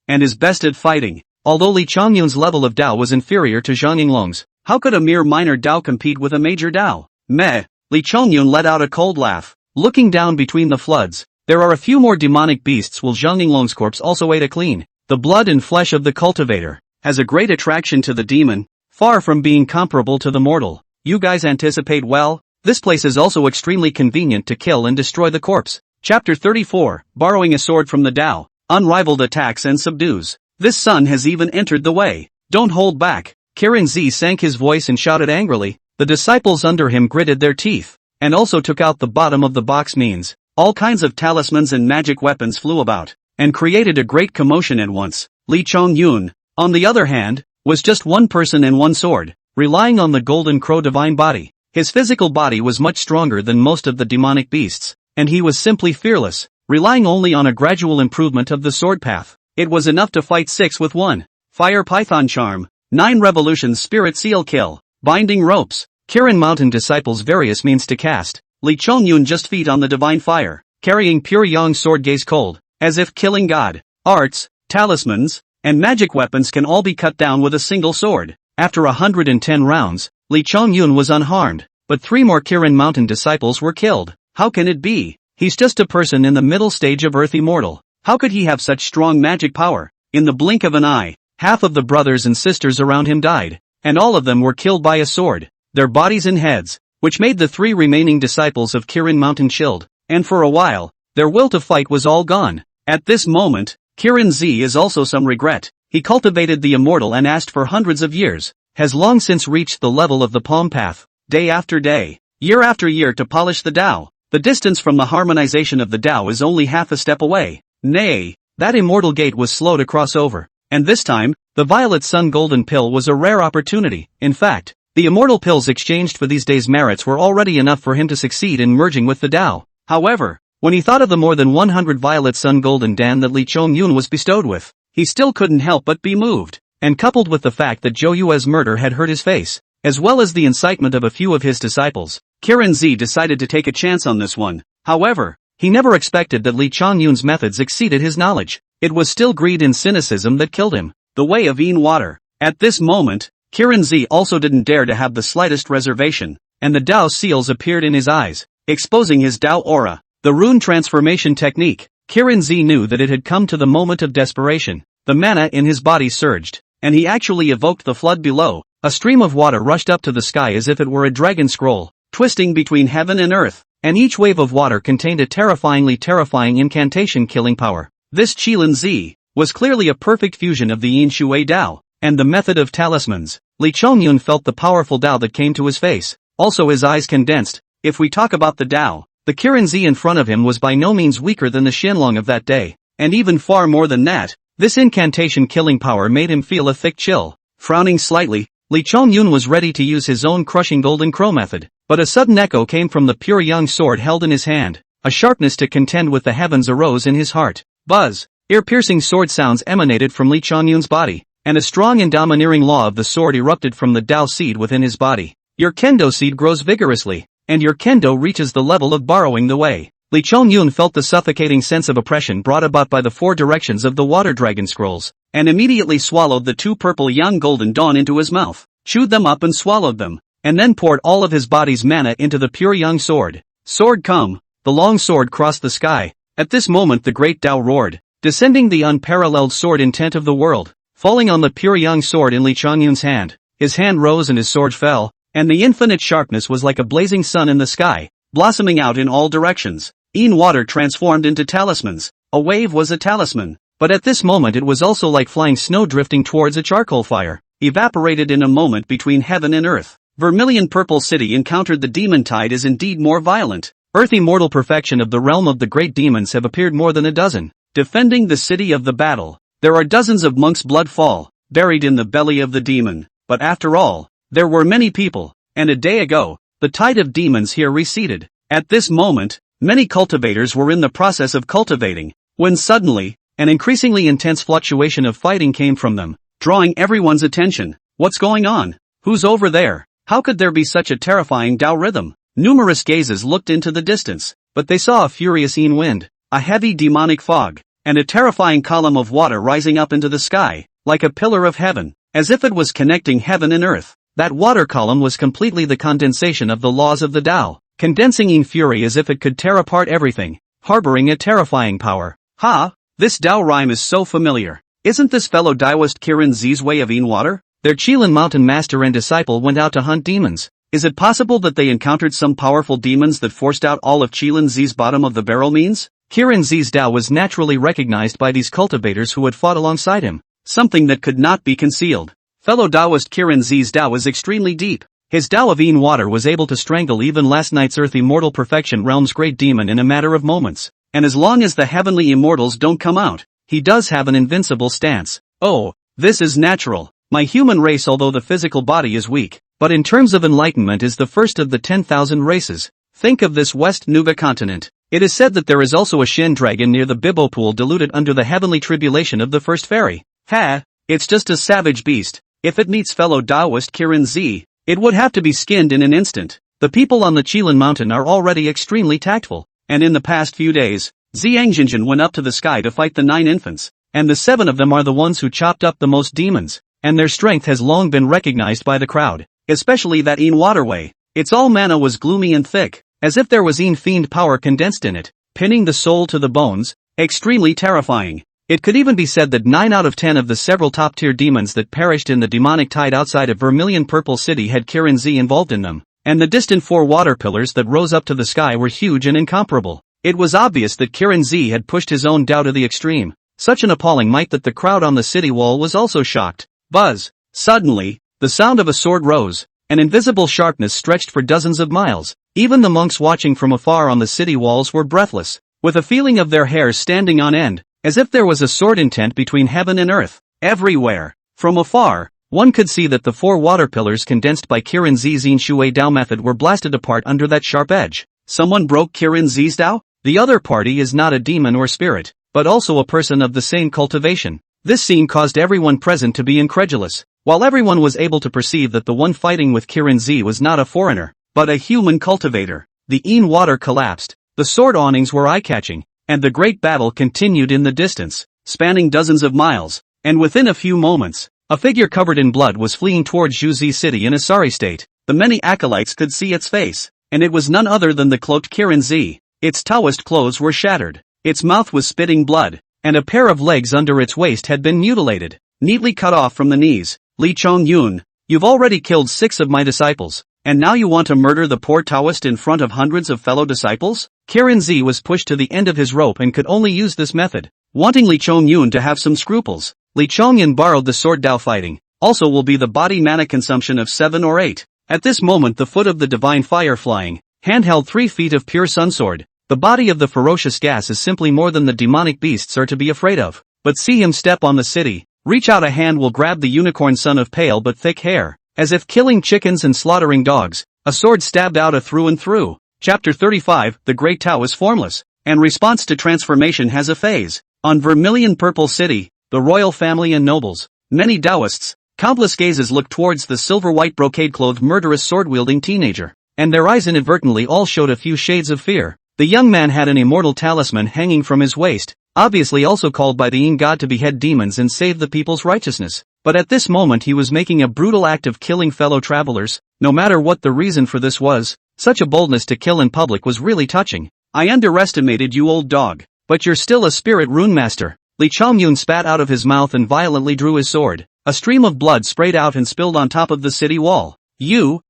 and is best at fighting. Although Lee Chongyun's level of Tao was inferior to Zhang Yinglong's, how could a mere minor Tao compete with a major Tao? Meh. Lee Chongyun let out a cold laugh, looking down between the floods. There are a few more demonic beasts while Zhang Yinglong's corpse also ate a clean. The blood and flesh of the cultivator has a great attraction to the demon, far from being comparable to the mortal. You guys anticipate well? This place is also extremely convenient to kill and destroy the corpse. Chapter 34, Borrowing a Sword from the Tao, Unrivaled Attacks and Subdues. This son has even entered the way. Don't hold back. Kirin Z sank his voice and shouted angrily. The disciples under him gritted their teeth, and also took out the bottom of the box means. All kinds of talismans and magic weapons flew about, and created a great commotion at once. Lee Chongyun, on the other hand, was just one person and one sword, relying on the golden crow divine body. His physical body was much stronger than most of the demonic beasts, and he was simply fearless, relying only on a gradual improvement of the sword path. It was enough to fight 6 with 1. Fire Python Charm, 9 Revolutions Spirit Seal Kill, Binding Ropes, Kirin Mountain Disciples various means to cast. Lee Chongyun just feet on the divine fire, carrying pure yang sword gaze cold, as if killing God. Arts, talismans, and magic weapons can all be cut down with a single sword. After 110 rounds, Lee Chongyun was unharmed, but 3 more Kirin Mountain disciples were killed. How can it be? He's just a person in the middle stage of Earth Immortal. How could he have such strong magic power? In the blink of an eye, half of the brothers and sisters around him died, and all of them were killed by a sword, their bodies and heads, which made the 3 remaining disciples of Kirin Mountain chilled, and for a while, their will to fight was all gone. At this moment, Kirin Z is also some regret. He cultivated the immortal and asked for hundreds of years, has long since reached the level of the palm path, day after day, year after year to polish the Tao. The distance from the harmonization of the Tao is only half a step away. Nay, that immortal gate was slow to cross over, and this time, the Violet Sun Golden Pill was a rare opportunity. In fact, the immortal pills exchanged for these days' merits were already enough for him to succeed in merging with the Tao. However, when he thought of the more than 100 Violet Sun Golden Dan that Lee Chongyun was bestowed with, he still couldn't help but be moved, and coupled with the fact that Zhou Yue's murder had hurt his face, as well as the incitement of a few of his disciples, Kirin Z decided to take a chance on this one. However, he never expected that Lee Chongyun's methods exceeded his knowledge. It was still greed and cynicism that killed him. The way of Yin water. At this moment, Kirin Z also didn't dare to have the slightest reservation, and the Tao seals appeared in his eyes, exposing his Tao aura. The rune transformation technique. Kirin Z knew that it had come to the moment of desperation. The mana in his body surged, and he actually evoked the flood below. A stream of water rushed up to the sky as if it were a dragon scroll, twisting between heaven and earth, and each wave of water contained a terrifying incantation killing power. This Qilin Z was clearly a perfect fusion of the Yin Shui Dao and the method of talismans. Lee Chongyun felt the powerful Dao that came to his face. Also his eyes condensed. If we talk about the Dao, the Kirin Z in front of him was by no means weaker than the Xianlong of that day, and even far more than that. This incantation killing power made him feel a thick chill. Frowning slightly, Lee Chongyun was ready to use his own crushing golden crow method, but a sudden echo came from the pure young sword held in his hand. A sharpness to contend with the heavens arose in his heart. Buzz! Ear-piercing sword sounds emanated from Lee Chongyun's body, and a strong and domineering law of the sword erupted from the Tao seed within his body. Your kendo seed grows vigorously, and your kendo reaches the level of borrowing the way. Lee Chongyun felt the suffocating sense of oppression brought about by the 4 directions of the water dragon scrolls, and immediately swallowed the 2 purple young golden dawn into his mouth, chewed them up and swallowed them, and then poured all of his body's mana into the pure young sword. Sword come! The long sword crossed the sky. At this moment the great Tao roared, descending the unparalleled sword intent of the world, falling on the pure young sword in Lee Chongyun's hand. His hand rose and his sword fell, and the infinite sharpness was like a blazing sun in the sky, blossoming out in all directions. Yin water transformed into talismans. A wave was a talisman, but at this moment it was also like flying snow drifting towards a charcoal fire, evaporated in a moment between heaven and earth. Vermilion purple city encountered the demon tide is indeed more violent. Earth immortal perfection of the realm of the great demons have appeared more than a dozen, defending the city of the battle. There are dozens of monks' blood fall, buried in the belly of the demon, but after all, there were many people, and a day ago, the tide of demons here receded. At this moment, many cultivators were in the process of cultivating, when suddenly, an increasingly intense fluctuation of fighting came from them, drawing everyone's attention. What's going on? Who's over there? How could there be such a terrifying Tao rhythm? Numerous gazes looked into the distance, but they saw a furious Yin wind, a heavy demonic fog, and a terrifying column of water rising up into the sky, like a pillar of heaven, as if it was connecting heaven and earth. That water column was completely the condensation of the laws of the Tao, condensing in fury as if it could tear apart everything, harboring a terrifying power. Ha! This Tao rhyme is so familiar. Isn't this fellow Taoist Kirin Z's way of Yin water? Their Qilin mountain master and disciple went out to hunt demons. Is it possible that they encountered some powerful demons that forced out all of Qilin Z's bottom of the barrel means? Kirin Z's Tao was naturally recognized by these cultivators who had fought alongside him, something that could not be concealed. Fellow Taoist Kirin Z's Tao was extremely deep. His Tao of Yin water was able to strangle even last night's Earth Immortal Perfection Realm's great demon in a matter of moments. And as long as the heavenly immortals don't come out, he does have an invincible stance. Oh, this is natural. My human race, although the physical body is weak, but in terms of enlightenment is the first of the 10,000 races. Think of this West Nuba continent. It is said that there is also a Shen dragon near the Bibbo pool diluted under the heavenly tribulation of the first fairy. Ha! It's just a savage beast. If it meets fellow Taoist Kirin Z, it would have to be skinned in an instant. The people on the Qilin mountain are already extremely tactful, and in the past few days, Xiangjinjin went up to the sky to fight the 9 infants, and the 7 of them are the ones who chopped up the most demons. and their strength has long been recognized by the crowd, especially that een waterway. Its all mana was gloomy and thick, as if there was een fiend power condensed in it, pinning the soul to the bones, extremely terrifying. It could even be said that 9 out of 10 of the several top-tier demons that perished in the demonic tide outside of Vermilion Purple City had Kirin Z involved in them, and the distant 4 water pillars that rose up to the sky were huge and incomparable. It was obvious that Kirin Z had pushed his own Tao to the extreme, such an appalling might that the crowd on the city wall was also shocked. Buzz! Suddenly, the sound of a sword rose, an invisible sharpness stretched for dozens of miles. Even the monks watching from afar on the city walls were breathless, with a feeling of their hairs standing on end, as if there was a sword intent between heaven and earth. Everywhere, from afar, one could see that the 4 water pillars condensed by Kirin Z's Yin Shui Dao method were blasted apart under that sharp edge. Someone broke Kirin Z's Dao? The other party is not a demon or spirit, but also a person of the same cultivation. This scene caused everyone present to be incredulous, while everyone was able to perceive that the one fighting with Kirin Z was not a foreigner, but a human cultivator. The Een water collapsed, the sword awnings were eye-catching, and the great battle continued in the distance, spanning dozens of miles, and within a few moments, a figure covered in blood was fleeing towards Zhuzi City in a sorry state. The many acolytes could see its face, and it was none other than the cloaked Kirin Z. Its Taoist clothes were shattered, its mouth was spitting blood, and a pair of legs under its waist had been mutilated, neatly cut off from the knees. Li Chongyun, you've already killed 6 of my disciples, and now you want to murder the poor Taoist in front of hundreds of fellow disciples? Kirin Z was pushed to the end of his rope and could only use this method, wanting Li Chongyun to have some scruples. Li Chongyun borrowed the sword Dao fighting, also will be the body mana consumption of 7 or 8. At this moment the foot of the divine fire flying, hand held 3 feet of pure sun sword. The body of the ferocious gas is simply more than the demonic beasts are to be afraid of. But see him step on the city, reach out a hand will grab the unicorn son of pale but thick hair, as if killing chickens and slaughtering dogs, a sword stabbed out a through and through. Chapter 35, The Great Tao is formless, and response to transformation has a phase. On Vermilion Purple City, the royal family and nobles, many Taoists, countless gazes looked towards the silver-white brocade-clothed murderous sword-wielding teenager, and their eyes inadvertently all showed a few shades of fear. The young man had an immortal talisman hanging from his waist, obviously also called by the Een god to behead demons and save the people's righteousness. But at this moment he was making a brutal act of killing fellow travelers, no matter what the reason for this was. Such a boldness to kill in public was really touching. I underestimated you, old dog, but you're still a spirit rune master. Li Chongyun spat out of his mouth and violently drew his sword. A stream of blood sprayed out and spilled on top of the city wall. You,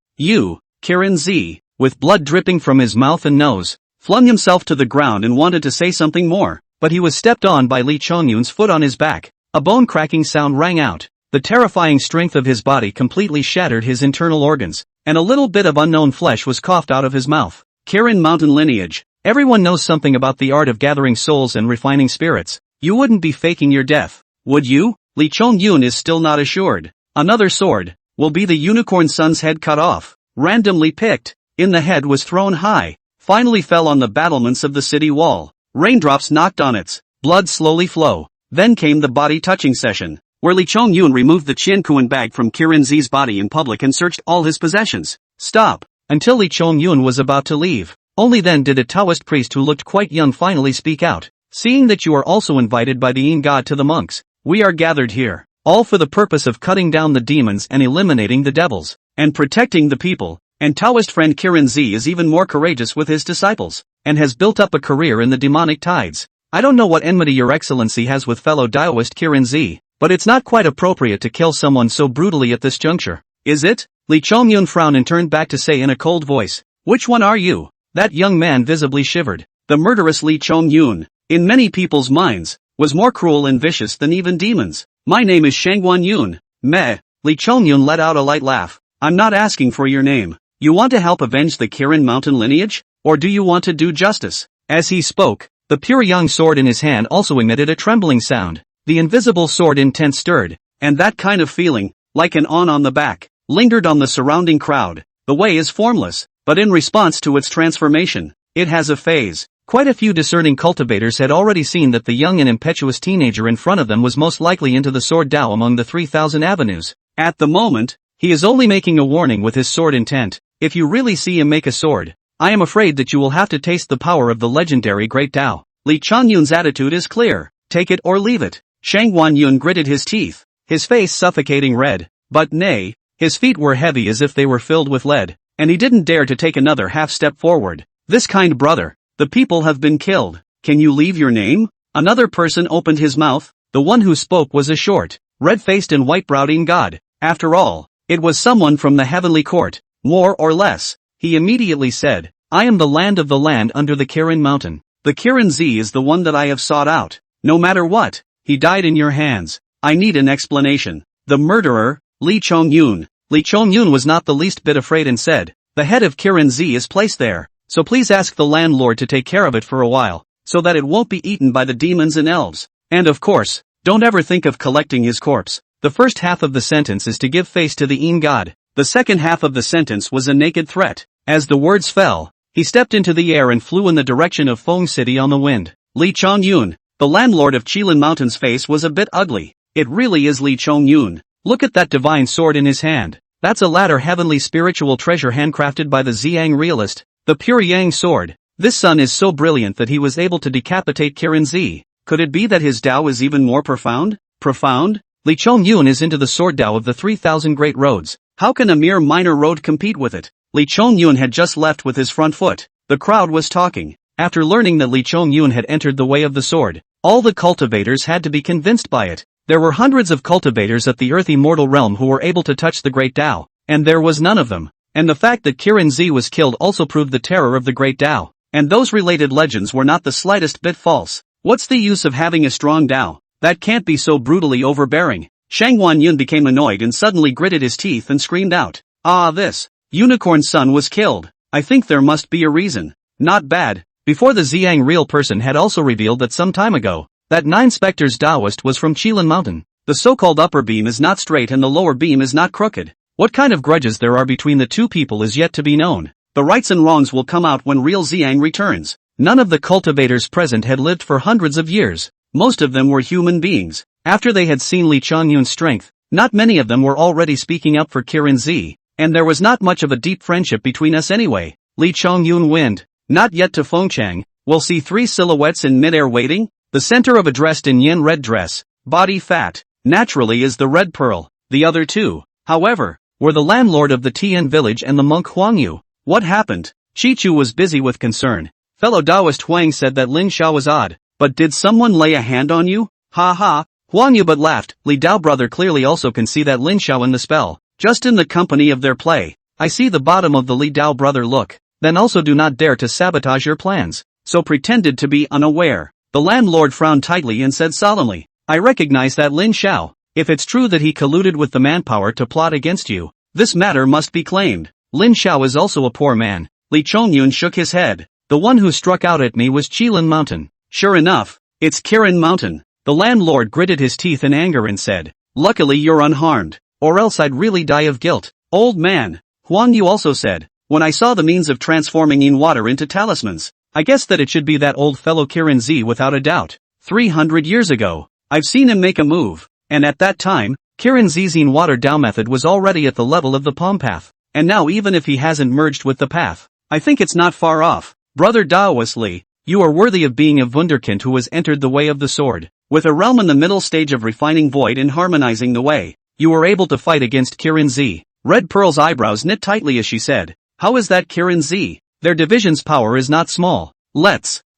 Kirin Z, with blood dripping from his mouth and nose, flung himself to the ground and wanted to say something more, but he was stepped on by Li Chongyun's foot on his back. A bone-cracking sound rang out. The terrifying strength of his body completely shattered his internal organs, and a little bit of unknown flesh was coughed out of his mouth. Kirin mountain lineage. Everyone knows something about the art of gathering souls and refining spirits. You wouldn't be faking your death, would you? Li Chongyun is still not assured. Another sword. Will be the unicorn son's head cut off. Randomly picked. In the head was thrown high. Finally fell on the battlements of the city wall. Raindrops knocked on its. Blood slowly flow. Then came the body touching session, where Li Chongyun removed the Qiankuan bag from Kirin Z's body in public and searched all his possessions. Stop. Until Li Chongyun was about to leave. Only then did a Taoist priest who looked quite young finally speak out. Seeing that you are also invited by the Een god to the monks, we are gathered here, all for the purpose of cutting down the demons and eliminating the devils, and protecting the people. And Taoist friend Kirin Z is even more courageous with his disciples, and has built up a career in the demonic tides. I don't know what enmity your excellency has with fellow Taoist Kirin Z, but it's not quite appropriate to kill someone so brutally at this juncture, is it? Li Chongyun frowned and turned back to say in a cold voice, which one are you? That young man visibly shivered. The murderous Li Chongyun, in many people's minds, was more cruel and vicious than even demons. My name is Shangguan Yun. Meh. Li Chongyun let out a light laugh. I'm not asking for your name. You want to help avenge the Kirin mountain lineage? Or do you want to do justice? As he spoke, the pure young sword in his hand also emitted a trembling sound. The invisible sword intent stirred, and that kind of feeling, like an on the back, lingered on the surrounding crowd. The way is formless, but in response to its transformation, it has a phase. Quite a few discerning cultivators had already seen that the young and impetuous teenager in front of them was most likely into the sword Dao among the 3,000 avenues. At the moment, he is only making a warning with his sword intent. If you really see him make a sword, I am afraid that you will have to taste the power of the legendary Great Tao. Li Chongyun's attitude is clear. Take it or leave it. Shangguan Yun gritted his teeth. his face suffocating red, but nay, his feet were heavy as if they were filled with lead, and he didn't dare to take another half step forward. This kind brother, the people have been killed. Can you leave your name? Another person opened his mouth. The one who spoke was a short, red-faced and white-browed god. After all, it was someone from the heavenly court, more or less. He immediately said, I am the land of the land under the Kirin mountain. The Kirin Z is the one that I have sought out. No matter what, he died in your hands. I need an explanation. The murderer, Lee Chong-yun. Lee Chong-yun was not the least bit afraid and said, the head of Kirin Z is placed there, so please ask the landlord to take care of it for a while, so that it won't be eaten by the demons and elves. And of course, don't ever think of collecting his corpse. The first half of the sentence is to give face to the Een god. The second half of the sentence was a naked threat. As the words fell, he stepped into the air and flew in the direction of Feng City on the wind. Lee Chong-yun, the landlord of Qilin Mountain's face was a bit ugly. It really is Lee Chong-yun. Look at that divine sword in his hand. That's a latter heavenly spiritual treasure handcrafted by the Ziyang realist, the pure Yang sword. This son is so brilliant that he was able to decapitate Kirin Z. Could it be that his Tao is even more profound? Profound? Lee Chong-yun is into the sword Tao of the 3,000 great roads. How can a mere minor road compete with it? Lee Chong-yun had just left with his front foot. The crowd was talking. After learning that Lee Chong-yun had entered the way of the sword, all the cultivators had to be convinced by it. There were hundreds of cultivators at the earthy mortal realm who were able to touch the great Tao, and there was none of them. And the fact that Kirin Z was killed also proved the terror of the great Tao, and those related legends were not the slightest bit false. What's the use of having a strong Tao? That can't be so brutally overbearing. Shang Wan-yun became annoyed and suddenly gritted his teeth and screamed out, ah, this unicorn's son was killed. I think there must be a reason. Not bad. Before the Ziyang real person had also revealed that some time ago, that Nine Spectres Taoist was from Qilin Mountain. The so-called upper beam is not straight and the lower beam is not crooked. What kind of grudges there are between the two people is yet to be known. The rights and wrongs will come out when real Ziyang returns. None of the cultivators present had lived for hundreds of years. Most of them were human beings. After they had seen Lee Chong-yun's strength, not many of them were already speaking up for Kirin Z, and there was not much of a deep friendship between us anyway. Lee Chong-yun wind. Not yet to Fengchang. We'll see three silhouettes in midair waiting. The center of a dressed in yin red dress, body fat, naturally is the red pearl. The other two, however, were the landlord of the Tian village and the monk Huang Yu. What happened? Chi-Chu was busy with concern. Fellow Taoist Huang said that Lin Xiao was odd. But did someone lay a hand on you? Ha ha. Huang Yu but laughed. Li Dao brother clearly also can see that Lin Xiao in the spell. Just in the company of their play. I see the bottom of the Li Dao brother look. Then also do not dare to sabotage your plans. So pretended to be unaware. The landlord frowned tightly and said solemnly, I recognize that Lin Xiao. If it's true that he colluded with the manpower to plot against you, this matter must be claimed. Lin Xiao is also a poor man. Lee Chong-yun shook his head. The one who struck out at me was Qilin Mountain. Sure enough, it's Kirin Mountain. The landlord gritted his teeth in anger and said, luckily you're unharmed, or else I'd really die of guilt. Old man, Huang Yu also said, when I saw the means of transforming in water into talismans, I guessed that it should be that old fellow Kirin Z without a doubt. 300 years ago, I've seen him make a move, and at that time, Kirin Z's in water Dao method was already at the level of the palm path, and now even if he hasn't merged with the path, I think it's not far off. Brother Taoist Li, you are worthy of being a wunderkind who has entered the way of the sword. With a realm in the middle stage of refining void and harmonizing the way, you were able to fight against Kirin Z. Red Pearl's eyebrows knit tightly as she said, how is that Kirin Z? Their division's power is not small.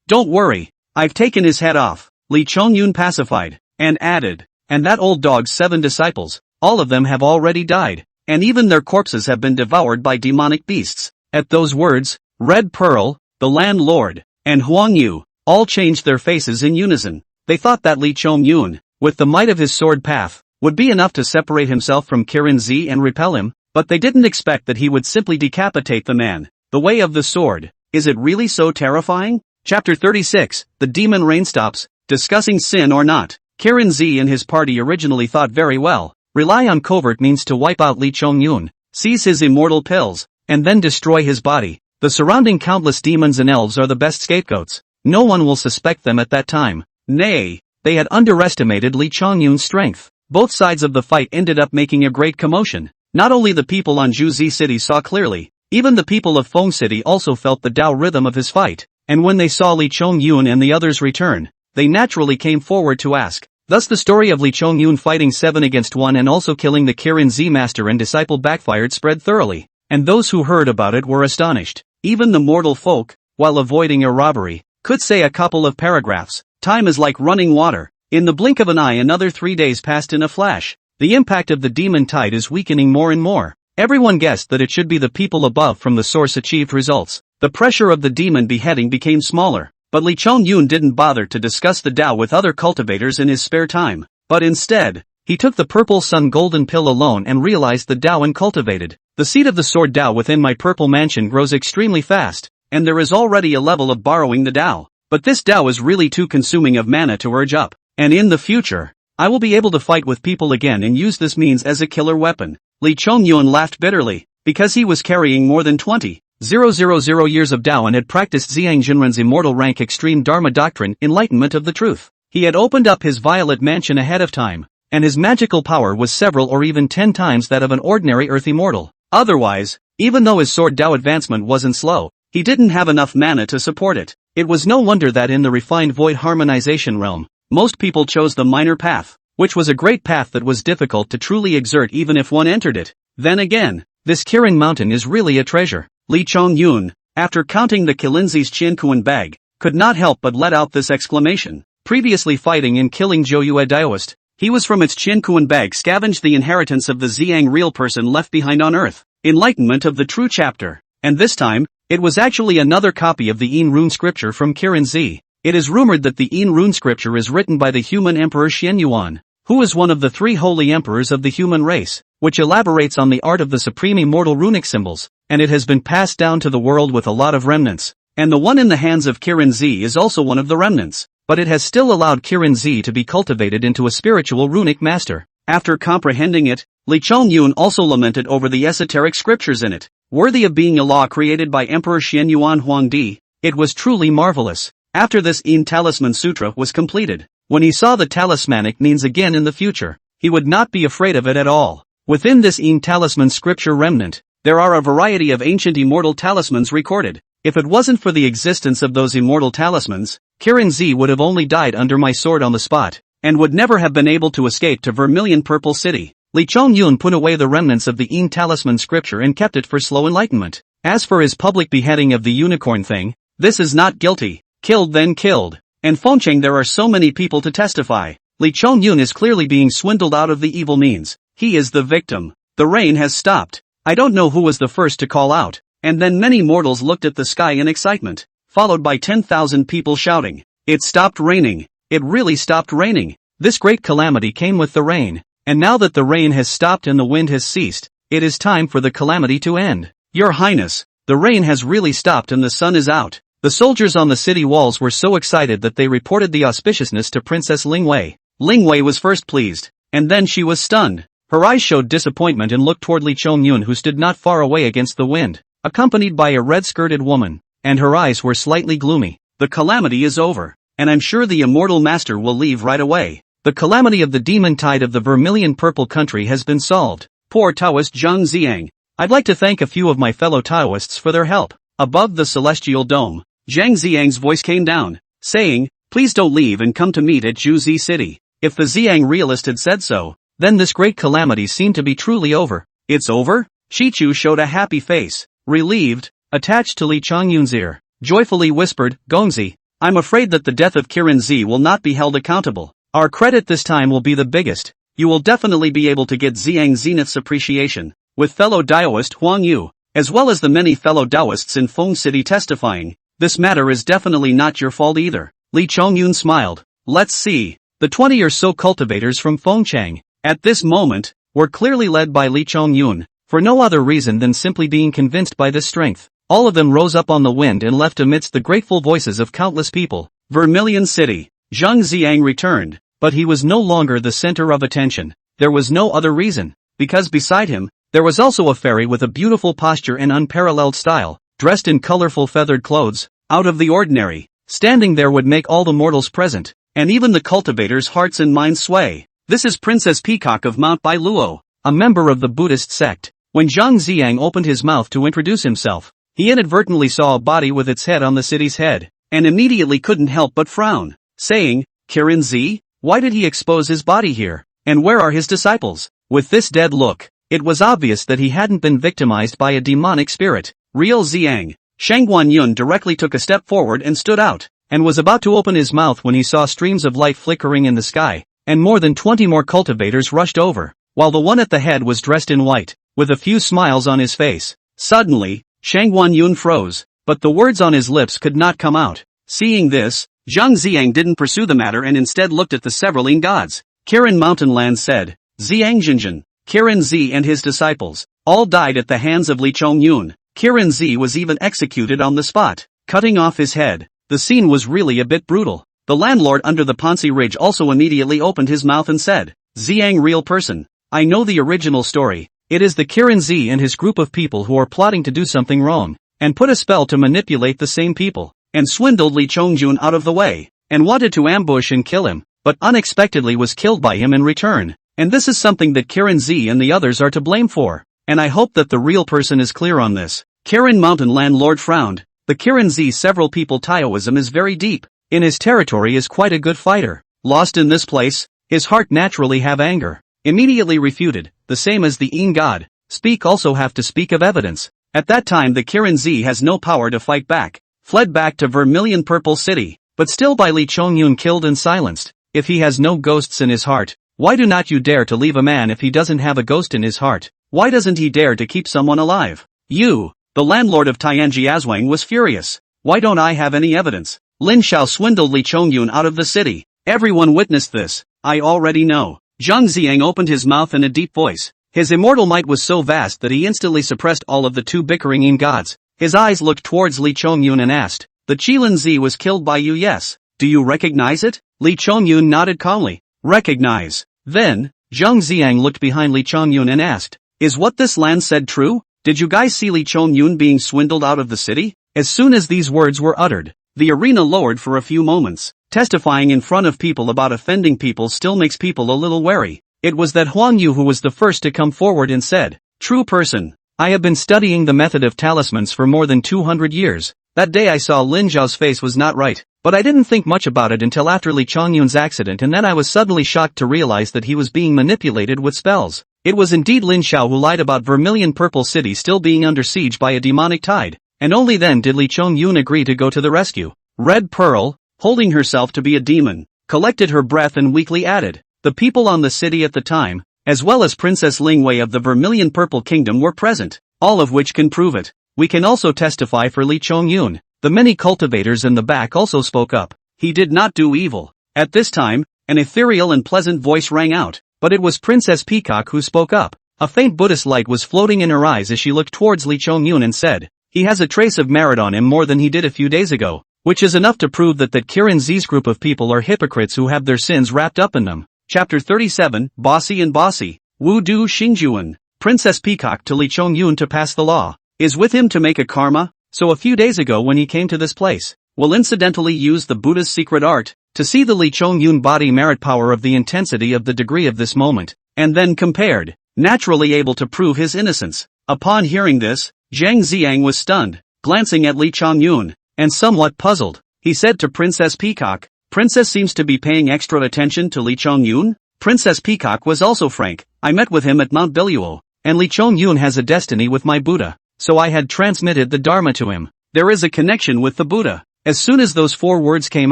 Don't worry. I've taken his head off. Lee Chong-yun pacified, and added, and that old dog's 7 disciples, all of them have already died, and even their corpses have been devoured by demonic beasts. At those words, Red Pearl, the landlord, and Huang Yu, all changed their faces in unison. They thought that Lee Chong-yun, with the might of his sword path, would be enough to separate himself from Kirin Z and repel him, but they didn't expect that he would simply decapitate the man. The way of the sword. Is it really so terrifying? Chapter 36, The Demon Rain Stops. Discussing sin or not. Kirin Z and his party originally thought very well. Rely on covert means to wipe out Lee Chong-yun, seize his immortal pills, and then destroy his body. The surrounding countless demons and elves are the best scapegoats. No one will suspect them at that time. Nay, they had underestimated Lee Chong-yun's strength. Both sides of the fight ended up making a great commotion. Not only the people on Juzi City saw clearly, even the people of Feng City also felt the Tao rhythm of his fight, and when they saw Lee Chong-yun and the others return, they naturally came forward to ask, Thus the story of Li Chongyun fighting 7 against 1 and also killing the Kirin Z master and disciple backfired spread thoroughly, and those who heard about it were astonished. Even the mortal folk, while avoiding a robbery, could say a couple of paragraphs. Time is like running water. In the blink of an eye another 3 days passed in a flash. The impact of the demon tide is weakening more and more. Everyone guessed that it should be the people above from the source achieved results. The pressure of the demon beheading became smaller, but Li Chongyun didn't bother to discuss the Tao with other cultivators in his spare time. But instead, he took the purple sun golden pill alone and realized the Tao and cultivated. The seed of the sword Tao within my purple mansion grows extremely fast, and there is already a level of borrowing the Tao. But this Tao is really too consuming of mana to urge up, and in the future, I will be able to fight with people again and use this means as a killer weapon. Li Chongyun laughed bitterly, because he was carrying more than 20,000 years of Tao and had practiced Zhang Jinren's immortal rank extreme Dharma doctrine, enlightenment of the truth. He had opened up his violet mansion ahead of time, and his magical power was several or even 10 times that of an ordinary earth immortal. Otherwise, even though his sword Tao advancement wasn't slow, he didn't have enough mana to support it. It was no wonder that in the refined void harmonization realm, most people chose the minor path, which was a great path that was difficult to truly exert even if one entered it. Then again, this Kirin mountain is really a treasure. Li Chongyun, after counting the Kilinzi's Qiankuan bag, could not help but let out this exclamation. Previously fighting and killing Zhouyue Taoist, he was from its Qiankuan bag scavenged the inheritance of the Ziyang real person left behind on earth, enlightenment of the true chapter. And this time, it was actually another copy of the Yin rune scripture from Kirin Z. It is rumored that the Yin rune scripture is written by the human emperor Xian Yuan, who is one of the 3 holy emperors of the human race, which elaborates on the art of the supreme immortal runic symbols, and it has been passed down to the world with a lot of remnants. And the one in the hands of Kirin Z is also one of the remnants, but it has still allowed Kirin Z to be cultivated into a spiritual runic master. After comprehending it, Li Chongyun also lamented over the esoteric scriptures in it, worthy of being a law created by Emperor Xian Yuan Huangdi. It was truly marvelous. After this Yin Talisman Sutra was completed, when he saw the talismanic means again in the future, he would not be afraid of it at all. Within this Yin Talisman scripture remnant, there are a variety of ancient immortal talismans recorded. If it wasn't for the existence of those immortal talismans, Kirin Z would have only died under my sword on the spot, and would never have been able to escape to Vermilion Purple City. Li Chongyun put away the remnants of the Yin Talisman scripture and kept it for slow enlightenment. As for his public beheading of the unicorn thing, this is not guilty. Killed then killed. And Fengcheng there are so many people to testify. Li Chongyun is clearly being swindled out of the evil means. He is the victim. The rain has stopped. I don't know who was the first to call out. And then many mortals looked at the sky in excitement, followed by 10,000 people shouting, "It stopped raining. It really stopped raining." This great calamity came with the rain. And now that the rain has stopped and the wind has ceased, it is time for the calamity to end. Your Highness, the rain has really stopped and the sun is out. The soldiers on the city walls were so excited that they reported the auspiciousness to Princess Lingwei. Lingwei was first pleased, and then she was stunned. Her eyes showed disappointment and looked toward Li Chongyun who stood not far away against the wind, accompanied by a red-skirted woman, and her eyes were slightly gloomy. The calamity is over, and I'm sure the immortal master will leave right away. The calamity of the demon tide of the Vermilion Purple country has been solved. Poor Taoist Zhang Ziyang. I'd like to thank a few of my fellow Taoists for their help. Above the celestial dome, Zhang Ziyang's voice came down, saying, "Please don't leave and come to meet at Zhuzi City." If the Ziyang realist had said so, then this great calamity seemed to be truly over. It's over? Shichu showed a happy face, relieved, attached to Li Chongyun's ear, joyfully whispered, "Gongzi, I'm afraid that the death of Kirin Z will not be held accountable. Our credit this time will be the biggest. You will definitely be able to get Ziyang Zenith's appreciation, with fellow Taoist Huang Yu, as well as the many fellow Taoists in Feng City testifying. This matter is definitely not your fault either." Li Chongyun smiled. Let's see. The 20 or so cultivators from Fengcheng, at this moment, were clearly led by Li Chongyun, for no other reason than simply being convinced by this strength. All of them rose up on the wind and left amidst the grateful voices of countless people. Vermilion City. Zhang Ziyang returned, but he was no longer the center of attention. There was no other reason, because beside him, there was also a fairy with a beautiful posture and unparalleled style, dressed in colorful feathered clothes, out of the ordinary. Standing there would make all the mortals present, and even the cultivators' hearts and minds sway. This is Princess Peacock of Mount Bailuo, a member of the Buddhist sect. When Zhang Ziyang opened his mouth to introduce himself, he inadvertently saw a body with its head on the city's head, and immediately couldn't help but frown, saying, "Kirin Z? Why did he expose his body here? And where are his disciples? With this dead look, it was obvious that he hadn't been victimized by a demonic spirit. Real Xiang. Shangguan Yun directly took a step forward and stood out, and was about to open his mouth when he saw streams of light flickering in the sky, and more than 20 more cultivators rushed over, while the one at the head was dressed in white, with a few smiles on his face. Suddenly, Shangguan Yun froze, but the words on his lips could not come out. Seeing this, Zhang Xiang didn't pursue the matter and instead looked at the several Yin gods. Kirin Mountainland said, Xiang Jinjin, Kirin Zi and his disciples, all died at the hands of Li Chongyun. Kirin Zi was even executed on the spot, cutting off his head. The scene was really a bit brutal. The landlord under the Pansi ridge also immediately opened his mouth and said, Xiang real person. I know the original story. It is the Kirin Zi and his group of people who are plotting to do something wrong, and put a spell to manipulate the same people, and swindled Li Chongjun out of the way, and wanted to ambush and kill him, but unexpectedly was killed by him in return. And this is something that Kirin Zi and the others are to blame for, and I hope that the real person is clear on this. Kirin Mountain landlord frowned. The Kirin Zi several people Taoism is very deep. In his territory is quite a good fighter. Lost in this place, his heart naturally have anger. Immediately refuted, the same as the Yin god. Speak also have to speak of evidence. At that time the Kirin Zi has no power to fight back. Fled back to Vermilion Purple City, but still by Li Chongyun killed and silenced. If he has no ghosts in his heart, why do not you dare to leave a man if he doesn't have a ghost in his heart? Why doesn't he dare to keep someone alive? You, the landlord of Tianji Azwang was furious. Why don't I have any evidence? Lin Xiao swindled Li Chongyun out of the city. Everyone witnessed this. I already know. Zhang Xiang opened his mouth in a deep voice. His immortal might was so vast that he instantly suppressed all of the two bickering Yin gods. His eyes looked towards Li Chongyun and asked, the Qilin Zi was killed by you, yes? Do you recognize it? Li Chongyun nodded calmly. Recognize. Then, Zhang Xiang looked behind Li Chongyun and asked, is what this land said true? Did you guys see Li Chongyun being swindled out of the city? As soon as these words were uttered, the arena lowered for a few moments. Testifying in front of people about offending people still makes people a little wary. It was that Huang Yu who was the first to come forward and said, true person. I have been studying the method of talismans for more than 200 years. That day I saw Lin Zhao's face was not right, but I didn't think much about it until after Li Chongyun's accident, and then I was suddenly shocked to realize that he was being manipulated with spells. It was indeed Lin Xiao who lied about Vermilion Purple City still being under siege by a demonic tide, and only then did Li Chongyun agree to go to the rescue. Red Pearl, holding herself to be a demon, collected her breath and weakly added, the people on the city at the time, as well as Princess Lingwei of the Vermilion Purple Kingdom were present, all of which can prove it. We can also testify for Li Chongyun. The many cultivators in the back also spoke up. He did not do evil. At this time, an ethereal and pleasant voice rang out, but it was Princess Peacock who spoke up. A faint Buddhist light was floating in her eyes as she looked towards Li Chongyun and said, he has a trace of merit on him more than he did a few days ago, which is enough to prove that Kirin Zi's group of people are hypocrites who have their sins wrapped up in them. Chapter 37, Bossy and Bossy. Wu Du Xingjuan. Princess Peacock to Li Chongyun to pass the law. Is with him to make a karma, so a few days ago when he came to this place, will incidentally use the Buddha's secret art, to see the Li Chongyun body merit power of the intensity of the degree of this moment, and then compared, naturally able to prove his innocence. Upon hearing this, Zhang Xiang was stunned, glancing at Li Chongyun, and somewhat puzzled. He said to Princess Peacock, Princess seems to be paying extra attention to Li Chongyun? Princess Peacock was also frank, I met with him at Mount Biluo, and Li Chongyun has a destiny with my Buddha. So I had transmitted the Dharma to him. There is a connection with the Buddha. As soon as those 4 words came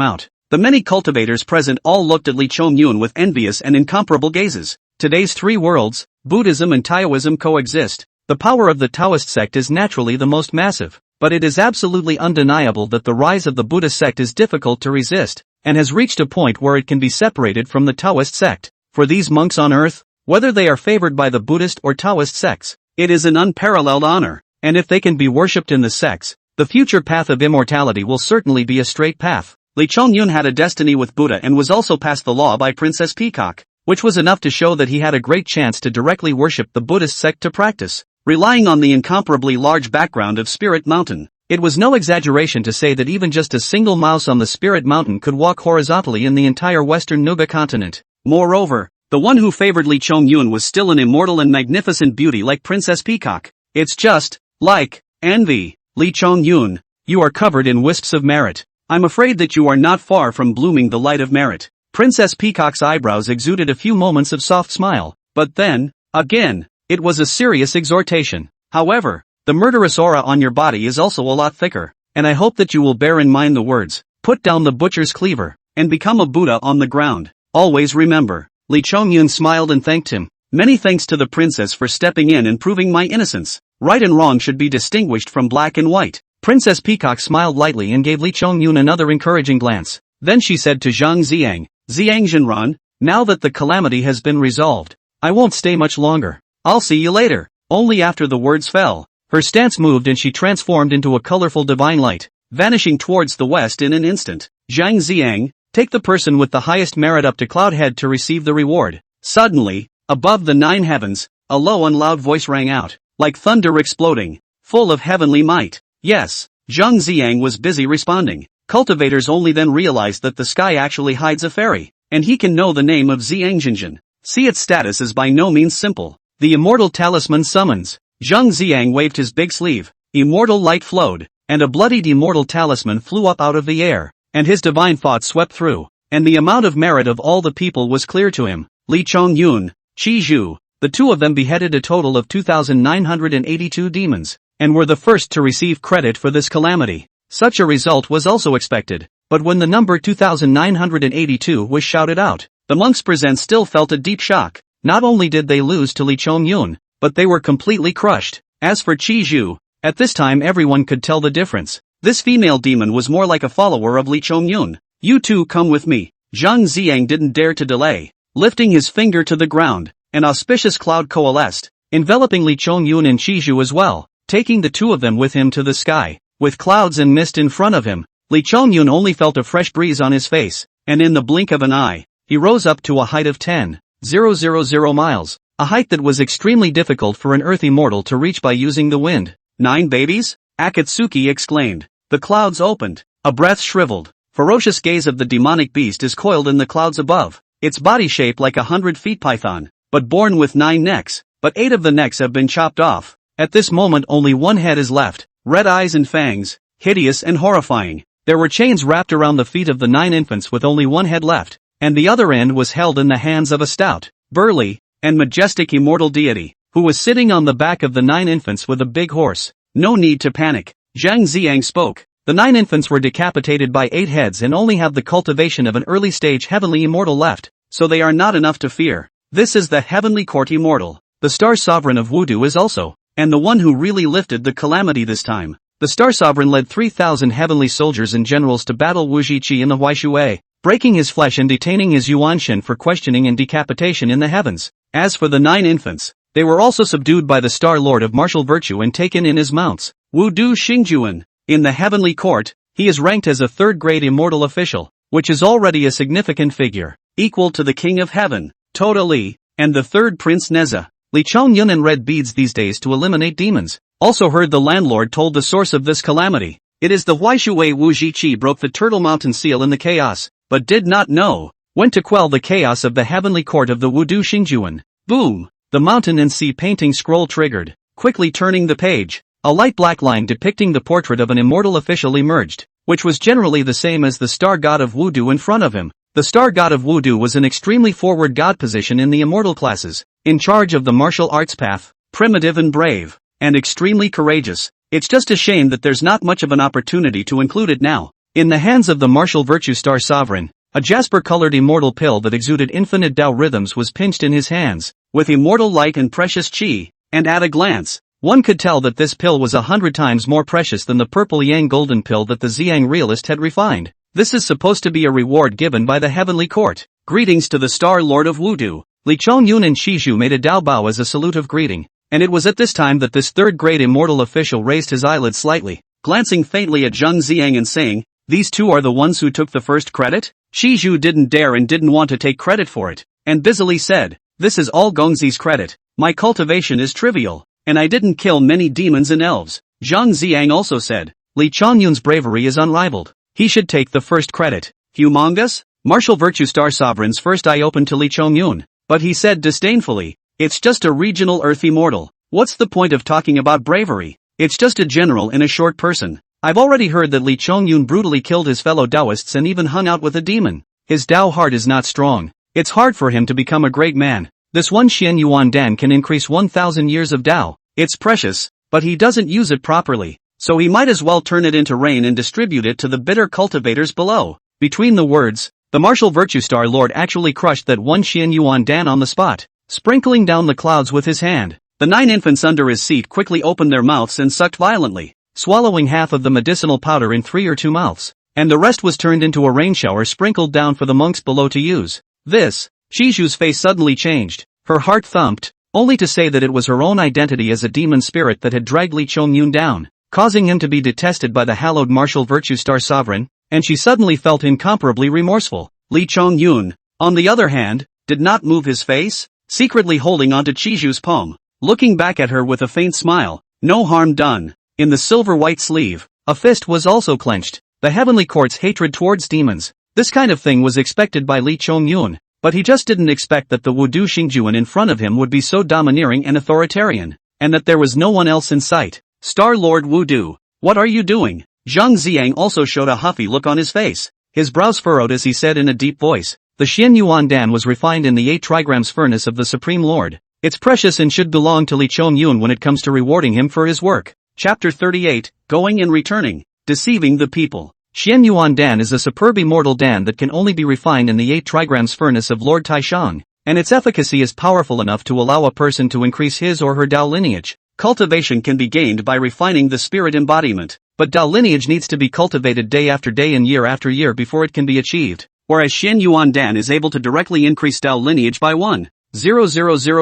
out, the many cultivators present all looked at Li Chongyun with envious and incomparable gazes. Today's 3 worlds, Buddhism and Taoism coexist. The power of the Taoist sect is naturally the most massive, but it is absolutely undeniable that the rise of the Buddhist sect is difficult to resist, and has reached a point where it can be separated from the Taoist sect. For these monks on earth, whether they are favored by the Buddhist or Taoist sects, it is an unparalleled honor. And if they can be worshipped in the sects, the future path of immortality will certainly be a straight path. Li Chongyun had a destiny with Buddha and was also passed the law by Princess Peacock, which was enough to show that he had a great chance to directly worship the Buddhist sect to practice. Relying on the incomparably large background of Spirit Mountain, it was no exaggeration to say that even just a single mouse on the Spirit Mountain could walk horizontally in the entire western Nuba continent. Moreover, the one who favored Li Chongyun was still an immortal and magnificent beauty like Princess Peacock. It's just like envy. Li Chongyun, you are covered in wisps of merit. I'm afraid that you are not far from blooming the light of merit. Princess Peacock's eyebrows exuded a few moments of soft smile, but then, again, it was a serious exhortation. However, the murderous aura on your body is also a lot thicker, and I hope that you will bear in mind the words, put down the butcher's cleaver, and become a Buddha on the ground. Always remember. Lee Chongyun smiled and thanked him. Many thanks to the princess for stepping in and proving my innocence. Right and wrong should be distinguished from black and white. Princess Peacock smiled lightly and gave Lee Chongyun another encouraging glance. Then she said to Zhang Ziang, Ziang Zhenran, now that the calamity has been resolved, I won't stay much longer. I'll see you later. Only after the words fell, her stance moved and she transformed into a colorful divine light, vanishing towards the west in an instant. Zhang Ziang, take the person with the highest merit up to Cloudhead to receive the reward. Suddenly, above the 9 heavens, a low and loud voice rang out, like thunder exploding, full of heavenly might. Yes, Zhang Ziang was busy responding. Cultivators only then realized that the sky actually hides a fairy, and he can know the name of Ziangjinjin. See, its status is by no means simple. The immortal talisman summons. Zhang Ziang waved his big sleeve, immortal light flowed, and a bloodied immortal talisman flew up out of the air, and his divine thought swept through, and the amount of merit of all the people was clear to him. Li Chongyun, Qi Zhu, the two of them beheaded a total of 2,982 demons, and were the first to receive credit for this calamity. Such a result was also expected, but when the number 2,982 was shouted out, the monks present still felt a deep shock. Not only did they lose to Li Chongyun, but they were completely crushed. As for Qi Zhu, at this time everyone could tell the difference. This female demon was more like a follower of Li Chongyun. You two come with me. Zhang Ziang didn't dare to delay. Lifting his finger to the ground, an auspicious cloud coalesced, enveloping Li Chongyun and Qi Zhu as well, taking the two of them with him to the sky. With clouds and mist in front of him, Li Chongyun only felt a fresh breeze on his face, and in the blink of an eye, he rose up to a height of 10,000 miles, a height that was extremely difficult for an earthy mortal to reach by using the wind. 9 babies? Akatsuki exclaimed. The clouds opened, a breath shriveled. Ferocious gaze of the demonic beast is coiled in the clouds above, its body shaped like 100 feet python, but born with 9 necks, but 8 of the necks have been chopped off. At this moment only one head is left, red eyes and fangs, hideous and horrifying. There were chains wrapped around the feet of the 9 infants with only one head left, and the other end was held in the hands of a stout, burly, and majestic immortal deity, who was sitting on the back of the 9 infants with a big horse. No need to panic. Zhang Ziang spoke. The 9 infants were decapitated by 8 heads and only have the cultivation of an early stage heavenly immortal left, so they are not enough to fear. This is the heavenly court immortal. The star sovereign of Wudu is also, and the one who really lifted the calamity this time. The star sovereign led 3,000 heavenly soldiers and generals to battle Wu Zhiqi in the Huaishuwei, breaking his flesh and detaining his Yuanshen for questioning and decapitation in the heavens. As for the 9 infants, they were also subdued by the Star Lord of martial virtue and taken in as mounts. Wu Du Xingjuan. In the heavenly court, he is ranked as a 3rd-grade immortal official, which is already a significant figure, equal to the King of Heaven, Tota Li, and the 3rd Prince Neza. Li Chongyun and red beads these days to eliminate demons. Also heard the landlord told the source of this calamity. It is the Huaishuwei Wu Zhiqi broke the Turtle Mountain seal in the chaos, but did not know when to quell the chaos of the heavenly court of the Wudu Xingjuan. Boom! The mountain and sea painting scroll triggered, quickly turning the page. A light black line depicting the portrait of an immortal official emerged, which was generally the same as the star god of Wudu in front of him. The star god of Wudu was an extremely forward god position in the immortal classes, in charge of the martial arts path, primitive and brave, and extremely courageous. It's just a shame that there's not much of an opportunity to include it now. In the hands of the martial virtue star sovereign, a jasper-colored immortal pill that exuded infinite Tao rhythms was pinched in his hands, with immortal light and precious qi, and at a glance, one could tell that this pill was 100 times more precious than the purple yang golden pill that the Xiang realist had refined. This is supposed to be a reward given by the heavenly court. Greetings to the Star Lord of Wudu. Li Chongyun and Qi Zhu made a Dao bow as a salute of greeting, and it was at this time that this 3rd-grade immortal official raised his eyelids slightly, glancing faintly at Zhang Ziang and saying, "These two are the ones who took the first credit?" Qi Zhu didn't dare and didn't want to take credit for it, and busily said, "This is all Gongzi's credit. My cultivation is trivial, and I didn't kill many demons and elves." Zhang Ziang also said, "Li Chongyun's bravery is unrivaled. He should take the first credit." Humongous? Martial Virtue Star Sovereign's first eye opened to Li Chongyun, but he said disdainfully, "It's just a regional earth immortal. What's the point of talking about bravery? It's just a general in a short person. I've already heard that Li Chongyun brutally killed his fellow Taoists and even hung out with a demon. his Tao heart is not strong. It's hard for him to become a great man. This one Xian Yuan Dan can increase 1,000 years of Tao. It's precious, but he doesn't use it properly. So he might as well turn it into rain and distribute it to the bitter cultivators below. Between the words, the martial virtue star lord actually crushed that one Xian Yuan Dan on the spot, sprinkling down the clouds with his hand. The 9 infants under his seat quickly opened their mouths and sucked violently, swallowing half of the medicinal powder in 3 or 2 mouths, and the rest was turned into a rain shower sprinkled down for the monks below to use. This, Shiju's face suddenly changed, her heart thumped, only to say that it was her own identity as a demon spirit that had dragged Li Chongyun down, causing him to be detested by the hallowed martial virtue star sovereign, and she suddenly felt incomparably remorseful. Li Chongyun, on the other hand, did not move his face, secretly holding onto Shiju's palm, looking back at her with a faint smile. No harm done. In the silver-white sleeve, a fist was also clenched. The heavenly court's hatred towards demons. This kind of thing was expected by Li Chongyun, but he just didn't expect that the Wudu Xingjuan in front of him would be so domineering and authoritarian, and that there was no one else in sight. Star Lord Wudu, what are you doing? Zhang Ziang also showed a huffy look on his face. His brows furrowed as he said in a deep voice, the Xian Yuan Dan was refined in the 8 trigrams furnace of the Supreme Lord. It's precious and should belong to Li Chongyun when it comes to rewarding him for his work. Chapter 38, Going and Returning, Deceiving the People. Xian Yuan Dan is a superb immortal Dan that can only be refined in the 8 trigrams furnace of Lord Taishang, and its efficacy is powerful enough to allow a person to increase his or her Tao lineage. Cultivation can be gained by refining the spirit embodiment, but Tao lineage needs to be cultivated day after day and year after year before it can be achieved, whereas Xian Yuan Dan is able to directly increase Tao lineage by 1,000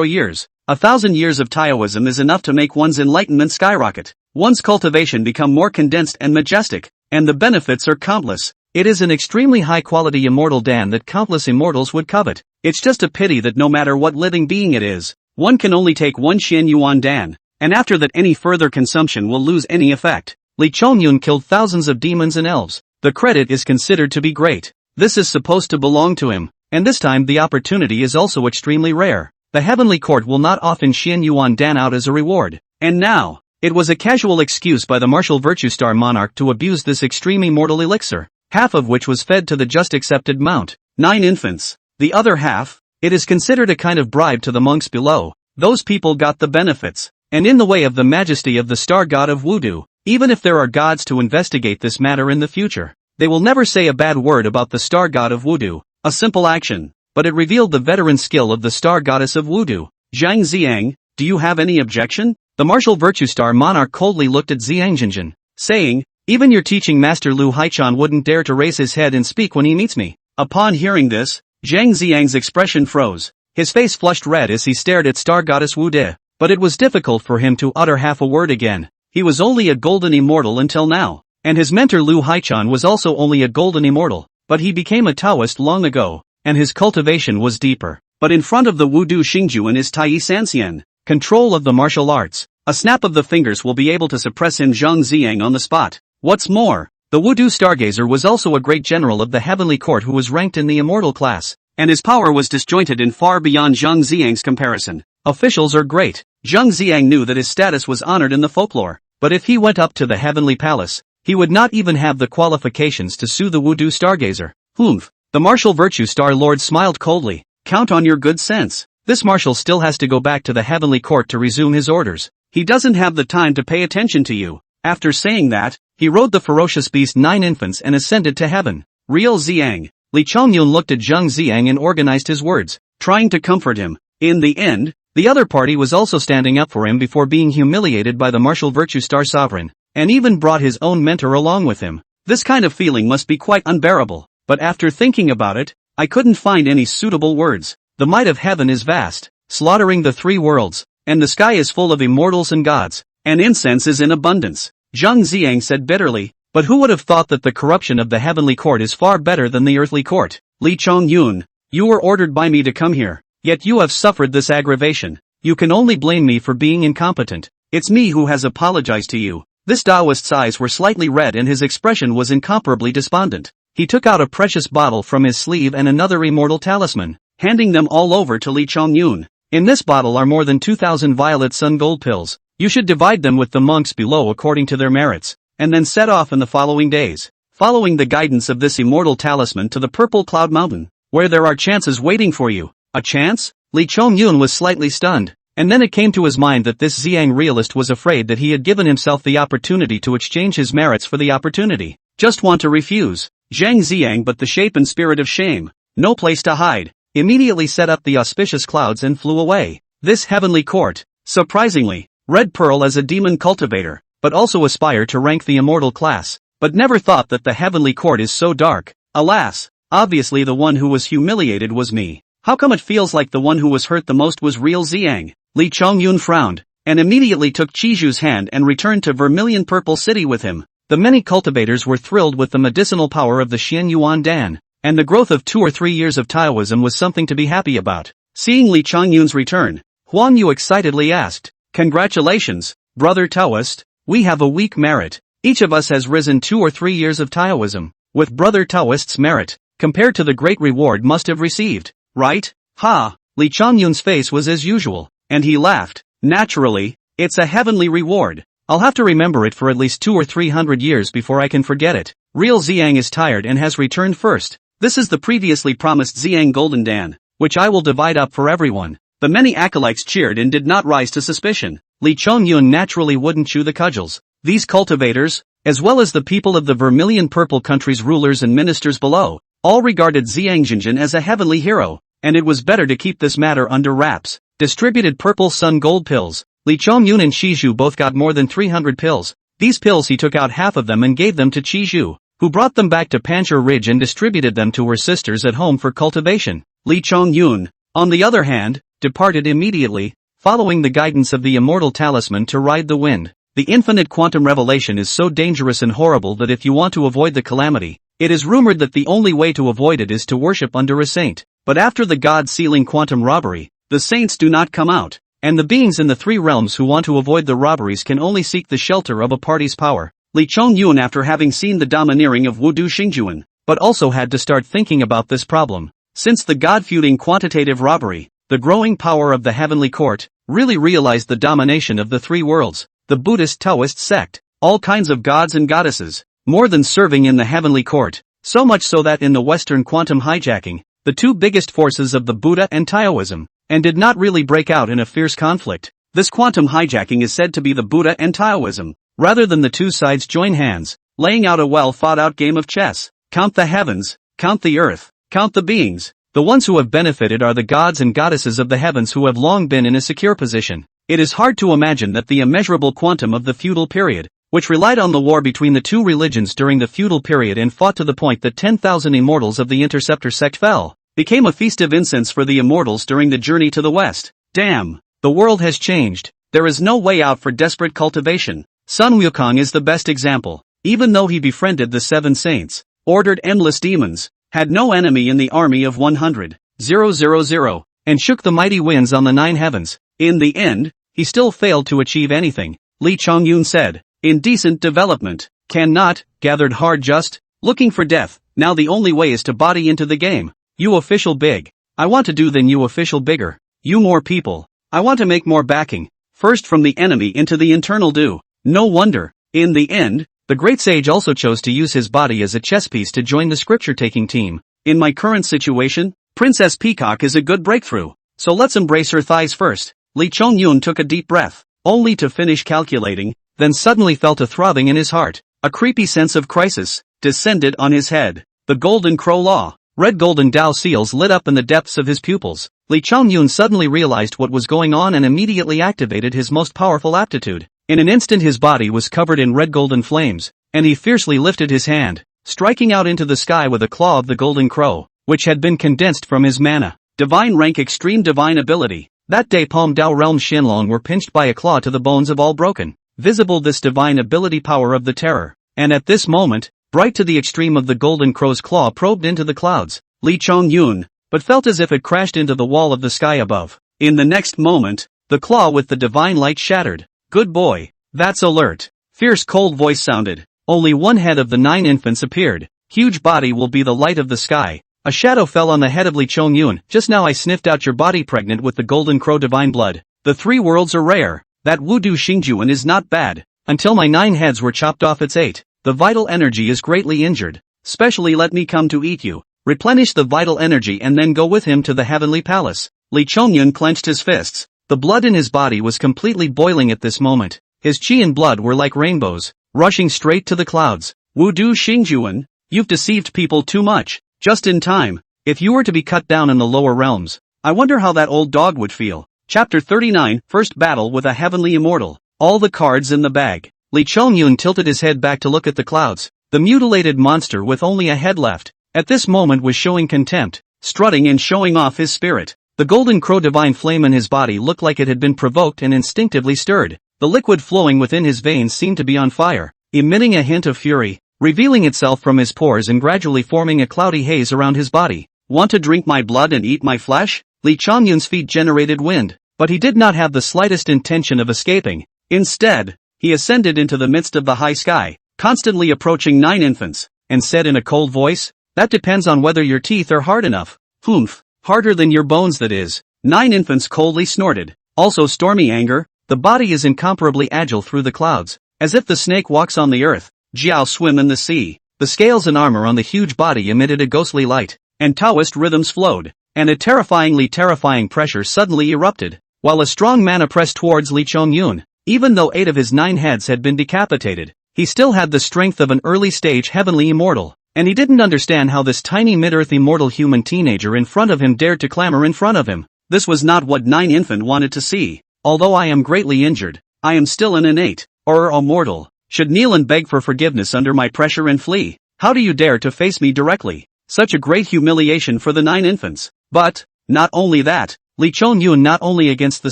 years. 1,000 years of Taoism is enough to make one's enlightenment skyrocket. One's cultivation become more condensed and majestic, and the benefits are countless. It is an extremely high-quality immortal Dan that countless immortals would covet. It's just a pity that no matter what living being it is, one can only take one Xian Yuan Dan, and after that any further consumption will lose any effect. Li Chongyun killed thousands of demons and elves. The credit is considered to be great. This is supposed to belong to him, and this time the opportunity is also extremely rare. The heavenly court will not often Xian Yuan Dan out as a reward. And now, it was a casual excuse by the martial virtue star monarch to abuse this extreme immortal elixir, half of which was fed to the just accepted Mount 9 infants. The other half, it is considered a kind of bribe to the monks below. Those people got the benefits, and in the way of the majesty of the star god of Wudu, even if there are gods to investigate this matter in the future, they will never say a bad word about the star god of Wudu. A simple action, but it revealed the veteran skill of the star goddess of Wudu. Zhang Ziang, do you have any objection? The martial virtue star monarch coldly looked at Ziangjinjin, saying, even your teaching master Lu Haichan wouldn't dare to raise his head and speak when he meets me. Upon hearing this, Zhang Ziang's expression froze. His face flushed red as he stared at star goddess Wu De, but it was difficult for him to utter half a word again. He was only a golden immortal until now, and his mentor Lu Haichan was also only a golden immortal, but he became a Taoist long ago, and his cultivation was deeper. But in front of the Wudu Xingjuan is Tai Sanxian, control of the martial arts. A snap of the fingers will be able to suppress him. Zhang Ziang on the spot. What's more, the Wudu Stargazer was also a great general of the heavenly court who was ranked in the immortal class, and his power was disjointed and far beyond Zhang Ziang's comparison. Officials are great. Zhang Ziang knew that his status was honored in the folklore, but if he went up to the heavenly palace, he would not even have the qualifications to sue the Wudu Stargazer. Humph. The martial virtue star lord smiled coldly. Count on your good sense. This marshal still has to go back to the heavenly court to resume his orders. He doesn't have the time to pay attention to you. After saying that, he rode the ferocious beast 9 infants and ascended to heaven. Real Ziang. Li Chongyun looked at Zhang Ziang and organized his words, trying to comfort him. In the end, the other party was also standing up for him before being humiliated by the martial virtue star sovereign, and even brought his own mentor along with him. This kind of feeling must be quite unbearable, but after thinking about it, I couldn't find any suitable words. The might of heaven is vast, slaughtering the 3 worlds, and the sky is full of immortals and gods, and incense is in abundance. Zhang Ziang said bitterly, but who would have thought that the corruption of the heavenly court is far better than the earthly court? Li Chongyun, you were ordered by me to come here, yet you have suffered this aggravation. You can only blame me for being incompetent. It's me who has apologized to you. This Taoist's eyes were slightly red and his expression was incomparably despondent. He took out a precious bottle from his sleeve and another immortal talisman, handing them all over to Li Chongyun. In this bottle are more than 2,000 violet sun gold pills. You should divide them with the monks below according to their merits, and then set off in the following days. following the guidance of this immortal talisman to the Purple Cloud Mountain, where there are chances waiting for you. A chance? Lee Chong-yun was slightly stunned, and then it came to his mind that this Xiang realist was afraid that he had given himself the opportunity to exchange his merits for the opportunity. Just want to refuse. Zhang Xiang, but the shape and spirit of shame, no place to hide, immediately set up the auspicious clouds and flew away. This heavenly court, surprisingly, Red Pearl as a demon cultivator, but also aspire to rank the immortal class, but never thought that the heavenly court is so dark. Alas, obviously the one who was humiliated was me. How come it feels like the one who was hurt the most was real Xiang? Lee Chong-yun frowned, and immediately took Chiju's hand and returned to Vermilion Purple City with him. The many cultivators were thrilled with the medicinal power of the Xian Yuan Dan, and the growth of 2 or 3 years of Taoism was something to be happy about. Seeing Lee Chong-yun's return, Huang Yu excitedly asked, "Congratulations, brother Taoist, we have a weak merit. Each of us has risen 2 or 3 years of Taoism, with brother Taoist's merit, compared to the great reward must have received, right?" Ha! Lee Chong-yun's face was as usual, and he laughed. "Naturally, it's a heavenly reward. I'll have to remember it for at least 200 or 300 years before I can forget it. Real Xiang is tired and has returned first. This is the previously promised Xiang Golden Dan, which I will divide up for everyone." The many acolytes cheered and did not rise to suspicion. Lee Chong-yun naturally wouldn't chew the cudgels. These cultivators, as well as the people of the Vermilion Purple country's rulers and ministers below, all regarded Xiang Jinjin as a heavenly hero, and it was better to keep this matter under wraps. Distributed Purple Sun Gold pills. Lee Chong-yun and Chiju both got more than 300 pills. These pills he took out half of them and gave them to Chiju, who brought them back to Panchur Ridge and distributed them to her sisters at home for cultivation. Lee Chong-yun, on the other hand, departed immediately, following the guidance of the immortal talisman to ride the wind. The infinite quantum revelation is so dangerous and horrible that if you want to avoid the calamity, it is rumored that the only way to avoid it is to worship under a saint. But after the God-sealing quantum robbery, the saints do not come out, and the beings in the 3 realms who want to avoid the robberies can only seek the shelter of a party's power. Lee Chong-yun, after having seen the domineering of Wudu Xingjuan, but also had to start thinking about this problem. Since the God-feuding quantitative robbery, the growing power of the heavenly court, really realized the domination of the 3 worlds, the Buddhist Taoist sect, all kinds of gods and goddesses, more than serving in the heavenly court, so much so that in the Western quantum hijacking, the 2 biggest forces of the Buddha and Taoism, and did not really break out in a fierce conflict. This quantum hijacking is said to be the Buddha and Taoism, rather than the 2 sides join hands, laying out a well-thought-out game of chess. Count the heavens, count the earth, count the beings. The ones who have benefited are the gods and goddesses of the heavens who have long been in a secure position. It is hard to imagine that the immeasurable quantum of the feudal period, which relied on the war between the 2 religions during the feudal period and fought to the point that 10,000 immortals of the Interceptor sect fell, became a feast of incense for the immortals during the journey to the west. Damn, the world has changed. There is no way out for desperate cultivation. Sun Wukong is the best example. Even though he befriended the 7 saints, ordered endless demons, had no enemy in the army of 100,000, and shook the mighty winds on the 9 heavens, in the end, he still failed to achieve anything. Lee Chong-yun said, "Indecent development, cannot, gathered hard just, looking for death, now the only way is to body into the game. You official big. I want to do then you official bigger. You more people. I want to make more backing, first from the enemy into the internal do." No wonder, in the end, the great sage also chose to use his body as a chess piece to join the scripture-taking team. In my current situation, Princess Peacock is a good breakthrough, so let's embrace her thighs first. Lee Chong-yun took a deep breath, only to finish calculating, then suddenly felt a throbbing in his heart. A creepy sense of crisis descended on his head. The Golden Crow Law. Red golden Dao seals lit up in the depths of his pupils. Lee Chong-yun suddenly realized what was going on and immediately activated his most powerful aptitude. In an instant his body was covered in red golden flames, and he fiercely lifted his hand, striking out into the sky with a claw of the golden crow, which had been condensed from his mana. Divine rank, extreme divine ability. That day Palm Dao realm Shenlong were pinched by a claw to the bones of all broken. Visible this divine ability power of the terror, and at this moment, bright to the extreme of the golden crow's claw probed into the clouds. Lee Chong-yun, but felt as if it crashed into the wall of the sky above. In the next moment, the claw with the divine light shattered. Good boy. That's alert. Fierce cold voice sounded. Only one head of the 9 infants appeared. Huge body will be the light of the sky. A shadow fell on the head of Lee Chong-yun. Just now I sniffed out your body pregnant with the golden crow divine blood. The 3 worlds are rare. That Wudu Xingjuan is not bad. Until my 9 heads were chopped off it's 8. the vital energy is greatly injured. Specially let me come to eat you. Replenish the vital energy and then go with him to the heavenly palace. Li Chongyun clenched his fists. The blood in his body was completely boiling at this moment. His chi and blood were like rainbows, rushing straight to the clouds. Wu Du Xingjuan, you've deceived people too much. Just in time. If you were to be cut down in the lower realms, I wonder how that old dog would feel. Chapter 39, First Battle with a Heavenly Immortal. All the cards in the bag. Li Chongyun tilted his head back to look at the clouds. The mutilated monster with only a head left, at this moment was showing contempt, strutting and showing off his spirit. The golden crow divine flame in his body looked like it had been provoked and instinctively stirred. The liquid flowing within his veins seemed to be on fire, emitting a hint of fury, revealing itself from his pores and gradually forming a cloudy haze around his body. Want to drink my blood and eat my flesh? Li Chongyun's feet generated wind, but he did not have the slightest intention of escaping. Instead, he ascended into the midst of the high sky, constantly approaching 9 infants, and said in a cold voice, "That depends on whether your teeth are hard enough." "Humph, harder than your bones that is." 9 infants coldly snorted. Also stormy anger, the body is incomparably agile through the clouds, as if the snake walks on the earth, Jiao swim in the sea. The scales and armor on the huge body emitted a ghostly light, and Taoist rhythms flowed, and a terrifying pressure suddenly erupted, while a strong mana pressed towards Li Chongyun. Even though 8 of his 9 heads had been decapitated, he still had the strength of an early-stage heavenly immortal, and he didn't understand how this tiny mid-earth immortal human teenager in front of him dared to clamor in front of him. This was not what 9 infant wanted to see. Although I am greatly injured, I am still an innate, or immortal. Should kneel and beg for forgiveness under my pressure and flee. How do you dare to face me directly? Such a great humiliation for the 9 infants. But, not only that, Li Chongyun not only against the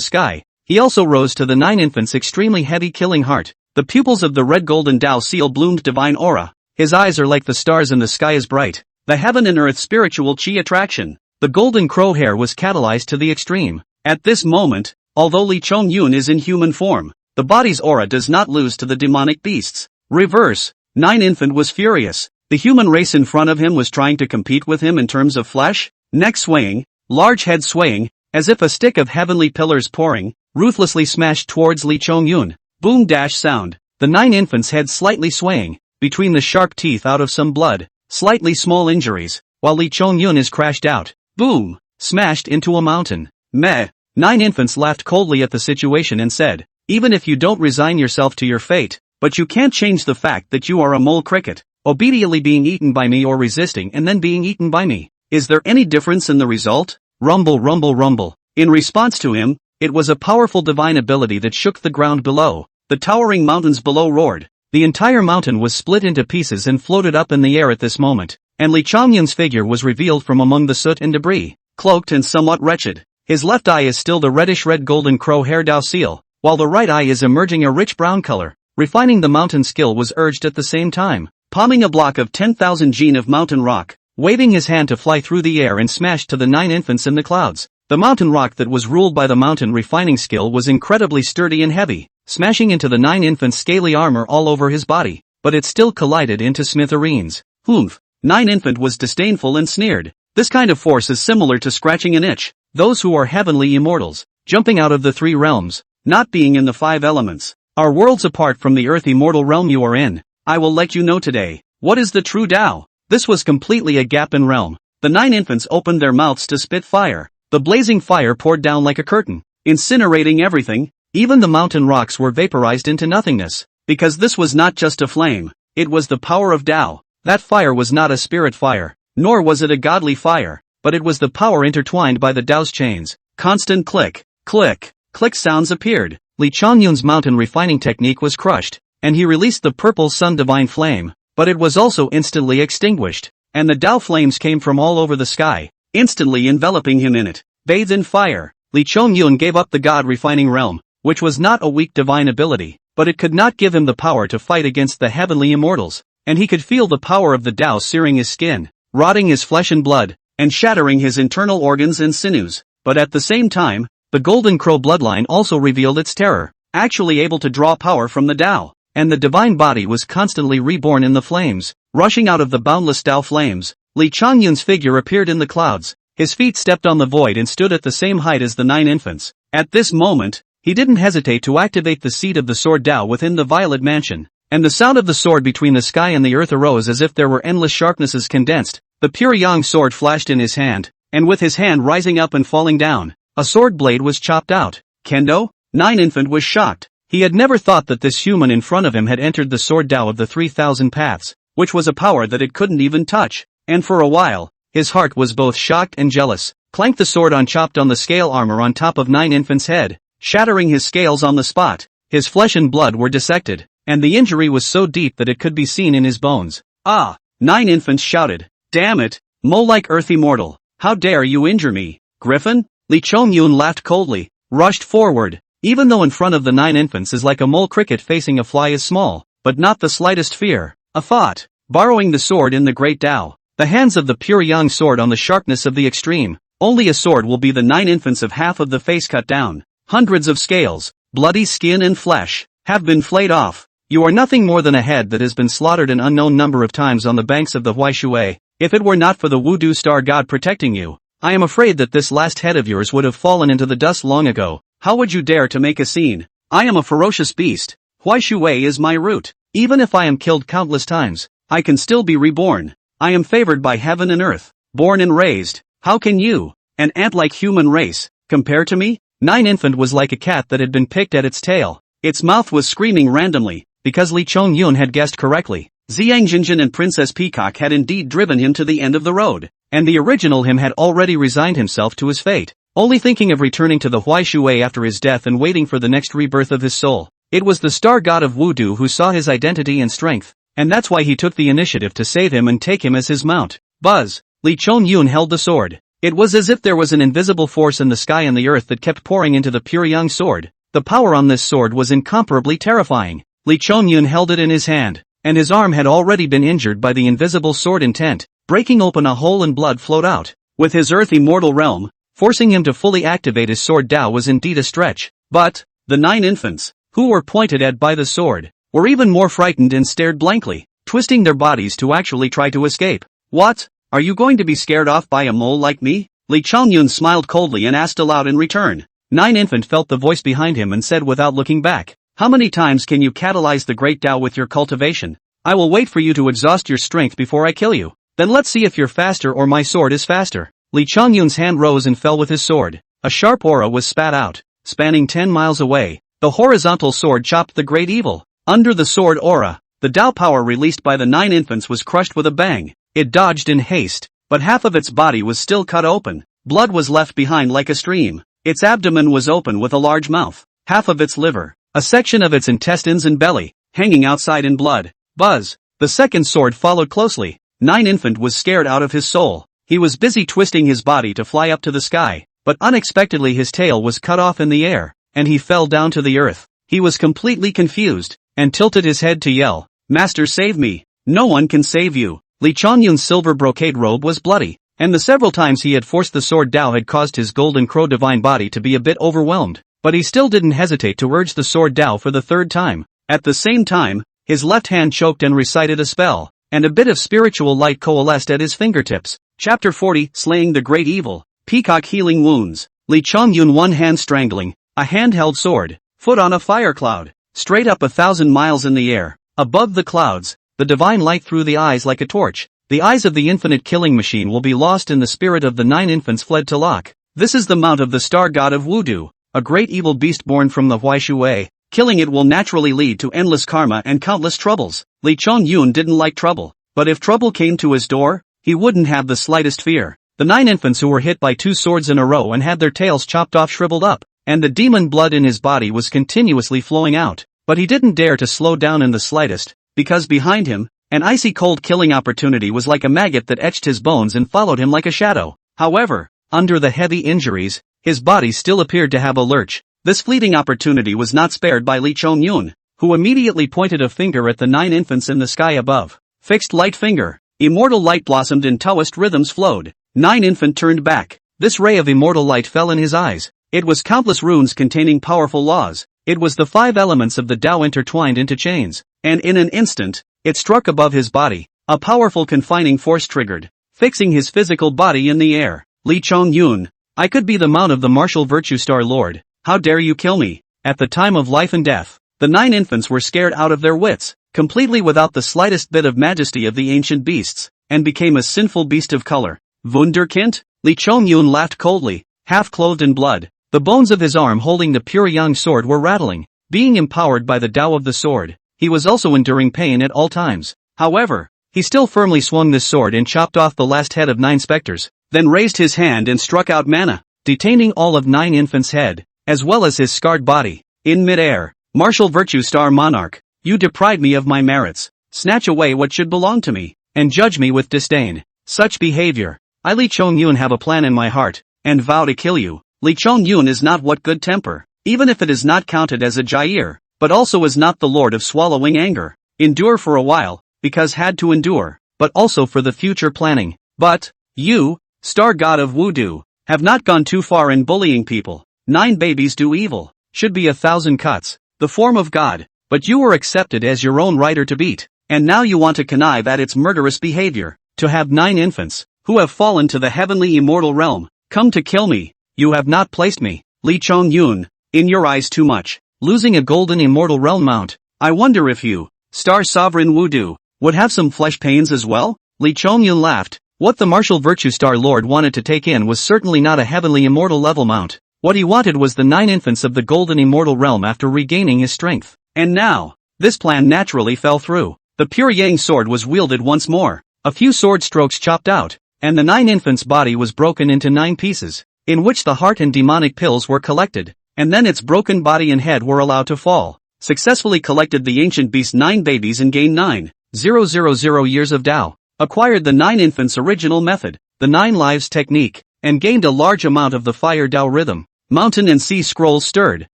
sky, he also rose to the 9 infants' extremely heavy killing heart. The pupils of the red golden Tao seal bloomed divine aura. His eyes are like the stars and the sky is bright. The heaven and earth spiritual chi attraction. The golden crow hair was catalyzed to the extreme. At this moment, although Li Chongyun is in human form, the body's aura does not lose to the demonic beasts. Reverse. 9 infant was furious. The human race in front of him was trying to compete with him in terms of flesh, neck swaying, large head swaying, as if a stick of heavenly pillars pouring, ruthlessly smashed towards Li Chongyun. Boom dash sound. The 9 infants' head slightly swaying, between the sharp teeth out of some blood, slightly small injuries, while Li Chongyun is crashed out. Boom! Smashed into a mountain. Meh. 9 infants laughed coldly at the situation and said, "Even if you don't resign yourself to your fate, but you can't change the fact that you are a mole cricket, obediently being eaten by me or resisting and then being eaten by me. Is there any difference in the result?" Rumble rumble rumble. In response to him, it was a powerful divine ability that shook the ground below. The towering mountains below roared. The entire mountain was split into pieces and floated up in the air at this moment, and Li Chongyun's figure was revealed from among the soot and debris, cloaked and somewhat wretched. His left eye is still the reddish-red golden crow-hair Dao seal, while the right eye is emerging a rich brown color. Refining the mountain skill was urged at the same time, palming a block of 10,000 gene of mountain rock, waving his hand to fly through the air and smash to the 9 infants in the clouds. The mountain rock that was ruled by the mountain refining skill was incredibly sturdy and heavy, smashing into the 9 infants' scaly armor all over his body, but it still collided into smithereens. Humph! 9 infant was disdainful and sneered. This kind of force is similar to scratching an itch. Those who are heavenly immortals, jumping out of the 3 realms, not being in the 5 elements, are worlds apart from the earth immortal realm you are in. I will let you know today, what is the true Tao? This was completely a gap in realm. The 9 infants opened their mouths to spit fire. The blazing fire poured down like a curtain, incinerating everything. Even the mountain rocks were vaporized into nothingness, because this was not just a flame, it was the power of Tao. That fire was not a spirit fire, nor was it a godly fire, but it was the power intertwined by the Tao's chains. Constant click, click, click sounds appeared. Li Chongyun's mountain refining technique was crushed, and he released the purple sun divine flame, but it was also instantly extinguished, and the Tao flames came from all over the sky, instantly enveloping him in it. Bathed in fire, Li Chongyun gave up the god refining realm, which was not a weak divine ability, but it could not give him the power to fight against the heavenly immortals, and he could feel the power of the Tao searing his skin, rotting his flesh and blood, and shattering his internal organs and sinews. But at the same time, the Golden Crow bloodline also revealed its terror, actually able to draw power from the Tao, and the divine body was constantly reborn in the flames, rushing out of the boundless Tao flames. Li Chongyun's figure appeared in the clouds, his feet stepped on the void and stood at the same height as the 9 infants. At this moment, he didn't hesitate to activate the seed of the sword Tao within the Violet Mansion, and the sound of the sword between the sky and the earth arose as if there were endless sharpnesses condensed. The pure yang sword flashed in his hand, and with his hand rising up and falling down, a sword blade was chopped out. Kendo? Nine Infant was shocked. He had never thought that this human in front of him had entered the sword Tao of the 3,000 paths, which was a power that it couldn't even touch, and for a while, his heart was both shocked and jealous. Clanked the sword on chopped on the scale armor on top of Nine Infant's head, shattering his scales on the spot. His flesh and blood were dissected, and the injury was so deep that it could be seen in his bones. Ah! Nine Infants shouted. Damn it! Mole-like earthy mortal, how dare you injure me? Griffin? Li Chongyun laughed coldly, rushed forward. Even though in front of the Nine Infants is like a mole cricket facing a fly is small, but not the slightest fear. A thought. Borrowing the sword in the great Tao. The hands of the pure yang sword on the sharpness of the extreme. Only a sword will be the Nine Infants of half of the face cut down. Hundreds of scales, bloody skin and flesh, have been flayed off. You are nothing more than a head that has been slaughtered an unknown number of times on the banks of the Huaishui. If it were not for the Wudu star god protecting you, I am afraid that this last head of yours would have fallen into the dust long ago. How would you dare to make a scene? I am a ferocious beast. Huaishui is my root. Even if I am killed countless times, I can still be reborn. I am favored by heaven and earth, born and raised. How can you, an ant-like human race, compare to me? Nine Infant was like a cat that had been picked at its tail. Its mouth was screaming randomly, because Li Chongyun had guessed correctly. Xiang Jinjin and Princess Peacock had indeed driven him to the end of the road, and the original him had already resigned himself to his fate, only thinking of returning to the Huaishui after his death and waiting for the next rebirth of his soul. It was the star god of Wudu who saw his identity and strength, and that's why he took the initiative to save him and take him as his mount. Buzz! Li Chongyun held the sword. It was as if there was an invisible force in the sky and the earth that kept pouring into the pure yang sword. The power on this sword was incomparably terrifying. Li Chongyun held it in his hand, and his arm had already been injured by the invisible sword intent, breaking open a hole and blood flowed out. With his earthy mortal realm, forcing him to fully activate his sword Tao was indeed a stretch. But, the Nine Infants, who were pointed at by the sword, were even more frightened and stared blankly, twisting their bodies to actually try to escape. What? Are you going to be scared off by a mole like me? Li Chongyun smiled coldly and asked aloud in return. Nine Infant felt the voice behind him and said without looking back, how many times can you catalyze the great Tao with your cultivation? I will wait for you to exhaust your strength before I kill you. Then let's see if you're faster or my sword is faster. Li Chongyun's hand rose and fell with his sword. A sharp aura was spat out, spanning 10 miles away. The horizontal sword chopped the great evil. Under the sword aura, the Tao power released by the Nine Infants was crushed with a bang. It dodged in haste, but half of its body was still cut open. Blood was left behind like a stream. Its abdomen was open with a large mouth. Half of its liver, a section of its intestines and belly, hanging outside in blood. Buzz! The second sword followed closely. Nine Infant was scared out of his soul. He was busy twisting his body to fly up to the sky, but unexpectedly his tail was cut off in the air, and he fell down to the earth. He was completely confused, and tilted his head to yell, Master, save me! No one can save you! Li Chongyun's silver brocade robe was bloody, and the several times he had forced the sword Tao had caused his golden crow divine body to be a bit overwhelmed, but he still didn't hesitate to urge the sword Tao for the third time. At the same time, his left hand choked and recited a spell, and a bit of spiritual light coalesced at his fingertips. Chapter 40, Slaying the Great Evil. Peacock Healing Wounds. Li Chongyun, one hand strangling, a handheld sword, foot on a fire cloud, straight up 1,000 miles in the air. Above the clouds, the divine light through the eyes like a torch. The eyes of the infinite killing machine will be lost in the spirit of the Nine Infants fled to Lok. This is the mount of the star god of Wudu, a great evil beast born from the Huaishui. Killing it will naturally lead to endless karma and countless troubles. Li Chongyun didn't like trouble, but if trouble came to his door, he wouldn't have the slightest fear. The Nine Infants who were hit by 2 swords in a row and had their tails chopped off shriveled up, and the demon blood in his body was continuously flowing out. But he didn't dare to slow down in the slightest, because behind him, an icy cold killing opportunity was like a maggot that etched his bones and followed him like a shadow. However, under the heavy injuries, his body still appeared to have a lurch. This fleeting opportunity was not spared by Li Chongyun, who immediately pointed a finger at the Nine Infants in the sky above. Fixed light finger. Immortal light blossomed and Taoist rhythms flowed. Nine Infant turned back. This ray of immortal light fell in his eyes. It was countless runes containing powerful laws. It was the 5 elements of the Tao intertwined into chains, and in an instant, it struck above his body. A powerful confining force triggered, fixing his physical body in the air. Li Chongyun, I could be the mount of the martial virtue star lord. How dare you kill me? At the time of life and death, The 9 infants were scared out of their wits, completely without the slightest bit of majesty of the ancient beasts, and became a sinful beast of color. Wunderkind? Li Chongyun laughed coldly, half clothed in blood. The bones of his arm holding the pure yang sword were rattling. Being empowered by the Tao of the sword, he was also enduring pain at all times. However, he still firmly swung this sword and chopped off the last head of 9 specters, then raised his hand and struck out mana, detaining all of 9 infants' head, as well as his scarred body. In mid-air, martial virtue star monarch, you deprive me of my merits, snatch away what should belong to me, and judge me with disdain. Such behavior. I Li Chongyun have a plan in my heart, and vow to kill you. Li Chongyun is not what good temper, even if it is not counted as a jair, but also is not the lord of swallowing anger. Endure for a while, because had to endure, but also for the future planning. But, you, star god of voodoo, have not gone too far in bullying people. 9 babies do evil, should be 1,000 cuts, the form of God, but you were accepted as your own rider to beat, and now you want to connive at its murderous behavior, to have 9 infants, who have fallen to the heavenly immortal realm, come to kill me. You have not placed me, Li Chongyun, in your eyes too much, losing a golden immortal realm mount. I wonder if you, star sovereign voodoo, would have some flesh pains as well? Li Chongyun laughed. What the martial virtue star lord wanted to take in was certainly not a heavenly immortal level mount. What he wanted was the 9 infants of the golden immortal realm after regaining his strength. And now, this plan naturally fell through. The pure yang sword was wielded once more. A few sword strokes chopped out, and the 9 infants' body was broken into 9 pieces, in which the heart and demonic pills were collected, and then its broken body and head were allowed to fall. Successfully collected the ancient beast 9 babies and gained 9,000 years of Tao. Acquired the 9 infants' original method, the 9 lives technique, and gained a large amount of the fire Tao rhythm. Mountain and sea scrolls stirred.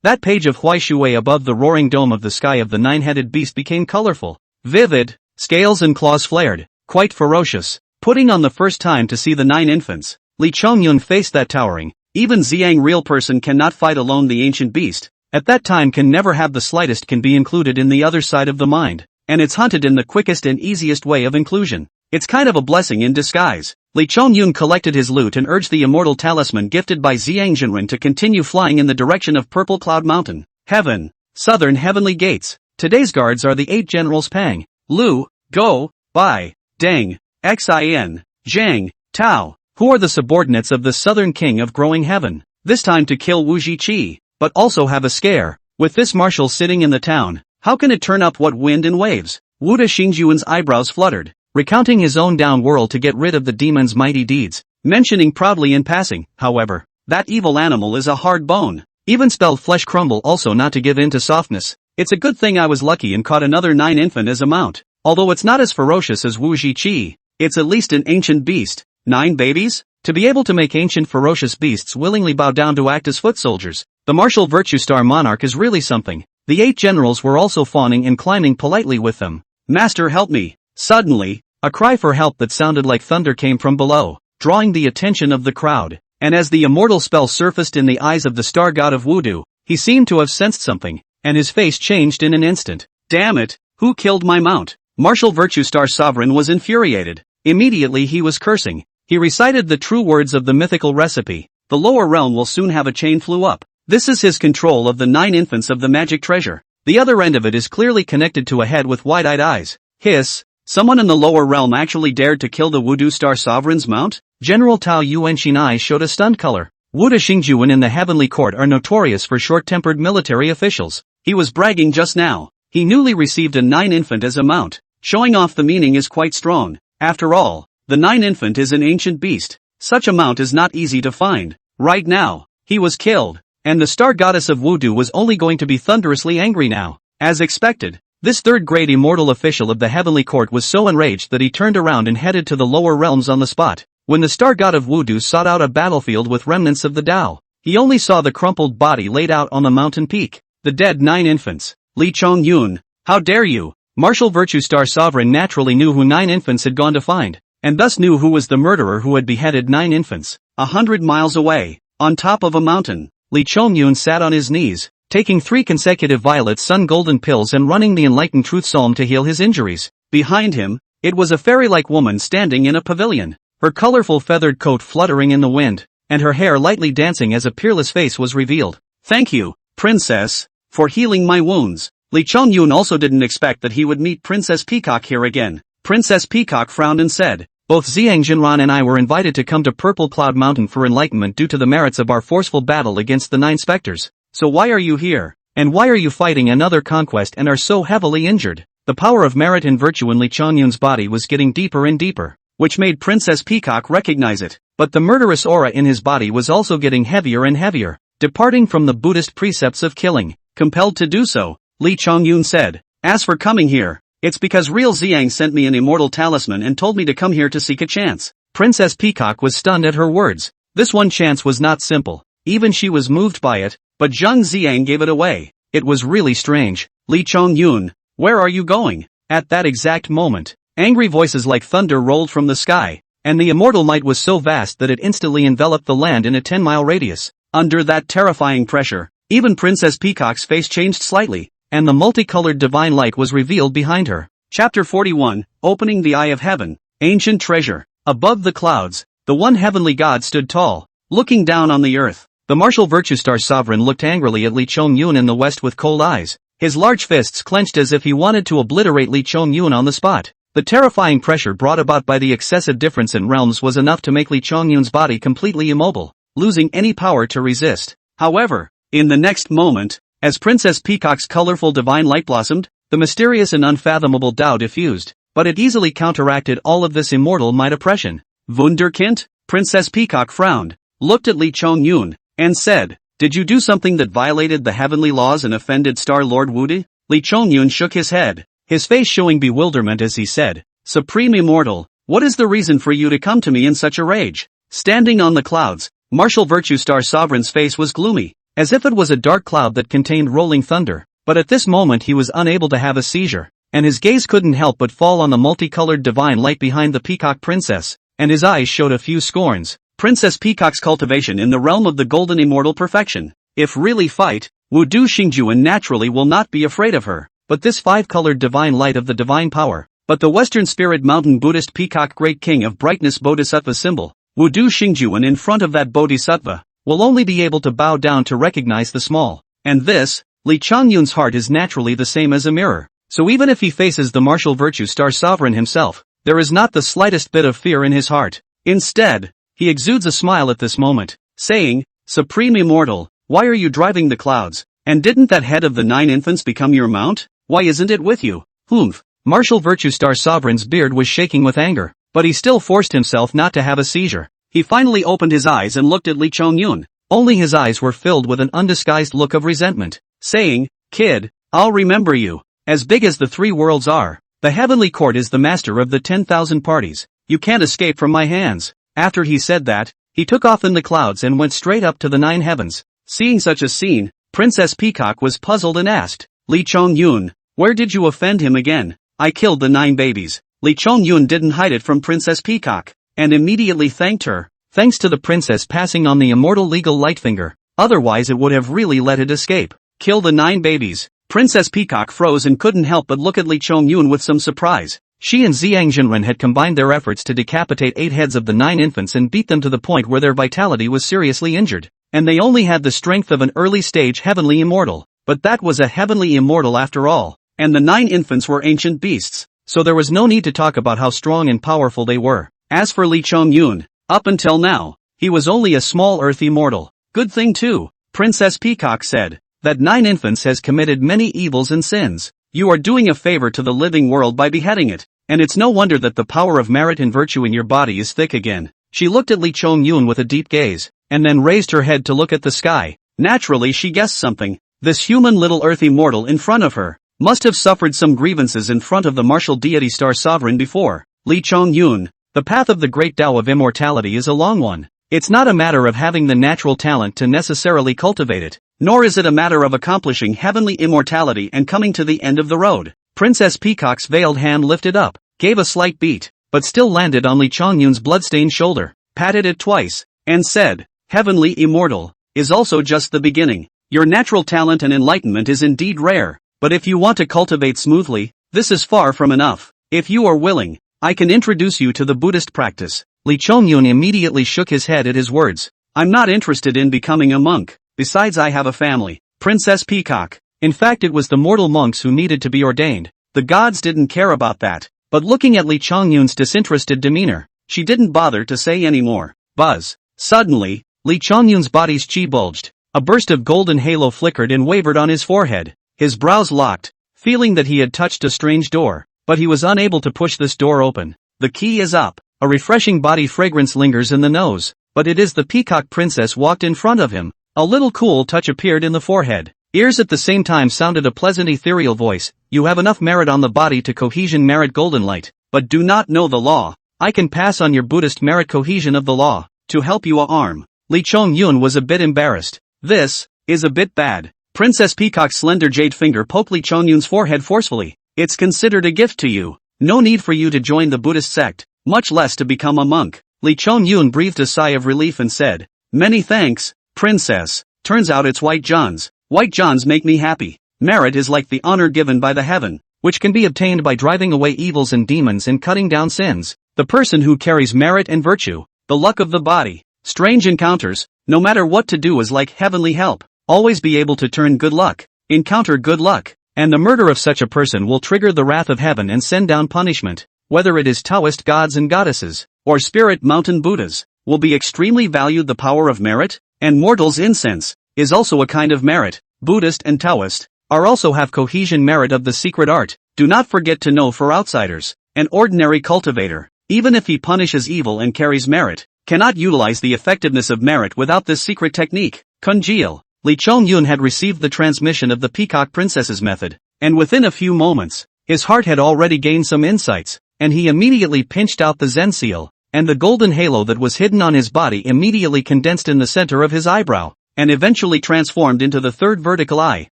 That page of Huaishui above the roaring dome of the sky of the 9-headed beast became colorful, vivid, scales and claws flared, quite ferocious. Putting on the first time to see the 9 infants, Li Chongyun faced that towering, even Xiang real person cannot fight alone the ancient beast, at that time can never have the slightest can be included in the other side of the mind, and it's hunted in the quickest and easiest way of inclusion. It's kind of a blessing in disguise. Li Chongyun collected his loot and urged the immortal talisman gifted by Xiang Jinren to continue flying in the direction of Purple Cloud Mountain. Heaven. Southern Heavenly Gates. Today's guards are the 8 generals Pang, Lu, Go, Bai, Deng, Xin, Zhang, Tao, who are the subordinates of the southern king of growing heaven. This time to kill Wu Zhiqi, but also have a scare. With this marshal sitting in the town, how can it turn up what wind and waves? Wu Xingjuan's eyebrows fluttered, recounting his own down world to get rid of the demon's mighty deeds, mentioning proudly in passing, however, that evil animal is a hard bone. Even spelled flesh crumble also not to give in to softness. It's a good thing I was lucky and caught another 9 infant as a mount. Although it's not as ferocious as Wu Zhiqi, it's at least an ancient beast. 9 babies? To be able to make ancient ferocious beasts willingly bow down to act as foot soldiers, the martial virtue star monarch is really something. The 8 generals were also fawning and climbing politely with them. Master, help me. Suddenly, a cry for help that sounded like thunder came from below, drawing the attention of the crowd, and as the immortal spell surfaced in the eyes of the star god of voodoo, he seemed to have sensed something, and his face changed in an instant. Damn it, who killed my mount? Martial virtue star sovereign was infuriated. Immediately he was cursing. He recited the true words of the mythical recipe. The lower realm will soon have a chain flew up. This is his control of the 9 infants of the magic treasure. The other end of it is clearly connected to a head with wide-eyed eyes. Hiss. Someone in the lower realm actually dared to kill the voodoo star sovereign's mount? General Tao Yuanxin eyes showed a stunned color. Wu Xingjuan in the heavenly court are notorious for short-tempered military officials. He was bragging just now. He newly received a 9 infant as a mount. Showing off the meaning is quite strong. After all, the 9 infant is an ancient beast. Such a mount is not easy to find. Right now, he was killed, and the star goddess of voodoo was only going to be thunderously angry now. As expected, this third-grade immortal official of the heavenly court was so enraged that he turned around and headed to the lower realms on the spot. When the star god of voodoo sought out a battlefield with remnants of the Tao, he only saw the crumpled body laid out on the mountain peak. The dead 9 infants. Li Chongyun, how dare you? Martial virtue star sovereign naturally knew who 9 infants had gone to find, and thus knew who was the murderer who had beheaded 9 infants. 100 miles away, on top of a mountain, Li Chongyun sat on his knees, taking 3 consecutive violet sun golden pills and running the enlightened truth psalm to heal his injuries. Behind him, it was a fairy-like woman standing in a pavilion, her colorful feathered coat fluttering in the wind, and her hair lightly dancing as a peerless face was revealed. Thank you, princess, for healing my wounds. Li Chongyun also didn't expect that he would meet Princess Peacock here again. Princess Peacock frowned and said, "Both Xiang Jinran and I were invited to come to Purple Cloud Mountain for enlightenment due to the merits of our forceful battle against the 9 specters. So why are you here? And why are you fighting another conquest and are so heavily injured?" The power of merit and virtue in Li Chongyun's body was getting deeper and deeper, which made Princess Peacock recognize it. But the murderous aura in his body was also getting heavier and heavier, departing from the Buddhist precepts of killing. Compelled to do so, Li Chongyun said, "As for coming here, it's because real Xiang sent me an immortal talisman and told me to come here to seek a chance." Princess Peacock was stunned at her words. This one chance was not simple. Even she was moved by it, but Zhang Xiang gave it away. It was really strange. "Li Chongyun, where are you going?" At that exact moment, angry voices like thunder rolled from the sky, and the immortal might was so vast that it instantly enveloped the land in a 10-mile radius. Under that terrifying pressure, even Princess Peacock's face changed slightly, and the multicolored divine light was revealed behind her. Chapter 41, Opening the Eye of Heaven. Ancient Treasure. Above the clouds, the one heavenly god stood tall, looking down on the earth. The martial virtue star sovereign looked angrily at Li Chongyun in the west with cold eyes, his large fists clenched as if he wanted to obliterate Li Chongyun on the spot. The terrifying pressure brought about by the excessive difference in realms was enough to make Li Chongyun's body completely immobile, losing any power to resist. However, in the next moment, as Princess Peacock's colorful divine light blossomed, the mysterious and unfathomable Tao diffused, but it easily counteracted all of this immortal might oppression. "Wunderkind?" Princess Peacock frowned, looked at Li Chongyun, and said, "Did you do something that violated the heavenly laws and offended Star Lord Wude?" Li Chongyun shook his head, his face showing bewilderment as he said, "Supreme Immortal, what is the reason for you to come to me in such a rage?" Standing on the clouds, Martial Virtue Star Sovereign's face was gloomy, as if it was a dark cloud that contained rolling thunder, but at this moment he was unable to have a seizure, and his gaze couldn't help but fall on the multicolored divine light behind the Peacock Princess, and his eyes showed a few scorns. Princess Peacock's cultivation in the realm of the golden immortal perfection. If really fight, Wudu Xingjuan naturally will not be afraid of her, but this 5-colored divine light of the divine power, but the Western Spirit Mountain Buddhist Peacock Great King of Brightness Bodhisattva symbol, Wudu Xingjuan in front of that Bodhisattva, will only be able to bow down to recognize the small. And this, Li Chongyun's heart is naturally the same as a mirror, so even if he faces the martial virtue star sovereign himself, there is not the slightest bit of fear in his heart. Instead, he exudes a smile at this moment, saying, "Supreme Immortal, why are you driving the clouds? And didn't that head of the 9 infants become your mount? Why isn't it with you?" Humph. Martial Virtue Star Sovereign's beard was shaking with anger, but he still forced himself not to have a seizure. He finally opened his eyes and looked at Li Chongyun. Only his eyes were filled with an undisguised look of resentment, saying, "Kid, I'll remember you. As big as the 3 worlds are, the heavenly court is the master of the 10,000 parties. You can't escape from my hands." After he said that, he took off in the clouds and went straight up to the 9 heavens. Seeing such a scene, Princess Peacock was puzzled and asked, "Li Chongyun, where did you offend him again?" "I killed the 9 babies." Li Chongyun didn't hide it from Princess Peacock, and immediately thanked her. Thanks to the princess passing on the immortal legal light finger, otherwise it would have really let it escape. "Kill the 9 babies." Princess Peacock froze and couldn't help but look at Li Chongyun with some surprise. She and Xiang Jinren had combined their efforts to decapitate 8 heads of the 9 infants and beat them to the point where their vitality was seriously injured, and they only had the strength of an early-stage heavenly immortal. But that was a heavenly immortal after all, and the 9 infants were ancient beasts, so there was no need to talk about how strong and powerful they were. As for Li Chongyun, up until now, he was only a small earthy mortal. "Good thing too," Princess Peacock said, "that 9 infants has committed many evils and sins. You are doing a favor to the living world by beheading it, and it's no wonder that the power of merit and virtue in your body is thick again." She looked at Li Chongyun with a deep gaze, and then raised her head to look at the sky. Naturally she guessed something. This human little earthy mortal in front of her must have suffered some grievances in front of the martial deity star sovereign before. "Li Chongyun, the path of the great Tao of immortality is a long one. It's not a matter of having the natural talent to necessarily cultivate it, nor is it a matter of accomplishing heavenly immortality and coming to the end of the road." Princess Peacock's veiled hand lifted up, gave a slight beat, but still landed on Li Chongyun's bloodstained shoulder, patted it twice, and said, "Heavenly immortal is also just the beginning. Your natural talent and enlightenment is indeed rare, but if you want to cultivate smoothly, this is far from enough. If you are willing, I can introduce you to the Buddhist practice." Li Chongyun immediately shook his head at his words. "I'm not interested in becoming a monk, besides I have a family." Princess Peacock, In fact, it was the mortal monks who needed to be ordained. The gods didn't care about that. But looking at Lee Chongyun's disinterested demeanor, she didn't bother to say any more. Buzz. Suddenly, Lee Chongyun's body's chi bulged. A burst of golden halo flickered and wavered on his forehead. His brows locked, feeling that he had touched a strange door, but he was unable to push this door open. The key is up. A refreshing body fragrance lingers in the nose, but it is the peacock princess walked in front of him. A little cool touch appeared in the forehead. Ears at the same time sounded a pleasant ethereal voice. You have enough merit on the body to cohesion merit golden light, but do not know the law. I can pass on your Buddhist merit cohesion of the law, to help you arm. Lee Chongyun was a bit embarrassed. This is a bit bad. Princess Peacock's slender jade finger poked Lee Chongyun's forehead forcefully. It's considered a gift to you. No need for you to join the Buddhist sect, much less to become a monk. Lee Chongyun breathed a sigh of relief and said, Many thanks, princess. Turns out it's White Johns. White Johns make me happy. Merit is like the honor given by the heaven, which can be obtained by driving away evils and demons and cutting down sins. The person who carries merit and virtue, the luck of the body. Strange encounters, no matter what to do is like heavenly help. Always be able to turn good luck, encounter good luck, and the murder of such a person will trigger the wrath of heaven and send down punishment. Whether it is Taoist gods and goddesses, or spirit mountain Buddhas, will be extremely valued. The power of merit, and mortals' incense, is also a kind of merit. Buddhist and Taoist are also have cohesion merit of the secret art. Do not forget to know for outsiders, an ordinary cultivator, even if he punishes evil and carries merit, cannot utilize the effectiveness of merit without this secret technique. Congeal. Lee Chongyun had received the transmission of the Peacock Princess's method, and within a few moments, his heart had already gained some insights, and he immediately pinched out the Zen seal, and the golden halo that was hidden on his body immediately condensed in the center of his eyebrow, and eventually transformed into the third vertical eye.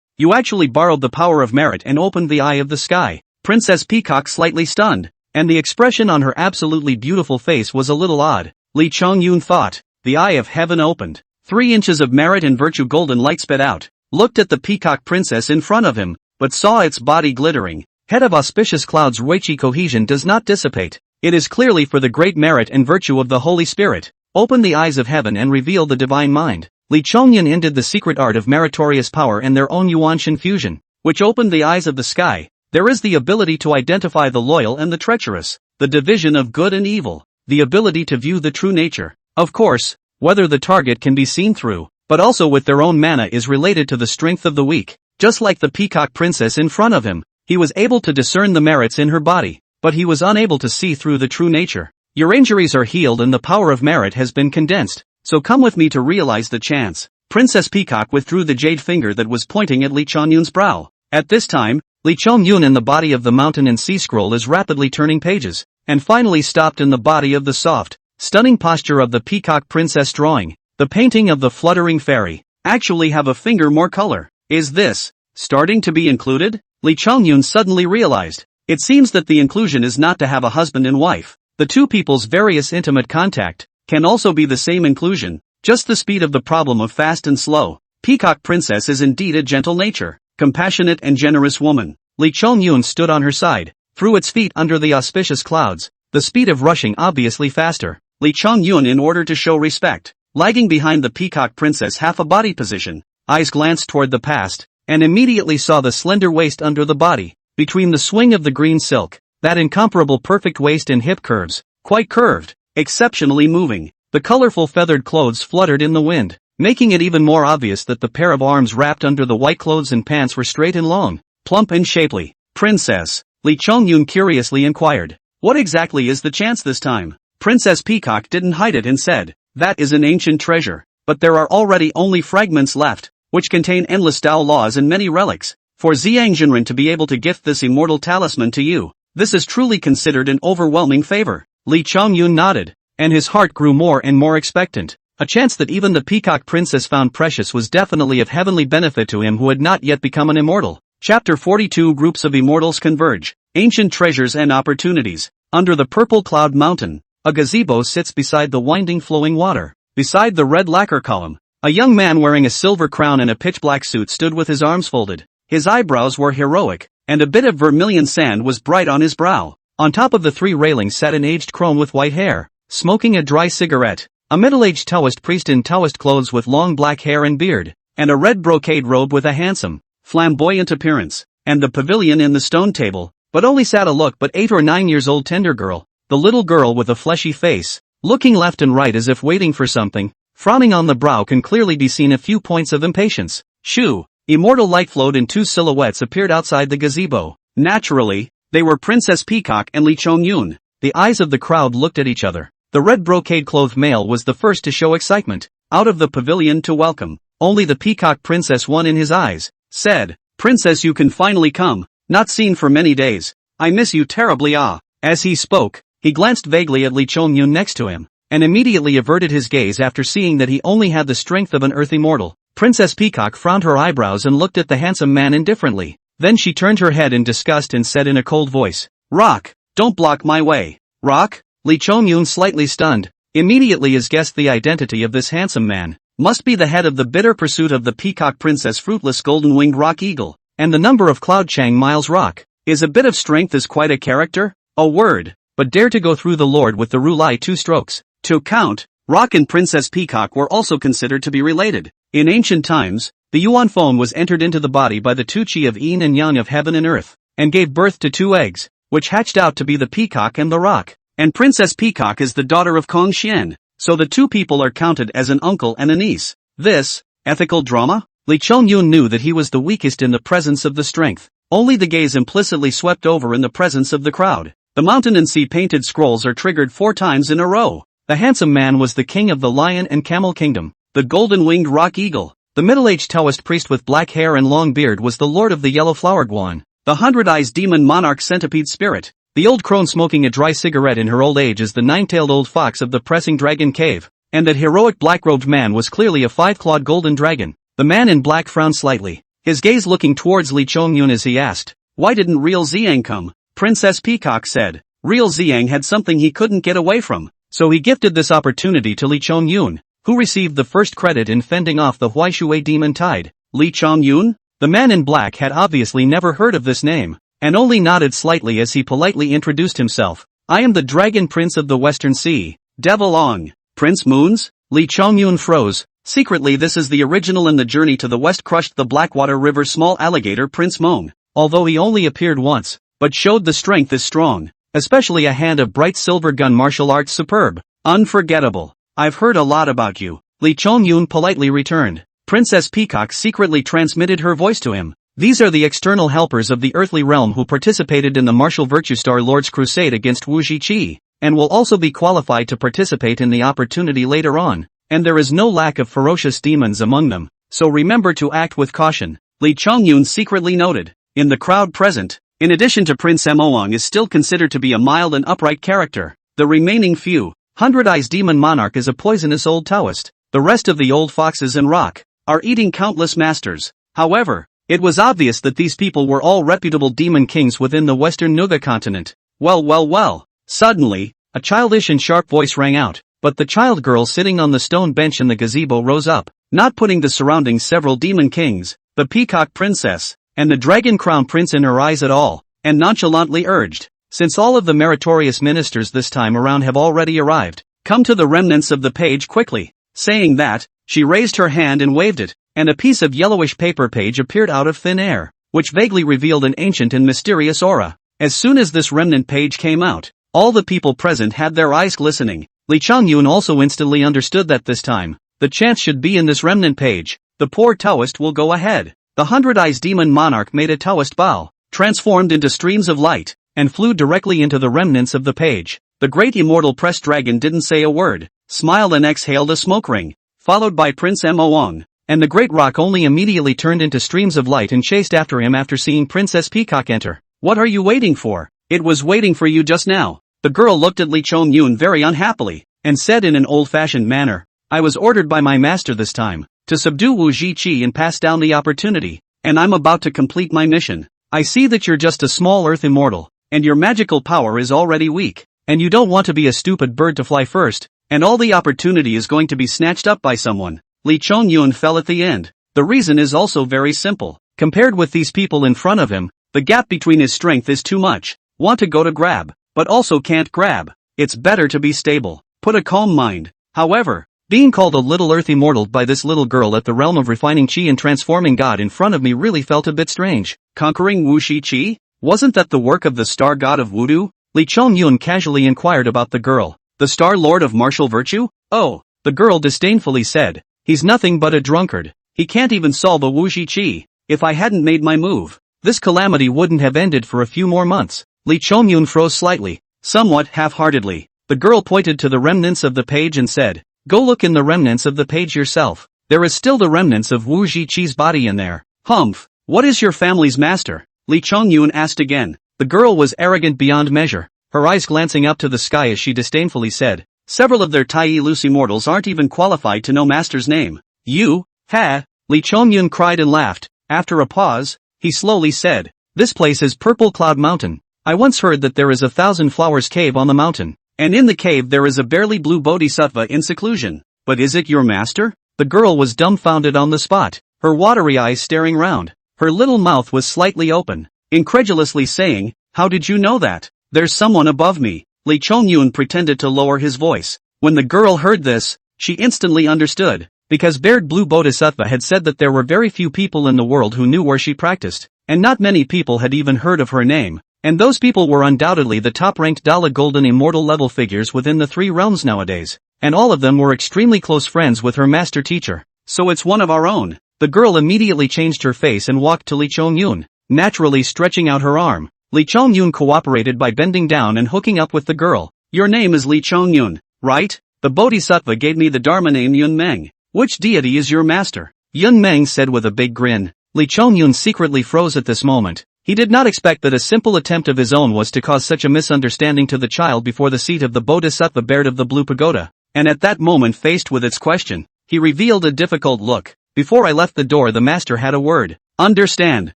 You actually borrowed the power of merit and opened the eye of the sky. Princess Peacock slightly stunned, and the expression on her absolutely beautiful face was a little odd. Lee Chongyun thought, the eye of heaven opened. 3 inches of merit and virtue golden light sped out, looked at the peacock princess in front of him, but saw its body glittering. Head of auspicious clouds, Ruichi cohesion does not dissipate. It is clearly for the great merit and virtue of the Holy Spirit. Open the eyes of heaven and reveal the divine mind. Lee Chongyun ended the secret art of meritorious power and their own Yuanshan fusion, which opened the eyes of the sky. There is the ability to identify the loyal and the treacherous, the division of good and evil, the ability to view the true nature. Of course, whether the target can be seen through, but also with their own mana is related to the strength of the weak. Just like the peacock princess in front of him, he was able to discern the merits in her body, but he was unable to see through the true nature. Your injuries are healed and the power of merit has been condensed, so come with me to realize the chance. Princess Peacock withdrew the jade finger that was pointing at Lee Chongyun's brow. At this time, Lee Chongyun in the body of the mountain and sea scroll is rapidly turning pages, and finally stopped in the body of the soft, stunning posture of the peacock princess drawing. The painting of the fluttering fairy actually have a finger more color. Is this starting to be included? Lee Chongyun suddenly realized. It seems that the inclusion is not to have a husband and wife. The two people's various intimate contact can also be the same inclusion, just the speed of the problem of fast and slow. Peacock princess is indeed a gentle nature, compassionate and generous woman. Lee Chongyun stood on her side, threw its feet under the auspicious clouds, the speed of rushing obviously faster. Lee Chongyun in order to show respect, lagging behind the peacock princess half a body position, eyes glanced toward the past, and immediately saw the slender waist under the body, between the swing of the green silk, that incomparable perfect waist and hip curves, quite curved, exceptionally moving. The colorful feathered clothes fluttered in the wind, making it even more obvious that the pair of arms wrapped under the white clothes and pants were straight and long, plump and shapely. Princess, Lee Chongyun curiously inquired, what exactly is the chance this time? Princess Peacock didn't hide it and said, that is an ancient treasure, but there are already only fragments left, which contain endless Tao laws and many relics. For Zhang Jinren to be able to gift this immortal talisman to you, this is truly considered an overwhelming favor. Lee Chongyun nodded, and his heart grew more and more expectant. A chance that even the peacock princess found precious was definitely of heavenly benefit to him who had not yet become an immortal. Chapter 42 Groups of Immortals Converge. Ancient Treasures and Opportunities. Under the purple cloud mountain, a gazebo sits beside the winding flowing water. Beside the red lacquer column, a young man wearing a silver crown and a pitch-black suit stood with his arms folded. His eyebrows were heroic, and a bit of vermilion sand was bright on his brow. On top of the 3 railings sat an aged crone with white hair, smoking a dry cigarette, a middle-aged Taoist priest in Taoist clothes with long black hair and beard, and a red brocade robe with a handsome, flamboyant appearance, and the pavilion in the stone table, but only sat a look but 8 or 9 years old tender girl, the little girl with a fleshy face, looking left and right as if waiting for something, frowning on the brow can clearly be seen a few points of impatience. Shoo! Immortal light flowed and 2 silhouettes appeared outside the gazebo. Naturally, they were Princess Peacock and Lee Chong-yun. The eyes of the crowd looked at each other. The red brocade-clothed male was the first to show excitement, out of the pavilion to welcome. Only the Peacock Princess, one in his eyes, said, "Princess, you can finally come, not seen for many days. I miss you terribly." As he spoke, he glanced vaguely at Lee Chong-yun next to him, and immediately averted his gaze after seeing that he only had the strength of an earthly mortal. Princess Peacock frowned her eyebrows and looked at the handsome man indifferently. Then she turned her head in disgust and said in a cold voice, "Rock, don't block my way." "Rock?" Lee Chong-yun, slightly stunned, immediately guessed the identity of this handsome man. Must be the head of the bitter pursuit of the Peacock Princess, fruitless golden-winged rock eagle. And the number of Cloud Chang Miles rock. Is a bit of strength is quite a character? A word, but dare to go through the Lord with the roulai 2 strokes. To count, Rock and Princess Peacock were also considered to be related. In ancient times, the Yuan phone was entered into the body by the 2 chi of yin and yang of heaven and earth, and gave birth to 2 eggs, which hatched out to be the Peacock and the Rock. And Princess Peacock is the daughter of Kong Xian, so the 2 people are counted as an uncle and a niece. This, ethical drama? Lee Chong-yun knew that he was the weakest in the presence of the strength. Only the gaze implicitly swept over in the presence of the crowd. The mountain and sea painted scrolls are triggered 4 times in a row. The handsome man was the king of the lion and camel kingdom, the golden-winged rock eagle. The middle-aged Taoist priest with black hair and long beard was the lord of the yellow flower guan, the 100-eyes demon monarch centipede spirit. The old crone smoking a dry cigarette in her old age is the 9-tailed old fox of the pressing dragon cave. And that heroic black-robed man was clearly a 5-clawed golden dragon. The man in black frowned slightly, his gaze looking towards Lee Chong-yun as he asked, "Why didn't real Xiang come?" Princess Peacock said, "Real Xiang had something he couldn't get away from, so he gifted this opportunity to Lee Chong-yun, who received the first credit in fending off the Huaishui demon tide." Lee Chong-yun? The man in black had obviously never heard of this name, and only nodded slightly as he politely introduced himself. "I am the Dragon Prince of the Western Sea, Devil Ong." "Prince Moons?" Lee Chong-yun froze. Secretly, this is the original in the journey to the west crushed the Blackwater River small alligator Prince Mong, although he only appeared once, but showed the strength is strong, especially a hand of bright silver gun martial arts superb. "Unforgettable. I've heard a lot about you," Lee Chong-yun politely returned. Princess Peacock secretly transmitted her voice to him. "These are the external helpers of the earthly realm who participated in the martial virtue Star Lord's crusade against Wu Zhiqi, and will also be qualified to participate in the opportunity later on. And there is no lack of ferocious demons among them, so remember to act with caution," Lee Chong-yun secretly noted. In the crowd present, in addition to Prince Moong is still considered to be a mild and upright character. The remaining few, 100-eyes demon monarch is a poisonous old Taoist. The rest of the old foxes and rock are eating countless masters. However, it was obvious that these people were all reputable demon kings within the western Nuga continent. Well. Suddenly, a childish and sharp voice rang out. But the child girl sitting on the stone bench in the gazebo rose up, not putting the surrounding several demon kings, the Peacock Princess, and the Dragon Crown Prince in her eyes at all, and nonchalantly urged, "Since all of the meritorious ministers this time around have already arrived, come to the remnants of the page quickly." Saying that, she raised her hand and waved it, and a piece of yellowish paper page appeared out of thin air, which vaguely revealed an ancient and mysterious aura. As soon as this remnant page came out, all the people present had their eyes glistening. Lee Chong-yun also instantly understood that this time, the chance should be in this remnant page. The poor Taoist will go ahead. The 100-eyes demon monarch made a Taoist bow, transformed into streams of light, and flew directly into the remnants of the page. The great immortal press dragon didn't say a word, smiled and exhaled a smoke ring, followed by Prince Moong, and the great rock only immediately turned into streams of light and chased after him after seeing Princess Peacock enter. "What are you waiting for? It was waiting for you just now." The girl looked at Lee Chong-yun very unhappily, and said in an old-fashioned manner, "I was ordered by my master this time, to subdue Wu Zhiqi and pass down the opportunity, and I'm about to complete my mission. I see that you're just a small earth immortal, and your magical power is already weak, and you don't want to be a stupid bird to fly first, and all the opportunity is going to be snatched up by someone." Lee Chong-yun fell at the end. The reason is also very simple. Compared with these people in front of him, the gap between his strength is too much. Want to go to grab, but also can't grab. It's better to be stable. Put a calm mind. However, Being called a little earth immortal by this little girl at the realm of refining chi and transforming God in front of me really felt a bit strange. Conquering Wu Shi Chi? Wasn't that the work of the star god of voodoo? Li Chongyun casually inquired about the girl. The star lord of martial virtue? Oh, the girl disdainfully said. He's nothing but a drunkard. He can't even solve a Wu Shi Chi. If I hadn't made my move, this calamity wouldn't have ended for a few more months. Li Chongyun froze slightly, somewhat half-heartedly. The girl pointed to the remnants of the page and said, "Go look in the remnants of the page yourself. There is still the remnants of Wu Shi Chi's body in there." "Humph, what is your family's master?" Li Chongyun asked again. The girl was arrogant beyond measure, her eyes glancing up to the sky as she disdainfully said, "Several of their Tai loose immortals aren't even qualified to know master's name." "You? Ha!" Li Chongyun cried and laughed. After a pause, he slowly said, "This place is Purple Cloud Mountain. I once heard that there is a 1,000 flowers cave on the mountain, and in the cave there is a barely blue bodhisattva in seclusion. But is it your master?" The girl was dumbfounded on the spot, her watery eyes staring round. Her little mouth was slightly open, incredulously saying, "How did you know that?" "There's someone above me." Li Chongyun pretended to lower his voice. When the girl heard this, she instantly understood, because Baird Blue Bodhisattva had said that there were very few people in the world who knew where she practiced, and not many people had even heard of her name. And those people were undoubtedly the top-ranked Dala Golden Immortal level figures within the three realms nowadays, and all of them were extremely close friends with her master teacher. "So it's one of our own." The girl immediately changed her face and walked to Li Chongyun, naturally stretching out her arm. Li Chongyun cooperated by bending down and hooking up with the girl. "Your name is Li Chongyun, right? The Bodhisattva gave me the Dharma name Yun Meng. Which deity is your master?" Yun Meng said with a big grin. Li Chongyun secretly froze at this moment. He did not expect that a simple attempt of his own was to cause such a misunderstanding to the child before the seat of the Bodhisattva Baird of the Blue Pagoda. And at that moment, faced with its question, he revealed a difficult look. "Before I left the door, the master had a word. Understand.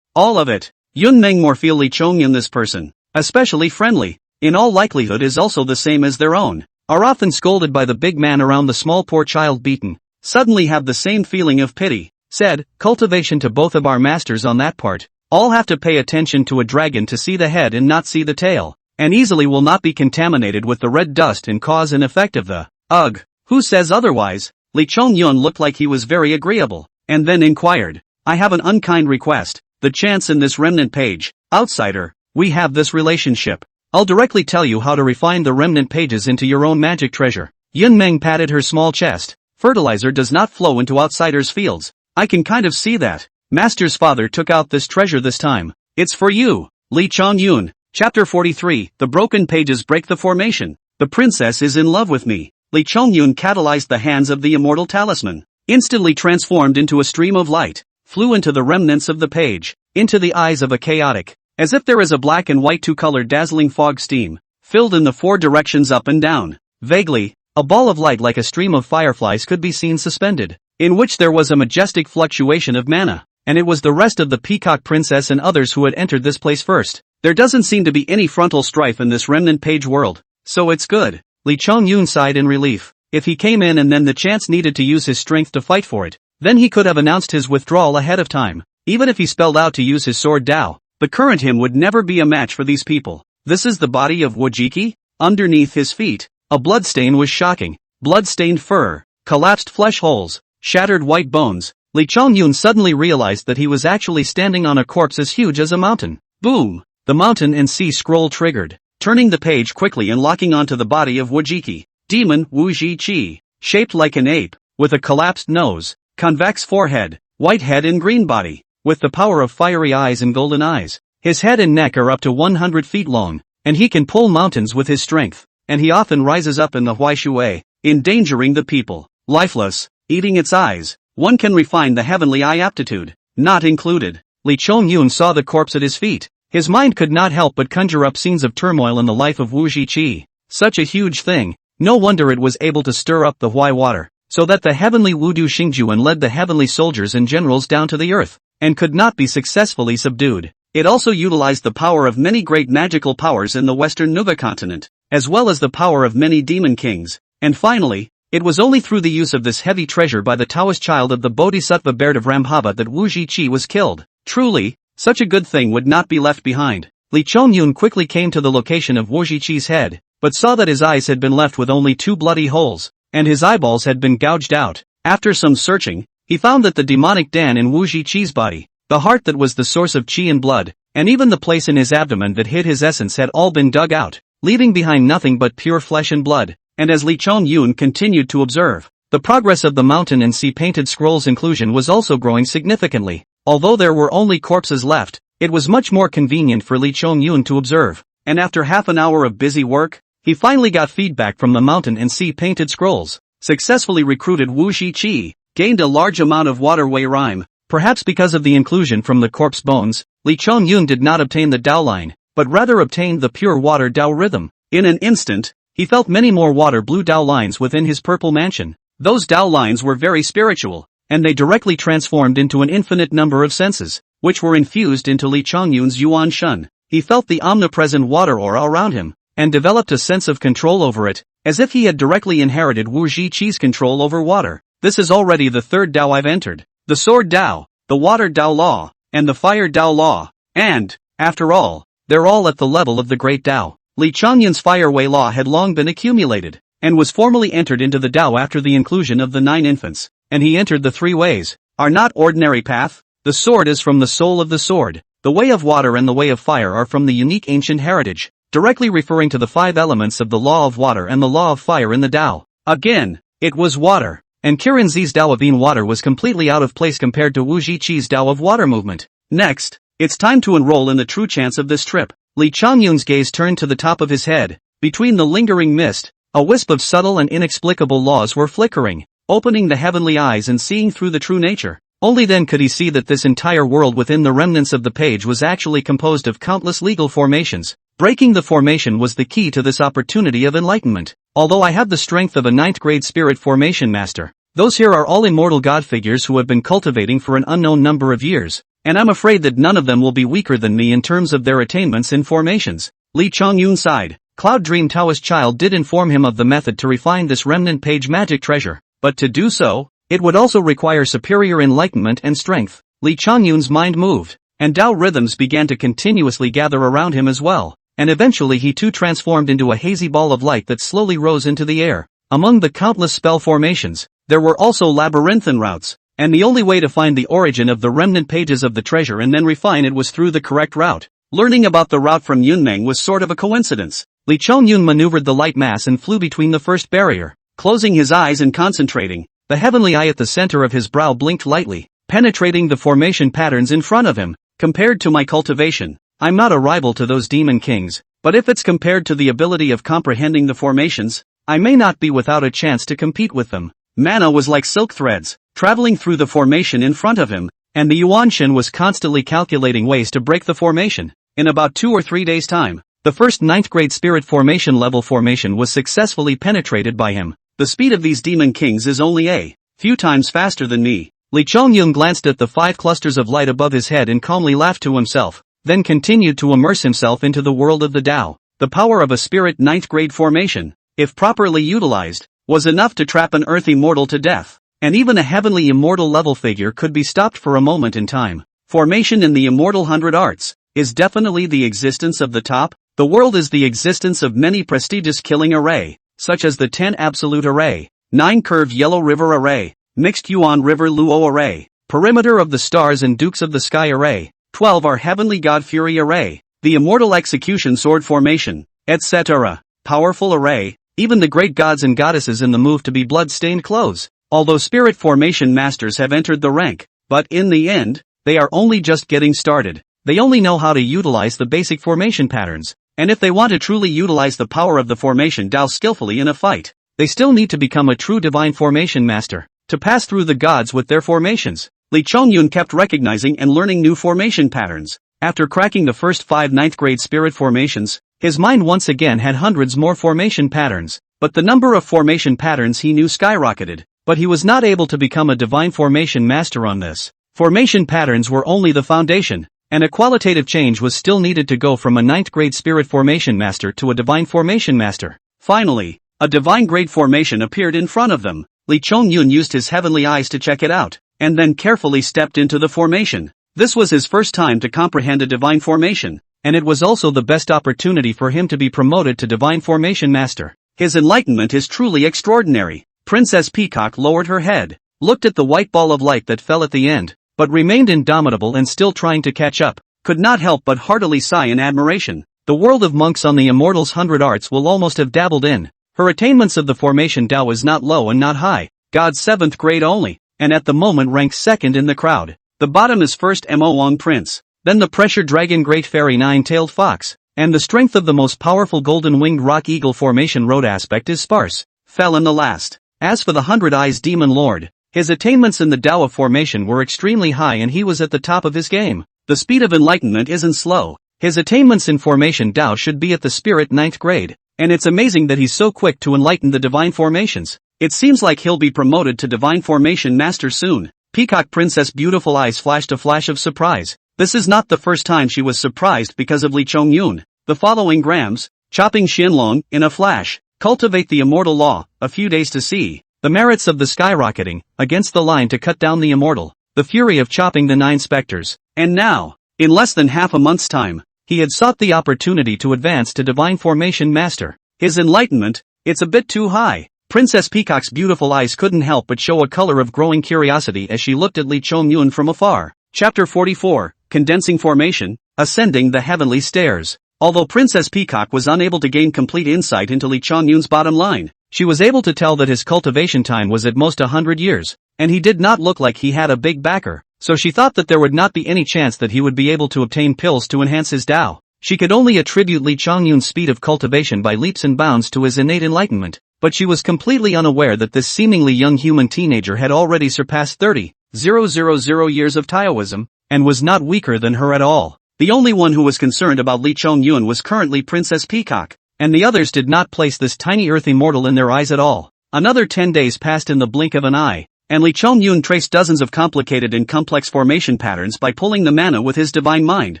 All of it." Yun Meng more feel Li Chongyun, this person, especially friendly, in all likelihood is also the same as their own, are often scolded by the big man around the small poor child beaten, suddenly have the same feeling of pity. Said, "Cultivation to both of our masters on that part. All have to pay attention to a dragon to see the head and not see the tail, and easily will not be contaminated with the red dust and cause and effect of the, ugh, who says otherwise?" Li Chongyun looked like he was very agreeable, and then inquired, "I have an unkind request. The chance in this remnant page, outsider, we have this relationship. I'll directly tell you how to refine the remnant pages into your own magic treasure." Yun Meng patted her small chest. "Fertilizer does not flow into outsiders' fields. I can kind of see that. Master's father took out this treasure this time. It's for you." Li Chongyun. Chapter 43, The Broken Pages Break the Formation. "The princess is in love with me." Li Chongyun catalyzed the hands of the immortal talisman, instantly transformed into a stream of light, flew into the remnants of the page, into the eyes of a chaotic, as if there is a black and white two-colored dazzling fog steam, filled in the four directions up and down. Vaguely, a ball of light like a stream of fireflies could be seen suspended, in which there was a majestic fluctuation of mana. And it was the rest of the Peacock Princess and others who had entered this place first. There doesn't seem to be any frontal strife in this remnant page world, so it's good. Li Chongyun sighed in relief. If he came in and then the chance needed to use his strength to fight for it, then he could have announced his withdrawal ahead of time. Even if he spelled out to use his sword Dao, the current him would never be a match for these people. This is the body of Wujiki? Underneath his feet, a bloodstain was shocking. Blood-stained fur, collapsed flesh holes, shattered white bones. Li Chongyun suddenly realized that he was actually standing on a corpse as huge as a mountain. Boom! The mountain and sea scroll triggered, turning the page quickly and locking onto the body of Wujiki. Demon Wu Ji Chi, shaped like an ape, with a collapsed nose, convex forehead, white head and green body, with the power of fiery eyes and golden eyes. His head and neck are up to 100 feet long, and he can pull mountains with his strength, and he often rises up in the Huaishui, endangering the people. Lifeless, eating its eyes. One can refine the heavenly eye aptitude, not included. Li Chongyun saw the corpse at his feet. His mind could not help but conjure up scenes of turmoil in the life of Wu Ji Chi. Such a huge thing, no wonder it was able to stir up the Hui water, so that the heavenly Wudu Xingjuan led the heavenly soldiers and generals down to the earth, and could not be successfully subdued. It also utilized the power of many great magical powers in the western Nuva continent, as well as the power of many demon kings. And finally, it was only through the use of this heavy treasure by the Taoist child of the Bodhisattva Baird of Ramhava that Wu Ji Chi was killed. Truly, such a good thing would not be left behind. Li Chongyun quickly came to the location of Wu Ji Chi's head, but saw that his eyes had been left with only 2 bloody holes. and his eyeballs had been gouged out. After some searching, he found that the demonic Dan in Wu Ziqi's body, the heart that was the source of qi and blood, and even the place in his abdomen that hid his essence had all been dug out, leaving behind nothing but pure flesh and blood. And as Li Chongyun continued to observe, the progress of the mountain and sea painted scrolls inclusion was also growing significantly. Although there were only corpses left, it was much more convenient for Li Chongyun to observe, and after half an hour of busy work, he finally got feedback from the mountain and sea painted scrolls, successfully recruited Wu Ziqi, gained a large amount of waterway rhyme. Perhaps because of the inclusion from the corpse bones, Li Chongyun did not obtain the Dao line, but rather obtained the pure water Dao rhythm. In an instant, he felt many more water blue Dao lines within his purple mansion. Those Dao lines were very spiritual, and they directly transformed into an infinite number of senses, which were infused into Li Chongyun's Yuan Shun. He felt the omnipresent water aura around him, and developed a sense of control over it, as if he had directly inherited Wu Ziqi's control over water. This is already the third Dao I've entered. The Sword Dao, the Water Dao Law, and the Fire Dao Law. And, after all, they're all at the level of the Great Dao. Li Chongyun's Fireway Law had long been accumulated, and was formally entered into the Dao after the inclusion of the 9 infants, and he entered the 3 ways, are not ordinary path. The sword is from the soul of the sword, the way of water and the way of fire are from the unique ancient heritage, directly referring to the 5 elements of the law of water and the law of fire in the Dao. Again, it was water. And Kirin Zi's Dao of Yin water was completely out of place compared to Wu Ziqi's Dao of water movement. Next, it's time to enroll in the true chance of this trip. Li Chongyun's gaze turned to the top of his head. Between the lingering mist, a wisp of subtle and inexplicable laws were flickering, opening the heavenly eyes and seeing through the true nature. Only then could he see that this entire world within the remnants of the page was actually composed of countless legal formations. Breaking the formation was the key to this opportunity of enlightenment. Although I have the strength of a 9th grade spirit formation master, those here are all immortal god figures who have been cultivating for an unknown number of years, and I'm afraid that none of them will be weaker than me in terms of their attainments in formations. Li Chongyun sighed. Cloud Dream Taoist Child did inform him of the method to refine this remnant page magic treasure, but to do so, it would also require superior enlightenment and strength. Li Chongyun's mind moved, and Dao rhythms began to continuously gather around him as well, and eventually he too transformed into a hazy ball of light that slowly rose into the air. Among the countless spell formations, there were also labyrinthine routes, and the only way to find the origin of the remnant pages of the treasure and then refine it was through the correct route. Learning about the route from Yunmeng was sort of a coincidence. Li Chongyun maneuvered the light mass and flew between the first barrier. Closing his eyes and concentrating, the heavenly eye at the center of his brow blinked lightly, penetrating the formation patterns in front of him. Compared to my cultivation, I'm not a rival to those demon kings, but if it's compared to the ability of comprehending the formations, I may not be without a chance to compete with them. Mana was like silk threads, traveling through the formation in front of him, and the Yuanshin was constantly calculating ways to break the formation. In about 2 or 3 days' time, the first 9th grade spirit formation level formation was successfully penetrated by him. The speed of these demon kings is only a few times faster than me. Li Chongyun glanced at the 5 clusters of light above his head and calmly laughed to himself, then continued to immerse himself into the world of the Dao. The power of a spirit 9th grade formation, if properly utilized, was enough to trap an earthly mortal to death, and even a heavenly immortal level figure could be stopped for a moment in time. Formation in the immortal 100 arts is definitely the existence of the top. The world is the existence of many prestigious killing array, such as the 10 absolute array, 9 curved yellow river array, mixed yuan river luo array, perimeter of the stars and dukes of the sky array, 12 are heavenly god fury array, the immortal execution sword formation, etc. Powerful array, even the great gods and goddesses in the move to be blood-stained clothes. Although spirit formation masters have entered the rank, but in the end, they are only just getting started. They only know how to utilize the basic formation patterns, and if they want to truly utilize the power of the formation Dao skillfully in a fight, they still need to become a true divine formation master, to pass through the gods with their formations. Li Chongyun kept recognizing and learning new formation patterns. After cracking the first 5 9th grade spirit formations, his mind once again had hundreds more formation patterns, but the number of formation patterns he knew skyrocketed, but he was not able to become a divine formation master on this. Formation patterns were only the foundation, and a qualitative change was still needed to go from a 9th grade spirit formation master to a divine formation master. Finally, a divine grade formation appeared in front of them. Li Chongyun used his heavenly eyes to check it out, and then carefully stepped into the formation. This was his first time to comprehend a divine formation, and it was also the best opportunity for him to be promoted to divine formation master. His enlightenment is truly extraordinary. Princess Peacock lowered her head, looked at the white ball of light that fell at the end, but remained indomitable and still trying to catch up, could not help but heartily sigh in admiration. The world of monks on the Immortals' 100 arts will almost have dabbled in. Her attainments of the formation Tao is not low and not high, God's 7th grade only, and at the moment ranks second in the crowd. The bottom is first Mo Wong Prince, then the Pressure Dragon Great Fairy Nine-Tailed Fox, and the strength of the most powerful Golden-Winged Rock Eagle formation road aspect is sparse, fell in the last. As for the 100 Eyes Demon Lord, his attainments in the Tao of formation were extremely high and he was at the top of his game. The speed of enlightenment isn't slow. His attainments in formation Tao should be at the spirit 9th grade, and it's amazing that he's so quick to enlighten the divine formations. It seems like he'll be promoted to divine formation master soon. Peacock Princess' beautiful eyes flashed a flash of surprise. This is not the first time she was surprised because of Lee Chongyun. The following grams, chopping Shenlong, in a flash, cultivate the immortal law, a few days to see. The merits of the skyrocketing, against the line to cut down the immortal, the fury of chopping the 9 specters, and now, in less than half a month's time, he had sought the opportunity to advance to divine formation master. His enlightenment, it's a bit too high. Princess Peacock's beautiful eyes couldn't help but show a color of growing curiosity as she looked at Lee Chongyun from afar. Chapter 44, Condensing Formation, Ascending the Heavenly Stairs. Although Princess Peacock was unable to gain complete insight into Lee Chongyun's bottom line, she was able to tell that his cultivation time was at most 100 years, and he did not look like he had a big backer, so she thought that there would not be any chance that he would be able to obtain pills to enhance his Tao. She could only attribute Lee Chongyun's speed of cultivation by leaps and bounds to his innate enlightenment, but she was completely unaware that this seemingly young human teenager had already surpassed 30,000 years of Taoism, and was not weaker than her at all. The only one who was concerned about Lee Chongyun was currently Princess Peacock, and the others did not place this tiny earthy mortal in their eyes at all. Another 10 days passed in the blink of an eye, and Lee Chongyun traced dozens of complicated and complex formation patterns by pulling the mana with his divine mind,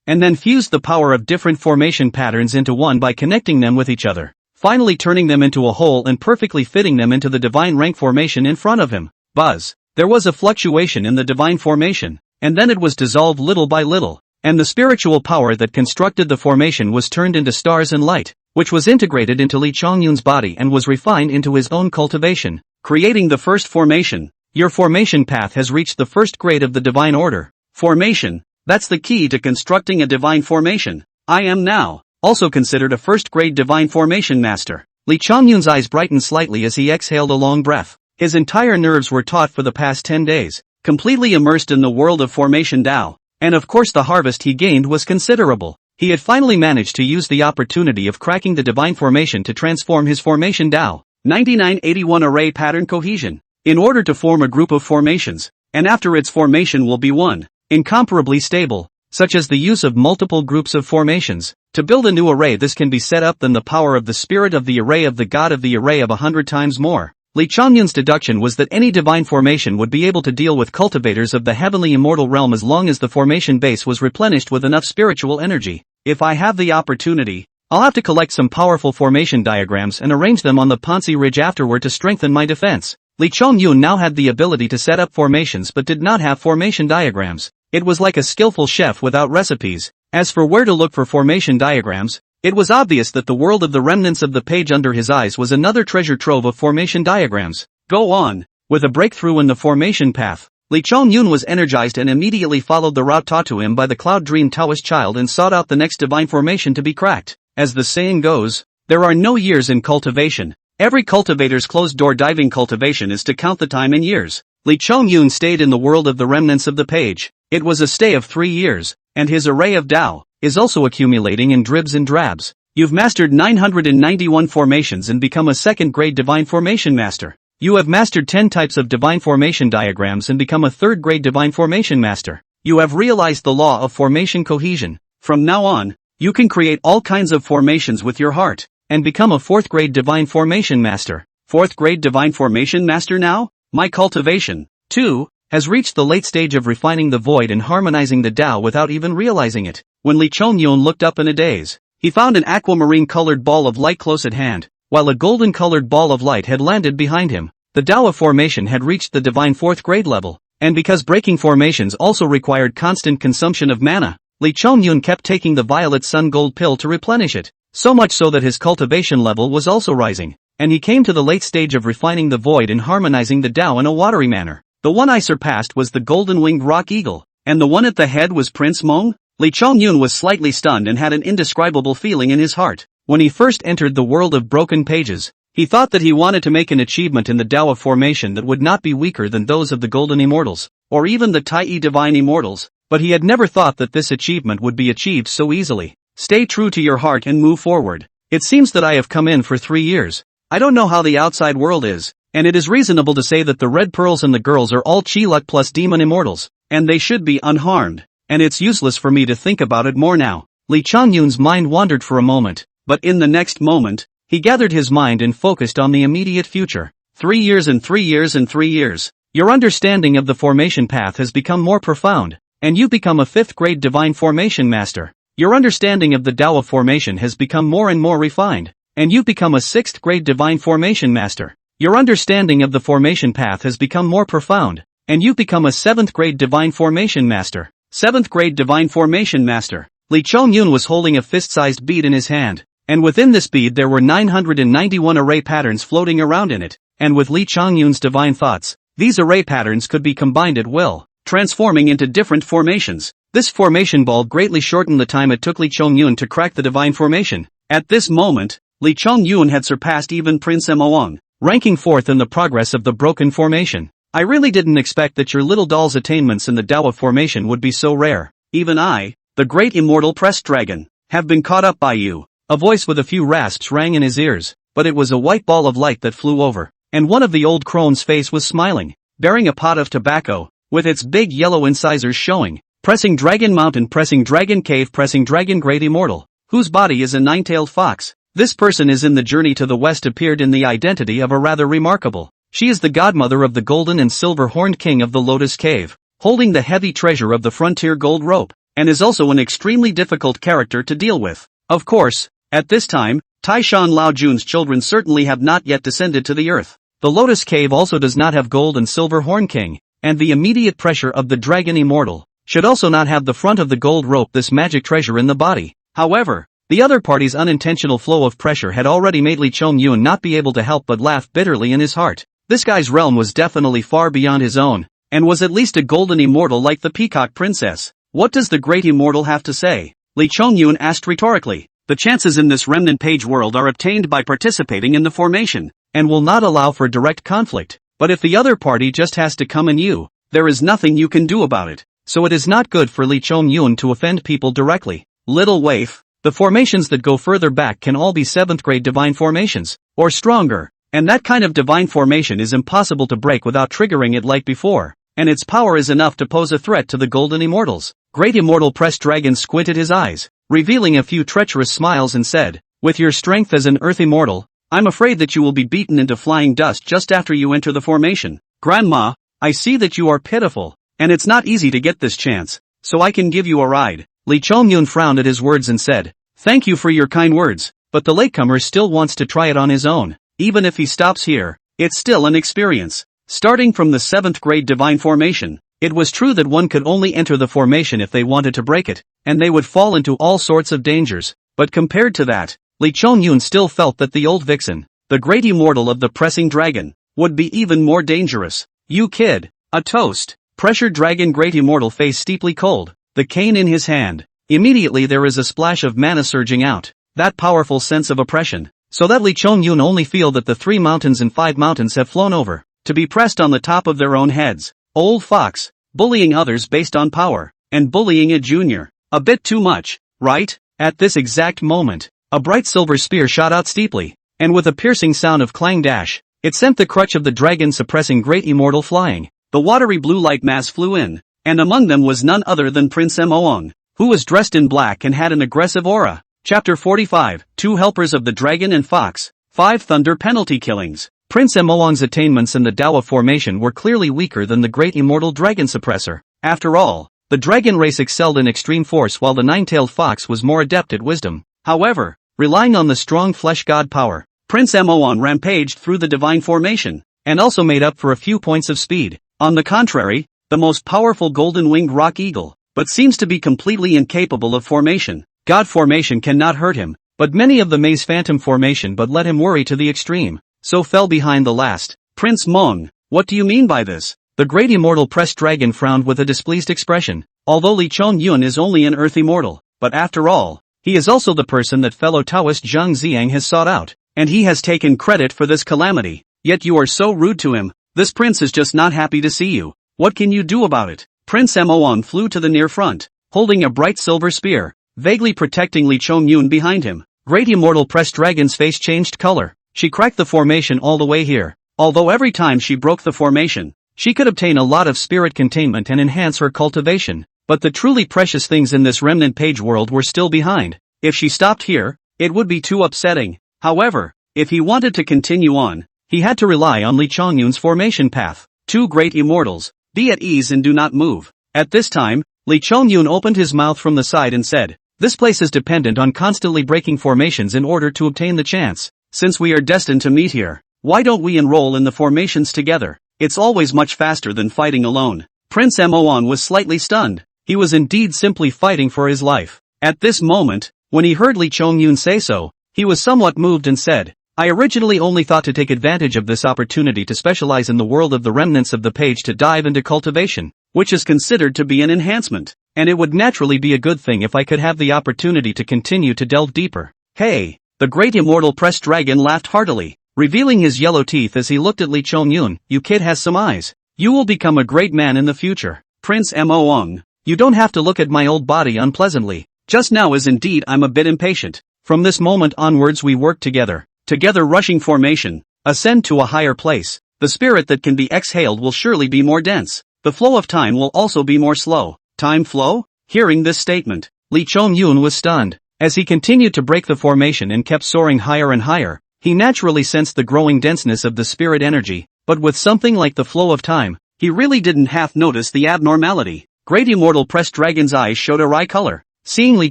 and then fused the power of different formation patterns into one by connecting them with each other, finally turning them into a whole and perfectly fitting them into the divine rank formation in front of him. Buzz. There was a fluctuation in the divine formation, and then it was dissolved little by little, and the spiritual power that constructed the formation was turned into stars and light, which was integrated into Lee Chongyun's body and was refined into his own cultivation, creating the first formation. Your formation path has reached the 1st grade of the divine order. Formation, that's the key to constructing a divine formation. I am now also considered a 1st grade divine formation master. Lee Chongyun's eyes brightened slightly as he exhaled a long breath. His entire nerves were taut for the past 10 days, completely immersed in the world of formation Tao, and of course the harvest he gained was considerable. He had finally managed to use the opportunity of cracking the divine formation to transform his formation Tao. 9981 Array Pattern Cohesion. In order to form a group of formations, and after its formation will be one, incomparably stable, such as the use of multiple groups of formations. To build a new array, this can be set up than the power of the spirit of the array of the god of the array of 100 times more. Lee Chongyun's deduction was that any divine formation would be able to deal with cultivators of the heavenly immortal realm as long as the formation base was replenished with enough spiritual energy. If I have the opportunity, I'll have to collect some powerful formation diagrams and arrange them on the Pansi ridge afterward to strengthen my defense. Lee Chongyun now had the ability to set up formations but did not have formation diagrams. It was like a skillful chef without recipes. As for where to look for formation diagrams, it was obvious that the world of the remnants of the page under his eyes was another treasure trove of formation diagrams. Go on. With a breakthrough in the formation path, Lee Chongyun was energized and immediately followed the route taught to him by the Cloud Dream Taoist child and sought out the next divine formation to be cracked. As the saying goes, there are no years in cultivation. Every cultivator's closed-door diving cultivation is to count the time in years. Lee Chongyun stayed in the world of the remnants of the page. It was a stay of 3 years, and his array of Tao is also accumulating in dribs and drabs. You've mastered 991 formations and become a 2nd grade divine formation master. You have mastered 10 types of divine formation diagrams and become a 3rd grade divine formation master. You have realized the law of formation cohesion. From now on, you can create all kinds of formations with your heart, and become a 4th grade divine formation master. 4th grade divine formation master now? My cultivation, too, has reached the late stage of refining the void and harmonizing the Tao without even realizing it. When Lee Chongyun looked up in a daze, he found an aquamarine-colored ball of light close at hand, while a golden-colored ball of light had landed behind him. The Tao of formation had reached the divine 4th grade level, and because breaking formations also required constant consumption of mana, Lee Chongyun kept taking the violet sun gold pill to replenish it, so much so that his cultivation level was also rising. and he came to the late stage of refining the void and harmonizing the Tao in a watery manner. The one I surpassed was the golden-winged rock eagle, and the one at the head was Prince Mong? Li Chongyun was slightly stunned and had an indescribable feeling in his heart. When he first entered the world of broken pages, he thought that he wanted to make an achievement in the Tao of formation that would not be weaker than those of the Golden Immortals, or even the Tai Divine Immortals, but he had never thought that this achievement would be achieved so easily. Stay true to your heart and move forward. It seems that I have come in for 3 years. I don't know how the outside world is, and it is reasonable to say that the red pearls and the girls are all Chi-Luck plus demon immortals, and they should be unharmed, and it's useless for me to think about it more now. Li Chongyun's mind wandered for a moment, but in the next moment, he gathered his mind and focused on the immediate future. 3 years and 3 years and 3 years. Your understanding of the formation path has become more profound, and you become a 5th grade divine formation master. Your understanding of the Tao of formation has become more and more refined, and you become a 6th grade divine formation master. Your understanding of the formation path has become more profound, and you become a 7th grade divine formation master. 7th grade divine formation master. Li Chongyun was holding a fist-sized bead in his hand, and within this bead there were 991 array patterns floating around in it, and with Li Chongyun's divine thoughts, these array patterns could be combined at will, transforming into different formations. This formation ball greatly shortened the time it took Li Chongyun to crack the divine formation. At this moment, Li Chongyun had surpassed even Prince Moang, ranking 4th in the progress of the broken formation. I really didn't expect that your little doll's attainments in the Tao of formation would be so rare. Even I, the great immortal pressed dragon, have been caught up by you. A voice with a few rasps rang in his ears, but it was a white ball of light that flew over, and one of the old crone's face was smiling, bearing a pot of tobacco, with its big yellow incisors showing. Pressing Dragon Mountain, pressing Dragon Cave, pressing Dragon Great Immortal, whose body is a 9-tailed fox. This person is in the journey to the west appeared in the identity of a rather remarkable. She is the godmother of the golden and silver horned king of the Lotus Cave, holding the heavy treasure of the frontier gold rope, and is also an extremely difficult character to deal with. Of course, at this time, Taishan Lao Jun's children certainly have not yet descended to the earth. The Lotus Cave also does not have gold and silver horn king, and the immediate pressure of the Dragon Immortal should also not have the front of the gold rope, this magic treasure in the body. However, the other party's unintentional flow of pressure had already made Li Chongyun not be able to help but laugh bitterly in his heart. This guy's realm was definitely far beyond his own, and was at least a golden immortal like the Peacock Princess. What does the great immortal have to say? Li Chongyun asked rhetorically. The chances in this remnant page world are obtained by participating in the formation, and will not allow for direct conflict. But if the other party just has to come in you, there is nothing you can do about it. So it is not good for Li Chongyun to offend people directly. Little waif, the formations that go further back can all be 7th grade divine formations, or stronger, and that kind of divine formation is impossible to break without triggering it like before, and its power is enough to pose a threat to the golden immortals. Great Immortal Pressed Dragon squinted his eyes, revealing a few treacherous smiles and said, with your strength as an earth immortal, I'm afraid that you will be beaten into flying dust just after you enter the formation. Grandma, I see that you are pitiful, and it's not easy to get this chance, so I can give you a ride. Li Chongyun frowned at his words and said, thank you for your kind words, but the latecomer still wants to try it on his own. Even if he stops here, it's still an experience. Starting from the 7th grade divine formation, it was true that one could only enter the formation if they wanted to break it, and they would fall into all sorts of dangers. But compared to that, Li Chongyun still felt that the old vixen, the great immortal of the pressing dragon, would be even more dangerous. You kid, a toast. Pressured dragon great immortal face steeply cold, the cane in his hand. Immediately there is a splash of mana surging out, that powerful sense of oppression, so that Li Chongyun only feel that the 3 mountains and 5 mountains have flown over, to be pressed on the top of their own heads. Old fox, bullying others based on power, and bullying a junior. A bit too much, right? At this exact moment, a bright silver spear shot out steeply, and with a piercing sound of clang dash, it sent the crutch of the dragon suppressing great immortal flying. The watery blue light mass flew in, and among them was none other than Prince Moang, who was dressed in black and had an aggressive aura. Chapter 45, 2 Helpers of the Dragon and Fox, 5 Thunder Penalty Killings. Prince Moang's attainments in the Tao of formation were clearly weaker than the great immortal dragon suppressor. After all, the dragon race excelled in extreme force while the 9-tailed fox was more adept at wisdom. However, relying on the strong flesh god power, Prince Moang rampaged through the divine formation, and also made up for a few points of speed. On the contrary, the most powerful golden-winged rock eagle, but seems to be completely incapable of formation. God formation cannot hurt him, but many of the Maze Phantom formation but let him worry to the extreme, so fell behind the last. Prince Meng, what do you mean by this? The great immortal pressed dragon frowned with a displeased expression. Although Li Chongyun is only an earth immortal, but after all, he is also the person that fellow Taoist Zhang Xiang has sought out, and he has taken credit for this calamity. Yet you are so rude to him. This prince is just not happy to see you. What can you do about it? Prince Moon flew to the near front, holding a bright silver spear, vaguely protecting Li Chongyun behind him. Great immortal pressed dragon's face changed color. She cracked the formation all the way here. Although every time she broke the formation, she could obtain a lot of spirit containment and enhance her cultivation, but the truly precious things in this remnant page world were still behind. If she stopped here, it would be too upsetting. However, if he wanted to continue on, he had to rely on Li Chongyun's formation path. Two great immortals, be at ease and do not move. At this time, Li Chongyun opened his mouth from the side and said, this place is dependent on constantly breaking formations in order to obtain the chance. Since we are destined to meet here, why don't we enroll in the formations together? It's always much faster than fighting alone. Prince Moon was slightly stunned. He was indeed simply fighting for his life. At this moment, when he heard Li Chongyun say so, he was somewhat moved and said, I originally only thought to take advantage of this opportunity to specialize in the world of the remnants of the page to dive into cultivation, which is considered to be an enhancement, and it would naturally be a good thing if I could have the opportunity to continue to delve deeper. Hey! The great immortal pressed dragon laughed heartily, revealing his yellow teeth as he looked at Li Chongyun. You kid has some eyes. You will become a great man in the future. Prince Moong, you don't have to look at my old body unpleasantly. Just now is indeed I'm a bit impatient. From this moment onwards we work together. Together rushing formation, ascend to a higher place. The spirit that can be exhaled will surely be more dense. The flow of time will also be more slow. Time flow? Hearing this statement, Li Chongyun was stunned. As he continued to break the formation and kept soaring higher and higher, he naturally sensed the growing denseness of the spirit energy, but with something like the flow of time, he really didn't half notice the abnormality. Great immortal pressed dragon's eyes showed a wry color. Seeing Li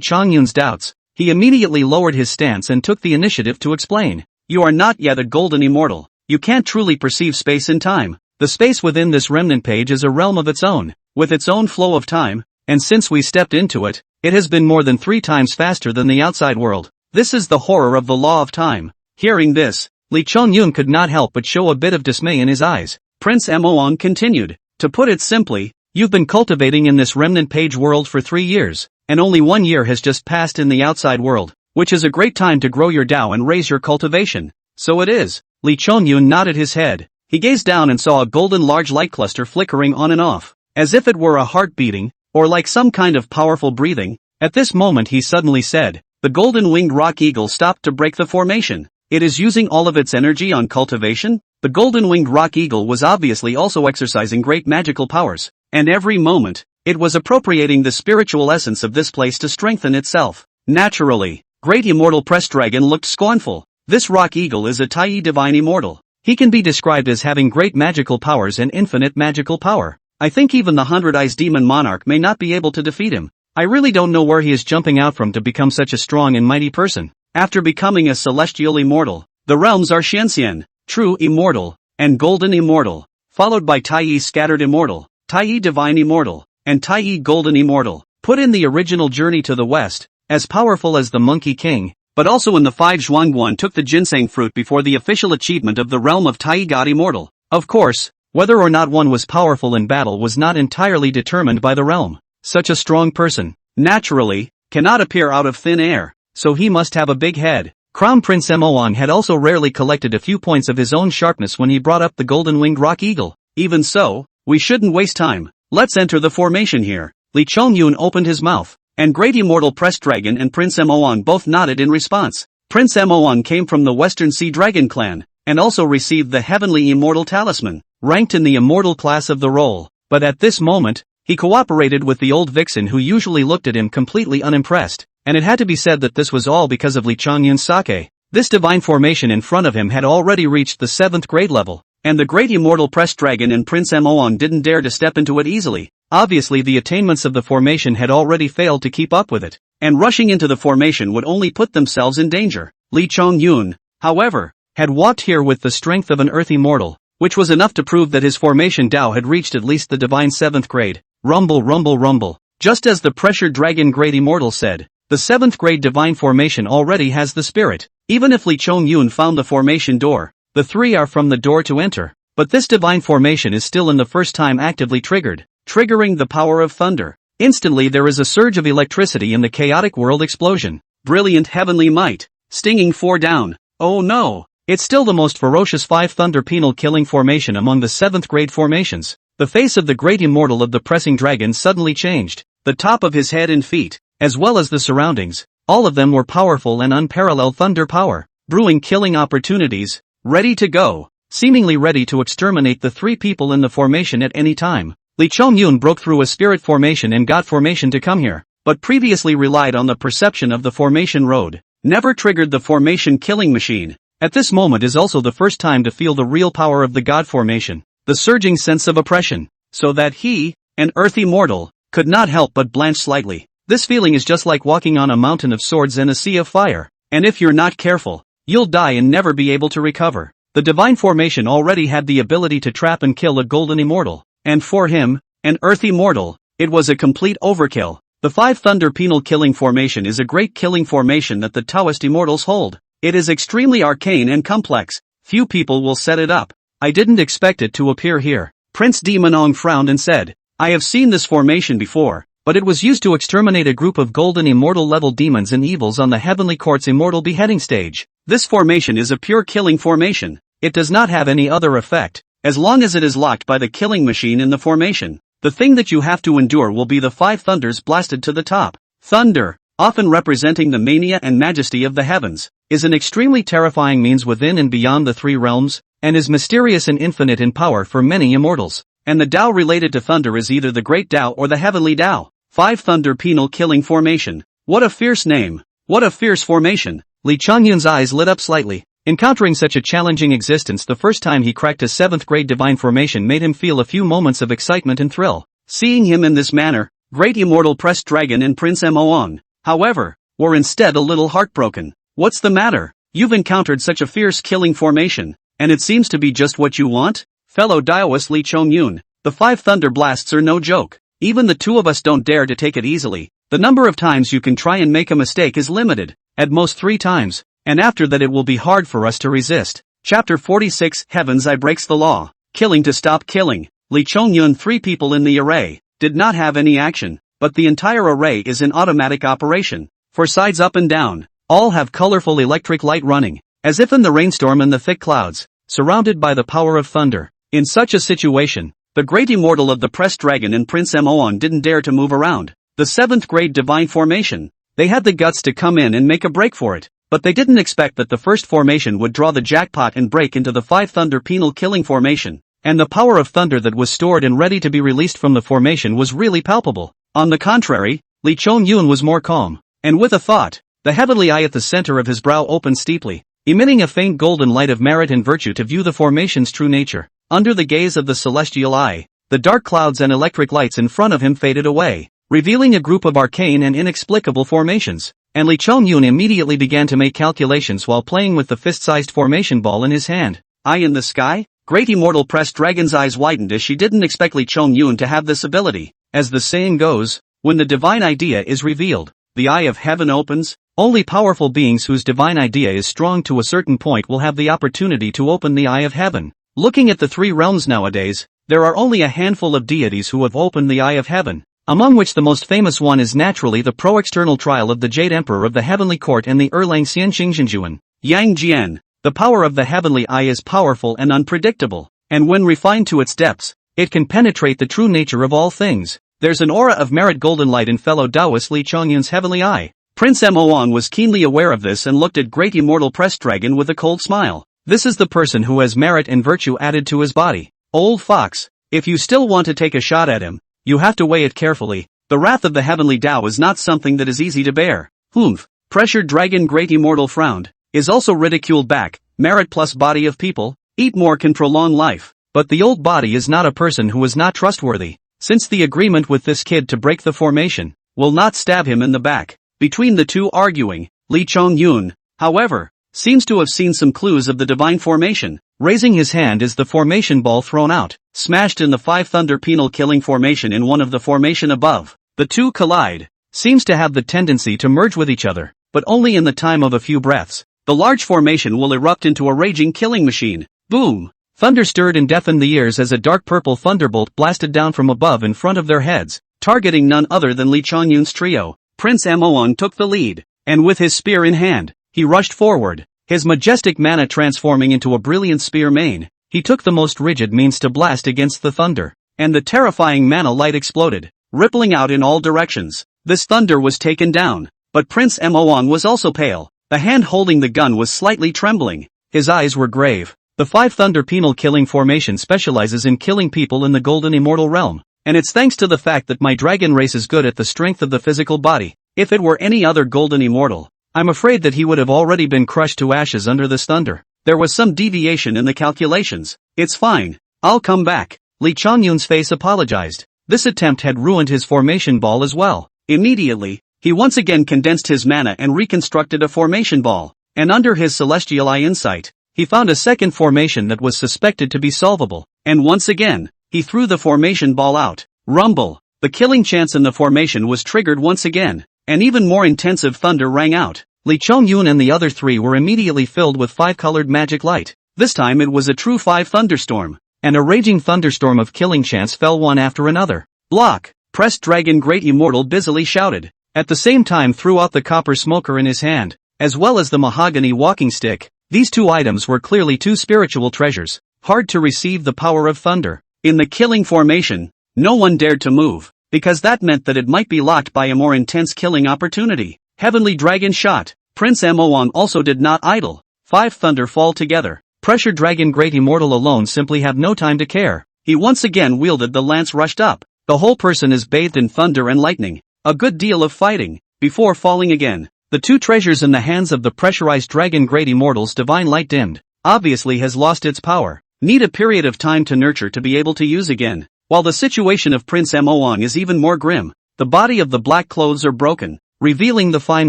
Chongyun's doubts, he immediately lowered his stance and took the initiative to explain. You are not yet a golden immortal. You can't truly perceive space and time. The space within this remnant page is a realm of its own, with its own flow of time, and since we stepped into it, it has been more than 3 times faster than the outside world. This is the horror of the law of time. Hearing this, Li Chongyun could not help but show a bit of dismay in his eyes. Prince Moong continued, to put it simply, you've been cultivating in this remnant page world for 3 years, and only 1 year has just passed in the outside world, which is a great time to grow your Tao and raise your cultivation. So it is. Li Chongyun nodded his head. He gazed down and saw a golden large light cluster flickering on and off, as if it were a heart beating, or like some kind of powerful breathing. At this moment he suddenly said, the golden winged rock eagle stopped to break the formation. It is using all of its energy on cultivation? The golden winged rock eagle was obviously also exercising great magical powers, and every moment, it was appropriating the spiritual essence of this place to strengthen itself. Naturally, great immortal pressed dragon looked scornful. This rock eagle is a Tai divine immortal. He can be described as having great magical powers and infinite magical power. I think even the 100-eyes demon monarch may not be able to defeat him. I really don't know where he is jumping out from to become such a strong and mighty person. After becoming a celestial immortal, the realms are Xianxian, true immortal, and golden immortal, followed by Tai scattered immortal, Tai divine immortal, and Tai golden immortal. Put in the original journey to the west, as powerful as the Monkey King, but also in the 5 Zhuangguan took the ginseng fruit before the official achievement of the realm of Tai God immortal. Of course, whether or not one was powerful in battle was not entirely determined by the realm. Such a strong person, naturally, cannot appear out of thin air, so he must have a big head. Crown Prince Moong had also rarely collected a few points of his own sharpness when he brought up the golden-winged rock eagle. Even so, we shouldn't waste time. Let's enter the formation here. Li Chongyun opened his mouth, and great immortal pressed dragon and Prince Moong both nodded in response. Prince Moong came from the Western Sea Dragon clan, and also received the heavenly immortal talisman, ranked in the immortal class of the role, but at this moment, he cooperated with the old vixen who usually looked at him completely unimpressed, and it had to be said that this was all because of Li Chongyun's sake. This divine formation in front of him had already reached the 7th grade level, and the great immortal pressed dragon and Prince Moong didn't dare to step into it easily. Obviously the attainments of the formation had already failed to keep up with it, and rushing into the formation would only put themselves in danger. Li Chongyun, however, had walked here with the strength of an earth immortal, which was enough to prove that his formation Tao had reached at least the divine 7th grade. Rumble rumble rumble. Just as the pressured dragon great immortal said, The 7th grade divine formation already has the spirit. Even if Lee Chong-yun found the formation door, the 3 are from the door to enter. But this divine formation is still in the first time actively triggered, triggering the power of thunder. Instantly there is a surge of electricity in the chaotic world explosion. Brilliant heavenly might. Stinging 4 down. Oh no! It's still the most ferocious 5 thunder penal killing formation among the 7th grade formations. The face of the great immortal of the pressing dragon suddenly changed. The top of his head and feet, as well as the surroundings, all of them were powerful and unparalleled thunder power, brewing killing opportunities, ready to go, seemingly ready to exterminate the 3 people in the formation at any time. Lee Chong-yun broke through a spirit formation and god formation to come here, but previously relied on the perception of the formation road, never triggered the formation killing machine. At this moment is also the first time to feel the real power of the god formation, the surging sense of oppression, so that he, an earthy mortal, could not help but blanch slightly. This feeling is just like walking on a mountain of swords and a sea of fire, and if you're not careful, you'll die and never be able to recover. The divine formation already had the ability to trap and kill a golden immortal, and for him, an earthy mortal, it was a complete overkill. The 5 thunder penal killing formation is a great killing formation that the Taoist immortals hold. It is extremely arcane and complex. Few people will set it up. I didn't expect it to appear here. Prince Deepening frowned and said, I have seen this formation before, but it was used to exterminate a group of golden immortal level demons and evils on the Heavenly Court's immortal beheading stage. This formation is a pure killing formation. It does not have any other effect, as long as it is locked by the killing machine in the formation. The thing that you have to endure will be the 5 thunders blasted to the top. Thunder, often representing the mania and majesty of the heavens, is an extremely terrifying means within and beyond the 3 realms, and is mysterious and infinite in power for many immortals. And the Tao related to thunder is either the Great Tao or the Heavenly Tao. 5 thunder penal killing formation. What a fierce name. What a fierce formation. Lee Chong-yun's eyes lit up slightly. Encountering such a challenging existence the first time he cracked a 7th grade divine formation made him feel a few moments of excitement and thrill. Seeing him in this manner, Great Immortal Pressed Dragon and Prince Moong, however, were instead a little heartbroken. What's the matter? You've encountered such a fierce killing formation, and it seems to be just what you want? Fellow Taoist Lee Chong-yun, the 5 thunder blasts are no joke. Even the 2 of us don't dare to take it easily. The number of times you can try and make a mistake is limited, at most 3 times, and after that it will be hard for us to resist. Chapter 46 Heavens I breaks the law. Killing to stop killing. Lee Chong-yun 3 people in the array, did not have any action, but the entire array is in automatic operation. For sides up and down, all have colorful electric light running, as if in the rainstorm and the thick clouds, surrounded by the power of thunder. In such a situation, the great immortal of the pressed dragon and Prince Moong didn't dare to move around. The 7th grade divine formation. They had the guts to come in and make a break for it, but they didn't expect that the first formation would draw the jackpot and break into the 5 thunder penal killing formation. And the power of thunder that was stored and ready to be released from the formation was really palpable. On the contrary, Lee Chong-yun was more calm, and with a thought, the heavenly eye at the center of his brow opened steeply, emitting a faint golden light of merit and virtue to view the formation's true nature. Under the gaze of the celestial eye, the dark clouds and electric lights in front of him faded away, revealing a group of arcane and inexplicable formations, and Lee Chong-yun immediately began to make calculations while playing with the fist-sized formation ball in his hand. Eye in the sky? Great Immortal Pressed Dragon's eyes widened as she didn't expect Lee Chong-yun to have this ability. As the saying goes, when the divine idea is revealed, the eye of heaven opens. Only powerful beings whose divine idea is strong to a certain point will have the opportunity to open the eye of heaven. Looking at the 3 realms nowadays, there are only a handful of deities who have opened the eye of heaven, among which the most famous one is naturally the pro-external trial of the Jade Emperor of the Heavenly Court and the Erlang Xian Xingzhenjuan, Yang Jian. The power of the heavenly eye is powerful and unpredictable, and when refined to its depths, it can penetrate the true nature of all things. There's an aura of merit golden light in fellow Taoist Lee Chong-yun's heavenly eye. Prince Moong was keenly aware of this and looked at Great Immortal Pressed Dragon with a cold smile. This is the person who has merit and virtue added to his body. Old fox, if you still want to take a shot at him, you have to weigh it carefully. The wrath of the heavenly Tao is not something that is easy to bear. Humph. Pressured dragon Great Immortal frowned. Is also ridiculed back. Merit plus body of people. Eat more can prolong life. But the old body is not a person who is not trustworthy. Since the agreement with this kid to break the formation, will not stab him in the back. Between the 2 arguing, Lee Chong-yun, however, seems to have seen some clues of the divine formation. Raising his hand is the formation ball thrown out, smashed in the 5 thunder penal killing formation in one of the formation above. The 2 collide. seems to have the tendency to merge with each other, but only in the time of a few breaths. The large formation will erupt into a raging killing machine. Boom! Thunder stirred and deafened the ears as a dark purple thunderbolt blasted down from above in front of their heads, targeting none other than Lee Chongyun's trio. Prince Moon took the lead, and with his spear in hand, he rushed forward, his majestic mana transforming into a brilliant spear main. He took the most rigid means to blast against the thunder, and the terrifying mana light exploded, rippling out in all directions. This thunder was taken down, but Prince Moon was also pale. The hand holding the gun was slightly trembling. His eyes were grave. The 5 Thunder Penal Killing Formation specializes in killing people in the Golden Immortal Realm, and it's thanks to the fact that my dragon race is good at the strength of the physical body. If it were any other Golden Immortal, I'm afraid that he would have already been crushed to ashes under this thunder. There was some deviation in the calculations. It's fine. I'll come back. Lee Chongyun's face apologized. This attempt had ruined his formation ball as well. Immediately, he once again condensed his mana and reconstructed a formation ball, and under his celestial eye insight, he found a second formation that was suspected to be solvable, and once again, he threw the formation ball out. Rumble! The killing chance in the formation was triggered once again, and even more intensive thunder rang out. Lee Chongyun and the other 3 were immediately filled with 5-colored magic light. This time it was a true 5 thunderstorm, and a raging thunderstorm of killing chants fell one after another. Block! Pressed Dragon Great Immortal busily shouted, at the same time threw out the copper smoker in his hand, as well as the mahogany walking stick. These 2 items were clearly 2 spiritual treasures, hard to receive the power of thunder. In the killing formation, no one dared to move, because that meant that it might be locked by a more intense killing opportunity. Heavenly Dragon shot. Prince Moon also did not idle. 5 thunder fall together. Pressure Dragon Great Immortal alone simply have no time to care. He once again wielded the lance rushed up. The whole person is bathed in thunder and lightning. A good deal of fighting, before falling again. The 2 treasures in the hands of the pressurized Dragon Great Immortal's divine light dimmed, obviously has lost its power. Need a period of time to nurture to be able to use again. While the situation of Prince Moon is even more grim. The body of the black clothes are broken, revealing the fine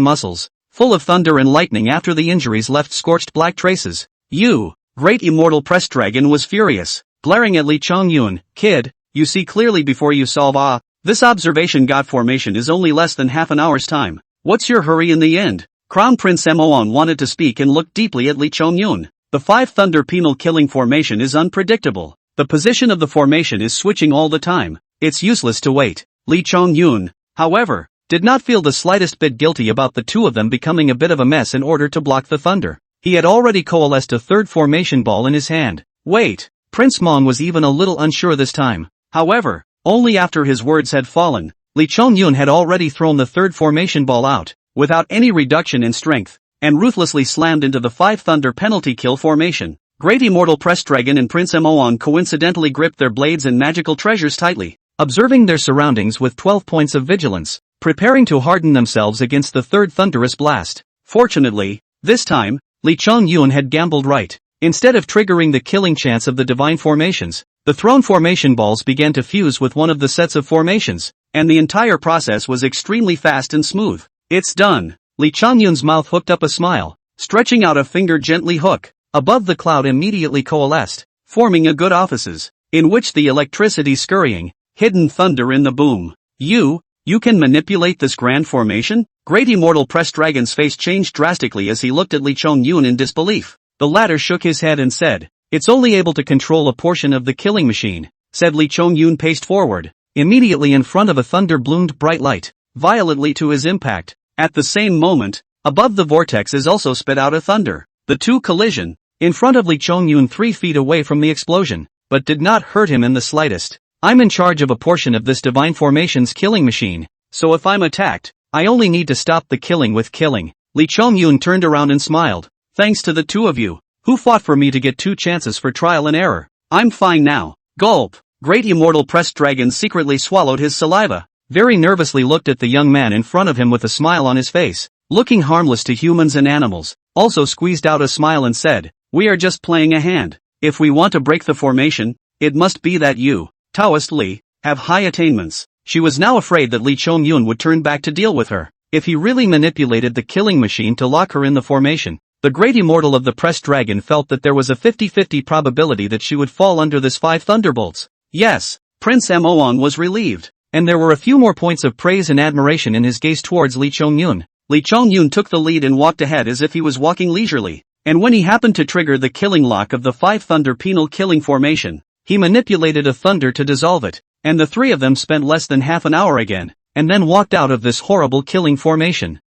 muscles, full of thunder and lightning after the injuries left scorched black traces. Great Immortal Press Dragon was furious, glaring at Lee Chongyun. Kid, you see clearly before you solve this observation god formation is only less than half an hour's time. What's your hurry in the end? Crown Prince Moon wanted to speak and looked deeply at Lee Chongyun. The 5 Thunder Penal Killing Formation is unpredictable. The position of the formation is switching all the time. It's useless to wait. Lee Chongyun, however, did not feel the slightest bit guilty about the 2 of them becoming a bit of a mess in order to block the thunder. He had already coalesced a 3rd formation ball in his hand. Wait, Prince Mon was even a little unsure this time. However, only after his words had fallen, Lee Chongyun had already thrown the 3rd formation ball out, without any reduction in strength, and ruthlessly slammed into the 5 Thunder penalty kill formation. Great Immortal Press Dragon and Prince Moon coincidentally gripped their blades and magical treasures tightly, observing their surroundings with 12 points of vigilance, preparing to harden themselves against the 3rd thunderous blast. Fortunately, this time, Lee Chongyun had gambled right. Instead of triggering the killing chance of the divine formations, the thrown formation balls began to fuse with one of the sets of formations, and the entire process was extremely fast and smooth. It's done. Lee Chongyun's mouth hooked up a smile, stretching out a finger gently hook. Above the cloud immediately coalesced, forming a good offices, in which the electricity scurrying, hidden thunder in the boom. You can manipulate this grand formation? Great Immortal Press Dragon's face changed drastically as he looked at Lee Chongyun in disbelief. The latter shook his head and said, "It's only able to control a portion of the killing machine," said Lee Chongyun paced forward. Immediately in front of a thunder bloomed bright light, violently to his impact. At the same moment, above the vortex is also spit out a thunder. The two collision, in front of Lee Chongyun 3 feet away from the explosion, but did not hurt him in the slightest. I'm in charge of a portion of this divine formation's killing machine, so if I'm attacked, I only need to stop the killing with killing. Lee Chongyun turned around and smiled. Thanks to the two of you, who fought for me to get 2 chances for trial and error. I'm fine now. Gulp. Great Immortal Press Dragon secretly swallowed his saliva, very nervously looked at the young man in front of him with a smile on his face, looking harmless to humans and animals, also squeezed out a smile and said, "We are just playing a hand. If we want to break the formation, it must be that you, Taoist Lee, have high attainments." She was now afraid that Lee Chongyun would turn back to deal with her, if he really manipulated the killing machine to lock her in the formation. The Great Immortal of the Pressed Dragon felt that there was a 50-50 probability that she would fall under this 5 thunderbolts. Yes, Prince Moon was relieved, and there were a few more points of praise and admiration in his gaze towards Lee Chongyun. Lee Chongyun took the lead and walked ahead as if he was walking leisurely, and when he happened to trigger the killing lock of the 5 Thunder Penal Killing Formation, he manipulated a thunder to dissolve it, and the 3 of them spent less than half an hour again, and then walked out of this horrible killing formation.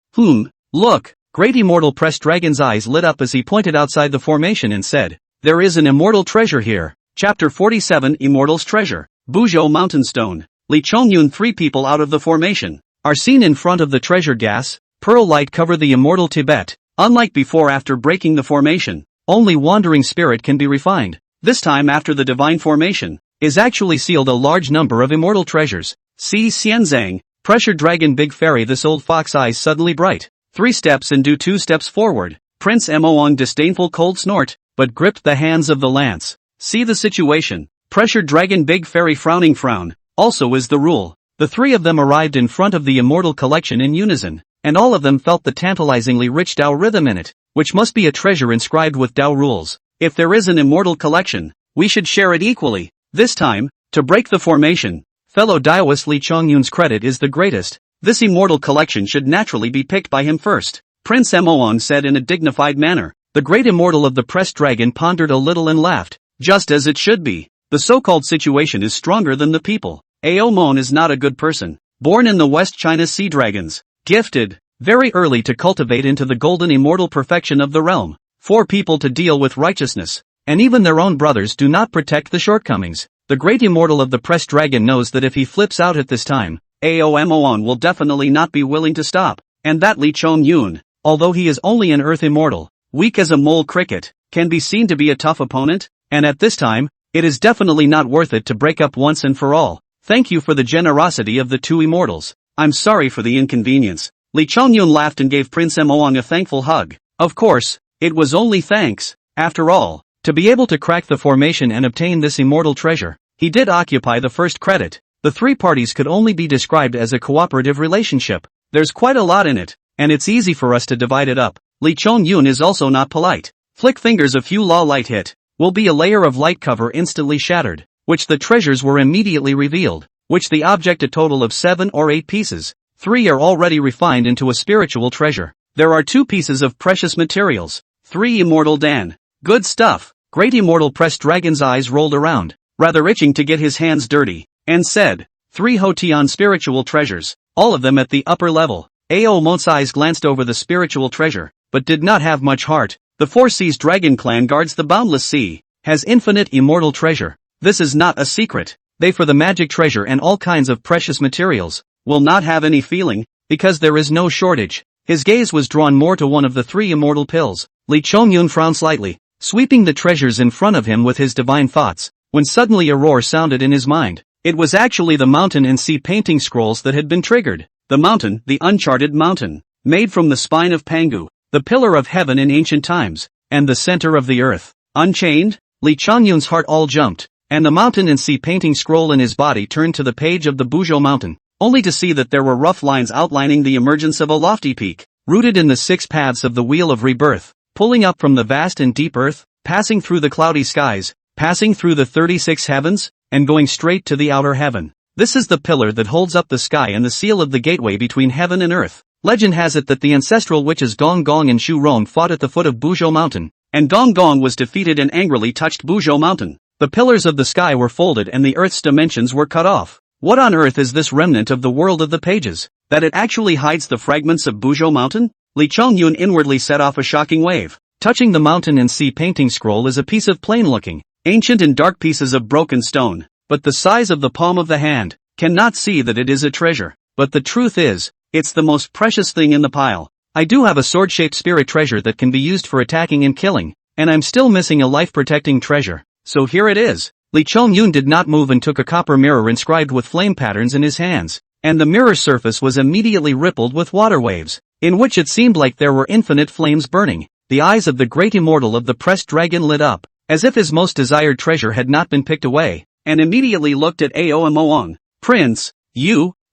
Look! Great Immortal Press Dragon's eyes lit up as he pointed outside the formation and said, "There is an immortal treasure here." Chapter 47 Immortal's Treasure. Buzhou Mountain Stone. Lee Chongyun. 3 people out of the formation are seen in front of the treasure. Gas, pearl light cover the immortal Tibet. Unlike before, after breaking the formation, only wandering spirit can be refined. This time, after the divine formation is actually sealed, a large number of immortal treasures. See Xianzang, Pressure Dragon Big Fairy. This old fox eyes suddenly bright. 3 steps and do 2 steps forward. Prince Moong disdainful cold snort, but gripped the hands of the lance. See the situation. Pressure Dragon Big Fairy frowning frown, also is the rule. The 3 of them arrived in front of the immortal collection in unison, and all of them felt the tantalizingly rich Tao rhythm in it, which must be a treasure inscribed with Tao rules. If there is an immortal collection, we should share it equally. This time, to break the formation, fellow Taoist Lee Chongyun's credit is the greatest. This immortal collection should naturally be picked by him first, Prince Moong said in a dignified manner. The great immortal of the pressed dragon pondered a little and laughed. Just as it should be. The so-called situation is stronger than the people. Ao Mon is not a good person. Born in the West China Sea Dragons. Gifted, very early to cultivate into the golden immortal perfection of the realm. 4 people to deal with righteousness. And even their own brothers do not protect the shortcomings. The great immortal of the pressed dragon knows that if he flips out at this time, Ao Moon will definitely not be willing to stop. And that Lee Chongyun, although he is only an earth immortal, weak as a mole cricket, can be seen to be a tough opponent, and at this time, it is definitely not worth it to break up once and for all. Thank you for the generosity of the 2 immortals. I'm sorry for the inconvenience. Lee Chongyun laughed and gave Prince Moong a thankful hug. Of course, it was only thanks. After all, to be able to crack the formation and obtain this immortal treasure, he did occupy the first credit. The 3 parties could only be described as a cooperative relationship. There's quite a lot in it, and it's easy for us to divide it up. Lee Chongyun is also not polite. Flick fingers, a few law light hit. Will be a layer of light cover instantly shattered, which the treasures were immediately revealed, which the object a total of 7 or 8 pieces. 3 are already refined into a spiritual treasure. There are 2 pieces of precious materials. 3 immortal Dan. Good stuff. Great immortal pressed dragon's eyes rolled around, rather itching to get his hands dirty, and said, 3 Hotian spiritual treasures, all of them at the upper level. Ao Mo's eyes glanced over the spiritual treasure, but did not have much heart. The 4 Seas Dragon Clan guards the boundless sea, has infinite immortal treasure. This is not a secret. They for the magic treasure and all kinds of precious materials, will not have any feeling, because there is no shortage. His gaze was drawn more to one of the 3 immortal pills. Lee Chongyun frowned slightly, sweeping the treasures in front of him with his divine thoughts, when suddenly a roar sounded in his mind. It was actually the mountain and sea painting scrolls that had been triggered. The mountain, the uncharted mountain, made from the spine of Pangu, the pillar of heaven in ancient times, and the center of the earth. Unchained? Lee Chongyun's heart all jumped, and the mountain and sea painting scroll in his body turned to the page of the Buzhou mountain, only to see that there were rough lines outlining the emergence of a lofty peak, rooted in the 6 paths of the wheel of rebirth, pulling up from the vast and deep earth, passing through the cloudy skies, passing through the 36 heavens, and going straight to the outer heaven. This is the pillar that holds up the sky and the seal of the gateway between heaven and earth. Legend has it that the ancestral witches Dong Gong and Shu Rong fought at the foot of Buzhou mountain, and Dong Gong was defeated and angrily touched Buzhou mountain. The pillars of the sky were folded and the earth's dimensions were cut off. What on earth is this remnant of the world of the pages, that it actually hides the fragments of Buzhou mountain? Lee Chongyun inwardly set off a shocking wave. Touching the mountain and sea painting scroll is a piece of plain-looking, ancient and dark pieces of broken stone, but the size of the palm of the hand, cannot see that it is a treasure. But the truth is, it's the most precious thing in the pile. I do have a sword-shaped spirit treasure that can be used for attacking and killing, and I'm still missing a life-protecting treasure. So here it is. Lee Chongyun did not move and took a copper mirror inscribed with flame patterns in his hands, and the mirror's surface was immediately rippled with water waves, in which it seemed like there were infinite flames burning. The eyes of the great immortal of the pressed dragon lit up, as if his most desired treasure had not been picked away, and immediately looked at Ao Moong. Prince,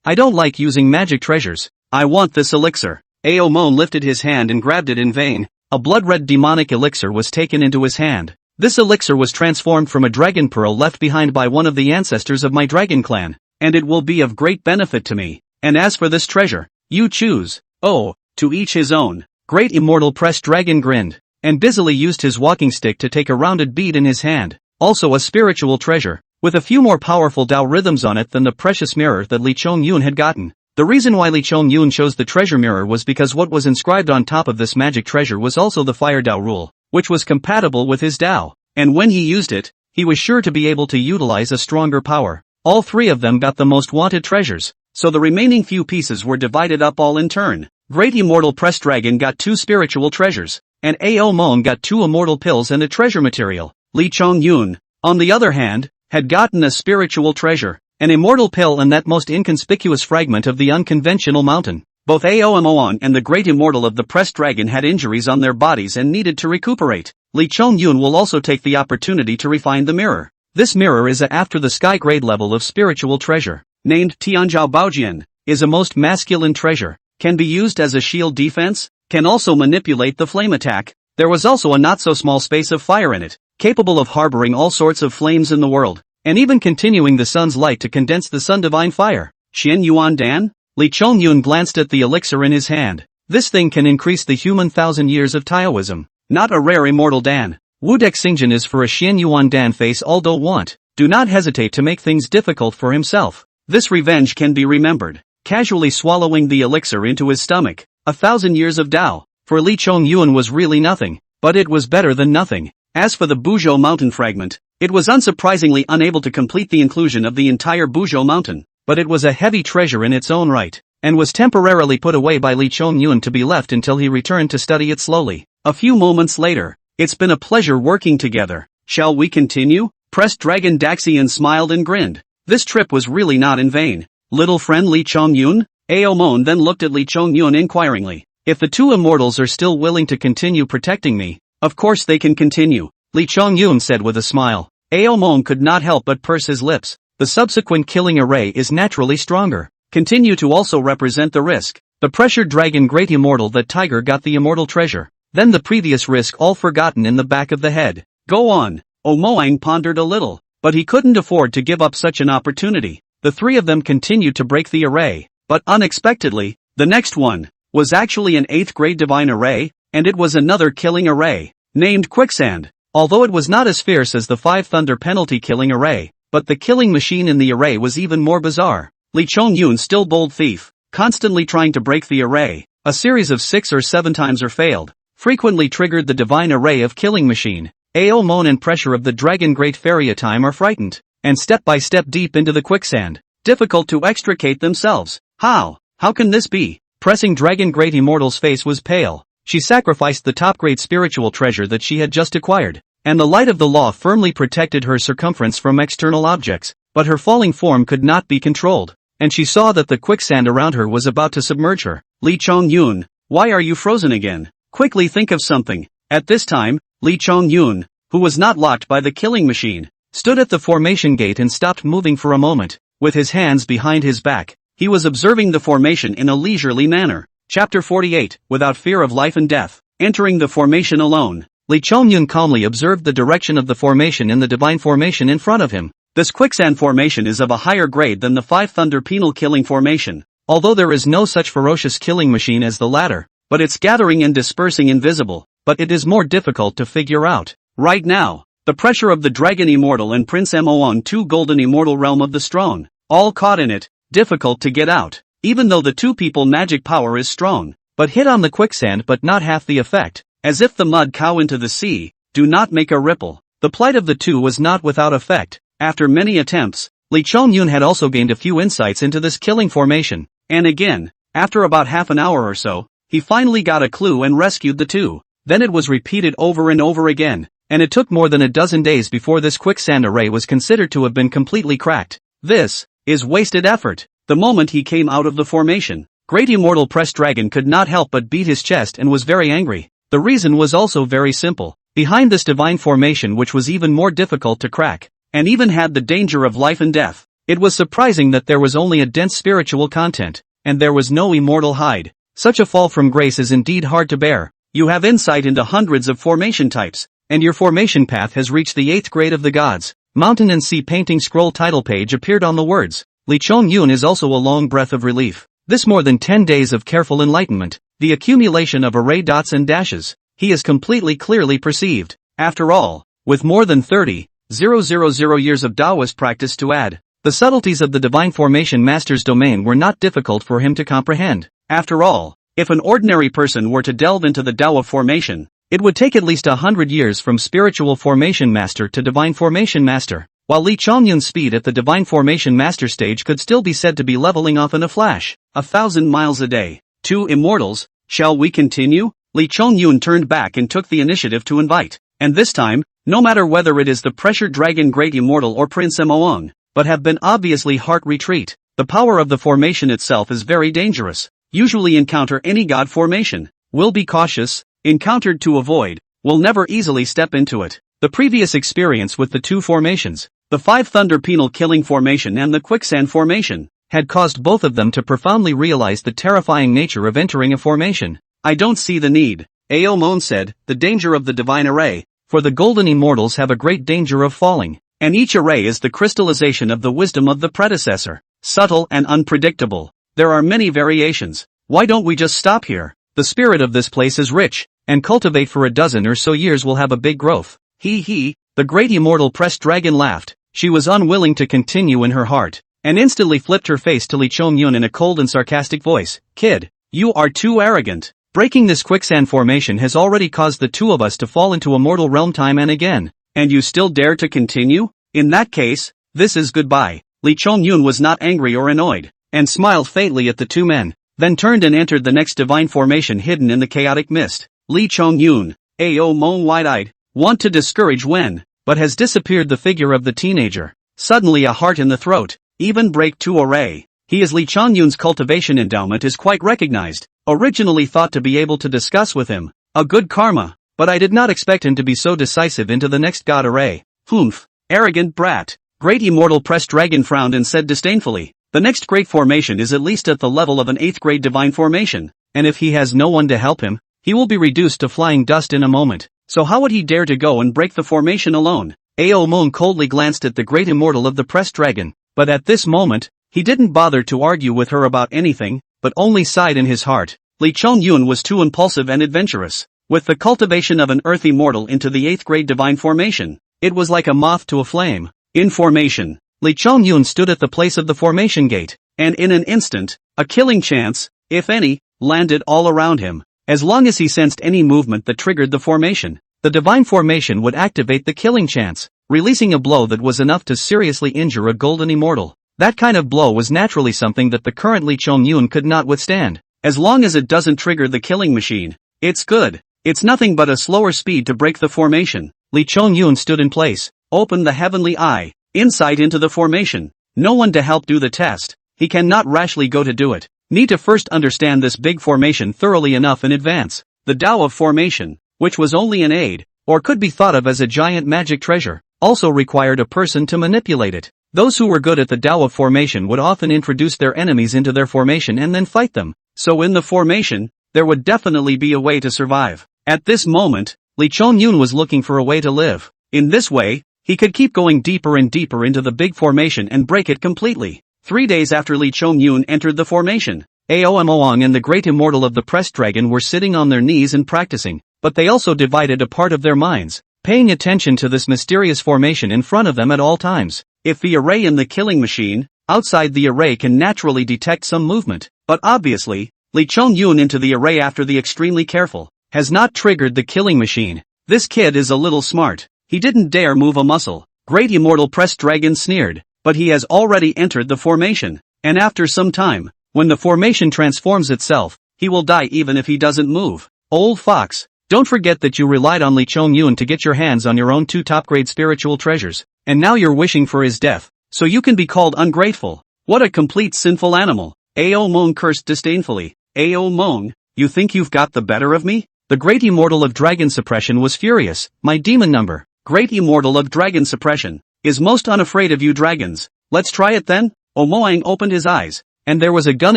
I don't like using magic treasures. I want this elixir. Ao Moong lifted his hand and grabbed it in vain. A blood-red demonic elixir was taken into his hand. This elixir was transformed from a dragon pearl left behind by one of the ancestors of my dragon clan, and it will be of great benefit to me. And as for this treasure, you choose. Oh, to each his own. Great Immortal Pressed Dragon grinned, and busily used his walking stick to take a rounded bead in his hand, also a spiritual treasure, with a few more powerful Tao rhythms on it than the precious mirror that Li Chongyun had gotten. The reason why Li Chongyun chose the treasure mirror was because what was inscribed on top of this magic treasure was also the Fire Tao rule, which was compatible with his Tao, and when he used it, he was sure to be able to utilize a stronger power. All three of them got the most wanted treasures, so the remaining few pieces were divided up all in turn. Great Immortal Pressed Dragon got 2 spiritual treasures, and Ao Mon got 2 immortal pills and a treasure material. Li Chongyun, on the other hand, had gotten a spiritual treasure, an immortal pill and that most inconspicuous fragment of the unconventional mountain. Both Ao Mon and the Great Immortal of the Pressed Dragon had injuries on their bodies and needed to recuperate. Li Chongyun will also take the opportunity to refine the mirror. This mirror is a after the sky grade level of spiritual treasure, named Tianzhao Baojian, is a most masculine treasure, can be used as a shield defense, can also manipulate the flame attack. There was also a not so small space of fire in it, capable of harboring all sorts of flames in the world, and even continuing the sun's light to condense the sun divine fire. Qian Yuan Dan? Li Chongyun glanced at the elixir in his hand. This thing can increase the human 1,000 years of Taoism. Not a rare immortal Dan. Wudek Xingjin is for a Qian Yuan Dan face all don't want. Do not hesitate to make things difficult for himself. This revenge can be remembered. Casually swallowing the elixir into his stomach. 1,000 years of Tao, for Li Chongyun was really nothing, but it was better than nothing. As for the Buzhou mountain fragment, it was unsurprisingly unable to complete the inclusion of the entire Buzhou mountain, but it was a heavy treasure in its own right, and was temporarily put away by Li Chongyun to be left until he returned to study it slowly. A few moments later, it's been a pleasure working together. Shall we continue? Pressed Dragon Daxian smiled and grinned. This trip was really not in vain. Little friend Li Chongyun? Ao Mon then looked at Li Chongyun inquiringly. If the 2 immortals are still willing to continue protecting me, of course they can continue, Li Chongyun said with a smile. Ao Mon could not help but purse his lips. The subsequent killing array is naturally stronger. Continue to also represent the risk. The pressured dragon Great Immortal that Tiger got the immortal treasure. Then the previous risk all forgotten in the back of the head. Go on. Omoang pondered a little, but he couldn't afford to give up such an opportunity. The 3 of them continued to break the array, but unexpectedly, the next one was actually an 8th grade divine array, and it was another killing array, named Quicksand. Although it was not as fierce as the 5 thunder penalty killing array, but the killing machine in the array was even more bizarre. Li Chongyun, still bold thief, constantly trying to break the array, a series of 6 or 7 times or failed, frequently triggered the divine array of killing machine. Ao Mon and pressure of the dragon Great Fairy time are frightened, and step by step deep into the quicksand, difficult to extricate themselves. How can this be? Pressing Dragon Great Immortal's face was pale. She sacrificed the top grade spiritual treasure that she had just acquired, and the light of the law firmly protected her circumference from external objects, but her falling form could not be controlled, and she saw that the quicksand around her was about to submerge her. Li Chongyun, why are you frozen again? Quickly think of something. At this time, Li Chongyun, who was not locked by the killing machine, stood at the formation gate and stopped moving for a moment. With his hands behind his back, he was observing the formation in a leisurely manner. Chapter 48, Without Fear of Life and Death. Entering the formation alone, Li Chongyun calmly observed the direction of the formation in the divine formation in front of him. This quicksand formation is of a higher grade than the 5 thunder penal killing formation, although there is no such ferocious killing machine as the latter, but it's gathering and dispersing invisible, but it is more difficult to figure out. Right now, the pressure of the Dragon Immortal and Prince Moon 2 Golden Immortal Realm of the Strong, all caught in it, difficult to get out, even though the 2 people magic power is strong, but hit on the quicksand but not half the effect, as if the mud cow into the sea, do not make a ripple. The plight of the 2 was not without effect. After many attempts, Li Chongyun had also gained a few insights into this killing formation, and again, after about half an hour or so, he finally got a clue and rescued the 2. Then it was repeated over and over again, and it took more than a dozen days before this quicksand array was considered to have been completely cracked. This is wasted effort. The moment he came out of the formation, Great Immortal Pressed Dragon could not help but beat his chest and was very angry. The reason was also very simple. Behind this divine formation, which was even more difficult to crack, and even had the danger of life and death, it was surprising that there was only a dense spiritual content, and there was no immortal hide. Such a fall from grace is indeed hard to bear. You have insight into hundreds of formation types, and your formation path has reached the 8th grade of the gods. Mountain and Sea painting scroll title page appeared on the words. Lee Chong-yun is also a long breath of relief. This more than 10 days of careful enlightenment, the accumulation of array dots and dashes, he is completely clearly perceived. After all, with more than 30,000 years of Taoist practice to add, the subtleties of the divine formation master's domain were not difficult for him to comprehend. After all, if an ordinary person were to delve into the Tao of formation, it would take at least 100 years from spiritual formation master to divine formation master, while Lee Chong-yun's speed at the divine formation master stage could still be said to be leveling off in a flash, 1,000 miles a day. Two immortals, shall we continue? Lee Chong-yun turned back and took the initiative to invite, and this time, no matter whether it is the pressure dragon Great Immortal or Prince Moong, but have been obviously heart retreat. The power of the formation itself is very dangerous. Usually encounter any god formation, will be cautious, encountered to avoid, will never easily step into it. The previous experience with the two formations, the Five Thunder Penal Killing Formation and the Quicksand Formation, had caused both of them to profoundly realize the terrifying nature of entering a formation. I don't see the need, Ao Moon said, the danger of the divine array, for the golden immortals have a great danger of falling, and each array is the crystallization of the wisdom of the predecessor, subtle and unpredictable. There are many variations. Why don't we just stop here? The spirit of this place is rich, and cultivate for a dozen or so years will have a big growth. The great immortal pressed dragon laughed. She was unwilling to continue in her heart, and instantly flipped her face to Lee Chong-yun in a cold and sarcastic voice. Kid, you are too arrogant. Breaking this quicksand formation has already caused the two of us to fall into a mortal realm time and again, and you still dare to continue? In that case, this is goodbye. Lee Chong-yun was not angry or annoyed, and smiled faintly at the two men, then turned and entered the next divine formation hidden in the chaotic mist. Lee Chong-yun, Ao Moon wide-eyed, want to discourage when, but has disappeared the figure of the teenager. Suddenly a heart in the throat, even break two array. He is Lee Chong-yun's cultivation endowment is quite recognized, originally thought to be able to discuss with him. A good karma, but I did not expect him to be so decisive into the next god array. Humph, arrogant brat. Great Immortal Pressed Dragon frowned and said disdainfully, the next great formation is at least at the level of an 8th grade divine formation, and if he has no one to help him, he will be reduced to flying dust in a moment. So how would he dare to go and break the formation alone? Ao Moon coldly glanced at the Great Immortal of the Pressed Dragon, but at this moment, he didn't bother to argue with her about anything, but only sighed in his heart. Lee Chong-yun was too impulsive and adventurous. With the cultivation of an Earth Immortal into the 8th grade divine formation, it was like a moth to a flame. In formation, Lee Chong-yun stood at the place of the formation gate, and in an instant, a killing chance, if any, landed all around him. As long as he sensed any movement that triggered the formation, the divine formation would activate the killing chance, releasing a blow that was enough to seriously injure a golden immortal. That kind of blow was naturally something that the current Lee Chong-yun could not withstand. As long as it doesn't trigger the killing machine, it's good. It's nothing but a slower speed to break the formation. Lee Chong-yun stood in place, opened the heavenly eye, insight into the formation. No one to help do the test. He cannot rashly go to do it. Need to first understand this big formation thoroughly enough in advance. The Tao of formation, which was only an aid, or could be thought of as a giant magic treasure, also required a person to manipulate it. Those who were good at the Tao of formation would often introduce their enemies into their formation and then fight them. So in the formation, there would definitely be a way to survive. At this moment, Lee Chong-yun was looking for a way to live. In this way, he could keep going deeper and deeper into the big formation and break it completely. 3 days after Lee Chong-yun entered the formation, Ao Moong and the Great Immortal of the Pressed Dragon were sitting on their knees and practicing, but they also divided a part of their minds, paying attention to this mysterious formation in front of them at all times. If the array in the killing machine, outside the array can naturally detect some movement, but obviously, Lee Chong-yun into the array after the extremely careful, has not triggered the killing machine. This kid is a little smart. He didn't dare move a muscle. Great Immortal Pressed Dragon sneered, but he has already entered the formation, and after some time, when the formation transforms itself, he will die even if he doesn't move. Old fox, don't forget that you relied on Lee Chong-yun to get your hands on your own 2 top-grade spiritual treasures, and now you're wishing for his death, so you can be called ungrateful. What a complete sinful animal. Ao Moong cursed disdainfully. Ao Moong, you think you've got the better of me? The Great Immortal of Dragon Suppression was furious. My demon number, Great Immortal of Dragon Suppression, is most unafraid of you dragons. Let's try it then? Moong opened his eyes, and there was a gun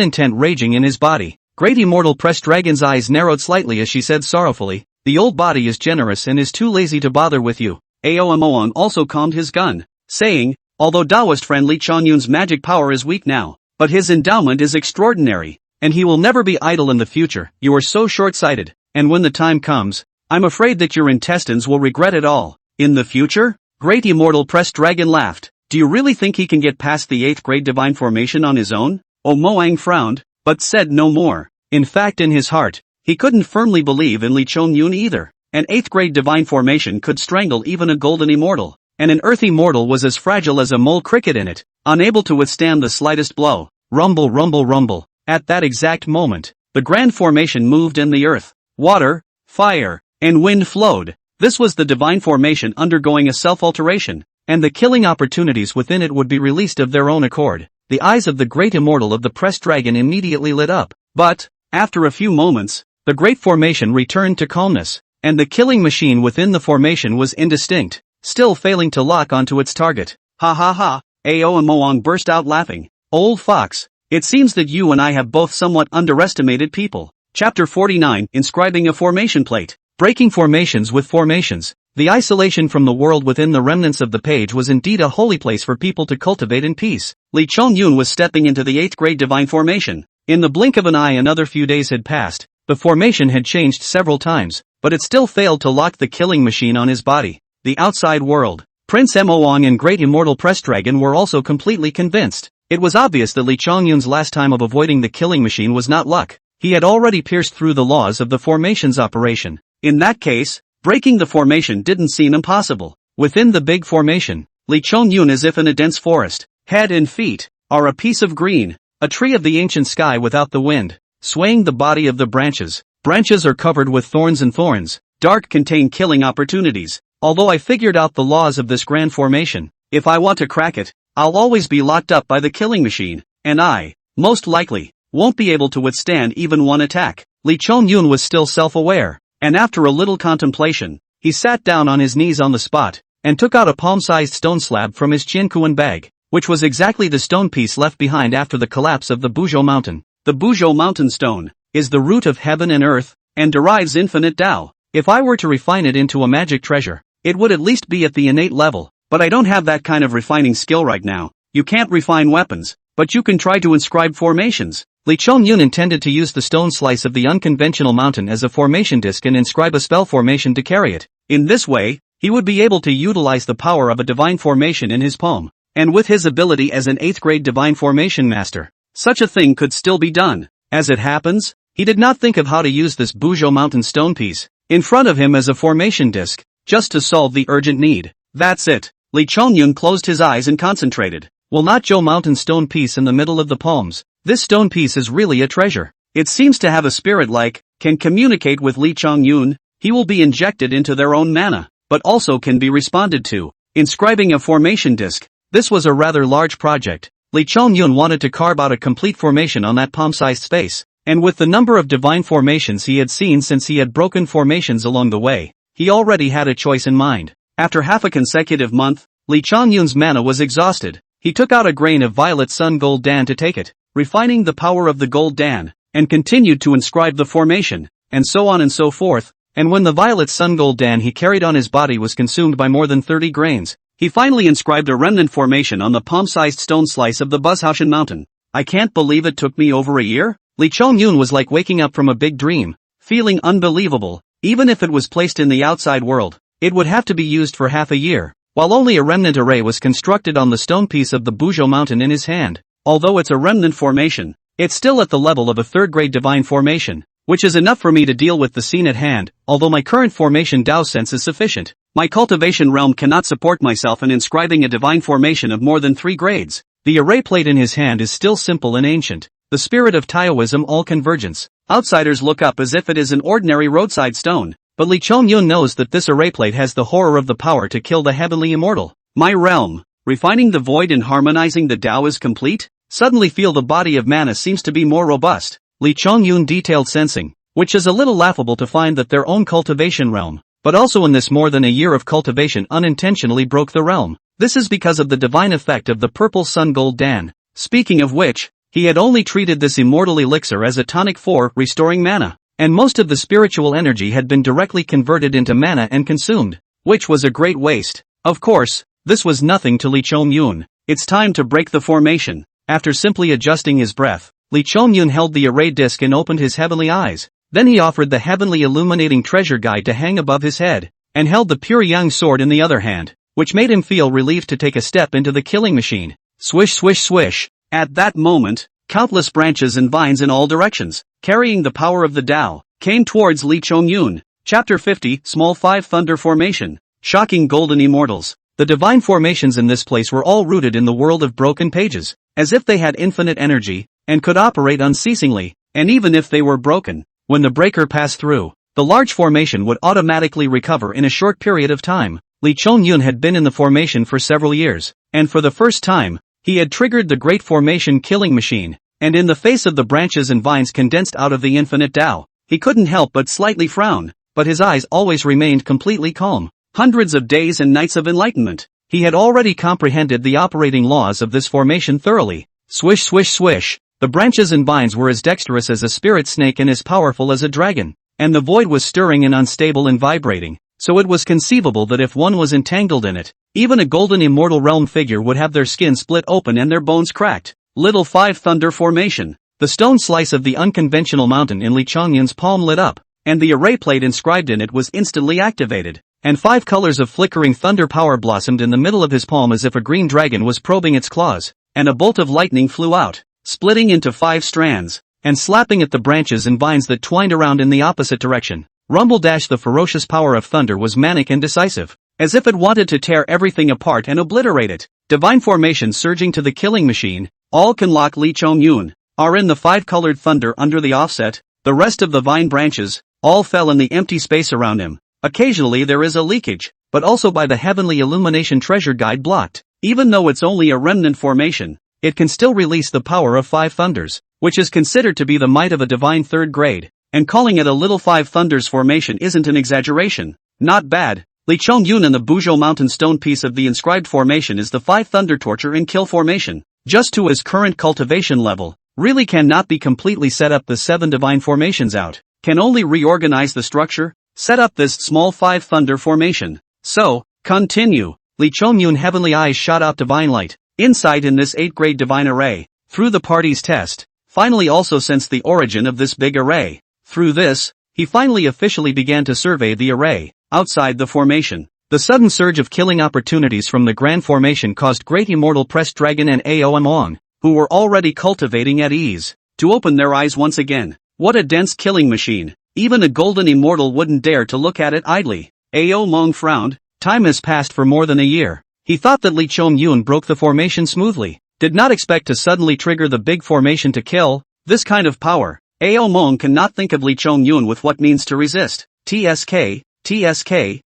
intent raging in his body. Great Immortal Pressed Dragon's eyes narrowed slightly as she said sorrowfully, the old body is generous and is too lazy to bother with you. Ao Moong also calmed his gun, saying, although Taoist friend Li Chongyun's magic power is weak now, but his endowment is extraordinary, and he will never be idle in the future. You are so short-sighted, and when the time comes, I'm afraid that your intestines will regret it all. In the future? Great Immortal Pressed Dragon laughed. Do you really think he can get past the 8th grade divine formation on his own? Oh, Moang frowned, but said no more. In fact, in his heart, he couldn't firmly believe in Li Chongyun either. An 8th grade divine formation could strangle even a golden immortal, and an earthy mortal was as fragile as a mole cricket in it, unable to withstand the slightest blow. Rumble, rumble, rumble. At that exact moment, the grand formation moved and the earth, water, fire, and wind flowed. This was the divine formation undergoing a self-alteration, and the killing opportunities within it would be released of their own accord. The eyes of the great immortal of the pressed dragon immediately lit up, but, after a few moments, the great formation returned to calmness, and the killing machine within the formation was indistinct, still failing to lock onto its target. Ha ha ha, Ao and Moang burst out laughing. Old fox, it seems that you and I have both somewhat underestimated people. Chapter 49, Inscribing a Formation Plate. Breaking formations with formations. The isolation from the world within the remnants of the page was indeed a holy place for people to cultivate in peace. Li Chongyun was stepping into the 8th grade divine formation. In the blink of an eye another few days had passed. The formation had changed several times, but it still failed to lock the killing machine on his body. The outside world, Prince Moang and Great Immortal Press Dragon were also completely convinced. It was obvious that Li Chongyun's last time of avoiding the killing machine was not luck. He had already pierced through the laws of the formation's operation. In that case, breaking the formation didn't seem impossible. Within the big formation, Li Chongyun, as if in a dense forest, head and feet are a piece of green, a tree of the ancient sky without the wind, swaying the body of the branches. Branches are covered with thorns, and thorns, dark, contain killing opportunities. Although I figured out the laws of this grand formation, if I want to crack it, I'll always be locked up by the killing machine, and I, most likely, won't be able to withstand even one attack. Li Chongyun was still self-aware, and after a little contemplation, he sat down on his knees on the spot, and took out a palm-sized stone slab from his Qiankuan bag, which was exactly the stone piece left behind after the collapse of the Buzhou mountain. The Buzhou mountain stone is the root of heaven and earth, and derives infinite Tao. If I were to refine it into a magic treasure, it would at least be at the innate level, but I don't have that kind of refining skill right now. You can't refine weapons, but you can try to inscribe formations. Li Chongyun intended to use the stone slice of the unconventional mountain as a formation disc and inscribe a spell formation to carry it. In this way, he would be able to utilize the power of a divine formation in his palm, and with his ability as an 8th grade divine formation master, such a thing could still be done. As it happens, he did not think of how to use this Buzhou mountain stone piece in front of him as a formation disc, just to solve the urgent need. That's it. Li Chongyun closed his eyes and concentrated. Well, not Zhou mountain stone piece in the middle of the palms. This stone piece is really a treasure. It seems to have a spirit can communicate with Li Chongyun. He will be injected into their own mana, but also can be responded to. Inscribing a formation disc. This was a rather large project. Li Chongyun wanted to carve out a complete formation on that palm-sized space, and with the number of divine formations he had seen since he had broken formations along the way, he already had a choice in mind. After half a consecutive month, Li Chongyun's mana was exhausted. He took out a grain of violet sun gold dan to take it, refining the power of the gold dan, and continued to inscribe the formation, and so on and so forth, and when the violet sun gold dan he carried on his body was consumed by more than 30 grains, he finally inscribed a remnant formation on the palm-sized stone slice of the Buzhaoshan mountain. I can't believe it took me over a year? Li Chongyun was like waking up from a big dream, feeling unbelievable. Even if it was placed in the outside world, it would have to be used for half a year, while only a remnant array was constructed on the stone piece of the Buzhou mountain in his hand. Although it's a remnant formation, it's still at the level of a 3rd grade divine formation, which is enough for me to deal with the scene at hand. Although my current formation Tao sense is sufficient, my cultivation realm cannot support myself in inscribing a divine formation of more than 3 grades. The array plate in his hand is still simple and ancient, the spirit of Taoism, all convergence. Outsiders look up as if it is an ordinary roadside stone, but Li Chongyun knows that this array plate has the horror of the power to kill the heavenly immortal. My realm, refining the void and harmonizing the Tao is complete. Suddenly feel the body of mana seems to be more robust. Li Chongyun detailed sensing, which is a little laughable to find that their own cultivation realm, but also in this more than a year of cultivation unintentionally broke the realm. This is because of the divine effect of the purple sun gold dan. Speaking of which, he had only treated this immortal elixir as a tonic for restoring mana, and most of the spiritual energy had been directly converted into mana and consumed, which was a great waste. Of course, This was nothing to Lee Chong-yun. It's time to break the formation. After simply adjusting his breath, Lee Chong-yun held the array disc and opened his heavenly eyes. Then he offered the heavenly illuminating treasure guide to hang above his head, and held the pure yang sword in the other hand, which made him feel relieved to take a step into the killing machine. Swish swish swish. At that moment, countless branches and vines in all directions, carrying the power of the Tao, came towards Lee Chong-yun. Chapter 50, Small 5 Thunder Formation. Shocking golden immortals. The divine formations in this place were all rooted in the world of broken pages, as if they had infinite energy, and could operate unceasingly, and even if they were broken, when the breaker passed through, the large formation would automatically recover in a short period of time. Lee Chong-yun had been in the formation for several years, and for the first time, he had triggered the Great Formation killing machine, and in the face of the branches and vines condensed out of the infinite Tao, he couldn't help but slightly frown, but his eyes always remained completely calm. Hundreds of days and nights of enlightenment. He had already comprehended the operating laws of this formation thoroughly. Swish swish swish. The branches and vines were as dexterous as a spirit snake and as powerful as a dragon, and the void was stirring and unstable and vibrating, so it was conceivable that if one was entangled in it, even a golden immortal realm figure would have their skin split open and their bones cracked. Little 5 Thunder Formation. The stone slice of the unconventional mountain in Lee Chong-yun's palm lit up, and the array plate inscribed in it was instantly activated, and 5 colors of flickering thunder power blossomed in the middle of his palm as if a green dragon was probing its claws, and a bolt of lightning flew out, splitting into 5 strands, and slapping at the branches and vines that twined around in the opposite direction. Rumble dash. The ferocious power of thunder was manic and decisive, as if it wanted to tear everything apart and obliterate it. Divine formation surging to the killing machine. All can lock Lee Chong-yun are in the 5-colored thunder under the offset. The rest of the vine branches all fell in the empty space around him. Occasionally there is a leakage, but also by the heavenly illumination treasure guide blocked. Even though it's only a remnant formation, it can still release the power of 5 thunders, which is considered to be the might of a divine 3rd grade, and calling it a little 5 thunders formation isn't an exaggeration. Not bad. Lee Chong-yun and the Buzhou Mountain stone piece of the inscribed formation is the 5 thunder torture and kill formation, just to his current cultivation level. Really cannot be completely set up the 7 divine formations out, can only reorganize the structure, set up this small 5 thunder formation. So, continue. Lee Chong-yun heavenly eyes shot out divine light, insight in this 8th grade divine array, through the party's test, finally also sensed the origin of this big array. Through this, he finally officially began to survey the array, outside the formation. The sudden surge of killing opportunities from the grand formation caused Great Immortal Pressed Dragon and Aom, who were already cultivating at ease, to open their eyes once again. What a dense killing machine. Even a golden immortal wouldn't dare to look at it idly. Aom frowned. Time has passed for more than a year. He thought that Lee Chong-yun broke the formation smoothly. Did not expect to suddenly trigger the big formation to kill. This kind of power. Aom cannot think of Lee Chong-yun with what means to resist. TSK,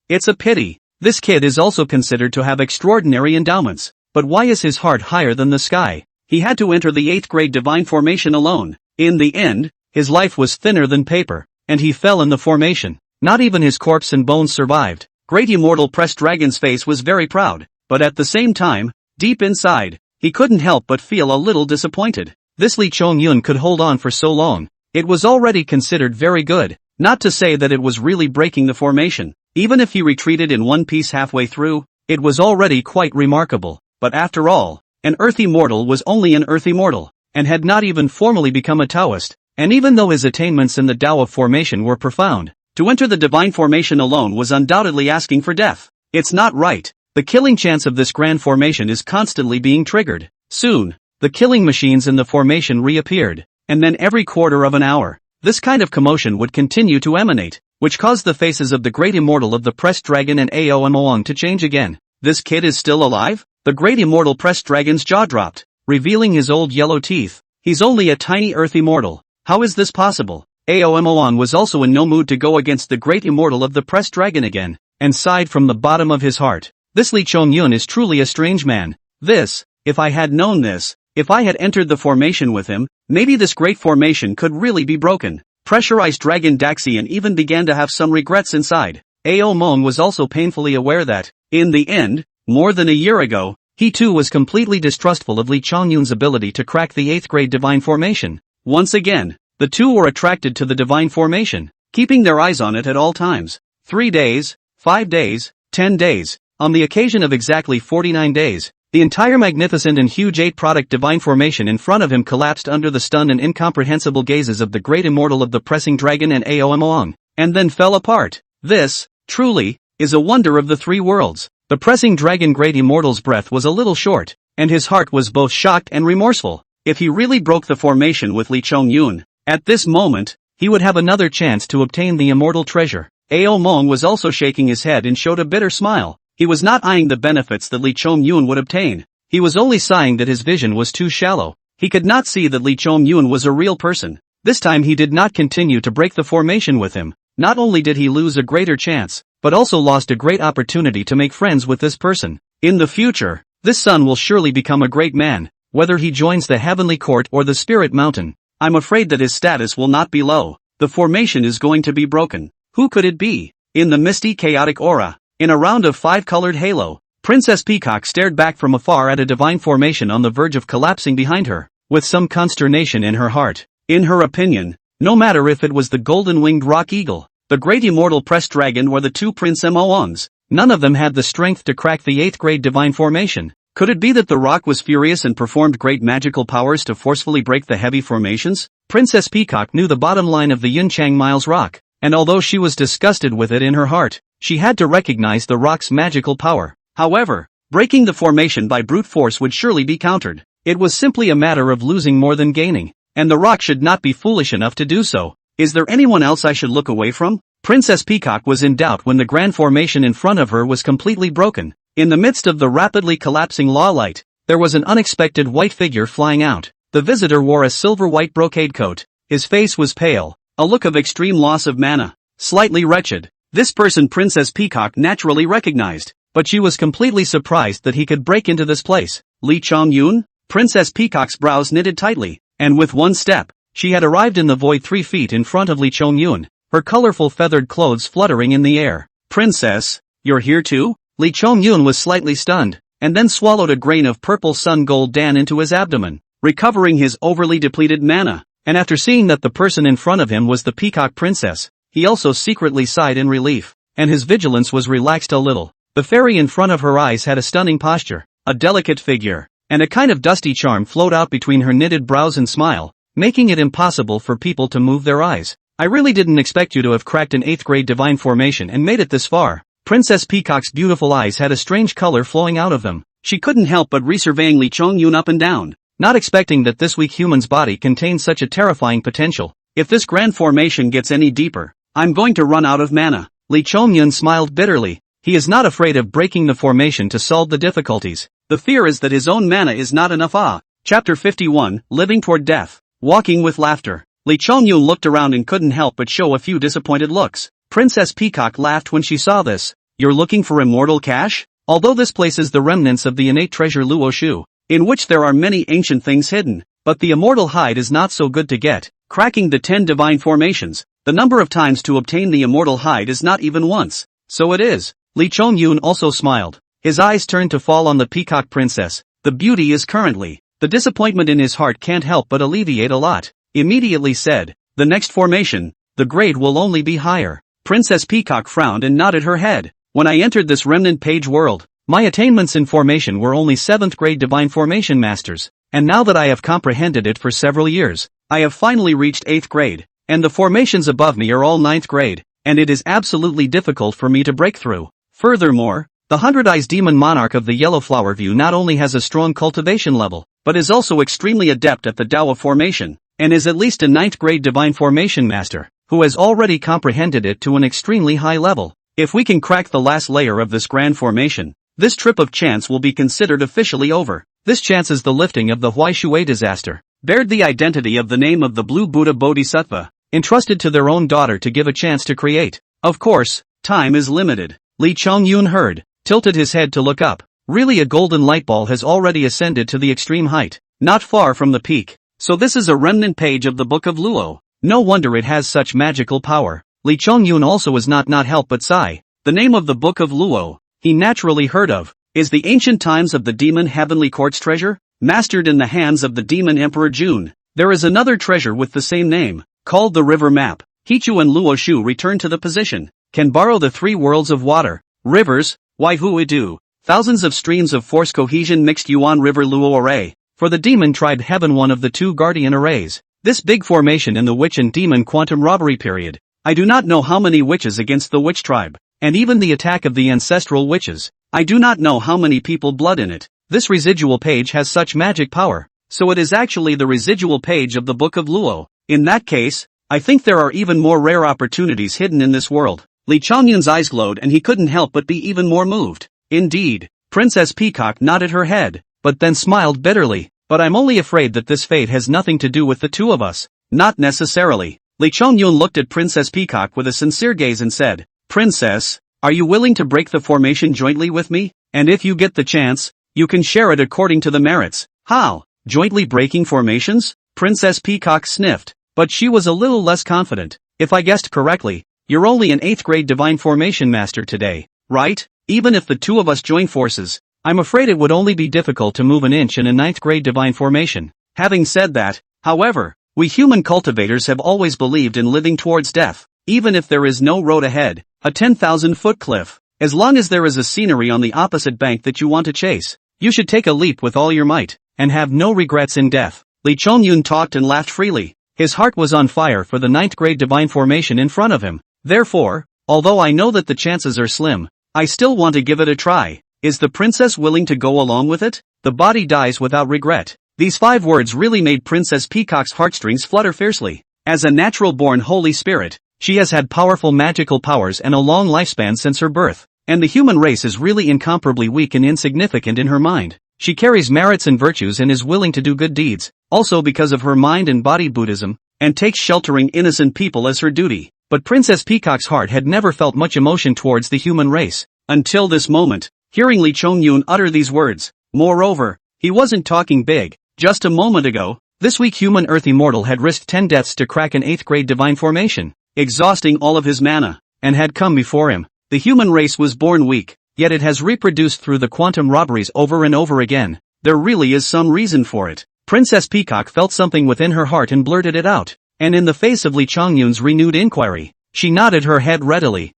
it's a pity. This kid is also considered to have extraordinary endowments. But why is his heart higher than the sky? He had to enter the 8th grade divine formation alone. In the end, his life was thinner than paper, and he fell in the formation. Not even his corpse and bones survived. Great Immortal Pressed Dragon's face was very proud, but at the same time, deep inside, he couldn't help but feel a little disappointed. This Lee Chong-yun could hold on for so long. It was already considered very good, not to say that it was really breaking the formation. Even if he retreated in one piece halfway through, it was already quite remarkable. But after all, an earthy mortal was only an earthy mortal, and had not even formally become a Taoist, and even though his attainments in the Tao of formation were profound, to enter the divine formation alone was undoubtedly asking for death. It's not right. The killing chance of this grand formation is constantly being triggered. Soon, the killing machines in the formation reappeared, and then every quarter of an hour, this kind of commotion would continue to emanate, which caused the faces of the Great Immortal of the Pressed Dragon and Aom to change again. This kid is still alive? The Great Immortal Pressed Dragon's jaw dropped, revealing his old yellow teeth. He's only a tiny earthy mortal. How is this possible? Aom was also in no mood to go against the Great Immortal of the Pressed Dragon again, and sighed from the bottom of his heart. This Lee Chong-yun is truly a strange man. If I had known this, if I had entered the formation with him, maybe this great formation could really be broken. Pressurized Dragon Daxian even began to have some regrets inside. Aomong was also painfully aware that, in the end, more than a year ago, he too was completely distrustful of Lee Chong-yun's ability to crack the 8th grade divine formation. Once again, the two were attracted to the divine formation, keeping their eyes on it at all times. 3 days, 5 days, 10 days. On the occasion of exactly 49 days, the entire magnificent and huge 8-product divine formation in front of him collapsed under the stunned and incomprehensible gazes of the great immortal of the pressing dragon and Aomoong, and then fell apart. This, truly, is a wonder of the three worlds. The pressing dragon great immortal's breath was a little short, and his heart was both shocked and remorseful. If he really broke the formation with Lee Chong-yun, at this moment, he would have another chance to obtain the immortal treasure. Aomong was also shaking his head and showed a bitter smile. He was not eyeing the benefits that Lee Chong-yun would obtain. He was only sighing that his vision was too shallow. He could not see that Lee Chong-yun was a real person. This time he did not continue to break the formation with him. Not only did he lose a greater chance, but also lost a great opportunity to make friends with this person. In the future, this son will surely become a great man, whether he joins the heavenly court or the spirit mountain. I'm afraid that his status will not be low. The formation is going to be broken. Who could it be? In the misty chaotic aura, in a round of 5-colored halo, Princess Peacock stared back from afar at a divine formation on the verge of collapsing behind her, with some consternation in her heart. In her opinion, no matter if it was the golden-winged rock eagle, the great immortal pressed dragon or the two Prince Moongs, none of them had the strength to crack the 8th grade divine formation. Could it be that the rock was furious and performed great magical powers to forcefully break the heavy formations? Princess Peacock knew the bottom line of the Yunchang Miles rock, and although she was disgusted with it in her heart, she had to recognize the rock's magical power. However, breaking the formation by brute force would surely be countered. It was simply a matter of losing more than gaining, and the rock should not be foolish enough to do so. Is there anyone else I should look away from? Princess Peacock was in doubt when the grand formation in front of her was completely broken. In the midst of the rapidly collapsing law light, there was an unexpected white figure flying out. The visitor wore a silver-white brocade coat. His face was pale, a look of extreme loss of mana, slightly wretched. This person Princess Peacock naturally recognized, but she was completely surprised that he could break into this place. Lee Chong-yun? Princess Peacock's brows knitted tightly, and with one step, she had arrived in the void 3 feet in front of Lee Chong-yun, her colorful feathered clothes fluttering in the air. Princess, you're here too? Lee Chong-yun was slightly stunned, and then swallowed a grain of purple sun gold dan into his abdomen, recovering his overly depleted mana, and after seeing that the person in front of him was the Peacock Princess, he also secretly sighed in relief, and his vigilance was relaxed a little. The fairy in front of her eyes had a stunning posture, a delicate figure, and a kind of dusty charm flowed out between her knitted brows and smile, making it impossible for people to move their eyes. I really didn't expect you to have cracked an 8th grade divine formation and made it this far. Princess Peacock's beautiful eyes had a strange color flowing out of them. She couldn't help but resurveying Lee Chong-yun up and down, not expecting that this weak human's body contained such a terrifying potential. If this grand formation gets any deeper, I'm going to run out of mana. Lee Chong-yun smiled bitterly. He is not afraid of breaking the formation to solve the difficulties. The fear is that his own mana is not enough. Chapter 51, Living Toward Death. Walking with Laughter. Lee Chong-yun looked around and couldn't help but show a few disappointed looks. Princess Peacock laughed when she saw this. You're looking for immortal cash? Although this places the remnants of the innate treasure Luo Shu, in which there are many ancient things hidden, but the immortal hide is not so good to get. Cracking the 10 divine formations, the number of times to obtain the immortal hide is not even once. So it is. Lee Chong-yun also smiled. His eyes turned to fall on the Peacock Princess. The beauty is currently. The disappointment in his heart can't help but alleviate a lot. Immediately said, the next formation, the grade will only be higher. Princess Peacock frowned and nodded her head. When I entered this remnant page world, my attainments in formation were only 7th grade divine formation masters, and now that I have comprehended it for several years, I have finally reached 8th grade, and the formations above me are all 9th grade, and it is absolutely difficult for me to break through. Furthermore, the 100 Eyes Demon Monarch of the Yellow Flower View not only has a strong cultivation level, but is also extremely adept at the Tao of formation, and is at least a 9th grade divine formation master, who has already comprehended it to an extremely high level. If we can crack the last layer of this grand formation, this trip of chance will be considered officially over. This chance is the lifting of the Huai Shui disaster, bared the identity of the name of the Blue Buddha Bodhisattva, entrusted to their own daughter to give a chance to create. Of course, time is limited. Lee Chong-yun heard, tilted his head to look up. Really, a golden light ball has already ascended to the extreme height, not far from the peak. So this is a remnant page of the Book of Luo. No wonder it has such magical power. Lee Chong-yun also was not help but sigh. The name of the Book of Luo, he naturally heard of, is the ancient times of the demon heavenly court's treasure, mastered in the hands of the demon Emperor Jun. There is another treasure with the same name, called the River Map. Hichu and Luo Shu return to the position, can borrow the 3 worlds of water, rivers, Why who do? Thousands of streams of force cohesion mixed Yuan River Luo array. For the demon tribe heaven, one of the two guardian arrays. This big formation in the witch and demon quantum robbery period. I do not know how many witches against the witch tribe. And even the attack of the ancestral witches. I do not know how many people blood in it. This residual page has such magic power. So it is actually the residual page of the Book of Luo. In that case, I think there are even more rare opportunities hidden in this world. Li Chongyun's eyes glowed and he couldn't help but be even more moved. Indeed, Princess Peacock nodded her head, but then smiled bitterly. But I'm only afraid that this fate has nothing to do with the two of us. Not necessarily. Li Chongyun looked at Princess Peacock with a sincere gaze and said, Princess, are you willing to break the formation jointly with me? And if you get the chance, you can share it according to the merits. How? Jointly breaking formations? Princess Peacock sniffed, but she was a little less confident. If I guessed correctly, you're only an 8th grade divine formation master today, right? Even if the two of us join forces, I'm afraid it would only be difficult to move an inch in a 9th grade divine formation. Having said that, however, we human cultivators have always believed in living towards death, even if there is no road ahead, a 10,000-foot cliff. As long as there is a scenery on the opposite bank that you want to chase, you should take a leap with all your might, and have no regrets in death. Li Chongyun talked and laughed freely. His heart was on fire for the 9th grade divine formation in front of him. Therefore, although I know that the chances are slim, I still want to give it a try. Is the princess willing to go along with it? The body dies without regret. These 5 words really made Princess Peacock's heartstrings flutter fiercely. As a natural-born holy spirit, she has had powerful magical powers and a long lifespan since her birth. And the human race is really incomparably weak and insignificant in her mind. She carries merits and virtues and is willing to do good deeds, also because of her mind and body Buddhism, and takes sheltering innocent people as her duty. But Princess Peacock's heart had never felt much emotion towards the human race, until this moment, hearing Li Chongyun utter these words. Moreover, he wasn't talking big. Just a moment ago, this weak human earth immortal had risked 10 deaths to crack an 8th grade divine formation, exhausting all of his mana, and had come before him. The human race was born weak, yet it has reproduced through the quantum robberies over and over again. There really is some reason for it. Princess Peacock felt something within her heart and blurted it out. And in the face of Li Chongyun's renewed inquiry, she nodded her head readily.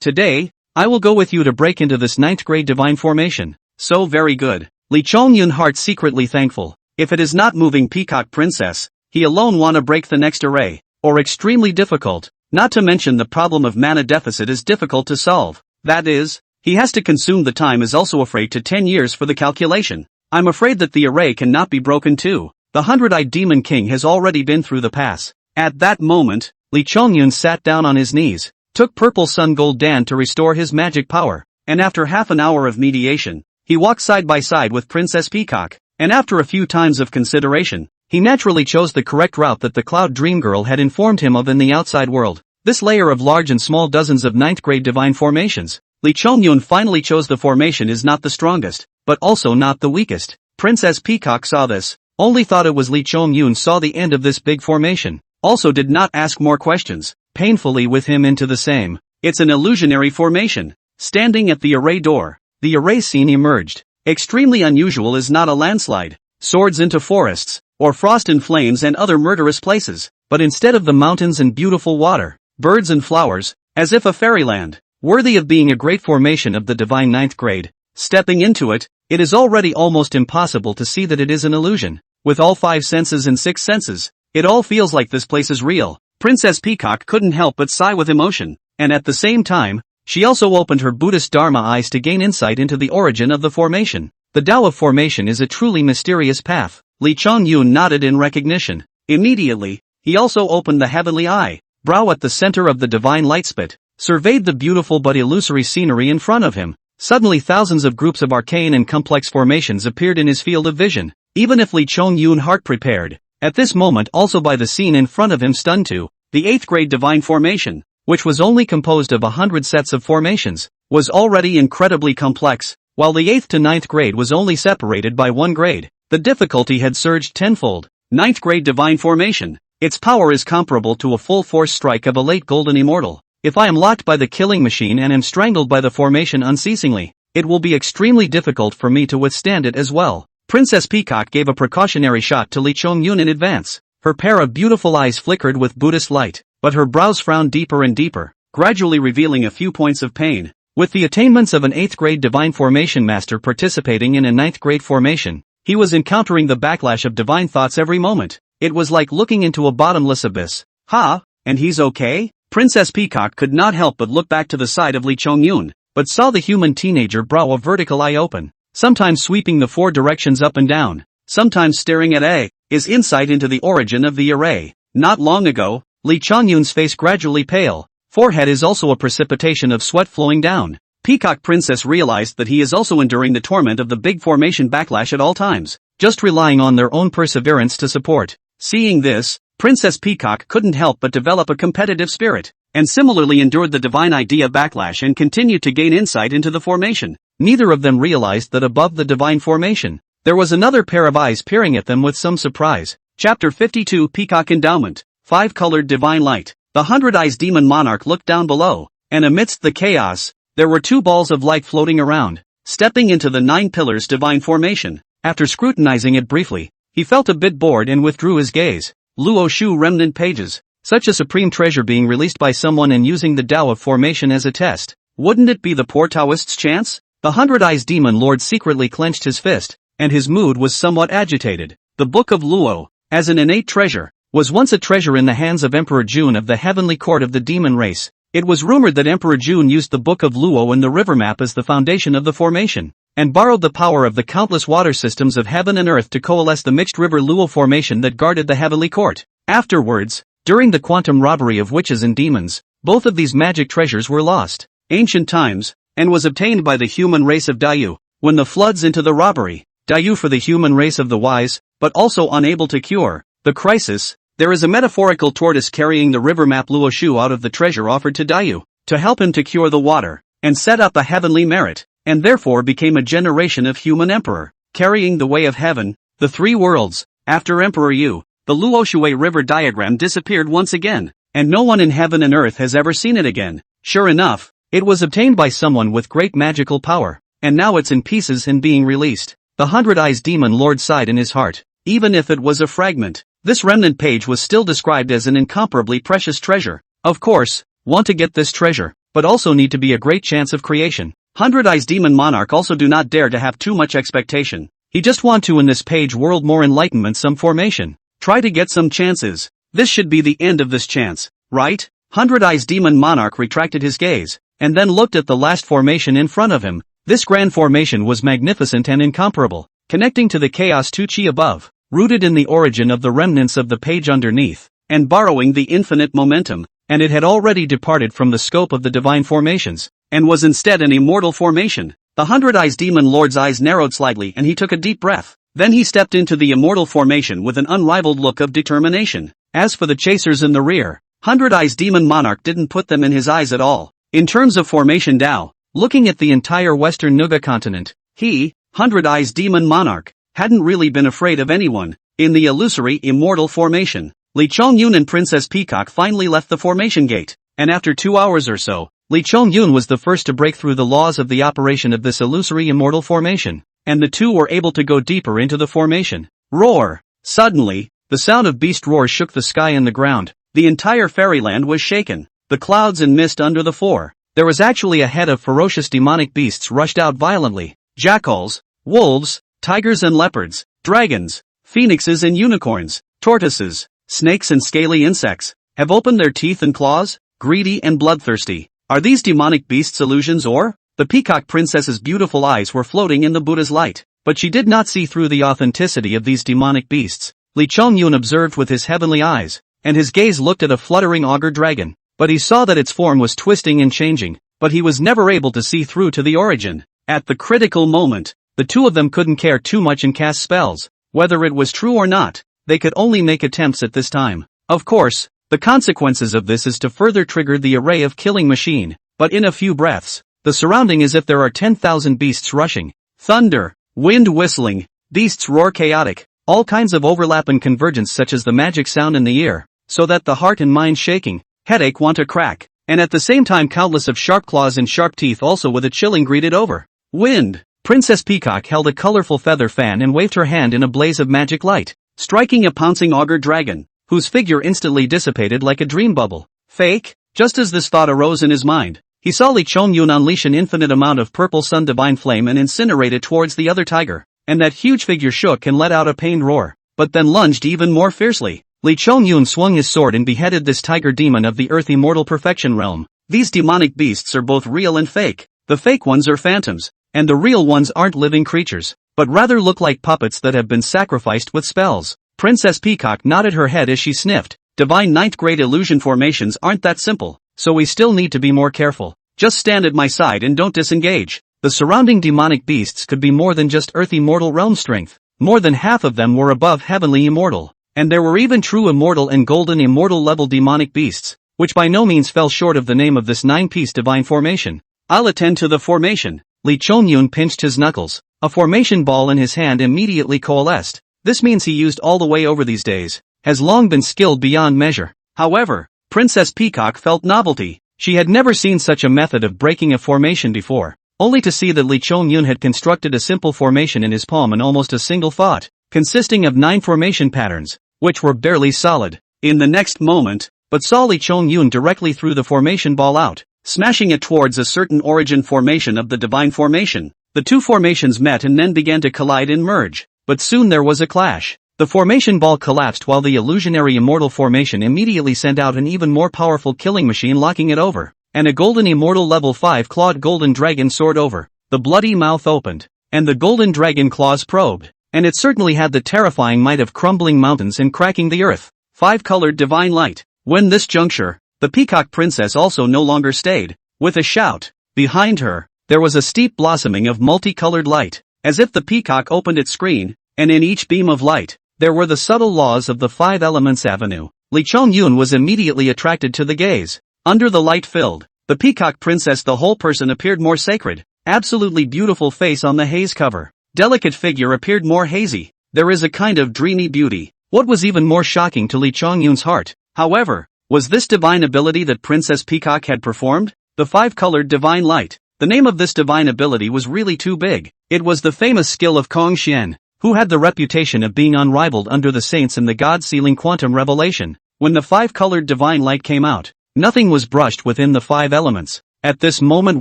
Today, I will go with you to break into this 9th grade divine formation. So very good. Li Chongyun heart secretly thankful. If it is not moving Peacock Princess, he alone wanna break the next array, or extremely difficult. Not to mention the problem of mana deficit is difficult to solve. That is, he has to consume the time is also afraid to 10 years for the calculation. I'm afraid that the array cannot be broken too. The 100-eyed demon king has already been through the pass. At that moment, Li Chongyun sat down on his knees, took purple sun gold Dan to restore his magic power, and after half an hour of mediation, he walked side by side with Princess Peacock, and after a few times of consideration, he naturally chose the correct route that the Cloud Dream Girl had informed him of in the outside world. This layer of large and small dozens of 9th grade divine formations. Li Chongyun finally chose the formation is not the strongest, but also not the weakest. Princess Peacock saw this, only thought it was Li Chongyun saw the end of this big formation, also did not ask more questions, painfully with him into the same. It's an illusionary formation. Standing at the array door, the array scene emerged. Extremely unusual is not a landslide, swords into forests, or frost and flames and other murderous places, but instead of the mountains and beautiful water, birds and flowers, as if a fairyland, worthy of being a great formation of the divine 9th grade. Stepping into it, it is already almost impossible to see that it is an illusion. With all 5 senses and 6 senses, it all feels like this place is real. Princess Peacock couldn't help but sigh with emotion, and at the same time, she also opened her Buddhist Dharma eyes to gain insight into the origin of the formation. The Tao of formation is a truly mysterious path. Li Chongyun nodded in recognition. Immediately, he also opened the heavenly eye, brow at the center of the divine light spit, surveyed the beautiful but illusory scenery in front of him. Suddenly thousands of groups of arcane and complex formations appeared in his field of vision. Even if Li Chongyun heart prepared, at this moment also by the scene in front of him stunned to, the 8th grade divine formation, which was only composed of 100 sets of formations, was already incredibly complex, while the 8th to 9th grade was only separated by 1 grade. The difficulty had surged tenfold. 9th grade divine formation. Its power is comparable to a full force strike of a late golden immortal. If I am locked by the killing machine and am strangled by the formation unceasingly, it will be extremely difficult for me to withstand it as well. Princess Peacock gave a precautionary shot to Li Chongyun in advance. Her pair of beautiful eyes flickered with Buddhist light, but her brows frowned deeper and deeper, gradually revealing a few points of pain. With the attainments of an 8th grade divine formation master participating in a 9th grade formation, he was encountering the backlash of divine thoughts every moment. It was like looking into a bottomless abyss. And he's okay? Princess Peacock could not help but look back to the side of Lee Chongyun, but saw the human teenager brow a vertical eye open, sometimes sweeping the 4 directions up and down, sometimes staring at his insight into the origin of the array. Not long ago, Lee Chongyun's face gradually pale, forehead is also a precipitation of sweat flowing down. Peacock Princess realized that he is also enduring the torment of the big formation backlash at all times, just relying on their own perseverance to support. Seeing this, Princess Peacock couldn't help but develop a competitive spirit, and similarly endured the divine idea backlash and continued to gain insight into the formation. Neither of them realized that above the divine formation, there was another pair of eyes peering at them with some surprise. Chapter 52 Peacock Endowment, 5-colored divine light. The 100-eyes demon monarch looked down below, and amidst the chaos, there were 2 balls of light floating around. Stepping into the 9 pillars divine formation, after scrutinizing it briefly, he felt a bit bored and withdrew his gaze. Luo Shu remnant pages. Such a supreme treasure being released by someone and using the Tao of formation as a test. Wouldn't it be the poor Taoist's chance? The 100-eyes demon lord secretly clenched his fist, and his mood was somewhat agitated. The Book of Luo, as an innate treasure, was once a treasure in the hands of Emperor Jun of the heavenly court of the demon race. It was rumored that Emperor Jun used the Book of Luo and the river map as the foundation of the formation, and borrowed the power of the countless water systems of heaven and earth to coalesce the mixed river Luo formation that guarded the heavenly court. Afterwards, during the quantum robbery of witches and demons, both of these magic treasures were lost. Ancient times, and was obtained by the human race of Daiyu, when the floods into the robbery. Daiyu for the human race of the wise, but also unable to cure the crisis. There is a metaphorical tortoise carrying the river map Luo Shu out of the treasure offered to Daiyu, to help him to cure the water, and set up a heavenly merit, and therefore became a generation of human emperor, carrying the way of heaven, the 3 worlds. After Emperor Yu, the Luo Shui river diagram disappeared once again, and no one in heaven and earth has ever seen it again. Sure enough, it was obtained by someone with great magical power, and now it's in pieces and being released. The 100-eyes demon lord sighed in his heart. Even if it was a fragment, this remnant page was still described as an incomparably precious treasure. Of course, want to get this treasure, but also need to be a great chance of creation. 100-eyes demon monarch also do not dare to have too much expectation. He just want to in this page world more enlightenment some formation. Try to get some chances. This should be the end of this chance, right? 100-eyes demon monarch retracted his gaze, and then looked at the last formation in front of him. This grand formation was magnificent and incomparable, connecting to the chaos Tu Chi above, rooted in the origin of the remnants of the page underneath, and borrowing the infinite momentum, and it had already departed from the scope of the divine formations, and was instead an immortal formation. The 100-eyes demon lord's eyes narrowed slightly and he took a deep breath. Then he stepped into the immortal formation with an unrivaled look of determination. As for the chasers in the rear, 100-eyes demon monarch didn't put them in his eyes at all. In terms of formation Tao, looking at the entire western Nuga continent, he, 100-eyes demon monarch, hadn't really been afraid of anyone. In the illusory immortal formation, Li Chongyun and Princess Peacock finally left the formation gate, and after 2 hours or so, Li Chongyun was the first to break through the laws of the operation of this illusory immortal formation, and the 2 were able to go deeper into the formation. Roar! Suddenly, the sound of beast roars shook the sky and the ground. The entire fairyland was shaken. The clouds and mist under the floor. There was actually a head of ferocious demonic beasts rushed out violently. Jackals, wolves, tigers and leopards, dragons, phoenixes and unicorns, tortoises, snakes and scaly insects, have opened their teeth and claws, greedy and bloodthirsty. Are these demonic beasts illusions or? The peacock princess's beautiful eyes were floating in the Buddha's light, but she did not see through the authenticity of these demonic beasts. Li Chongyun observed with his heavenly eyes, and his gaze looked at a fluttering augur dragon, but he saw that its form was twisting and changing, but he was never able to see through to the origin. At the critical moment, the 2 of them couldn't care too much and cast spells. Whether it was true or not, they could only make attempts at this time. Of course, the consequences of this is to further trigger the array of killing machine, but in a few breaths, the surrounding is if there are 10,000 beasts rushing. Thunder, wind whistling, beasts roar chaotic, all kinds of overlap and convergence such as the magic sound in the ear, so that the heart and mind shaking, headache want to crack, and at the same time countless of sharp claws and sharp teeth also with a chilling greeted over. Wind! Princess Peacock held a colorful feather fan and waved her hand in a blaze of magic light, striking a pouncing augur dragon, whose figure instantly dissipated like a dream bubble. Fake? Just as this thought arose in his mind, he saw Li Chongyun unleash an infinite amount of purple sun divine flame and incinerate it towards the other tiger, and that huge figure shook and let out a pained roar, but then lunged even more fiercely. Li Chongyun swung his sword and beheaded this tiger demon of the earth immortal perfection realm. These demonic beasts are both real and fake. The fake ones are phantoms, and the real ones aren't living creatures, but rather look like puppets that have been sacrificed with spells. Princess Peacock nodded her head as she sniffed. Divine 9th grade illusion formations aren't that simple, so we still need to be more careful. Just stand at my side and don't disengage. The surrounding demonic beasts could be more than just earth immortal realm strength. More than half of them were above heavenly immortal, and there were even true immortal and golden immortal level demonic beasts, which by no means fell short of the name of this 9-piece divine formation. I'll attend to the formation. Li Chongyun pinched his knuckles. A formation ball in his hand immediately coalesced. This means he used all the way over these days, has long been skilled beyond measure. However, Princess Peacock felt novelty. She had never seen such a method of breaking a formation before, only to see that Li Chongyun had constructed a simple formation in his palm in almost a single thought, consisting of 9 formation patterns, which were barely solid. In the next moment, but saw Li Chongyun directly threw the formation ball out, smashing it towards a certain origin formation of the divine formation. The two formations met and then began to collide and merge, but soon there was a clash. The formation ball collapsed while the illusionary immortal formation immediately sent out an even more powerful killing machine locking it over, and a golden immortal level 5 clawed golden dragon soared over. The bloody mouth opened, and the golden dragon claws probed, and it certainly had the terrifying might of crumbling mountains and cracking the earth. 5-colored divine light. When this juncture, the peacock princess also no longer stayed. With a shout, behind her, there was a steep blossoming of multicolored light, as if the peacock opened its screen, and in each beam of light, there were the subtle laws of the 5 elements avenue. Li Chongyun was immediately attracted to the gaze. Under the light-filled, the peacock princess, the whole person appeared more sacred. Absolutely beautiful face on the haze cover. Delicate figure appeared more hazy. There is a kind of dreamy beauty. What was even more shocking to Li Chongyun's heart, however, was this divine ability that Princess Peacock had performed? The 5-colored divine light. The name of this divine ability was really too big. It was the famous skill of Kong Xian, who had the reputation of being unrivaled under the saints in the God-sealing quantum revelation. When the 5-colored divine light came out, nothing was brushed within the 5 elements. At this moment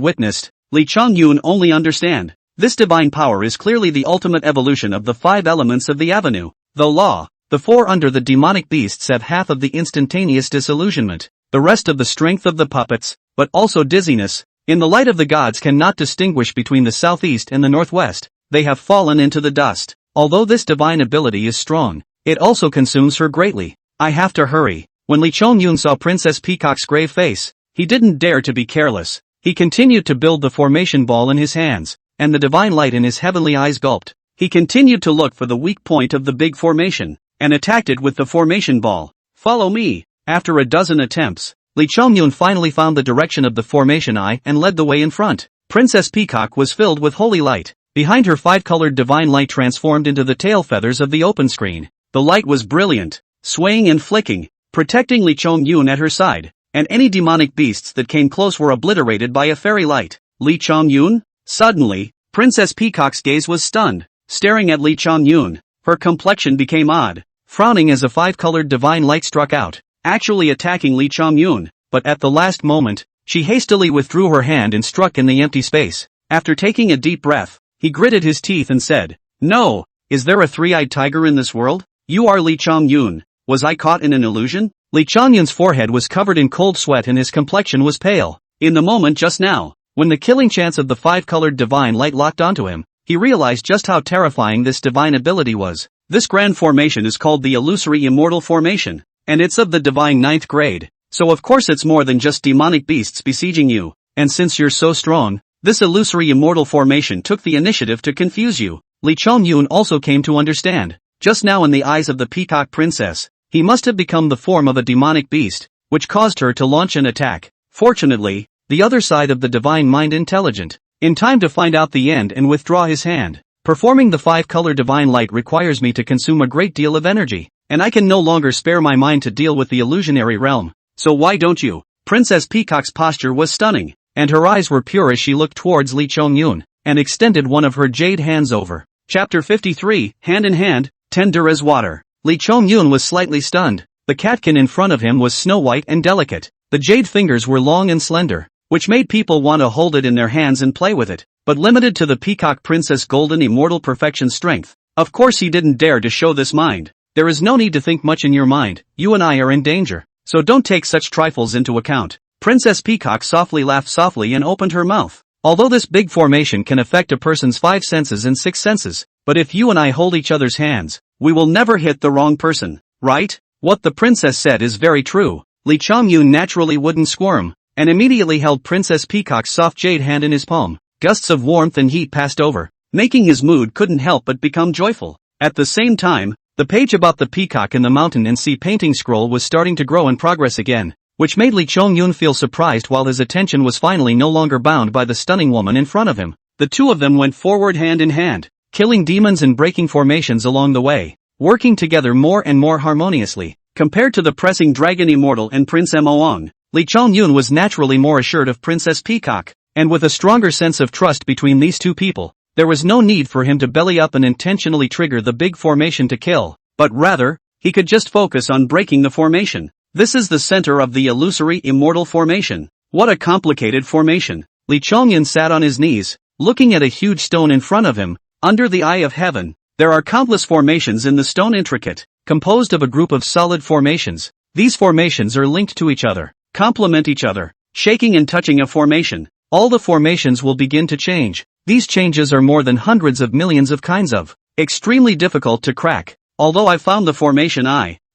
witnessed, Li Chongyun only understand. This divine power is clearly the ultimate evolution of the 5 elements of the avenue. The law. The 4 under the demonic beasts have half of the instantaneous disillusionment, the rest of the strength of the puppets, but also dizziness. In the light of the gods cannot distinguish between the southeast and the northwest. They have fallen into the dust. Although this divine ability is strong, it also consumes her greatly. I have to hurry. When Li Chongyun saw Princess Peacock's grave face, he didn't dare to be careless. He continued to build the formation ball in his hands, and the divine light in his heavenly eyes gulped. He continued to look for the weak point of the big formation, and attacked it with the formation ball. Follow me. After a dozen attempts, Li Chongyun finally found the direction of the formation eye and led the way in front. Princess Peacock was filled with holy light. Behind her 5-colored divine light transformed into the tail feathers of the open screen. The light was brilliant, swaying and flicking, protecting Li Chongyun at her side, and any demonic beasts that came close were obliterated by a fairy light. Li Chongyun? Suddenly, Princess Peacock's gaze was stunned, staring at Li Chongyun. Her complexion became odd, frowning as a 5-colored divine light struck out, actually attacking Li Chongyun, but at the last moment, she hastily withdrew her hand and struck in the empty space. After taking a deep breath, he gritted his teeth and said, "No, is there a 3-eyed tiger in this world? You are Li Chongyun. Was I caught in an illusion?" Li Chongyun's forehead was covered in cold sweat and his complexion was pale. In the moment just now, when the killing chance of the 5-colored divine light locked onto him, he realized just how terrifying this divine ability was. This grand formation is called the illusory immortal formation, and it's of the divine 9th grade, so of course it's more than just demonic beasts besieging you, and since you're so strong, this illusory immortal formation took the initiative to confuse you. Li Chongyun also came to understand. Just now in the eyes of the peacock princess, he must have become the form of a demonic beast, which caused her to launch an attack. Fortunately, the other side of the divine mind intelligent, in time to find out the end and withdraw his hand. Performing the 5-color divine light requires me to consume a great deal of energy, and I can no longer spare my mind to deal with the illusionary realm. So why don't you? Princess Peacock's posture was stunning, and her eyes were pure as she looked towards Li Chongyun, and extended one of her jade hands over. Chapter 53, Hand in Hand, Tender as Water. Li Chongyun was slightly stunned. The catkin in front of him was snow white and delicate. The jade fingers were long and slender, which made people want to hold it in their hands and play with it, but limited to the peacock princess' golden immortal perfection strength. Of course he didn't dare to show this mind. There is no need to think much in your mind, you and I are in danger, so don't take such trifles into account. Princess Peacock softly laughed softly and opened her mouth. Although this big formation can affect a person's 5 senses and 6 senses, but if you and I hold each other's hands, we will never hit the wrong person, right? What the princess said is very true. Li Chongyun naturally wouldn't squirm, and immediately held Princess Peacock's soft jade hand in his palm. Gusts of warmth and heat passed over, making his mood couldn't help but become joyful. At the same time, the page about the peacock in the mountain and sea painting scroll was starting to grow in progress again, which made Li Chongyun feel surprised while his attention was finally no longer bound by the stunning woman in front of him. The two of them went forward hand in hand, killing demons and breaking formations along the way, working together more and more harmoniously. Compared to the pressing dragon immortal and Prince Moong, Li Chongyun was naturally more assured of Princess Peacock, and with a stronger sense of trust between these two people, there was no need for him to belly up and intentionally trigger the big formation to kill, but rather, he could just focus on breaking the formation. This is the center of the illusory immortal formation. What a complicated formation. Li Chongyun sat on his knees, looking at a huge stone in front of him. Under the eye of heaven, there are countless formations in the stone, intricate, composed of a group of solid formations. These formations are linked to each other, complement each other, shaking and touching a formation. All the formations will begin to change. These changes are more than hundreds of millions of kinds of, extremely difficult to crack. Although I found the formation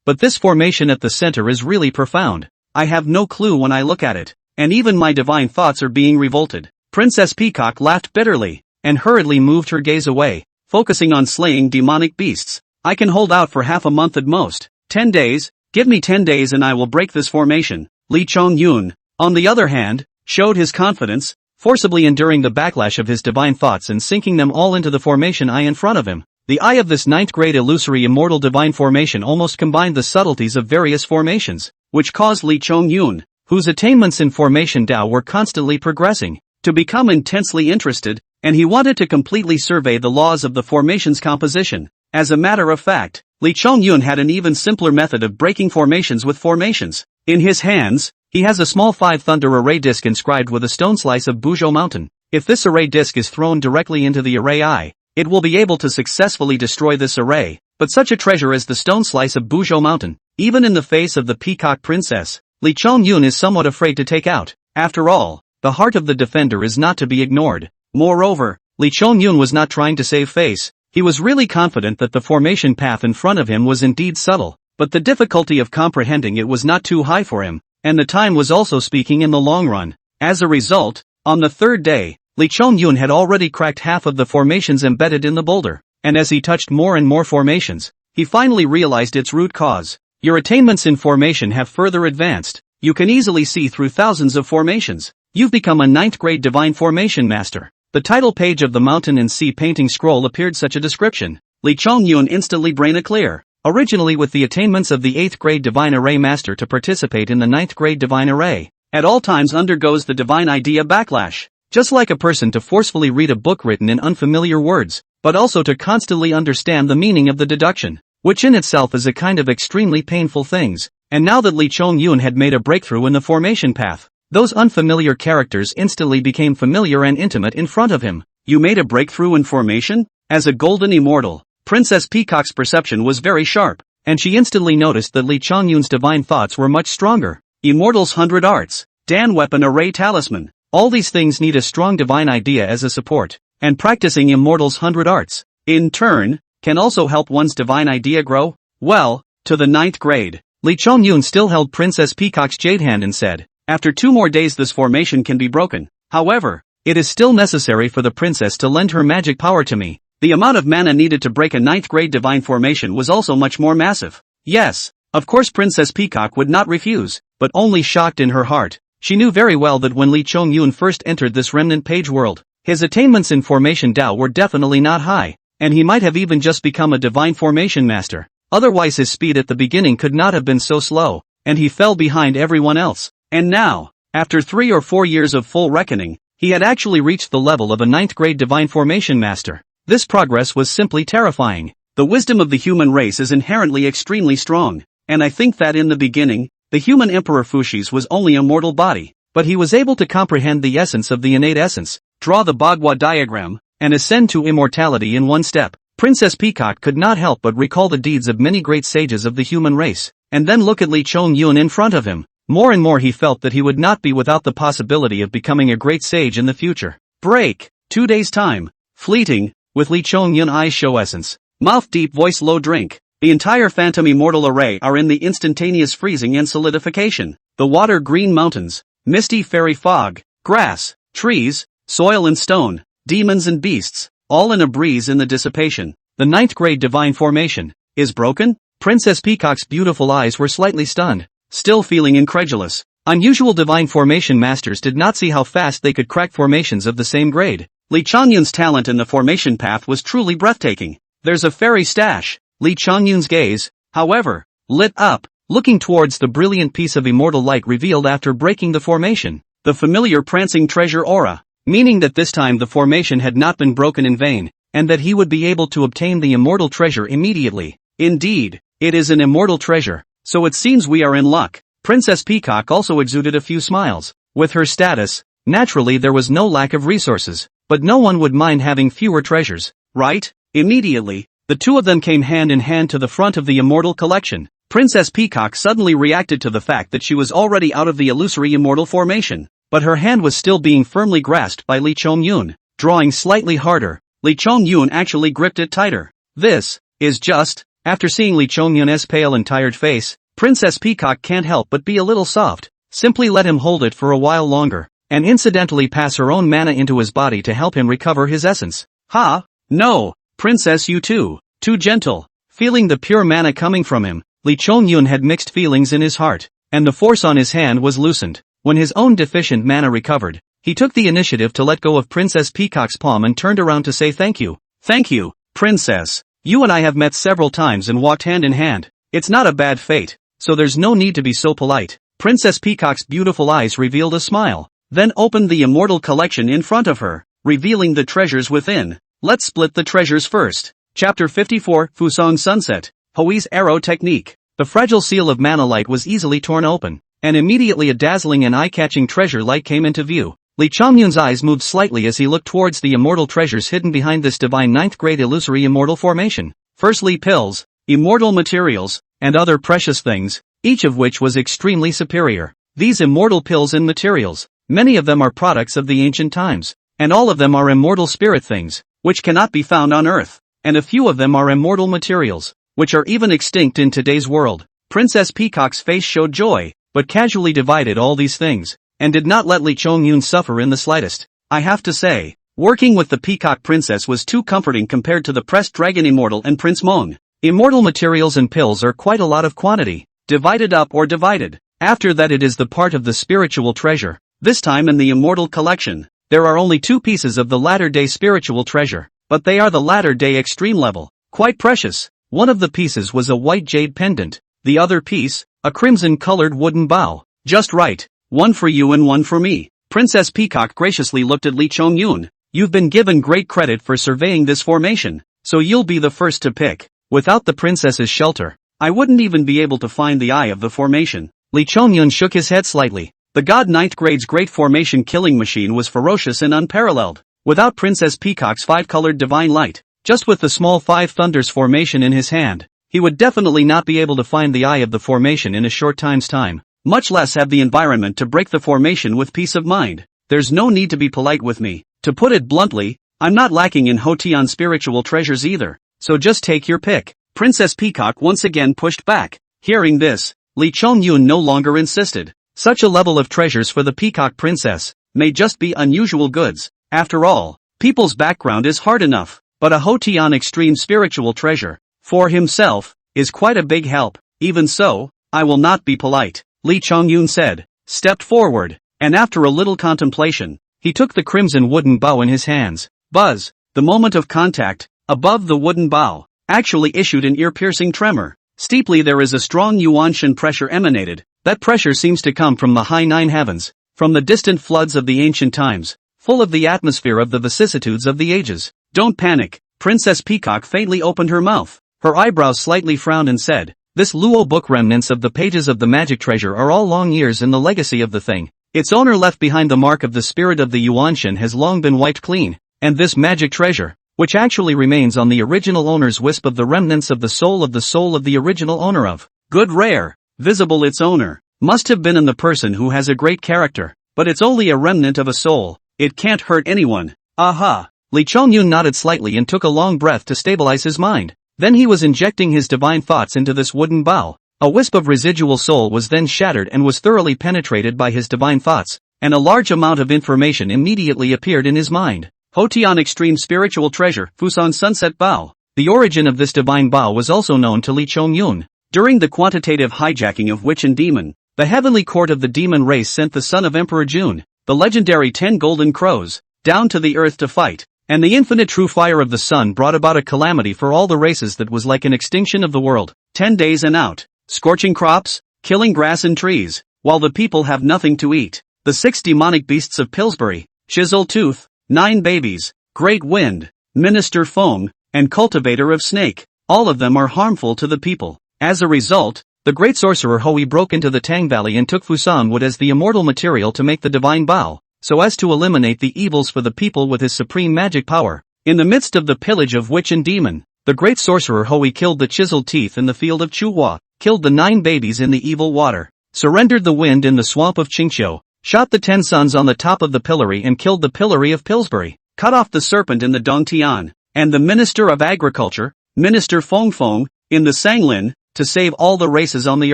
but this formation at the center is really profound. I have no clue when I look at it, and even my divine thoughts are being revolted. Princess Peacock laughed bitterly, and hurriedly moved her gaze away, focusing on slaying demonic beasts. I can hold out for half a month at most. 10 days, give me 10 days and I will break this formation. Li Chongyun, on the other hand, showed his confidence, forcibly enduring the backlash of his divine thoughts and sinking them all into the formation eye in front of him. The eye of this 9th grade illusory immortal divine formation almost combined the subtleties of various formations, which caused Li Chongyun, whose attainments in formation Tao were constantly progressing, to become intensely interested, and he wanted to completely survey the laws of the formation's composition. As a matter of fact, Li Chongyun had an even simpler method of breaking formations with formations. In his hands, he has a small 5 thunder array disc inscribed with a stone slice of Buzhou Mountain. If this array disc is thrown directly into the array eye, it will be able to successfully destroy this array, but such a treasure as the stone slice of Buzhou Mountain, even in the face of the peacock princess, Li Chongyun is somewhat afraid to take out. After all, the heart of the defender is not to be ignored. Moreover, Li Chongyun was not trying to save face. He was really confident that the formation path in front of him was indeed subtle, but the difficulty of comprehending it was not too high for him, and the time was also speaking in the long run. As a result, on the 3rd day, Li Chongyun had already cracked half of the formations embedded in the boulder, and as he touched more and more formations, he finally realized its root cause. Your attainments in formation have further advanced. You can easily see through thousands of formations. You've become a 9th grade divine formation master. The title page of the mountain and sea painting scroll appeared such a description. Li Chongyun instantly brain clear. Originally with the attainments of the 8th grade divine array master to participate in the 9th grade divine array, at all times undergoes the divine idea backlash. Just like a person to forcefully read a book written in unfamiliar words, but also to constantly understand the meaning of the deduction, which in itself is a kind of extremely painful things. And now that Li Chongyun had made a breakthrough in the formation path, those unfamiliar characters instantly became familiar and intimate in front of him. You made a breakthrough in formation? As a golden immortal, Princess Peacock's perception was very sharp, and she instantly noticed that Li Chongyun's divine thoughts were much stronger. Immortal's 100 arts, Dan weapon array talisman. All these things need a strong divine idea as a support, and practicing Immortal's 100 arts, in turn, can also help one's divine idea grow. Well, to the 9th grade, Li Chongyun still held Princess Peacock's jade hand and said, after 2 more days this formation can be broken. However, it is still necessary for the princess to lend her magic power to me. The amount of mana needed to break a 9th grade divine formation was also much more massive. Yes, of course Princess Peacock would not refuse, but only shocked in her heart. She knew very well that when Li Chongyun first entered this remnant page world, his attainments in formation Tao were definitely not high, and he might have even just become a divine formation master. Otherwise his speed at the beginning could not have been so slow, and he fell behind everyone else. And now, after 3 or 4 years of full reckoning, he had actually reached the level of a 9th grade divine formation master. This progress was simply terrifying. The wisdom of the human race is inherently extremely strong, and I think that in the beginning, the human Emperor Fuxi's was only a mortal body. but he was able to comprehend the essence of the innate essence, draw the Bagua diagram, and ascend to immortality in one step. Princess Peacock could not help but recall the deeds of many great sages of the human race, and then look at Li Chongyun in front of him. More and more he felt that he would not be without the possibility of becoming a great sage in the future. Break. 2 days time. Fleeting, with Li Chongyun eyes show essence. Mouth deep, voice low, drink. The entire phantom immortal array are in the instantaneous freezing and solidification. The water, green mountains, misty fairy fog, grass, trees, soil and stone, demons and beasts, all in a breeze in the dissipation. The 9th grade divine formation is broken? Princess Peacock's beautiful eyes were slightly stunned, still feeling incredulous. Unusual divine formation masters did not see how fast they could crack formations of the same grade. Li Chongyun's talent in the formation path was truly breathtaking. There's a fairy stash. Li Chongyun's gaze, however, lit up, looking towards the brilliant piece of immortal light revealed after breaking the formation. The familiar prancing treasure aura, meaning that this time the formation had not been broken in vain, and that he would be able to obtain the immortal treasure immediately. Indeed, it is an immortal treasure, so it seems we are in luck. Princess Peacock also exuded a few smiles. With her status, naturally there was no lack of resources, but no one would mind having fewer treasures, right? Immediately, the two of them came hand in hand to the front of the immortal collection. Princess Peacock suddenly reacted to the fact that she was already out of the illusory immortal formation, but her hand was still being firmly grasped by Li Chongyun. Drawing slightly harder, Li Chongyun actually gripped it tighter. This is just, after seeing Li Chongyun's pale and tired face, Princess Peacock can't help but be a little soft. Simply let him hold it for a while longer, and incidentally pass her own mana into his body to help him recover his essence. Ha! No! Princess, you too gentle. Feeling the pure mana coming from him, Li Chongyun had mixed feelings in his heart, and the force on his hand was loosened. When his own deficient mana recovered, he took the initiative to let go of Princess Peacock's palm and turned around to say thank you. Thank you, Princess. You and I have met several times and walked hand in hand. It's not a bad fate, so there's no need to be so polite. Princess Peacock's beautiful eyes revealed a smile, then opened the immortal collection in front of her, revealing the treasures within. Let's split the treasures first. Chapter 54, Fusong Sunset, Hui's Arrow Technique. The fragile seal of mana light was easily torn open, and immediately a dazzling and eye-catching treasure light came into view. Li Chongyun's eyes moved slightly as he looked towards the immortal treasures hidden behind this divine 9th grade illusory immortal formation. Firstly, pills, immortal materials, and other precious things, each of which was extremely superior. These immortal pills and materials, many of them are products of the ancient times, and all of them are immortal spirit things, which cannot be found on Earth, and a few of them are immortal materials, which are even extinct in today's world. Princess Peacock's face showed joy, but casually divided all these things, and did not let Li Chongyun suffer in the slightest. I have to say, working with the Peacock Princess was too comforting compared to the pressed Dragon Immortal and Prince Mong. Immortal materials and pills are quite a lot of quantity, divided up or divided. After that it is the part of the spiritual treasure. This time in the immortal collection, there are only 2 pieces of the latter-day spiritual treasure, but they are the latter-day extreme level, quite precious. One of the pieces was a white jade pendant, the other piece, a crimson-colored wooden bow. Just right, one for you and one for me. Princess Peacock graciously looked at Li Chongyun. You've been given great credit for surveying this formation, so you'll be the first to pick. Without the princess's shelter, I wouldn't even be able to find the eye of the formation. Li Chongyun shook his head slightly. The God 9th grade's great formation killing machine was ferocious and unparalleled. Without Princess Peacock's 5-colored divine light, just with the small 5 thunders formation in his hand, he would definitely not be able to find the eye of the formation in a short time's time, much less have the environment to break the formation with peace of mind. There's no need to be polite with me. To put it bluntly, I'm not lacking in Hotian spiritual treasures either, so just take your pick. Princess Peacock once again pushed back. Hearing this, Li Chongyun no longer insisted. Such a level of treasures for the Peacock Princess may just be unusual goods. After all, people's background is hard enough, but a Hotian extreme spiritual treasure, for himself, is quite a big help. Even so, I will not be polite, Li Chongyun said, stepped forward, and after a little contemplation, he took the crimson wooden bow in his hands. Buzz! The moment of contact, above the wooden bow, actually issued an ear-piercing tremor. Steeply there is a strong Yuanshan pressure emanated. That pressure seems to come from the high 9 heavens, from the distant floods of the ancient times, full of the atmosphere of the vicissitudes of the ages. Don't panic. Princess Peacock faintly opened her mouth. Her eyebrows slightly frowned and said, this Luo book remnants of the pages of the magic treasure are all long years in the legacy of the thing. Its owner left behind the mark of the spirit of the Yuanshan has long been wiped clean, and this magic treasure, which actually remains on the original owner's wisp of the remnants of the soul of the original owner of good rare, visible its owner, must have been in the person who has a great character, but it's only a remnant of a soul, it can't hurt anyone. Aha! Lee Chongyun nodded slightly and took a long breath to stabilize his mind. Then he was injecting his divine thoughts into this wooden bowl. A wisp of residual soul was then shattered and was thoroughly penetrated by his divine thoughts, and a large amount of information immediately appeared in his mind. Hotian Extreme Spiritual Treasure, Fusan Sunset Bow. The origin of this divine bow was also known to Lee Chongyun. During the quantitative hijacking of Witch and Demon, the heavenly court of the demon race sent the son of Emperor June, the legendary 10 golden crows, down to the earth to fight, and the infinite true fire of the sun brought about a calamity for all the races that was like an extinction of the world. 10 days and out, scorching crops, killing grass and trees, while the people have nothing to eat. The 6 demonic beasts of Pillsbury, Chisel Tooth, 9 babies, Great Wind, Minister Foam, and Cultivator of Snake, all of them are harmful to the people. As a result, the great sorcerer Hui broke into the Tang Valley and took Fusan wood as the immortal material to make the divine bow, so as to eliminate the evils for the people with his supreme magic power. In the midst of the pillage of Witch and Demon, the great sorcerer Hui killed the chiseled teeth in the field of Chuhua, killed the 9 babies in the evil water, surrendered the wind in the swamp of Qingqiu, shot the 10 suns on the top of the pillory and killed the pillory of Pillsbury, cut off the serpent in the Dongtian, and the Minister of Agriculture, Minister Fengfeng, in the Sanglin, to save all the races on the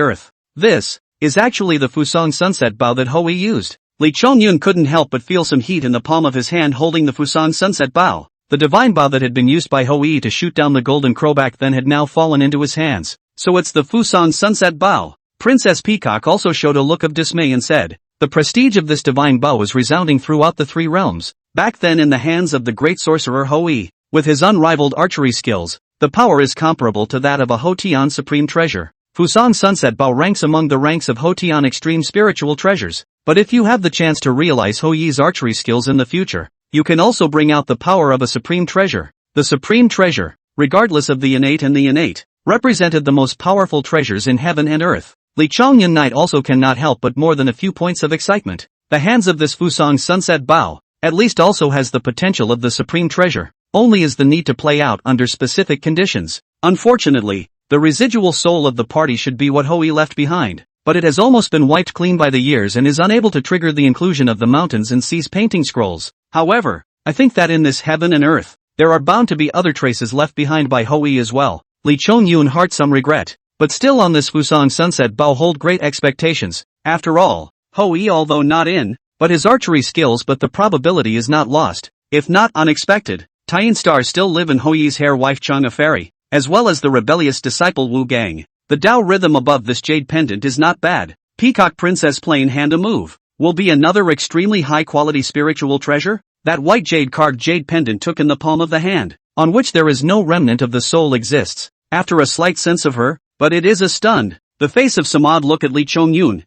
earth. This is actually the Fusang sunset bow that Hui used. Lee Chongyun couldn't help but feel some heat in the palm of his hand holding the Fusang sunset bow. The divine bow that had been used by Hui to shoot down the golden crow back then had now fallen into his hands. So it's the Fusang sunset bow. Princess Peacock also showed a look of dismay and said, the prestige of this divine bow is resounding throughout the 3 realms. Back then in the hands of the great sorcerer Hui, with his unrivaled archery skills, the power is comparable to that of a Hotian supreme treasure. Fusang Sunset Bow ranks among the ranks of Hotian extreme spiritual treasures, but if you have the chance to realize Hui's archery skills in the future, you can also bring out the power of a supreme treasure. The supreme treasure, regardless of the innate, represented the most powerful treasures in heaven and earth. Lee Chongyun Knight also cannot help but more than a few points of excitement. The hands of this Fusang Sunset Bow, at least also has the potential of the supreme treasure, only is the need to play out under specific conditions. Unfortunately, the residual soul of the party should be what Hui left behind, but it has almost been wiped clean by the years and is unable to trigger the inclusion of the mountains and seas painting scrolls. However, I think that in this heaven and earth, there are bound to be other traces left behind by Hui as well. Lee Chongyun heart some regret, but still on this Fusang Sunset Bow hold great expectations. After all, Hui although not in, but his archery skills but the probability is not lost, if not unexpected. Tian stars still live in Hui's hair wife Chang a fairy, as well as the rebellious disciple Wu Gang. The Tao rhythm above this jade pendant is not bad. Peacock Princess plain hand a move. Will be another extremely high quality spiritual treasure? That white jade carved jade pendant took in the palm of the hand, on which there is no remnant of the soul exists, after a slight sense of her, but it is a stunned. The face of some odd look at Lee Chongyun.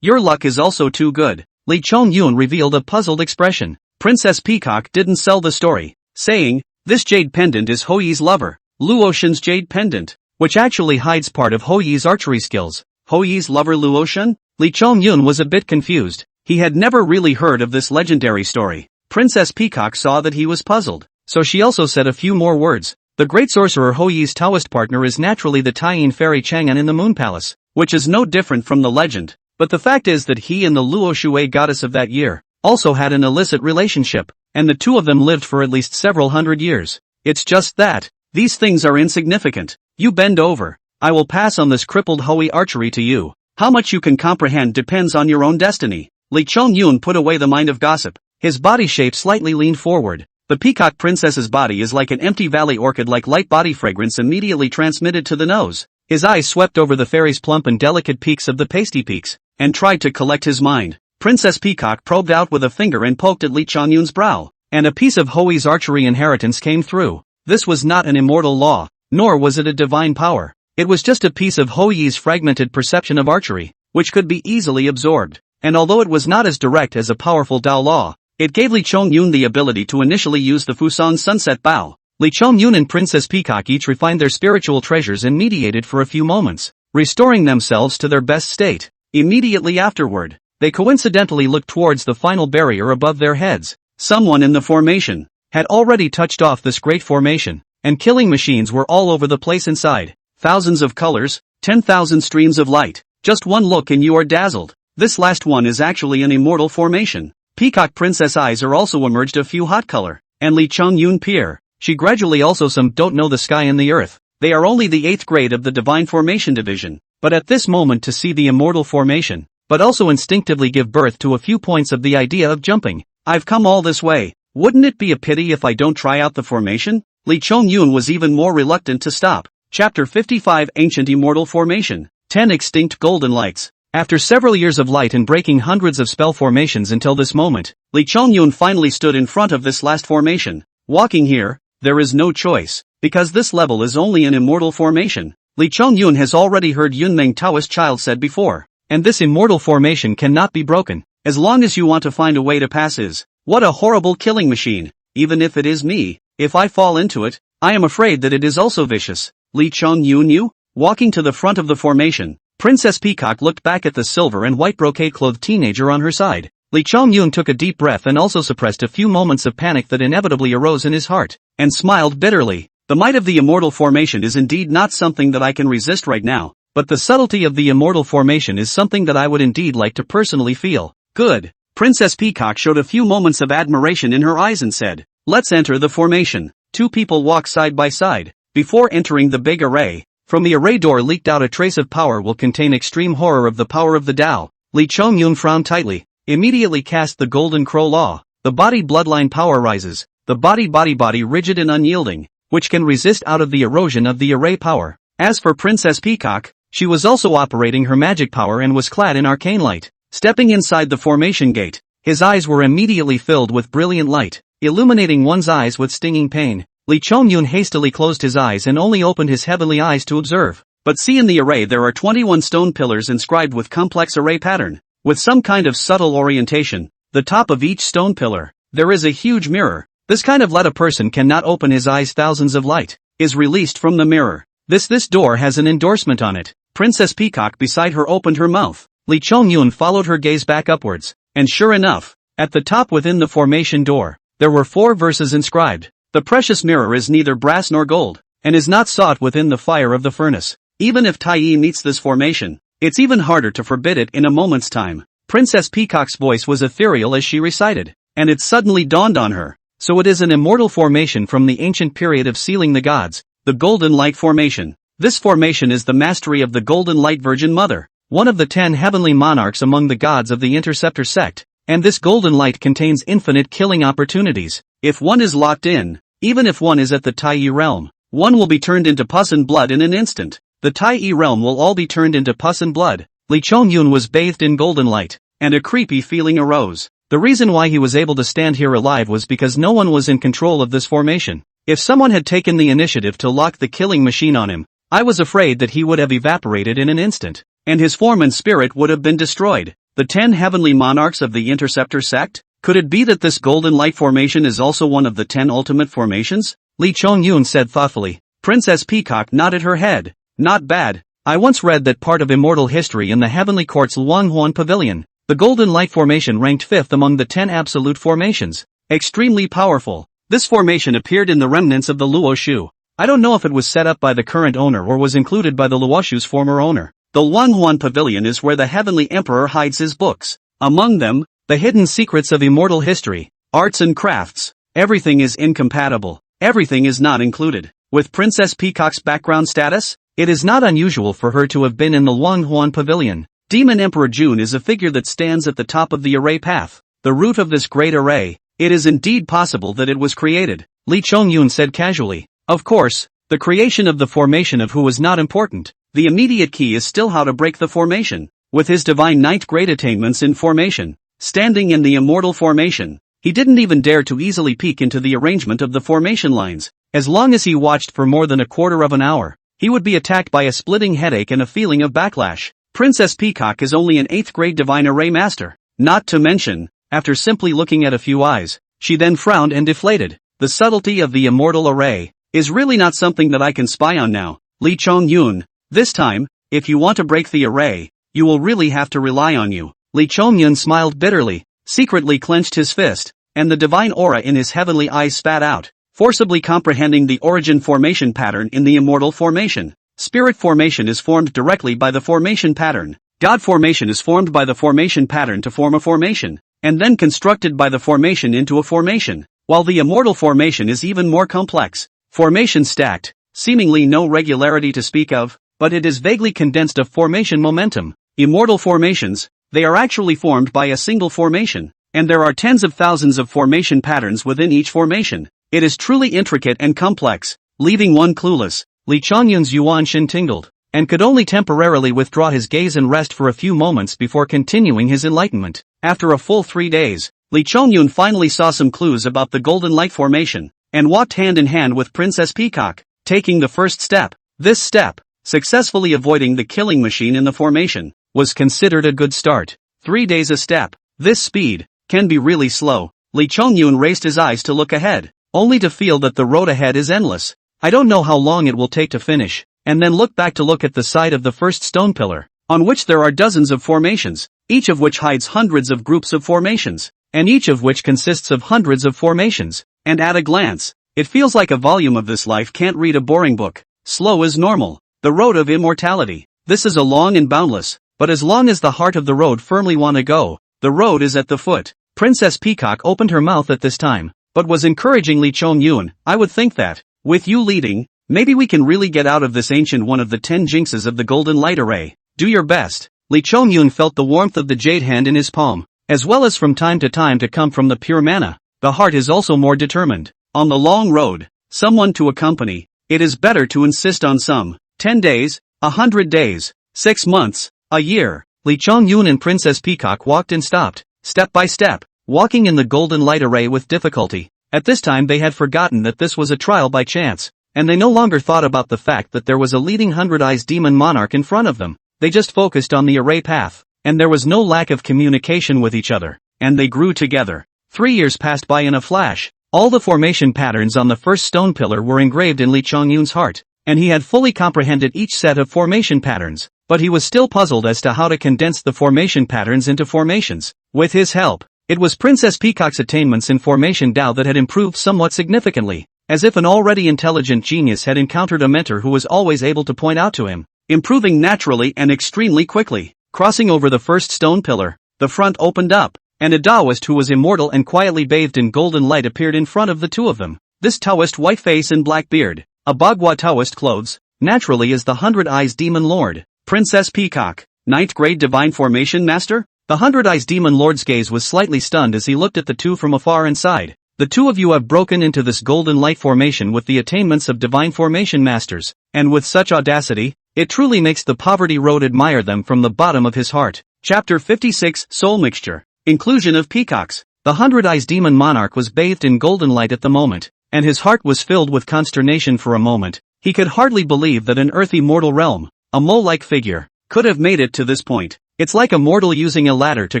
Your luck is also too good. Lee Chongyun revealed a puzzled expression. Princess Peacock didn't sell the story, saying, this jade pendant is Hui's lover, Luotian's jade pendant, which actually hides part of Hui's archery skills. Hui's lover Luotian? Lee Chongyun was a bit confused. He had never really heard of this legendary story. Princess Peacock saw that he was puzzled, so she also said a few more words. The great sorcerer Hui's Taoist partner is naturally the Taiyin fairy Chang'an in the Moon Palace, which is no different from the legend, but the fact is that he and the Luo Shui goddess of that year also had an illicit relationship, and the two of them lived for at least several hundred years. It's just that, these things are insignificant. You bend over. I will pass on this crippled Hui archery to you. How much you can comprehend depends on your own destiny. Lee Chongyun put away the mind of gossip. His body shape slightly leaned forward. The peacock princess's body is like an empty valley orchid, like light body fragrance immediately transmitted to the nose. His eyes swept over the fairy's plump and delicate peaks of the pasty peaks, and tried to collect his mind. Princess Peacock probed out with a finger and poked at Lee Chongyun's brow, and a piece of Hui's archery inheritance came through. This was not an immortal law, nor was it a divine power. It was just a piece of Hui's fragmented perception of archery, which could be easily absorbed. And although it was not as direct as a powerful Tao law, it gave Lee Chongyun the ability to initially use the Fusang Sunset Bow. Lee Chongyun and Princess Peacock each refined their spiritual treasures and mediated for a few moments, restoring themselves to their best state. Immediately afterward, they coincidentally looked towards the final barrier above their heads. Someone in the formation had already touched off this great formation, and killing machines were all over the place inside. Thousands of colors, 10,000 streams of light. Just one look and you are dazzled. This last one is actually an immortal formation. Peacock Princess eyes are also emerged a few hot color, and Lee Chung-yoon peer. She gradually also some don't know the sky and the earth. They are only the 8th grade of the Divine Formation Division, but at this moment to see the immortal formation, but also instinctively give birth to a few points of the idea of jumping. I've come all this way. Wouldn't it be a pity if I don't try out the formation? Lee Chung-yoon was even more reluctant to stop. Chapter 55 Ancient Immortal Formation. 10 Extinct Golden Lights. After several years of light and breaking hundreds of spell formations until this moment, Lee Chung-yoon finally stood in front of this last formation. Walking here, there is no choice, because this level is only an immortal formation. Lee Chung-yoon has already heard Yunmeng Taoist child said before, and this immortal formation cannot be broken, as long as you want to find a way to pass is. What a horrible killing machine, even if it is me, if I fall into it, I am afraid that it is also vicious. Lee Chung-yoon walking to the front of the formation. Princess Peacock looked back at the silver and white brocade-clothed teenager on her side. Lee Chung-yoon took a deep breath and also suppressed a few moments of panic that inevitably arose in his heart, and smiled bitterly. The might of the immortal formation is indeed not something that I can resist right now, but the subtlety of the immortal formation is something that I would indeed like to personally feel. Good. Princess Peacock showed a few moments of admiration in her eyes and said, "Let's enter the formation." Two people walk side by side. Before entering the big array, from the array door leaked out a trace of power will contain extreme horror of the power of the Tao. Lee Chung-yoon frowned tightly, immediately cast the Golden Crow Law. The body bloodline power rises, the body rigid and unyielding, which can resist out of the erosion of the array power. As for Princess Peacock, she was also operating her magic power and was clad in arcane light. Stepping inside the formation gate, his eyes were immediately filled with brilliant light, illuminating one's eyes with stinging pain. Lee Chung-yoon hastily closed his eyes and only opened his heavenly eyes to observe. But see, in the array there are 21 stone pillars inscribed with complex array pattern, with some kind of subtle orientation. The top of each stone pillar, there is a huge mirror. This kind of light a person cannot open his eyes. Thousands of light is released from the mirror. This door has an endorsement on it. Princess Peacock beside her opened her mouth. Lee Chung-yoon followed her gaze back upwards, and sure enough, at the top within the formation door, there were 4 verses inscribed. The precious mirror is neither brass nor gold, and is not sought within the fire of the furnace. Even if Tai meets this formation, it's even harder to forbid it in a moment's time. Princess Peacock's voice was ethereal as she recited, and it suddenly dawned on her. So it is an immortal formation from the ancient period of sealing the gods, the Golden Light Formation. This formation is the mastery of the Golden Light Virgin Mother, one of the 10 heavenly monarchs among the gods of the Interceptor sect, and this golden light contains infinite killing opportunities. If one is locked in, even if one is at the Tai realm, one will be turned into pus and blood in an instant. The Tai realm will all be turned into pus and blood. Lee Chung-yoon was bathed in golden light, and a creepy feeling arose. The reason why he was able to stand here alive was because no one was in control of this formation. If someone had taken the initiative to lock the killing machine on him, I was afraid that he would have evaporated in an instant, and his form and spirit would have been destroyed. The 10 heavenly monarchs of the Interceptor sect? Could it be that this golden light formation is also one of the 10 ultimate formations? Lee Chung-yoon said thoughtfully. Princess Peacock nodded her head. Not bad. I once read that part of immortal history in the heavenly court's Luanghuan Pavilion. The golden light formation ranked 5th among the 10 absolute formations. Extremely powerful. This formation appeared in the remnants of the Luoshu. I don't know if it was set up by the current owner or was included by the Luoshu's former owner. The Luanghuan Pavilion is where the Heavenly Emperor hides his books. Among them, the hidden secrets of immortal history, arts and crafts. Everything is incompatible. Everything is not included. With Princess Peacock's background status, it is not unusual for her to have been in the Luanghuan Pavilion. Demon Emperor June is a figure that stands at the top of the array path, the root of this great array. It is indeed possible that it was created, Lee Chung-yoon said casually. Of course, the creation of the formation of who is not important. The immediate key is still how to break the formation. With his divine 9th grade attainments in formation, standing in the immortal formation, he didn't even dare to easily peek into the arrangement of the formation lines. As long as he watched for more than a quarter of an hour, he would be attacked by a splitting headache and a feeling of backlash. Princess Peacock is only an 8th grade divine array master. Not to mention, after simply looking at a few eyes, she then frowned and deflated. The subtlety of the immortal array is really not something that I can spy on now. Lee Chung-yoon, this time, if you want to break the array, you will really have to rely on you. Li Chongyun smiled bitterly, secretly clenched his fist, and the divine aura in his heavenly eyes spat out, forcibly comprehending the origin formation pattern in the immortal formation. Spirit formation is formed directly by the formation pattern. God formation is formed by the formation pattern to form a formation, and then constructed by the formation into a formation, while the immortal formation is even more complex. Formation stacked, seemingly no regularity to speak of, but it is vaguely condensed of formation momentum. Immortal formations, they are actually formed by a single formation, and there are tens of thousands of formation patterns within each formation. It is truly intricate and complex, leaving one clueless. Li Chongyun's Yuan Shin tingled, and could only temporarily withdraw his gaze and rest for a few moments before continuing his enlightenment. After a full 3 days, Li Chongyun finally saw some clues about the Golden Light formation, and walked hand in hand with Princess Peacock, taking the first step. This step, successfully avoiding the killing machine in the formation, was considered a good start. 3 days a step. This speed can be really slow. Li Chongyun raised his eyes to look ahead, only to feel that the road ahead is endless. I don't know how long it will take to finish, and then look back to look at the side of the first stone pillar, on which there are dozens of formations, each of which hides hundreds of groups of formations, and each of which consists of hundreds of formations, and at a glance, it feels like a volume of this life can't read a boring book. Slow is normal. The road of immortality. This is a long and boundless, but as long as the heart of the road firmly wanna go, the road is at the foot. Princess Peacock opened her mouth at this time, but was encouraging Li Chongyun. I would think that, with you leading, maybe we can really get out of this ancient one of the 10 jinxes of the Golden Light Array. Do your best. Li Chongyun felt the warmth of the jade hand in his palm, as well as from time to come from the pure mana. The heart is also more determined. On the long road, someone to accompany. It is better to insist on some. 10 days, 100 days, 6 months, a year. Li Chongyun and Princess Peacock walked and stopped, step by step, walking in the Golden Light Array with difficulty. At this time they had forgotten that this was a trial by chance, and they no longer thought about the fact that there was a leading 100-eyes demon monarch in front of them. They just focused on the array path, and there was no lack of communication with each other, and they grew together. 3 years passed by in a flash. All the formation patterns on the first stone pillar were engraved in Li Chongyun's heart, and he had fully comprehended each set of formation patterns, but he was still puzzled as to how to condense the formation patterns into formations. With his help, it was Princess Peacock's attainments in formation Dao that had improved somewhat significantly, as if an already intelligent genius had encountered a mentor who was always able to point out to him, improving naturally and extremely quickly. Crossing over the first stone pillar, the front opened up, and a Taoist who was immortal and quietly bathed in golden light appeared in front of the two of them. This Taoist, white face and black beard, a Bagua Taoist clothes, naturally is the 100-eyes demon lord, Princess Peacock, 9th grade divine formation master? The 100-eyes demon lord's gaze was slightly stunned as he looked at the two from afar and sighed. The two of you have broken into this golden light formation with the attainments of divine formation masters, and with such audacity, it truly makes the poverty road admire them from the bottom of his heart. Chapter 56, Soul Mixture. Inclusion of peacocks. The 100-eyes demon monarch was bathed in golden light at the moment, and his heart was filled with consternation for a moment. He could hardly believe that an earthy mortal realm, a mole-like figure, could have made it to this point. It's like a mortal using a ladder to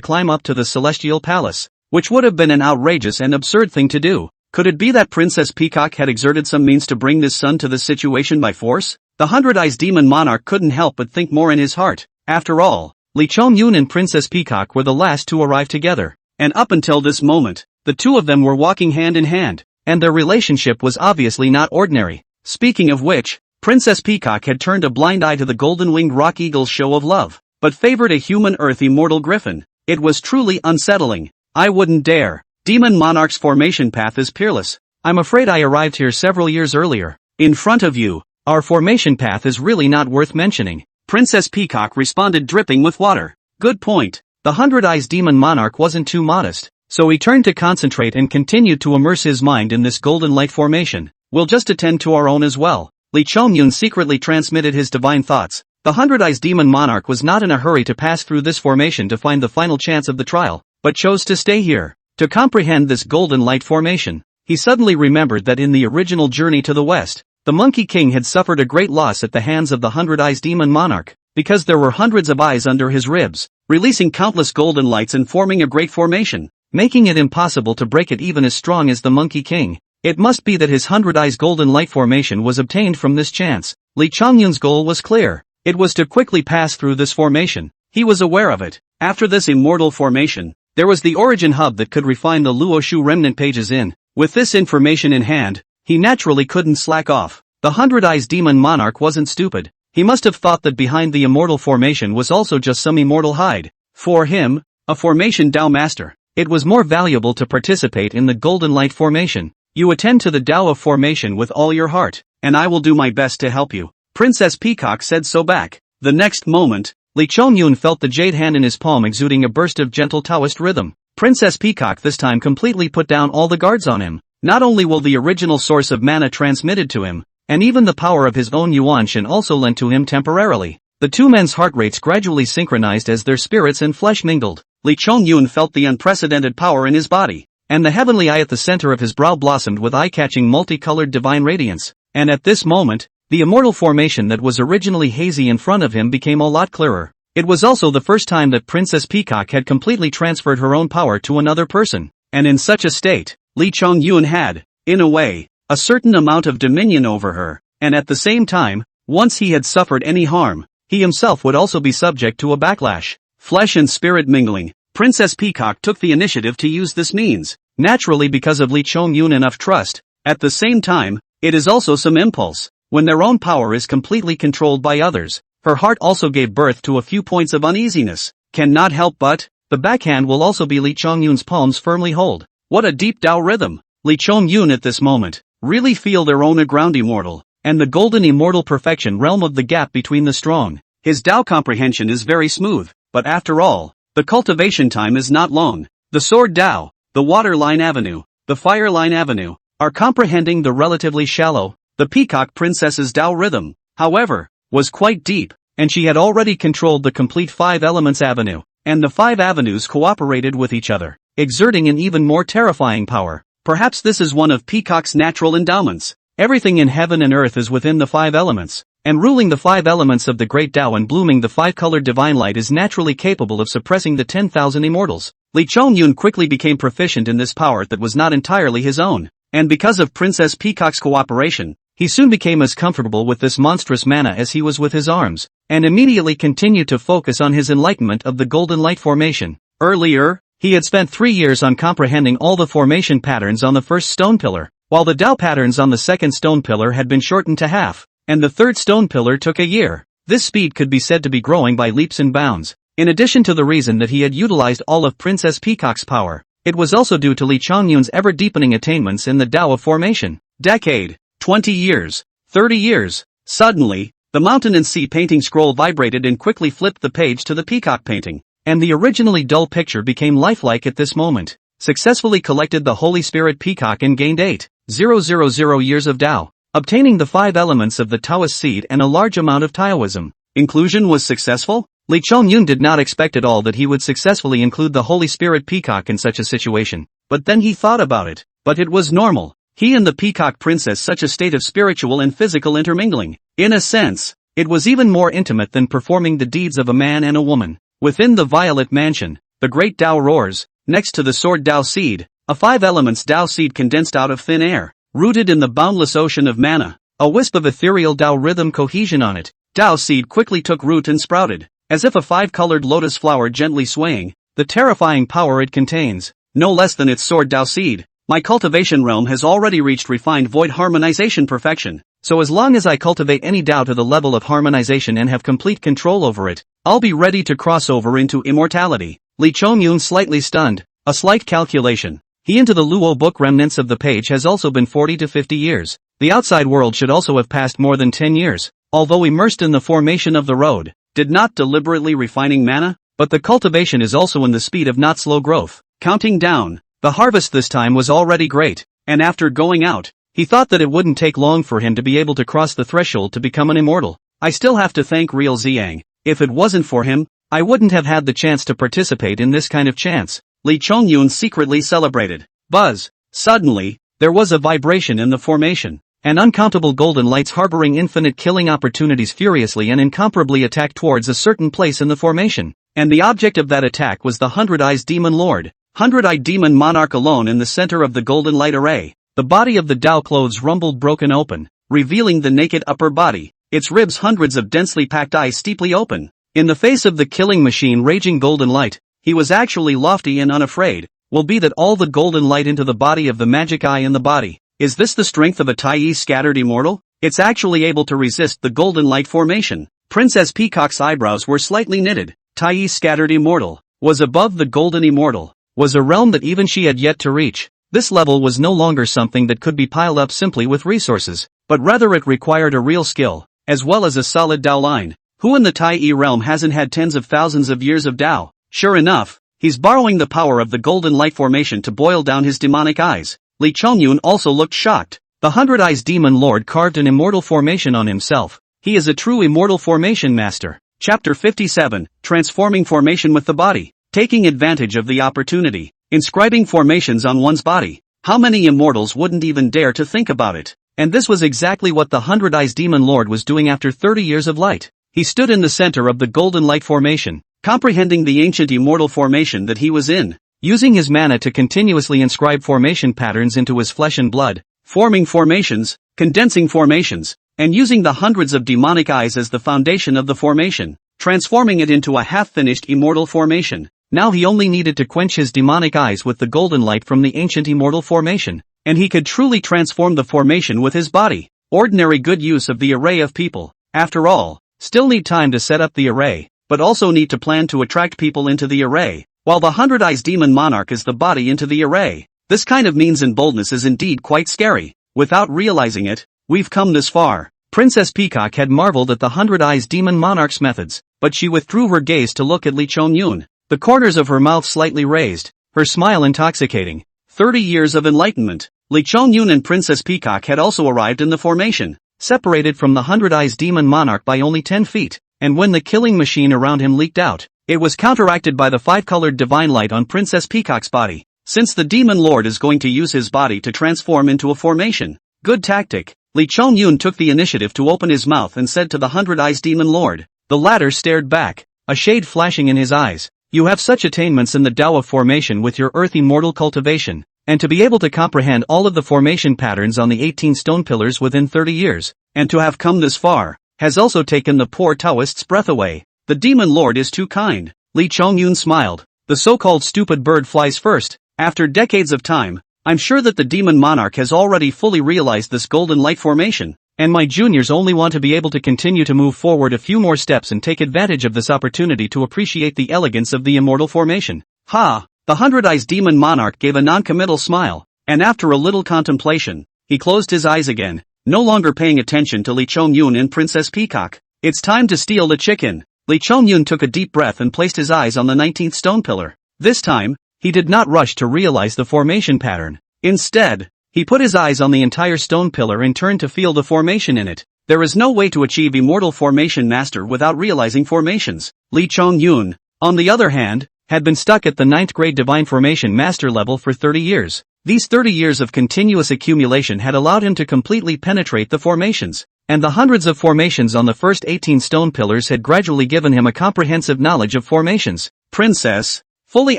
climb up to the celestial palace, which would have been an outrageous and absurd thing to do. Could it be that Princess Peacock had exerted some means to bring this son to this situation by force? The 100-eyes demon monarch couldn't help but think more in his heart. After all, Li Chongyun and Princess Peacock were the last to arrive together, and up until this moment, the two of them were walking hand in hand, and their relationship was obviously not ordinary. Speaking of which, Princess Peacock had turned a blind eye to the golden-winged rock eagle's show of love, but favored a human earth immortal griffin. It was truly unsettling. I wouldn't dare. Demon Monarch's formation path is peerless. I'm afraid I arrived here several years earlier. In front of you, our formation path is really not worth mentioning. Princess Peacock responded, dripping with water. Good point. The 100-eyes demon monarch wasn't too modest, so he turned to concentrate and continued to immerse his mind in this golden light formation. We'll just attend to our own as well. Li Chongyun secretly transmitted his divine thoughts. The 100-eyes demon monarch was not in a hurry to pass through this formation to find the final chance of the trial, but chose to stay here. To comprehend this golden light formation, he suddenly remembered that in the original journey to the west, the Monkey King had suffered a great loss at the hands of the 100-eyes demon monarch, because there were hundreds of eyes under his ribs, releasing countless golden lights and forming a great formation, making it impossible to break it even as strong as the Monkey King. It must be that his 100-eyes golden light formation was obtained from this chance. Li Chongyun's goal was clear. It was to quickly pass through this formation. He was aware of it. After this immortal formation, there was the origin hub that could refine the Luoshu remnant pages in. With this information in hand, he naturally couldn't slack off. The 100 Eyes Demon Monarch wasn't stupid. He must have thought that behind the immortal formation was also just some immortal hide. For him, a formation Dao master, it was more valuable to participate in the Golden Light formation. You attend to the Dao of formation with all your heart, and I will do my best to help you. Princess Peacock said so back. The next moment, Li Chongyun felt the jade hand in his palm exuding a burst of gentle Taoist rhythm. Princess Peacock this time completely put down all the guards on him. Not only will the original source of mana transmitted to him, and even the power of his own Yuanshan also lent to him temporarily. The two men's heart rates gradually synchronized as their spirits and flesh mingled. Li Chongyun felt the unprecedented power in his body, and the heavenly eye at the center of his brow blossomed with eye-catching multicolored divine radiance. And at this moment, the immortal formation that was originally hazy in front of him became a lot clearer. It was also the first time that Princess Peacock had completely transferred her own power to another person, and in such a state, Li Chongyun had, in a way, a certain amount of dominion over her, and at the same time, once he had suffered any harm, he himself would also be subject to a backlash. Flesh and spirit mingling. Princess Peacock took the initiative to use this means, naturally because of Li Chongyun enough trust. At the same time, it is also some impulse. When their own power is completely controlled by others, her heart also gave birth to a few points of uneasiness. Cannot help but, the backhand will also be Li Chongyun's palms firmly hold. What a deep Dao rhythm. Li Chongyun at this moment really feel their own aground immortal, and the golden immortal perfection realm of the gap between the strong. His Dao comprehension is very smooth, but after all, the cultivation time is not long. The sword Dao, the water line avenue, the fire line avenue, are comprehending the relatively shallow. The peacock princess's Dao rhythm, however, was quite deep, and she had already controlled the complete 5 elements avenue, and the 5 avenues cooperated with each other, exerting an even more terrifying power. Perhaps this is one of Peacock's natural endowments. Everything in heaven and earth is within the 5 elements, and ruling the 5 elements of the great Tao and blooming the 5-colored divine light is naturally capable of suppressing the 10,000 immortals. Li Chongyun quickly became proficient in this power that was not entirely his own, and because of Princess Peacock's cooperation, he soon became as comfortable with this monstrous mana as he was with his arms, and immediately continued to focus on his enlightenment of the golden light formation. Earlier, he had spent 3 years on comprehending all the formation patterns on the first stone pillar, while the Dao patterns on the second stone pillar had been shortened to half, and the third stone pillar took a year. This speed could be said to be growing by leaps and bounds. In addition to the reason that he had utilized all of Princess Peacock's power, it was also due to Li Chongyun's ever-deepening attainments in the Dao of formation. Decade, 20 years, 30 years. Suddenly, the mountain and sea painting scroll vibrated and quickly flipped the page to the peacock painting, and the originally dull picture became lifelike at this moment. Successfully collected the Holy Spirit Peacock and gained 8,000 years of Dao, obtaining the 5 elements of the Taoist seed and a large amount of Taoism. Inclusion was successful? Li Chongyun did not expect at all that he would successfully include the Holy Spirit Peacock in such a situation, but then he thought about it. But it was normal. He and the Peacock Princess such a state of spiritual and physical intermingling. In a sense, it was even more intimate than performing the deeds of a man and a woman. Within the Violet Mansion, the great Dao roars, next to the sword Dao seed, a 5 elements Dao seed condensed out of thin air, rooted in the boundless ocean of mana, a wisp of ethereal Dao rhythm cohesion on it. Dao seed quickly took root and sprouted, as if a 5-colored lotus flower gently swaying, the terrifying power it contains, no less than its sword Dao seed. My cultivation realm has already reached refined void harmonization perfection, so as long as I cultivate any Dao to the level of harmonization and have complete control over it, I'll be ready to cross over into immortality. Li Chongyun slightly stunned, a slight calculation. He into the Luo book remnants of the page has also been 40 to 50 years. The outside world should also have passed more than 10 years, although immersed in the formation of the road, did not deliberately refining mana, but the cultivation is also in the speed of not slow growth. Counting down. The harvest this time was already great, and after going out, he thought that it wouldn't take long for him to be able to cross the threshold to become an immortal. I still have to thank Real Ziyang. If it wasn't for him, I wouldn't have had the chance to participate in this kind of chance. Li Chongyun secretly celebrated. Buzz. Suddenly, there was a vibration in the formation, and uncountable golden lights harboring infinite killing opportunities furiously and incomparably attacked towards a certain place in the formation, and the object of that attack was the 100 Eyes Demon Lord. 100-eyed demon monarch alone in the center of the golden light array. The body of the Dao clothes rumbled broken open, revealing the naked upper body, its ribs hundreds of densely packed eyes steeply open. In the face of the killing machine raging golden light, he was actually lofty and unafraid. Will be that all the golden light into the body of the magic eye in the body. Is this the strength of a Taoist scattered immortal? It's actually able to resist the golden light formation. Princess Peacock's eyebrows were slightly knitted. Taoist scattered immortal was above the golden immortal, was a realm that even she had yet to reach. This level was no longer something that could be piled up simply with resources, but rather it required a real skill, as well as a solid Dao line. Who in the Tai realm hasn't had tens of thousands of years of Dao? Sure enough, he's borrowing the power of the golden light formation to boil down his demonic eyes. Li Chongyun also looked shocked. The 100 Eyes Demon Lord carved an immortal formation on himself. He is a true immortal formation master. Chapter 57, Transforming Formation with the Body. Taking advantage of the opportunity. Inscribing formations on one's body. How many immortals wouldn't even dare to think about it? And this was exactly what the 100 Eyes Demon Lord was doing after 30 years of light. He stood in the center of the golden light formation, comprehending the ancient immortal formation that he was in, using his mana to continuously inscribe formation patterns into his flesh and blood, forming formations, condensing formations, and using the hundreds of demonic eyes as the foundation of the formation, transforming it into a half-finished immortal formation. Now he only needed to quench his demonic eyes with the golden light from the ancient immortal formation, and he could truly transform the formation with his body. Ordinary good use of the array of people. After all, still need time to set up the array, but also need to plan to attract people into the array, while the 100 Eyes Demon Monarch is the body into the array. This kind of means and boldness is indeed quite scary. Without realizing it, we've come this far. Princess Peacock had marveled at the 100 Eyes Demon Monarch's methods, but she withdrew her gaze to look at Li Chongyun. The corners of her mouth slightly raised, her smile intoxicating. 30 years of enlightenment. Li Chongyun and Princess Peacock had also arrived in the formation, separated from the 100 Eyes Demon Monarch by only 10 feet, and when the killing machine around him leaked out, it was counteracted by the 5-colored divine light on Princess Peacock's body. Since the Demon Lord is going to use his body to transform into a formation, good tactic, Li Chongyun took the initiative to open his mouth and said to the 100 Eyes Demon Lord. The latter stared back, a shade flashing in his eyes. You have such attainments in the Tao of formation with your earth immortal cultivation, and to be able to comprehend all of the formation patterns on the 18 stone pillars within 30 years, and to have come this far, has also taken the poor Taoist's breath away. The Demon Lord is too kind. Li Chongyun smiled. The so-called stupid bird flies first. After decades of time, I'm sure that the Demon Monarch has already fully realized this golden light formation, and my juniors only want to be able to continue to move forward a few more steps and take advantage of this opportunity to appreciate the elegance of the immortal formation. Ha! The 100 Eyes Demon Monarch gave a non-committal smile, and after a little contemplation, he closed his eyes again, no longer paying attention to Li Chongyun and Princess Peacock. It's time to steal the chicken. Li Chongyun took a deep breath and placed his eyes on the 19th stone pillar. This time, he did not rush to realize the formation pattern. Instead, he put his eyes on the entire stone pillar and turned to feel the formation in it. There is no way to achieve immortal formation master without realizing formations. Li Chongyun, on the other hand, had been stuck at the 9th grade divine formation master level for 30 years. These 30 years of continuous accumulation had allowed him to completely penetrate the formations, and the hundreds of formations on the first 18 stone pillars had gradually given him a comprehensive knowledge of formations. Princess, fully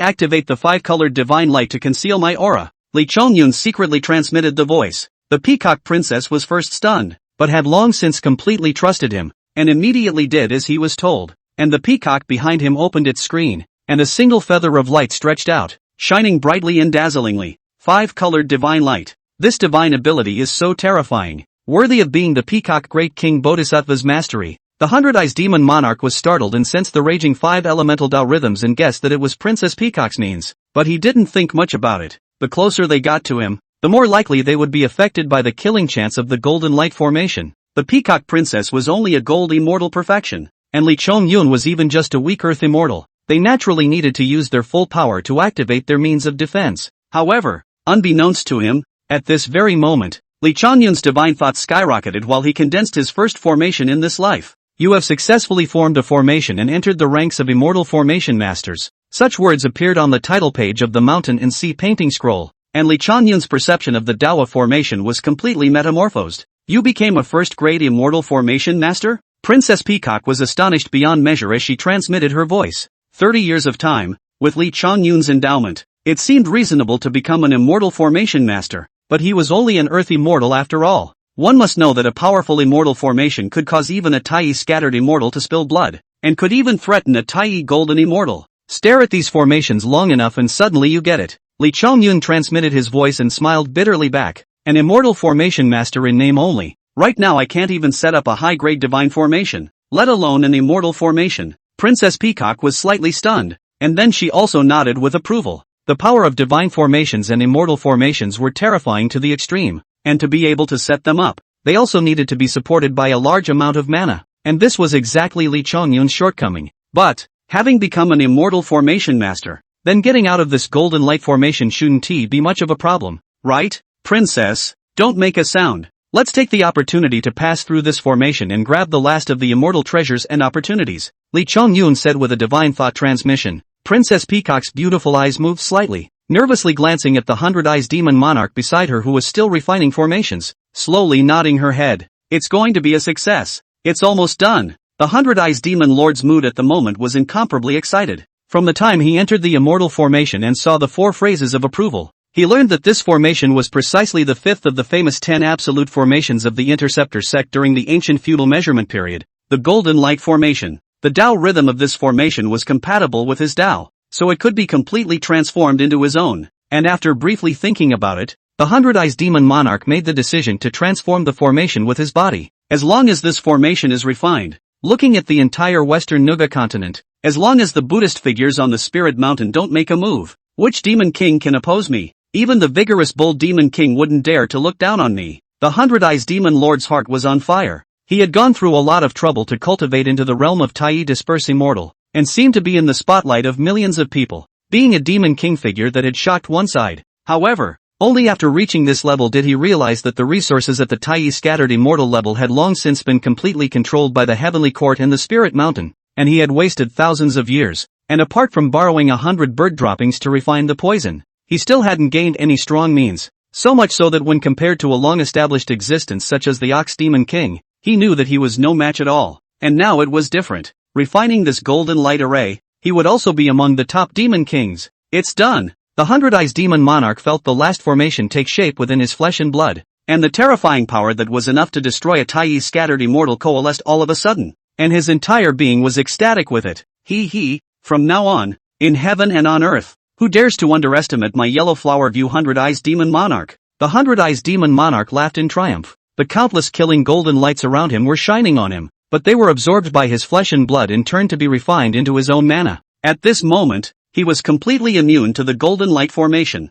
activate the 5-colored divine light to conceal my aura. Li Chongyun secretly transmitted the voice. The Peacock Princess was first stunned, but had long since completely trusted him, and immediately did as he was told. And the peacock behind him opened its screen, and a single feather of light stretched out, shining brightly and dazzlingly. 5-colored divine light. This divine ability is so terrifying, worthy of being the Peacock Great King Bodhisattva's mastery. The 100 Eyes Demon Monarch was startled and sensed the raging 5 elemental Tao rhythms and guessed that it was Princess Peacock's means, but he didn't think much about it. The closer they got to him, the more likely they would be affected by the killing chance of the golden light formation. The Peacock Princess was only a gold immortal perfection, and Li Chongyun was even just a weak earth immortal. They naturally needed to use their full power to activate their means of defense. However, unbeknownst to him, at this very moment, Li Chongyun's divine thoughts skyrocketed while he condensed his first formation in this life. You have successfully formed a formation and entered the ranks of immortal formation masters. Such words appeared on the title page of the Mountain and Sea painting scroll, and Li Chongyun's perception of the Tao of formation was completely metamorphosed. You became a first-grade immortal formation master? Princess Peacock was astonished beyond measure as she transmitted her voice. 30 years of time, with Li Chongyun's endowment, it seemed reasonable to become an immortal formation master, but he was only an earth immortal after all. One must know that a powerful immortal formation could cause even a Taoist scattered immortal to spill blood. and could even threaten a Taiyi golden immortal. Stare at these formations long enough and suddenly you get it. Lee Chongyun transmitted his voice and smiled bitterly back. An immortal formation master in name only. Right now I can't even set up a high-grade divine formation, let alone an immortal formation. Princess Peacock was slightly stunned, and then she also nodded with approval. The power of divine formations and immortal formations were terrifying to the extreme, and to be able to set them up, they also needed to be supported by a large amount of mana, and this was exactly Lee Chongyun's shortcoming. But, having become an immortal formation master, then getting out of this golden light formation shouldn't be much of a problem, right? Princess, don't make a sound. Let's take the opportunity to pass through this formation and grab the last of the immortal treasures and opportunities, Lee Chongyun said with a divine thought transmission. Princess Peacock's beautiful eyes moved slightly, nervously glancing at the 100 Eyes demon monarch beside her who was still refining formations, slowly nodding her head. It's going to be a success. It's almost done. The 100 Eyes demon lord's mood at the moment was incomparably excited. From the time he entered the immortal formation and saw the 4 phrases of approval, he learned that this formation was precisely the 5th of the famous 10 absolute formations of the Interceptor sect during the ancient feudal measurement period, the Golden Light Formation. The Tao rhythm of this formation was compatible with his Tao, so it could be completely transformed into his own, and after briefly thinking about it, the 100 Eyes Demon Monarch made the decision to transform the formation with his body. As long as this formation is refined, looking at the entire western Nuga continent, as long as the Buddhist figures on the Spirit Mountain don't make a move, which demon king can oppose me? Even the vigorous bull demon king wouldn't dare to look down on me. The 100 Eyes demon lord's heart was on fire. He had gone through a lot of trouble to cultivate into the realm of Taiyi Disperse Immortal, and seemed to be in the spotlight of millions of people, being a demon king figure that had shocked one side. However, only after reaching this level did he realize that the resources at the Taiyi Scattered Immortal level had long since been completely controlled by the Heavenly Court and the Spirit Mountain, and he had wasted thousands of years, and apart from borrowing 100 bird droppings to refine the poison, he still hadn't gained any strong means, so much so that when compared to a long-established existence such as the Ox Demon King, he knew that he was no match at all. And now it was different. Refining this golden light array, he would also be among the top demon kings. It's done! The 100 Eyes Demon Monarch felt the last formation take shape within his flesh and blood, and the terrifying power that was enough to destroy a Taiyi Scattered Immortal coalesced all of a sudden, and his entire being was ecstatic with it. From now on, in heaven and on earth, who dares to underestimate my yellow flower view 100 Eyes Demon Monarch? The 100 Eyes Demon Monarch laughed in triumph. The countless killing golden lights around him were shining on him, but they were absorbed by his flesh and blood in turn to be refined into his own mana. At this moment, he was completely immune to the golden light formation.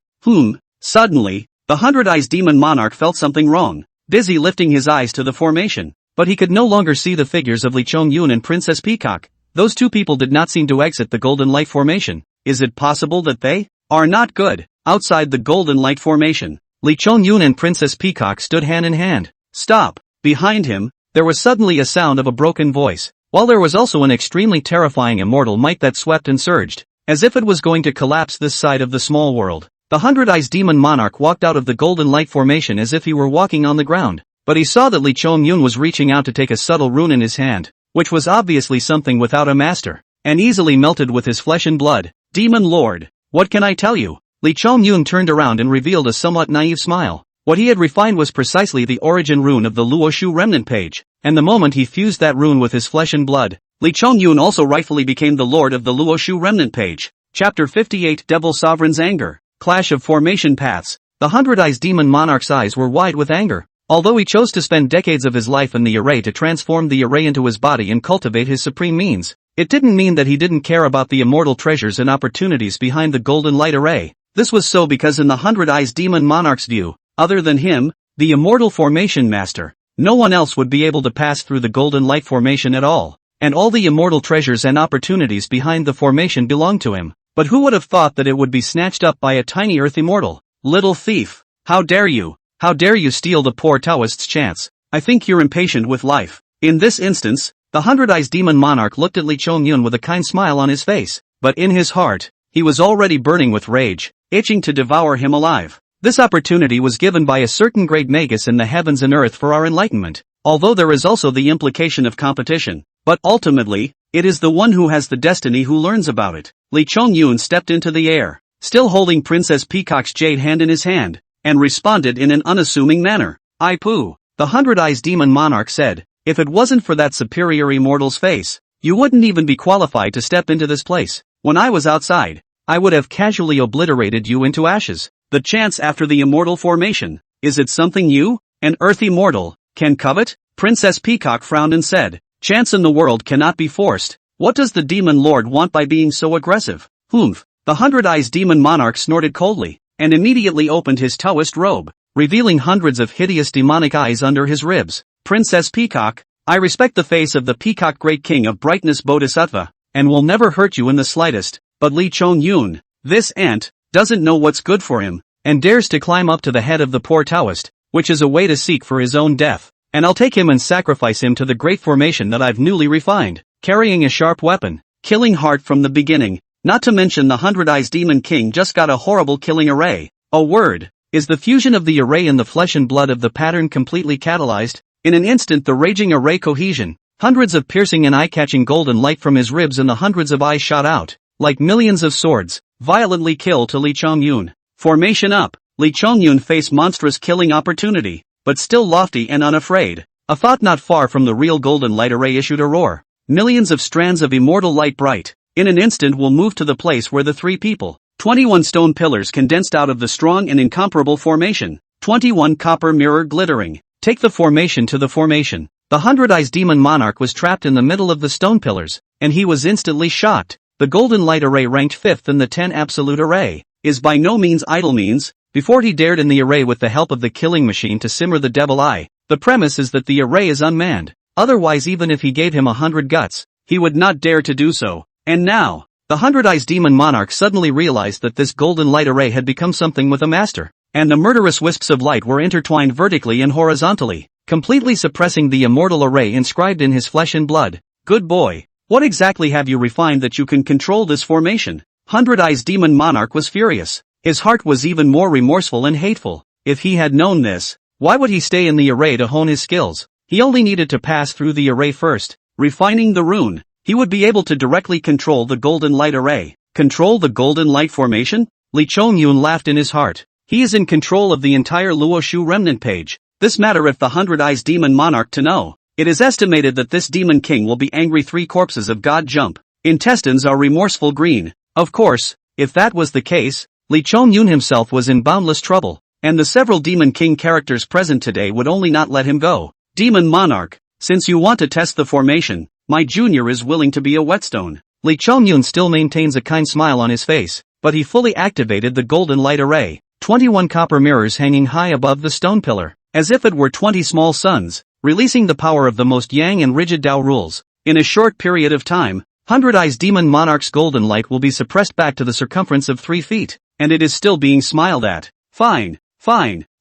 Suddenly, the 100 Eyes Demon Monarch felt something wrong, busy lifting his eyes to the formation, but he could no longer see the figures of Lee Chongyun and Princess Peacock. Those two people did not seem to exit the golden light formation. Is it possible that they are not good? Outside the golden light formation, Lee Chongyun and Princess Peacock stood hand in hand. Stop! Behind him, there was suddenly a sound of a broken voice, while there was also an extremely terrifying immortal might that swept and surged, as if it was going to collapse this side of the small world. The 100 Eyes Demon Monarch walked out of the golden light formation as if he were walking on the ground, but he saw that Lee Chongyun was reaching out to take a subtle rune in his hand, which was obviously something without a master, and easily melted with his flesh and blood. Demon Lord, what can I tell you? Lee Chongyun turned around and revealed a somewhat naive smile. What he had refined was precisely the origin rune of the Luoshu remnant page, and the moment he fused that rune with his flesh and blood, Lee Chongyun also rightfully became the lord of the Luoshu remnant page. Chapter 58 Devil Sovereign's Anger. Clash of Formation Paths. The 100 Eyes Demon Monarch's eyes were wide with anger. Although he chose to spend decades of his life in the array to transform the array into his body and cultivate his supreme means, it didn't mean that he didn't care about the immortal treasures and opportunities behind the golden light array. This was so because in the 100 Eyes Demon Monarch's view, other than him, the immortal formation master, no one else would be able to pass through the golden light formation at all, and all the immortal treasures and opportunities behind the formation belonged to him. But who would have thought that it would be snatched up by a tiny earth immortal? Little thief! How dare you! How dare you steal the poor Taoist's chance? I think you're impatient with life. In this instance, the 100 Eyes Demon Monarch looked at Lee Chongyun with a kind smile on his face, but in his heart, he was already burning with rage, itching to devour him alive. This opportunity was given by a certain great magus in the heavens and earth for our enlightenment, although there is also the implication of competition, but ultimately, it is the one who has the destiny who learns about it. Lee Chongyun stepped into the air, still holding Princess Peacock's jade hand in his hand, and responded in an unassuming manner. I pooh, the 100 Eyes Demon Monarch said, if it wasn't for that superior immortal's face, You wouldn't even be qualified to step into this place. When I was outside, I would have casually obliterated you into ashes. The chance after the immortal formation. Is it something you, an earthy mortal, can covet? Princess Peacock frowned and said, chance in the world cannot be forced. What does the demon lord want by being so aggressive? Humph. The 100-eyes demon monarch snorted coldly, and immediately opened his Taoist robe, revealing hundreds of hideous demonic eyes under his ribs. Princess Peacock, I respect the face of the peacock great king of brightness Bodhisattva, and will never hurt you in the slightest, but Lee Chong-yun, this ant, doesn't know what's good for him, and dares to climb up to the head of the poor Taoist, which is a way to seek for his own death, and I'll take him and sacrifice him to the great formation that I've newly refined, carrying a sharp weapon, killing hard from the beginning, not to mention the 100-eyes demon king just got a horrible killing array. A word, is the fusion of the array in the flesh and blood of the pattern completely catalyzed? In an instant the raging array cohesion, hundreds of piercing and eye-catching golden light from his ribs and the hundreds of eyes shot out, like millions of swords, violently kill to Lee Chong-yun. Formation up, Lee Chong-yun faced monstrous killing opportunity, but still lofty and unafraid. A thought not far from the real golden light array issued a roar. Millions of strands of immortal light bright, in an instant will move to the place where the three people, 21 stone pillars condensed out of the strong and incomparable formation, 21 copper mirror glittering. Take the formation to the formation. The 100-eyes demon monarch was trapped in the middle of the stone pillars, and he was instantly shocked. The golden light array ranked 5th in the 10 absolute array, is by no means idle means. Before he dared in the array with the help of the killing machine to simmer the devil eye, the premise is that the array is unmanned. Otherwise even if he gave him 100 guts, he would not dare to do so. And now, the 100-eyes demon monarch suddenly realized that this golden light array had become something with a master, and the murderous wisps of light were intertwined vertically and horizontally, completely suppressing the immortal array inscribed in his flesh and blood. Good boy, what exactly have you refined that you can control this formation? 100-eyes demon monarch was furious. His heart was even more remorseful and hateful. If he had known this, why would he stay in the array to hone his skills? He only needed to pass through the array first, refining the rune. He would be able to directly control the golden light array. Control the golden light formation? Lee Chong-yun laughed in his heart. He is in control of the entire Luoshu remnant page. This matter if the 100-eyes demon monarch to know. It is estimated that this demon king will be angry. 3 corpses of God jump. Intestines are remorseful green. Of course, if that was the case, Lee Chong-yun himself was in boundless trouble, and the several demon king characters present today would only not let him go. Demon monarch, since you want to test the formation, my junior is willing to be a whetstone. Lee Chong-yun still maintains a kind smile on his face, but he fully activated the golden light array. 21 copper mirrors hanging high above the stone pillar, as if it were 20 small suns, releasing the power of the most yang and rigid Tao rules. In a short period of time, 100-eyes demon monarch's golden light will be suppressed back to the circumference of 3 feet, and it is still being smiled at. Fine,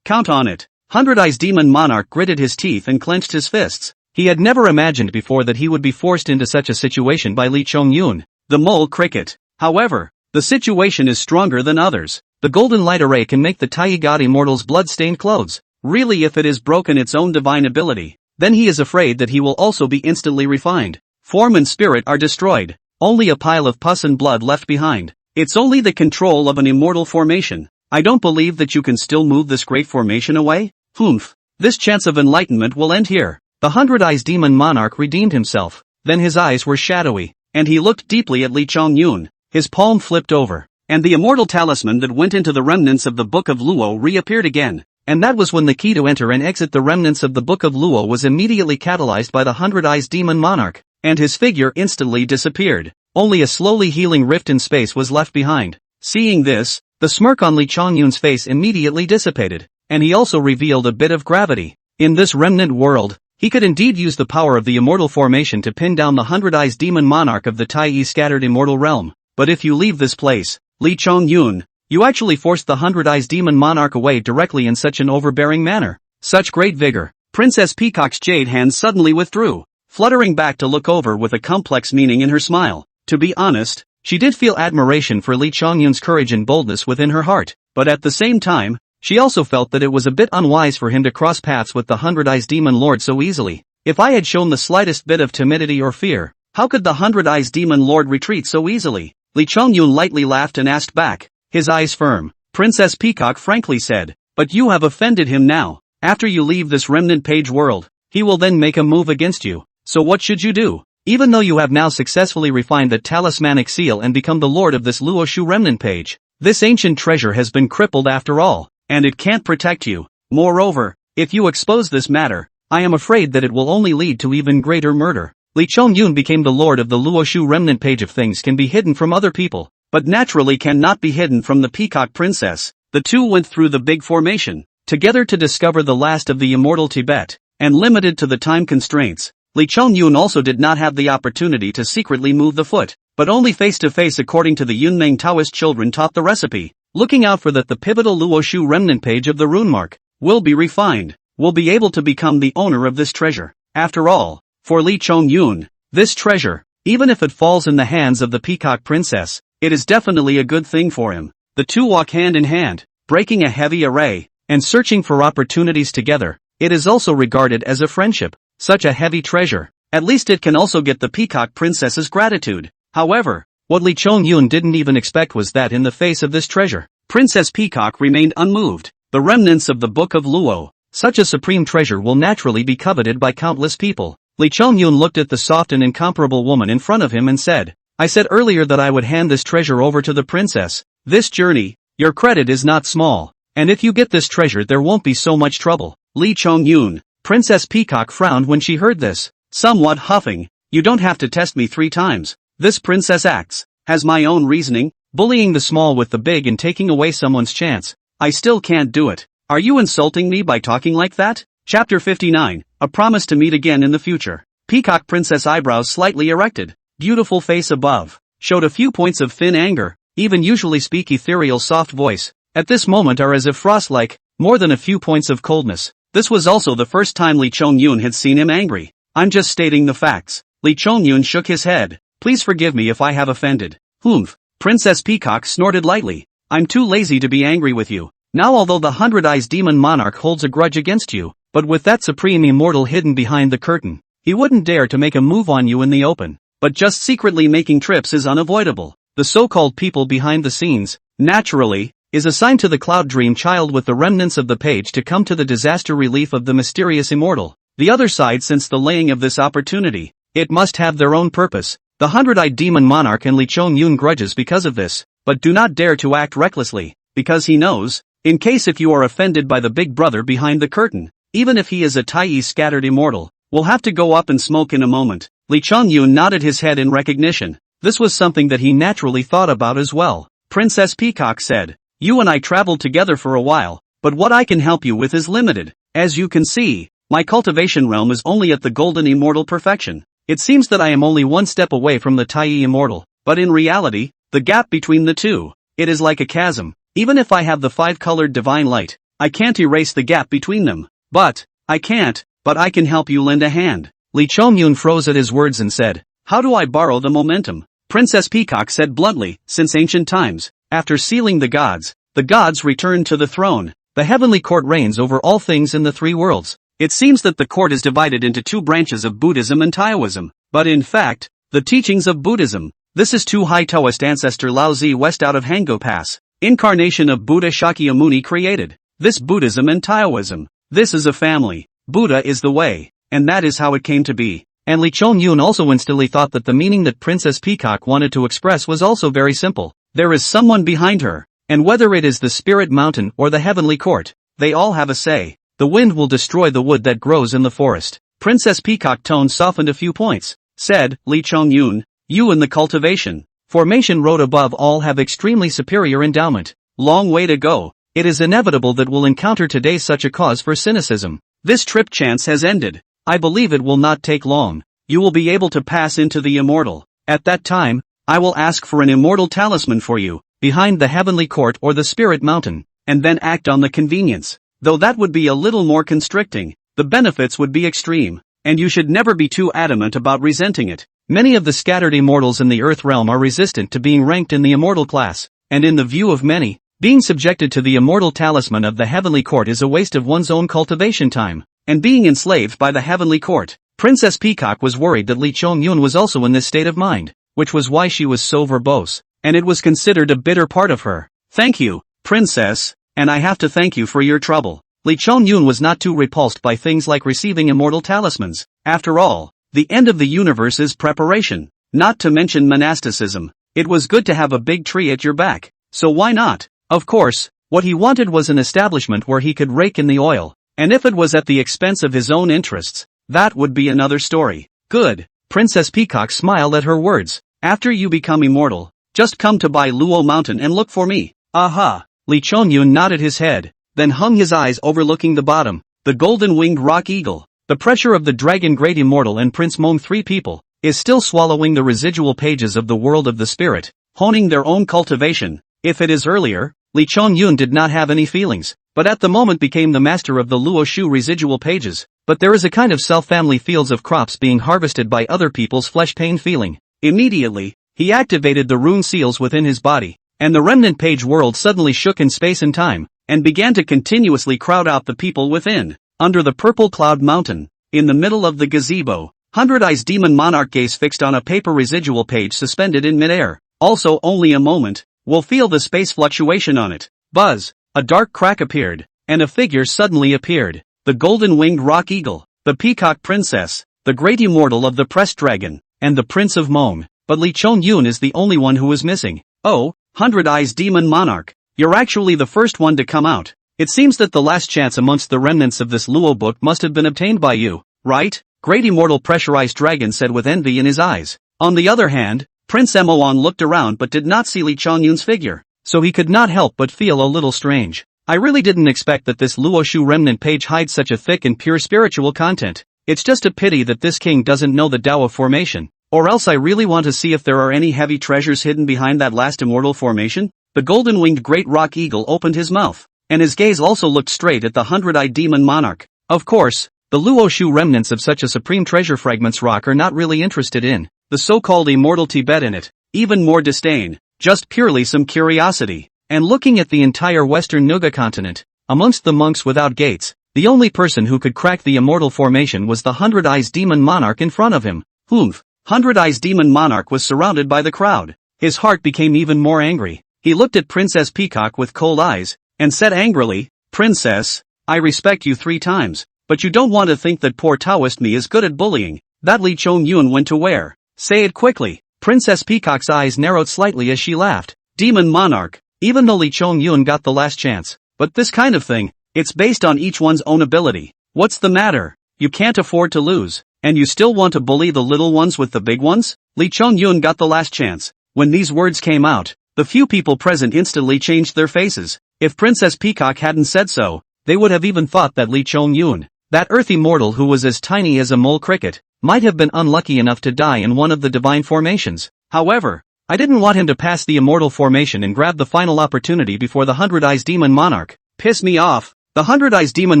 count on it. 100-eyes demon monarch gritted his teeth and clenched his fists. He had never imagined before that he would be forced into such a situation by Lee Chong-yun, the mole cricket. However, the situation is stronger than others. The golden light array can make the Tai-God immortal's blood-stained clothes. Really, if it is broken its own divine ability, then he is afraid that he will also be instantly refined. Form and spirit are destroyed. Only a pile of pus and blood left behind. It's only the control of an immortal formation. I don't believe that you can still move this great formation away. Humph. This chance of enlightenment will end here. The 100-eyes demon monarch redeemed himself. Then his eyes were shadowy, and he looked deeply at Lee Chong-yun. His palm flipped over, and the immortal talisman that went into the remnants of the Book of Luo reappeared again. And that was when the key to enter and exit the remnants of the Book of Luo was immediately catalyzed by the 100-eyes demon monarch, and his figure instantly disappeared. Only a slowly healing rift in space was left behind. Seeing this, the smirk on Lee Chong-yun's face immediately dissipated, and he also revealed a bit of gravity. In this remnant world, he could indeed use the power of the immortal formation to pin down the 100-eyes demon monarch of the Tai scattered immortal realm. But if you leave this place, Lee Chong-yun, you actually forced the 100-eyes demon monarch away directly in such an overbearing manner. Such great vigor. Princess Peacock's jade hands suddenly withdrew, fluttering back to look over with a complex meaning in her smile. To be honest, she did feel admiration for Lee Chong-yun's courage and boldness within her heart, but at the same time, she also felt that it was a bit unwise for him to cross paths with the 100-eyes demon lord so easily. If I had shown the slightest bit of timidity or fear, how could the 100-eyes demon lord retreat so easily? Lee Chong-yun lightly laughed and asked back, his eyes firm. Princess Peacock frankly said, but you have offended him now. After you leave this remnant page world, he will then make a move against you. So what should you do? even though you have now successfully refined the talismanic seal and become the lord of this Luoshu remnant page. This ancient treasure has been crippled after all, and it can't protect you. Moreover, if you expose this matter, I am afraid that it will only lead to even greater murder. Li Chongyun became the lord of the Luoshu remnant page of things can be hidden from other people, but naturally cannot be hidden from the peacock princess. The two went through the big formation, together to discover the last of the immortal Tibet, and limited to the time constraints, Li Chongyun also did not have the opportunity to secretly move the foot, but only face to face according to the Yunmeng Taoist children taught the recipe, looking out for that the pivotal Luoshu remnant page of the rune mark will be refined, will be able to become the owner of this treasure. After all, for Li Chongyun, this treasure, even if it falls in the hands of the peacock princess, it is definitely a good thing for him. The two walk hand in hand, breaking a heavy array, and searching for opportunities together. It is also regarded as a friendship. Such a heavy treasure, at least it can also get the peacock princess's gratitude. However, what Li Chongyun didn't even expect was that in the face of this treasure, Princess Peacock remained unmoved. The remnants of the Book of Luo, such a supreme treasure will naturally be coveted by countless people. Li Chongyun looked at the soft and incomparable woman in front of him and said, I said earlier that I would hand this treasure over to the princess. This journey, your credit is not small, and if you get this treasure there won't be so much trouble. Li Chongyun. Princess Peacock frowned when she heard this, somewhat huffing. You don't have to test me 3 times. This princess has my own reasoning, bullying the small with the big and taking away someone's chance. I still can't do it. Are you insulting me by talking like that? Chapter 59, a promise to meet again in the future. Peacock princess eyebrows slightly erected, beautiful face above, showed a few points of thin anger, even usually speak ethereal soft voice, at this moment are as if frost-like, more than a few points of coldness. This was also the first time Li Chongyun had seen him angry. I'm just stating the facts. Li Chongyun shook his head. Please forgive me if I have offended. Humph. Princess Peacock snorted lightly. I'm too lazy to be angry with you. Now although the 100 Eyes Demon Monarch holds a grudge against you, but with that supreme immortal hidden behind the curtain, he wouldn't dare to make a move on you in the open. But just secretly making trips is unavoidable. The so-called people behind the scenes, naturally, is assigned to the Cloud Dream Child with the remnants of the page to come to the disaster relief of the mysterious immortal. The other side since the laying of this opportunity, it must have their own purpose. The 100-eyed demon monarch and Li Chongyun grudges because of this, but do not dare to act recklessly, because he knows, in case if you are offended by the big brother behind the curtain, even if he is a Tai scattered immortal, will have to go up and smoke in a moment. Li Chongyun nodded his head in recognition. This was something that he naturally thought about as well. Princess Peacock said, you and I traveled together for a while, but what I can help you with is limited. As you can see, my cultivation realm is only at the golden immortal perfection. It seems that I am only one step away from the Tai immortal, but in reality, the gap between the two, it is like a chasm. Even if I have the 5-colored divine light, I can't erase the gap between them. But I can help you lend a hand. Li Chongyun froze at his words and said, how do I borrow the momentum? Princess Peacock said bluntly, since ancient times, after sealing the gods returned to the throne. The heavenly court reigns over all things in the 3 worlds. It seems that the court is divided into 2 branches of Buddhism and Taoism, but in fact, the teachings of Buddhism, this is 2 high Taoist ancestor Lao Zi west out of Hango Pass, incarnation of Buddha Shakyamuni created. This Buddhism and Taoism, this is a family. Buddha is the way, and that is how it came to be. And Li Chongyun also instantly thought that the meaning that Princess Peacock wanted to express was also very simple. There is someone behind her, and whether it is the spirit mountain or the heavenly court, they all have a say. The wind will destroy the wood that grows in the forest. Princess Peacock tone softened a few points, said, Li Chongyun, you and the cultivation formation road above all have extremely superior endowment. Long way to go. It is inevitable that we'll encounter today such a cause for cynicism. This trip chance has ended. I believe it will not take long. You will be able to pass into the immortal. At that time, I will ask for an immortal talisman for you, behind the heavenly court or the spirit mountain, and then act on the convenience. Though that would be a little more constricting, the benefits would be extreme, and you should never be too adamant about resenting it. Many of the scattered immortals in the earth realm are resistant to being ranked in the immortal class, and in the view of many, being subjected to the immortal talisman of the heavenly court is a waste of one's own cultivation time, and being enslaved by the heavenly court. Princess Peacock was worried that Li Chongyun was also in this state of mind, which was why she was so verbose, and it was considered a bitter part of her. Thank you, Princess, and I have to thank you for your trouble. Li Chongyun was not too repulsed by things like receiving immortal talismans. After all, The end of the universe is preparation. Not to mention monasticism. It was good to have a big tree at your back. So why not? Of course, what he wanted was an establishment where he could rake in the oil. And if it was at the expense of his own interests, that would be another story. Good. Princess Peacock smiled at her words. After you become immortal, just come to Bai Luo Mountain and look for me. Aha. Li Chongyun nodded his head, then hung his eyes overlooking the bottom. The golden-winged rock eagle. The pressure of the dragon great immortal and Prince Mong, three people, is still swallowing the residual pages of the world of the spirit, honing their own cultivation. If it is earlier, Li Chongyun did not have any feelings, but at the moment became the master of the Luo Shu residual pages. But there is a kind of self-family fields of crops being harvested by other people's flesh pain feeling. Immediately, he activated the rune seals within his body, and the remnant page world suddenly shook in space and time, and began to continuously crowd out the people within. Under the purple cloud mountain, in the middle of the gazebo, 100 Eyes Demon Monarch gaze fixed on a paper residual page suspended in midair. Also only a moment, will feel the space fluctuation on it. Buzz, a dark crack appeared, and a figure suddenly appeared. The golden-winged rock eagle, the peacock princess, the great immortal of the pressed dragon, and the prince of Mong. But Li Chongyun is the only one who is missing. Oh, 100 Eyes Demon Monarch, you're actually the first one to come out. It seems that the last chance amongst the remnants of this Luo book must have been obtained by you, right? Great immortal pressurized dragon said with envy in his eyes. On the other hand, Prince Emoan looked around but did not see Li Chongyun's figure, so he could not help but feel a little strange. I really didn't expect that this Luo Shu remnant page hides such a thick and pure spiritual content. It's just a pity that this king doesn't know the Tao of formation, or else I really want to see if there are any heavy treasures hidden behind that last immortal formation. The golden-winged great rock eagle opened his mouth, and his gaze also looked straight at the 100-eyed demon monarch. Of course, the Luo Shu remnants of such a supreme treasure fragments rock are not really interested in the so-called immortal Tibet in it. Even more disdain, just purely some curiosity. And looking at the entire western Nuga continent, amongst the monks without gates, the only person who could crack the immortal formation was the 100 Eyes Demon Monarch in front of him. 100 Eyes Demon Monarch was surrounded by the crowd. His heart became even more angry. He looked at Princess Peacock with cold eyes, and said angrily, Princess, I respect you 3 times, but you don't want to think that poor Taoist me is good at bullying. That Li Chongyun went to where? Say it quickly. Princess Peacock's eyes narrowed slightly as she laughed. Demon Monarch. Even though Li Chongyun got the last chance. But this kind of thing, it's based on each one's own ability. What's the matter? You can't afford to lose, and you still want to bully the little ones with the big ones? Li Chongyun got the last chance. When these words came out, the few people present instantly changed their faces. If Princess Peacock hadn't said so, they would have even thought that Li Chongyun, that earthy mortal who was as tiny as a mole cricket, might have been unlucky enough to die in one of the divine formations. However, I didn't want him to pass the immortal formation and grab the final opportunity before the 100 Eyes Demon Monarch. Piss me off. The 100 Eyes Demon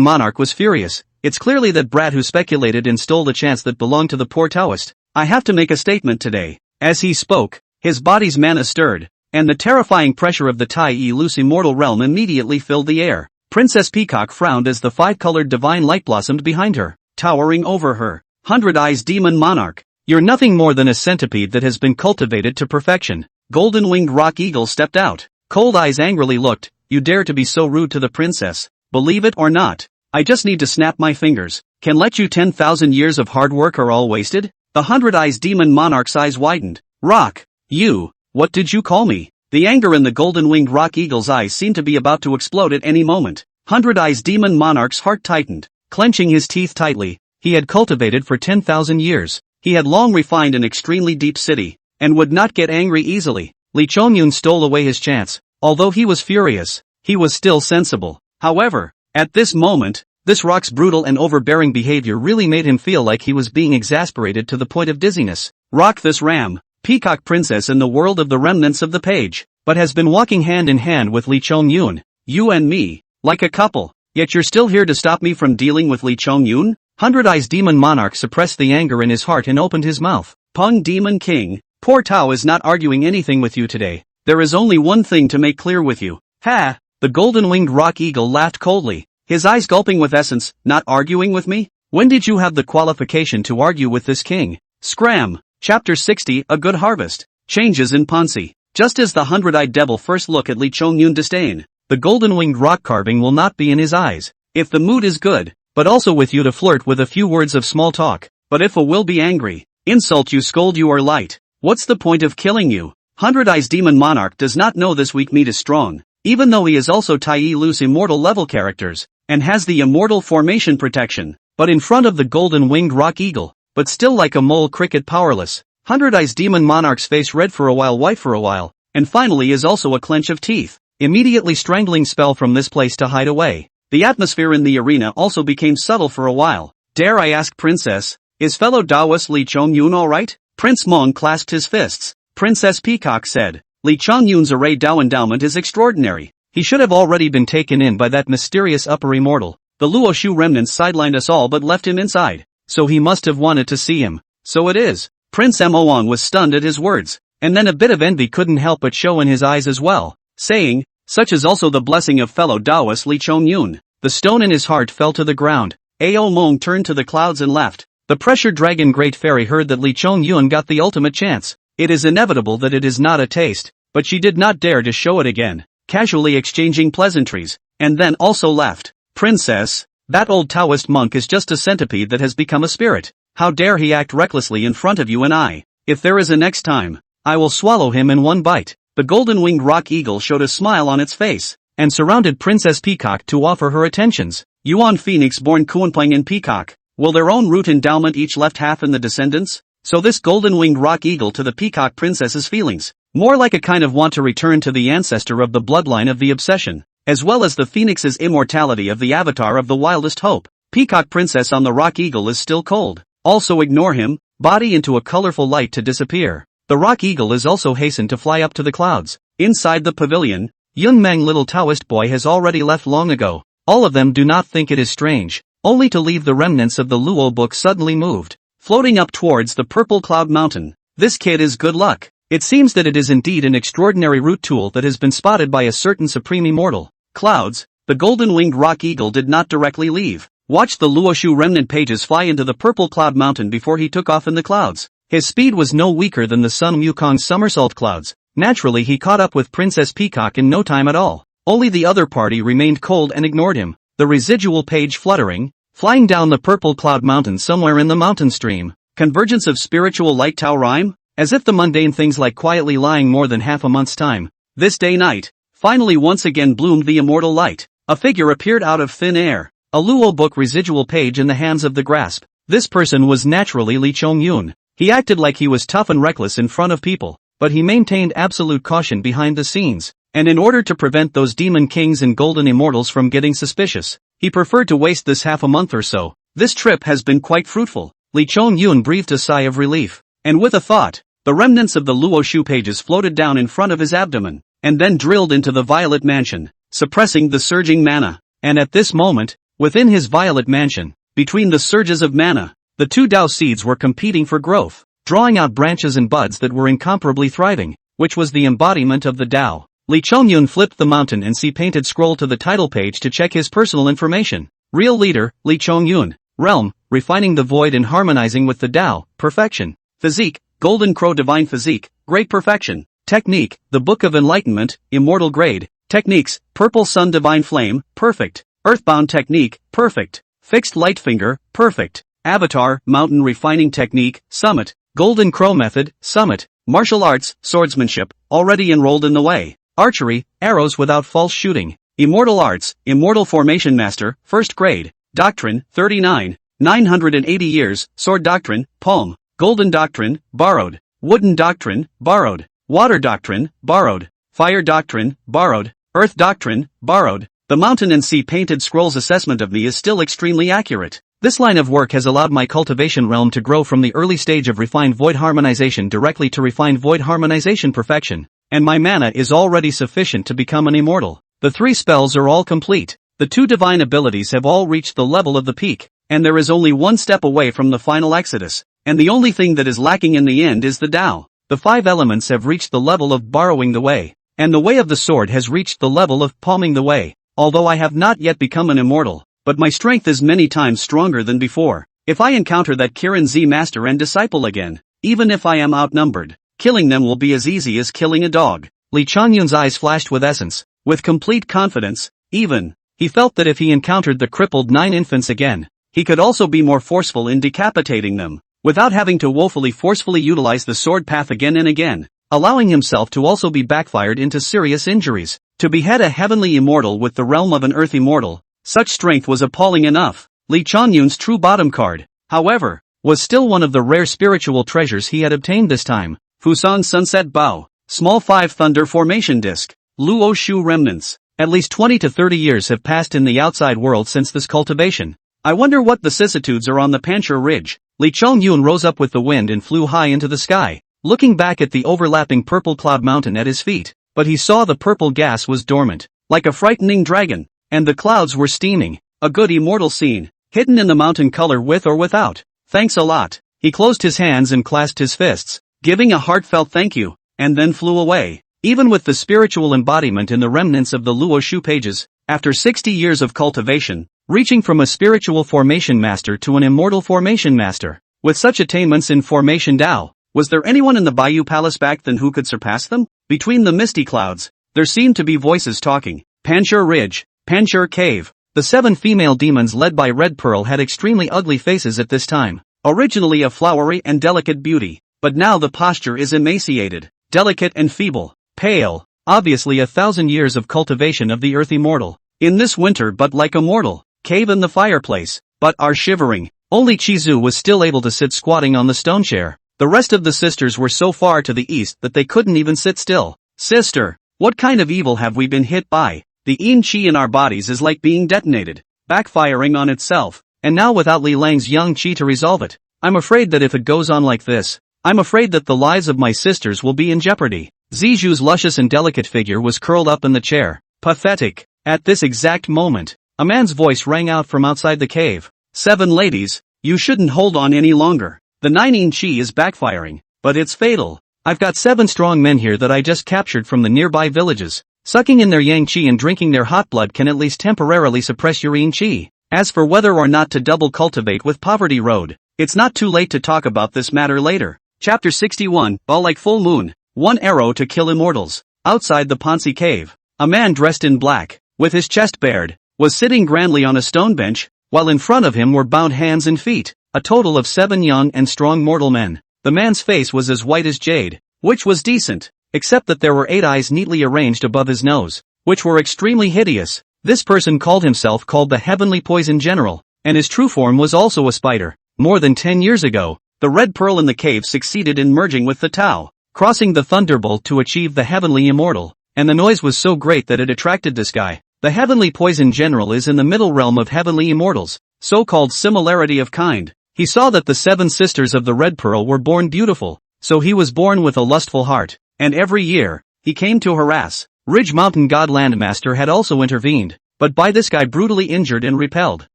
Monarch was furious. It's clearly that brat who speculated and stole the chance that belonged to the poor Taoist. I have to make a statement today. As he spoke, his body's mana stirred, and the terrifying pressure of the Tai-E loose immortal realm immediately filled the air. Princess Peacock frowned as the 5-colored divine light blossomed behind her, towering over her. 100 Eyes Demon Monarch. You're nothing more than a centipede that has been cultivated to perfection. Golden-winged rock eagle stepped out. Cold eyes angrily looked. You dare to be so rude to the princess. Believe it or not, I just need to snap my fingers. Can let you 10,000 years of hard work are all wasted? The 100 Eyes Demon Monarch's eyes widened. Rock. You. What did you call me? The anger in the golden-winged rock eagle's eyes seemed to be about to explode at any moment. 100 Eyes Demon Monarch's heart tightened. Clenching his teeth tightly, he had cultivated for 10,000 years. He had long refined an extremely deep city, and would not get angry easily. Li Chongyun stole away his chance. Although he was furious, he was still sensible. However, at this moment, this rock's brutal and overbearing behavior really made him feel like he was being exasperated to the point of dizziness. Rock this ram, peacock princess in the world of the remnants of the page, but has been walking hand in hand with Li Chongyun, you and me, like a couple. Yet you're still here to stop me from dealing with Li Chongyun? 100 Eyes Demon Monarch suppressed the anger in his heart and opened his mouth. Peng Demon King, poor Tao is not arguing anything with you today. There is only one thing to make clear with you. Ha! The golden-winged rock eagle laughed coldly, his eyes gulping with essence. Not arguing with me? When did you have the qualification to argue with this king? Scram! Chapter 60, A Good Harvest. Changes in Pansi. Just as the 100-eyed devil first look at Li Chongyun disdain, the golden-winged rock carving will not be in his eyes. If the mood is good, but also with you to flirt with a few words of small talk, But if a will be angry, insult you, scold you or light, what's the point of killing you? 100 Eyes Demon Monarch does not know this weak meat is strong, even though he is also Tai Loose immortal level characters, and has the immortal formation protection, but in front of the golden winged rock eagle, but still like a mole cricket powerless. 100 Eyes Demon Monarch's face red for a while, white for a while, and finally is also a clench of teeth. Immediately strangling spell from this place to hide away. The atmosphere in the arena also became subtle for a while. Dare I ask, Princess, is fellow Taoist Li Chongyun alright? Prince Meng clasped his fists. Princess Peacock said, Li Chongyun's array Dao endowment is extraordinary. He should have already been taken in by that mysterious upper immortal. The Luo Shu remnants sidelined us all but left him inside, so he must have wanted to see him. So it is. Prince Moang was stunned at his words, and then a bit of envy couldn't help but show in his eyes as well, saying, such is also the blessing of fellow Taoist Li Chongyun. The stone in his heart fell to the ground. Ao Meng turned to the clouds and left. The pressured dragon Great Fairy heard that Li Chongyun got the ultimate chance. It is inevitable that it is not a taste, but she did not dare to show it again, casually exchanging pleasantries, and then also left. Princess, that old Taoist monk is just a centipede that has become a spirit. How dare he act recklessly in front of you and I? If there is a next time, I will swallow him in one bite. The golden-winged rock eagle showed a smile on its face, and surrounded Princess Peacock to offer her attentions. Yuan Phoenix born Kuanplang and Peacock, will their own root endowment each left half in the descendants? So this golden-winged rock eagle to the Peacock Princess's feelings, more like a kind of want to return to the ancestor of the bloodline of the obsession, as well as the Phoenix's immortality of the avatar of the wildest hope. Peacock Princess on the rock eagle is still cold. Also ignore him, body into a colorful light to disappear. The rock eagle is also hastened to fly up to the clouds. Inside the pavilion, Yun Meng little Taoist boy has already left long ago. All of them do not think it is strange, only to leave the remnants of the Luo book suddenly moved, floating up towards the purple cloud mountain. This kid is good luck. It seems that it is indeed an extraordinary root tool that has been spotted by a certain supreme immortal. Clouds, the golden-winged rock eagle did not directly leave. Watched the Luoshu remnant pages fly into the purple cloud mountain before he took off in the clouds. His speed was no weaker than the Sun Wukong's somersault clouds. Naturally he caught up with Princess Peacock in no time at all. Only the other party remained cold and ignored him. The residual page fluttering, flying down the purple cloud mountain somewhere in the mountain stream. Convergence of spiritual light Tao rhyme? As if the mundane things like quietly lying more than half a month's time. This day night, finally once again bloomed the immortal light. A figure appeared out of thin air. A Luo book residual page in the hands of the grasp. This person was naturally Li Chongyun. He acted like he was tough and reckless in front of people, but he maintained absolute caution behind the scenes, and in order to prevent those demon kings and golden immortals from getting suspicious, he preferred to waste this half a month or so. This trip has been quite fruitful. Li Chongyun breathed a sigh of relief, and with a thought, the remnants of the Luo Shu pages floated down in front of his abdomen, and then drilled into the violet mansion, suppressing the surging mana. And at this moment, within his violet mansion, between the surges of mana, the two Dao seeds were competing for growth, drawing out branches and buds that were incomparably thriving, which was the embodiment of the Dao. Li Chongyun flipped the mountain and sea-painted scroll to the title page to check his personal information. Real leader, Li Chongyun. Realm, refining the void and harmonizing with the Dao, perfection. Physique, golden crow divine physique, great perfection. Technique, the book of enlightenment, immortal grade. Techniques, purple sun divine flame, perfect. Earthbound technique, perfect. Fixed light finger, perfect. Avatar, mountain refining technique, summit. Golden crow method, summit. Martial arts, swordsmanship, already enrolled in the way. Archery, arrows without false shooting. Immortal arts, immortal formation master, first grade. Doctrine, 39. 980 years, sword doctrine, palm. Golden doctrine, borrowed. Wooden doctrine, borrowed. Water doctrine, borrowed. Fire doctrine, borrowed. Earth doctrine, borrowed. The mountain and sea painted scrolls assessment of me is still extremely accurate. This line of work has allowed my cultivation realm to grow from the early stage of refined void harmonization directly to refined void harmonization perfection, and my mana is already sufficient to become an immortal. The 3 spells are all complete. The 2 divine abilities have all reached the level of the peak, and there is only one step away from the final exodus, and the only thing that is lacking in the end is the Tao. The 5 elements have reached the level of borrowing the way, and the way of the sword has reached the level of palming the way. Although I have not yet become an immortal, but my strength is many times stronger than before. If I encounter that Kirin Z master and disciple again, even if I am outnumbered, killing them will be as easy as killing a dog. Li Chongyun's eyes flashed with essence, with complete confidence, even. He felt that if he encountered the crippled 9 infants again, he could also be more forceful in decapitating them, without having to woefully forcefully utilize the sword path again and again, allowing himself to also be backfired into serious injuries. To behead a heavenly immortal with the realm of an earth immortal, such strength was appalling enough. Lee Chanyun's true bottom card, however, was still one of the rare spiritual treasures he had obtained this time. Fusan Sunset Bao, Small 5 Thunder Formation Disc, Luo Shu Remnants. At least 20 to 30 years have passed in the outside world since this cultivation. I wonder what vicissitudes are on the Panchur Ridge. Li Chongyun rose up with the wind and flew high into the sky, looking back at the overlapping purple cloud mountain at his feet, but he saw the purple gas was dormant, like a frightening dragon, and the clouds were steaming. A good immortal scene, hidden in the mountain color with or without. Thanks a lot. He closed his hands and clasped his fists, giving a heartfelt thank you, and then flew away. Even with the spiritual embodiment in the remnants of the Luo Shu pages, after 60 years of cultivation, reaching from a spiritual formation master to an immortal formation master, with such attainments in formation Dao, was there anyone in the Bayou Palace back then who could surpass them? Between the misty clouds, there seemed to be voices talking. Panchur Ridge, Panchur Cave. The 7 female demons led by Red Pearl had extremely ugly faces at this time, originally of flowery and delicate beauty, but now the posture is emaciated, delicate and feeble, pale, obviously 1,000 years of cultivation of the earth immortal, in this winter but like a mortal, cave in the fireplace, but are shivering. Only Chizu was still able to sit squatting on the stone chair. The rest of the sisters were so far to the east that they couldn't even sit still. Sister, what kind of evil have we been hit by? The yin chi in our bodies is like being detonated, backfiring on itself, and now without Li Lang's yang chi to resolve it. I'm afraid that if it goes on like this, I'm afraid that the lives of my sisters will be in jeopardy. Ziju's luscious and delicate figure was curled up in the chair. Pathetic. At this exact moment, a man's voice rang out from outside the cave. 7 ladies, you shouldn't hold on any longer. The 9 yin chi is backfiring, but it's fatal. I've got 7 strong men here that I just captured from the nearby villages. Sucking in their yang chi and drinking their hot blood can at least temporarily suppress your yin chi. As for whether or not to double cultivate with Poverty Road, it's not too late to talk about this matter later. Chapter 61, Ball Like Full Moon, 1 Arrow to Kill Immortals. Outside the Pansi cave, a man dressed in black, with his chest bared, was sitting grandly on a stone bench, while in front of him were bound hands and feet, a total of 7 young and strong mortal men. The man's face was as white as jade, which was decent, except that there were 8 eyes neatly arranged above his nose, which were extremely hideous. This person called the Heavenly Poison General, and his true form was also a spider. More than 10 years ago, the Red Pearl in the cave succeeded in merging with the Tao, crossing the Thunderbolt to achieve the Heavenly Immortal, and the noise was so great that it attracted this guy. The Heavenly Poison General is in the middle realm of Heavenly Immortals, so-called similarity of kind. He saw that the 7 sisters of the Red Pearl were born beautiful, so he was born with a lustful heart, and every year, he came to harass. Ridge Mountain God Landmaster had also intervened, but by this guy brutally injured and repelled.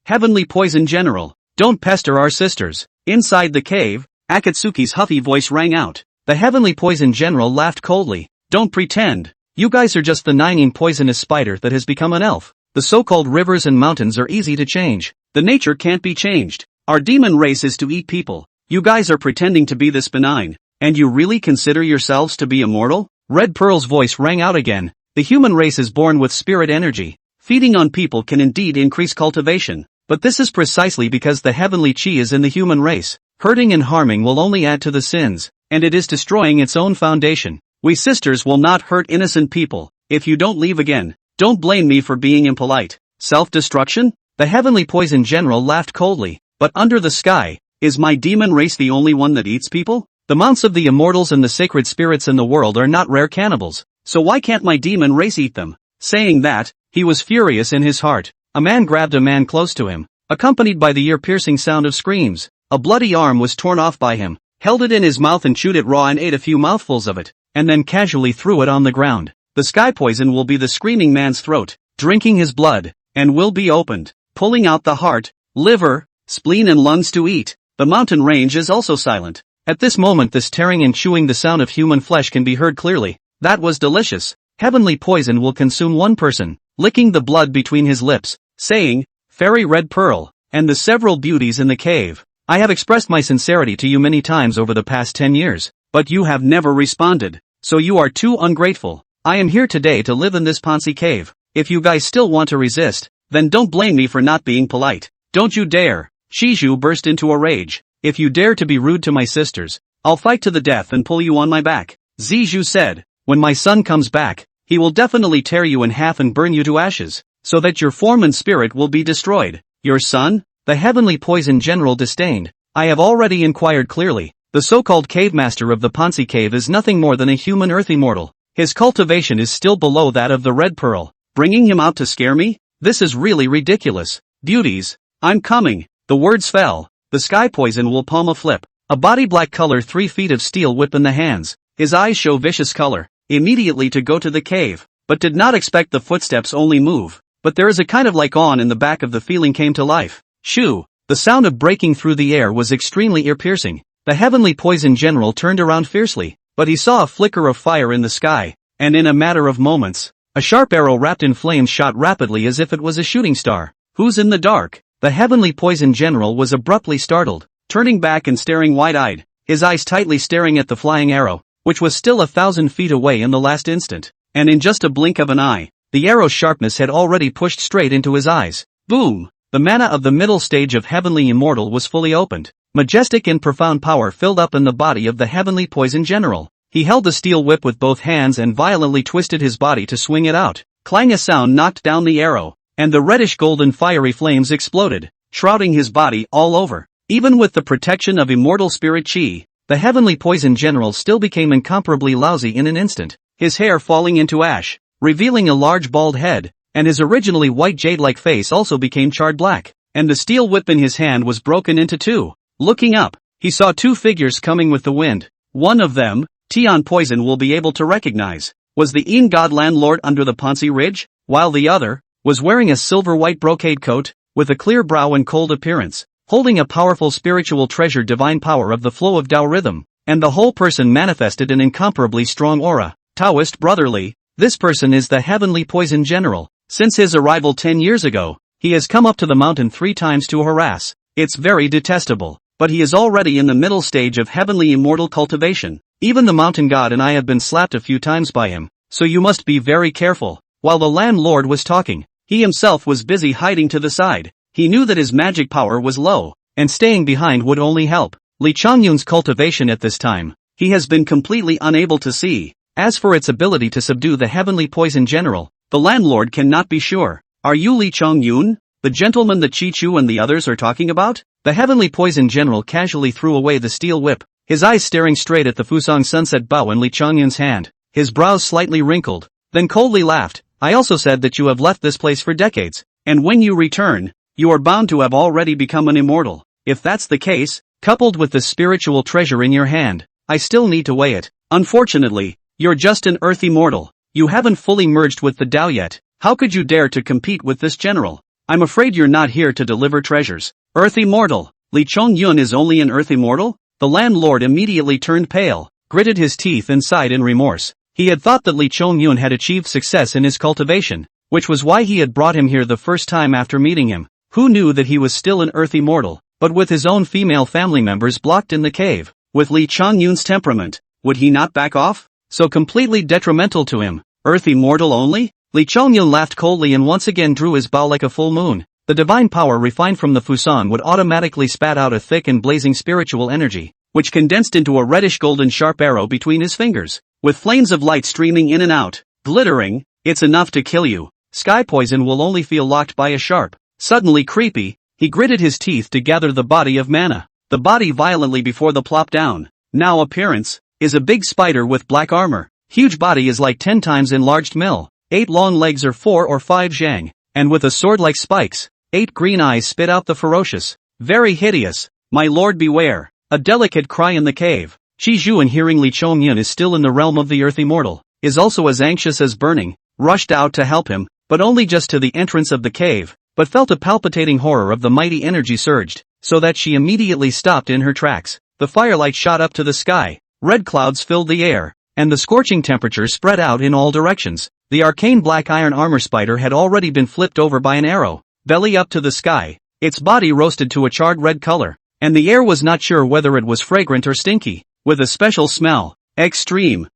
Heavenly Poison General, don't pester our sisters. Inside the cave, Akatsuki's huffy voice rang out. The Heavenly Poison General laughed coldly. Don't pretend. You guys are just the 9 poisonous spider that has become an elf. The so-called rivers and mountains are easy to change. The nature can't be changed. Our demon race is to eat people. You guys are pretending to be this benign, and you really consider yourselves to be immortal? Red Pearl's voice rang out again. The human race is born with spirit energy. Feeding on people can indeed increase cultivation, but this is precisely because the heavenly chi is in the human race. Hurting and harming will only add to the sins, and it is destroying its own foundation. We sisters will not hurt innocent people. If you don't leave again, don't blame me for being impolite. Self-destruction? The Heavenly Poison General laughed coldly. But under the sky, is my demon race the only one that eats people? The mounts of the immortals and the sacred spirits in the world are not rare cannibals, so why can't my demon race eat them? Saying that, he was furious in his heart. A man grabbed a man close to him, accompanied by the ear-piercing sound of screams. A bloody arm was torn off by him, held it in his mouth and chewed it raw and ate a few mouthfuls of it, and then casually threw it on the ground. The sky poison will be the screaming man's throat, drinking his blood, and will be opened, pulling out the heart, liver, spleen and lungs to eat. The mountain range is also silent. At this moment this tearing and chewing the sound of human flesh can be heard clearly. That was delicious. Heavenly poison will consume one person, licking the blood between his lips, saying, Fairy Red Pearl, and the several beauties in the cave. I have expressed my sincerity to you many times over the past 10 years, but you have never responded, so you are too ungrateful. I am here today to live in this Pansi cave. If you guys still want to resist, then don't blame me for not being polite. Don't you dare. Shiju burst into a rage. If you dare to be rude to my sisters, I'll fight to the death and pull you on my back. Zizhu said, when my son comes back, he will definitely tear you in half and burn you to ashes, so that your form and spirit will be destroyed. Your son? The heavenly poison general disdained. I have already inquired clearly. The so-called cave master of the Pansi cave is nothing more than a human earth immortal. His cultivation is still below that of the Red Pearl. Bringing him out to scare me? This is really ridiculous. Beauties, I'm coming. The words fell. The sky poison will palm a flip. A body black color 3 feet of steel whip in the hands. His eyes show vicious color. Immediately to go to the cave. But did not expect the footsteps only move. But there is a kind of like on in the back of the feeling came to life. Shoo! The sound of breaking through the air was extremely ear-piercing. The heavenly poison general turned around fiercely, but he saw a flicker of fire in the sky, and in a matter of moments, a sharp arrow wrapped in flames shot rapidly as if it was a shooting star. Who's in the dark? The heavenly poison general was abruptly startled, turning back and staring wide-eyed, his eyes tightly staring at the flying arrow, which was still 1,000 feet away in the last instant, and in just a blink of an eye, the arrow's sharpness had already pushed straight into his eyes. Boom! The mana of the middle stage of Heavenly Immortal was fully opened. Majestic and profound power filled up in the body of the Heavenly Poison General. He held the steel whip with both hands and violently twisted his body to swing it out. Clang! A sound knocked down the arrow, and the reddish-golden fiery flames exploded, shrouding his body all over. Even with the protection of immortal spirit chi, the Heavenly Poison General still became incomparably lousy in an instant, his hair falling into ash, revealing a large bald head, and his originally white jade-like face also became charred black, and the steel whip in his hand was broken into two. Looking up, he saw 2 figures coming with the wind. One of them, Tian Poison will be able to recognize, was the Ean God Landlord under the Pansi Ridge, while the other was wearing a silver-white brocade coat, with a clear brow and cold appearance, holding a powerful spiritual treasure divine power of the flow of Tao rhythm, and the whole person manifested an incomparably strong aura. Taoist brotherly, this person is the Heavenly Poison General. Since his arrival 10 years ago, he has come up to the mountain 3 times to harass. It's very detestable, but he is already in the middle stage of Heavenly Immortal Cultivation. Even the mountain god and I have been slapped a few times by him, so you must be very careful. While the landlord was talking, he himself was busy hiding to the side. He knew that his magic power was low, and staying behind would only help Li Chongyun's cultivation at this time. He has been completely unable to see. As for its ability to subdue the Heavenly Poison General, the landlord cannot be sure. Are you Li Chongyun, the gentleman that Chi-Chu and the others are talking about? The Heavenly Poison General casually threw away the steel whip, his eyes staring straight at the Fusang Sunset bow in Li Chongyun's hand, his brows slightly wrinkled, then coldly laughed. I also said that you have left this place for decades, and when you return, you are bound to have already become an immortal. If that's the case, coupled with the spiritual treasure in your hand, I still need to weigh it. Unfortunately, you're just an earth immortal. You haven't fully merged with the Tao yet. How could you dare to compete with this general? I'm afraid you're not here to deliver treasures. Earth immortal. Li Chongyun is only an earth immortal? The landlord immediately turned pale, gritted his teeth and sighed in remorse. He had thought that Li Chongyun had achieved success in his cultivation, which was why he had brought him here the first time after meeting him. Who knew that he was still an earth immortal, but with his own female family members blocked in the cave? With Li Chongyun's temperament, would he not back off? So completely detrimental to him. Earth immortal only? Li Chongyun laughed coldly and once again drew his bow like a full moon. The divine power refined from the Fusan would automatically spat out a thick and blazing spiritual energy, which condensed into a reddish-golden sharp arrow between his fingers, with flames of light streaming in and out, glittering. It's enough to kill you. Sky poison will only feel locked by a sharp. Suddenly creepy, he gritted his teeth to gather the body of mana. The body violently before the plop down. Now appearance, is a big spider with black armor. Huge body is like 10 times enlarged mill. 8 long legs are 4 or 5 zhang, and with a sword like spikes. 8 green eyes spit out the ferocious. Very hideous. My lord beware. A delicate cry in the cave. Shi Zhuan, hearing Li Chongyun is still in the realm of the earth immortal, is also as anxious as burning, rushed out to help him, but only just to the entrance of the cave, but felt a palpitating horror of the mighty energy surged, so that she immediately stopped in her tracks. The firelight shot up to the sky, red clouds filled the air, and the scorching temperature spread out in all directions. The arcane black iron armor spider had already been flipped over by an arrow, belly up to the sky, its body roasted to a charred red color, and the air was not sure whether it was fragrant or stinky, with a special smell. Extreme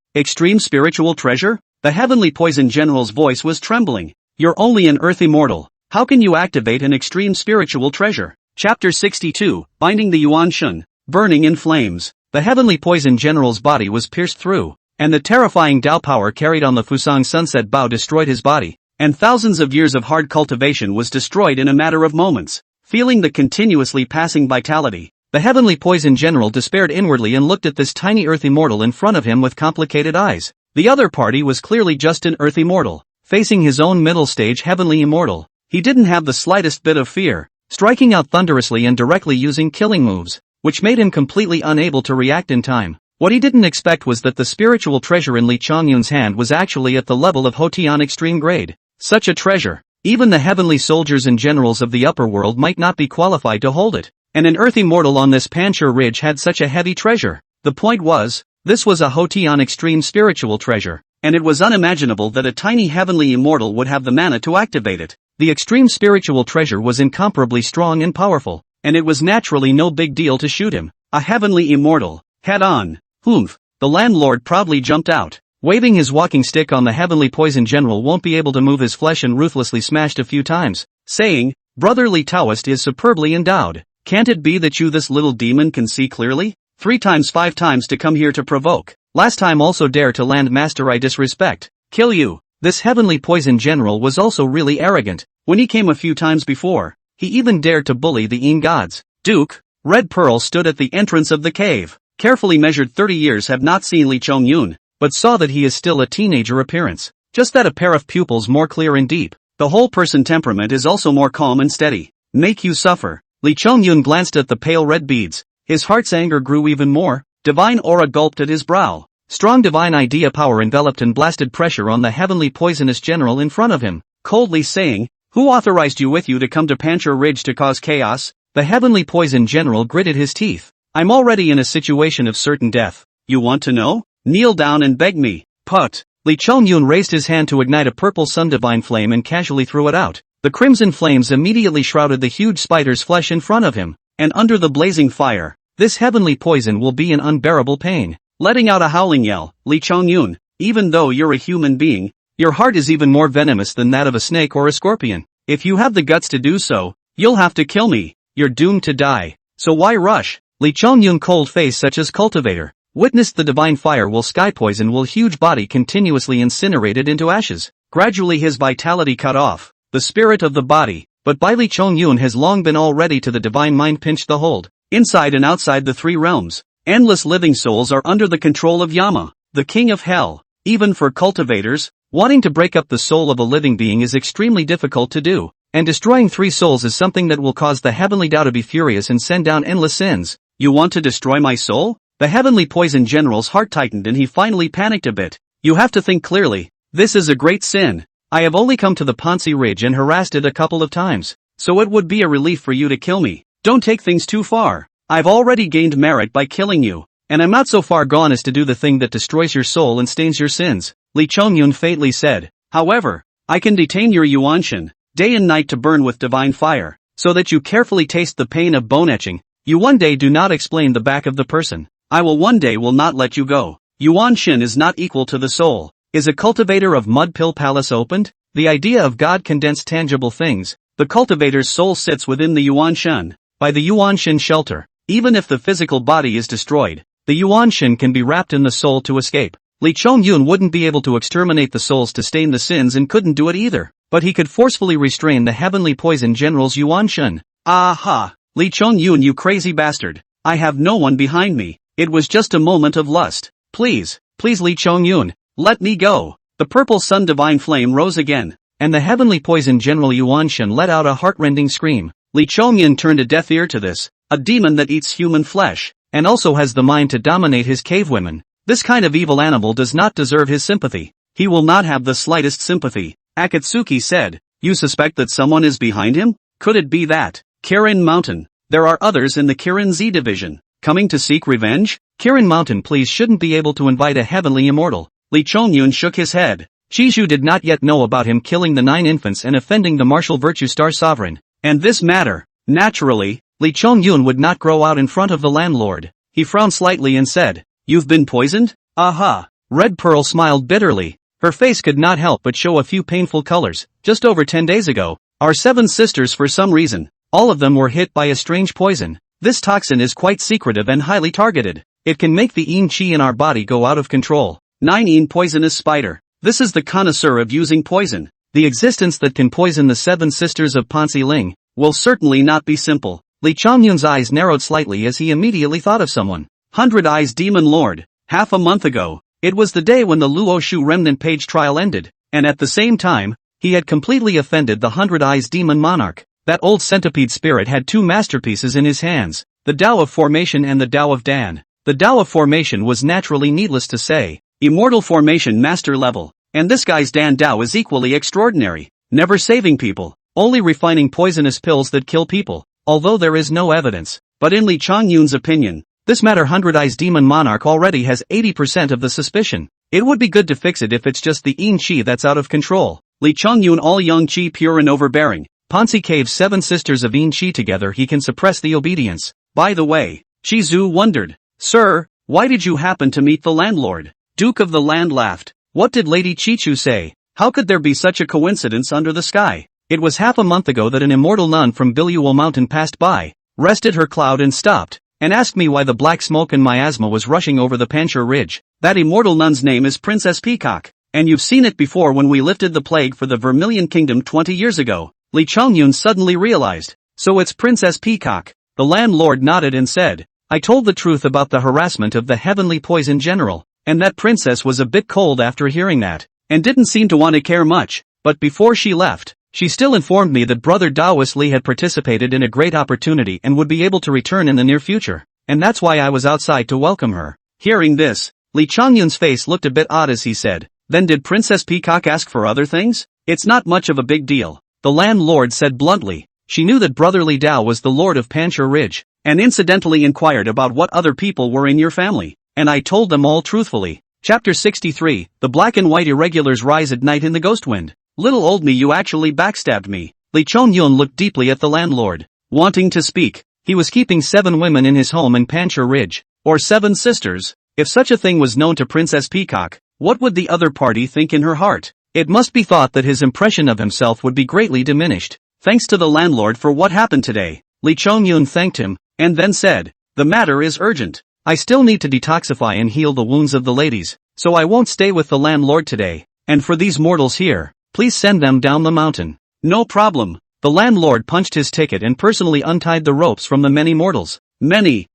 spiritual treasure? The Heavenly Poison General's voice was trembling. You're only an earth immortal. How can you activate an extreme spiritual treasure? Chapter 62, Binding the Yuan Shun. Burning in flames. The heavenly poison general's body was pierced through, and the terrifying Dao power carried on the Fusang sunset bow destroyed his body, and thousands of years of hard cultivation was destroyed in a matter of moments. Feeling the continuously passing vitality, the heavenly poison general despaired inwardly and looked at this tiny earth immortal in front of him with complicated eyes. The other party was clearly just an earth immortal, facing his own middle stage heavenly immortal. He didn't have the slightest bit of fear, striking out thunderously and directly using killing moves, which made him completely unable to react in time. What he didn't expect was that the spiritual treasure in Li Chongyun's hand was actually at the level of Hotian extreme grade. Such a treasure, even the heavenly soldiers and generals of the upper world might not be qualified to hold it. And an earth immortal on this Panchur ridge had such a heavy treasure. The point was, this was a Hotian extreme spiritual treasure, and it was unimaginable that a tiny heavenly immortal would have the mana to activate it. The extreme spiritual treasure was incomparably strong and powerful, and it was naturally no big deal to shoot him. A heavenly immortal, head on. Humph, the landlord proudly jumped out. Waving his walking stick on the heavenly poison general won't be able to move his flesh and ruthlessly smashed a few times, saying, "Brotherly Taoist is superbly endowed. Can't it be that you this little demon can see clearly? 3 times 5 times to come here to provoke. Last time also dare to land master I disrespect. Kill you." This heavenly poison general was also really arrogant. When he came a few times before, he even dared to bully the Yin gods. Duke, Red Pearl stood at the entrance of the cave. Carefully measured 30 years have not seen Li Chongyun, but saw that he is still a teenager appearance. Just that a pair of pupils more clear and deep. The whole person temperament is also more calm and steady. Make you suffer. Li Chongyun glanced at the pale red beads. His heart's anger grew even more. Divine aura gulped at his brow. Strong divine idea power enveloped and blasted pressure on the heavenly poisonous general in front of him, coldly saying, "Who authorized you with you to come to Panchur Ridge to cause chaos?" The heavenly poison general gritted his teeth. "I'm already in a situation of certain death. You want to know? Kneel down and beg me." Put. Li Chongyun raised his hand to ignite a purple sun divine flame and casually threw it out. The crimson flames immediately shrouded the huge spider's flesh in front of him, and under the blazing fire, this heavenly poison will be an unbearable pain. Letting out a howling yell, "Li Chongyun, even though you're a human being, your heart is even more venomous than that of a snake or a scorpion. If you have the guts to do so, you'll have to kill me. You're doomed to die. So why rush?" Li Chongyun, cold face such as cultivator, witnessed the divine fire will sky poison will huge body continuously incinerated into ashes. Gradually his vitality cut off, the spirit of the body, but by Li Chongyun has long been all ready to the divine mind pinched the hold. Inside and outside the 3 realms, endless living souls are under the control of Yama, the king of hell. Even for cultivators, wanting to break up the soul of a living being is extremely difficult to do, and destroying 3 souls is something that will cause the heavenly Tao to be furious and send down endless sins. "You want to destroy my soul?" The heavenly poison general's heart tightened and he finally panicked a bit. "You have to think clearly. This is a great sin. I have only come to the Pansi ridge and harassed it a couple of times, so it would be a relief for you to kill me. Don't take things too far. I've already gained merit by killing you, and I'm not so far gone as to do the thing that destroys your soul and stains your sins," Li Chongyun faintly said. "However, I can detain your Yuanshan, day and night to burn with divine fire, so that you carefully taste the pain of bone etching. You one day do not explain the back of the person. I will one day will not let you go. Yuanshan is not equal to the soul. Is a cultivator of mud pill palace opened? The idea of God condensed tangible things. The cultivator's soul sits within the Yuanshan, by the Yuanshan shelter. Even if the physical body is destroyed, the Yuanshan can be wrapped in the soul to escape. Li Chongyun wouldn't be able to exterminate the souls to stain the sins and couldn't do it either, but he could forcefully restrain the heavenly poison general's Yuanshan. Aha! Li Chongyun, you crazy bastard. I have no one behind me. It was just a moment of lust. Please, please Li Chongyun, let me go. The purple sun divine flame rose again, and the heavenly poison general Yuanshan let out a heartrending scream. Li Chongyun turned a deaf ear to this. A demon that eats human flesh, and also has the mind to dominate his cavewomen. This kind of evil animal does not deserve his sympathy. He will not have the slightest sympathy. Akatsuki said, "You suspect that someone is behind him? Could it be that Kirin Mountain? There are others in the Kirin Z division, coming to seek revenge?" Kirin Mountain please shouldn't be able to invite a heavenly immortal. Li Chongyun shook his head. Shiju did not yet know about him killing the 9 infants and offending the martial virtue star sovereign. And this matter, naturally, Li Chongyun would not grow out in front of the landlord. He frowned slightly and said, "You've been poisoned?" "Aha." Red Pearl smiled bitterly. Her face could not help but show a few painful colors. "Just over 10 days ago, our 7 sisters for some reason All of them were hit by a strange poison. This toxin is quite secretive and highly targeted. It can make the yin chi in our body go out of control. 9 Yin poisonous spider. This is the connoisseur of using poison. The existence that can poison the 7 sisters of Pansi Ling will certainly not be simple. Li Chongyun's eyes narrowed slightly as he immediately thought of someone. 100 Eyes Demon Lord. Half a month ago, it was the day when the Luo Shu Remnant Page trial ended, and at the same time, he had completely offended the 100 Eyes Demon Monarch. That old centipede spirit had 2 masterpieces in his hands, the Tao of Formation and the Tao of Dan. The Tao of Formation was naturally, needless to say, immortal formation master level, and this guy's Dan Tao is equally extraordinary, never saving people, only refining poisonous pills that kill people, although there is no evidence. But in Li Chongyun's opinion, this matter 100 Eyes Demon Monarch already has 80% of the suspicion. It would be good to fix it if it's just the yin chi that's out of control. Li Chongyun all young chi pure and overbearing. Pansi caves 7 sisters of yin chi together, he can suppress the obedience. By the way, Shi Zhu wondered, "Sir, why did you happen to meet the landlord?" Duke of the Land laughed. "What did Lady Chichu say? How could there be such a coincidence under the sky? It was half a month ago that an immortal nun from Biluo Mountain passed by, rested her cloud and stopped, and asked me why the black smoke and miasma was rushing over the Panchur Ridge. That immortal nun's name is Princess Peacock, and you've seen it before when we lifted the plague for the Vermilion Kingdom 20 years ago." Li Chongyun suddenly realized. So it's Princess Peacock. The landlord nodded and said, "I told the truth about the harassment of the Heavenly Poison General, and that princess was a bit cold after hearing that, and didn't seem to want to care much, but before she left, she still informed me that Brother Taoist Li had participated in a great opportunity and would be able to return in the near future, and that's why I was outside to welcome her." Hearing this, Li Chongyun's face looked a bit odd as he said, "Then did Princess Peacock ask for other things?" "It's not much of a big deal," the landlord said bluntly. "She knew that Brother Li Dao was the Lord of Panchur Ridge, and incidentally inquired about what other people were in your family, and I told them all truthfully." Chapter 63, The Black and White Irregulars Rise at Night in the Ghost Wind. "Little old me, you actually backstabbed me." Li Chongyun looked deeply at the landlord, wanting to speak. He was keeping 7 women in his home in Panchur Ridge, or 7 sisters. If such a thing was known to Princess Peacock, what would the other party think in her heart? It must be thought that his impression of himself would be greatly diminished. "Thanks to the landlord for what happened today." Li Chongyun thanked him, and then said, "The matter is urgent. I still need to detoxify and heal the wounds of the ladies, so I won't stay with the landlord today, and for these mortals here, please send them down the mountain." "No problem." The landlord punched his ticket and personally untied the ropes from the many mortals. Many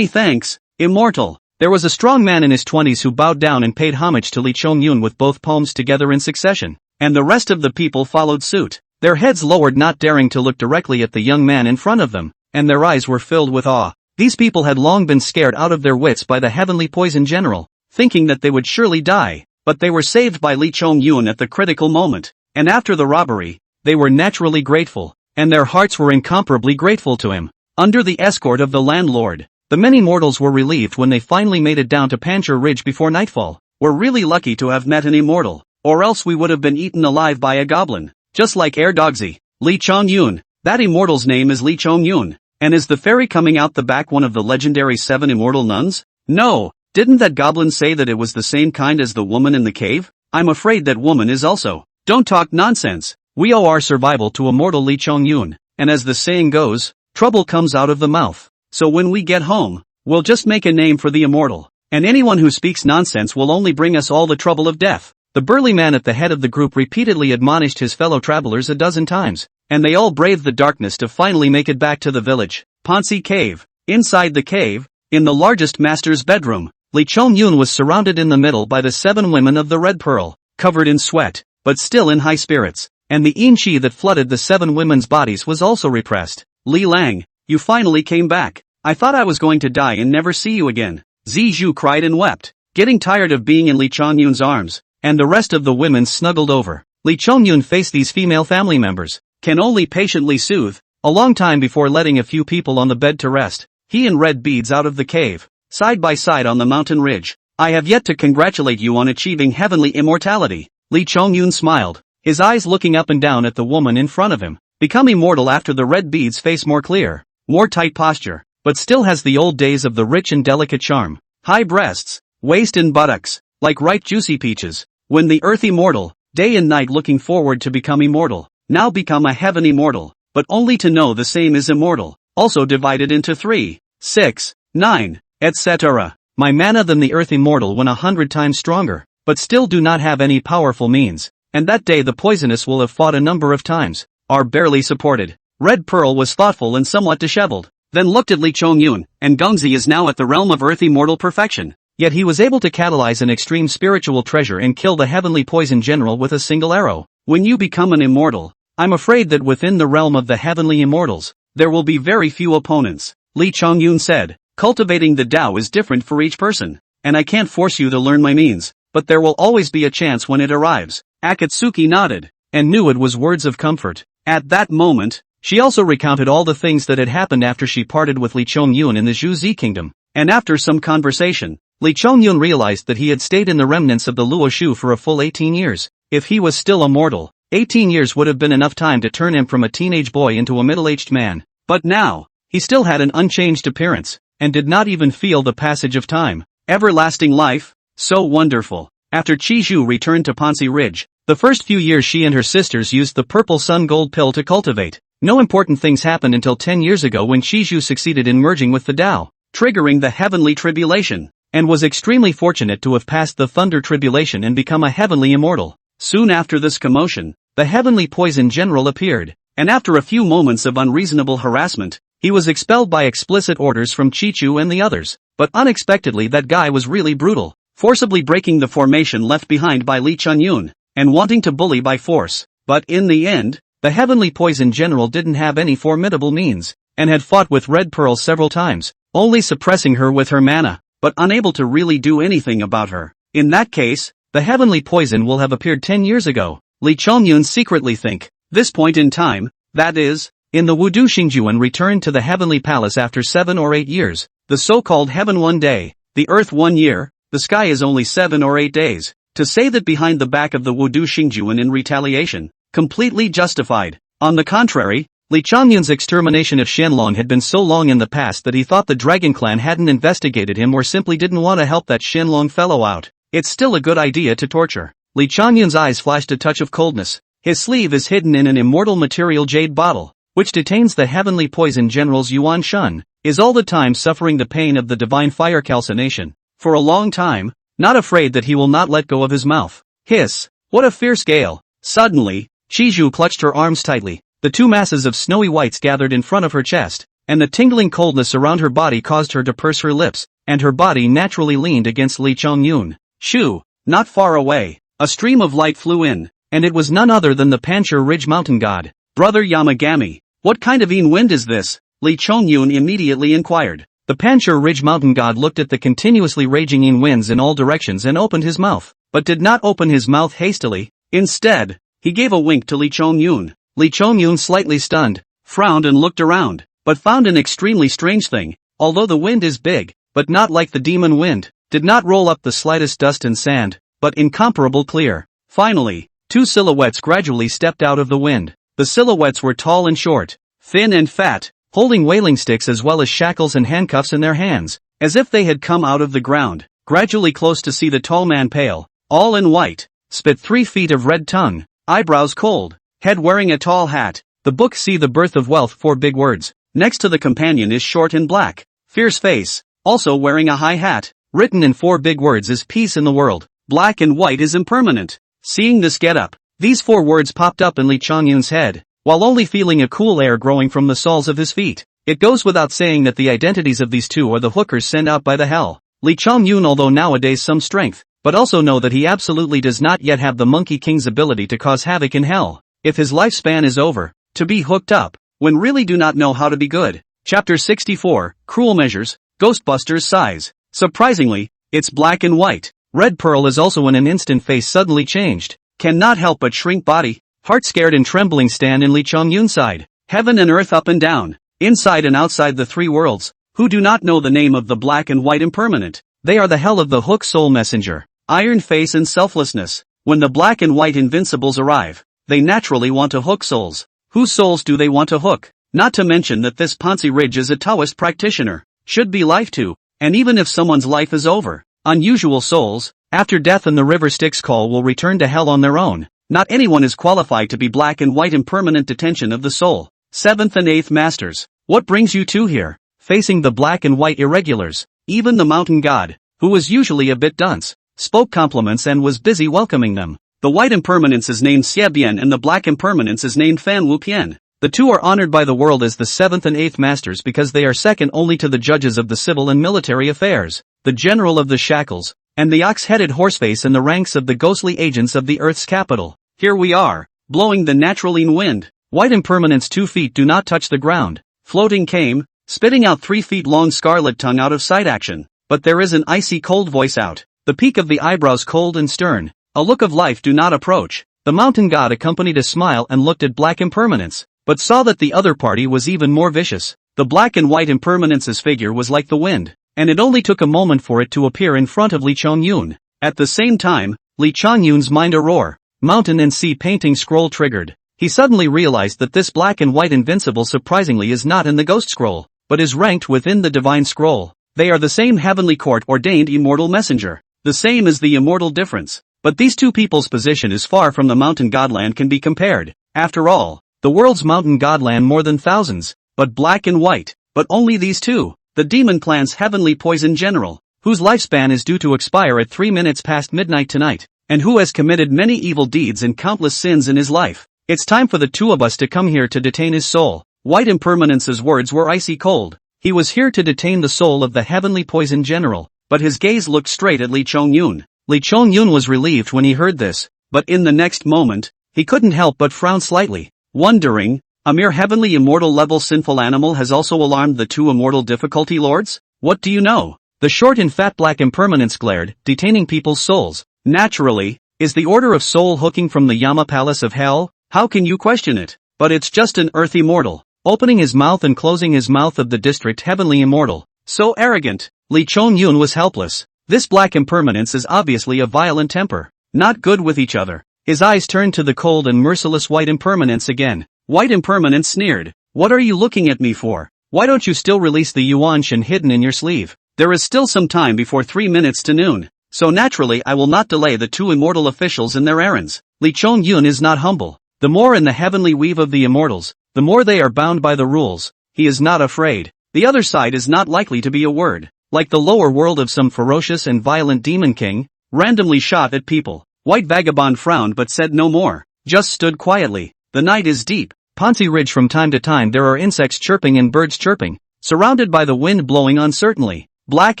thanks, Immortal." There was a strong man in his 20s who bowed down and paid homage to Li Chongyun with both palms together in succession, and the rest of the people followed suit, their heads lowered, not daring to look directly at the young man in front of them, and their eyes were filled with awe. These people had long been scared out of their wits by the Heavenly Poison General, thinking that they would surely die, but they were saved by Li Chongyun at the critical moment, and after the robbery, they were naturally grateful, and their hearts were incomparably grateful to him. Under the escort of the landlord, the many mortals were relieved when they finally made it down to Panchur Ridge before nightfall. "We're really lucky to have met an immortal, or else we would have been eaten alive by a goblin, just like Erdogsy." Li Chongyun. That immortal's name is Li Chongyun, and is the fairy coming out the back one of the legendary 7 immortal nuns? No, didn't that goblin say that it was the same kind as the woman in the cave? I'm afraid that woman is also. Don't talk nonsense. We owe our survival to immortal Li Chongyun, and as the saying goes, trouble comes out of the mouth. So when we get home, we'll just make a name for the immortal, and anyone who speaks nonsense will only bring us all the trouble of death. The burly man at the head of the group repeatedly admonished his fellow travelers a dozen times, and they all braved the darkness to finally make it back to the village. Pansi Cave. Inside the cave, in the largest master's bedroom, Li Chongyun was surrounded in the middle by the 7 women of the Red Pearl, covered in sweat, but still in high spirits, and the yin chi that flooded the 7 women's bodies was also repressed. "Li Lang, you finally came back. I thought I was going to die and never see you again." Zizhu cried and wept, getting tired of being in Li Chongyun's arms, and the rest of the women snuggled over. Li Chongyun faced these female family members, can only patiently soothe, a long time before letting a few people on the bed to rest. He and Red Beads out of the cave, side by side on the mountain ridge. "I have yet to congratulate you on achieving heavenly immortality." Li Chongyun smiled, his eyes looking up and down at the woman in front of him. "Become immortal after the Red Bead's face more clear, more tight posture, but still has the old days of the rich and delicate charm. High breasts, waist and buttocks, like ripe juicy peaches. When the earth immortal, day and night looking forward to become immortal, now become a heaven immortal." but only to know the same is immortal, also divided into 3, 6, 9, etc. My mana than the earth immortal when 100 times stronger, but still do not have any powerful means, and that day the poisonous will have fought a number of times, are barely supported. Red Pearl was thoughtful and somewhat disheveled, then looked at Lee Chongyun, and Gongzi is now at the realm of earth immortal perfection. Yet he was able to catalyze an extreme spiritual treasure and kill the heavenly poison general with a single arrow. When you become an immortal, I'm afraid that within the realm of the heavenly immortals, there will be very few opponents, Lee Chongyun said. Cultivating the Tao is different for each person, and I can't force you to learn my means, but there will always be a chance when it arrives. Akatsuki nodded, and knew it was words of comfort. At that moment, she also recounted all the things that had happened after she parted with Lee Chongyun in the Zhuzi kingdom, and after some conversation, Lee Chongyun realized that he had stayed in the remnants of the Luoshu for a full 18 years. If he was still immortal, 18 years would have been enough time to turn him from a teenage boy into a middle-aged man. But now, he still had an unchanged appearance, and did not even feel the passage of time. Everlasting life? So wonderful. After Qizhu returned to Pansi Ridge, the first few years she and her sisters used the purple sun gold pill to cultivate. No important things happened until 10 years ago when Qizhu succeeded in merging with the Tao, triggering the heavenly tribulation, and was extremely fortunate to have passed the thunder tribulation and become a heavenly immortal. Soon after this commotion, the heavenly poison general appeared, and after a few moments of unreasonable harassment, he was expelled by explicit orders from Chichu and the others. But unexpectedly that guy was really brutal, forcibly breaking the formation left behind by Lee Chongyun, and wanting to bully by force. But in the end, the heavenly poison general didn't have any formidable means, and had fought with Red Pearl several times, only suppressing her with her mana, but unable to really do anything about her. In that case, the heavenly poison will have appeared 10 years ago, Lee Chongyun secretly think. This point in time, that is, in the Wudu Xingjuan returned to the heavenly palace after 7 or 8 years, the so-called heaven 1 day, the earth 1 year, the sky is only 7 or 8 days. To say that behind the back of the Wudu Xingjuan in retaliation, completely justified. On the contrary, Li Chongyun's extermination of Shenlong had been so long in the past that he thought the Dragon Clan hadn't investigated him or simply didn't want to help that Shenlong fellow out. It's still a good idea to torture. Li Chongyun's eyes flashed a touch of coldness. His sleeve is hidden in an immortal material jade bottle, which detains the heavenly poison general's Yuan Shun, is all the time suffering the pain of the divine fire calcination. For a long time, not afraid that he will not let go of his mouth. Hiss! What a fierce gale! Suddenly, Qizhu clutched her arms tightly. The two masses of snowy whites gathered in front of her chest, and the tingling coldness around her body caused her to purse her lips, and her body naturally leaned against Li Chongyun. Shoo! Not far away, a stream of light flew in, and it was none other than the Panchir Ridge mountain god. Brother Yamagami, what kind of wind is this? Li Chongyun immediately inquired. The Panchir Ridge mountain god looked at the continuously raging winds in all directions and opened his mouth, but did not open his mouth hastily. Instead, he gave a wink to Li Chongyun. Li Chongyun, slightly stunned, frowned and looked around, but found an extremely strange thing. Although the wind is big, but not like the demon wind, did not roll up the slightest dust and sand, but incomparable clear. Finally, two silhouettes gradually stepped out of the wind. The silhouettes were tall and short, thin and fat, holding whaling sticks as well as shackles and handcuffs in their hands, as if they had come out of the ground. Gradually close to see the tall man pale, all in white, spit 3 feet of red tongue, eyebrows cold, head wearing a tall hat. The book See the Birth of Wealth 4 big words. Next to the companion is short and black, fierce face, also wearing a high hat. Written in 4 big words is peace in the world. Black and white is impermanent. Seeing this getup, these 4 words popped up in Li Chongyun's head, while only feeling a cool air growing from the soles of his feet. It goes without saying that the identities of these two are the hookers sent out by the hell. Li Chongyun, although nowadays some strength, but also know that he absolutely does not yet have the Monkey King's ability to cause havoc in hell. If his lifespan is over, to be hooked up, when really do not know how to be good. Chapter 64, Cruel Measures, Ghostbusters Size. Surprisingly, it's black and white. Red Pearl is also in an instant face suddenly changed. Cannot help but shrink body, heart scared and trembling stand in Li Chongyun's side. Heaven and earth up and down, inside and outside the 3 worlds, who do not know the name of the black and white impermanent. They are the hell of the hook soul messenger, iron face and selflessness. When the black and white invincibles arrive, they naturally want to hook souls. Whose souls do they want to hook? Not to mention that this Pansi Ridge is a Taoist practitioner, should be life to, and even if someone's life is over, unusual souls, after death and the river Styx call will return to hell on their own. Not anyone is qualified to be black and white impermanent detention of the soul. 7th and 8th Masters, what brings you two here? Facing the black and white irregulars, even the mountain god, who was usually a bit dunce, spoke compliments and was busy welcoming them. The white impermanence is named Xiebian and the black impermanence is named Fan Wupian. The two are honored by the world as the 7th and 8th Masters because they are second only to the judges of the civil and military affairs, the general of the shackles, and the ox-headed horseface in the ranks of the ghostly agents of the Earth's capital. Here we are, blowing the naturaline wind. White impermanence 2 feet do not touch the ground. Floating came, spitting out 3 feet long scarlet tongue out of sight action. But there is an icy cold voice out. The peak of the eyebrows cold and stern. A look of life do not approach. The mountain god accompanied a smile and looked at black impermanence, but saw that the other party was even more vicious. The black and white impermanence's figure was like the wind, and it only took a moment for it to appear in front of Li Chongyun. At the same time, Li Chongyun's mind a roar. Mountain and sea painting scroll triggered. He suddenly realized that this black and white invincible surprisingly is not in the ghost scroll, but is ranked within the divine scroll. They are the same heavenly court ordained immortal messenger. The same is the immortal difference. But these two people's position is far from the mountain godland can be compared. After all, the world's mountain godland more than thousands, but black and white, but only these two. The demon clan's heavenly poison general, whose lifespan is due to expire at 3 minutes past midnight tonight, and who has committed many evil deeds and countless sins in his life. It's time for the two of us to come here to detain his soul. White impermanence's words were icy cold. He was here to detain the soul of the heavenly poison general, but his gaze looked straight at Li Chongyun. Li Chongyun was relieved when he heard this, but in the next moment, he couldn't help but frown slightly, wondering, a mere heavenly immortal level sinful animal has also alarmed the two immortal difficulty lords? What do you know? The short and fat black impermanence glared, detaining people's souls. Naturally, is the order of soul hooking from the Yama Palace of Hell? How can you question it? But it's just an earth immortal, opening his mouth and closing his mouth of the district heavenly immortal. So arrogant. Li Chongyun was helpless. This black impermanence is obviously a violent temper, not good with each other. His eyes turned to the cold and merciless white impermanence again. White impermanence sneered. What are you looking at me for? Why don't you still release the yuan shen hidden in your sleeve? There is still some time before 3 minutes to noon, so naturally I will not delay the two immortal officials in their errands. Li Chongyun is not humble. The more in the heavenly weave of the immortals, the more they are bound by the rules. He is not afraid. The other side is not likely to be a word. Like the lower world of some ferocious and violent demon king, randomly shot at people. White vagabond frowned but said no more, just stood quietly. The night is deep. Pansi Ridge from time to time there are insects chirping and birds chirping, surrounded by the wind blowing uncertainly. Black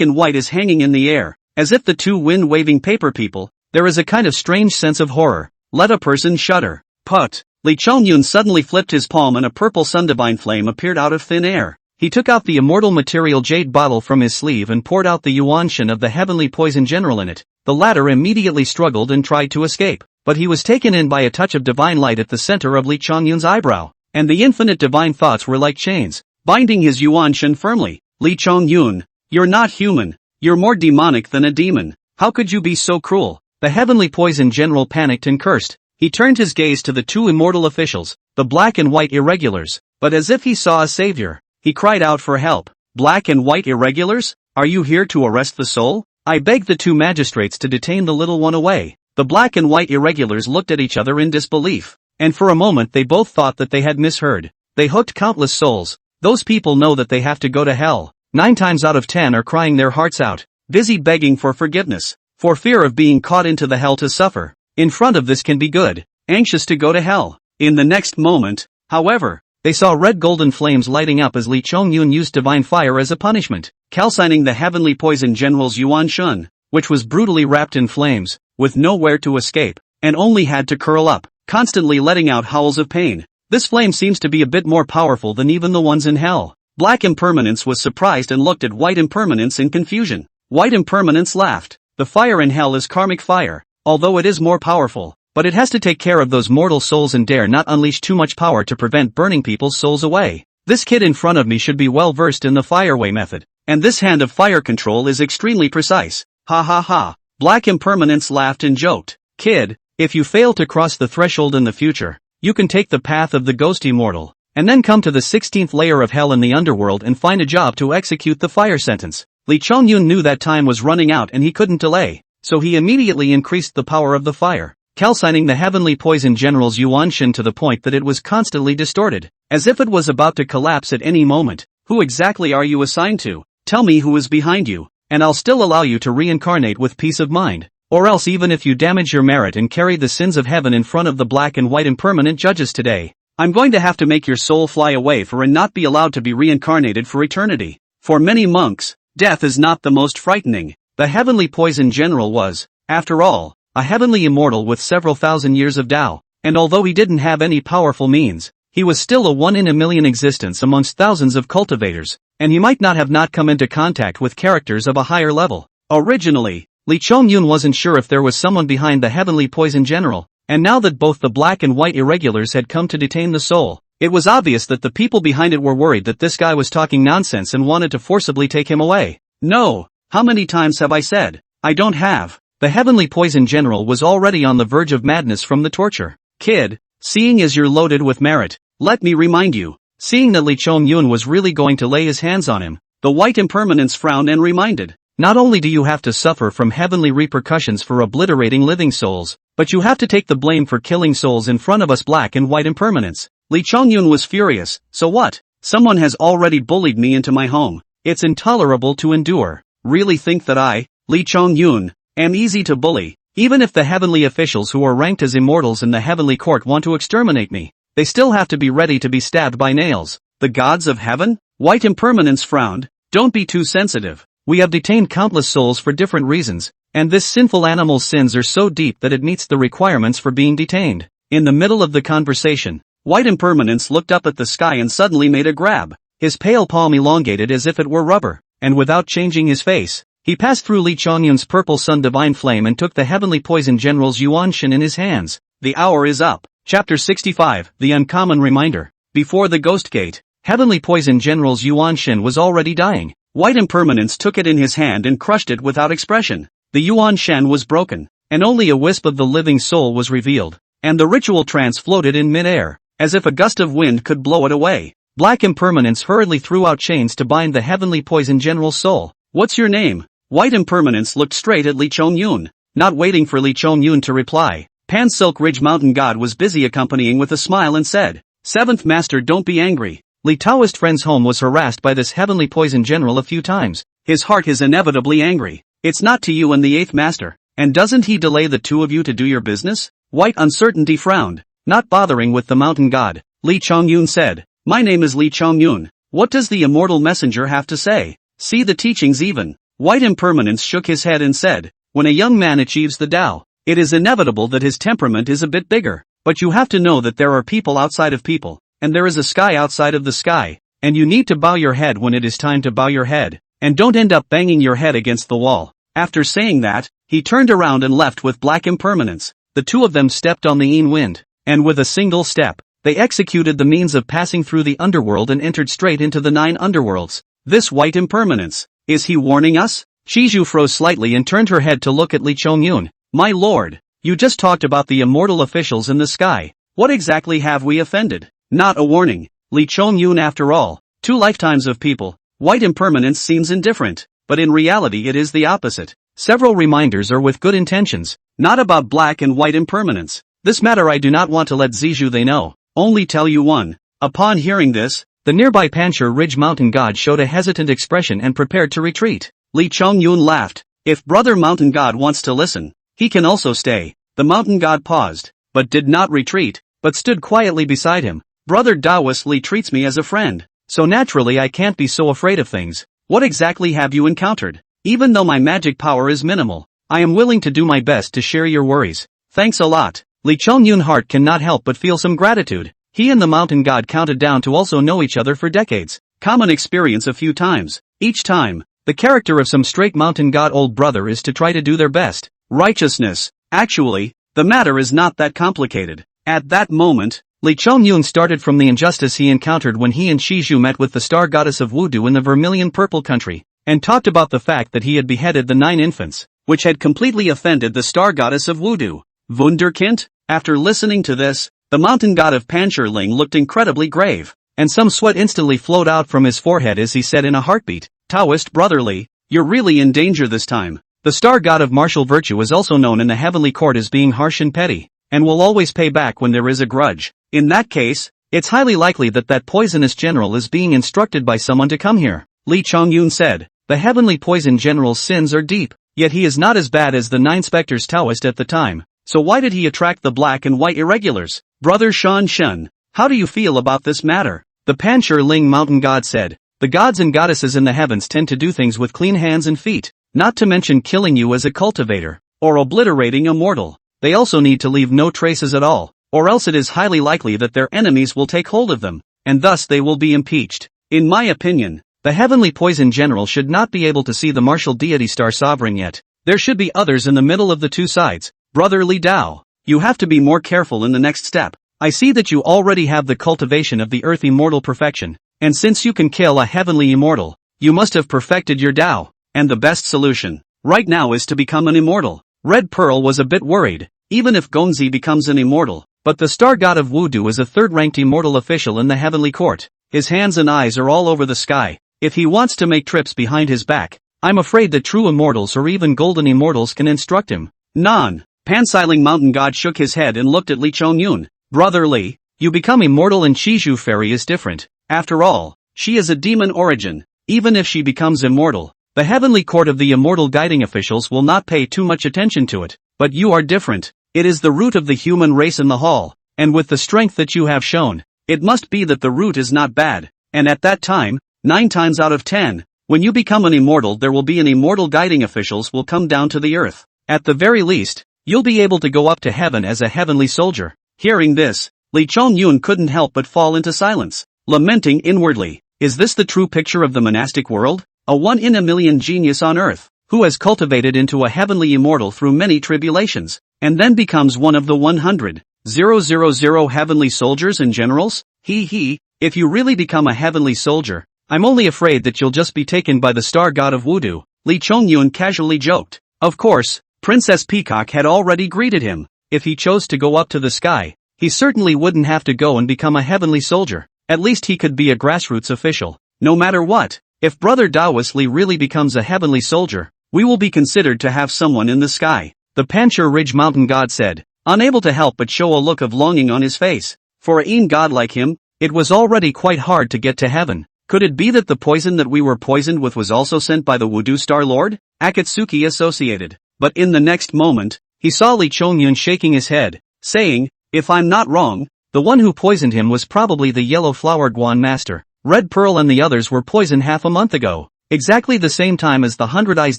and white is hanging in the air, as if the two wind-waving paper people. There is a kind of strange sense of horror. Let a person shudder. Put. Li Chongyun suddenly flipped his palm and a purple sundivine flame appeared out of thin air. He took out the immortal material jade bottle from his sleeve and poured out the yuan shen of the heavenly poison general in it. The latter immediately struggled and tried to escape, but he was taken in by a touch of divine light at the center of Li Chongyun's eyebrow, and the infinite divine thoughts were like chains, binding his yuan shen firmly. Li Chongyun, you're not human. You're more demonic than a demon. How could you be so cruel? The heavenly poison general panicked and cursed. He turned his gaze to the two immortal officials, the black and white irregulars, but as if he saw a savior, he cried out for help. Black and white irregulars? Are you here to arrest the soul? I begged the two magistrates to detain the little one away. The black and white irregulars looked at each other in disbelief, and for a moment they both thought that they had misheard. They hooked countless souls. Those people know that they have to go to hell. 9 times out of 10 are crying their hearts out, busy begging for forgiveness, for fear of being caught into the hell to suffer. In front of this can be good, anxious to go to hell. In the next moment, however, they saw red golden flames lighting up as Li Chongyun used divine fire as a punishment, calcining the heavenly poison general's yuan shen, which was brutally wrapped in flames, with nowhere to escape, and only had to curl up, constantly letting out howls of pain. This flame seems to be a bit more powerful than even the ones in hell. Black impermanence was surprised and looked at white impermanence in confusion. White impermanence laughed. The fire in hell is karmic fire, although it is more powerful. But it has to take care of those mortal souls and dare not unleash too much power to prevent burning people's souls away. This kid in front of me should be well versed in the fireway method, and this hand of fire control is extremely precise. Ha ha ha. Black impermanence laughed and joked. Kid, if you fail to cross the threshold in the future, you can take the path of the ghost immortal, and then come to the 16th layer of hell in the underworld and find a job to execute the fire sentence. Li Chongyun knew that time was running out and he couldn't delay, so he immediately increased the power of the fire. calcining the heavenly poison general's yuanshin to the point that it was constantly distorted, as if it was about to collapse at any moment. Who exactly are you assigned to? Tell me who is behind you, and I'll still allow you to reincarnate with peace of mind. Or else even if you damage your merit and carry the sins of heaven in front of the black and white impermanent judges today, I'm going to have to make your soul fly away for and not be allowed to be reincarnated for eternity. For many monks, death is not the most frightening. The heavenly poison general was, after all, a heavenly immortal with several thousand years of Tao, and although he didn't have any powerful means, he was still a one-in-a-million existence amongst thousands of cultivators, and he might not have not come into contact with characters of a higher level. Originally, Lee Chongyun wasn't sure if there was someone behind the heavenly poison general, and now that both the black and white irregulars had come to detain the soul, it was obvious that the people behind it were worried that this guy was talking nonsense and wanted to forcibly take him away. No, how many times have I said, I don't have. The heavenly poison general was already on the verge of madness from the torture. Kid, seeing as you're loaded with merit, let me remind you. Seeing that Lee Chongyun was really going to lay his hands on him, the white impermanence frowned and reminded. Not only do you have to suffer from heavenly repercussions for obliterating living souls, but you have to take the blame for killing souls in front of us black and white impermanents. Lee Chongyun was furious. So what? Someone has already bullied me into my home. It's intolerable to endure. Really think that I, Lee Chongyun, am easy to bully? Even if the heavenly officials who are ranked as immortals in the heavenly court want to exterminate me, they still have to be ready to be stabbed by nails. The gods of heaven? White impermanence frowned. Don't be too sensitive. We have detained countless souls for different reasons, and this sinful animal's sins are so deep that it meets the requirements for being detained. In the middle of the conversation, white impermanence looked up at the sky and suddenly made a grab. His pale palm elongated as if it were rubber, and without changing his face, he passed through Lee Chongyun's purple sun divine flame and took the heavenly poison general's yuanshin in his hands. The hour is up. Chapter 65, The Uncommon Reminder. Before the Ghost Gate, heavenly poison general's yuanshin was already dying. White impermanence took it in his hand and crushed it without expression. The yuan shan was broken, and only a wisp of the living soul was revealed, and the ritual trance floated in mid-air, as if a gust of wind could blow it away. Black impermanence hurriedly threw out chains to bind the heavenly poison general's soul. What's your name? White impermanence looked straight at Lee Chongyun, not waiting for Lee Chongyun to reply. Pan Silk Ridge Mountain God was busy accompanying with a smile and said, Seventh Master, don't be angry. Lee Taoist friend's home was harassed by this heavenly poison general a few times. His heart is inevitably angry. It's not to you and the eighth master. And doesn't he delay the two of you to do your business? White uncertainty frowned. Not bothering with the mountain god, Lee Chongyun said, My name is Lee Chongyun. What does the immortal messenger have to say? See the teachings even. White impermanence shook his head and said, When a young man achieves the Tao, it is inevitable that his temperament is a bit bigger. But you have to know that there are people outside of people. And there is a sky outside of the sky, and you need to bow your head when it is time to bow your head, and don't end up banging your head against the wall. After saying that, he turned around and left with black impermanence. The two of them stepped on the Yin wind, and with a single step, they executed the means of passing through the underworld and entered straight into the 9 underworlds. This white impermanence, is he warning us? Shizhu froze slightly and turned her head to look at Lee Chongyun. My lord, you just talked about the immortal officials in the sky. What exactly have we offended? Not a warning, Lee Chongyun after all, 2 lifetimes of people. White impermanence seems indifferent, but in reality it is the opposite. Several reminders are with good intentions, not about black and white impermanence. This matter I do not want to let Zizhu they know, only tell you one. Upon hearing this, the nearby Panchur Ridge mountain god showed a hesitant expression and prepared to retreat. Lee Chongyun laughed. If brother mountain god wants to listen, he can also stay. The mountain god paused, but did not retreat, but stood quietly beside him. Brother Taoist Lee treats me as a friend, so naturally I can't be so afraid of things. What exactly have you encountered? Even though my magic power is minimal, I am willing to do my best to share your worries. Thanks a lot. Lee Chongyun's heart cannot help but feel some gratitude. He and the mountain god counted down to also know each other for decades. Common experience a few times. Each time, the character of some straight mountain god old brother is to try to do their best. Righteousness. Actually, the matter is not that complicated. At that moment, Lee Chongyun started from the injustice he encountered when he and Shizhu met with the star goddess of voodoo in the vermilion purple country, and talked about the fact that he had beheaded the 9 infants, which had completely offended the star goddess of voodoo. Wunderkind? After listening to this, the mountain god of Panchurling looked incredibly grave, and some sweat instantly flowed out from his forehead as he said in a heartbeat, Taoist brotherly, you're really in danger this time. The star god of martial virtue is also known in the heavenly court as being harsh and petty, and will always pay back when there is a grudge. In that case, it's highly likely that that poisonous general is being instructed by someone to come here. Lee Chongyun said, the heavenly poison general's sins are deep, yet he is not as bad as the 9 specters Taoist at the time, so why did he attract the black and white irregulars? Brother Shan Shun, how do you feel about this matter? The Panshi Ling mountain god said, the gods and goddesses in the heavens tend to do things with clean hands and feet, not to mention killing you as a cultivator, or obliterating a mortal. They also need to leave no traces at all, or else it is highly likely that their enemies will take hold of them, and thus they will be impeached. In my opinion, the heavenly poison general should not be able to see the martial deity star sovereign yet. There should be others in the middle of the two sides. Brother Li Dao, you have to be more careful in the next step. I see that you already have the cultivation of the earth immortal perfection, and since you can kill a heavenly immortal, you must have perfected your Dao, and the best solution right now is to become an immortal. Red Pearl was a bit worried, even if Gongzi becomes an immortal, but the star god of Wudu is a third-ranked immortal official in the heavenly court. His hands and eyes are all over the sky. If he wants to make trips behind his back, I'm afraid that true immortals or even golden immortals can instruct him. Nan. Pansi mountain god shook his head and looked at Li Chongyun. Brother Li, you become immortal and Shizhu fairy is different. After all, she is a demon origin. Even if she becomes immortal, the heavenly court of the immortal guiding officials will not pay too much attention to it. But you are different. It is the root of the human race in the hall, and with the strength that you have shown, it must be that the root is not bad, and at that time, 9 times out of 10, when you become an immortal there will be an immortal guiding officials will come down to the earth. At the very least, you'll be able to go up to heaven as a heavenly soldier. Hearing this, Li Chongyun couldn't help but fall into silence, lamenting inwardly. Is this the true picture of the monastic world? A 1 in a million genius on earth, who has cultivated into a heavenly immortal through many tribulations, and then becomes one of the 100,000 heavenly soldiers and generals? If you really become a heavenly soldier, I'm only afraid that you'll just be taken by the star god of Wudu, Li Chongyun casually joked. Of course, Princess Peacock had already greeted him. If he chose to go up to the sky, he certainly wouldn't have to go and become a heavenly soldier. At least he could be a grassroots official. No matter what, if Brother Taoist Li really becomes a heavenly soldier, we will be considered to have someone in the sky. The Panshi Ridge mountain god said, unable to help but show a look of longing on his face. For a Yin god like him, it was already quite hard to get to heaven. Could it be that the poison that we were poisoned with was also sent by the Wudu Star Lord? Akatsuki associated. But in the next moment, he saw Li Chongyun shaking his head, saying, if I'm not wrong, the one who poisoned him was probably the yellow flower Guan master. Red Pearl and the others were poisoned half a month ago, exactly the same time as the 100 Eyes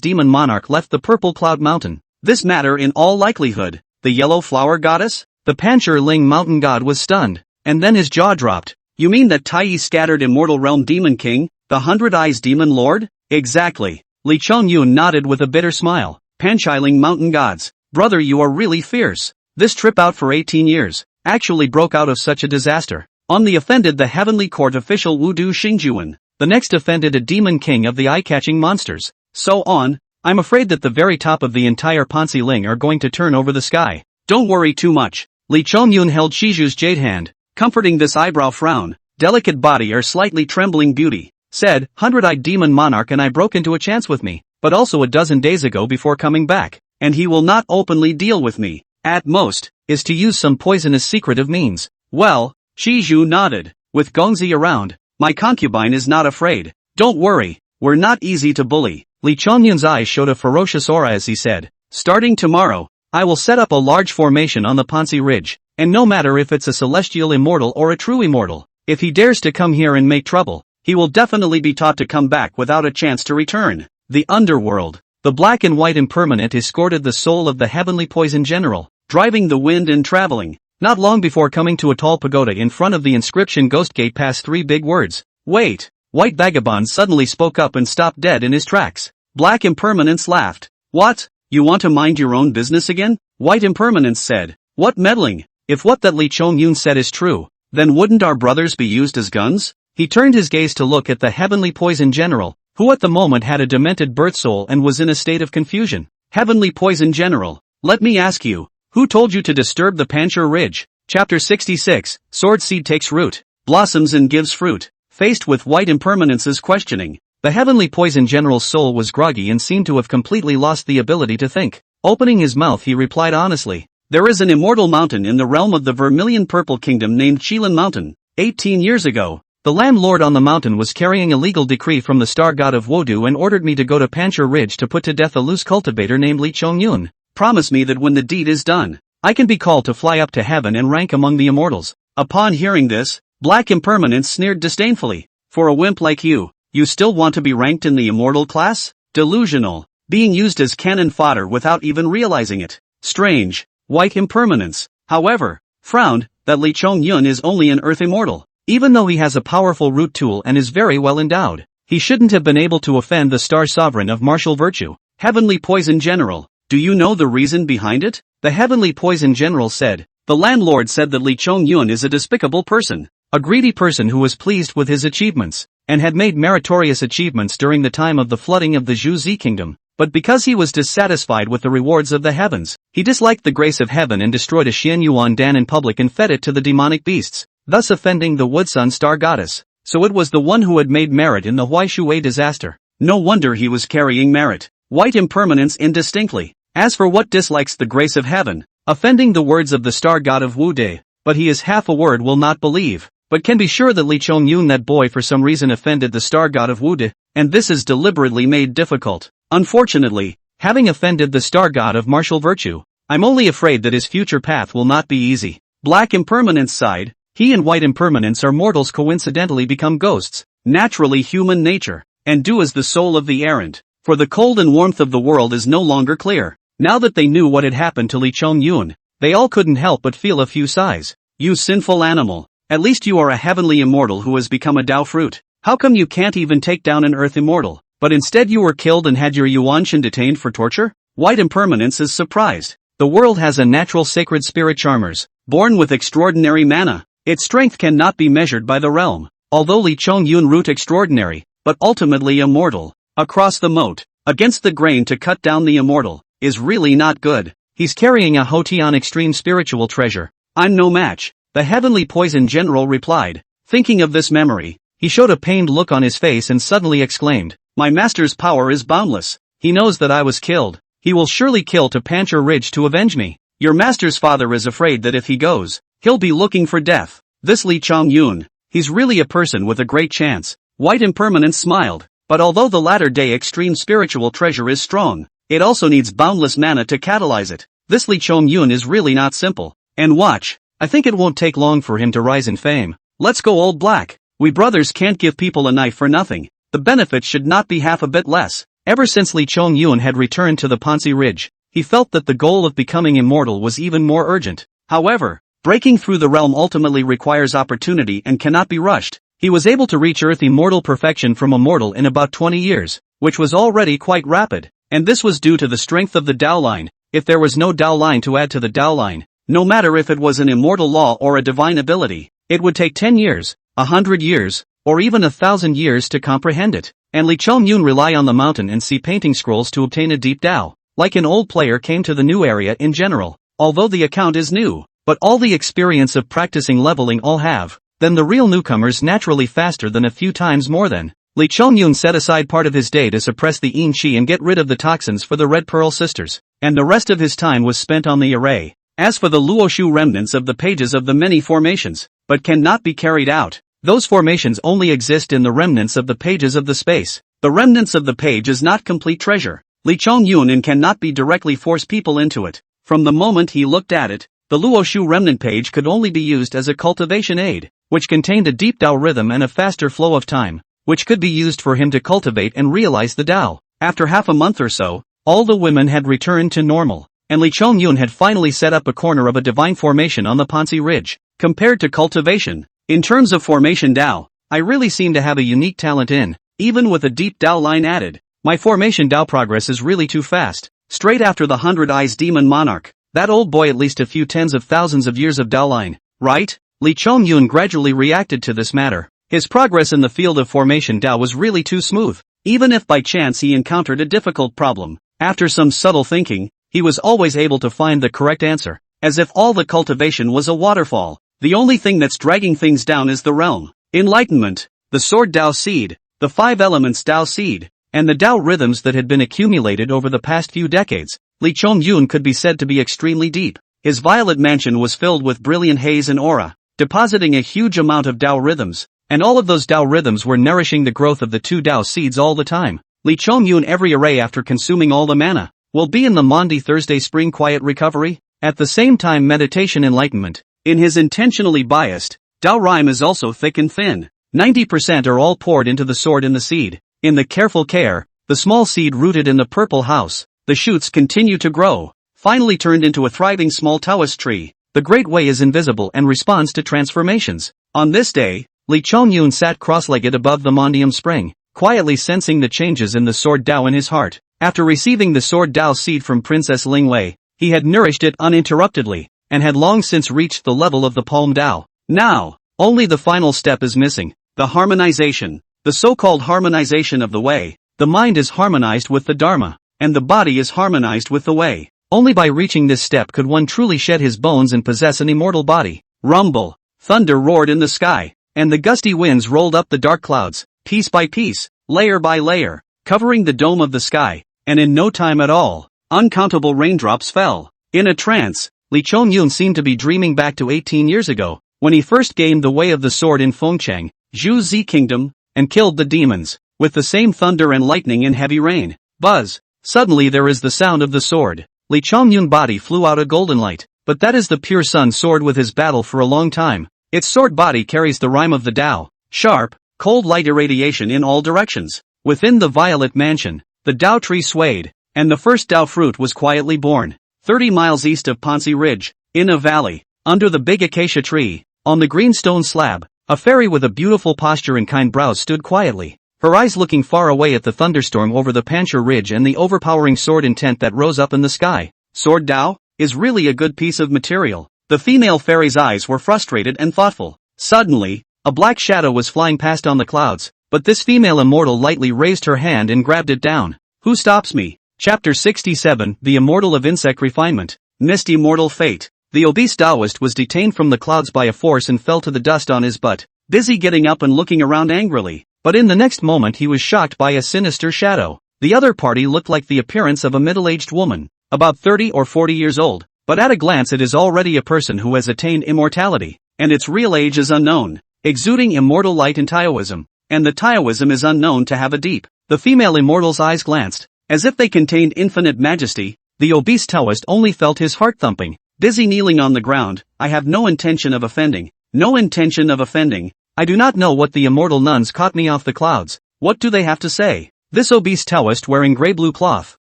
Demon Monarch left the Purple Cloud Mountain. This matter in all likelihood, the yellow flower goddess? The Panshi Ling mountain god was stunned, and then his jaw dropped. You mean that Taiyi scattered immortal realm demon king, the 100 Eyes demon lord? Exactly. Li Chongyun nodded with a bitter smile. Panshi Ling mountain gods, brother, you are really fierce. This trip out for 18 years, actually broke out of such a disaster. On the offended the heavenly court official Wudu Xingjuan, the next offended a demon king of the eye-catching monsters. So on, I'm afraid that the very top of the entire Pansi Ling are going to turn over the sky. Don't worry too much. Li Chongyun held Shiju's jade hand, comforting this eyebrow frown, delicate body or slightly trembling beauty, said, 100-eyed demon monarch and I broke into a chance with me, but also a dozen days ago before coming back, and he will not openly deal with me, at most, is to use some poisonous secretive means. Well, Shiju nodded, with Gongzi around, my concubine is not afraid. Don't worry, we're not easy to bully. Li Chongyun's eyes showed a ferocious aura as he said, starting tomorrow, I will set up a large formation on the Pansi Ridge, and no matter if it's a celestial immortal or a true immortal, if he dares to come here and make trouble, he will definitely be taught to come back without a chance to return. The underworld. The black and white impermanent escorted the soul of the heavenly poison general, driving the wind and traveling. Not long before coming to a tall pagoda in front of the inscription Ghost Gate past 3 big words. Wait! White Vagabond suddenly spoke up and stopped dead in his tracks. Black Impermanence laughed. What? You want to mind your own business again? White Impermanence said. What meddling? If what that Li Chongyun said is true, then wouldn't our brothers be used as guns? He turned his gaze to look at the heavenly poison general, who at the moment had a demented birth soul and was in a state of confusion. Heavenly poison general, let me ask you, who told you to disturb the Panshi Ridge? Chapter 66, Sword Seed takes root, blossoms and gives fruit. Faced with White Impermanence's questioning, The heavenly poison general's soul was groggy and seemed to have completely lost the ability to think. Opening his mouth, he replied honestly, "There is an immortal mountain in the realm of the Vermilion Purple Kingdom named Chilan Mountain. 18 years ago, the landlord on the mountain was carrying a legal decree from the star god of Wodu and ordered me to go to Panchur Ridge to put to death a loose cultivator named Li Chongyun. Promise me that when the deed is done, I can be called to fly up to heaven and rank among the immortals." Upon hearing this, Black Impermanence sneered disdainfully. "For a wimp like you still want to be ranked in the immortal class? Delusional. Being used as cannon fodder without even realizing it. Strange." White Impermanence, however, frowned that Li Chongyun is only an earth immortal. Even though he has a powerful root tool and is very well endowed, he shouldn't have been able to offend the star sovereign of martial virtue. Heavenly Poison General, do you know the reason behind it? The Heavenly Poison General said, "The landlord said that Li Chongyun is a despicable person, a greedy person who was pleased with his achievements, and had made meritorious achievements during the time of the flooding of the Zhu kingdom. But because he was dissatisfied with the rewards of the heavens, he disliked the grace of heaven and destroyed a Xian Yuan Dan in public and fed it to the demonic beasts, thus offending the Woodsun star goddess. So it was the one who had made merit in the Huaishuwei disaster. No wonder he was carrying merit." White Impermanence indistinctly. As for what dislikes the grace of heaven, offending the words of the star god of Wu De, but he is half a word will not believe, but can be sure that Li Chongyun that boy for some reason offended the star god of Wu De, and this is deliberately made difficult. Unfortunately, having offended the star god of martial virtue, I'm only afraid that his future path will not be easy. Black Impermanence sighed. He and White Impermanence are mortals coincidentally become ghosts, naturally human nature, and do as the soul of the errant, for the cold and warmth of the world is no longer clear. Now that they knew what had happened to Li Chongyun, they all couldn't help but feel a few sighs. "You sinful animal, at least you are a heavenly immortal who has become a Dao fruit. How come you can't even take down an earth immortal, but instead you were killed and had your Yuanshan detained for torture?" White Impermanence is surprised. The world has a natural sacred spirit charmers, born with extraordinary mana. Its strength cannot be measured by the realm. Although Li Chongyun root extraordinary, but ultimately immortal, across the moat, against the grain to cut down the immortal, is really not good. He's carrying a Hotian extreme spiritual treasure. I'm no match, the Heavenly Poison General replied. Thinking of this memory, he showed a pained look on his face and suddenly exclaimed, "My master's power is boundless. He knows that I was killed. He will surely kill to Panchur Ridge to avenge me. Your master's father is afraid that if he goes, he'll be looking for death. This Li Chongyun, he's really a person with a great chance." White Impermanence smiled, but although the latter-day extreme spiritual treasure is strong, it also needs boundless mana to catalyze it. This Li Chongyun is really not simple. And watch, I think it won't take long for him to rise in fame. Let's go Old Black. We brothers can't give people a knife for nothing. The benefits should not be half a bit less. Ever since Li Chongyun had returned to the Pansi Ridge, he felt that the goal of becoming immortal was even more urgent. However, breaking through the realm ultimately requires opportunity and cannot be rushed. He was able to reach Earth immortal perfection from a mortal in about 20 years, which was already quite rapid, and this was due to the strength of the Dao line. If there was no Dao line to add to the Dao line, no matter if it was an immortal law or a divine ability, it would take 10 years, 100 years, or even 1,000 years to comprehend it. And Li Chongyun rely on the mountain and see painting scrolls to obtain a deep Dao. Like an old player came to the new area in general, although the account is new, but all the experience of practicing leveling all have, then the real newcomers naturally faster than a few times more than. Li Chongyun set aside part of his day to suppress the Yin Qi and get rid of the toxins for the Red Pearl sisters, and the rest of his time was spent on the array. As for the Luoshu remnants of the pages of the many formations, but cannot be carried out, those formations only exist in the remnants of the pages of the space. The remnants of the page is not complete treasure. Li Chongyun and cannot be directly force people into it. From the moment he looked at it, the Luoshu remnant page could only be used as a cultivation aid, which contained a deep Dao rhythm and a faster flow of time, which could be used for him to cultivate and realize the Dao. After half a month or so, all the women had returned to normal, and Li Chongyun had finally set up a corner of a divine formation on the Pansi Ridge. Compared to cultivation, in terms of formation Dao, I really seem to have a unique talent in, even with a deep Dao line added, my formation Dao progress is really too fast. Straight after the 100 Eyes Demon Monarch, that old boy at least a few tens of thousands of years of Dao line, right? Li Chongyun gradually reacted to this matter. His progress in the field of formation Dao was really too smooth. Even if by chance he encountered a difficult problem, after some subtle thinking, he was always able to find the correct answer. As if all the cultivation was a waterfall. The only thing that's dragging things down is the realm. Enlightenment, the sword Dao seed, the the 5 elements Tao seed, and the Tao rhythms that had been accumulated over the past few decades. Li Chongyun could be said to be extremely deep. His violet mansion was filled with brilliant haze and aura, depositing a huge amount of Tao rhythms, and all of those Tao rhythms were nourishing the growth of the 2 Tao seeds all the time. Li Chongyun every array after consuming all the mana will be in the Maundy Thursday spring quiet recovery, at the same time meditation enlightenment. In his intentionally biased, Tao rhyme is also thick and thin. 90% are all poured into the sword in the seed. In the careful care, the small seed rooted in the purple house, the shoots continue to grow, finally turned into a thriving small Taoist tree. The Great Way is invisible and responds to transformations. On this day, Li Chongyun sat cross-legged above the Mondium spring, quietly sensing the changes in the sword Tao in his heart. After receiving the sword Tao seed from Princess Ling Wei, he had nourished it uninterruptedly, and had long since reached the level of the palm Tao. Now, only the final step is missing, the harmonization. The so-called harmonization of the way. The mind is harmonized with the Dharma, and the body is harmonized with the way. Only by reaching this step could one truly shed his bones and possess an immortal body. Rumble. Thunder roared in the sky, and the gusty winds rolled up the dark clouds, piece by piece, layer by layer, covering the dome of the sky, and in no time at all, uncountable raindrops fell. In a trance, Li Chongyun seemed to be dreaming back to 18 years ago, when he first gained the way of the sword in Fengcheng, Zhu Kingdom, and killed the demons, with the same thunder and lightning and heavy rain. Buzz! Suddenly there is the sound of the sword. Li Chongyun's body flew out a golden light, but that is the pure sun soared with his battle for a long time. Its sword body carries the rhyme of the Tao, sharp, cold light irradiation in all directions. Within the violet mansion, the Tao tree swayed, and the first Tao fruit was quietly born. 30 miles east of Pansi Ridge, in a valley, under the big acacia tree, on the green stone slab, a fairy with a beautiful posture and kind brows stood quietly, her eyes looking far away at the thunderstorm over the Panchur Ridge and the overpowering sword intent that rose up in the sky. Sword Tao is really a good piece of material. The female fairy's eyes were frustrated and thoughtful. Suddenly, a black shadow was flying past on the clouds, but this female immortal lightly raised her hand and grabbed it down. Who stops me? Chapter 67, The Immortal of Insect Refinement. Misty mortal fate. The obese Taoist was detained from the clouds by a force and fell to the dust on his butt, busy getting up and looking around angrily. But in the next moment he was shocked by a sinister shadow. The other party looked like the appearance of a middle-aged woman, about 30 or 40 years old, but at a glance it is already a person who has attained immortality, and its real age is unknown, exuding immortal light in Taoism, and the Taoism is unknown to have a deep. The female immortal's eyes glanced, as if they contained infinite majesty. The obese Taoist only felt his heart thumping. Busy kneeling on the ground, I have no intention of offending. No intention of offending. I do not know what the immortal nuns caught me off the clouds. What do they have to say? This obese Taoist wearing grey-blue cloth,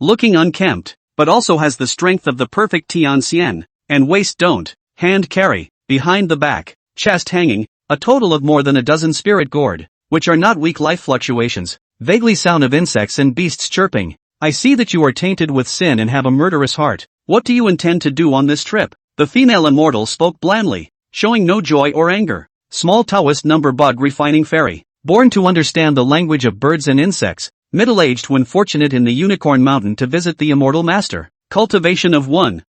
looking unkempt, but also has the strength of the perfect Tianxian, and waist don't, hand carry, behind the back, chest hanging, a total of more than a dozen spirit gourd, which are not weak life fluctuations, vaguely sound of insects and beasts chirping. I see that you are tainted with sin and have a murderous heart. What do you intend to do on this trip? The female immortal spoke blandly, showing no joy or anger. Small Taoist number bug refining fairy, born to understand the language of birds and insects, middle-aged when fortunate in the Unicorn Mountain to visit the immortal master. Cultivation of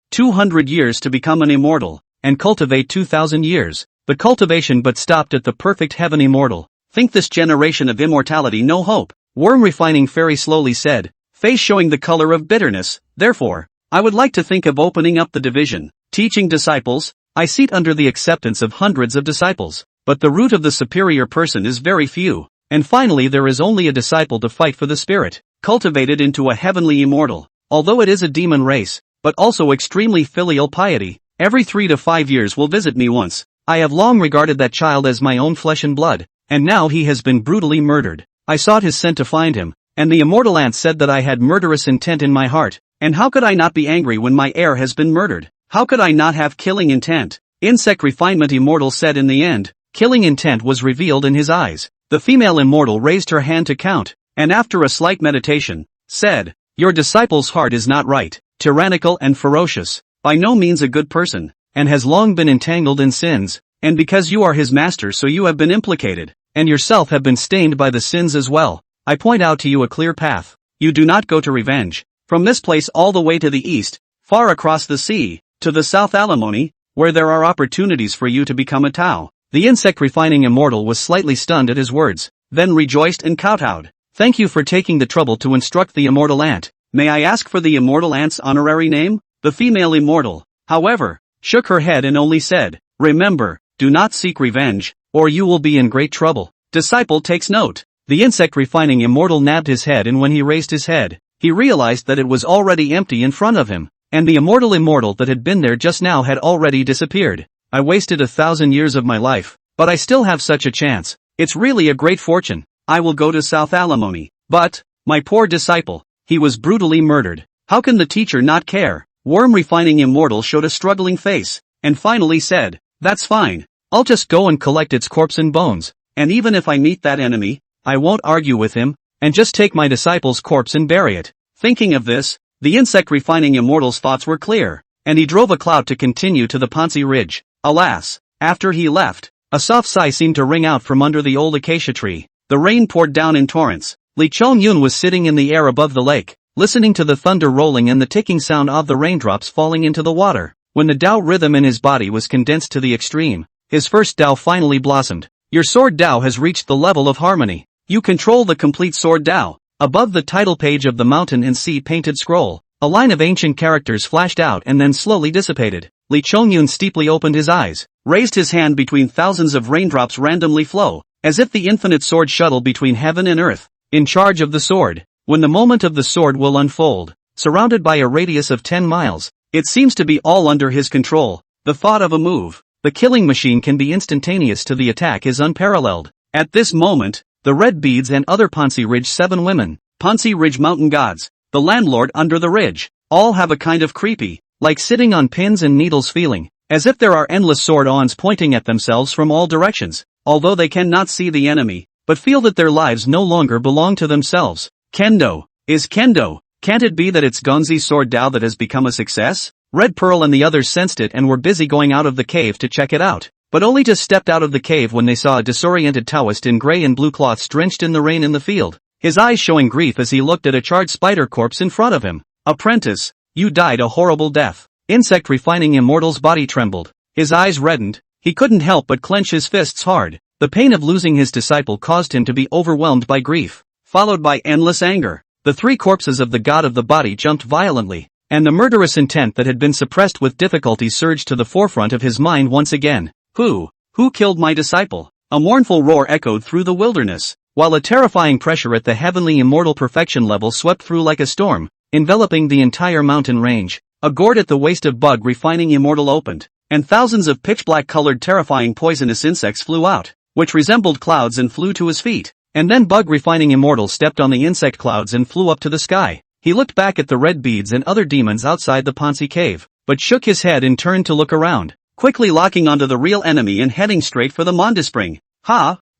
200 years to become an immortal, and cultivate 2,000 years. The cultivation but stopped at the perfect heaven immortal. Think this generation of immortality no hope. Worm refining fairy slowly said, face showing the color of bitterness. Therefore, I would like to think of opening up the division, teaching disciples. I seat under the acceptance of hundreds of disciples, but the root of the superior person is very few, and finally there is only a disciple to fight for the spirit, cultivated into a heavenly immortal, although it is a demon race, but also extremely filial piety. Every 3 to 5 years will visit me once. I have long regarded that child as my own flesh and blood, and now he has been brutally murdered. I sought his scent to find him, and the immortal ant said that I had murderous intent in my heart. And how could I not be angry when my heir has been murdered? How could I not have killing intent? Insect refinement immortal said in the end, killing intent was revealed in his eyes. The female immortal raised her hand to count, and after a slight meditation, said, your disciple's heart is not right, tyrannical and ferocious, by no means a good person, and has long been entangled in sins, and because you are his master so you have been implicated, and yourself have been stained by the sins as well. I point out to you a clear path. You do not go to revenge. From this place all the way to the east, far across the sea, to the South Alimony, where there are opportunities for you to become a Tao. The insect refining immortal was slightly stunned at his words. then rejoiced and kowtowed. Thank you for taking the trouble to instruct the immortal ant. May I ask for the immortal ant's honorary name? The female immortal, however, shook her head and only said, remember, do not seek revenge, or you will be in great trouble. Disciple takes note. The insect refining immortal nabbed his head, and when he raised his head, he realized that it was already empty in front of him, and the immortal that had been there just now had already disappeared. I wasted 1,000 years of my life, but I still have such a chance. It's really a great fortune. I will go to South Alimony. But, my poor disciple, he was brutally murdered. How can the teacher not care? Worm refining immortal showed a struggling face, and finally said, that's fine. I'll just go and collect its corpse and bones, and even if I meet that enemy, I won't argue with him, and just take my disciple's corpse and bury it. Thinking of this, the insect refining immortal's thoughts were clear, and he drove a cloud to continue to the Pansi ridge. Alas, after he left, a soft sigh seemed to ring out from under the old acacia tree. The rain poured down in torrents. Lee Chong-yun was sitting in the air above the lake, listening to the thunder rolling and the ticking sound of the raindrops falling into the water. When the Tao rhythm in his body was condensed to the extreme, his first Tao finally blossomed. Your sword Tao has reached the level of harmony. You control the complete sword Tao. Above the title page of the Mountain and Sea painted scroll, a line of ancient characters flashed out and then slowly dissipated. Lee Chong-yun steeply opened his eyes, raised his hand between thousands of raindrops randomly flow, as if the infinite sword shuttle between heaven and earth. In charge of the sword. When the moment of the sword will unfold, surrounded by a radius of 10 miles, it seems to be all under his control. The thought of a move, the killing machine can be instantaneous to the attack is unparalleled. At this moment, the Red Beads and other Pansi Ridge 7 women, Pansi Ridge mountain gods, the landlord under the ridge, all have a kind of creepy, like sitting on pins and needles feeling, as if there are endless sword-ons pointing at themselves from all directions, although they cannot see the enemy, but feel that their lives no longer belong to themselves. Kendo. Is Kendo. Can't it be that it's Gonzi's sword Tao that has become a success? Red Pearl and the others sensed it and were busy going out of the cave to check it out, but only just stepped out of the cave when they saw a disoriented Taoist in gray and blue cloths drenched in the rain in the field, his eyes showing grief as he looked at a charred spider corpse in front of him. Apprentice, you died a horrible death. Insect refining immortal's body trembled. His eyes reddened. He couldn't help but clench his fists hard. The pain of losing his disciple caused him to be overwhelmed by grief, followed by endless anger. The three corpses of the god of the body jumped violently, and the murderous intent that had been suppressed with difficulty surged to the forefront of his mind once again. Who killed my disciple? A mournful roar echoed through the wilderness, while a terrifying pressure at the heavenly immortal perfection level swept through like a storm, enveloping the entire mountain range. A gourd at the waist of Bug refining immortal opened, and thousands of pitch-black colored terrifying poisonous insects flew out, which resembled clouds and flew to his feet. And then Bug refining immortal stepped on the insect clouds and flew up to the sky. He looked back at the Red Beads and other demons outside the Pansi cave, but shook his head and turned to look around, quickly locking onto the real enemy and heading straight for the Manda spring.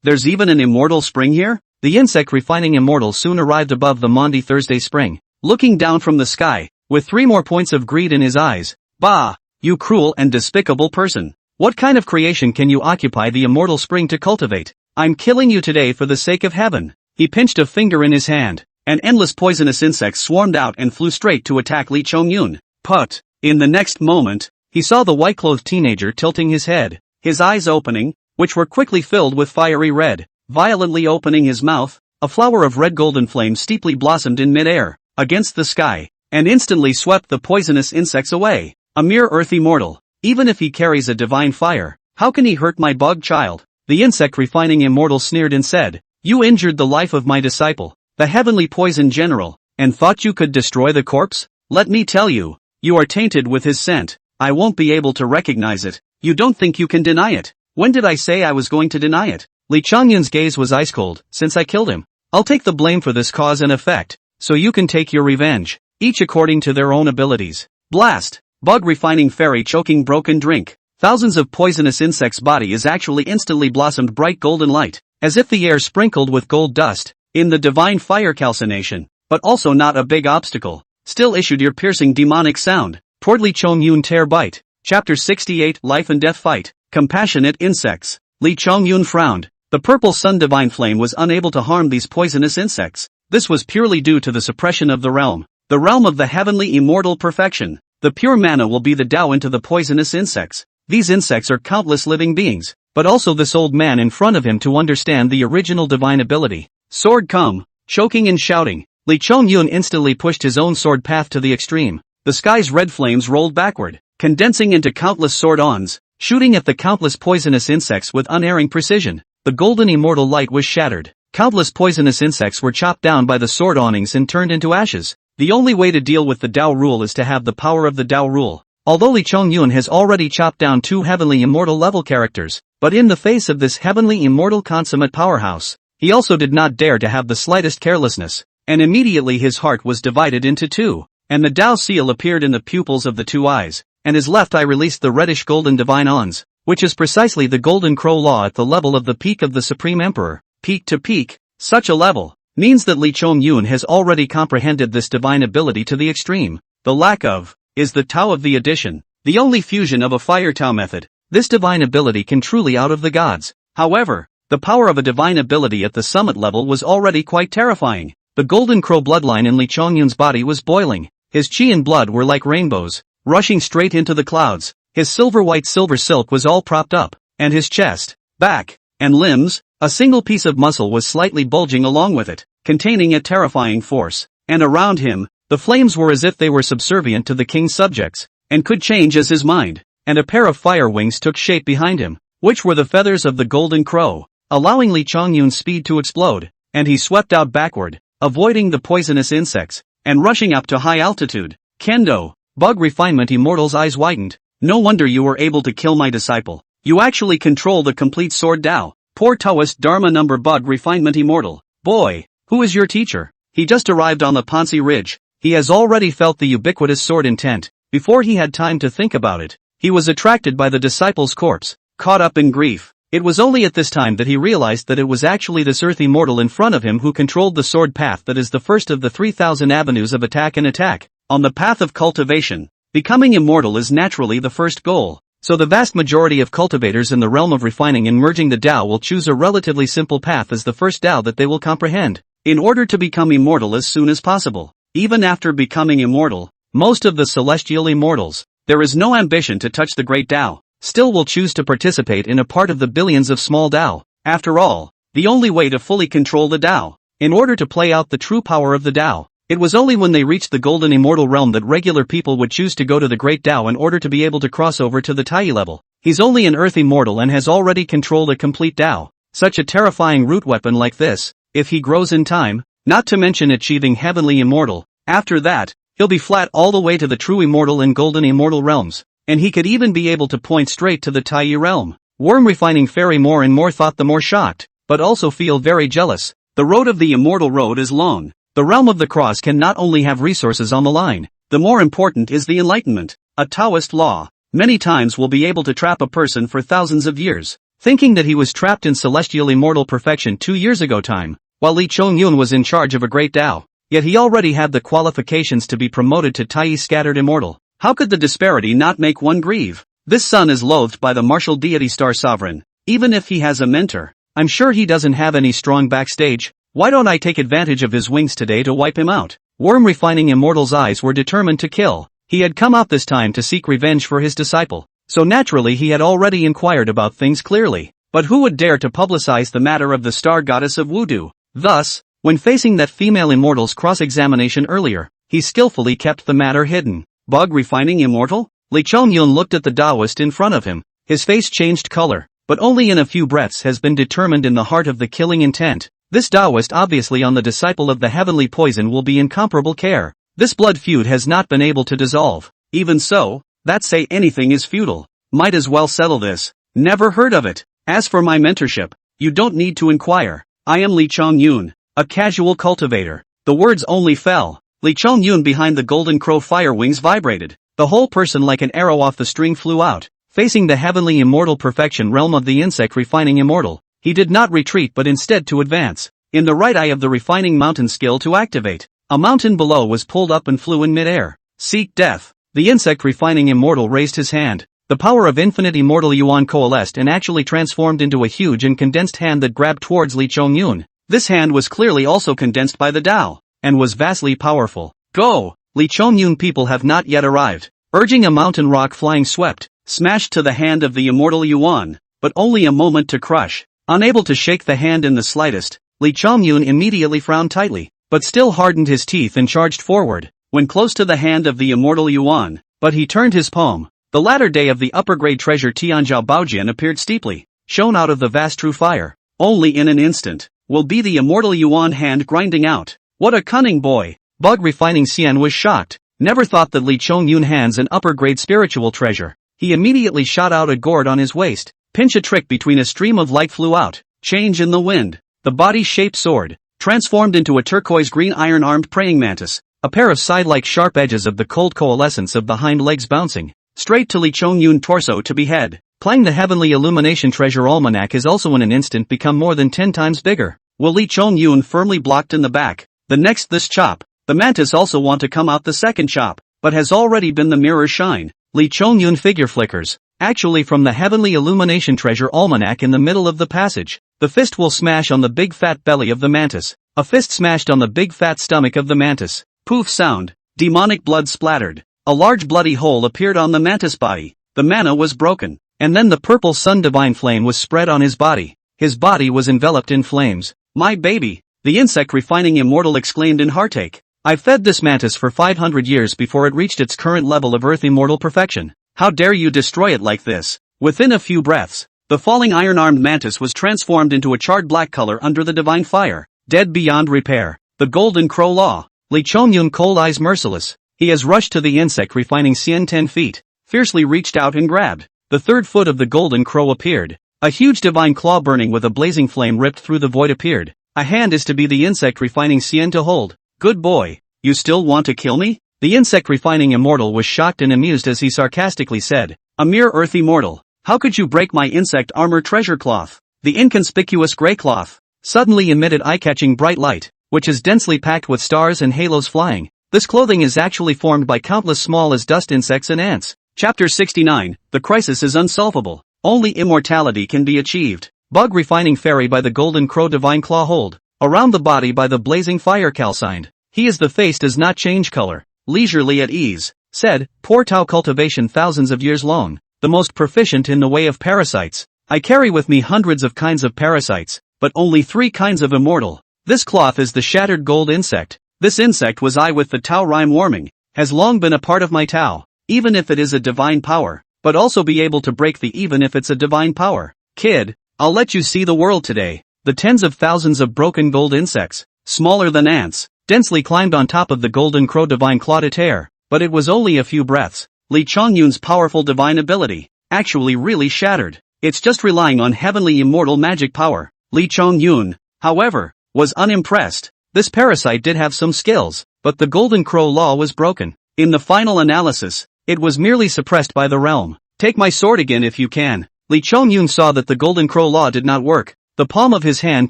There's even an immortal spring here? The insect refining immortal soon arrived above the Maundy Thursday spring, looking down from the sky, with 3 more points of greed in his eyes. Bah! You cruel and despicable person. What kind of creation can you occupy the immortal spring to cultivate? I'm killing you today for the sake of heaven. He pinched a finger in his hand, and endless poisonous insects swarmed out and flew straight to attack Lee Chong-yun. But, in the next moment, he saw the white-clothed teenager tilting his head, his eyes opening, which were quickly filled with fiery red, violently opening his mouth. A flower of red golden flame steeply blossomed in mid-air, against the sky, and instantly swept the poisonous insects away. A mere earthy mortal, even if he carries a divine fire, how can he hurt my bug child? The insect refining immortal sneered and said, you injured the life of my disciple, the heavenly poison general, and thought you could destroy the corpse? Let me tell you, you are tainted with his scent. I won't be able to recognize it. You don't think you can deny it? When did I say I was going to deny it? Lee Chong-yun's gaze was ice cold. Since I killed him, I'll take the blame for this cause and effect, so you can take your revenge, each according to their own abilities. Blast! Bug refining fairy choking broken drink. Thousands of poisonous insects' body is actually instantly blossomed bright golden light, as if the air sprinkled with gold dust, in the divine fire calcination, but also not a big obstacle. Still issued ear-piercing demonic sound. Toward Lee Chong-yun tear bite. Chapter 68 Life and Death Fight. Compassionate insects. Lee Chong-yun frowned. The purple sun divine flame was unable to harm these poisonous insects. This was purely due to the suppression of the realm of the heavenly immortal perfection. The pure mana will be the Tao into the poisonous insects. These insects are countless living beings, but also this old man in front of him to understand the original divine ability. Sword come! Choking and shouting, Lee Chong-yun instantly pushed his own sword path to the extreme. The sky's red flames rolled backward, condensing into countless sword-ons, shooting at the countless poisonous insects with unerring precision. The golden immortal light was shattered. Countless poisonous insects were chopped down by the sword awnings and turned into ashes. The only way to deal with the Tao rule is to have the power of the Tao rule. Although Lee Chong-yun has already chopped down 2 heavenly immortal level characters, but in the face of this heavenly immortal consummate powerhouse, he also did not dare to have the slightest carelessness, and immediately his heart was divided into 2, and the Tao seal appeared in the pupils of the 2 eyes, and his left eye released the reddish golden divine ons, which is precisely the golden crow law at the level of the peak of the Supreme Emperor. Peak to peak, such a level, means that Lee Chong-yun has already comprehended this divine ability to the extreme. The lack of, is the Tao of the addition, the only fusion of a fire Tao method. This divine ability can truly out of the gods. However, the power of a divine ability at the summit level was already quite terrifying. The golden crow bloodline in Lee Chong-yun's body was boiling. His chi and blood were like rainbows, rushing straight into the clouds. His silver-white silver silk was all propped up, and his chest, back, and limbs, a single piece of muscle was slightly bulging along with it, containing a terrifying force. And around him, the flames were as if they were subservient to the king's subjects, and could change as his mind. And a pair of fire wings took shape behind him, which were the feathers of the golden crow, allowing Lee Chong-yun's speed to explode, and he swept out backward, avoiding the poisonous insects, and rushing up to high altitude. Kendo, Bug Refinement Immortal's eyes widened. No wonder you were able to kill my disciple. You actually control the complete sword Tao. Poor Taoist Dharma number Bug Refinement Immortal. Boy, who is your teacher? He just arrived on the Pansi Ridge. He has already felt the ubiquitous sword intent. Before he had time to think about it, he was attracted by the disciple's corpse, caught up in grief. It was only at this time that he realized that it was actually this earth immortal in front of him who controlled the sword path that is the first of the 3,000 avenues of attack and attack. On the path of cultivation, becoming immortal is naturally the first goal, so the vast majority of cultivators in the realm of refining and merging the Tao will choose a relatively simple path as the first Tao that they will comprehend, in order to become immortal as soon as possible. Even after becoming immortal, most of the celestial immortals, there is no ambition to touch the great Tao, still will choose to participate in a part of the billions of small Tao. After all, the only way to fully control the Tao, in order to play out the true power of the Tao, it was only when they reached the golden immortal realm that regular people would choose to go to the great Tao in order to be able to cross over to the Tai level. He's only an earth immortal and has already controlled a complete Tao. Such a terrifying root weapon like this, if he grows in time, not to mention achieving heavenly immortal, after that, he'll be flat all the way to the true immortal and golden immortal realms, and he could even be able to point straight to the Tai realm. Worm Refining Fairy more and more thought, the more shocked, but also feel very jealous. The road of the immortal road is long. The realm of the cross can not only have resources on the line, the more important is the enlightenment. A Taoist law, many times will be able to trap a person for thousands of years, thinking that he was trapped in celestial immortal perfection 2 years ago time, while Lee Chong-yun was in charge of a great Tao. Yet he already had the qualifications to be promoted to Tai Scattered Immortal. How could the disparity not make one grieve? This son is loathed by the martial deity Star Sovereign. Even if he has a mentor, I'm sure he doesn't have any strong backstage. Why don't I take advantage of his wings today to wipe him out? Worm Refining Immortal's eyes were determined to kill. He had come out this time to seek revenge for his disciple, so naturally he had already inquired about things clearly. But who would dare to publicize the matter of the star goddess of voodoo? Thus, when facing that female immortal's cross-examination earlier, he skillfully kept the matter hidden. Bug Refining Immortal? Lee Chong-yun looked at the Taoist in front of him. His face changed color, but only in a few breaths has been determined in the heart of the killing intent. This Taoist obviously on the disciple of the heavenly poison will be incomparable care. This blood feud has not been able to dissolve. Even so, that say anything is futile. Might as well settle this. Never heard of it. As for my mentorship, you don't need to inquire. I am Lee Chong-yun, a casual cultivator. The words only fell. Lee Chong-yun behind the golden crow fire wings vibrated. The whole person like an arrow off the string flew out, facing the heavenly immortal perfection realm of the insect refining immortal. He did not retreat but instead to advance. In the right eye of the refining mountain skill to activate, a mountain below was pulled up and flew in midair. Seek death. The insect refining immortal raised his hand. The power of infinite immortal yuan coalesced and actually transformed into a huge and condensed hand that grabbed towards Lee Chong-yun. This hand was clearly also condensed by the Tao, and was vastly powerful. Go! Lee Chong-yun people have not yet arrived. Urging a mountain rock flying swept, smashed to the hand of the immortal yuan. but only a moment to crush. Unable to shake the hand in the slightest, Lee Chongyun immediately frowned tightly, but still hardened his teeth and charged forward. When close to the hand of the immortal Yuan, but he turned his palm. The latter day of the upper-grade treasure Tianzhao Baojian appeared steeply, shone out of the vast true fire. Only in an instant will be the immortal Yuan hand grinding out. What a cunning boy! Bug Refining Xian was shocked. Never thought that Lee Chongyun hands an upper-grade spiritual treasure. He immediately shot out a gourd on his waist. Pinch a trick between a stream of light flew out. Change in the wind. The body-shaped sword transformed into a turquoise-green iron-armed praying mantis. A pair of side-like sharp edges of the cold coalescence of the hind legs bouncing straight to Lee Chongyun torso to behead. Playing the Heavenly Illumination Treasure Almanac is also in an instant become more than 10 times bigger. Will Lee Chongyun firmly blocked in the back. The next this chop. The mantis also want to come out the second chop, but has already been the mirror shine. Lee Chongyun figure flickers. Actually from the Heavenly Illumination Treasure Almanac in the middle of the passage. The fist will smash on the big fat belly of the mantis. A fist smashed on the big fat stomach of the mantis. Poof sound. Demonic blood splattered. A large bloody hole appeared on the mantis body. The mana was broken. And then the purple sun divine flame was spread on his body. His body was enveloped in flames. My baby! The insect refining immortal exclaimed in heartache. I fed this mantis for 500 years before it reached its current level of earth immortal perfection. How dare you destroy it like this? Within a few breaths, the falling iron-armed mantis was transformed into a charred black color under the divine fire. Dead beyond repair. The Golden Crow Law. Lee Chongyun cold eyes merciless. He has rushed to the insect refining Xian 10 feet. Fiercely reached out and grabbed. The third foot of the Golden Crow appeared. A huge divine claw burning with a blazing flame ripped through the void appeared. A hand is to be the insect refining Xian to hold. Good boy. You still want to kill me? The insect refining immortal was shocked and amused as he sarcastically said. A mere earth immortal. How could you break my insect armor treasure cloth? The inconspicuous gray cloth suddenly emitted eye-catching bright light, which is densely packed with stars and halos flying. This clothing is actually formed by countless small as dust insects and ants. Chapter 69, The Crisis is Unsolvable. Only immortality can be achieved. Bug refining fairy by the Golden Crow divine claw hold. Around the body by the blazing fire calcined. He is the face does not change color. Leisurely at ease. Said, poor Tao cultivation thousands of years long. The most proficient in the way of parasites. I carry with me hundreds of kinds of parasites, but only 3 kinds of immortal. This cloth is the shattered gold insect. This insect was I with the Tao rhyme warming. Has long been a part of my Tao. Even if it is a divine power, but also be able to break the even if it's a divine power. Kid, I'll let you see the world today. The tens of thousands of broken gold insects, smaller than ants, densely climbed on top of the Golden Crow divine claw to tear, but it was only a few breaths. Lee Chongyun's powerful divine ability, actually really shattered. It's just relying on heavenly immortal magic power. Lee Chongyun, however, was unimpressed. This parasite did have some skills, but the Golden Crow law was broken. In the final analysis, it was merely suppressed by the realm. Take my sword again if you can. Lee Chongyun saw that the Golden Crow law did not work. The palm of his hand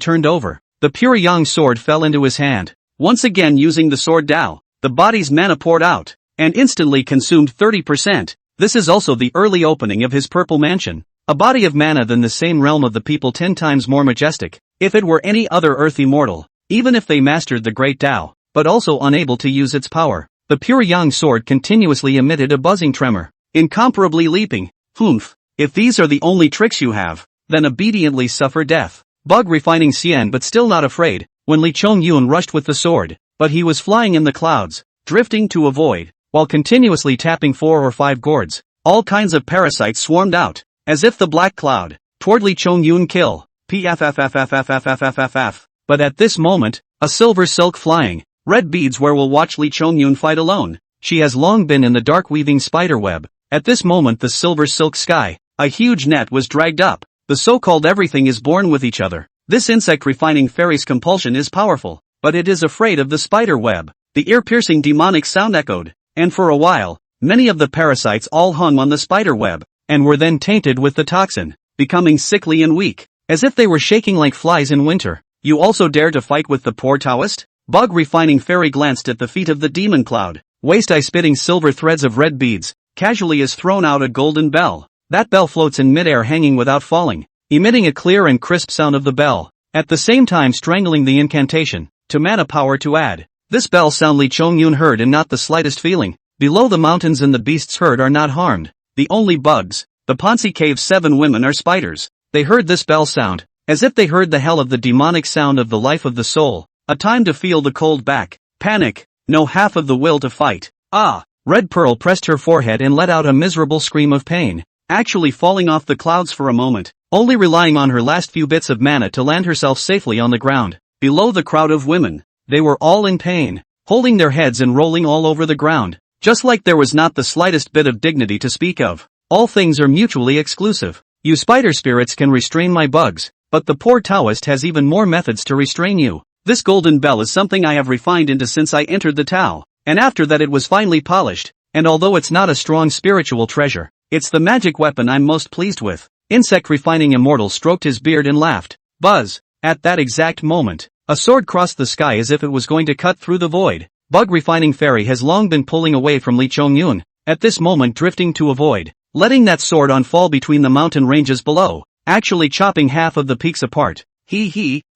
turned over. The pure yang sword fell into his hand. Once again using the sword Dao, the body's mana poured out, and instantly consumed 30%. This is also the early opening of his purple mansion. A body of mana than the same realm of the people 10 times more majestic. If it were any other earth immortal, even if they mastered the great Dao, but also unable to use its power. The pure yang sword continuously emitted a buzzing tremor, incomparably leaping. Humph, if these are the only tricks you have, then obediently suffer death. Bug refining Xian but still not afraid, when Lee Chongyun rushed with the sword, but he was flying in the clouds, drifting to avoid, while continuously tapping 4 or 5 gourds. All kinds of parasites swarmed out, as if the black cloud, toward Lee Chongyun kill. Pffffffffffffff. But at this moment, a silver silk flying, red beads where will watch Lee Chongyun fight alone. She has long been in the dark weaving spider web. At this moment the silver silk sky, a huge net was dragged up. The so-called everything is born with each other. This insect refining fairy's compulsion is powerful, but it is afraid of the spider web. The ear-piercing demonic sound echoed, and for a while, many of the parasites all hung on the spider web, and were then tainted with the toxin, becoming sickly and weak, as if they were shaking like flies in winter. You also dare to fight with the poor Taoist? Bug refining fairy glanced at the feet of the demon cloud, waist eye spitting silver threads of red beads, casually is thrown out a golden bell. That bell floats in midair hanging without falling, emitting a clear and crisp sound of the bell, at the same time strangling the incantation, to mana power to add. This bell sound Lee Chongyun heard and not the slightest feeling. Below the mountains and the beasts herd are not harmed. The only bugs. The Pansi cave's 7 women are spiders. they heard this bell sound, as if they heard the hell of the demonic sound of the life of the soul, a time to feel the cold back, panic, no half of the will to fight. Ah! Red Pearl pressed her forehead and let out a miserable scream of pain, actually falling off the clouds for a moment, only relying on her last few bits of mana to land herself safely on the ground. Below the crowd of women, they were all in pain, holding their heads and rolling all over the ground, just like there was not the slightest bit of dignity to speak of. All things are mutually exclusive. You spider spirits can restrain my bugs, but the poor Taoist has even more methods to restrain you. This golden bell is something I have refined into since I entered the Tao, and after that it was finely polished, and although it's not a strong spiritual treasure, it's the magic weapon I'm most pleased with. Insect refining immortal stroked his beard and laughed. Buzz! At that exact moment, a sword crossed the sky as if it was going to cut through the void. Bug refining fairy has long been pulling away from Li Chongyun, at this moment drifting to avoid, letting that sword on fall between the mountain ranges below, actually chopping half of the peaks apart.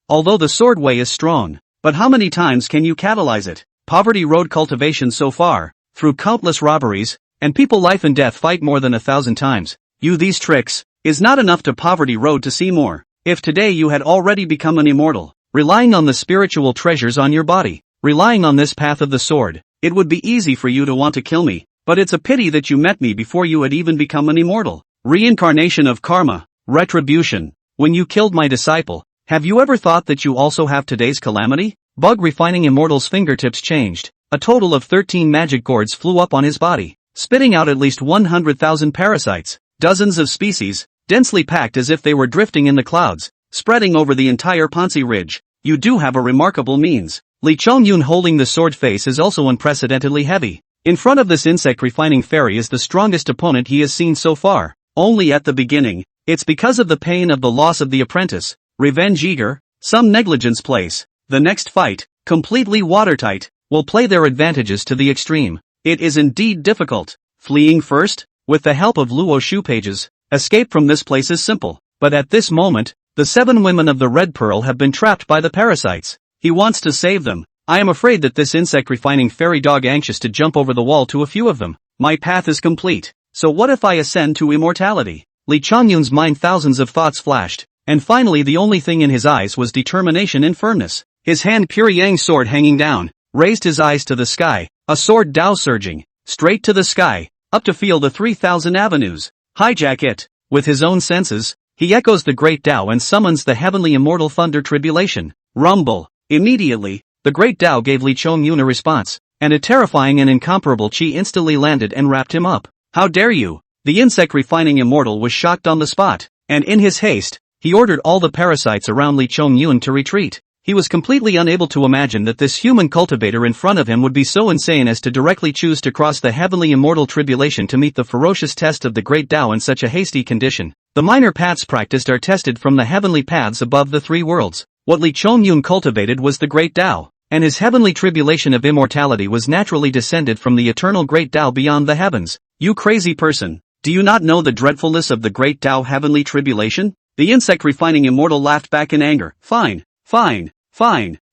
Although the sword way is strong, but how many times can you catalyze it? Poverty Road cultivation so far, through countless robberies, and people life and death fight more than 1,000 times. These tricks, is not enough to Poverty Road to see more. If today you had already become an immortal, relying on the spiritual treasures on your body, relying on this path of the sword, it would be easy for you to want to kill me, but it's a pity that you met me before you had even become an immortal. Reincarnation of karma, retribution. When you killed my disciple, have you ever thought that you also have today's calamity? Bug refining immortal's fingertips changed. A total of 13 magic gourds flew up on his body, spitting out at least 100,000 parasites, dozens of species, densely packed as if they were drifting in the clouds, spreading over the entire Pansi ridge. You do have a remarkable means. Li Chongyun holding the sword face is also unprecedentedly heavy. In front of this insect refining fairy is the strongest opponent he has seen so far. Only at the beginning, it's because of the pain of the loss of the apprentice, revenge eager, some negligence place. The next fight, completely watertight, will play their advantages to the extreme. It is indeed difficult. Fleeing first, with the help of Luo Shu pages, escape from this place is simple. But at this moment, the 7 women of the Red Pearl have been trapped by the parasites. He wants to save them. I am afraid that this insect refining fairy dog anxious to jump over the wall to a few of them. My path is complete. So what if I ascend to immortality? Li Chongyun's mind thousands of thoughts flashed, and finally the only thing in his eyes was determination and firmness. His hand pure yang sword hanging down, raised his eyes to the sky, a sword Tao surging, straight to the sky, up to feel the 3,000 avenues. Hijack it. With his own senses, he echoes the great Tao and summons the heavenly immortal thunder tribulation. Rumble. Immediately, the great Tao gave Li Chongyun a response, and a terrifying and incomparable chi instantly landed and wrapped him up. How dare you? The insect refining immortal was shocked on the spot, and in his haste, he ordered all the parasites around Li Chongyun to retreat. He was completely unable to imagine that this human cultivator in front of him would be so insane as to directly choose to cross the heavenly immortal tribulation to meet the ferocious test of the great Tao in such a hasty condition. The minor paths practiced are tested from the heavenly paths above the 3 worlds. What Li Chongyun cultivated was the great Tao, and his heavenly tribulation of immortality was naturally descended from the eternal great Tao beyond the heavens. You crazy person, do you not know the dreadfulness of the great Tao heavenly tribulation? The insect refining immortal laughed back in anger. Fine.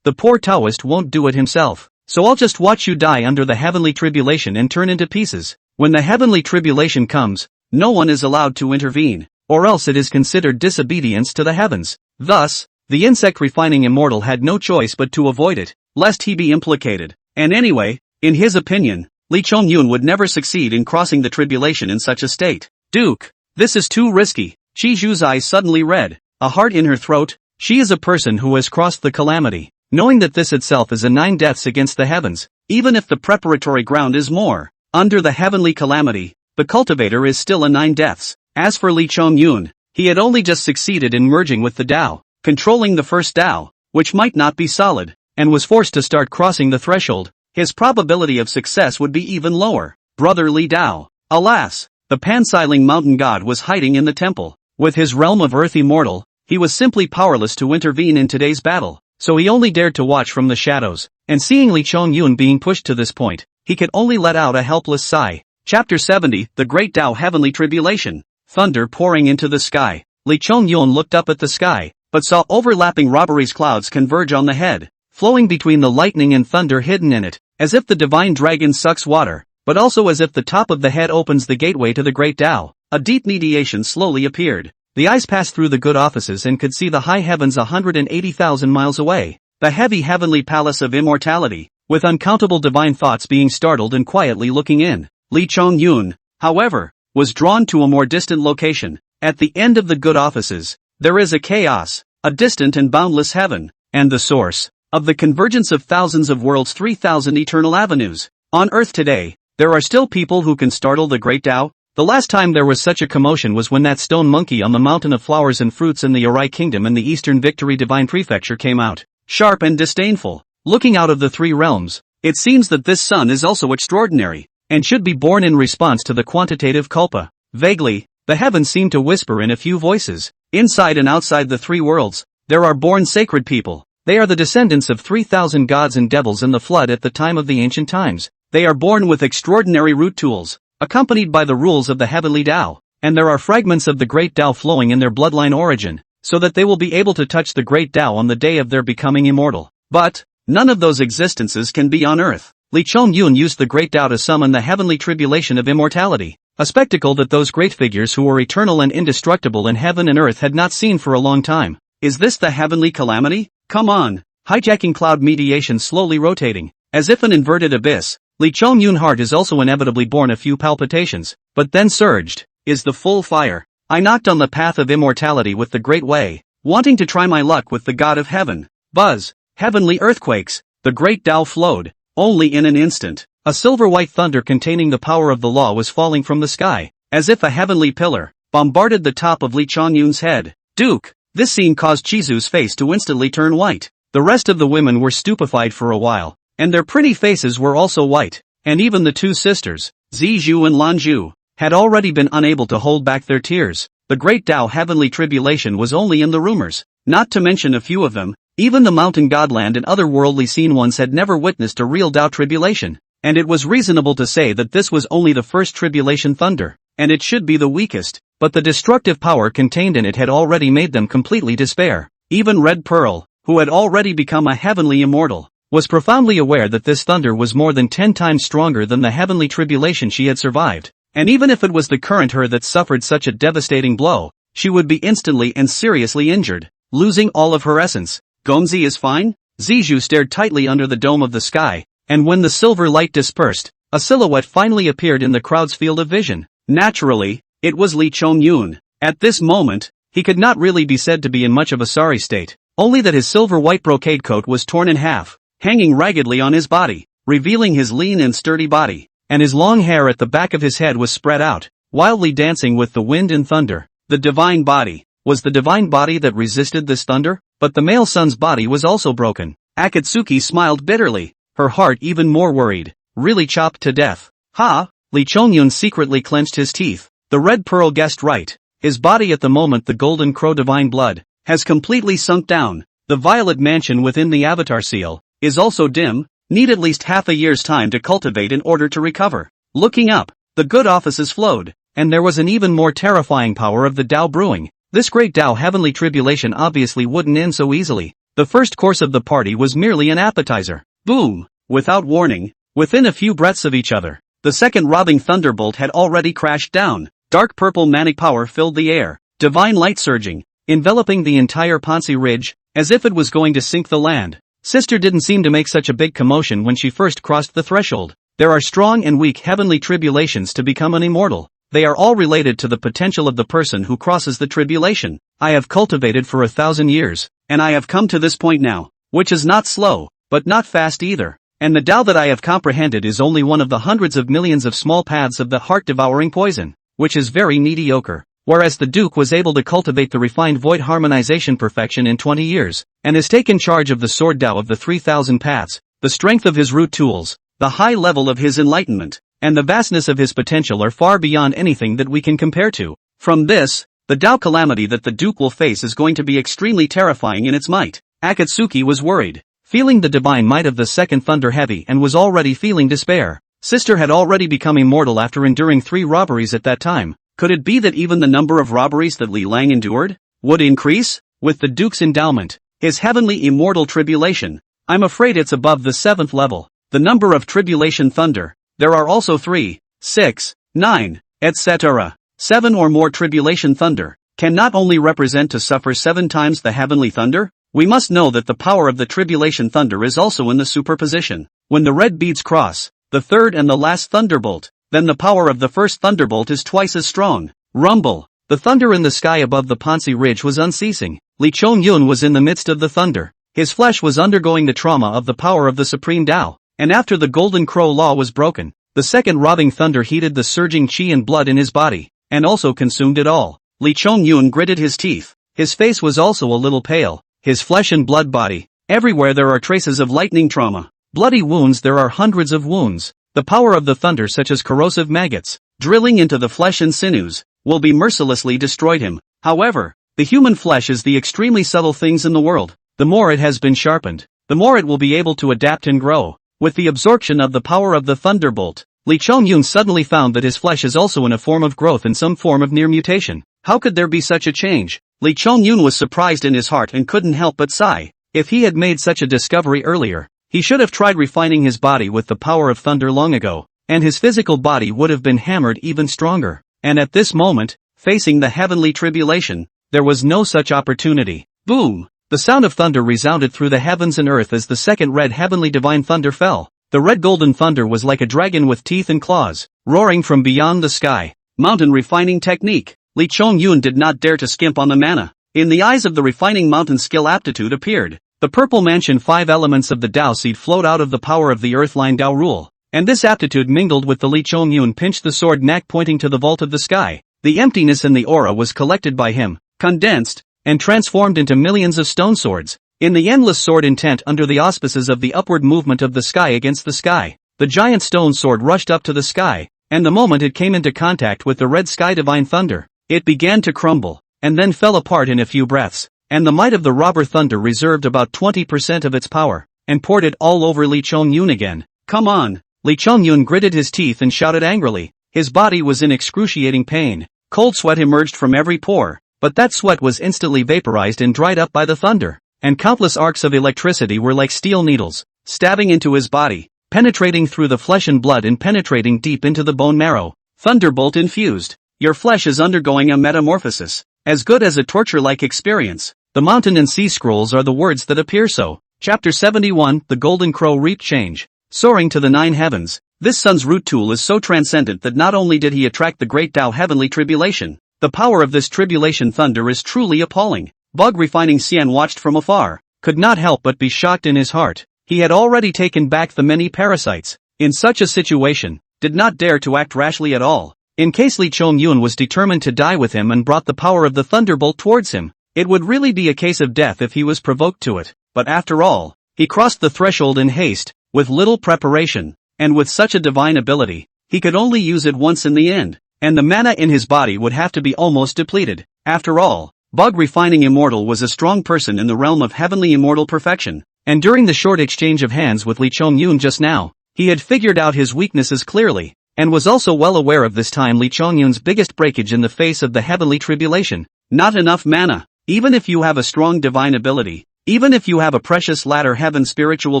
The poor Taoist won't do it himself, so I'll just watch you die under the heavenly tribulation and turn into pieces. When the heavenly tribulation comes, no one is allowed to intervene, or else it is considered disobedience to the heavens. Thus, the insect refining immortal had no choice but to avoid it, lest he be implicated. And anyway, in his opinion, Li Chongyun would never succeed in crossing the tribulation in such a state. Duke, this is too risky. Shi Zhu's eyes suddenly red, a heart in her throat. She is a person who has crossed the calamity, knowing that this itself is a 9 deaths against the heavens, even if the preparatory ground is more. Under the heavenly calamity, the cultivator is still a 9 deaths. As for Li Chongyun, he had only just succeeded in merging with the Tao, controlling the first Tao, which might not be solid, and was forced to start crossing the threshold. His probability of success would be even lower. Brother Li Dao. Alas, the Pansiling mountain god was hiding in the temple. With his realm of earth immortal, he was simply powerless to intervene in today's battle, so he only dared to watch from the shadows, and seeing Li Chongyun being pushed to this point, he could only let out a helpless sigh. Chapter 70, The Great Tao Heavenly Tribulation. Thunder pouring into the sky. Li Chongyun looked up at the sky, but saw overlapping robberies clouds converge on the head, flowing between the lightning and thunder hidden in it, as if the divine dragon sucks water, but also as if the top of the head opens the gateway to the great Tao. A deep mediation slowly appeared. the eyes passed through the good offices and could see the high heavens 180,000 miles away, the heavy heavenly palace of immortality, with uncountable divine thoughts being startled and quietly looking in. Lee Chong-yun, however, was drawn to a more distant location. At the end of the good offices, there is a chaos, a distant and boundless heaven, and the source of the convergence of thousands of worlds, 3,000 eternal avenues. On Earth today, there are still people who can startle the great Tao. The last time there was such a commotion was when that stone monkey on the mountain of flowers and fruits in the Arai kingdom in the Eastern Victory Divine Prefecture came out, sharp and disdainful, looking out of the three realms. It seems that this son is also extraordinary, and should be born in response to the quantitative kulpa. Vaguely, the heavens seem to whisper in a few voices. Inside and outside the three worlds, there are born sacred people. They are the descendants of 3,000 gods and devils in the flood at the time of the ancient times. They are born with extraordinary root tools, accompanied by the rules of the heavenly Tao, and there are fragments of the great Tao flowing in their bloodline origin, so that they will be able to touch the great Tao on the day of their becoming immortal. But none of those existences can be on Earth. Lee Chong-yun used the great Tao to summon the heavenly tribulation of immortality, a spectacle that those great figures who were eternal and indestructible in heaven and earth had not seen for a long time. Is this the heavenly calamity? Come on! Hijacking cloud mediation slowly rotating, as if an inverted abyss. Lee Chong-yun's heart is also inevitably born a few palpitations, but then surged, is the full fire. I knocked on the path of immortality with the great way, wanting to try my luck with the god of heaven. Buzz, heavenly earthquakes, the great Tao flowed, only in an instant. A silver-white thunder containing the power of the law was falling from the sky, as if a heavenly pillar bombarded the top of Lee Chong-yun's head. Duke! This scene caused Chizu's face to instantly turn white. The rest of the women were stupefied for a while, and their pretty faces were also white, and even the two sisters, Zizhu and Lanju, had already been unable to hold back their tears. The great Tao heavenly tribulation was only in the rumors, not to mention a few of them. Even the mountain godland and other worldly seen ones had never witnessed a real Tao tribulation, and it was reasonable to say that this was only the first tribulation thunder, and it should be the weakest, but the destructive power contained in it had already made them completely despair. Even Red Pearl, who had already become a heavenly immortal, was profoundly aware that this thunder was more than 10 times stronger than the heavenly tribulation she had survived, and even if it was the current her that suffered such a devastating blow, she would be instantly and seriously injured, losing all of her essence. Gonzi is fine? Zizhu stared tightly under the dome of the sky, and when the silver light dispersed, a silhouette finally appeared in the crowd's field of vision. Naturally, it was Lee Chong-yun. At this moment, he could not really be said to be in much of a sorry state, only that his silver-white brocade coat was torn in half, hanging raggedly on his body, revealing his lean and sturdy body, and his long hair at the back of his head was spread out, wildly dancing with the wind and thunder. The divine body. Was the divine body that resisted this thunder? But the male son's body was also broken. Akatsuki smiled bitterly, her heart even more worried. Really chopped to death. Ha! Lee Chong-yun secretly clenched his teeth. The Red Pearl guessed right. His body at the moment, the Golden Crow divine blood, has completely sunk down. The violet mansion within the avatar seal is also dim, need at least half a year's time to cultivate in order to recover. Looking up, the good offices flowed, and there was an even more terrifying power of the Tao brewing. This great Tao heavenly tribulation obviously wouldn't end so easily. The first course of the party was merely an appetizer. Boom! Without warning, within a few breaths of each other, the second robbing thunderbolt had already crashed down. Dark purple manic power filled the air, divine light surging, enveloping the entire Pansi ridge, as if it was going to sink the land. Sister didn't seem to make such a big commotion when she first crossed the threshold. There are strong and weak heavenly tribulations to become an immortal. They are all related to the potential of the person who crosses the tribulation. I have cultivated for 1,000 years, and I have come to this point now, which is not slow, but not fast either. And the Tao that I have comprehended is only one of the hundreds of millions of small paths of the heart-devouring poison, which is very mediocre. Whereas the Duke was able to cultivate the refined void harmonization perfection in 20 years, and has taken charge of the sword Tao of the 3,000 paths, the strength of his root tools, the high level of his enlightenment, and the vastness of his potential are far beyond anything that we can compare to. From this, the Tao calamity that the Duke will face is going to be extremely terrifying in its might. Akatsuki was worried, feeling the divine might of the second thunder heavy, and was already feeling despair. Sister had already become immortal after enduring 3 robberies at that time. Could it be that even the number of robberies that Li Lang endured would increase with the Duke's endowment, his heavenly immortal tribulation? I'm afraid it's above the 7th level. The number of tribulation thunder. There are also 3, 6, 9, etc. 7 or more tribulation thunder can not only represent to suffer 7 times the heavenly thunder? We must know that the power of the tribulation thunder is also in the superposition. When the red beads cross, the third and the last thunderbolt, then the power of the first thunderbolt is twice as strong. Rumble. The thunder in the sky above the Pansi ridge was unceasing. Lee Chong-yun was in the midst of the thunder. His flesh was undergoing the trauma of the power of the Supreme Tao, and after the Golden Crow law was broken, the second robbing thunder heated the surging qi and blood in his body, and also consumed it all. Lee Chong-yun gritted his teeth. His face was also a little pale. His flesh and blood body. Everywhere there are traces of lightning trauma. Bloody wounds, there are hundreds of wounds. The power of the thunder, such as corrosive maggots, drilling into the flesh and sinews, will be mercilessly destroyed him. However, the human flesh is the extremely subtle things in the world. The more it has been sharpened, the more it will be able to adapt and grow. With the absorption of the power of the thunderbolt, Lee Chong-yun suddenly found that his flesh is also in a form of growth and some form of near mutation. How could there be such a change? Lee Chong-yun was surprised in his heart and couldn't help but sigh. If he had made such a discovery earlier, he should have tried refining his body with the power of thunder long ago, and his physical body would have been hammered even stronger. And at this moment, facing the heavenly tribulation, there was no such opportunity. Boom! The sound of thunder resounded through the heavens and earth as the second red heavenly divine thunder fell. The red golden thunder was like a dragon with teeth and claws, roaring from beyond the sky. Mountain refining technique. Lee Chong-yun did not dare to skimp on the mana. In the eyes of the refining mountain skill aptitude appeared. The purple mansion 5 elements of the Tao seed flowed out of the power of the earthline Tao rule. And this aptitude mingled with the Lee Chong-yun pinched the sword knack pointing to the vault of the sky. The emptiness in the aura was collected by him, condensed, and transformed into millions of stone swords. In the endless sword intent under the auspices of the upward movement of the sky against the sky, the giant stone sword rushed up to the sky, and the moment it came into contact with the red sky divine thunder, it began to crumble, and then fell apart in a few breaths, and the might of the robber thunder reserved about 20% of its power, and poured it all over Lee Chong-yun again. Come on! Lee Chong-yun gritted his teeth and shouted angrily. His body was in excruciating pain. Cold sweat emerged from every pore, but that sweat was instantly vaporized and dried up by the thunder, and countless arcs of electricity were like steel needles, stabbing into his body, penetrating through the flesh and blood and penetrating deep into the bone marrow. Thunderbolt infused. Your flesh is undergoing a metamorphosis, as good as a torture-like experience. The mountain and sea scrolls are the words that appear so. Chapter 71, The Golden Crow reaped change. Soaring to the 9 heavens, this sun's root tool is so transcendent that not only did he attract the great Tao heavenly tribulation, the power of this tribulation thunder is truly appalling. Bug refining Xian watched from afar, could not help but be shocked in his heart. He had already taken back the many parasites. In such a situation, did not dare to act rashly at all. In case Lee Chong-yun was determined to die with him and brought the power of the thunderbolt towards him, it would really be a case of death if he was provoked to it. But after all, he crossed the threshold in haste, with little preparation, and with such a divine ability, he could only use it once in the end, and the mana in his body would have to be almost depleted. After all, Bug Refining Immortal was a strong person in the realm of heavenly immortal perfection, and during the short exchange of hands with Lee Chong-yun just now, he had figured out his weaknesses clearly, and was also well aware of this time Lee Chong-yun's biggest breakage in the face of the heavenly tribulation. Not enough mana. Even if you have a strong divine ability, even if you have a precious latter heaven spiritual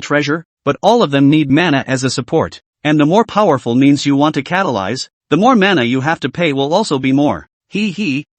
treasure, but all of them need mana as a support, and the more powerful means you want to catalyze, the more mana you have to pay will also be more.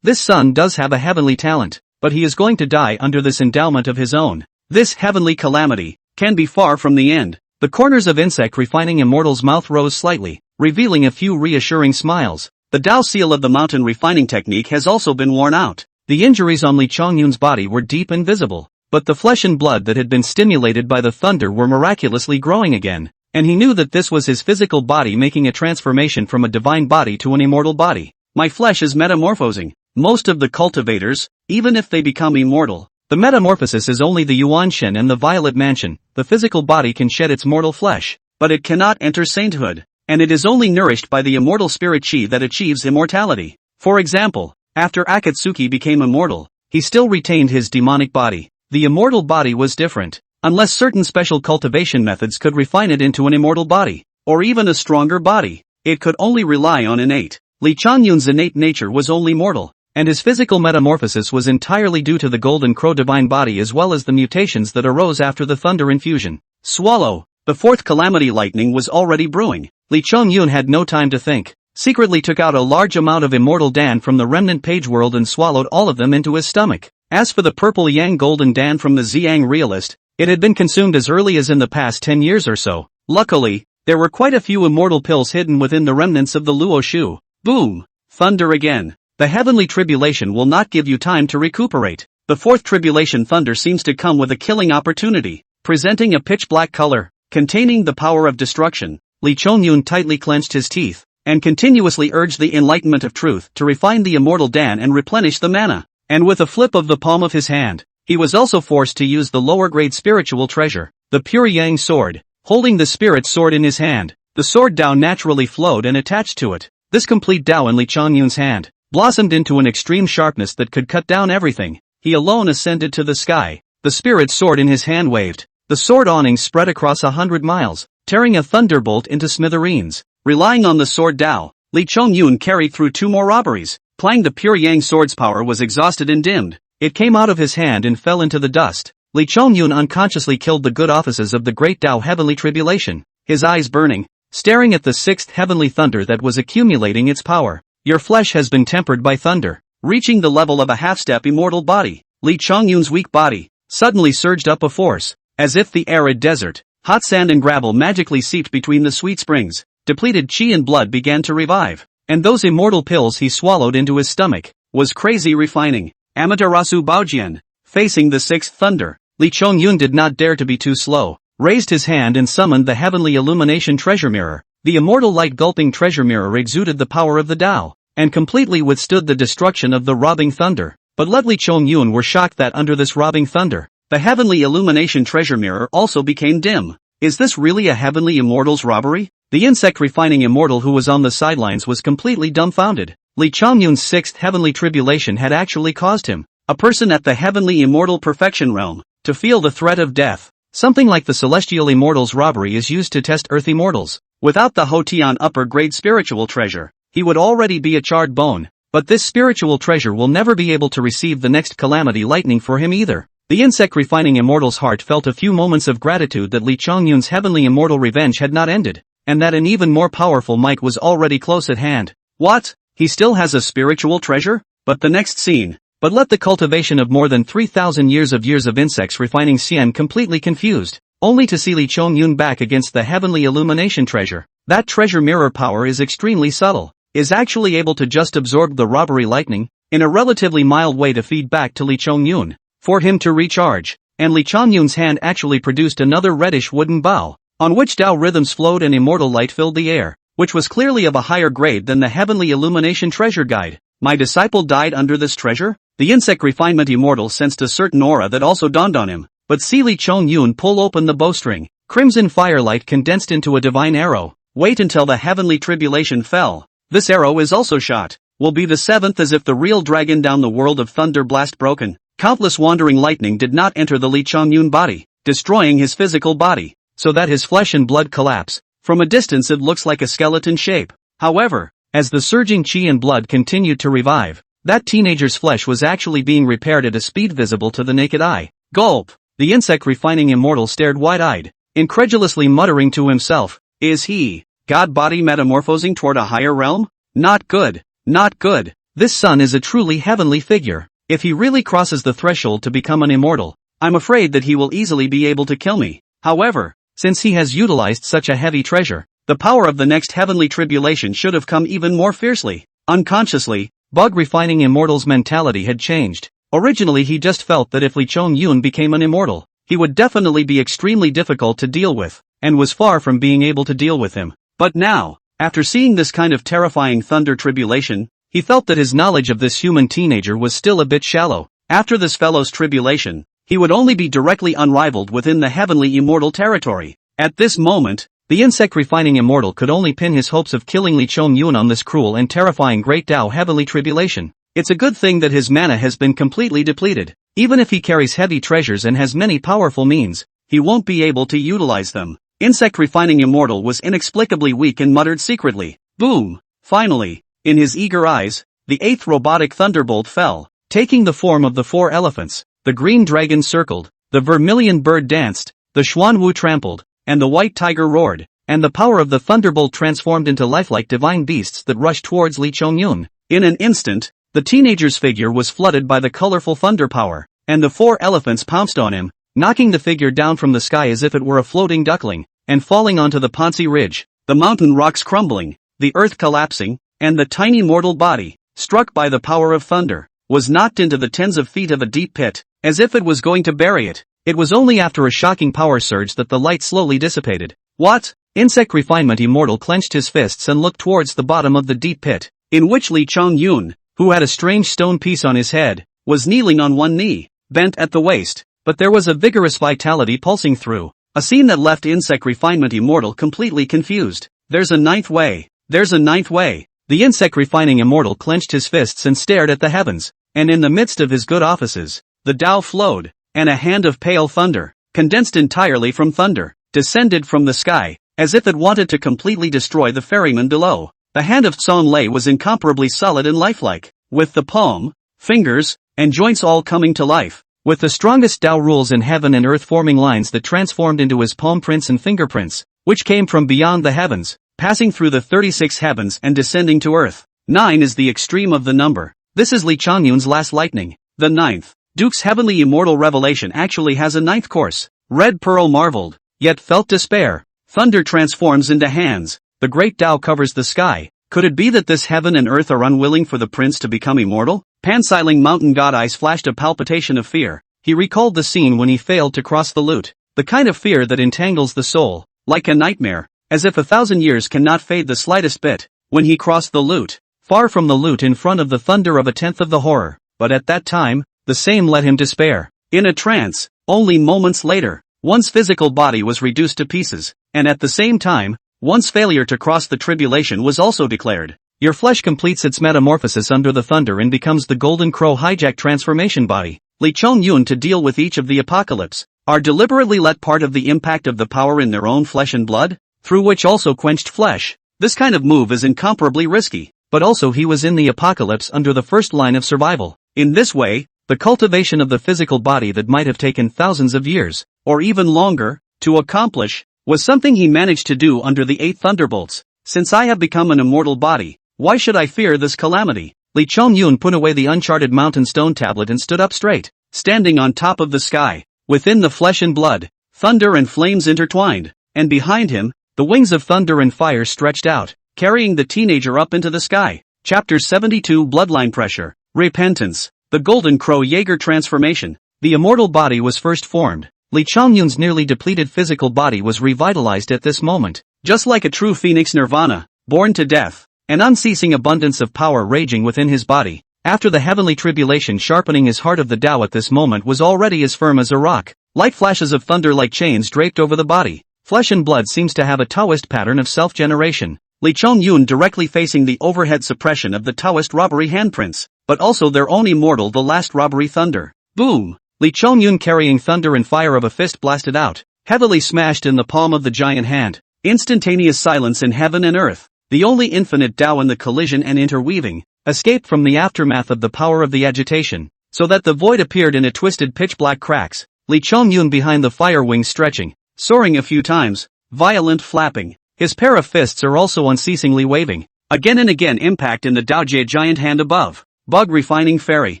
This son does have a heavenly talent, but he is going to die under this endowment of his own. This heavenly calamity can be far from the end. The corners of Insect Refining Immortal's mouth rose slightly, revealing a few reassuring smiles. The Tao seal of the mountain refining technique has also been worn out. The injuries on Lee Chong-yun's body were deep and visible, but the flesh and blood that had been stimulated by the thunder were miraculously growing again, and he knew that this was his physical body making a transformation from a divine body to an immortal body. My flesh is metamorphosing. Most of the cultivators, even if they become immortal, the metamorphosis is only the Yuan Shen and the Violet Mansion. The physical body can shed its mortal flesh, but it cannot enter sainthood, and it is only nourished by the immortal spirit chi that achieves immortality. For example, after Akatsuki became immortal, he still retained his demonic body. The immortal body was different, unless certain special cultivation methods could refine it into an immortal body, or even a stronger body. It could only rely on innate. Lee Chong-yun's innate nature was only mortal, and his physical metamorphosis was entirely due to the Golden Crow divine body as well as the mutations that arose after the thunder infusion. Swallow. The fourth calamity lightning was already brewing. Lee Chong-yun had no time to think. secretly took out a large amount of immortal Dan from the remnant page world and swallowed all of them into his stomach. As for the purple Yang Golden Dan from the Ziyang realist, it had been consumed as early as in the past 10 years or so. Luckily, there were quite a few immortal pills hidden within the remnants of the Luo Shu. Boom! Thunder again. The heavenly tribulation will not give you time to recuperate. The fourth tribulation thunder seems to come with a killing opportunity, presenting a pitch-black color, containing the power of destruction. Li Chongyun tightly clenched his teeth, and continuously urged the enlightenment of truth to refine the immortal Dan and replenish the mana. And with a flip of the palm of his hand, he was also forced to use the lower-grade spiritual treasure, the pure Yang sword. Holding the spirit sword in his hand, the sword Dao naturally flowed and attached to it. This complete Dao in Li Chongyun's hand blossomed into an extreme sharpness that could cut down everything. He alone ascended to the sky. The spirit sword in his hand waved. The sword awning spread across 100 miles, tearing a thunderbolt into smithereens. Relying on the sword Dao, Li Chongyun carried through 2 more robberies. Plying the pure Yang sword's power was exhausted and dimmed. It came out of his hand and fell into the dust. Li Chongyun unconsciously killed the good offices of the great Dao heavenly tribulation, his eyes burning, staring at the sixth heavenly thunder that was accumulating its power. Your flesh has been tempered by thunder, reaching the level of a half-step immortal body. Li Chongyun's weak body suddenly surged up a force, as if the arid desert, hot sand and gravel magically seeped between the sweet springs. Depleted chi and blood began to revive, and those immortal pills he swallowed into his stomach was crazy refining. Amaterasu Baojian, facing the sixth thunder, Li Chongyun did not dare to be too slow, raised his hand and summoned the heavenly illumination treasure mirror. The immortal light-gulping treasure mirror exuded the power of the Tao, and completely withstood the destruction of the robbing thunder. But Li Chongyun were shocked that under this robbing thunder, the heavenly illumination treasure mirror also became dim. Is this really a heavenly immortal's robbery? The insect-refining immortal who was on the sidelines was completely dumbfounded. Li Chongyun's sixth heavenly tribulation had actually caused him, a person at the heavenly immortal perfection realm, to feel the threat of death. Something like the celestial immortal's robbery is used to test earth immortals. Without the Hotian upper-grade spiritual treasure, he would already be a charred bone. But this spiritual treasure will never be able to receive the next calamity lightning for him either. The insect-refining immortal's heart felt a few moments of gratitude that Li Chongyun's heavenly immortal revenge had not ended, and that an even more powerful might was already close at hand. What? He still has a spiritual treasure? But the next scene. But let the cultivation of more than 3,000 years of insects refining Xian completely confused, only to see Li Chongyun back against the heavenly illumination treasure. That treasure mirror power is extremely subtle, is actually able to just absorb the robbery lightning, in a relatively mild way to feed back to Li Chongyun, for him to recharge, and Li Chongyun's hand actually produced another reddish wooden bowl, on which Tao rhythms flowed and immortal light filled the air, which was clearly of a higher grade than the heavenly illumination treasure guide. My disciple died under this treasure? The insect refinement immortal sensed a certain aura that also dawned on him, but see Li Chongyun pull open the bowstring. Crimson firelight condensed into a divine arrow. Wait until the heavenly tribulation fell. This arrow is also shot. Will be the seventh as if the real dragon down the world of thunder blast broken. Countless wandering lightning did not enter the Li Chongyun body, destroying his physical body, so that his flesh and blood collapse. From a distance it looks like a skeleton shape. However, as the surging chi and blood continued to revive, that teenager's flesh was actually being repaired at a speed visible to the naked eye. Gulp! The insect-refining immortal stared wide-eyed, incredulously muttering to himself, is he, God body metamorphosing toward a higher realm? Not good, not good. This son is a truly heavenly figure. If he really crosses the threshold to become an immortal, I'm afraid that he will easily be able to kill me. However, since he has utilized such a heavy treasure, the power of the next heavenly tribulation should have come even more fiercely. Unconsciously, Bug-refining immortal's mentality had changed. Originally he just felt that if Li Chongyun became an immortal, he would definitely be extremely difficult to deal with, and was far from being able to deal with him. But now, after seeing this kind of terrifying thunder tribulation, he felt that his knowledge of this human teenager was still a bit shallow. After this fellow's tribulation, he would only be directly unrivaled within the heavenly immortal territory. At this moment, the insect-refining immortal could only pin his hopes of killing Li Chongyun on this cruel and terrifying Great Tao heavenly tribulation. It's a good thing that his mana has been completely depleted. Even if he carries heavy treasures and has many powerful means, he won't be able to utilize them. Insect-refining immortal was inexplicably weak and muttered secretly, boom! Finally, in his eager eyes, the eighth robotic thunderbolt fell, taking the form of the 4 elephants. The green dragon circled, the vermilion bird danced, the Xuanwu trampled, and the white tiger roared. and the power of the thunderbolt transformed into lifelike divine beasts that rushed towards Lee Chongyun. In an instant, the teenager's figure was flooded by the colorful thunder power, and the 4 elephants pounced on him, knocking the figure down from the sky as if it were a floating duckling, and falling onto the Pansi ridge, the mountain rocks crumbling, the earth collapsing, and the tiny mortal body, struck by the power of thunder, was knocked into the tens of feet of a deep pit, as if it was going to bury it. It was only after a shocking power surge that the light slowly dissipated. What? Insect Refinement Immortal clenched his fists and looked towards the bottom of the deep pit, in which Lee Chongyun, who had a strange stone piece on his head, was kneeling on one knee, bent at the waist, but there was a vigorous vitality pulsing through, a scene that left Insect Refinement Immortal completely confused. There's a ninth way. There's a ninth way. The Insect Refining Immortal clenched his fists and stared at the heavens, and in the midst of his good offices, the Tao flowed, and a hand of pale thunder, condensed entirely from thunder, descended from the sky, as if it wanted to completely destroy the ferryman below. The hand of Tsong Lei was incomparably solid and lifelike, with the palm, fingers, and joints all coming to life, with the strongest Tao rules in heaven and earth forming lines that transformed into his palm prints and fingerprints, which came from beyond the heavens, passing through the 36 heavens and descending to earth. 9 is the extreme of the number. This is Lee Chongyun's last lightning, the 9th. Duke's heavenly immortal revelation actually has a 9th course. Red Pearl marveled, yet felt despair. Thunder transforms into hands. The great Tao covers the sky. Could it be that this heaven and earth are unwilling for the prince to become immortal? Pansiling mountain god eyes flashed a palpitation of fear. He recalled the scene when he failed to cross the lute. The kind of fear that entangles the soul, like a nightmare, as if 1,000 years cannot fade the slightest bit. When he crossed the lute, far from the lute in front of the thunder of a tenth of the horror, but at that time, the same led him despair. In a trance, only moments later, one's physical body was reduced to pieces, and at the same time, one's failure to cross the tribulation was also declared. Your flesh completes its metamorphosis under the thunder and becomes the golden crow hijack transformation body. Lee Chongyun to deal with each of the apocalypse, are deliberately let part of the impact of the power in their own flesh and blood, through which also quenched flesh. This kind of move is incomparably risky, but also he was in the apocalypse under the first line of survival. In this way, the cultivation of the physical body that might have taken thousands of years, or even longer, to accomplish, was something he managed to do under the 8 thunderbolts. Since I have become an immortal body, why should I fear this calamity? Lee Chongyun put away the uncharted mountain stone tablet and stood up straight, standing on top of the sky. Within the flesh and blood, thunder and flames intertwined, and behind him, the wings of thunder and fire stretched out, carrying the teenager up into the sky. Chapter 72 Bloodline Pressure, Repentance, the Golden Crow Jaeger Transformation. The immortal body was first formed. Lee Chongyun's nearly depleted physical body was revitalized at this moment. Just like a true phoenix nirvana, born to death, an unceasing abundance of power raging within his body. After the heavenly tribulation sharpening his heart of the Tao at this moment was already as firm as a rock. Light flashes of thunder like chains draped over the body. Flesh and blood seems to have a Taoist pattern of self-generation. Lee Chongyun directly facing the overhead suppression of the Taoist robbery handprints, but also their own immortal the last robbery thunder. Boom! Lee Chongyun carrying thunder and fire of a fist blasted out, heavily smashed in the palm of the giant hand. Instantaneous silence in heaven and earth. The only infinite Tao in the collision and interweaving, escaped from the aftermath of the power of the agitation, so that the void appeared in a twisted pitch-black cracks. Lee Chongyun behind the fire wings stretching, soaring a few times, violent flapping. His pair of fists are also unceasingly waving. Again and again impact in the Daojie giant hand above. Bug refining fairy,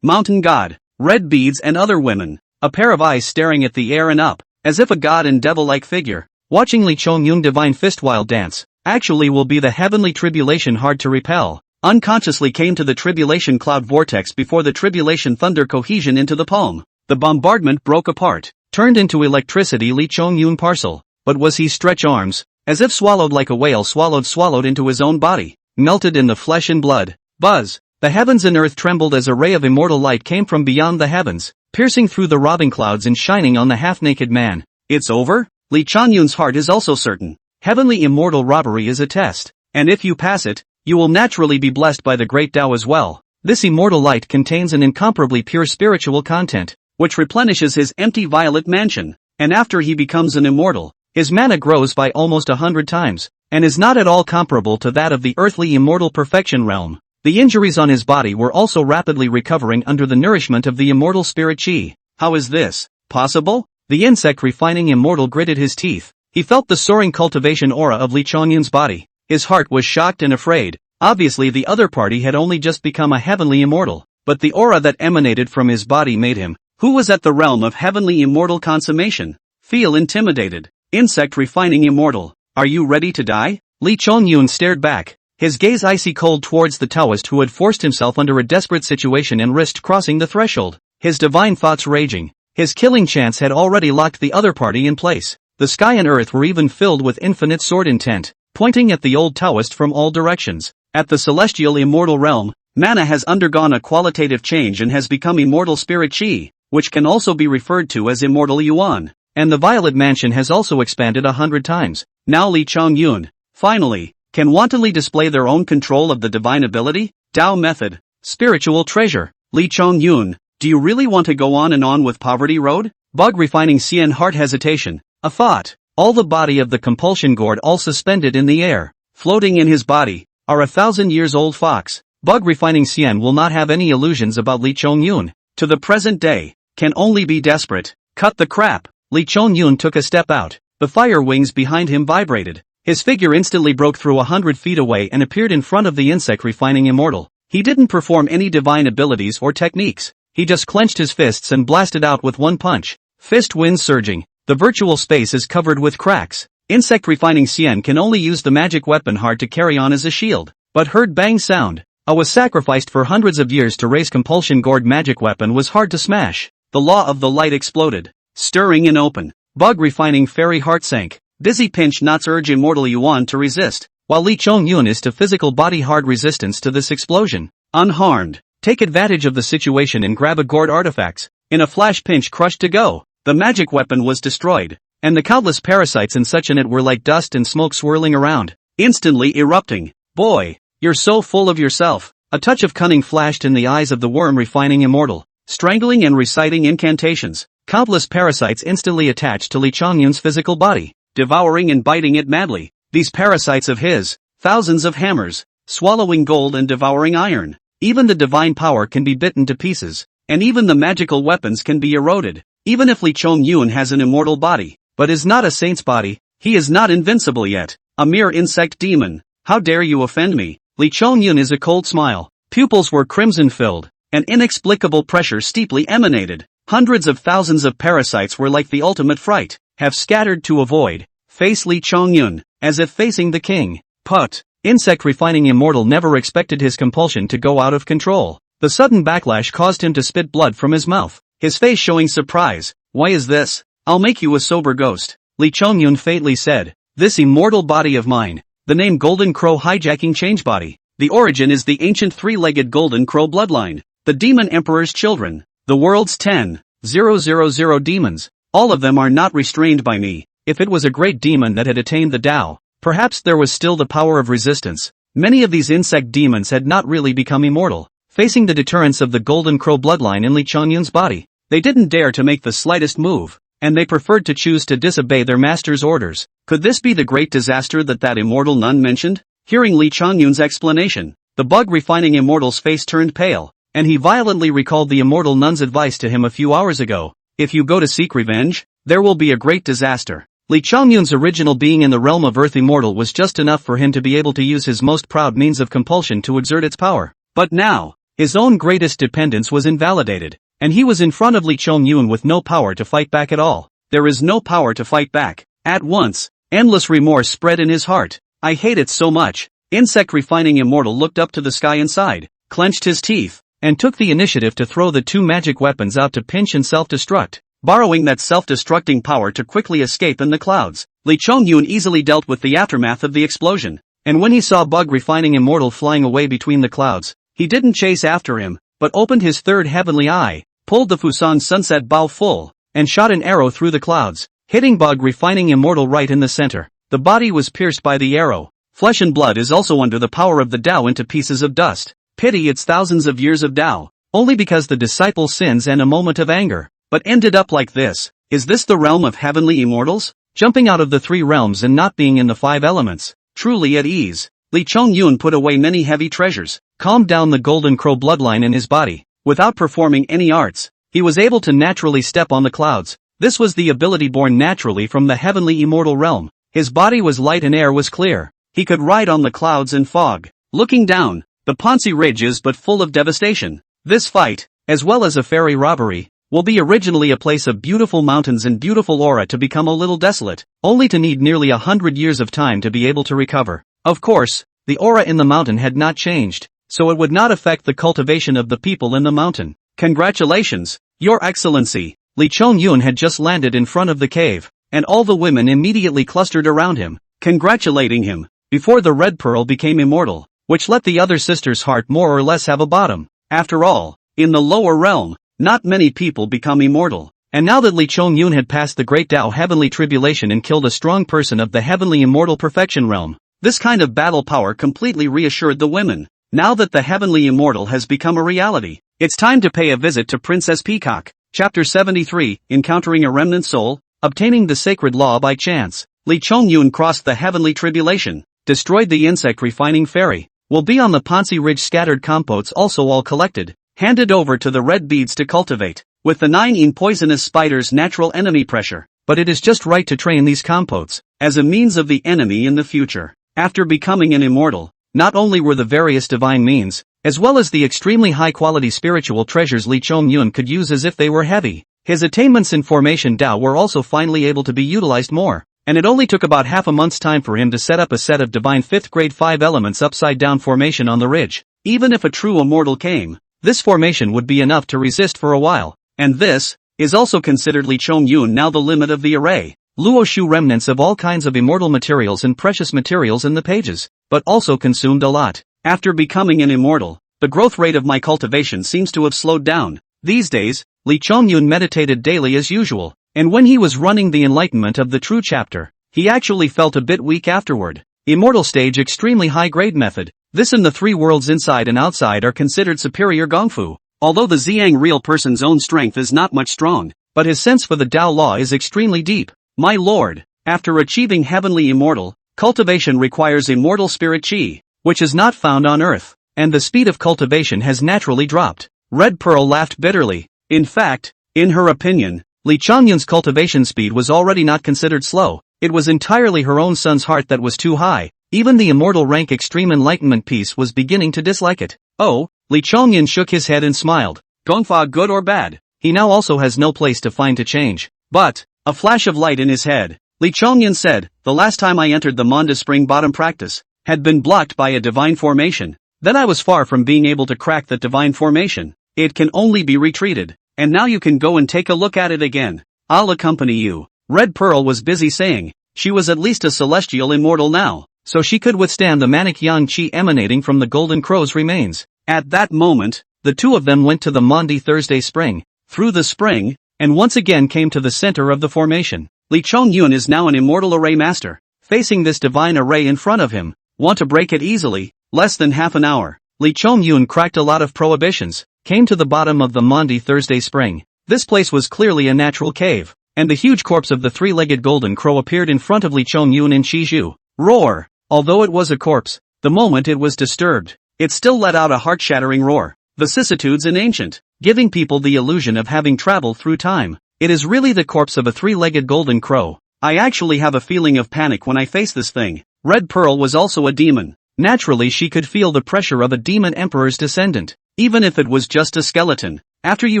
mountain god, red beads and other women. A pair of eyes staring at the air and up, as if a god and devil-like figure. Watching Lee Chongyun divine fist wild dance, actually will be the heavenly tribulation hard to repel. Unconsciously came to the tribulation cloud vortex before the tribulation thunder cohesion into the palm. The bombardment broke apart, turned into electricity Lee Chongyun parcel. But was he stretch arms, as if swallowed like a whale swallowed into his own body, melted in the flesh and blood. Buzz! The heavens and earth trembled as a ray of immortal light came from beyond the heavens, piercing through the robbing clouds and shining on the half-naked man. It's over? Lee Chongyun's heart is also certain. Heavenly immortal robbery is a test, and if you pass it, you will naturally be blessed by the great Tao as well. This immortal light contains an incomparably pure spiritual content, which replenishes his empty violet mansion, and after he becomes an immortal, his mana grows by almost 100 times, and is not at all comparable to that of the earthly immortal perfection realm. The injuries on his body were also rapidly recovering under the nourishment of the immortal spirit chi. How is this possible? The insect refining immortal gritted his teeth. He felt the soaring cultivation aura of Lee Chongyun's body. His heart was shocked and afraid. Obviously the other party had only just become a heavenly immortal, but the aura that emanated from his body made him, who was at the realm of heavenly immortal consummation, feel intimidated. Insect refining immortal, are you ready to die? Lee Chongyun stared back, his gaze icy cold towards the Taoist who had forced himself under a desperate situation and risked crossing the threshold, his divine thoughts raging. His killing chance had already locked the other party in place. The sky and earth were even filled with infinite sword intent, pointing at the old Taoist from all directions. At the celestial immortal realm, mana has undergone a qualitative change and has become immortal spirit chi, which can also be referred to as immortal yuan, and the Violet Mansion has also expanded 100 times. Now Lee Chongyun, finally, can wantonly display their own control of the divine ability. Tao method, spiritual treasure. Lee Chongyun, do you really want to go on with poverty road? Bug refining Xian heart hesitation, a thought. All the body of the compulsion gourd all suspended in the air, floating in his body, are 1,000 years old fox. Bug refining Xian will not have any illusions about Lee Chongyun. To the present day, can only be desperate. Cut the crap. Lee Chongyun took a step out. The fire wings behind him vibrated. His figure instantly broke through 100 feet away and appeared in front of the insect refining immortal. He didn't perform any divine abilities or techniques. He just clenched his fists and blasted out with one punch. Fist winds surging. The virtual space is covered with cracks. Insect refining Xian can only use the magic weapon hard to carry on as a shield. But heard bang sound. A was sacrificed for hundreds of years to raise compulsion gourd magic weapon was hard to smash. The law of the light exploded. Stirring and open. Bug refining fairy heart sank. Dizzy pinch knots urge immortal yuan to resist, while Lee Chongyun is to physical body hard resistance to this explosion. Unharmed. Take advantage of the situation and grab a gourd artifacts. In a flash pinch crushed to go. The magic weapon was destroyed, and the countless parasites and such in it were like dust and smoke swirling around, instantly erupting. Boy, you're so full of yourself. A touch of cunning flashed in the eyes of the worm refining immortal, strangling and reciting incantations. Countless parasites instantly attached to Lee Chongyun's physical body, devouring and biting it madly. These parasites of his, thousands of hammers, swallowing gold and devouring iron. Even the divine power can be bitten to pieces, and even the magical weapons can be eroded. Even if Lee Chongyun has an immortal body, but is not a saint's body, he is not invincible yet. A mere insect demon. How dare you offend me? Lee Chongyun is a cold smile. Pupils were crimson-filled. An inexplicable pressure steeply emanated. Hundreds of thousands of parasites were like the ultimate fright, have scattered to avoid. Face Lee Chongyun, as if facing the king. Put. Insect refining immortal never expected his compulsion to go out of control. The sudden backlash caused him to spit blood from his mouth, his face showing surprise. Why is this? I'll make you a sober ghost, Lee Chongyun faintly said. This immortal body of mine. The name Golden Crow hijacking change body. The origin is the ancient three-legged Golden Crow bloodline. The demon emperor's children. The world's 10,000 demons. All of them are not restrained by me. If it was a great demon that had attained the Tao, perhaps there was still the power of resistance. Many of these insect demons had not really become immortal. Facing the deterrence of the Golden Crow bloodline in Lee Chongyun's body, they didn't dare to make the slightest move, and they preferred to choose to disobey their master's orders. Could this be the great disaster that immortal nun mentioned? Hearing Lee Chongyun's explanation, the bug refining immortal's face turned pale, and he violently recalled the immortal nun's advice to him a few hours ago. If you go to seek revenge, there will be a great disaster. Lee Chongyun's original being in the realm of Earth immortal was just enough for him to be able to use his most proud means of compulsion to exert its power. But now, his own greatest dependence was invalidated, and he was in front of Lee Chongyun with no power to fight back at all. There is no power to fight back. At once, endless remorse spread in his heart. I hate it so much. Insect refining immortal looked up to the sky and sighed, clenched his teeth, and took the initiative to throw the two magic weapons out to pinch and self-destruct, borrowing that self-destructing power to quickly escape in the clouds. Lee Chongyun easily dealt with the aftermath of the explosion, and when he saw bug refining immortal flying away between the clouds, he didn't chase after him, but opened his third heavenly eye, pulled the Fusang sunset bow full, and shot an arrow through the clouds, hitting bug refining immortal right in the center. The body was pierced by the arrow. Flesh and blood is also under the power of the Tao into pieces of dust. Pity its thousands of years of Tao, only because the disciple sins and a moment of anger, but ended up like this. Is this the realm of heavenly immortals? Jumping out of the three realms and not being in the five elements, truly at ease. Lee Chongyun put away many heavy treasures, calmed down the Golden Crow bloodline in his body. Without performing any arts, he was able to naturally step on the clouds, This was the ability born naturally from the heavenly immortal realm. His body was light and air was clear. He could ride on the clouds and fog. Looking down, the Pansi ridge is but full of devastation. This fight, as well as a fairy robbery, will be originally a place of beautiful mountains and beautiful aura to become a little desolate, only to need nearly 100 years of time to be able to recover. Of course, the aura in the mountain had not changed, so it would not affect the cultivation of the people in the mountain. Congratulations, Your Excellency! Lee Chong-yun had just landed in front of the cave, and all the women immediately clustered around him, congratulating him, before the red pearl became immortal, which let the other sister's heart more or less have a bottom. After all, in the lower realm, not many people become immortal, and now that Lee Chong-yun had passed the Great Tao Heavenly Tribulation and killed a strong person of the Heavenly Immortal Perfection realm, this kind of battle power completely reassured the women. Now that the Heavenly Immortal has become a reality, it's time to pay a visit to Princess Peacock. Chapter 73, Encountering a Remnant Soul, Obtaining the Sacred Law by Chance. Lee Chong-yun crossed the Heavenly Tribulation, destroyed the insect refining fairy, will be on the Pansi Ridge scattered compotes also all collected, handed over to the red beads to cultivate, with the 9 poisonous spiders natural enemy pressure, but it is just right to train these compotes, as a means of the enemy in the future. After becoming an immortal, not only were the various divine means, as well as the extremely high-quality spiritual treasures Lee Chong-yun could use as if they were heavy, his attainments in Formation Dao were also finally able to be utilized more, and it only took about half a month's time for him to set up a set of divine 5th grade 5 elements upside-down formation on the ridge. Even if a true immortal came, this formation would be enough to resist for a while, and this is also considered Lee Chong-yun now the limit of the array. Luo Shu remnants of all kinds of immortal materials and precious materials in the pages, but also consumed a lot. After becoming an immortal, the growth rate of my cultivation seems to have slowed down. These days, Lee Chong-yun meditated daily as usual, and when he was running the enlightenment of the true chapter, he actually felt a bit weak afterward. Immortal stage extremely high grade method. This and the 3 worlds inside and outside are considered superior gongfu. Although the Ziyang real person's own strength is not much strong, but his sense for the Tao law is extremely deep. My lord, after achieving heavenly immortal, cultivation requires immortal spirit chi, which is not found on earth, and the speed of cultivation has naturally dropped. Red Pearl laughed bitterly. In fact, in her opinion, Lee Chong-yun's cultivation speed was already not considered slow. It was entirely her own son's heart that was too high. Even the immortal rank extreme enlightenment piece was beginning to dislike it. Oh, Lee Chong-yun shook his head and smiled. Gongfa good or bad? He now also has no place to find to change. But, a flash of light in his head, Lee Chong-yun said, the last time I entered the Manda Spring Bottom practice, had been blocked by a divine formation. Then I was far from being able to crack that divine formation. It can only be retreated, and now you can go and take a look at it again. I'll accompany you. Red Pearl was busy saying, she was at least a celestial immortal now, so she could withstand the manic yang chi emanating from the Golden Crow's remains. At that moment, the two of them went to the Maundy Thursday Spring, through the spring, and once again came to the center of the formation. Lee Chong-yun is now an immortal array master, facing this divine array in front of him. Want to break it easily? Less than half an hour. Lee Chong-yun cracked a lot of prohibitions, came to the bottom of the Maundy Thursday Spring. This place was clearly a natural cave, and the huge corpse of the 3-legged golden crow appeared in front of Lee Chong-yun and Shizhu. Roar! Although it was a corpse, the moment it was disturbed, it still let out a heart-shattering roar. Vicissitudes in ancient, giving people the illusion of having traveled through time. It is really the corpse of a 3-legged golden crow. I actually have a feeling of panic when I face this thing. Red Pearl was also a demon. Naturally she could feel the pressure of a demon emperor's descendant, even if it was just a skeleton. After you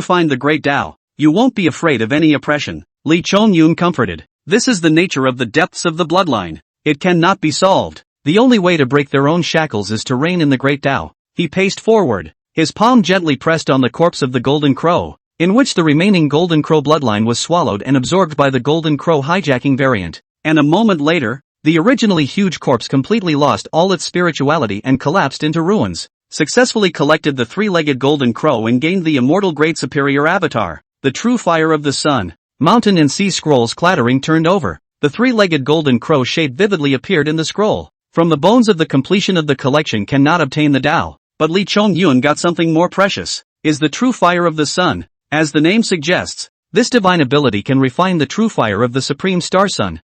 find the great Tao, you won't be afraid of any oppression. Lee Chong-yun comforted. This is the nature of the depths of the bloodline. It cannot be solved. The only way to break their own shackles is to reign in the great Tao. He paced forward, his palm gently pressed on the corpse of the golden crow, in which the remaining golden crow bloodline was swallowed and absorbed by the golden crow hijacking variant. And a moment later, the originally huge corpse completely lost all its spirituality and collapsed into ruins. Successfully collected the 3-legged golden crow and gained the immortal great superior avatar, the true fire of the sun. Mountain and sea scrolls clattering turned over. The 3-legged golden crow shape vividly appeared in the scroll. From the bones of the completion of the collection cannot obtain the Tao, but Lee Chong-yun got something more precious, is the true fire of the sun. As the name suggests, this divine ability can refine the true fire of the supreme star sun.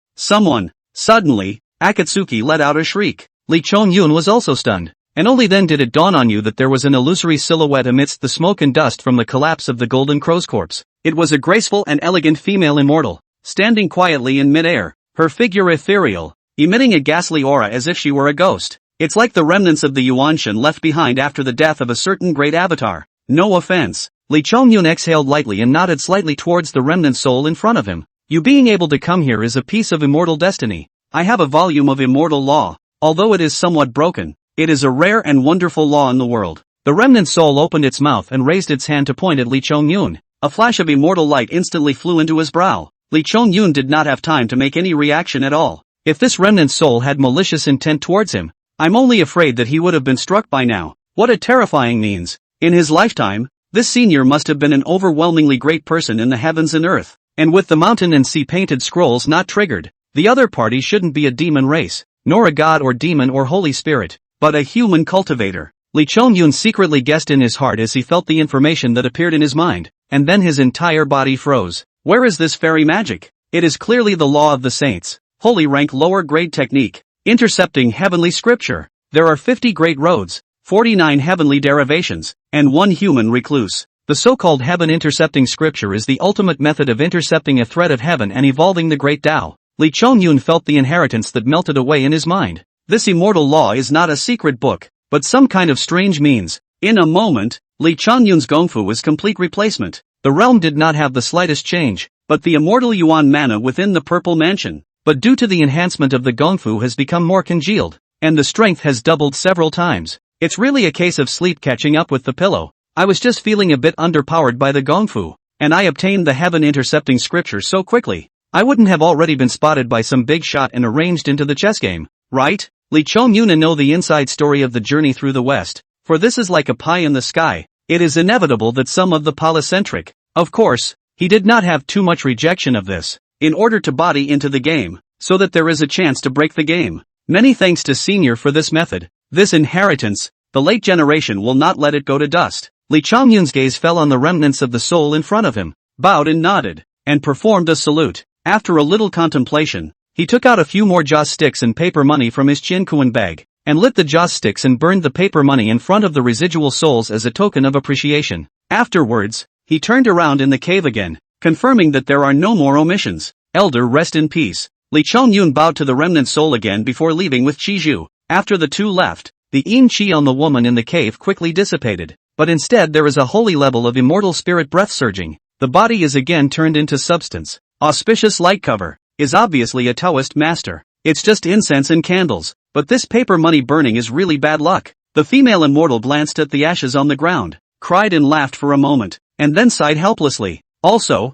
Suddenly, Akatsuki let out a shriek. Lee Chong-yun was also stunned, and only then did it dawn on you that there was an illusory silhouette amidst the smoke and dust from the collapse of the golden crow's corpse. It was a graceful and elegant female immortal, standing quietly in midair, her figure ethereal, emitting a ghastly aura as if she were a ghost. It's like the remnants of the Yuanshan left behind after the death of a certain great avatar. No offense. Li Chongyun exhaled lightly and nodded slightly towards the remnant soul in front of him. You being able to come here is a piece of immortal destiny. I have a volume of immortal law. Although it is somewhat broken, it is a rare and wonderful law in the world. The remnant soul opened its mouth and raised its hand to point at Li Chongyun. A flash of immortal light instantly flew into his brow. Li Chongyun did not have time to make any reaction at all. If this remnant soul had malicious intent towards him, I'm only afraid that he would have been struck by now. What a terrifying means. In his lifetime, this senior must have been an overwhelmingly great person in the heavens and earth. And with the mountain and sea painted scrolls not triggered, the other party shouldn't be a demon race, nor a god or demon or holy spirit, but a human cultivator. Li Chongyun secretly guessed in his heart as he felt the information that appeared in his mind, and then his entire body froze. Where is this fairy magic? It is clearly the law of the saints. Holy rank lower grade technique. Intercepting heavenly scripture. There are 50 great roads, 49 heavenly derivations, and 1 human recluse. The so-called heaven intercepting scripture is the ultimate method of intercepting a thread of heaven and evolving the great Tao. Li Chongyun felt the inheritance that melted away in his mind. This immortal law is not a secret book, but some kind of strange means. In a moment, Li Chongyun's gongfu was complete replacement. The realm did not have the slightest change, but the immortal yuan mana within the purple mansion, but due to the enhancement of the gongfu has become more congealed, and the strength has doubled several times. It's really a case of sleep catching up with the pillow. I was just feeling a bit underpowered by the gongfu, and I obtained the heaven intercepting scripture so quickly. I wouldn't have already been spotted by some big shot and arranged into the chess game, right? Li Chongyun know the inside story of the journey through the West, for this is like a pie in the sky. It is inevitable that some of the polycentric. Of course, he did not have too much rejection of this, in order to body into the game, so that there is a chance to break the game. Many thanks to Senior for this method. This inheritance, the late generation will not let it go to dust. Li Chongyun's gaze fell on the remnants of the soul in front of him, bowed and nodded, and performed a salute. After a little contemplation, he took out a few more joss sticks and paper money from his chinkuan bag, and lit the joss sticks and burned the paper money in front of the residual souls as a token of appreciation. Afterwards, he turned around in the cave again, confirming that there are no more omissions. Elder, rest in peace. Li Chongyun bowed to the remnant soul again before leaving with Qizhu. After the two left, the yin qi on the woman in the cave quickly dissipated, but instead there is a holy level of immortal spirit breath surging. The body is again turned into substance. Auspicious light cover is obviously a Taoist master. It's just incense and candles, but this paper money burning is really bad luck. The female immortal glanced at the ashes on the ground, cried and laughed for a moment, and then sighed helplessly. Also,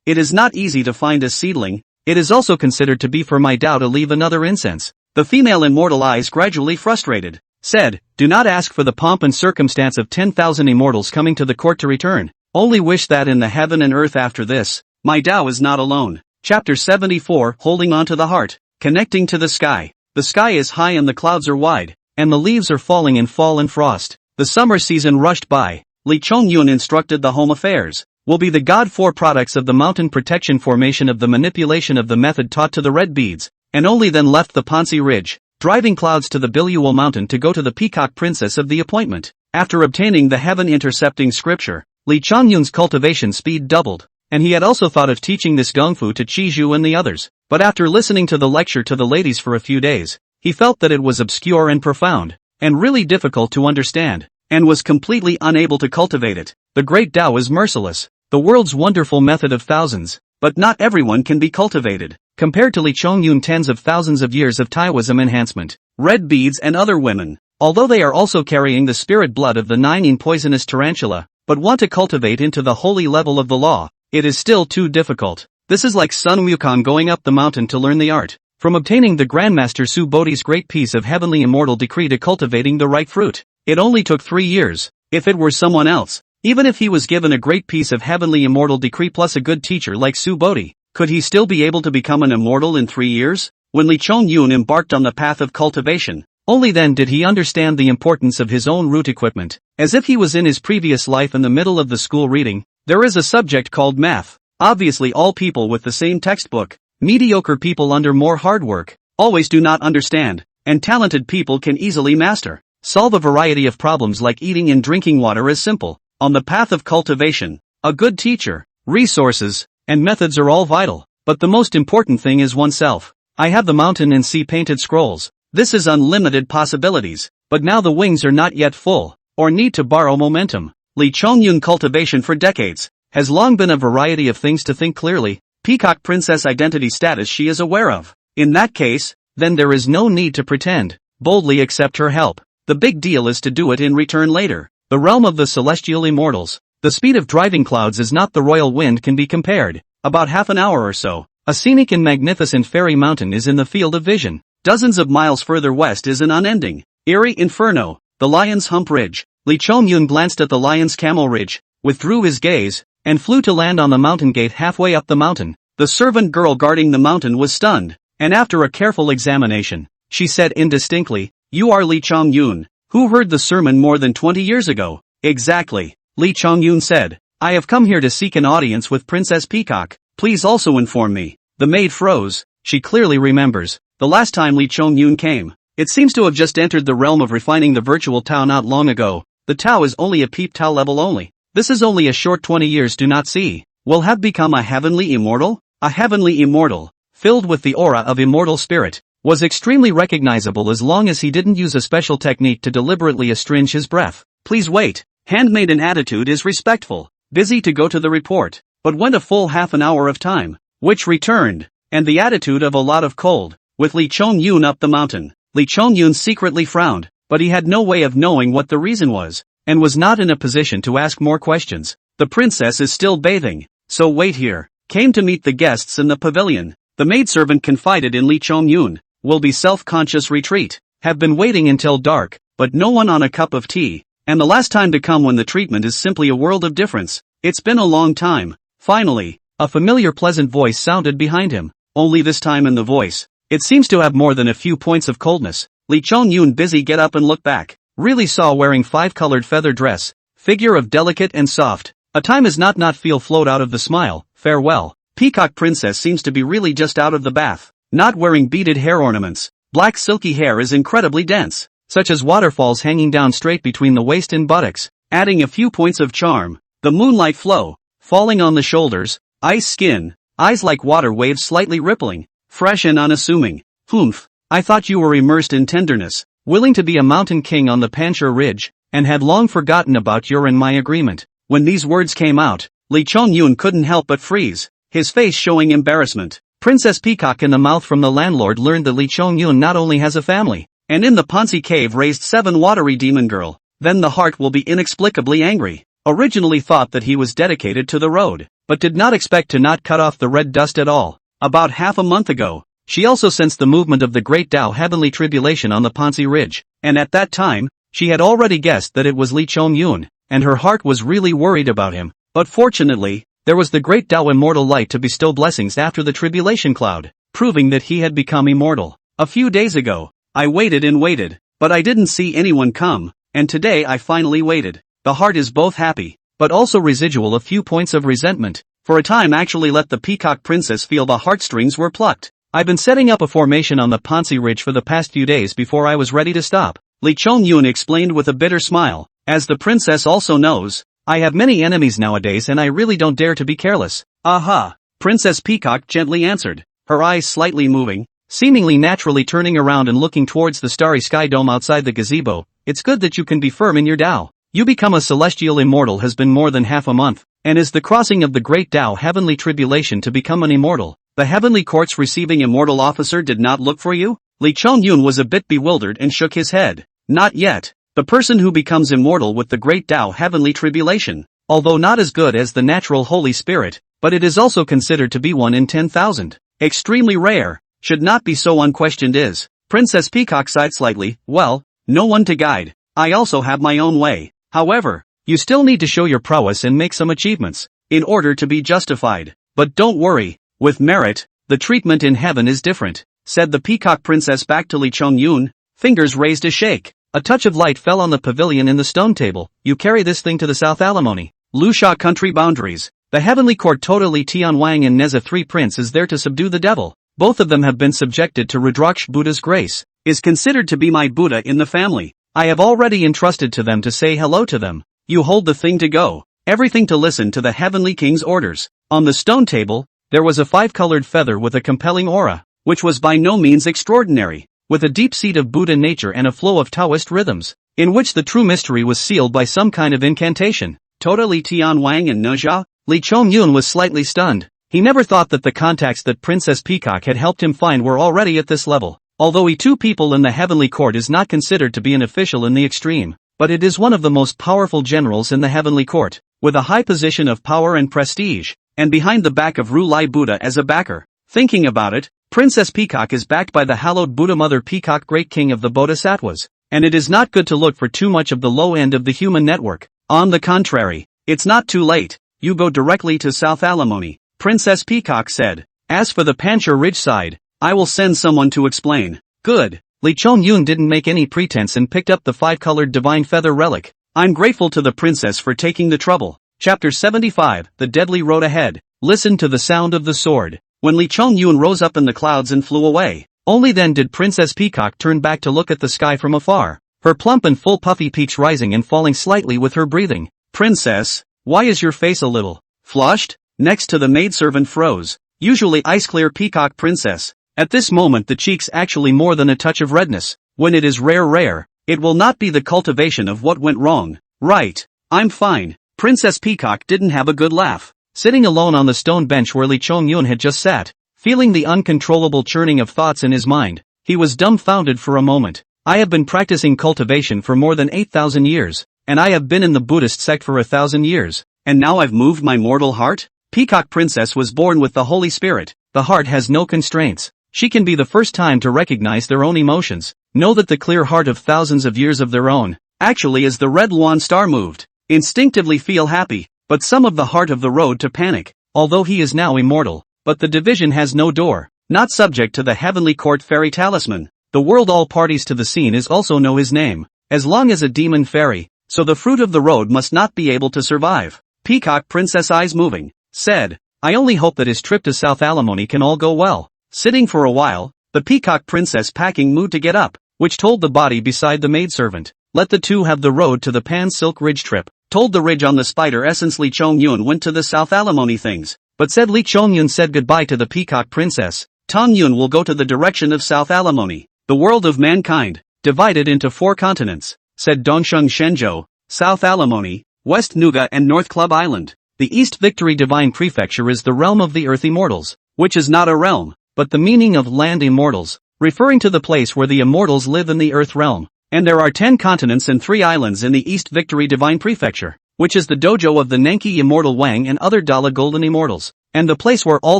it is not easy to find a seedling. It is also considered to be for my Tao to leave another incense. The female immortal eyes gradually frustrated, said, do not ask for the pomp and circumstance of 10,000 immortals coming to the court to return. Only wish that in the heaven and earth after this, my Tao is not alone. Chapter 74, Holding on to the Heart. Connecting to the sky. The sky is high and the clouds are wide, and the leaves are falling in fall and frost. The summer season rushed by. Li Chongyun instructed the home affairs will be the God 4 products of the mountain protection formation of the manipulation of the method taught to the red beads, and only then left the Pansi ridge, driving clouds to the Bilual mountain to go to the peacock princess of the appointment. After obtaining the heaven intercepting scripture, Li Chongyun's cultivation speed doubled, and he had also thought of teaching this gongfu to Qizhu and the others, but after listening to the lecture to the ladies for a few days, he felt that it was obscure and profound, and really difficult to understand, and was completely unable to cultivate it. The great Tao is merciless, the world's wonderful method of thousands, but not everyone can be cultivated. Compared to Li Chongyun, tens of thousands of years of Taoism enhancement, red beads and other women, although they are also carrying the spirit blood of the 9 poisonous tarantula, but want to cultivate into the holy level of the law, it is still too difficult. This is like Sun Wukong going up the mountain to learn the art, from obtaining the Grandmaster Su Bodhi's great piece of heavenly immortal decree to cultivating the right fruit. It only took 3 years. If it were someone else, even if he was given a great piece of heavenly immortal decree plus a good teacher like Su Bodhi, could he still be able to become an immortal in 3 years? When Li Chongyun embarked on the path of cultivation, only then did he understand the importance of his own root equipment. As if he was in his previous life in the middle of the school reading, there is a subject called math. Obviously all people with the same textbook, mediocre people under more hard work, always do not understand, and talented people can easily master. Solve a variety of problems like eating and drinking water is simple. On the path of cultivation, A good teacher, resources, and methods are all vital, but the most important thing is oneself. I have the mountain and sea painted scrolls. This is unlimited possibilities, but now the wings are not yet full, or need to borrow momentum. Lee Chongyun cultivation for decades has long been a variety of things to think clearly. Peacock princess identity status she is aware of. In that case, then there is no need to pretend. Boldly accept her help. The big deal is to do it in return later. The realm of the celestial immortals. The speed of driving clouds is not the royal wind can be compared. About half an hour or so. A scenic and magnificent fairy mountain is in the field of vision. Dozens of miles further west is an unending, eerie inferno, the Lion's Hump Ridge. Lee Chongyun glanced at the Lion's Camel Ridge, withdrew his gaze, and flew to land on the mountain gate halfway up the mountain. The servant girl guarding the mountain was stunned, and after a careful examination, she said indistinctly, "You are Lee Chongyun, who heard the sermon more than 20 years ago." "Exactly," Lee Chongyun said. "I have come here to seek an audience with Princess Peacock. Please also inform me." The maid froze. She clearly remembers the last time Lee Chongyun came. It seems to have just entered the realm of refining the virtual Tao not long ago. The Tao is only a peep Tao level only. This is only a short 20 years do not see. Will have become a heavenly immortal? A heavenly immortal, filled with the aura of immortal spirit, was extremely recognizable as long as he didn't use a special technique to deliberately astringe his breath. "Please wait." Handmaiden attitude is respectful, busy to go to the report, but went a full half an hour of time, which returned, and the attitude of a lot of cold, with Lee Chongyun up the mountain. Lee Chongyun secretly frowned, but he had no way of knowing what the reason was, and was not in a position to ask more questions. The princess is still bathing, so wait here. Came to meet the guests in the pavilion. The maidservant confided in Lee Chongyun. Will be self-conscious retreat. Have been waiting until dark, but no one on a cup of tea. And the last time to come when the treatment is simply a world of difference. It's been a long time. Finally, a familiar pleasant voice sounded behind him. Only this time in the voice, it seems to have more than a few points of coldness. Lee Chongyun busy get up and look back. Really saw wearing 5-colored feather dress. Figure of delicate and soft. A time is not feel float out of the smile. Farewell. Peacock princess seems to be really just out of the bath. Not wearing beaded hair ornaments. Black silky hair is incredibly dense, such as waterfalls hanging down straight between the waist and buttocks, adding a few points of charm. The moonlight flow, falling on the shoulders, ice skin, eyes like water waves slightly rippling, fresh and unassuming. Humph, I thought you were immersed in tenderness, willing to be a mountain king on the Panchur Ridge, and had long forgotten about your and my agreement. When these words came out, Lee Chongyun couldn't help but freeze, his face showing embarrassment. Princess Peacock in the mouth from the landlord learned that Lee Chongyun not only has a family, and in the Pansi cave raised 7 watery demon girl, then the heart will be inexplicably angry. Originally thought that he was dedicated to the road, but did not expect to not cut off the red dust at all. About half a month ago, she also sensed the movement of the great Tao heavenly tribulation on the Pansi Ridge, and at that time, she had already guessed that it was Lee Chongyun, and her heart was really worried about him. But fortunately, there was the great Tao immortal light to bestow blessings after the tribulation cloud, proving that he had become immortal. A few days ago, I waited and waited, but I didn't see anyone come, and today I finally waited. The heart is both happy, but also residual a few points of resentment. For a time actually let the Peacock princess feel the heartstrings were plucked. I've been setting up a formation on the Pansi Ridge for the past few days before I was ready to stop. Lee Chongyun explained with a bitter smile. As the princess also knows, I have many enemies nowadays and I really don't dare to be careless. Aha! Princess Peacock gently answered, her eyes slightly moving, seemingly naturally turning around and looking towards the starry sky dome outside the gazebo. It's good that you can be firm in your Tao. You become a celestial immortal has been more than half a month, and is the crossing of the great Tao heavenly tribulation to become an immortal. The heavenly courts receiving immortal officer did not look for you? Lee Chongyun was a bit bewildered and shook his head. Not yet. The person who becomes immortal with the great Tao heavenly tribulation, although not as good as the natural Holy Spirit, but it is also considered to be 1 in 10,000. Extremely rare, should not be so unquestioned is. Princess Peacock sighed slightly. Well, no one to guide. I also have my own way. However, you still need to show your prowess and make some achievements, in order to be justified. But don't worry, with merit, the treatment in heaven is different, said the Peacock princess back to Lee Chongyun, fingers raised a shake. A touch of light fell on the pavilion in the stone table. You carry this thing to the South Alimony, Lusha country boundaries. The heavenly court totally Tianwang and Neza 3 prince is there to subdue the devil. Both of them have been subjected to Rudraksh Buddha's grace. Is considered to be my Buddha in the family. I have already entrusted to them to say hello to them. You hold the thing to go. everything to listen to the Heavenly King's orders. On the stone table, there was a 5-colored feather with a compelling aura, which was by no means extraordinary, with a deep seat of Buddha nature and a flow of Taoist rhythms, in which the true mystery was sealed by some kind of incantation. Tota Li Tian Wang and Nezha? Li Chongyun was slightly stunned. He never thought that the contacts that Princess Peacock had helped him find were already at this level. Although he two people in the heavenly court is not considered to be an official in the extreme, but it is one of the most powerful generals in the heavenly court, with a high position of power and prestige, and behind the back of Ru Lai Buddha as a backer. Thinking about it, Princess Peacock is backed by the hallowed Buddha Mother Peacock, great king of the Bodhisattvas, and it is not good to look for too much of the low end of the human network. On the contrary, it's not too late, you go directly to South Alimony, Princess Peacock said. As for the Panchur Ridge side, I will send someone to explain. Good. Li Chongyun didn't make any pretense and picked up the 5-colored divine feather relic. I'm grateful to the princess for taking the trouble. Chapter 75, The Deadly Road Ahead. Listen to the sound of the sword. When Li Chongyun rose up in the clouds and flew away, only then did Princess Peacock turn back to look at the sky from afar, her plump and full puffy peaks rising and falling slightly with her breathing. Princess, why is your face a little flushed? Next to the maidservant froze, usually ice-clear Peacock Princess. At this moment the cheeks actually more than a touch of redness. When it is rare, it will not be the cultivation of what went wrong. Right, I'm fine. Princess Peacock didn't have a good laugh. Sitting alone on the stone bench where Li Chongyun had just sat, feeling the uncontrollable churning of thoughts in his mind, he was dumbfounded for a moment. I have been practicing cultivation for more than 8,000 years, and I have been in the Buddhist sect for 1,000 years, and now I've moved my mortal heart? Peacock Princess was born with the Holy Spirit. The heart has no constraints. She can be the first time to recognize their own emotions, know that the clear heart of thousands of years of their own, actually is the red Luan star moved, instinctively feel happy, but some of the heart of the road to panic, although he is now immortal, but the division has no door, not subject to the heavenly court fairy talisman. The world all parties to the scene is also know his name, as long as a demon fairy, so the fruit of the road must not be able to survive. Peacock Princess eyes moving, said, I only hope that his trip to South Alimony can all go well. Sitting for a while, the Peacock Princess packing moved to get up, which told the body beside the maidservant, let the two have the road to the Pan Silk Ridge trip. Told the ridge on the spider essence Li Chongyun went to the South Alimony things, but said Li Chongyun said goodbye to the Peacock Princess. Tong Yun will go to the direction of South Alimony, the world of mankind, divided into 4 continents, said Dongsheng Shenzhou, South Alimony, West Nuga and North Club Island. The East Victory Divine Prefecture is the realm of the earth immortals, which is not a realm, but the meaning of land immortals, referring to the place where the immortals live in the earth realm. And there are 10 continents and 3 islands in the East Victory Divine Prefecture, which is the dojo of the Nenki Immortal Wang and other Dala Golden Immortals, and the place where all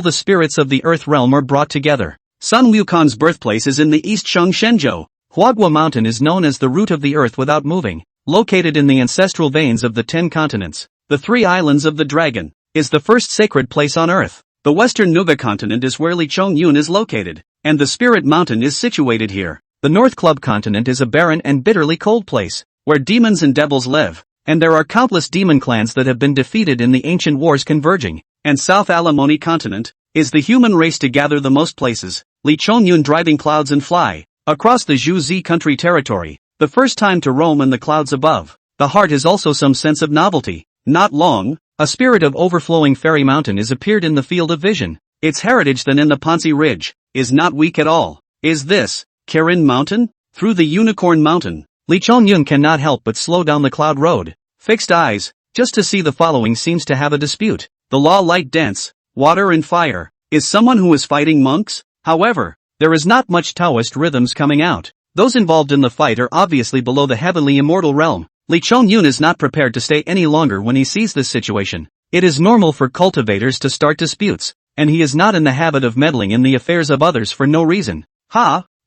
the spirits of the earth realm are brought together. Sun Wukon's birthplace is in the East Sheng Shenzhou. Huagua Mountain is known as the root of the earth without moving, located in the ancestral veins of the 10 continents. The 3 islands of the dragon is the first sacred place on earth. The western Nuga continent is where Li Chongyun is located, and the spirit mountain is situated here. The North Club continent is a barren and bitterly cold place, where demons and devils live, and there are countless demon clans that have been defeated in the ancient wars converging. And South Alimony continent is the human race to gather the most places. Li Chongyun driving clouds and fly across the Zhuzi country territory, the first time to roam in the clouds above. The heart is also some sense of novelty. Not long, a spirit of overflowing fairy mountain is appeared in the field of vision. Its heritage then in the Pansi ridge is not weak at all. Is this Kirin Mountain? Through the Unicorn Mountain, Li Chongyun cannot help but slow down the cloud road. Fixed eyes, just to see the following seems to have a dispute. The law light dense, water and fire, is someone who is fighting monks? However, there is not much Taoist rhythms coming out. Those involved in the fight are obviously below the heavenly immortal realm. Li Chongyun is not prepared to stay any longer when he sees this situation. It is normal for cultivators to start disputes, and he is not in the habit of meddling in the affairs of others for no reason.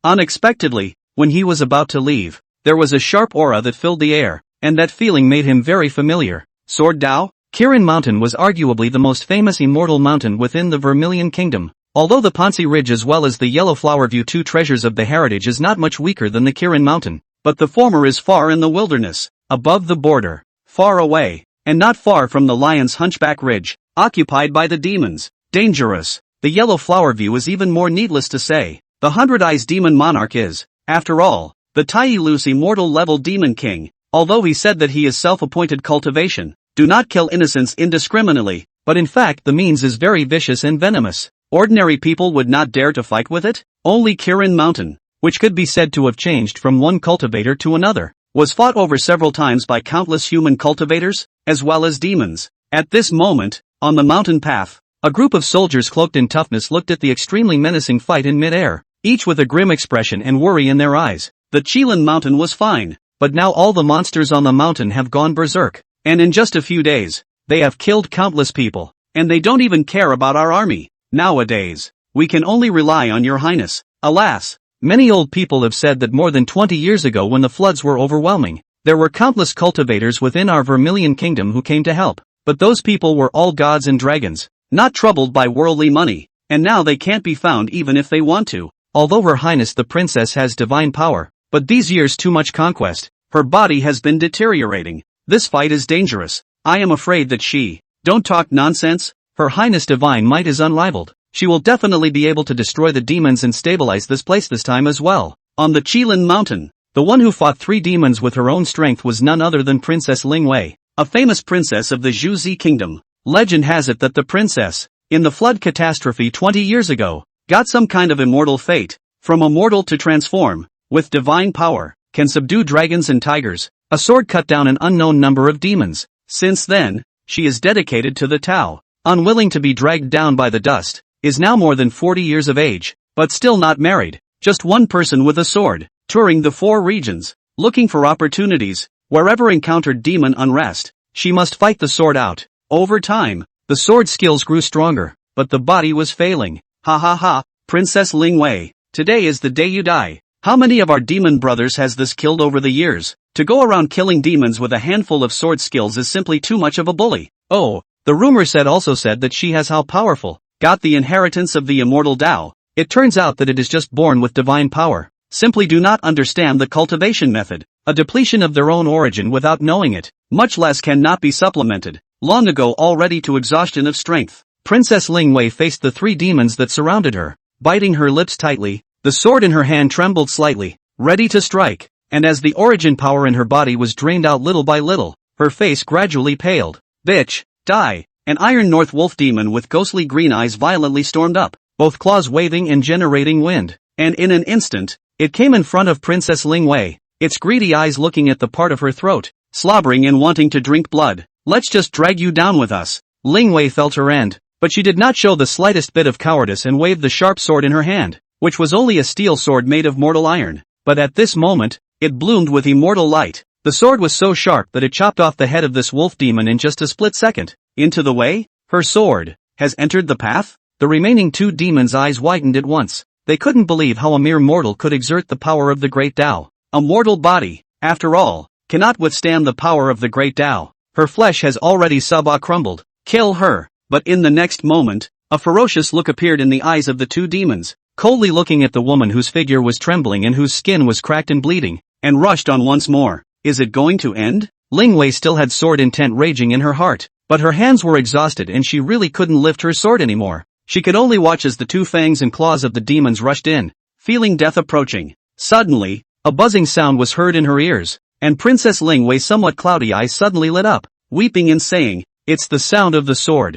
Unexpectedly, when he was about to leave, there was a sharp aura that filled the air, and that feeling made him very familiar. Sword Dao? Kirin Mountain was arguably the most famous immortal mountain within the Vermilion Kingdom. Although the Pansi Ridge as well as the Yellow Flower View, 2 treasures of the heritage, is not much weaker than the Kirin Mountain, but the former is far in the wilderness, above the border, far away, and not far from the Lion's Hunchback Ridge, occupied by the demons. Dangerous. The Yellow Flower View is even more needless to say. The 100 Eyes Demon Monarch is, after all, the Tai Lu's immortal level demon king, although he said that he is self-appointed cultivation. Do not kill innocents indiscriminately, but in fact the means is very vicious and venomous. Ordinary people would not dare to fight with it. Only Kirin Mountain, which could be said to have changed from one cultivator to another, was fought over several times by countless human cultivators, as well as demons. At this moment, on the mountain path, a group of soldiers cloaked in toughness looked at the extremely menacing fight in mid-air, each with a grim expression and worry in their eyes. The Qilin Mountain was fine, but now all the monsters on the mountain have gone berserk, and in just a few days, they have killed countless people, and they don't even care about our army. Nowadays, we can only rely on your highness. Alas, many old people have said that more than 20 years ago when the floods were overwhelming, there were countless cultivators within our Vermilion Kingdom who came to help, but those people were all gods and dragons, not troubled by worldly money, and now they can't be found even if they want to. Although Her Highness the Princess has divine power, but these years too much conquest, her body has been deteriorating. This fight is dangerous. I am afraid that she... Don't talk nonsense. Her Highness divine might is unrivaled. She will definitely be able to destroy the demons and stabilize this place this time as well. On the Qilin Mountain, the one who fought 3 demons with her own strength was none other than Princess Ling Wei, a famous princess of the Zhuzi Kingdom. Legend has it that the princess, in the flood catastrophe 20 years ago, got some kind of immortal fate, from a mortal to transform, with divine power, can subdue dragons and tigers. A sword cut down an unknown number of demons. Since then, she is dedicated to the Tao, unwilling to be dragged down by the dust, is now more than 40 years of age, but still not married, just one person with a sword, touring the 4 regions, looking for opportunities. Wherever encountered demon unrest, she must fight the sword out. Over time, the sword skills grew stronger, but the body was failing. Ha ha ha, Princess Ling Wei, today is the day you die. How many of our demon brothers has this killed over the years? To go around killing demons with a handful of sword skills is simply too much of a bully. Oh, the rumor also said that she has how powerful, got the inheritance of the immortal Tao. It turns out that it is just born with divine power. Simply do not understand the cultivation method, a depletion of their own origin without knowing it, much less cannot be supplemented, long ago already to exhaustion of strength. Princess Ling Wei faced the 3 demons that surrounded her, biting her lips tightly, the sword in her hand trembled slightly, ready to strike, and as the origin power in her body was drained out little by little, her face gradually paled. Bitch, die! An iron North Wolf demon with ghostly green eyes violently stormed up, both claws waving and generating wind, and in an instant, it came in front of Princess Ling Wei, its greedy eyes looking at the part of her throat, slobbering and wanting to drink blood. Let's just drag you down with us. Ling Wei felt her end, but she did not show the slightest bit of cowardice and waved the sharp sword in her hand, which was only a steel sword made of mortal iron, but at this moment, it bloomed with immortal light. The sword was so sharp that it chopped off the head of this wolf demon in just a split second. Into the way? Her sword has entered the path? The remaining 2 demons' eyes widened at once. They couldn't believe how a mere mortal could exert the power of the great Tao. A mortal body, after all, cannot withstand the power of the great Tao. Her flesh has already crumbled. Kill her. But in the next moment, a ferocious look appeared in the eyes of the 2 demons, coldly looking at the woman whose figure was trembling and whose skin was cracked and bleeding, and rushed on once more. Is it going to end? Ling Wei still had sword intent raging in her heart, but her hands were exhausted and she really couldn't lift her sword anymore. She could only watch as the 2 fangs and claws of the demons rushed in, feeling death approaching. Suddenly, a buzzing sound was heard in her ears, and Princess Ling Wei's somewhat cloudy eyes suddenly lit up, weeping and saying, "It's the sound of the sword."